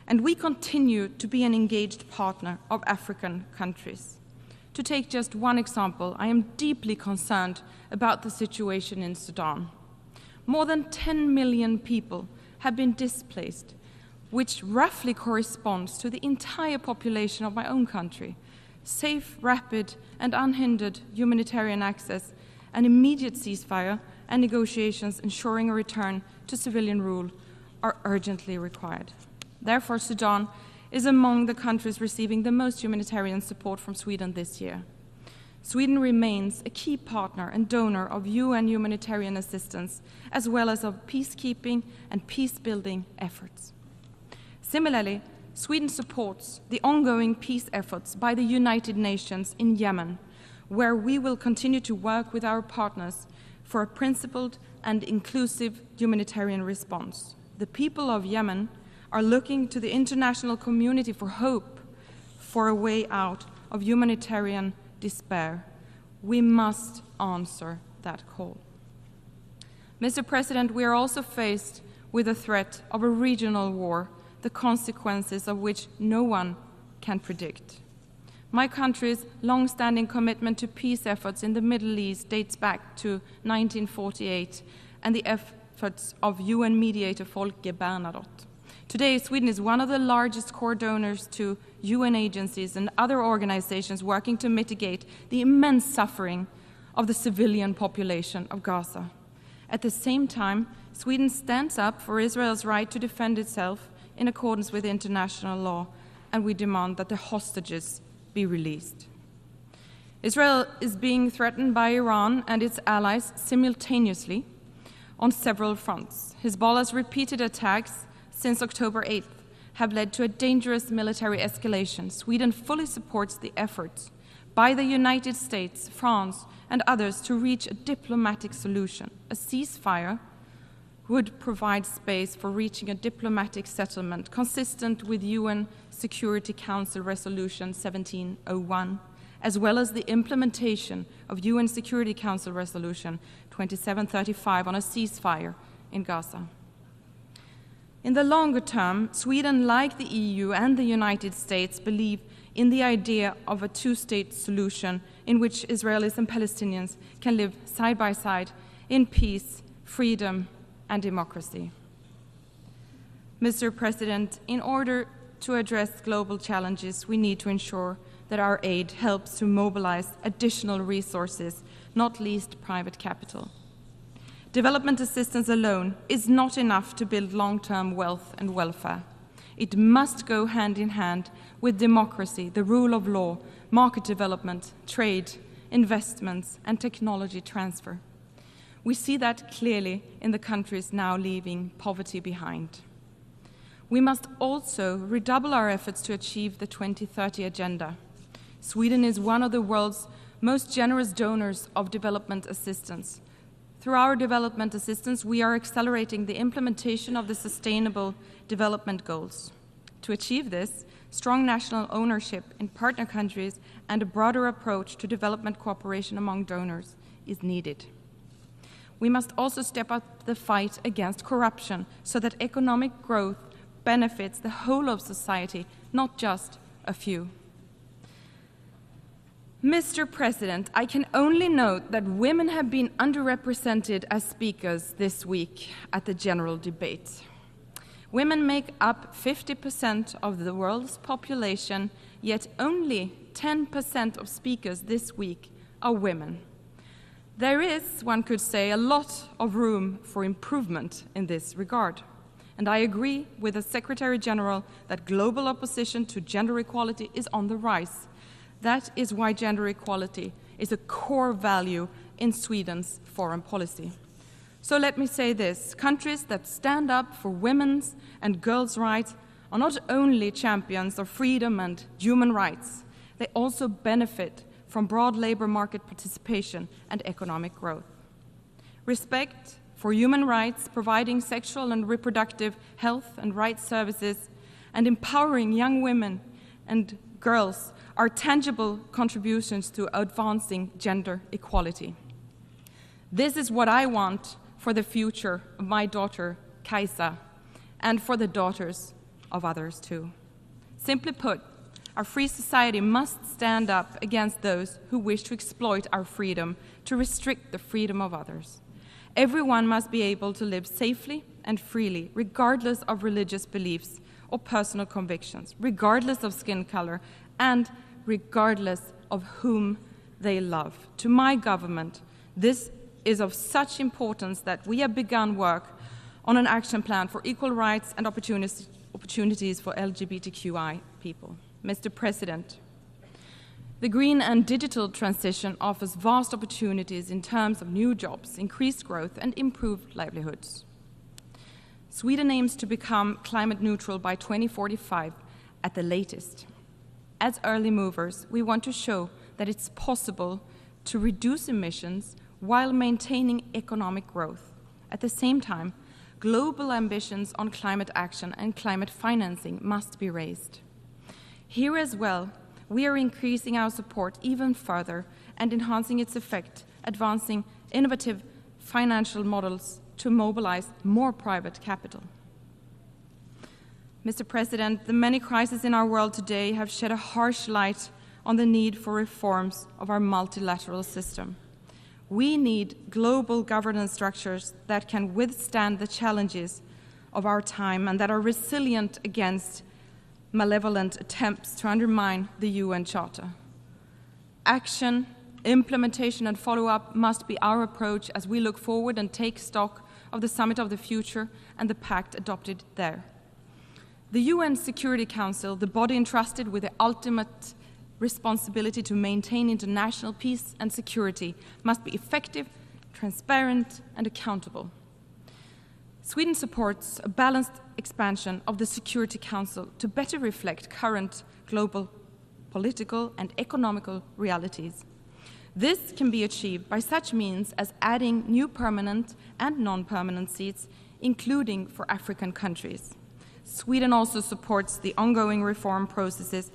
And we continue to be an engaged partner of African countries. To take just one example, I am deeply concerned about the situation in Sudan. More than 10 million people have been displaced, which roughly corresponds to the entire population of my own country. Safe, rapid, and unhindered humanitarian access, an immediate ceasefire, and negotiations ensuring a return to civilian rule are urgently required. Therefore, Sudan is among the countries receiving the most humanitarian support from Sweden this year. Sweden remains a key partner and donor of UN humanitarian assistance, as well as of peacekeeping and peace-building efforts. Similarly, Sweden supports the ongoing peace efforts by the United Nations in Yemen, where we will continue to work with our partners for a principled and inclusive humanitarian response. The people of Yemen are looking to the international community for hope, for a way out of humanitarian despair. We must answer that call. Mr. President, we are also faced with the threat of a regional war, the consequences of which no one can predict. My country's long-standing commitment to peace efforts in the Middle East dates back to 1948 and the efforts of UN mediator Folke Bernadotte. Today, Sweden is one of the largest core donors to UN agencies and other organizations working to mitigate the immense suffering of the civilian population of Gaza. At the same time, Sweden stands up for Israel's right to defend itself in accordance with international law, and we demand that the hostages be released. Israel is being threatened by Iran and its allies simultaneously on several fronts. Hezbollah's repeated attacks since October 8th have led to a dangerous military escalation. Sweden fully supports the efforts by the United States, France, and others to reach a diplomatic solution. A ceasefire would provide space for reaching a diplomatic settlement consistent with UN Security Council Resolution 1701, as well as the implementation of UN Security Council Resolution 2735 on a ceasefire in Gaza. In the longer term, Sweden, like the EU and the United States, believe in the idea of a two-state solution in which Israelis and Palestinians can live side by side in peace, freedom, and democracy. Mr. President, in order to address global challenges, we need to ensure that our aid helps to mobilize additional resources, not least private capital. Development assistance alone is not enough to build long-term wealth and welfare. It must go hand in hand with democracy, the rule of law, market development, trade, investments, and technology transfer. We see that clearly in the countries now leaving poverty behind. We must also redouble our efforts to achieve the 2030 Agenda. Sweden is one of the world's most generous donors of development assistance. Through our development assistance, we are accelerating the implementation of the Sustainable Development Goals. To achieve this, strong national ownership in partner countries and a broader approach to development cooperation among donors is needed. We must also step up the fight against corruption so that economic growth benefits the whole of society, not just a few. Mr. President, I can only note that women have been underrepresented as speakers this week at the general debate. Women make up 50% of the world's population, yet only 10% of speakers this week are women. There is, one could say, a lot of room for improvement in this regard. And I agree with the Secretary General that global opposition to gender equality is on the rise. That is why gender equality is a core value in Sweden's foreign policy. So let me say this, countries that stand up for women's and girls' rights are not only champions of freedom and human rights, they also benefit from broad labor market participation and economic growth. Respect for human rights, providing sexual and reproductive health and rights services, and empowering young women and girls are tangible contributions to advancing gender equality. This is what I want for the future of my daughter, Kaisa, and for the daughters of others too. Simply put, our free society must stand up against those who wish to exploit our freedom to restrict the freedom of others. Everyone must be able to live safely and freely, regardless of religious beliefs or personal convictions, regardless of skin color, and regardless of whom they love. To my government, this is of such importance that we have begun work on an action plan for equal rights and opportunities for LGBTQI people. Mr. President, the green and digital transition offers vast opportunities in terms of new jobs, increased growth, and improved livelihoods. Sweden aims to become climate neutral by 2045 at the latest. As early movers, we want to show that it's possible to reduce emissions while maintaining economic growth. At the same time, global ambitions on climate action and climate financing must be raised. Here as well, we are increasing our support even further and enhancing its effect, advancing innovative financial models to mobilize more private capital. Mr. President, the many crises in our world today have shed a harsh light on the need for reforms of our multilateral system. We need global governance structures that can withstand the challenges of our time and that are resilient against malevolent attempts to undermine the UN Charter. Action, implementation, and follow-up must be our approach as we look forward and take stock of the Summit of the Future and the pact adopted there. The UN Security Council, the body entrusted with the ultimate responsibility to maintain international peace and security, must be effective, transparent, and accountable. Sweden supports a balanced expansion of the Security Council to better reflect current global political and economical realities. This can be achieved by such means as adding new permanent and non-permanent seats, including for African countries. Sweden also supports the ongoing reform processes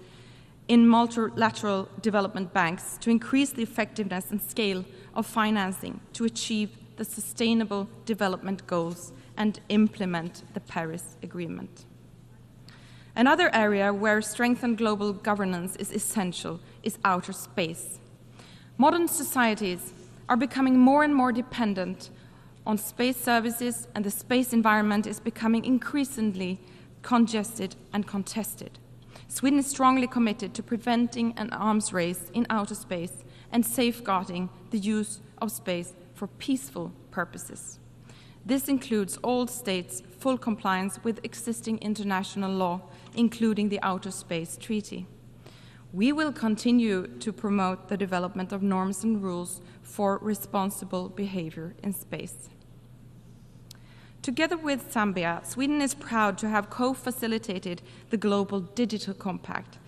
in multilateral development banks to increase the effectiveness and scale of financing to achieve the Sustainable Development Goals and implement the Paris Agreement. Another area where strengthened global governance is essential is outer space. Modern societies are becoming more and more dependent on space services, and the space environment is becoming increasingly congested and contested. Sweden is strongly committed to preventing an arms race in outer space and safeguarding the use of space for peaceful purposes. This includes all states' full compliance with existing international law, including the Outer Space Treaty. We will continue to promote the development of norms and rules for responsible behavior in space. Together with Zambia, Sweden is proud to have co-facilitated the Global Digital Compact.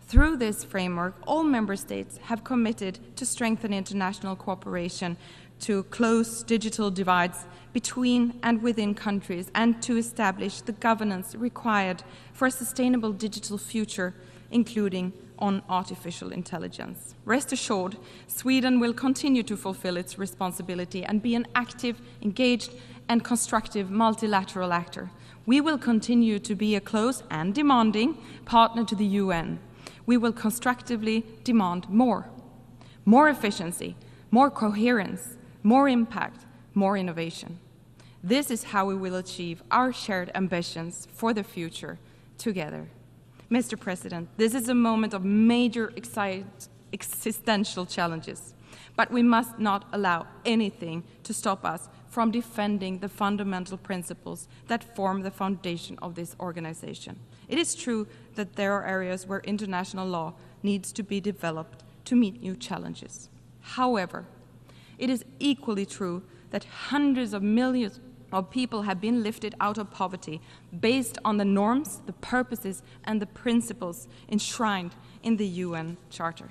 Through this framework, all member states have committed to strengthen international cooperation to close digital divides between and within countries and to establish the governance required for a sustainable digital future, including on artificial intelligence. Rest assured, Sweden will continue to fulfill its responsibility and be an active, engaged, and constructive multilateral actor. We will continue to be a close and demanding partner to the UN. We will constructively demand more efficiency, more coherence, more impact, more innovation. This is how we will achieve our shared ambitions for the future together. Mr. President, this is a moment of major existential challenges, but we must not allow anything to stop us from defending the fundamental principles that form the foundation of this organization. It is true that there are areas where international law needs to be developed to meet new challenges. However, it is equally true that hundreds of millions of people have been lifted out of poverty based on the norms, the purposes, and the principles enshrined in the UN Charter.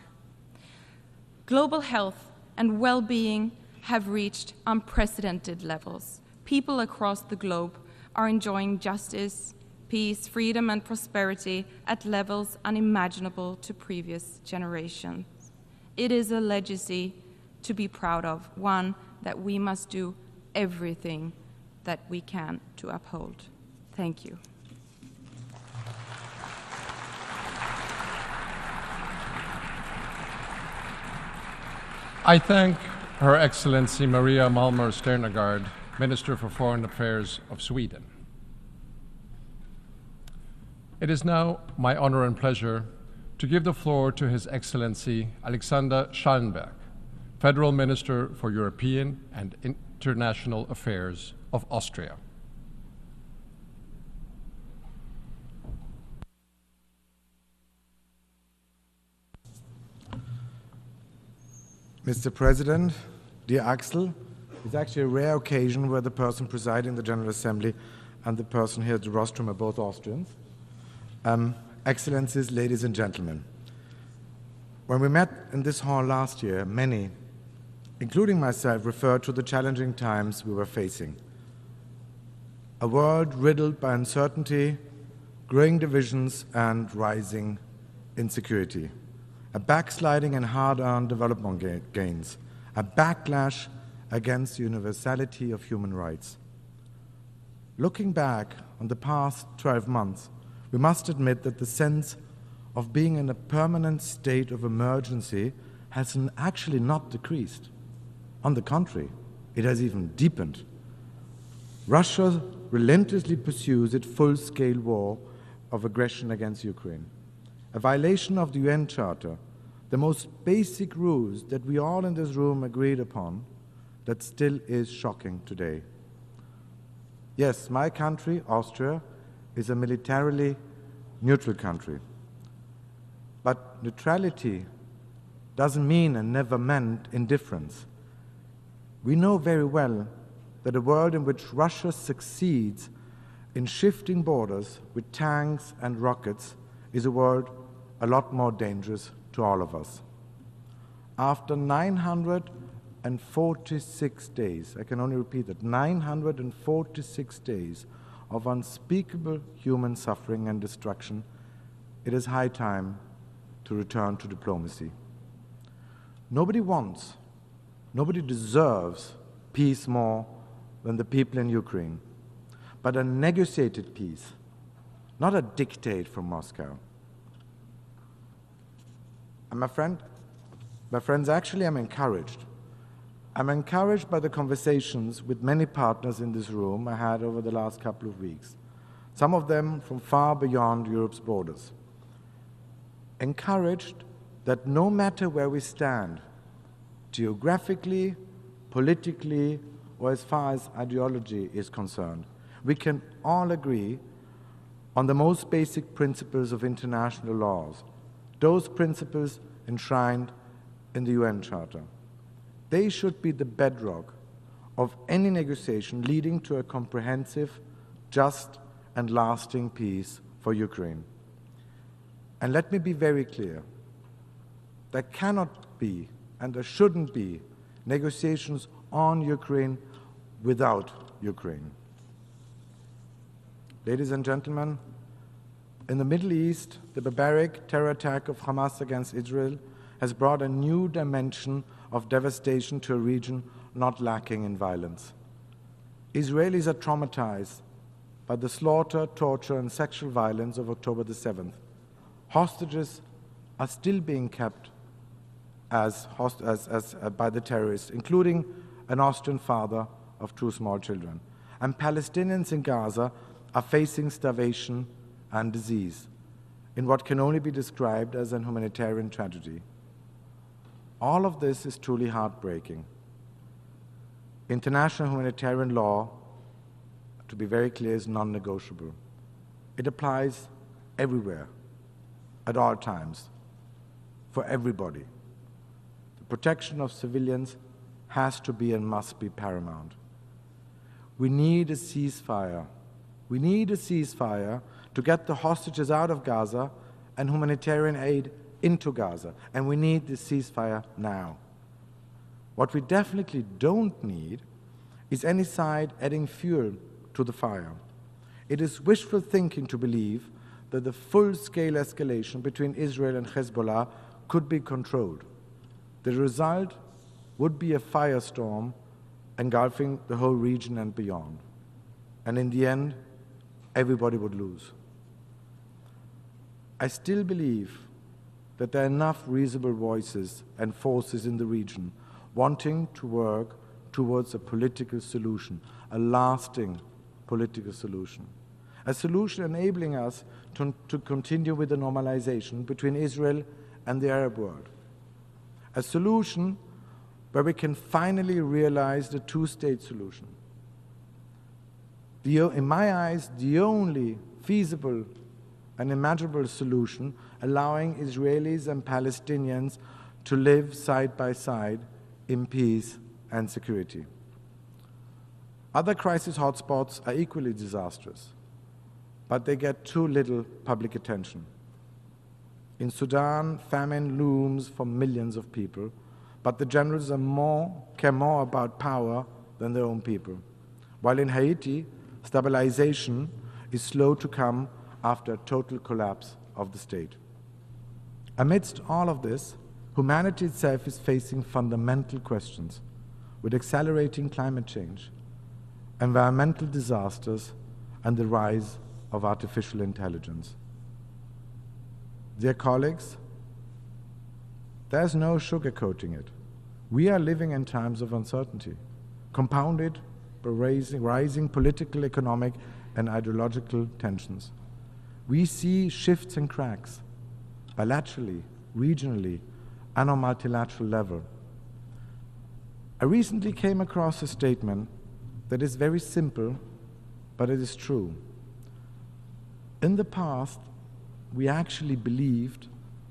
Global health and well-being have reached unprecedented levels. People across the globe are enjoying justice, peace, freedom, and prosperity at levels unimaginable to previous generations. It is a legacy to be proud of, one that we must do everything that we can to uphold. Thank you. I thank Her Excellency Maria Malmer Sternegaard, Minister for Foreign Affairs of Sweden. It is now my honor and pleasure to give the floor to His Excellency Alexander Schallenberg, Federal Minister for European and International Affairs of Austria. Mr. President, dear Axel, it's actually a rare occasion where the person presiding the General Assembly and the person here at the rostrum are both Austrians. Excellencies, ladies and gentlemen, when we met in this hall last year, many, including myself, referred to the challenging times we were facing. A world riddled by uncertainty, growing divisions, and rising insecurity. A backsliding and hard-earned development gains. A backlash against the universality of human rights. Looking back on the past 12 months, we must admit that the sense of being in a permanent state of emergency has actually not decreased. On the contrary, it has even deepened. Russia relentlessly pursues its full-scale war of aggression against Ukraine, a violation of the UN Charter, the most basic rules that we all in this room agreed upon, that still is shocking today. Yes, my country, Austria, is a militarily neutral country. But neutrality doesn't mean and never meant indifference. We know very well that a world in which Russia succeeds in shifting borders with tanks and rockets is a world a lot more dangerous to all of us. After 946 days, I can only repeat that, 946 days of unspeakable human suffering and destruction, it is high time to return to diplomacy. Nobody wants, nobody deserves peace more than the people in Ukraine, but a negotiated peace, not a dictate from Moscow. And my friends, actually I'm encouraged. I'm encouraged by the conversations with many partners in this room I had over the last couple of weeks. some of them from far beyond Europe's borders. Encouraged that no matter where we stand, geographically, politically, or as far as ideology is concerned, we can all agree on the most basic principles of international laws, those principles enshrined in the UN Charter. They should be the bedrock of any negotiation leading to a comprehensive, just, and lasting peace for Ukraine. And let me be very clear, there cannot be and there shouldn't be negotiations on Ukraine without Ukraine. Ladies and gentlemen, in the Middle East, the barbaric terror attack of Hamas against Israel has brought a new dimension of devastation to a region not lacking in violence. Israelis are traumatized by the slaughter, torture, and sexual violence of October the 7th. Hostages are still being kept by the terrorists, including an Austrian father of 2 small children. And Palestinians in Gaza are facing starvation and disease in what can only be described as an humanitarian tragedy. All of this is truly heartbreaking. International humanitarian law, to be very clear, is non-negotiable. It applies everywhere, at all times, for everybody. The protection of civilians has to be and must be paramount. We need a ceasefire. We need a ceasefire to get the hostages out of Gaza and humanitarian aid into Gaza. And we need this ceasefire now. What we definitely don't need is any side adding fuel to the fire. It is wishful thinking to believe that the full-scale escalation between Israel and Hezbollah could be controlled. The result would be a firestorm engulfing the whole region and beyond. And in the end, everybody would lose. I still believe that there are enough reasonable voices and forces in the region wanting to work towards a political solution, a lasting political solution, a solution enabling us to continue with the normalization between Israel and the Arab world, a solution where we can finally realize the two-state solution. In my eyes, the only feasible and imaginable solution allowing Israelis and Palestinians to live side by side in peace and security. Other crisis hotspots are equally disastrous, but they get too little public attention. In Sudan, famine looms for millions of people, but the generals care more about power than their own people. While in Haiti, stabilization is slow to come after a total collapse of the state. Amidst all of this, humanity itself is facing fundamental questions with accelerating climate change, environmental disasters, and the rise of artificial intelligence. Dear colleagues, there's no sugarcoating it. We are living in times of uncertainty, compounded by rising political, economic, and ideological tensions. We see shifts and cracks, bilaterally, regionally, and on multilateral level. I recently came across a statement that is very simple, but it is true. In the past, we actually believed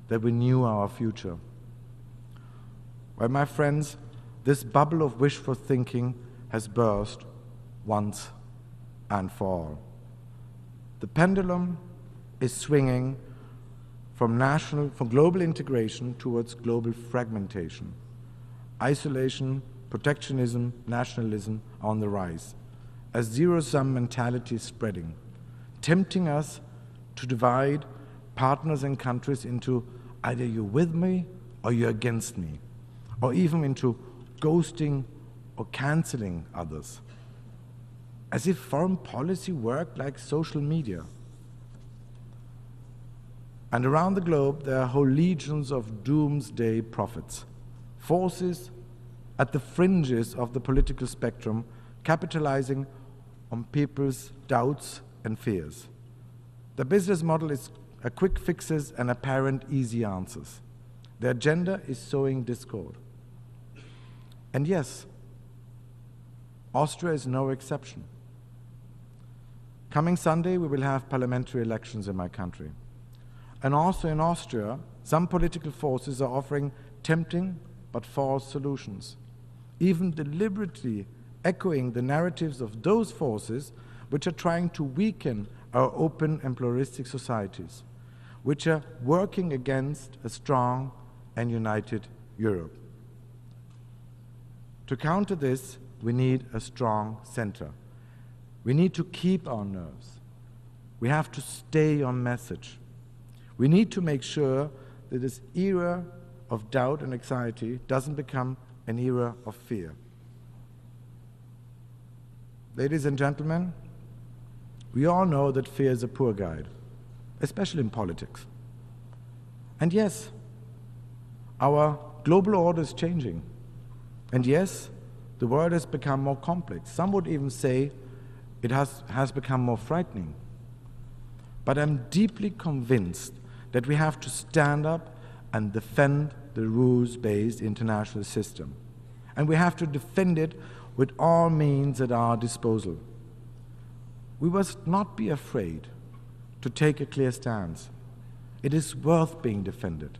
that we knew our future. Well, my friends, this bubble of wishful thinking has burst once and for all. The pendulum is swinging from global integration towards global fragmentation. Isolation, protectionism, nationalism are on the rise, a zero-sum mentality is spreading, tempting us to divide partners and countries into either you're with me or you're against me, or even into ghosting or canceling others, as if foreign policy worked like social media. And around the globe, there are whole legions of doomsday prophets, forces at the fringes of the political spectrum, capitalizing on people's doubts and fears. The business model is a quick fixes and apparent easy answers. The agenda is sowing discord. And yes, Austria is no exception. Coming Sunday, we will have parliamentary elections in my country. And also in Austria, some political forces are offering tempting but false solutions, even deliberately echoing the narratives of those forces which are trying to weaken our open and pluralistic societies, which are working against a strong and united Europe. To counter this, we need a strong center. We need to keep our nerves. We have to stay on message. We need to make sure that this era of doubt and anxiety doesn't become an era of fear. Ladies and gentlemen, we all know that fear is a poor guide, especially in politics. And yes, our global order is changing. And yes, the world has become more complex. Some would even say it has become more frightening. But I'm deeply convinced that we have to stand up and defend the rules-based international system. And we have to defend it with all means at our disposal. We must not be afraid to take a clear stance. It is worth being defended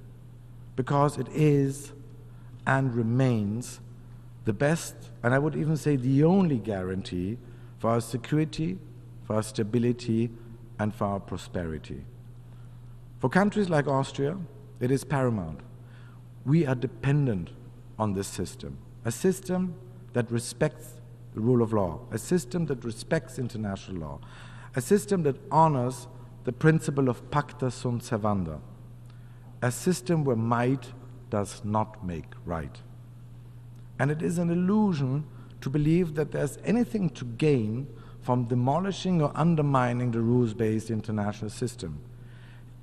because it is and remains the best, and I would even say the only guarantee for our security, for our stability, and for our prosperity. For countries like Austria, it is paramount. We are dependent on this system, a system that respects the rule of law, a system that respects international law, a system that honors the principle of pacta sunt servanda, a system where might does not make right. And it is an illusion to believe that there's anything to gain from demolishing or undermining the rules-based international system.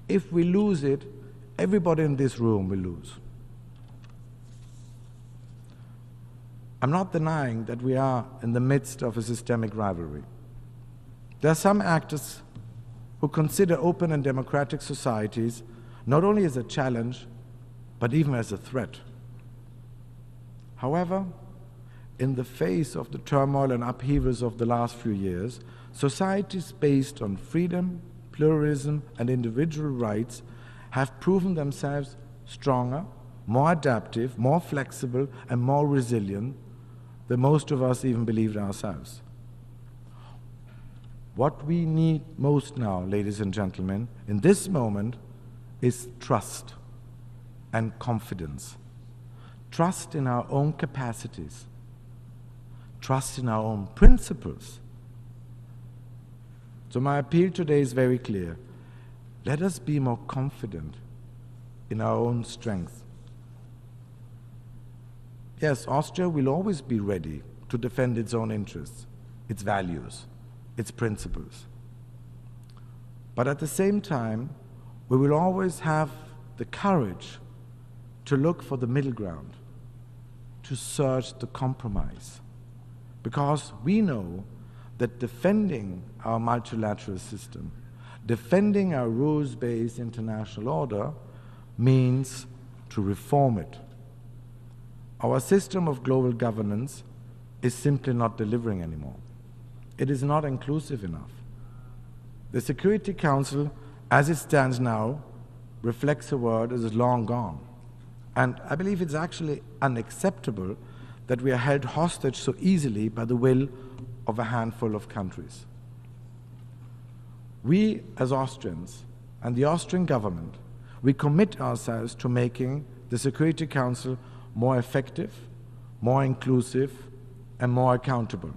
If we lose it, everybody in this room will lose. I'm not denying that we are in the midst of a systemic rivalry. There are some actors who consider open and democratic societies not only as a challenge, but even as a threat. However, in the face of the turmoil and upheavals of the last few years, societies based on freedom, pluralism, and individual rights have proven themselves stronger, more adaptive, more flexible, and more resilient than most of us even believed ourselves. What we need most now, ladies and gentlemen, in this moment, is trust and confidence. Trust in our own capacities. Trust in our own principles. So my appeal today is very clear. Let us be more confident in our own strength. Yes, Austria will always be ready to defend its own interests, its values, its principles. But at the same time, we will always have the courage to look for the middle ground, to search the compromise, because we know that defending our multilateral system, defending our rules-based international order, means to reform it. Our system of global governance is simply not delivering anymore. It is not inclusive enough. The Security Council, as it stands now, reflects a world that is long gone. And I believe it's actually unacceptable that we are held hostage so easily by the will of a handful of countries. We, as Austrians, and the Austrian government, we commit ourselves to making the Security Council more effective, more inclusive, and more accountable,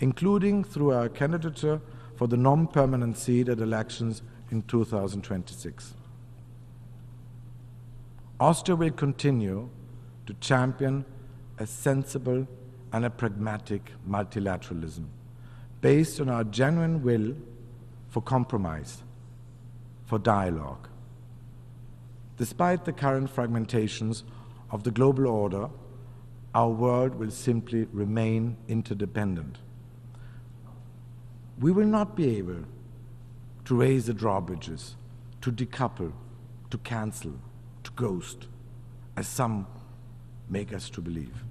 including through our candidature for the non-permanent seat at elections in 2026. Austria will continue to champion a sensible and a pragmatic multilateralism based on our genuine will for compromise, for dialogue. Despite the current fragmentations of the global order, our world will simply remain interdependent. We will not be able to to raise the drawbridges, to decouple, to cancel, to ghost, as some make us to believe.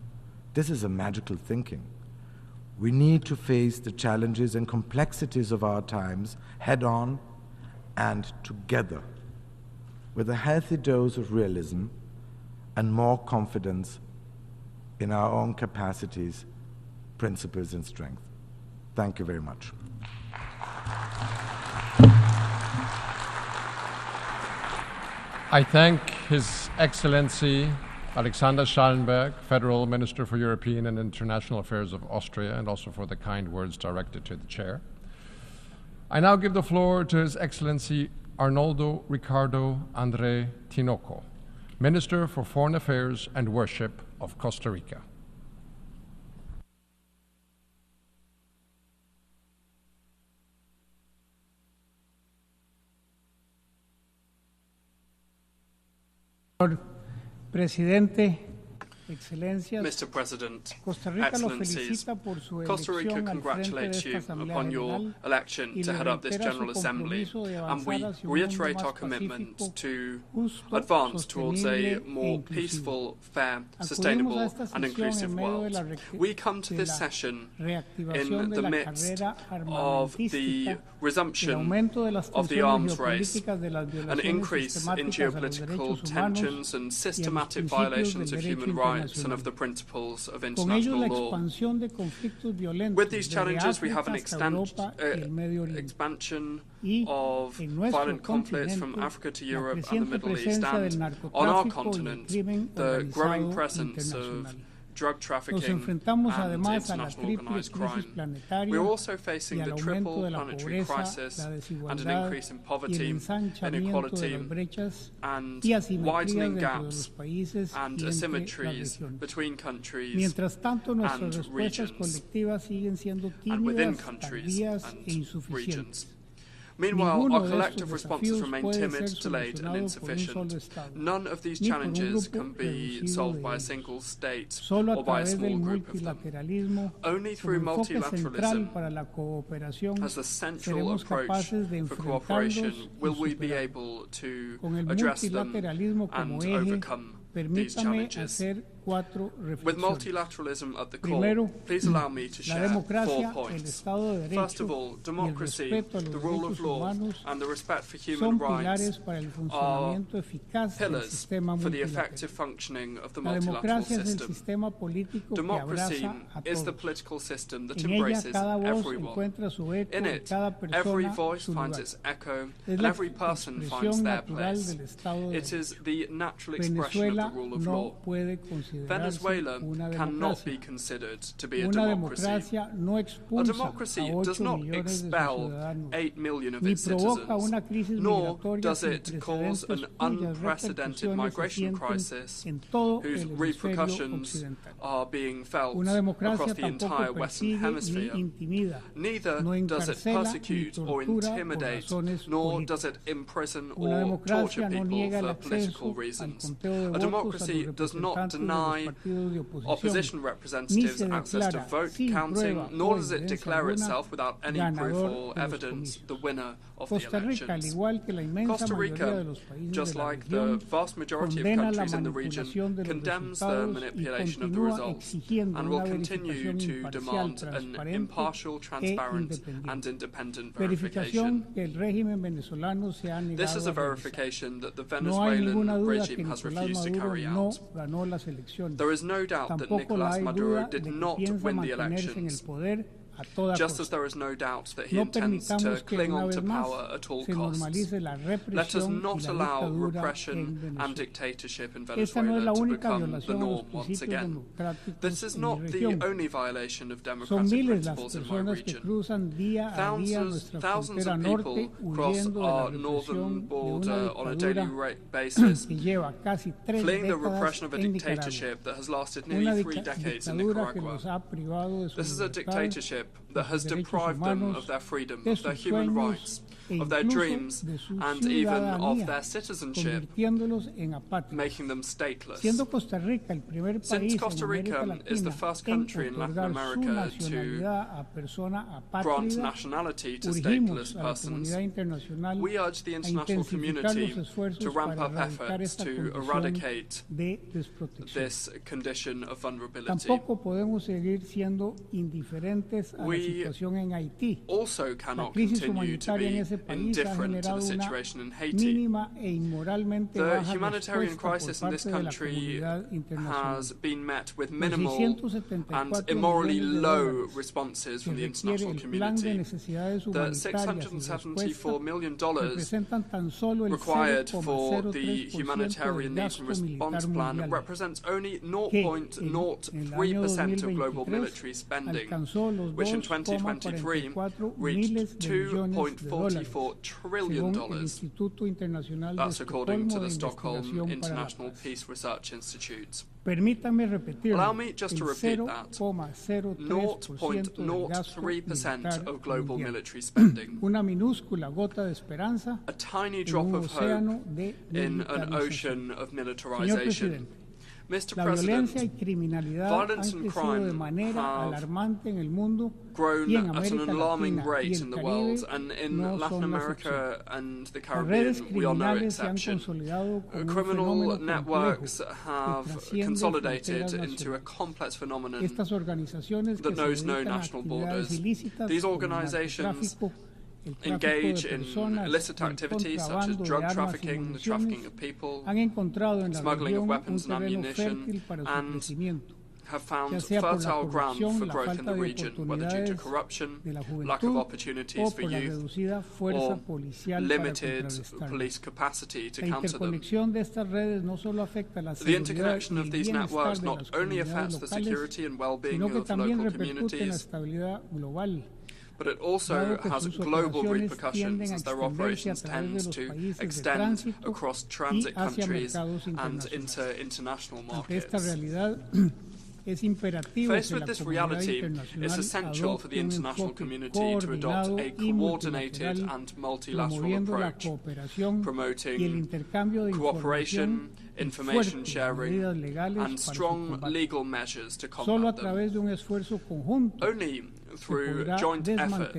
This is a magical thinking. We need to face the challenges and complexities of our times head-on and together, with a healthy dose of realism and more confidence in our own capacities, principles, and strength. Thank you very much. I thank His Excellency Alexander Schallenberg, Federal Minister for European and International Affairs of Austria, and also for the kind words directed to the Chair. I now give the floor to His Excellency Arnoldo Ricardo André Tinoco, Minister for Foreign Affairs and Worship of Costa Rica. Presidente, Excelencias, Mr. President, Costa Rica Excellencies, Costa Rica congratulates you upon your election to head up this General Assembly, and we reiterate our commitment to advance towards a more peaceful, fair, sustainable and inclusive world. We come to this session in the midst of the resumption of the arms race, an increase in geopolitical tensions and systematic violations of human rights and of the principles of international law. With these challenges, we have an expansion of violent conflicts from Africa to Europe and the Middle East, and on our continent, the growing presence of drug trafficking and international organized crime. We are also facing the triple planetary crisis and an increase in poverty, inequality, and widening gaps and asymmetries between countries and regions, and within countries and regions. Meanwhile, our collective responses remain timid, delayed and insufficient. None of these challenges can be solved by a single state or by a small group of them. Only through multilateralism, as the central approach for cooperation, will we be able to address them and overcome these challenges. With multilateralism at the core, please allow me to share 4 points. First of all, democracy, the rule of law, and the respect for human rights are pillars for the effective functioning of the multilateral system. Democracy is the political system that embraces everyone. In it, every voice finds its echo, and every person finds their place. It is the natural expression of the rule of law. Venezuela cannot be considered to be a democracy. A democracy does not expel 8 million of its citizens, nor does it cause an unprecedented migration crisis whose repercussions are being felt across the entire Western Hemisphere. Neither does it persecute or intimidate, nor does it imprison or torture people for political reasons. A democracy does not deny opposition representatives access to vote counting, nor does it declare itself without any proof or evidence the winner of the elections. Costa Rica, just like the vast majority of countries in the region, condemns the manipulation of the results and will continue to demand an impartial, transparent and independent verification. This is a verification that the Venezuelan regime has refused to carry out. There is no doubt that Nicolás Maduro did not win the elections, just as there is no doubt that he intends to cling on to power at all costs. Let us not allow repression and dictatorship in Venezuela to become the norm once again. This is not the only violation of democratic principles in my region. Thousands of people cross our northern border on a daily basis, fleeing the repression of a dictatorship that has lasted nearly 3 decades in Nicaragua. This is a dictatorship that has deprived them of their freedom, of their human rights. of their dreams and even of their citizenship, making them stateless. Since Costa Rica is the first country in Latin America to grant nationality to stateless persons, we urge the international community to ramp up efforts to eradicate this condition of vulnerability. We also cannot continue to be indifferent to the situation in Haiti. The humanitarian crisis in this country has been met with minimal and immorally low responses from the international community. The $674 million required for the humanitarian needs and response plan represents only 0.03% of global military spending, which in 2023 reached $2.44 trillion. That's according to the Stockholm International Peace Research Institute. Allow me just to repeat that. 0.03% of global military spending. A tiny drop of hope in an ocean of militarization. Mr. President, violence and crime have grown at an alarming rate in the world, and in Latin America and the Caribbean, we are no exception. Criminal networks have consolidated into a complex phenomenon that knows no national borders. These organizations engage in illicit activities such as drug trafficking, the trafficking of people, smuggling of weapons and ammunition, and have found fertile ground for growth in the region, whether due to corruption, lack of opportunities for youth, or limited police capacity to counter them. The interconnection of these networks not only affects the security and well-being of local communities, but it also has global repercussions as their operations tend to extend across transit countries and into international markets. Faced with this reality, it's essential for the international community to adopt a coordinated and multilateral approach, promoting cooperation, information sharing, and strong legal measures to combat them. Only through joint effort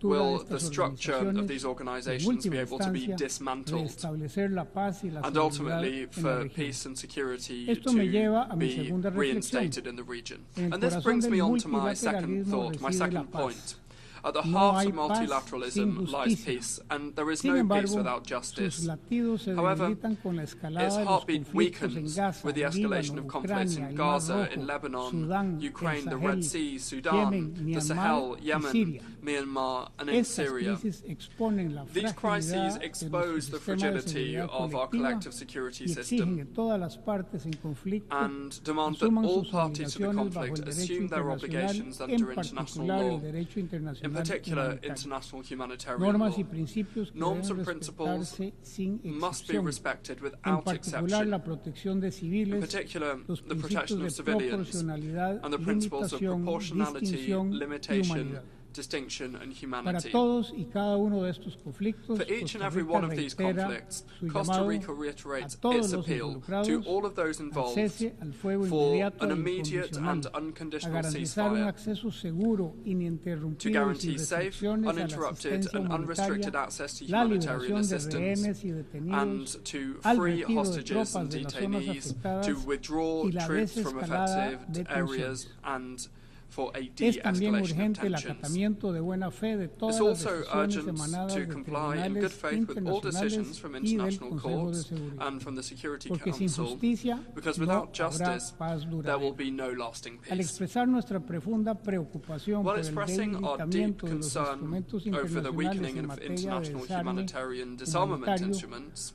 will the structure of these organizations be able to be dismantled and ultimately for peace and security to be reinstated in the region. And this brings me on to my second thought, my second point. At the heart of multilateralism lies peace, and there is no peace without justice. However, its heartbeat weakens with the escalation of conflicts in Gaza, in Lebanon, Ukraine, the Red Sea, Sudan, the Sahel, Yemen, Myanmar, and in Syria. These crises expose the fragility of our collective security system and demand that all parties to the conflict assume their obligations under international law, in particular international humanitarian law. Norms and principles must be respected without exception, in particular the protection of civilians and the principles of proportionality, limitation, distinction and humanity. For each and every one of these conflicts, Costa Rica reiterates its appeal to all of those involved for an immediate and unconditional ceasefire, to guarantee safe, uninterrupted and unrestricted access to humanitarian assistance, and to free hostages and detainees, to withdraw troops from affected areas, and for a de-escalation of tensions. It's also urgent to comply in good faith with all decisions from international courts and from the Security Council, because without justice, there will be no lasting peace. While expressing our deep concern over the weakening of international humanitarian disarmament instruments,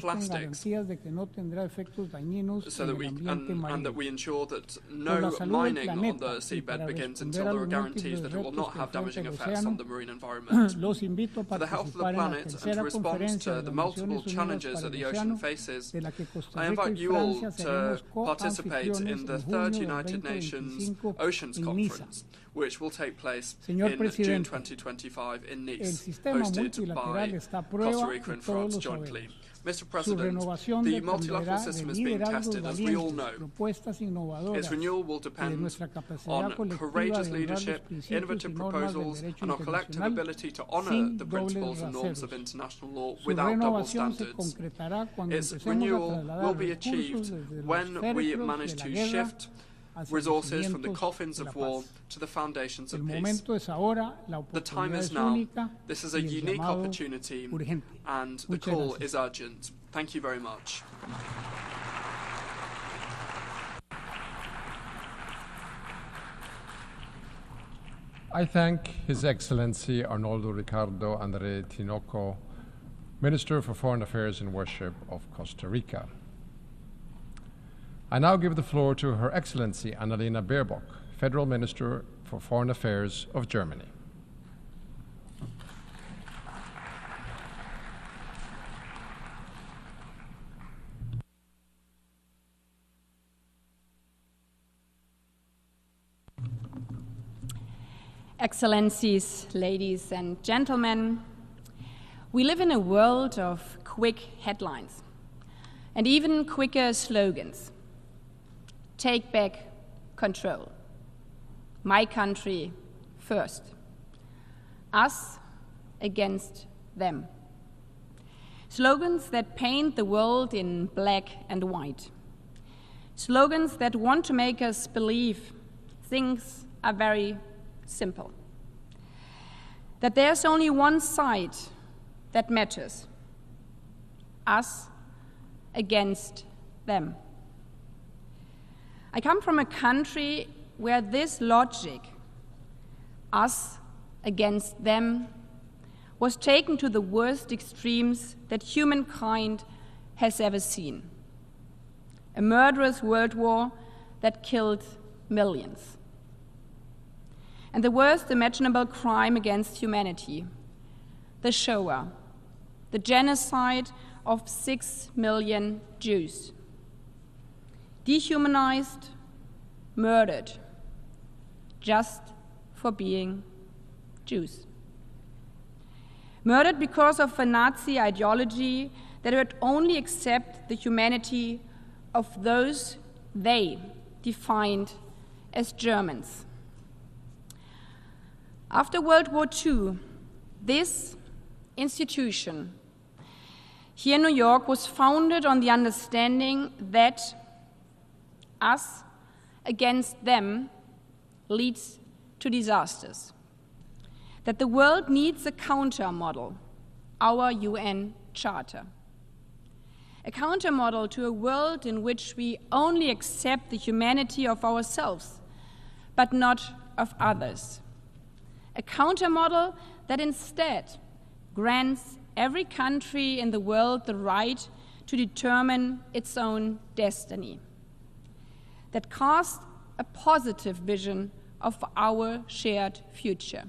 plastics, so that we ensure that no mining on the seabed begins until there are guarantees that it will not have damaging effects on the marine environment. For the health of the planet and to respond to the multiple challenges that the ocean faces, I invite you all to participate in the third United Nations Oceans Conference, which will take place in June 2025 in Nice, hosted by Costa Rica and France jointly. Mr. President, the multilateral system is being tested, as we all know. Its renewal will depend on courageous leadership, innovative proposals, and our collective ability to honour the principles and norms of international law without double standards. Its renewal will be achieved when we manage to shift resources from the coffins of war to the foundations of peace. The time is now. This is a unique opportunity, and the call is urgent. Thank you very much. I thank His Excellency Arnoldo Ricardo André Tinoco, Minister for Foreign Affairs and Worship of Costa Rica. I now give the floor to Her Excellency Annalena Baerbock, Federal Minister for Foreign Affairs of Germany. Excellencies, ladies and gentlemen, we live in a world of quick headlines and even quicker slogans. Take back control. My country first. Us against them. Slogans that paint the world in black and white. Slogans that want to make us believe things are very simple. That there's only one side that matters. Us against them. I come from a country where this logic, us against them, was taken to the worst extremes that humankind has ever seen. A murderous world war that killed millions. And the worst imaginable crime against humanity, the Shoah, the genocide of 6 million Jews. Dehumanized, murdered, just for being Jews. Murdered because of a Nazi ideology that would only accept the humanity of those they defined as Germans. After World War II, this institution here in New York was founded on the understanding that us against them leads to disasters. That the world needs a counter model, our UN Charter. A counter model to a world in which we only accept the humanity of ourselves, but not of others. A counter model that instead grants every country in the world the right to determine its own destiny. That casts a positive vision of our shared future.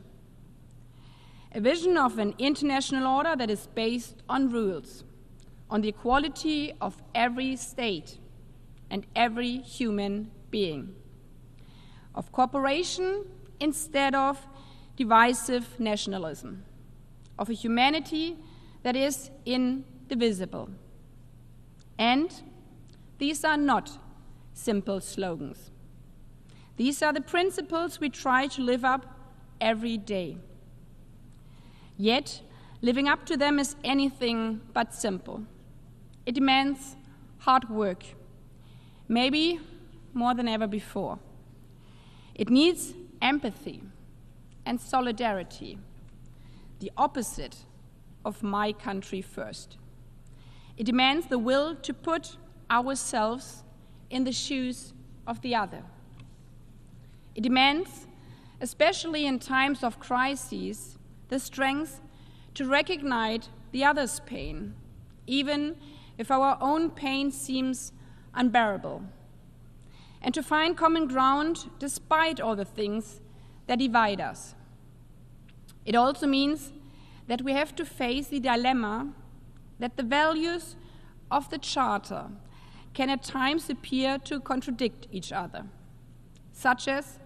A vision of an international order that is based on rules, on the equality of every state and every human being. Of cooperation instead of divisive nationalism. Of a humanity that is indivisible. And these are not simple slogans. These are the principles we try to live up every day. Yet, living up to them is anything but simple. It demands hard work, maybe more than ever before. It needs empathy and solidarity, the opposite of my country first. It demands the will to put ourselves in the shoes of the other. It demands, especially in times of crises, the strength to recognize the other's pain, even if our own pain seems unbearable, and to find common ground despite all the things that divide us. It also means that we have to face the dilemma that the values of the Charter can at times appear to contradict each other, such as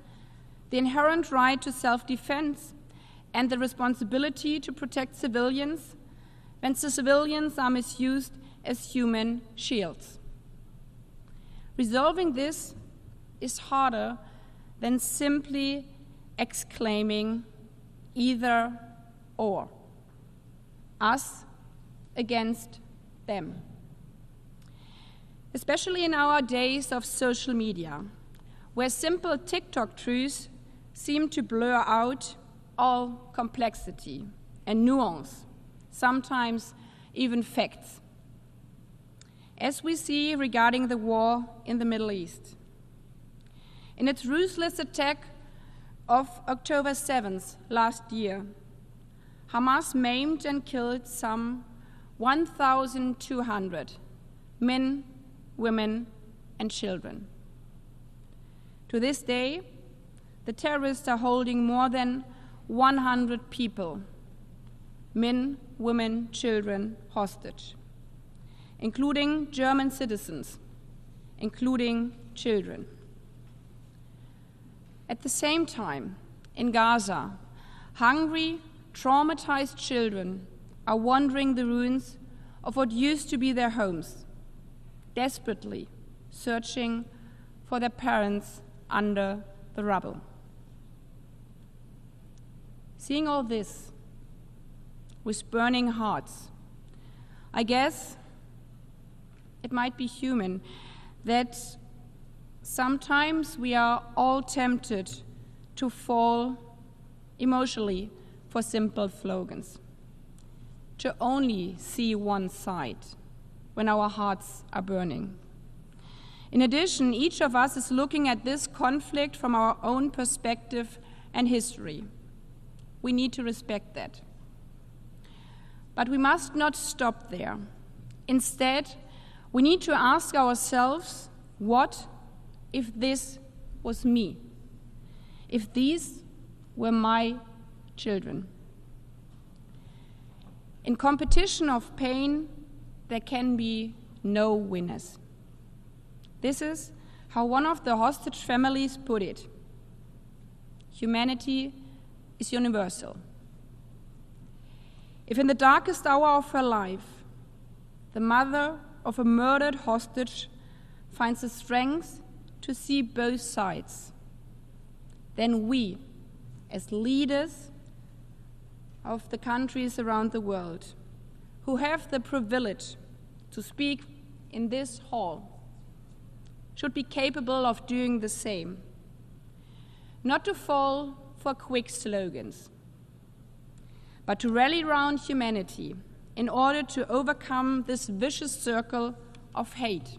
the inherent right to self-defense and the responsibility to protect civilians when civilians are misused as human shields. Resolving this is harder than simply exclaiming either or, us against them. Especially in our days of social media, where simple TikTok truths seem to blur out all complexity and nuance, sometimes even facts, as we see regarding the war in the Middle East. In its ruthless attack of October 7th last year, Hamas maimed and killed some 1,200 men, women, and children. To this day, the terrorists are holding more than 100 people, men, women, children, hostage, including German citizens, including children. At the same time, in Gaza, hungry, traumatized children are wandering the ruins of what used to be their homes, desperately searching for their parents under the rubble. Seeing all this with burning hearts, I guess it might be human that sometimes we are all tempted to fall emotionally for simple slogans, to only see one side when our hearts are burning. In addition, each of us is looking at this conflict from our own perspective and history. We need to respect that. But we must not stop there. Instead, we need to ask ourselves, what if this was me? If these were my children? In competition of pain, there can be no winners. This is how one of the hostage families put it. Humanity is universal. If in the darkest hour of her life, the mother of a murdered hostage finds the strength to see both sides, then we, as leaders of the countries around the world, who have the privilege to speak in this hall, should be capable of doing the same. Not to fall for quick slogans, but to rally around humanity in order to overcome this vicious circle of hate.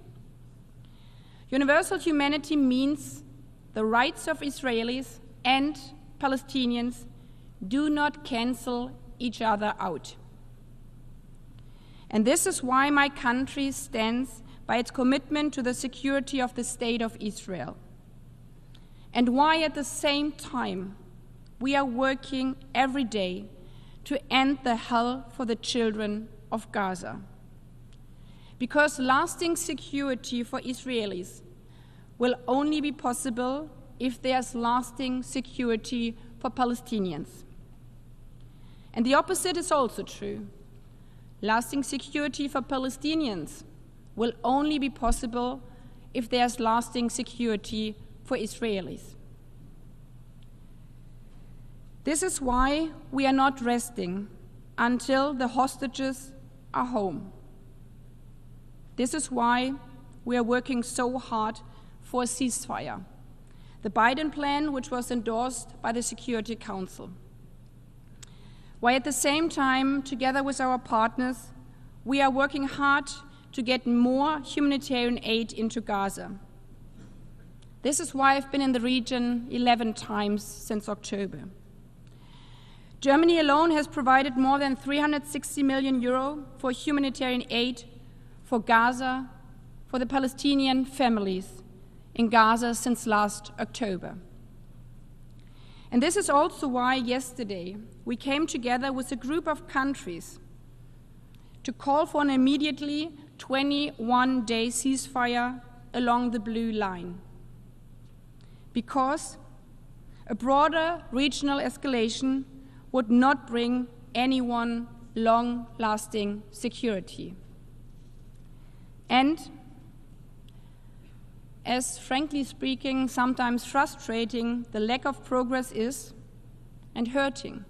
Universal humanity means the rights of Israelis and Palestinians do not cancel each other out. And this is why my country stands by its commitment to the security of the State of Israel, and why at the same time we are working every day to end the hell for the children of Gaza. Because lasting security for Israelis will only be possible if there's lasting security for Palestinians. And the opposite is also true. Lasting security for Palestinians will only be possible if there's lasting security for Israelis. This is why we are not resting until the hostages are home. This is why we are working so hard for a ceasefire, the Biden plan, which was endorsed by the Security Council. Why at the same time, together with our partners, we are working hard to get more humanitarian aid into Gaza. This is why I've been in the region 11 times since October. Germany alone has provided more than 360 million euro for humanitarian aid for Gaza, for the Palestinian families in Gaza since last October. And this is also why yesterday we came together with a group of countries to call for an immediately 21-day ceasefire along the blue line. Because a broader regional escalation would not bring anyone long-lasting security. And, as frankly speaking, sometimes frustrating the lack of progress is, and hurting,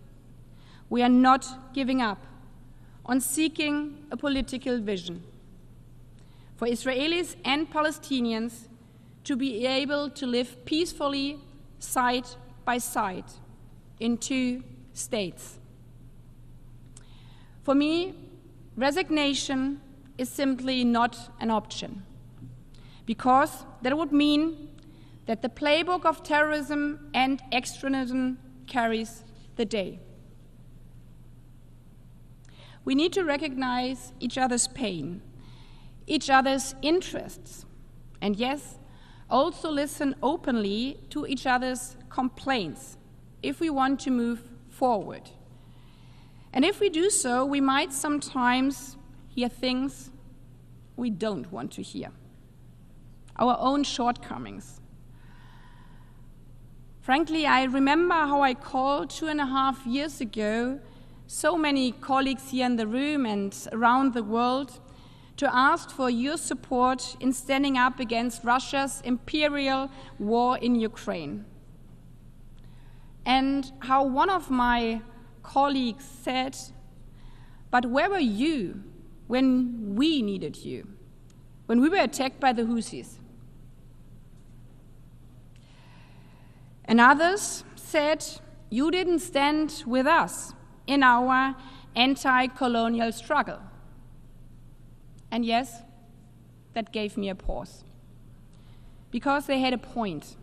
we are not giving up on seeking a political vision for Israelis and Palestinians to be able to live peacefully side by side in two states. For me, resignation is simply not an option, because that would mean that the playbook of terrorism and extremism carries the day. We need to recognize each other's pain, each other's interests, and yes, also listen openly to each other's complaints if we want to move forward. And if we do so, we might sometimes hear things we don't want to hear, our own shortcomings. Frankly, I remember how I called 2.5 years ago so many colleagues here in the room and around the world to ask for your support in standing up against Russia's imperial war in Ukraine. And how one of my colleagues said, "But where were you when we needed you, when we were attacked by the Houthis?" And others said, "You didn't stand with us in our anti-colonial struggle." And yes, that gave me a pause, because they had a point.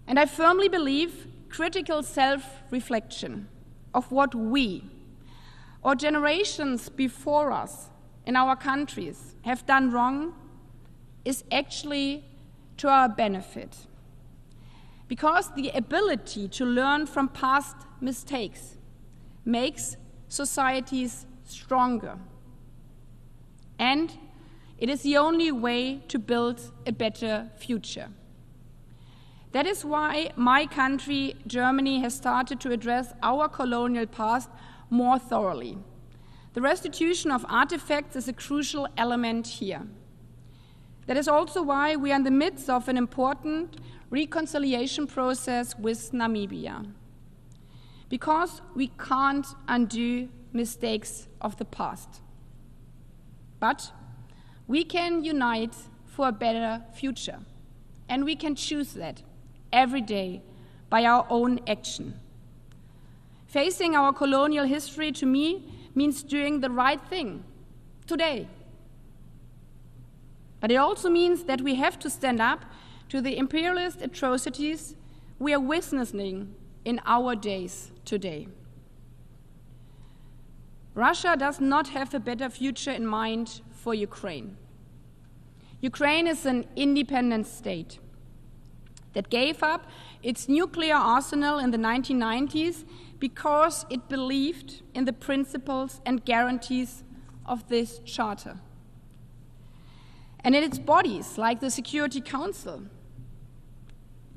And I firmly believe critical self-reflection of what we, or generations before us in our countries, have done wrong is actually to our benefit. Because the ability to learn from past mistakes makes societies stronger. And it is the only way to build a better future. That is why my country, Germany, has started to address our colonial past more thoroughly. The restitution of artifacts is a crucial element here. That is also why we are in the midst of an important reconciliation process with Namibia. Because we can't undo mistakes of the past. But we can unite for a better future. And we can choose that every day by our own action. Facing our colonial history, to me, means doing the right thing today. But it also means that we have to stand up to the imperialist atrocities we are witnessing in our days today. Russia does not have a better future in mind for Ukraine. Ukraine is an independent state that gave up its nuclear arsenal in the 1990s because it believed in the principles and guarantees of this charter. And in its bodies, like the Security Council,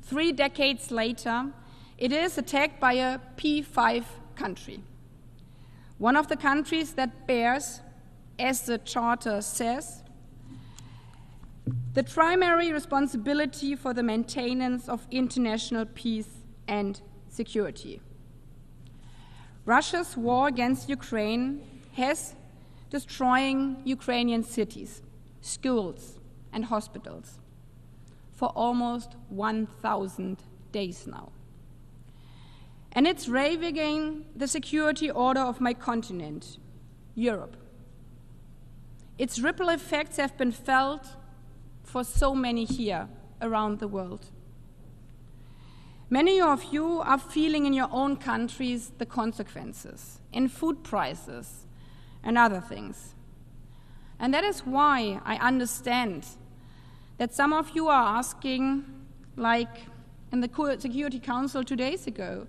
3 decades later, it is attacked by a P5 country. One of the countries that bears, as the charter says, the primary responsibility for the maintenance of international peace and security. Russia's war against Ukraine has destroying Ukrainian cities, schools, and hospitals for almost 1,000 days now. And it's ravaging the security order of my continent, Europe. Its ripple effects have been felt for so many here around the world. Many of you are feeling in your own countries the consequences in food prices and other things. And that is why I understand that some of you are asking, like in the Security Council 2 days ago,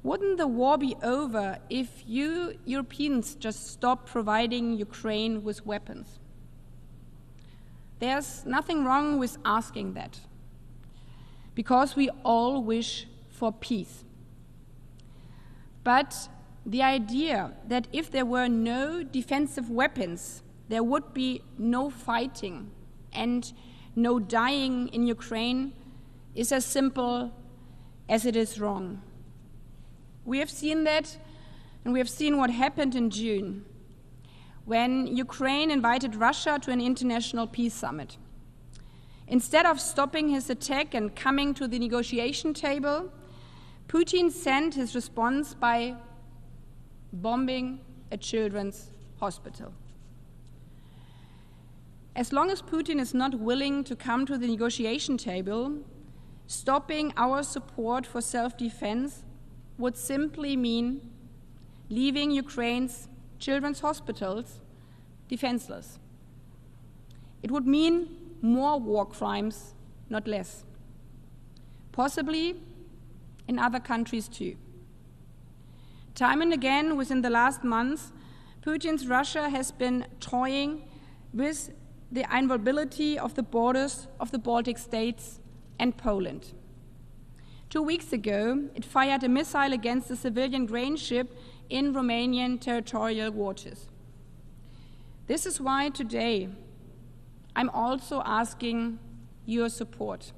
wouldn't the war be over if you Europeans just stopped providing Ukraine with weapons? There's nothing wrong with asking that, because we all wish for peace. But the idea that if there were no defensive weapons, there would be no fighting and no dying in Ukraine is as simple as it is wrong. We have seen that, and we have seen what happened in June, when Ukraine invited Russia to an international peace summit. Instead of stopping his attack and coming to the negotiation table, Putin sent his response by bombing a children's hospital. As long as Putin is not willing to come to the negotiation table, stopping our support for self-defense would simply mean leaving Ukraine's children's hospitals defenseless. It would mean more war crimes, not less. Possibly in other countries too. Time and again within the last months, Putin's Russia has been toying with the invulnerability of the borders of the Baltic states and Poland. 2 weeks ago, it fired a missile against a civilian grain ship in Romanian territorial waters. This is why today I'm also asking your support.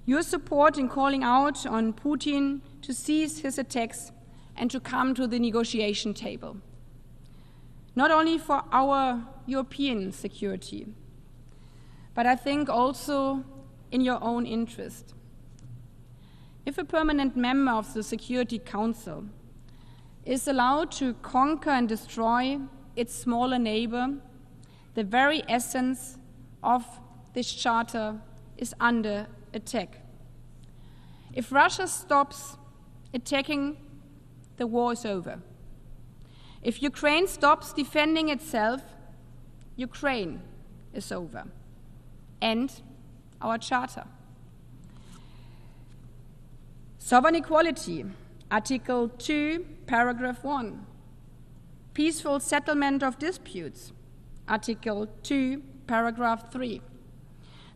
Your support in calling out on Putin to cease his attacks and to come to the negotiation table. Not only for our European security, but I think also in your own interest. If a permanent member of the Security Council is allowed to conquer and destroy its smaller neighbor, the very essence of this charter is under attack. If Russia stops attacking, the war is over. If Ukraine stops defending itself, Ukraine is over. And our charter. Sovereign equality, Article 2, Paragraph 1. Peaceful settlement of disputes, Article 2, Paragraph 3.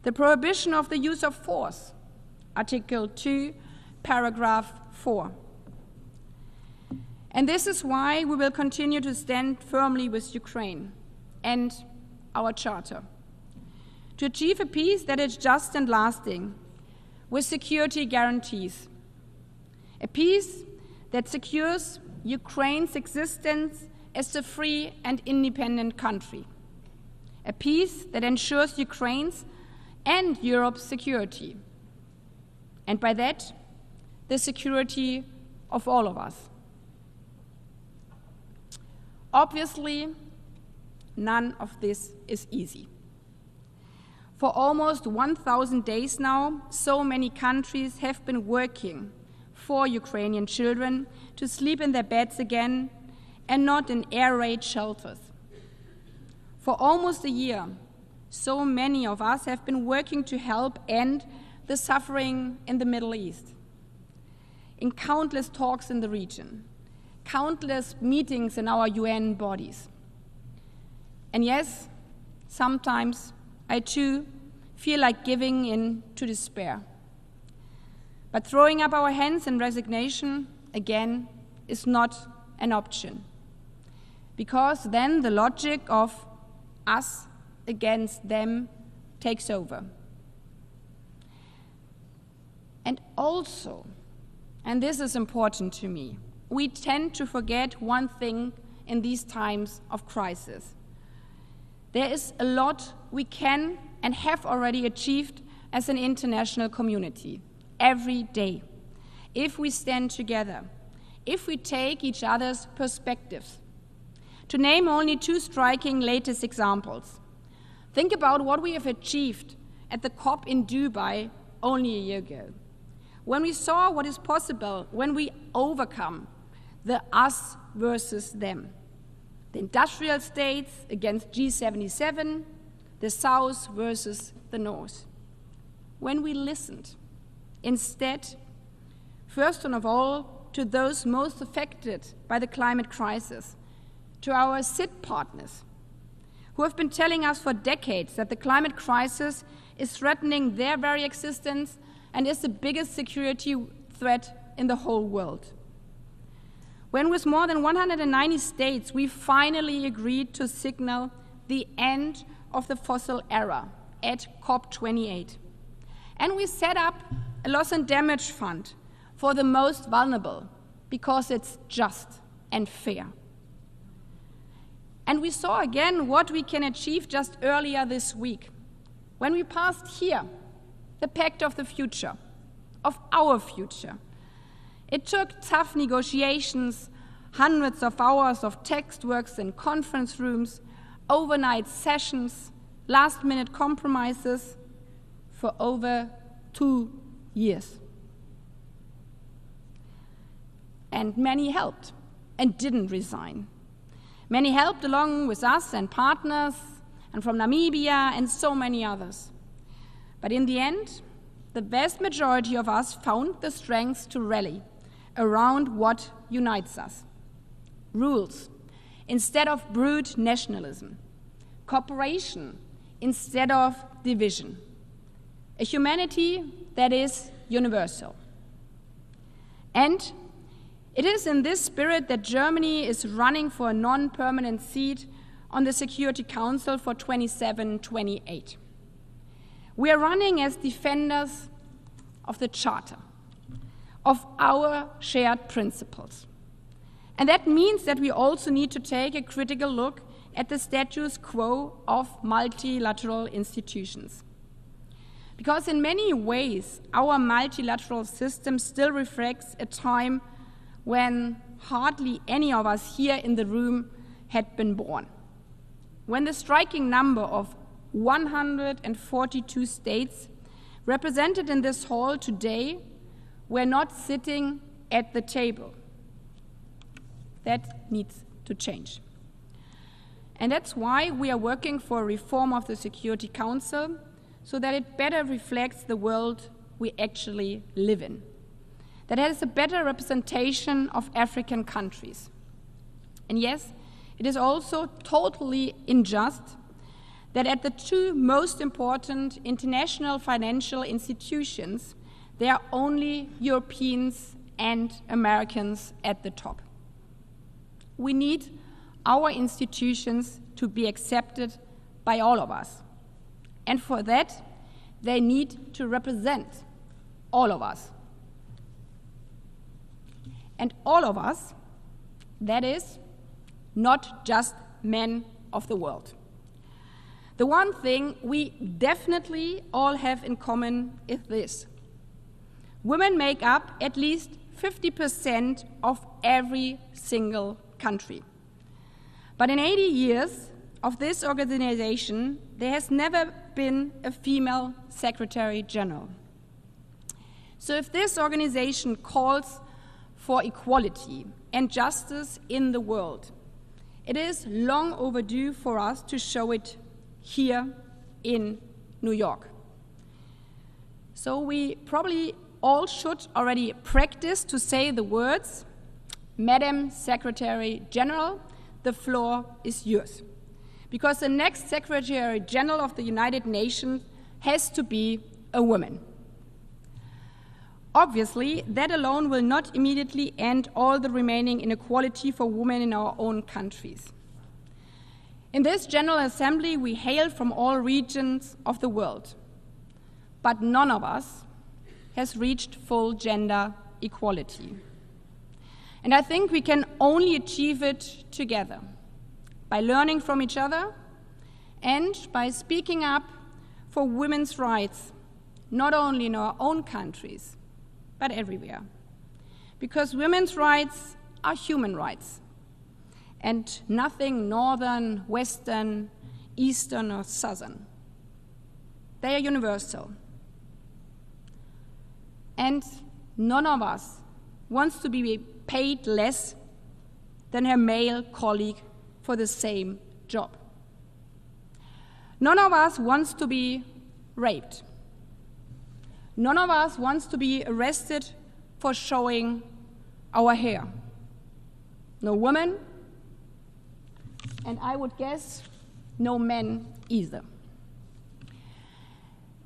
The prohibition of the use of force, Article 2, Paragraph 4. And this is why we will continue to stand firmly with Ukraine and our charter. To achieve a peace that is just and lasting, with security guarantees. A peace that secures Ukraine's existence as a free and independent country. A peace that ensures Ukraine's and Europe's security. And by that, the security of all of us. Obviously, none of this is easy. For almost 1,000 days now, so many countries have been working for Ukrainian children to sleep in their beds again and not in air raid shelters. For almost a year, so many of us have been working to help end the suffering in the Middle East. In countless talks in the region, countless meetings in our UN bodies. And yes, sometimes I too feel like giving in to despair. But throwing up our hands in resignation, again, is not an option. Because then the logic of us against them takes over. And also, and this is important to me, we tend to forget one thing in these times of crisis. There is a lot we can and have already achieved as an international community every day, if we stand together, if we take each other's perspectives. To name only two striking latest examples, think about what we have achieved at the COP in Dubai only a year ago, when we saw what is possible when we overcome the us versus them. The industrial states against G77, the South versus the North. When we listened, instead, first and of all, to those most affected by the climate crisis, to our SID partners, who have been telling us for decades that the climate crisis is threatening their very existence and is the biggest security threat in the whole world. When with more than 190 states, we finally agreed to signal the end of the fossil era at COP28. And we set up a loss and damage fund for the most vulnerable, because it's just and fair. And we saw again what we can achieve just earlier this week when we passed here the Pact of the Future, of our future, it took tough negotiations, hundreds of hours of text works in conference rooms, overnight sessions, last-minute compromises for over 2 years. And many helped and didn't resign. Many helped along with us and partners, and from Namibia and so many others. But in the end, the vast majority of us found the strength to rally around what unites us. Rules instead of brute nationalism. Cooperation instead of division. A humanity that is universal. And it is in this spirit that Germany is running for a non-permanent seat on the Security Council for 27-28. We are running as defenders of the Charter, of our shared principles. And that means that we also need to take a critical look at the status quo of multilateral institutions. Because in many ways, our multilateral system still reflects a time when hardly any of us here in the room had been born. When the striking number of 142 states represented in this hall today were not sitting at the table. That needs to change. And that's why we are working for a reform of the Security Council so that it better reflects the world we actually live in, that has a better representation of African countries. And yes, it is also totally unjust that at the two most important international financial institutions, there are only Europeans and Americans at the top. We need our institutions to be accepted by all of us. And for that, they need to represent all of us. And all of us, that is, not just men of the world. The one thing we definitely all have in common is this. Women make up at least 50% of every single country. But in 80 years of this organization, there has never been a female Secretary General. So if this organization calls for equality and justice in the world, it is long overdue for us to show it here in New York. So we probably all should already practice to say the words, Madam Secretary General, the floor is yours. Because the next Secretary General of the United Nations has to be a woman. Obviously, that alone will not immediately end all the remaining inequality for women in our own countries. In this General Assembly, we hail from all regions of the world, but none of us has reached full gender equality. And I think we can only achieve it together, by learning from each other and by speaking up for women's rights, not only in our own countries, but everywhere. Because women's rights are human rights, and nothing northern, western, eastern, or southern. They are universal. And none of us wants to be paid less than her male colleague for the same job. None of us wants to be raped. None of us wants to be arrested for showing our hair. No woman, and I would guess no men either.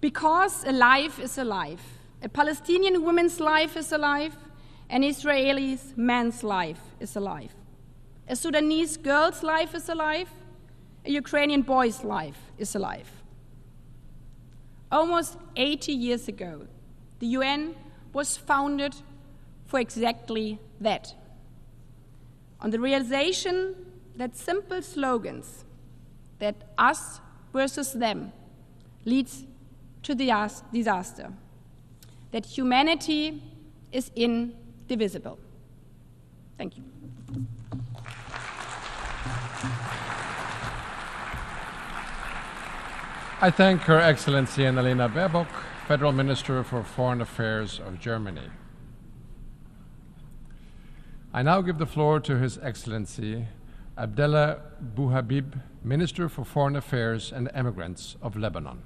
Because a life is a life. A Palestinian woman's life is a life. An Israeli man's life is a life. A Sudanese girl's life is a life. A Ukrainian boy's life is a life. Almost 80 years ago, the UN was founded for exactly that. On the realization that simple slogans, that us versus them, leads to disaster, that humanity is indivisible. Thank you. I thank Her Excellency Annalena Baerbock, Federal Minister for Foreign Affairs of Germany. I now give the floor to His Excellency Abdallah Bouhabib, Minister for Foreign Affairs and Immigrants of Lebanon.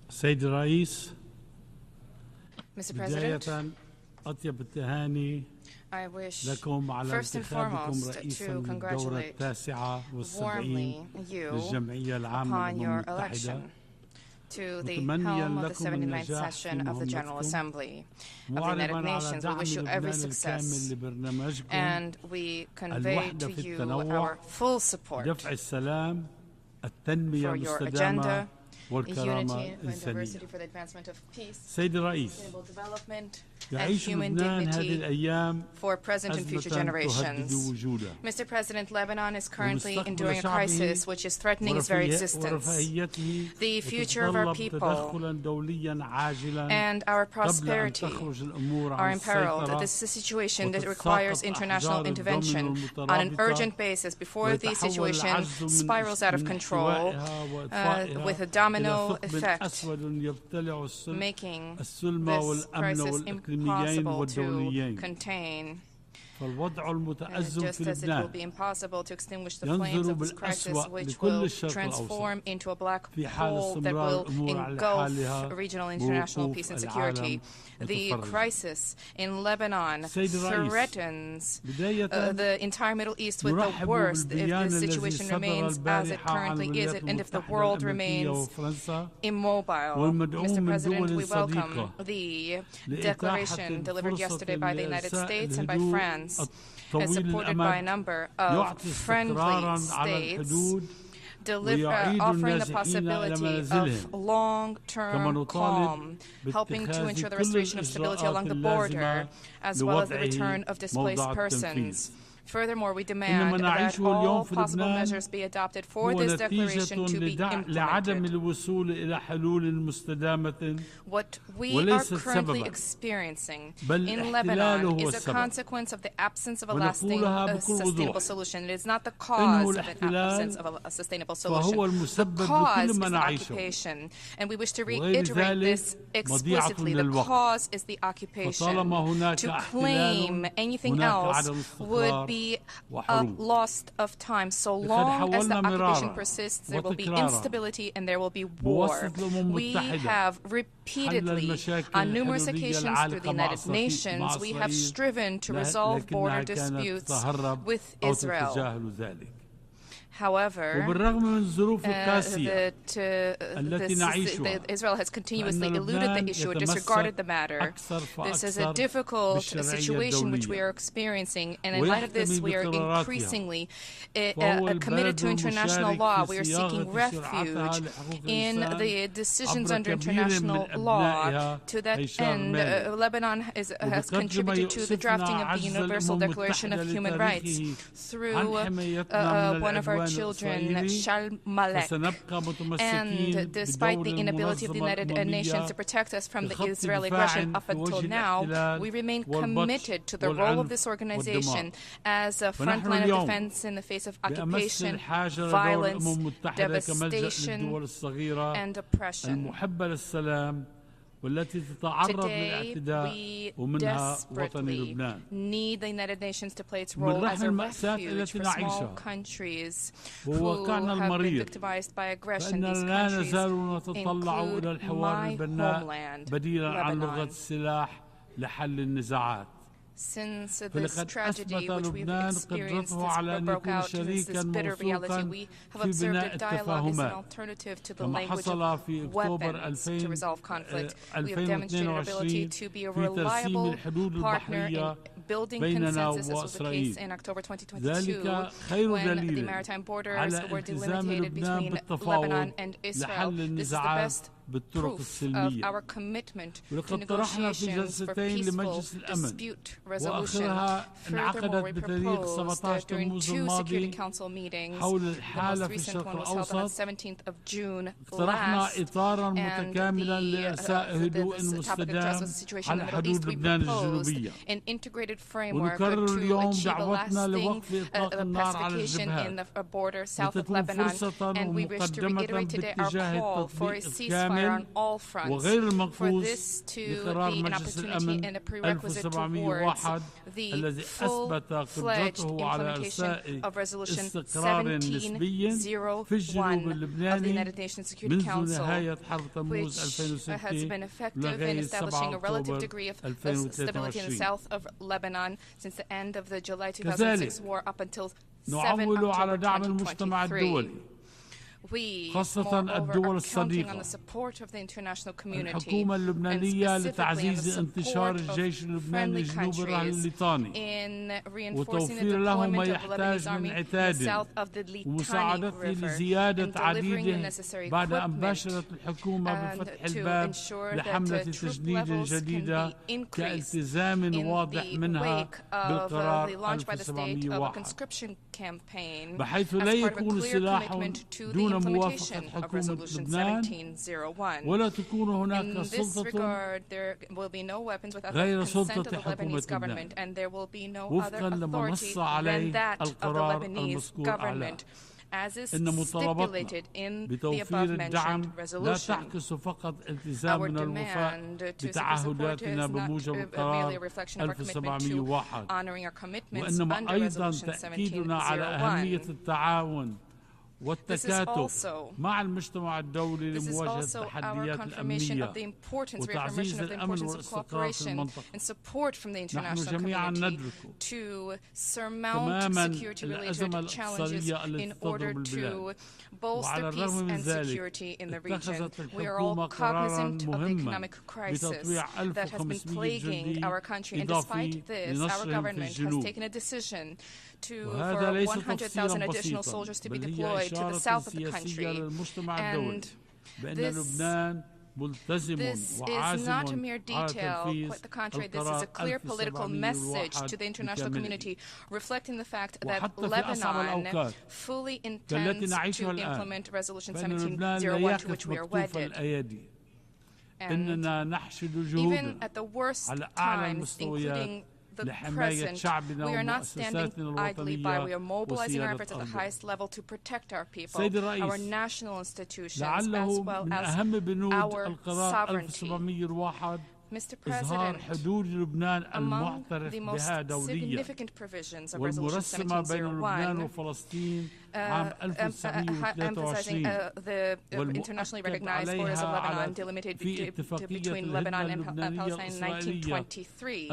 سيد الرئيس Mr. President, أطيب التهاني I wish لكم على first and انتخابكم foremost رئيسا to للدورة congratulate التاسعة warmly والسبعين you للجمعية العامة upon للأمم your المتحدة election to the متمنيا helm of the لكم 79th النجاح session of the General في Assembly of the معربا United على Nations. We دعم wish you every لبنان success, الكامل لبرنامجكم and we convey الوحدة to في you التنوع our full support دفع السلام التنمية for your المستدامة agenda, والكرامة unity and الإنسانية. diversity for the advancement of peace, سيد الرئيس sustainable development, and يعيش human لبنان هذه dignity الأيام for present and future أزمة generations. تهدد وجوده Mr. President, Lebanon is currently ومستقبل enduring a شعبه crisis which is threatening its very existence. ورفاهيته The future of our وتتطلب people تدخلا دوليا عاجلا and our قبل أن prosperity تخرج الأمور are عن imperiled. السيطرة This is a situation that وتتساقط requires international أحجار intervention الضمن on an المترابطة urgent basis before the ويتحول situation العجز من spirals out of control احتوائها with a إلى domino ثقب effect, أسود يبتلع making السلم this والأمن crisis والإقليميين impossible to والدوليين. contain. فالوضع المتأزم Just في as it will لبنان be impossible to extinguish the ينظر flames of this crisis, بالأسوأ which لكل will الشرق transform الأوسط into a black في حال hole that استمرار will الأمور على engulf حالها regional and international بوقوف peace and العالم security. The متفرج. crisis in Lebanon سيد الرئيس threatens بداية the entire Middle East with the نرحب worst if بالبيان the الذي situation صدر remains as it البارحة عن currently is, الولايات and if the المتحدة world الأمريكية remains وفرنسا immobile. والمدعوم Mr. من President, دول we welcome صديقة the لإتاحة declaration delivered الفرصة yesterday by the United لإرساء States and by الهدوء France, and الطويل supported by a الأمد number of يعطي friendly استقرارا على states, الحدود ويعيد offering the النازحين إلى possibility منازلهم of long-term calm, helping to ensure the restoration of stability along the border, as well as the return of displaced persons. Furthermore, we demand that all possible measures be adopted for this declaration to be implemented. What we are currently experiencing in Lebanon is a consequence of the absence of a lasting, sustainable solution. It is not the cause of an absence of a sustainable solution. The cause is the occupation, and we wish to reiterate this explicitly. The cause is the occupation. To claim anything else would be a loss of time. So long as the occupation persists, there will be instability and there will be war. We have repeatedly, on numerous occasions through the United Nations, we have striven to resolve border disputes with Israel. However, Israel has continuously eluded the issue and disregarded the matter. This is a difficult situation which we are experiencing, and in light of this, we are increasingly committed to international law. We are seeking refuge in the decisions under international law. To that end, Lebanon has contributed to the drafting of the Universal Declaration of Human Rights through one of our children, Shal Malek. And despite the inability of the United Nations to protect us from the Israeli aggression up until now, we remain committed to the role of this organization as a front line of defense in the face of occupation, violence, devastation, and oppression. Today, we desperately need the United Nations to play its role as a refuge for small countries who have been victimized by aggression. These countries include my homeland, Lebanon. Since this tragedy which we've experienced broke out, since this bitter reality, we have observed that dialogue is an alternative to the language of weapons to resolve conflict. We have demonstrated our ability to be a reliable partner in building consensus, as was the case in October 2022, when the maritime borders were delimited between Lebanon and Israel. This is the best proof of our commitment to negotiations for peaceful dispute resolution. Furthermore, we proposed during 2 Security Council meetings, the most recent one was held on the 17th of June last, and this topic addressed was the situation in the Middle East. We proposed an integrated framework to achieve a lasting pacification in the border south of Lebanon, and we wish to reiterate today our call for a ceasefire on all fronts, for this to be an opportunity and a prerequisite towards the full-fledged implementation of Resolution 1701 of the United Nations Security Council, which has been effective in establishing a relative degree of stability in the south of Lebanon since the end of the July 2006 war up until 7 October 2023. We, moreover, are counting on the support of the international community and specifically on the support of friendly countries in reinforcing the deployment of the Lebanese army in the south of the Litani River and delivering the necessary equipment to ensure that troop levels can be increased in the wake of the launch by the state of a conscription campaign as part of a clear commitment to the implementation of Resolution 1701. In this regard, there will be no weapons without the consent of the Lebanese government, and there will be no other authority than that of the Lebanese government, as is stipulated in the above-mentioned resolution. Our demand to support is not merely a reflection of our commitment to honoring our commitments under Resolution 1701. This is also our confirmation of the importance, reaffirmation of the importance of cooperation and support from the international community to surmount security-related challenges in order to bolster peace and security in the region. We are all cognizant of the economic crisis that has been plaguing our country, and despite this, our government has taken a decision for 100,000 additional soldiers to be deployed to the south of the country. And this is not a mere detail, quite the contrary. This is a clear political message to the international community, reflecting the fact that Lebanon fully intends to implement Resolution 1701, to which we are wedded. And even at the worst times, including the present, we are not standing idly by. We are mobilizing our efforts at the highest level to protect our people, our national institutions, as well as our sovereignty. Mr. President, among the most significant provisions of Resolution 1701, emphasizing the internationally recognized borders of Lebanon delimited between Lebanon and Palestine in 1923,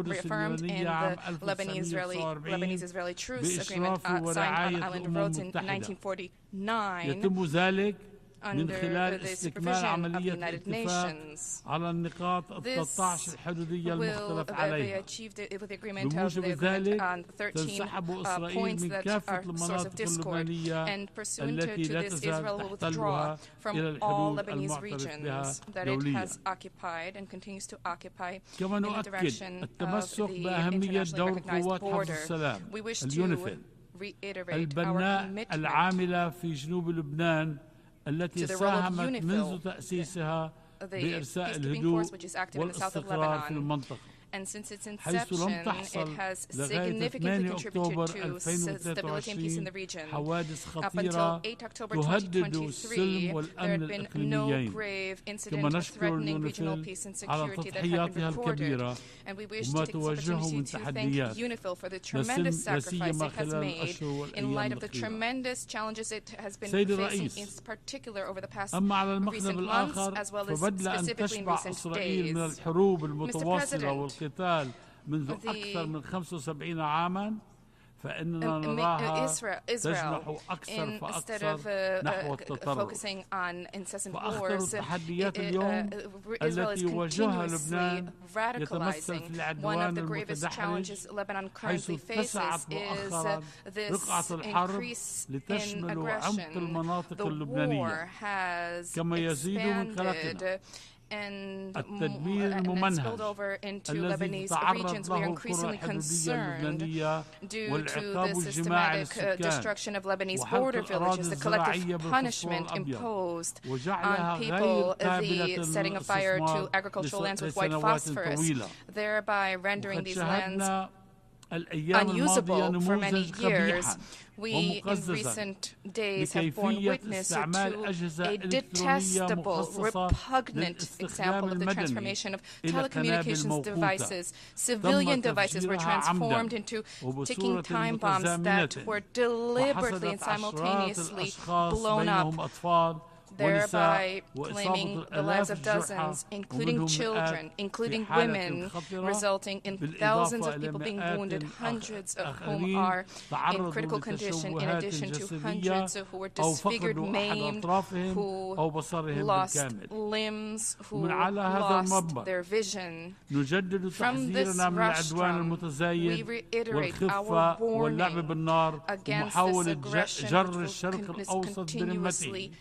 reaffirmed in the Lebanese-Israeli truce agreement signed on Island of Rhodes in 1949. Under the supervision of the United Nations. This will be achieved with the agreement on 13 points that are source of discord, and pursuant to this, Israel will withdraw from all Lebanese regions that it has occupied and continues to occupy in the direction of the internationally recognized border. We wish to reiterate our commitment التي ساهمت منذ تأسيسها بإرساء الهدوء والاستقرار في المنطقة. And since its inception, it has significantly contributed to stability and peace in the region. Up until 8 October 2023, there had been no grave incident threatening regional peace and security that had been reported. And we wish to take this opportunity to thank UNIFIL for the tremendous sacrifice it has made in light of the tremendous challenges it has been facing, in particular over the past recent months, as well as specifically in recent days. Mr. President, القتال منذ أكثر من 75 عاما فإننا Israel instead of focusing on incessant wars, Israel is continuously radicalizing. One of the gravest challenges Lebanon currently faces is this increase in aggression. The war has expanded and spilled over into Lebanese regions. We are increasingly concerned due to the systematic destruction of Lebanese border villages, the collective punishment imposed on people, the setting of fire to agricultural lands with white phosphorus, thereby rendering these lands unusable for many years. We, in recent days, have borne witness to a detestable, repugnant example of the transformation of telecommunications devices. Civilian devices were transformed into ticking time bombs that were deliberately and simultaneously blown up, thereby claiming the lives of dozens, including children, including women, resulting in thousands of people being wounded, hundreds of whom are in critical condition, in addition to hundreds who were disfigured, maimed, who lost limbs, who lost their vision. From this rostrum, we reiterate our warning against this aggression, this continuously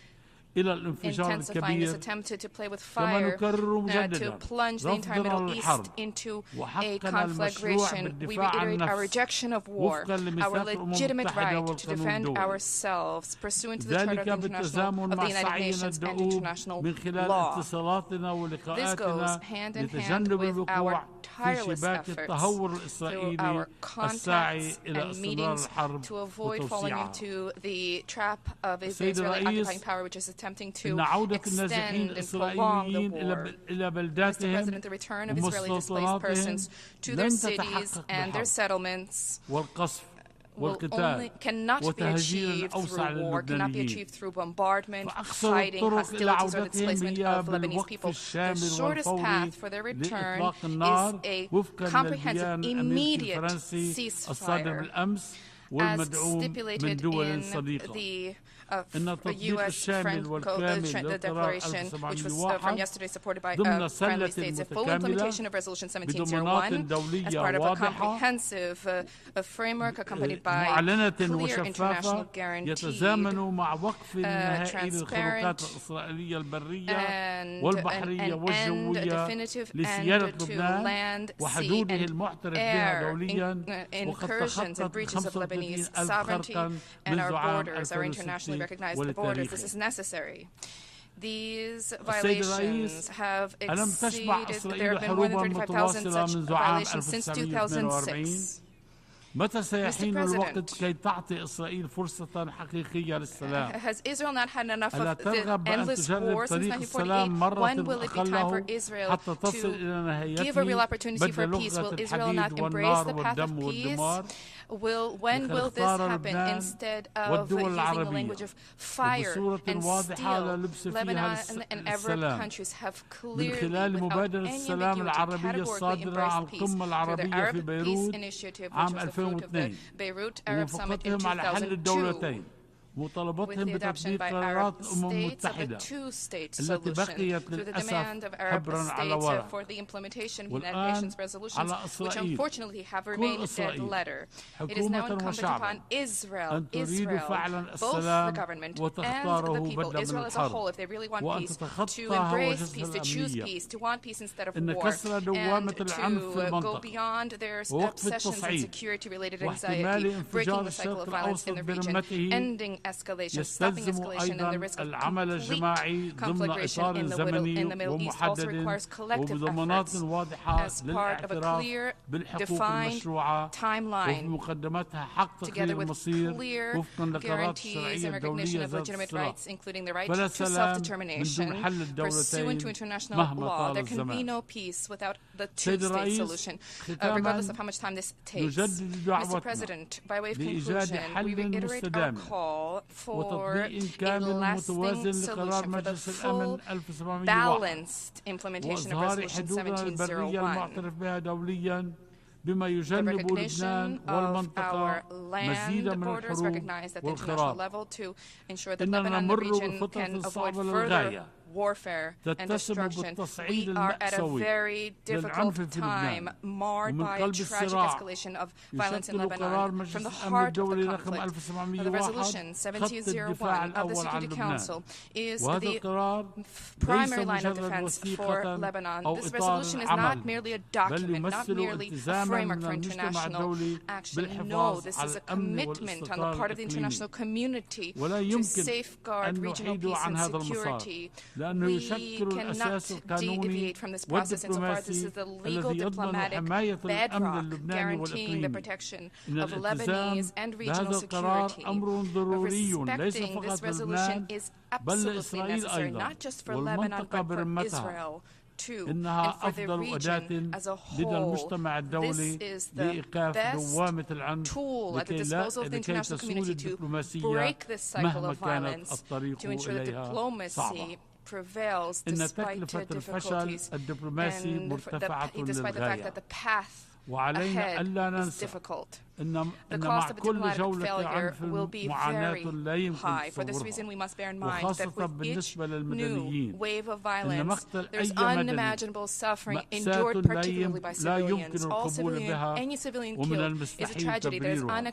intensifying this attempt to play with fire, to plunge the entire Middle East into a conflagration. We reiterate our rejection of war, our legitimate right to defend ourselves pursuant to the Charter of the United Nations and international law. This goes hand in hand with our tireless efforts through our contacts and meetings to avoid falling into the trap of Israeli occupying power, which is attempting to extend and prolong the war. Mr. President, the return of Israeli displaced persons to their cities and their settlements cannot be achieved through war, cannot be achieved through bombardment, fighting, hostilities, or the displacement of Lebanese people. The shortest path for their return is a comprehensive, immediate ceasefire, as stipulated in the U.S. the declaration, which was from yesterday supported by friendly states, a full implementation of Resolution 1701 as part of a comprehensive framework accompanied by clear international guaranteed, transparent, and an definitive end to land, sea, and air incursions and breaches of Lebanese sovereignty and our borders, our internationally recognized borders. This is necessary. These violations have exceeded, there have been more than 35,000 such violations since 2006. متى سيحين الوقت كي تعطي إسرائيل فرصة حقيقية للسلام؟ Has Israel not had enough of the endless war since 1948? When will it be time for Israel to give a real opportunity for peace? Will Israel not embrace the path of peace? When will this happen instead of using the language of fire and steel? Lebanon and Arab countries have clearly, without any ambiguity, categorically embraced peace through the Arab Peace Initiative, which was the fruit of the Beirut Arab Summit in 2002. With the adoption by Arab states of a two-state solution through the demand of Arab states for the implementation of the United Nations resolutions, which unfortunately have remained dead letter. It is now incumbent upon Israel, both the government and the people, Israel as a whole, if they really want peace, to embrace peace, to choose peace, to want peace instead of war, and to go beyond their obsessions and security-related anxiety, breaking the cycle of violence in the region, ending escalation, stopping escalation, and the risk of complete conflagration in the Middle East also requires collective efforts as part of a clear, defined timeline, together with clear guarantees and recognition of legitimate rights, including the right to self-determination, pursuant to international law. There can be no peace without the two-state solution, regardless of how much time this takes. Mr. President, by way of conclusion, we reiterate our call for a lasting solution for the full, balanced implementation of Resolution 1701. بما يجنب لبنان والمنطقة مزيدا من الحروب والخراب. إننا نمر بفترة صعبة للغاية تتسم بالتصعيد المأساوي للعنف في لبنان ومن قلب الصراع يشكل قرار مجلس الأمن الدولي رقم 1701 خط الدفاع الأول عن لبنان، وهذا القرار ليس مجرد وثيقة أو إطار عمل بل يمثل التزاما من المجتمع الدولي بالحفاظ على الأمن والاستقرار الإقليمي، ولا يمكن أن نحيد عن هذا المسار لأنه يشكل الأساس القانوني والدبلوماسي الذي يضمن حماية الأمن اللبناني والإقليمي. إن الالتزام بهذا القرار أمر ضروري ليس فقط للبنان بل لإسرائيل أيضا والمنطقة برمتها. إنها أفضل أداة لدى المجتمع الدولي لإيقاف دوامة العنف لكي تسول الدبلوماسية مهما كانت الطريق إليها صعبة. إن تكلفة الفشل الدبلوماسي مرتفعة للغاية، وعلينا ألا ننسى إن مع كل جولة عنف معاناة لا يمكن تصورها، وخاصة بالنسبة للمدنيين. إن مقتل أي مدني مأساة لا يمكن القبول بها ومن المستحيل تبريرها.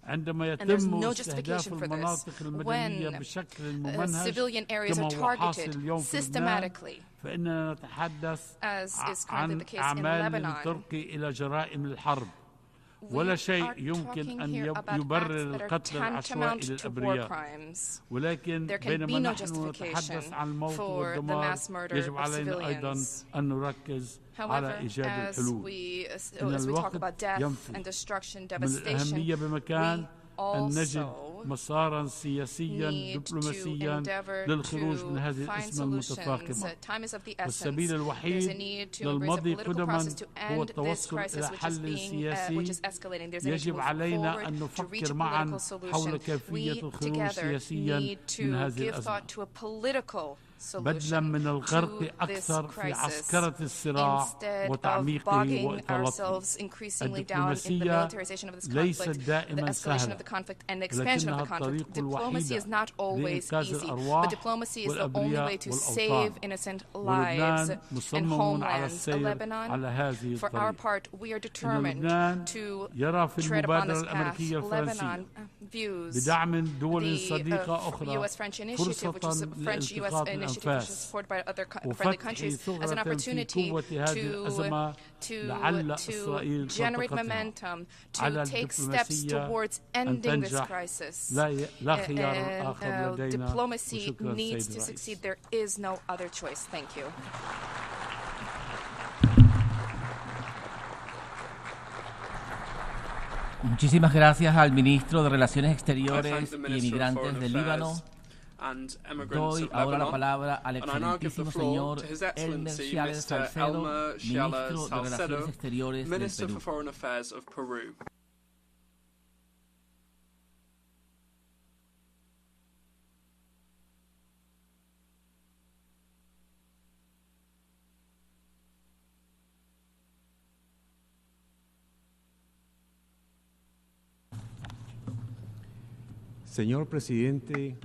عندما يتم استهداف المناطق المدنية بشكل ممنهج كما هو حاصل اليوم في لبنان، فإننا نتحدث عن أعمال ترقي إلى جرائم الحرب، ولا شيء يمكن أن يبرر القتل العشوائي للأبرياء. ولكن بينما نحن نتحدث عن الموت والدمار يجب علينا أيضا أن نركز على إيجاد الحلول. إن الوقت ينفذ، من الأهمية بمكان أن نجد مسارا سياسيا دبلوماسيا للخروج من هذه الأزمة المتفاقمة، والسبيل الوحيد للمضي قدما هو التوصل إلى حل سياسي. يجب علينا أن نفكر معا حول كيفية الخروج سياسيا من هذه الأزمة بدلا من الغرق أكثر في عسكرة الصراع وتعميقه وإطالته. الدبلوماسية ليست دائما سهلة، لكنها الطريق الوحيدة لإنقاذ الأرواح والأبرياء والأوطان، ولبنان مصمم على السير على هذه الطريق. إن لبنان يرى في المبادرة الأمريكية الفرنسية بدعم دول صديقة أخرى فرصة لالتقاط الأنفاس وفتح ثغرة في قوة هذه الأزمة لعل إسرائيل تقتها على الدبلوماسية أن تنجح. لا خيار آخر لدينا. وشكرا سيد الرئيس. Muchísimas gracias al ministro de Relaciones Exteriores y Emigrantes del Líbano. Doy ahora la palabra al excelentísimo señor Elmer Chávez Salcedo, ministro de Relaciones Exteriores del Perú. Señor presidente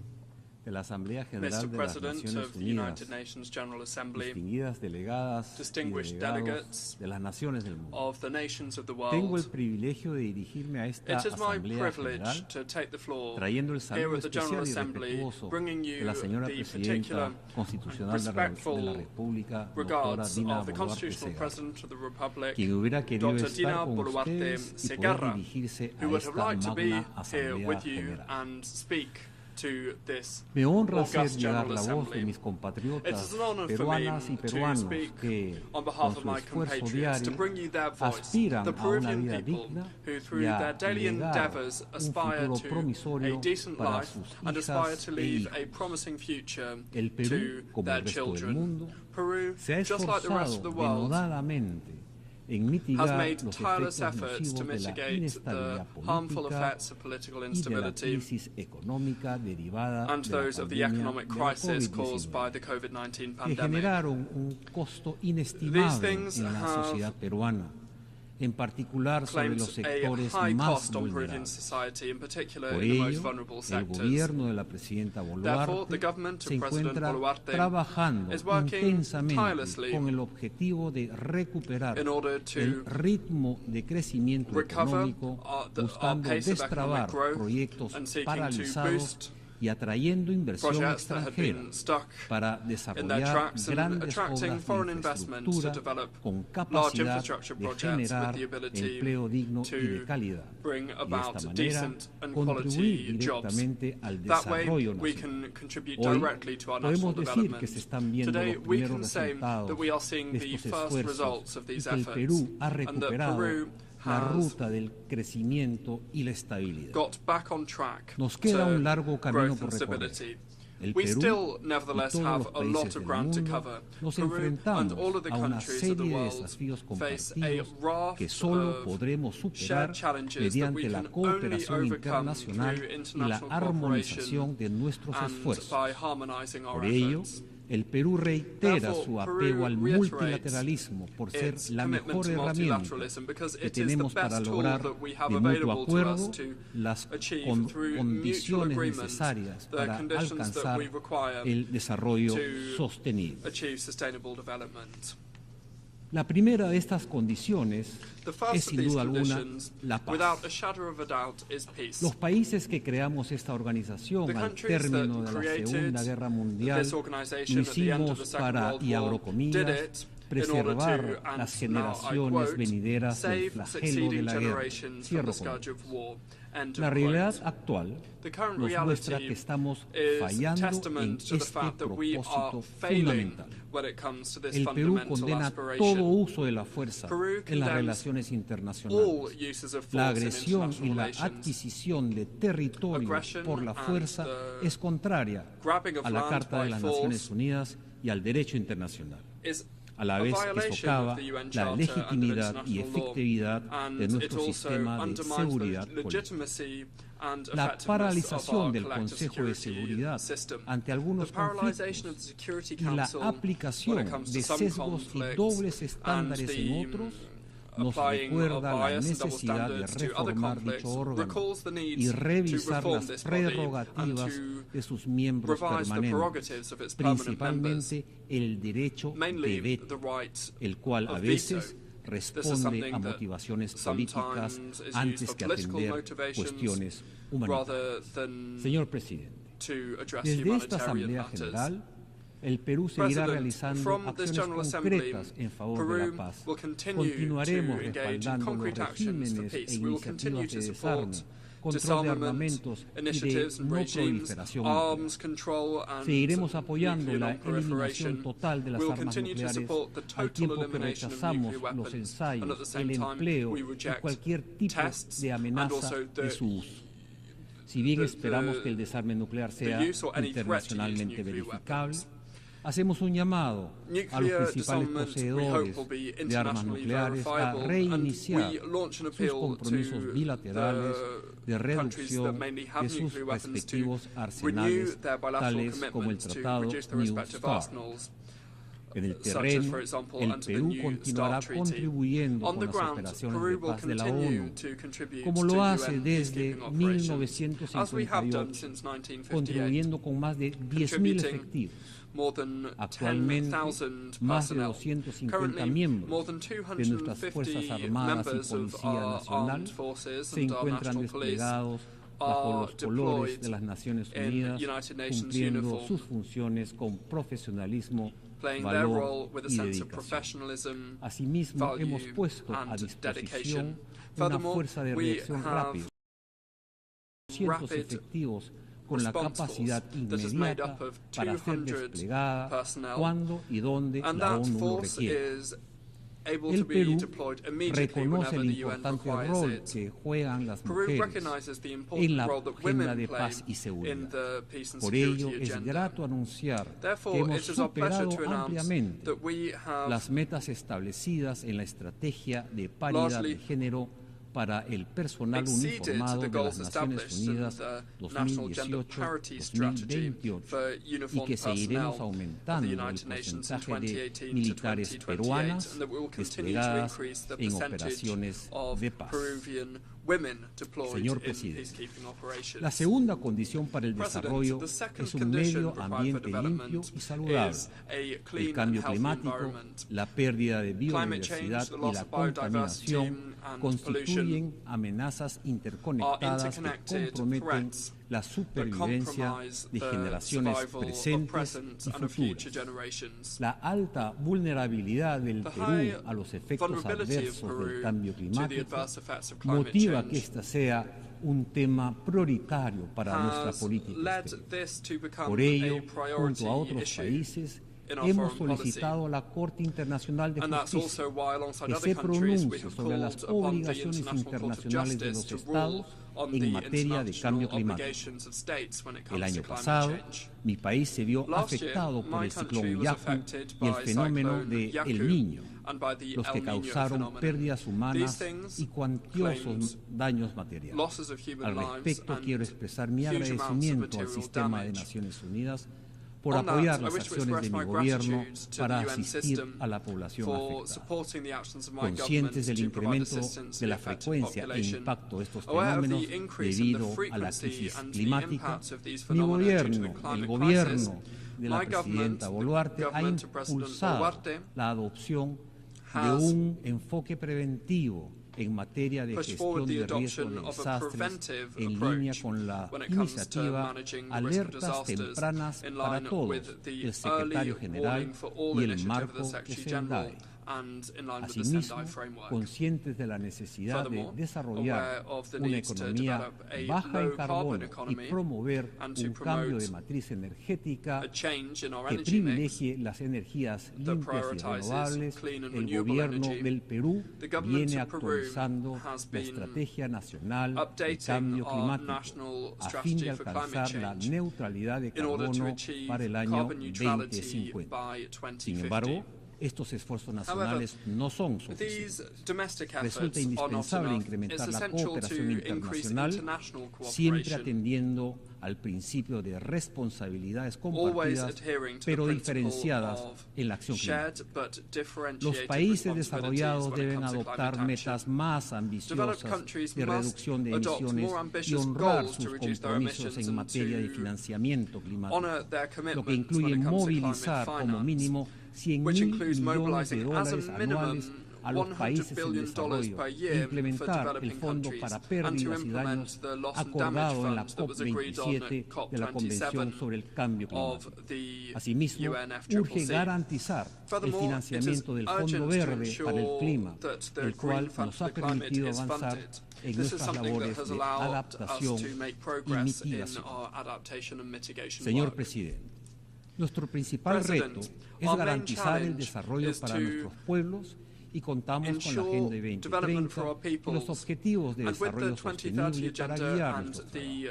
de la Asamblea General de las Naciones Unidas, distinguidas delegadas y delegados de las naciones del mundo, tengo el privilegio de dirigirme a esta Asamblea General trayendo el saludo especial y respetuoso de la señora Presidenta Constitucional de la República, doctora Dina Boluarte Segarra, quien hubiera querido estar con ustedes y poder dirigirse a esta magna Asamblea General. Me honra hacer llegar la voz de mis compatriotas peruanas y peruanos que, con su esfuerzo diario, aspiran a una vida digna y a legar un futuro promisorio para sus hijas e hijos. El Perú, como el resto del mundo, se ha esforzado denodadamente en mitigar los efectos nocivos de la inestabilidad política y de la crisis económica derivada de la pandemia de COVID-19, que generaron un costo inestimable en la sociedad peruana, en particular sobre los sectores más vulnerables. Por ello, el gobierno de la presidenta Boluarte se encuentra trabajando intensamente con el objetivo de recuperar el ritmo de crecimiento económico, buscando destrabar proyectos paralizados y atrayendo inversión extranjera para desarrollar grandes obras de infraestructura con capacidad de generar empleo digno y de calidad, y de esta manera contribuir directamente al desarrollo nacional. Hoy podemos decir que se están viendo los primeros resultados de estos esfuerzos y que el Perú ha recuperado la ruta del crecimiento y la estabilidad. Nos queda un largo camino por recorrer. El Perú y todos los países del mundo nos enfrentamos a una serie de desafíos compartidos que solo podremos superar mediante la cooperación internacional y la armonización de nuestros esfuerzos. Por ello, el Perú reitera su apego al multilateralismo por ser la mejor herramienta que tenemos para lograr de mutuo acuerdo las condiciones necesarias para alcanzar el desarrollo sostenible. La primera de estas condiciones es sin duda alguna la paz. Los países que creamos esta organización al término de la Segunda Guerra Mundial lo hicimos para, y abro comillas, preservar las generaciones venideras del flagelo de la guerra. Cierro comillas. La realidad actual nos muestra que estamos fallando en este propósito fundamental. El Perú condena todo uso de la fuerza en las relaciones internacionales. La agresión y la adquisición de territorio por la fuerza es contraria a la Carta de las Naciones Unidas y al derecho internacional, a la vez que socava la legitimidad y efectividad de nuestro sistema de seguridad política. La paralización del Consejo de Seguridad ante algunos conflictos y la aplicación de sesgos y dobles estándares en otros nos recuerda la necesidad de reformar dicho órgano y revisar las prerrogativas de sus miembros permanentes, principalmente el derecho de veto, el cual a veces responde a motivaciones políticas antes que atender cuestiones humanitarias. Señor presidente, desde esta Asamblea General, el Perú seguirá realizando acciones concretas en favor de la paz. Continuaremos respaldando los regímenes e iniciativas de desarme, control de armamentos y de no proliferación nuclear. Seguiremos apoyando la eliminación total de las armas nucleares al tiempo que rechazamos los ensayos, el empleo y cualquier tipo de amenaza de su uso. Si bien esperamos que el desarme nuclear sea internacionalmente verificable, hacemos un llamado a los principales poseedores de armas nucleares a reiniciar sus compromisos bilaterales de reducción de sus respectivos arsenales, tales como el Tratado New START. En el terreno, el Perú continuará contribuyendo con las operaciones de paz de la ONU, como lo hace desde 1958, contribuyendo con más de 10.000 efectivos. Actualmente, más de 250 miembros de nuestras Fuerzas Armadas y Policía Nacional se encuentran desplegados bajo los colores de las Naciones Unidas, cumpliendo sus funciones con profesionalismo, valor y dedicación. Asimismo, hemos puesto a disposición una fuerza de reacción rápida, 200 efectivos con la capacidad inmediata para ser desplegada cuando y donde la ONU lo requiera. El Perú reconoce el importante rol que juegan las mujeres en la agenda de paz y seguridad. Por ello, es grato anunciar que hemos superado ampliamente las metas establecidas en la estrategia de paridad de género para el personal uniformado de las Naciones Unidas 2018-2028 y que seguiremos aumentando el porcentaje de militares peruanas desplegadas en operaciones de paz. Señor Presidente, la segunda condición para el desarrollo es un medio ambiente limpio y saludable. El cambio climático, la pérdida de biodiversidad y la contaminación constituyen amenazas interconectadas que comprometen la supervivencia de generaciones presentes y futuras. La alta vulnerabilidad del Perú a los efectos adversos del cambio climático motiva que esta sea un tema prioritario para nuestra política exterior. Por ello, junto a otros países, hemos solicitado a la Corte Internacional de Justicia que se pronuncie sobre las obligaciones internacionales de los Estados en materia de cambio climático. El año pasado, mi país se vio afectado por el ciclón Yaku y el fenómeno de El Niño, los que causaron pérdidas humanas y cuantiosos daños materiales. Al respecto, quiero expresar mi agradecimiento al sistema de Naciones Unidas por apoyar las acciones de mi gobierno para asistir a la población afectada. Conscientes del incremento de la frecuencia e impacto de estos fenómenos debido a la crisis climática, mi gobierno, el gobierno de la presidenta Boluarte, ha impulsado la adopción de un enfoque preventivo en materia de gestión de riesgo de desastres en línea con la iniciativa Alertas Tempranas para Todos del Secretario General y el marco que se endae. Asimismo, conscientes de la necesidad de desarrollar una economía baja en carbono y promover un cambio de matriz energética que privilegie las energías limpias y renovables, el gobierno del Perú viene actualizando la Estrategia Nacional de Cambio Climático a fin de alcanzar la neutralidad de carbono para el año 2050. Sin embargo, estos esfuerzos nacionales no son suficientes. Resulta indispensable incrementar la cooperación internacional, siempre atendiendo al principio de responsabilidades compartidas, pero diferenciadas en la acción climática. Los países desarrollados deben adoptar metas más ambiciosas de reducción de emisiones y honrar sus compromisos en materia de financiamiento climático, lo que incluye movilizar como mínimo $100.000 millones anuales a los países en desarrollo e implementar el Fondo para Pérdidas y Daños acordado en la COP27 de la Convención sobre el Cambio Climático. Asimismo, urge garantizar el financiamiento del Fondo Verde para el Clima, el cual nos ha permitido avanzar en nuestras labores de adaptación y mitigación. Señor Presidente, nuestro principal reto es garantizar el desarrollo para nuestros pueblos y contamos con la Agenda 2030 y los Objetivos de Desarrollo Sostenible para guiar nuestro trabajo.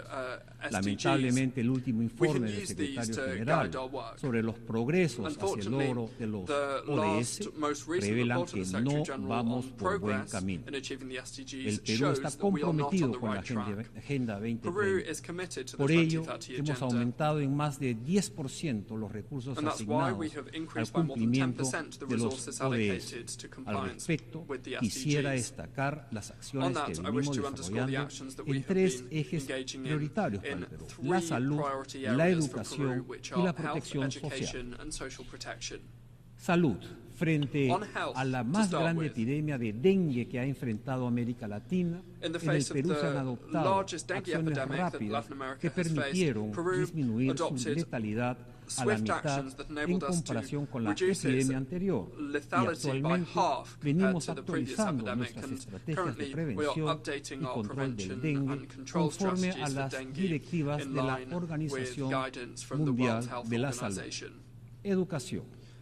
Lamentablemente, el último informe del Secretario General sobre los progresos hacia el logro de los ODS revelan que no vamos por buen camino. El Perú está comprometido con la Agenda 2030. Por ello, hemos aumentado en más de 10% los recursos asignados al cumplimiento de los ODS. Al respecto, quisiera destacar las acciones que venimos desarrollando en tres ejes prioritarios para el Perú: la salud, la educación y la protección social. Salud. Frente a la más grande epidemia de dengue que ha enfrentado América Latina, en el Perú se han adoptado acciones rápidas que permitieron disminuir su letalidad a la mitad en comparación con la epidemia anterior. Y actualmente venimos actualizando nuestras estrategias de prevención y control del dengue conforme a las directivas de la Organización Mundial de la Salud. Educación.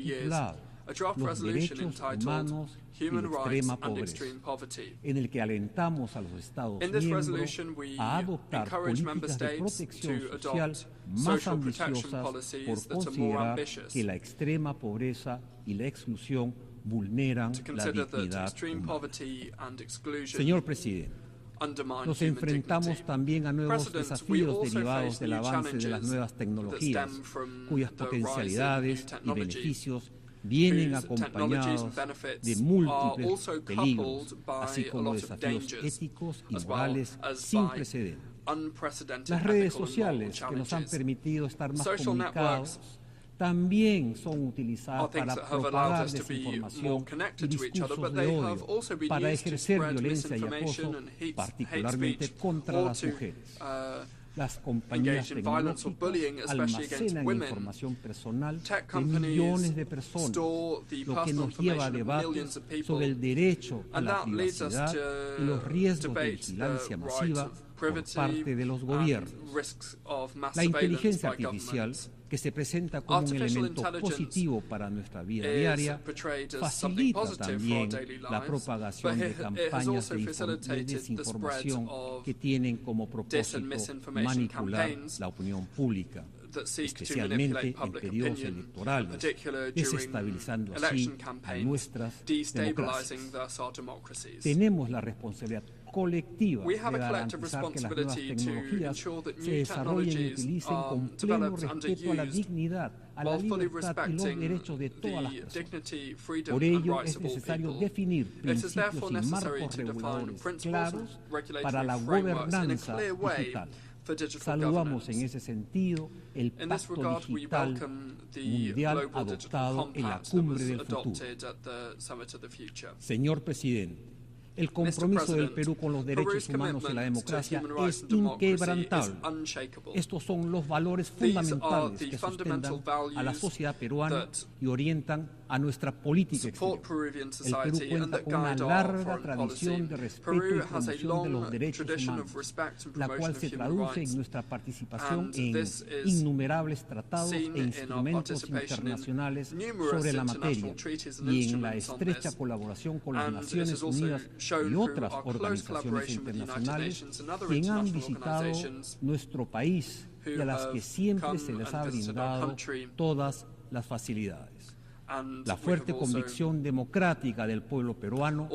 years a draft resolution entitled Human Rights and Extreme Poverty. En el que alentamos a los Estados In this miembros resolution, we a adoptar encourage member políticas de states protección to social adopt más social protection ambiciosas por policies that are more considerar ambitious, que la extrema pobreza y la exclusión vulneran to la consider that dignidad extreme humana. poverty and exclusion Señor presidente, undermine nos human enfrentamos dignity. también a nuevos President, we desafíos also derivados face del new avance de las challenges nuevas that tecnologías, stem from cuyas the rise in potencialidades new y technology, beneficios vienen whose technologies and acompañados benefits de are múltiples also peligros, coupled by así a como lot of desafíos dangers, éticos y as well morales as sin by precedentes. Las redes sociales que nos han permitido estar más comunicados también son utilizadas para propagar desinformación y discursos de odio, para ejercer violencia y acoso, particularmente contra las mujeres. Las compañías tecnológicas almacenan información personal de millones de personas, lo que nos lleva a debates sobre el derecho a la privacidad y los riesgos de vigilancia masiva por parte de los gobiernos. La inteligencia artificial, que se presenta como un elemento positivo para nuestra vida diaria, facilita también la propagación de campañas de desinformación que tienen como propósito manipular la opinión pública, especialmente en periodos electorales, desestabilizando así a nuestras democracias. Tenemos la responsabilidad colectiva de garantizar que las nuevas tecnologías se desarrollen y utilicen con pleno respeto a la dignidad, a la libertad y los derechos de todas las personas. Por ello es necesario definir principios y marcos reguladores claros para la gobernanza digital. Saludamos en ese sentido el Pacto Digital Mundial adoptado en la Cumbre del Futuro. Señor Presidente, el compromiso del Perú con los derechos humanos y la democracia es inquebrantable. Estos son los valores fundamentales que sustentan a la sociedad peruana y orientan a nuestra política exterior. El Perú cuenta con una larga tradición de respeto y promoción de los derechos humanos, la cual se traduce en nuestra participación en innumerables tratados e instrumentos internacionales sobre la materia y en la estrecha colaboración con las Naciones Unidas y otras organizaciones internacionales que han visitado nuestro país y a las que siempre se les ha brindado todas las facilidades. La fuerte convicción democrática del pueblo peruano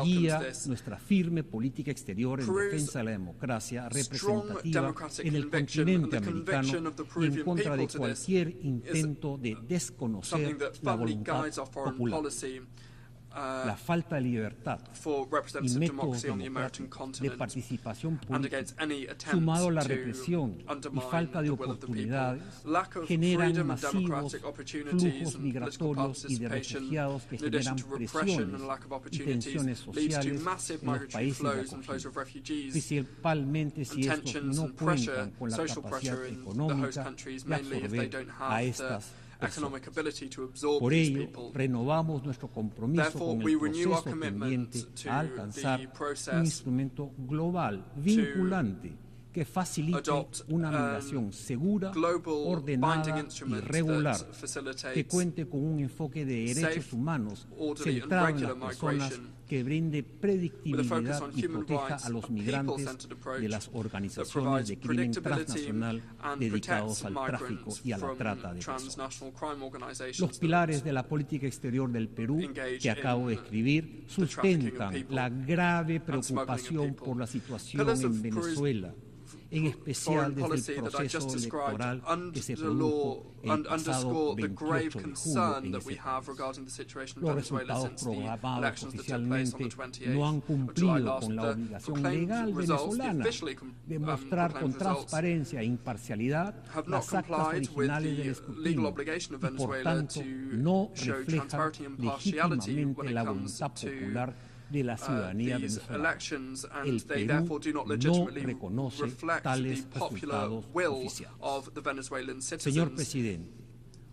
guía nuestra firme política exterior en defensa de la democracia representativa en el continente americano y en contra de cualquier intento de desconocer la voluntad popular. La falta de libertad y métodos democráticos de participación política, sumado a la represión y falta de oportunidades, generan masivos flujos migratorios y de refugiados que generan presiones y tensiones sociales en los países de acogida, principalmente si estos no cuentan con la capacidad económica de absorber a estas personas. Por ello, renovamos nuestro compromiso con el proceso tendiente a alcanzar un instrumento global, vinculante, que facilite una migración segura, ordenada y regular, que cuente con un enfoque de derechos humanos centrado en las personas, que brinde predictibilidad y proteja a los migrantes de las organizaciones de crimen transnacional dedicados al tráfico y a la trata de personas. Los pilares de la política exterior del Perú que acabo de escribir sustentan la grave preocupación por la situación en Venezuela, en especial desde el proceso electoral que se produjo el pasado 28 de julio en ese país. Los resultados programados oficialmente no han cumplido con la obligación legal venezolana de mostrar con transparencia e imparcialidad las actas originales del escrutinio y, por tanto, no reflejan legítimamente la voluntad popular de la ciudadanía venezolana. El Perú no reconoce tales resultados oficiales. Señor Presidente,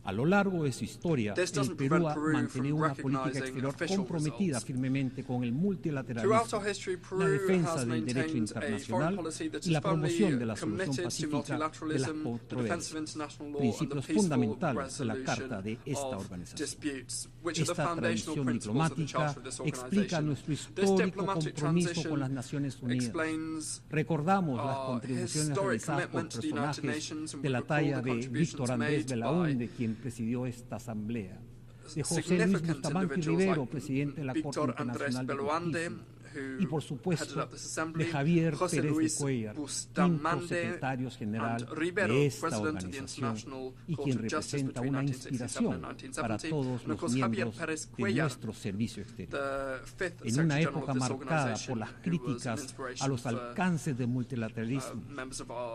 a lo largo de su historia, el Perú ha mantenido una política exterior comprometida firmemente con el multilateralismo, la defensa del derecho internacional y la promoción de la solución pacífica de las controversias, principios fundamentales de la Carta de esta organización. Esta tradición diplomática explica nuestro histórico compromiso con las Naciones Unidas. Recordamos las contribuciones realizadas por personajes de la talla de Víctor Andrés Belaúnde, quien presidió esta asamblea, de José Luis Bustamante Rivero, presidente de la Corte Internacional de Justicia, y por supuesto de Javier Pérez de Cuellar, quinto secretario general de esta organización y quien representa una inspiración para todos los miembros de nuestro servicio exterior. En una época marcada por las críticas a los alcances del multilateralismo,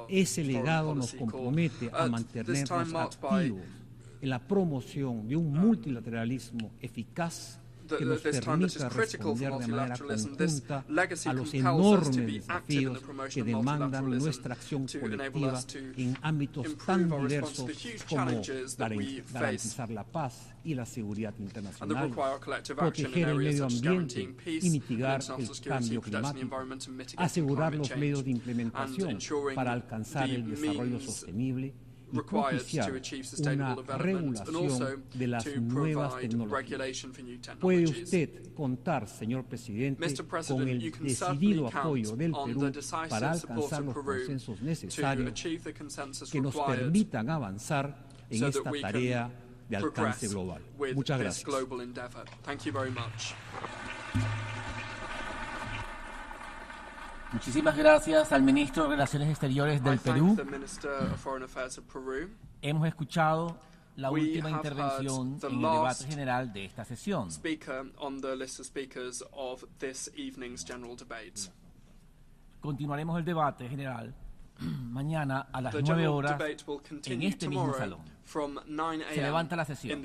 ese legado nos compromete a mantenernos activos en la promoción de un multilateralismo eficaz que nos permita responder de manera conjunta a los enormes desafíos que demandan nuestra acción colectiva en ámbitos tan diversos como garantizar la paz y la seguridad internacional, proteger el medio ambiente y mitigar el cambio climático, asegurar los medios de implementación para alcanzar el desarrollo sostenible y propiciar una regulación de las nuevas tecnologías. Puede usted contar, señor presidente, con el decidido apoyo del Perú para alcanzar los consensos necesarios que nos permitan avanzar en esta tarea de alcance global. Muchas gracias. Muchísimas gracias al ministro de Relaciones Exteriores del Perú. Hemos escuchado la última intervención en el debate general de esta sesión. Continuaremos el debate general mañana a las 9 horas en este mismo salón. Se levanta la sesión.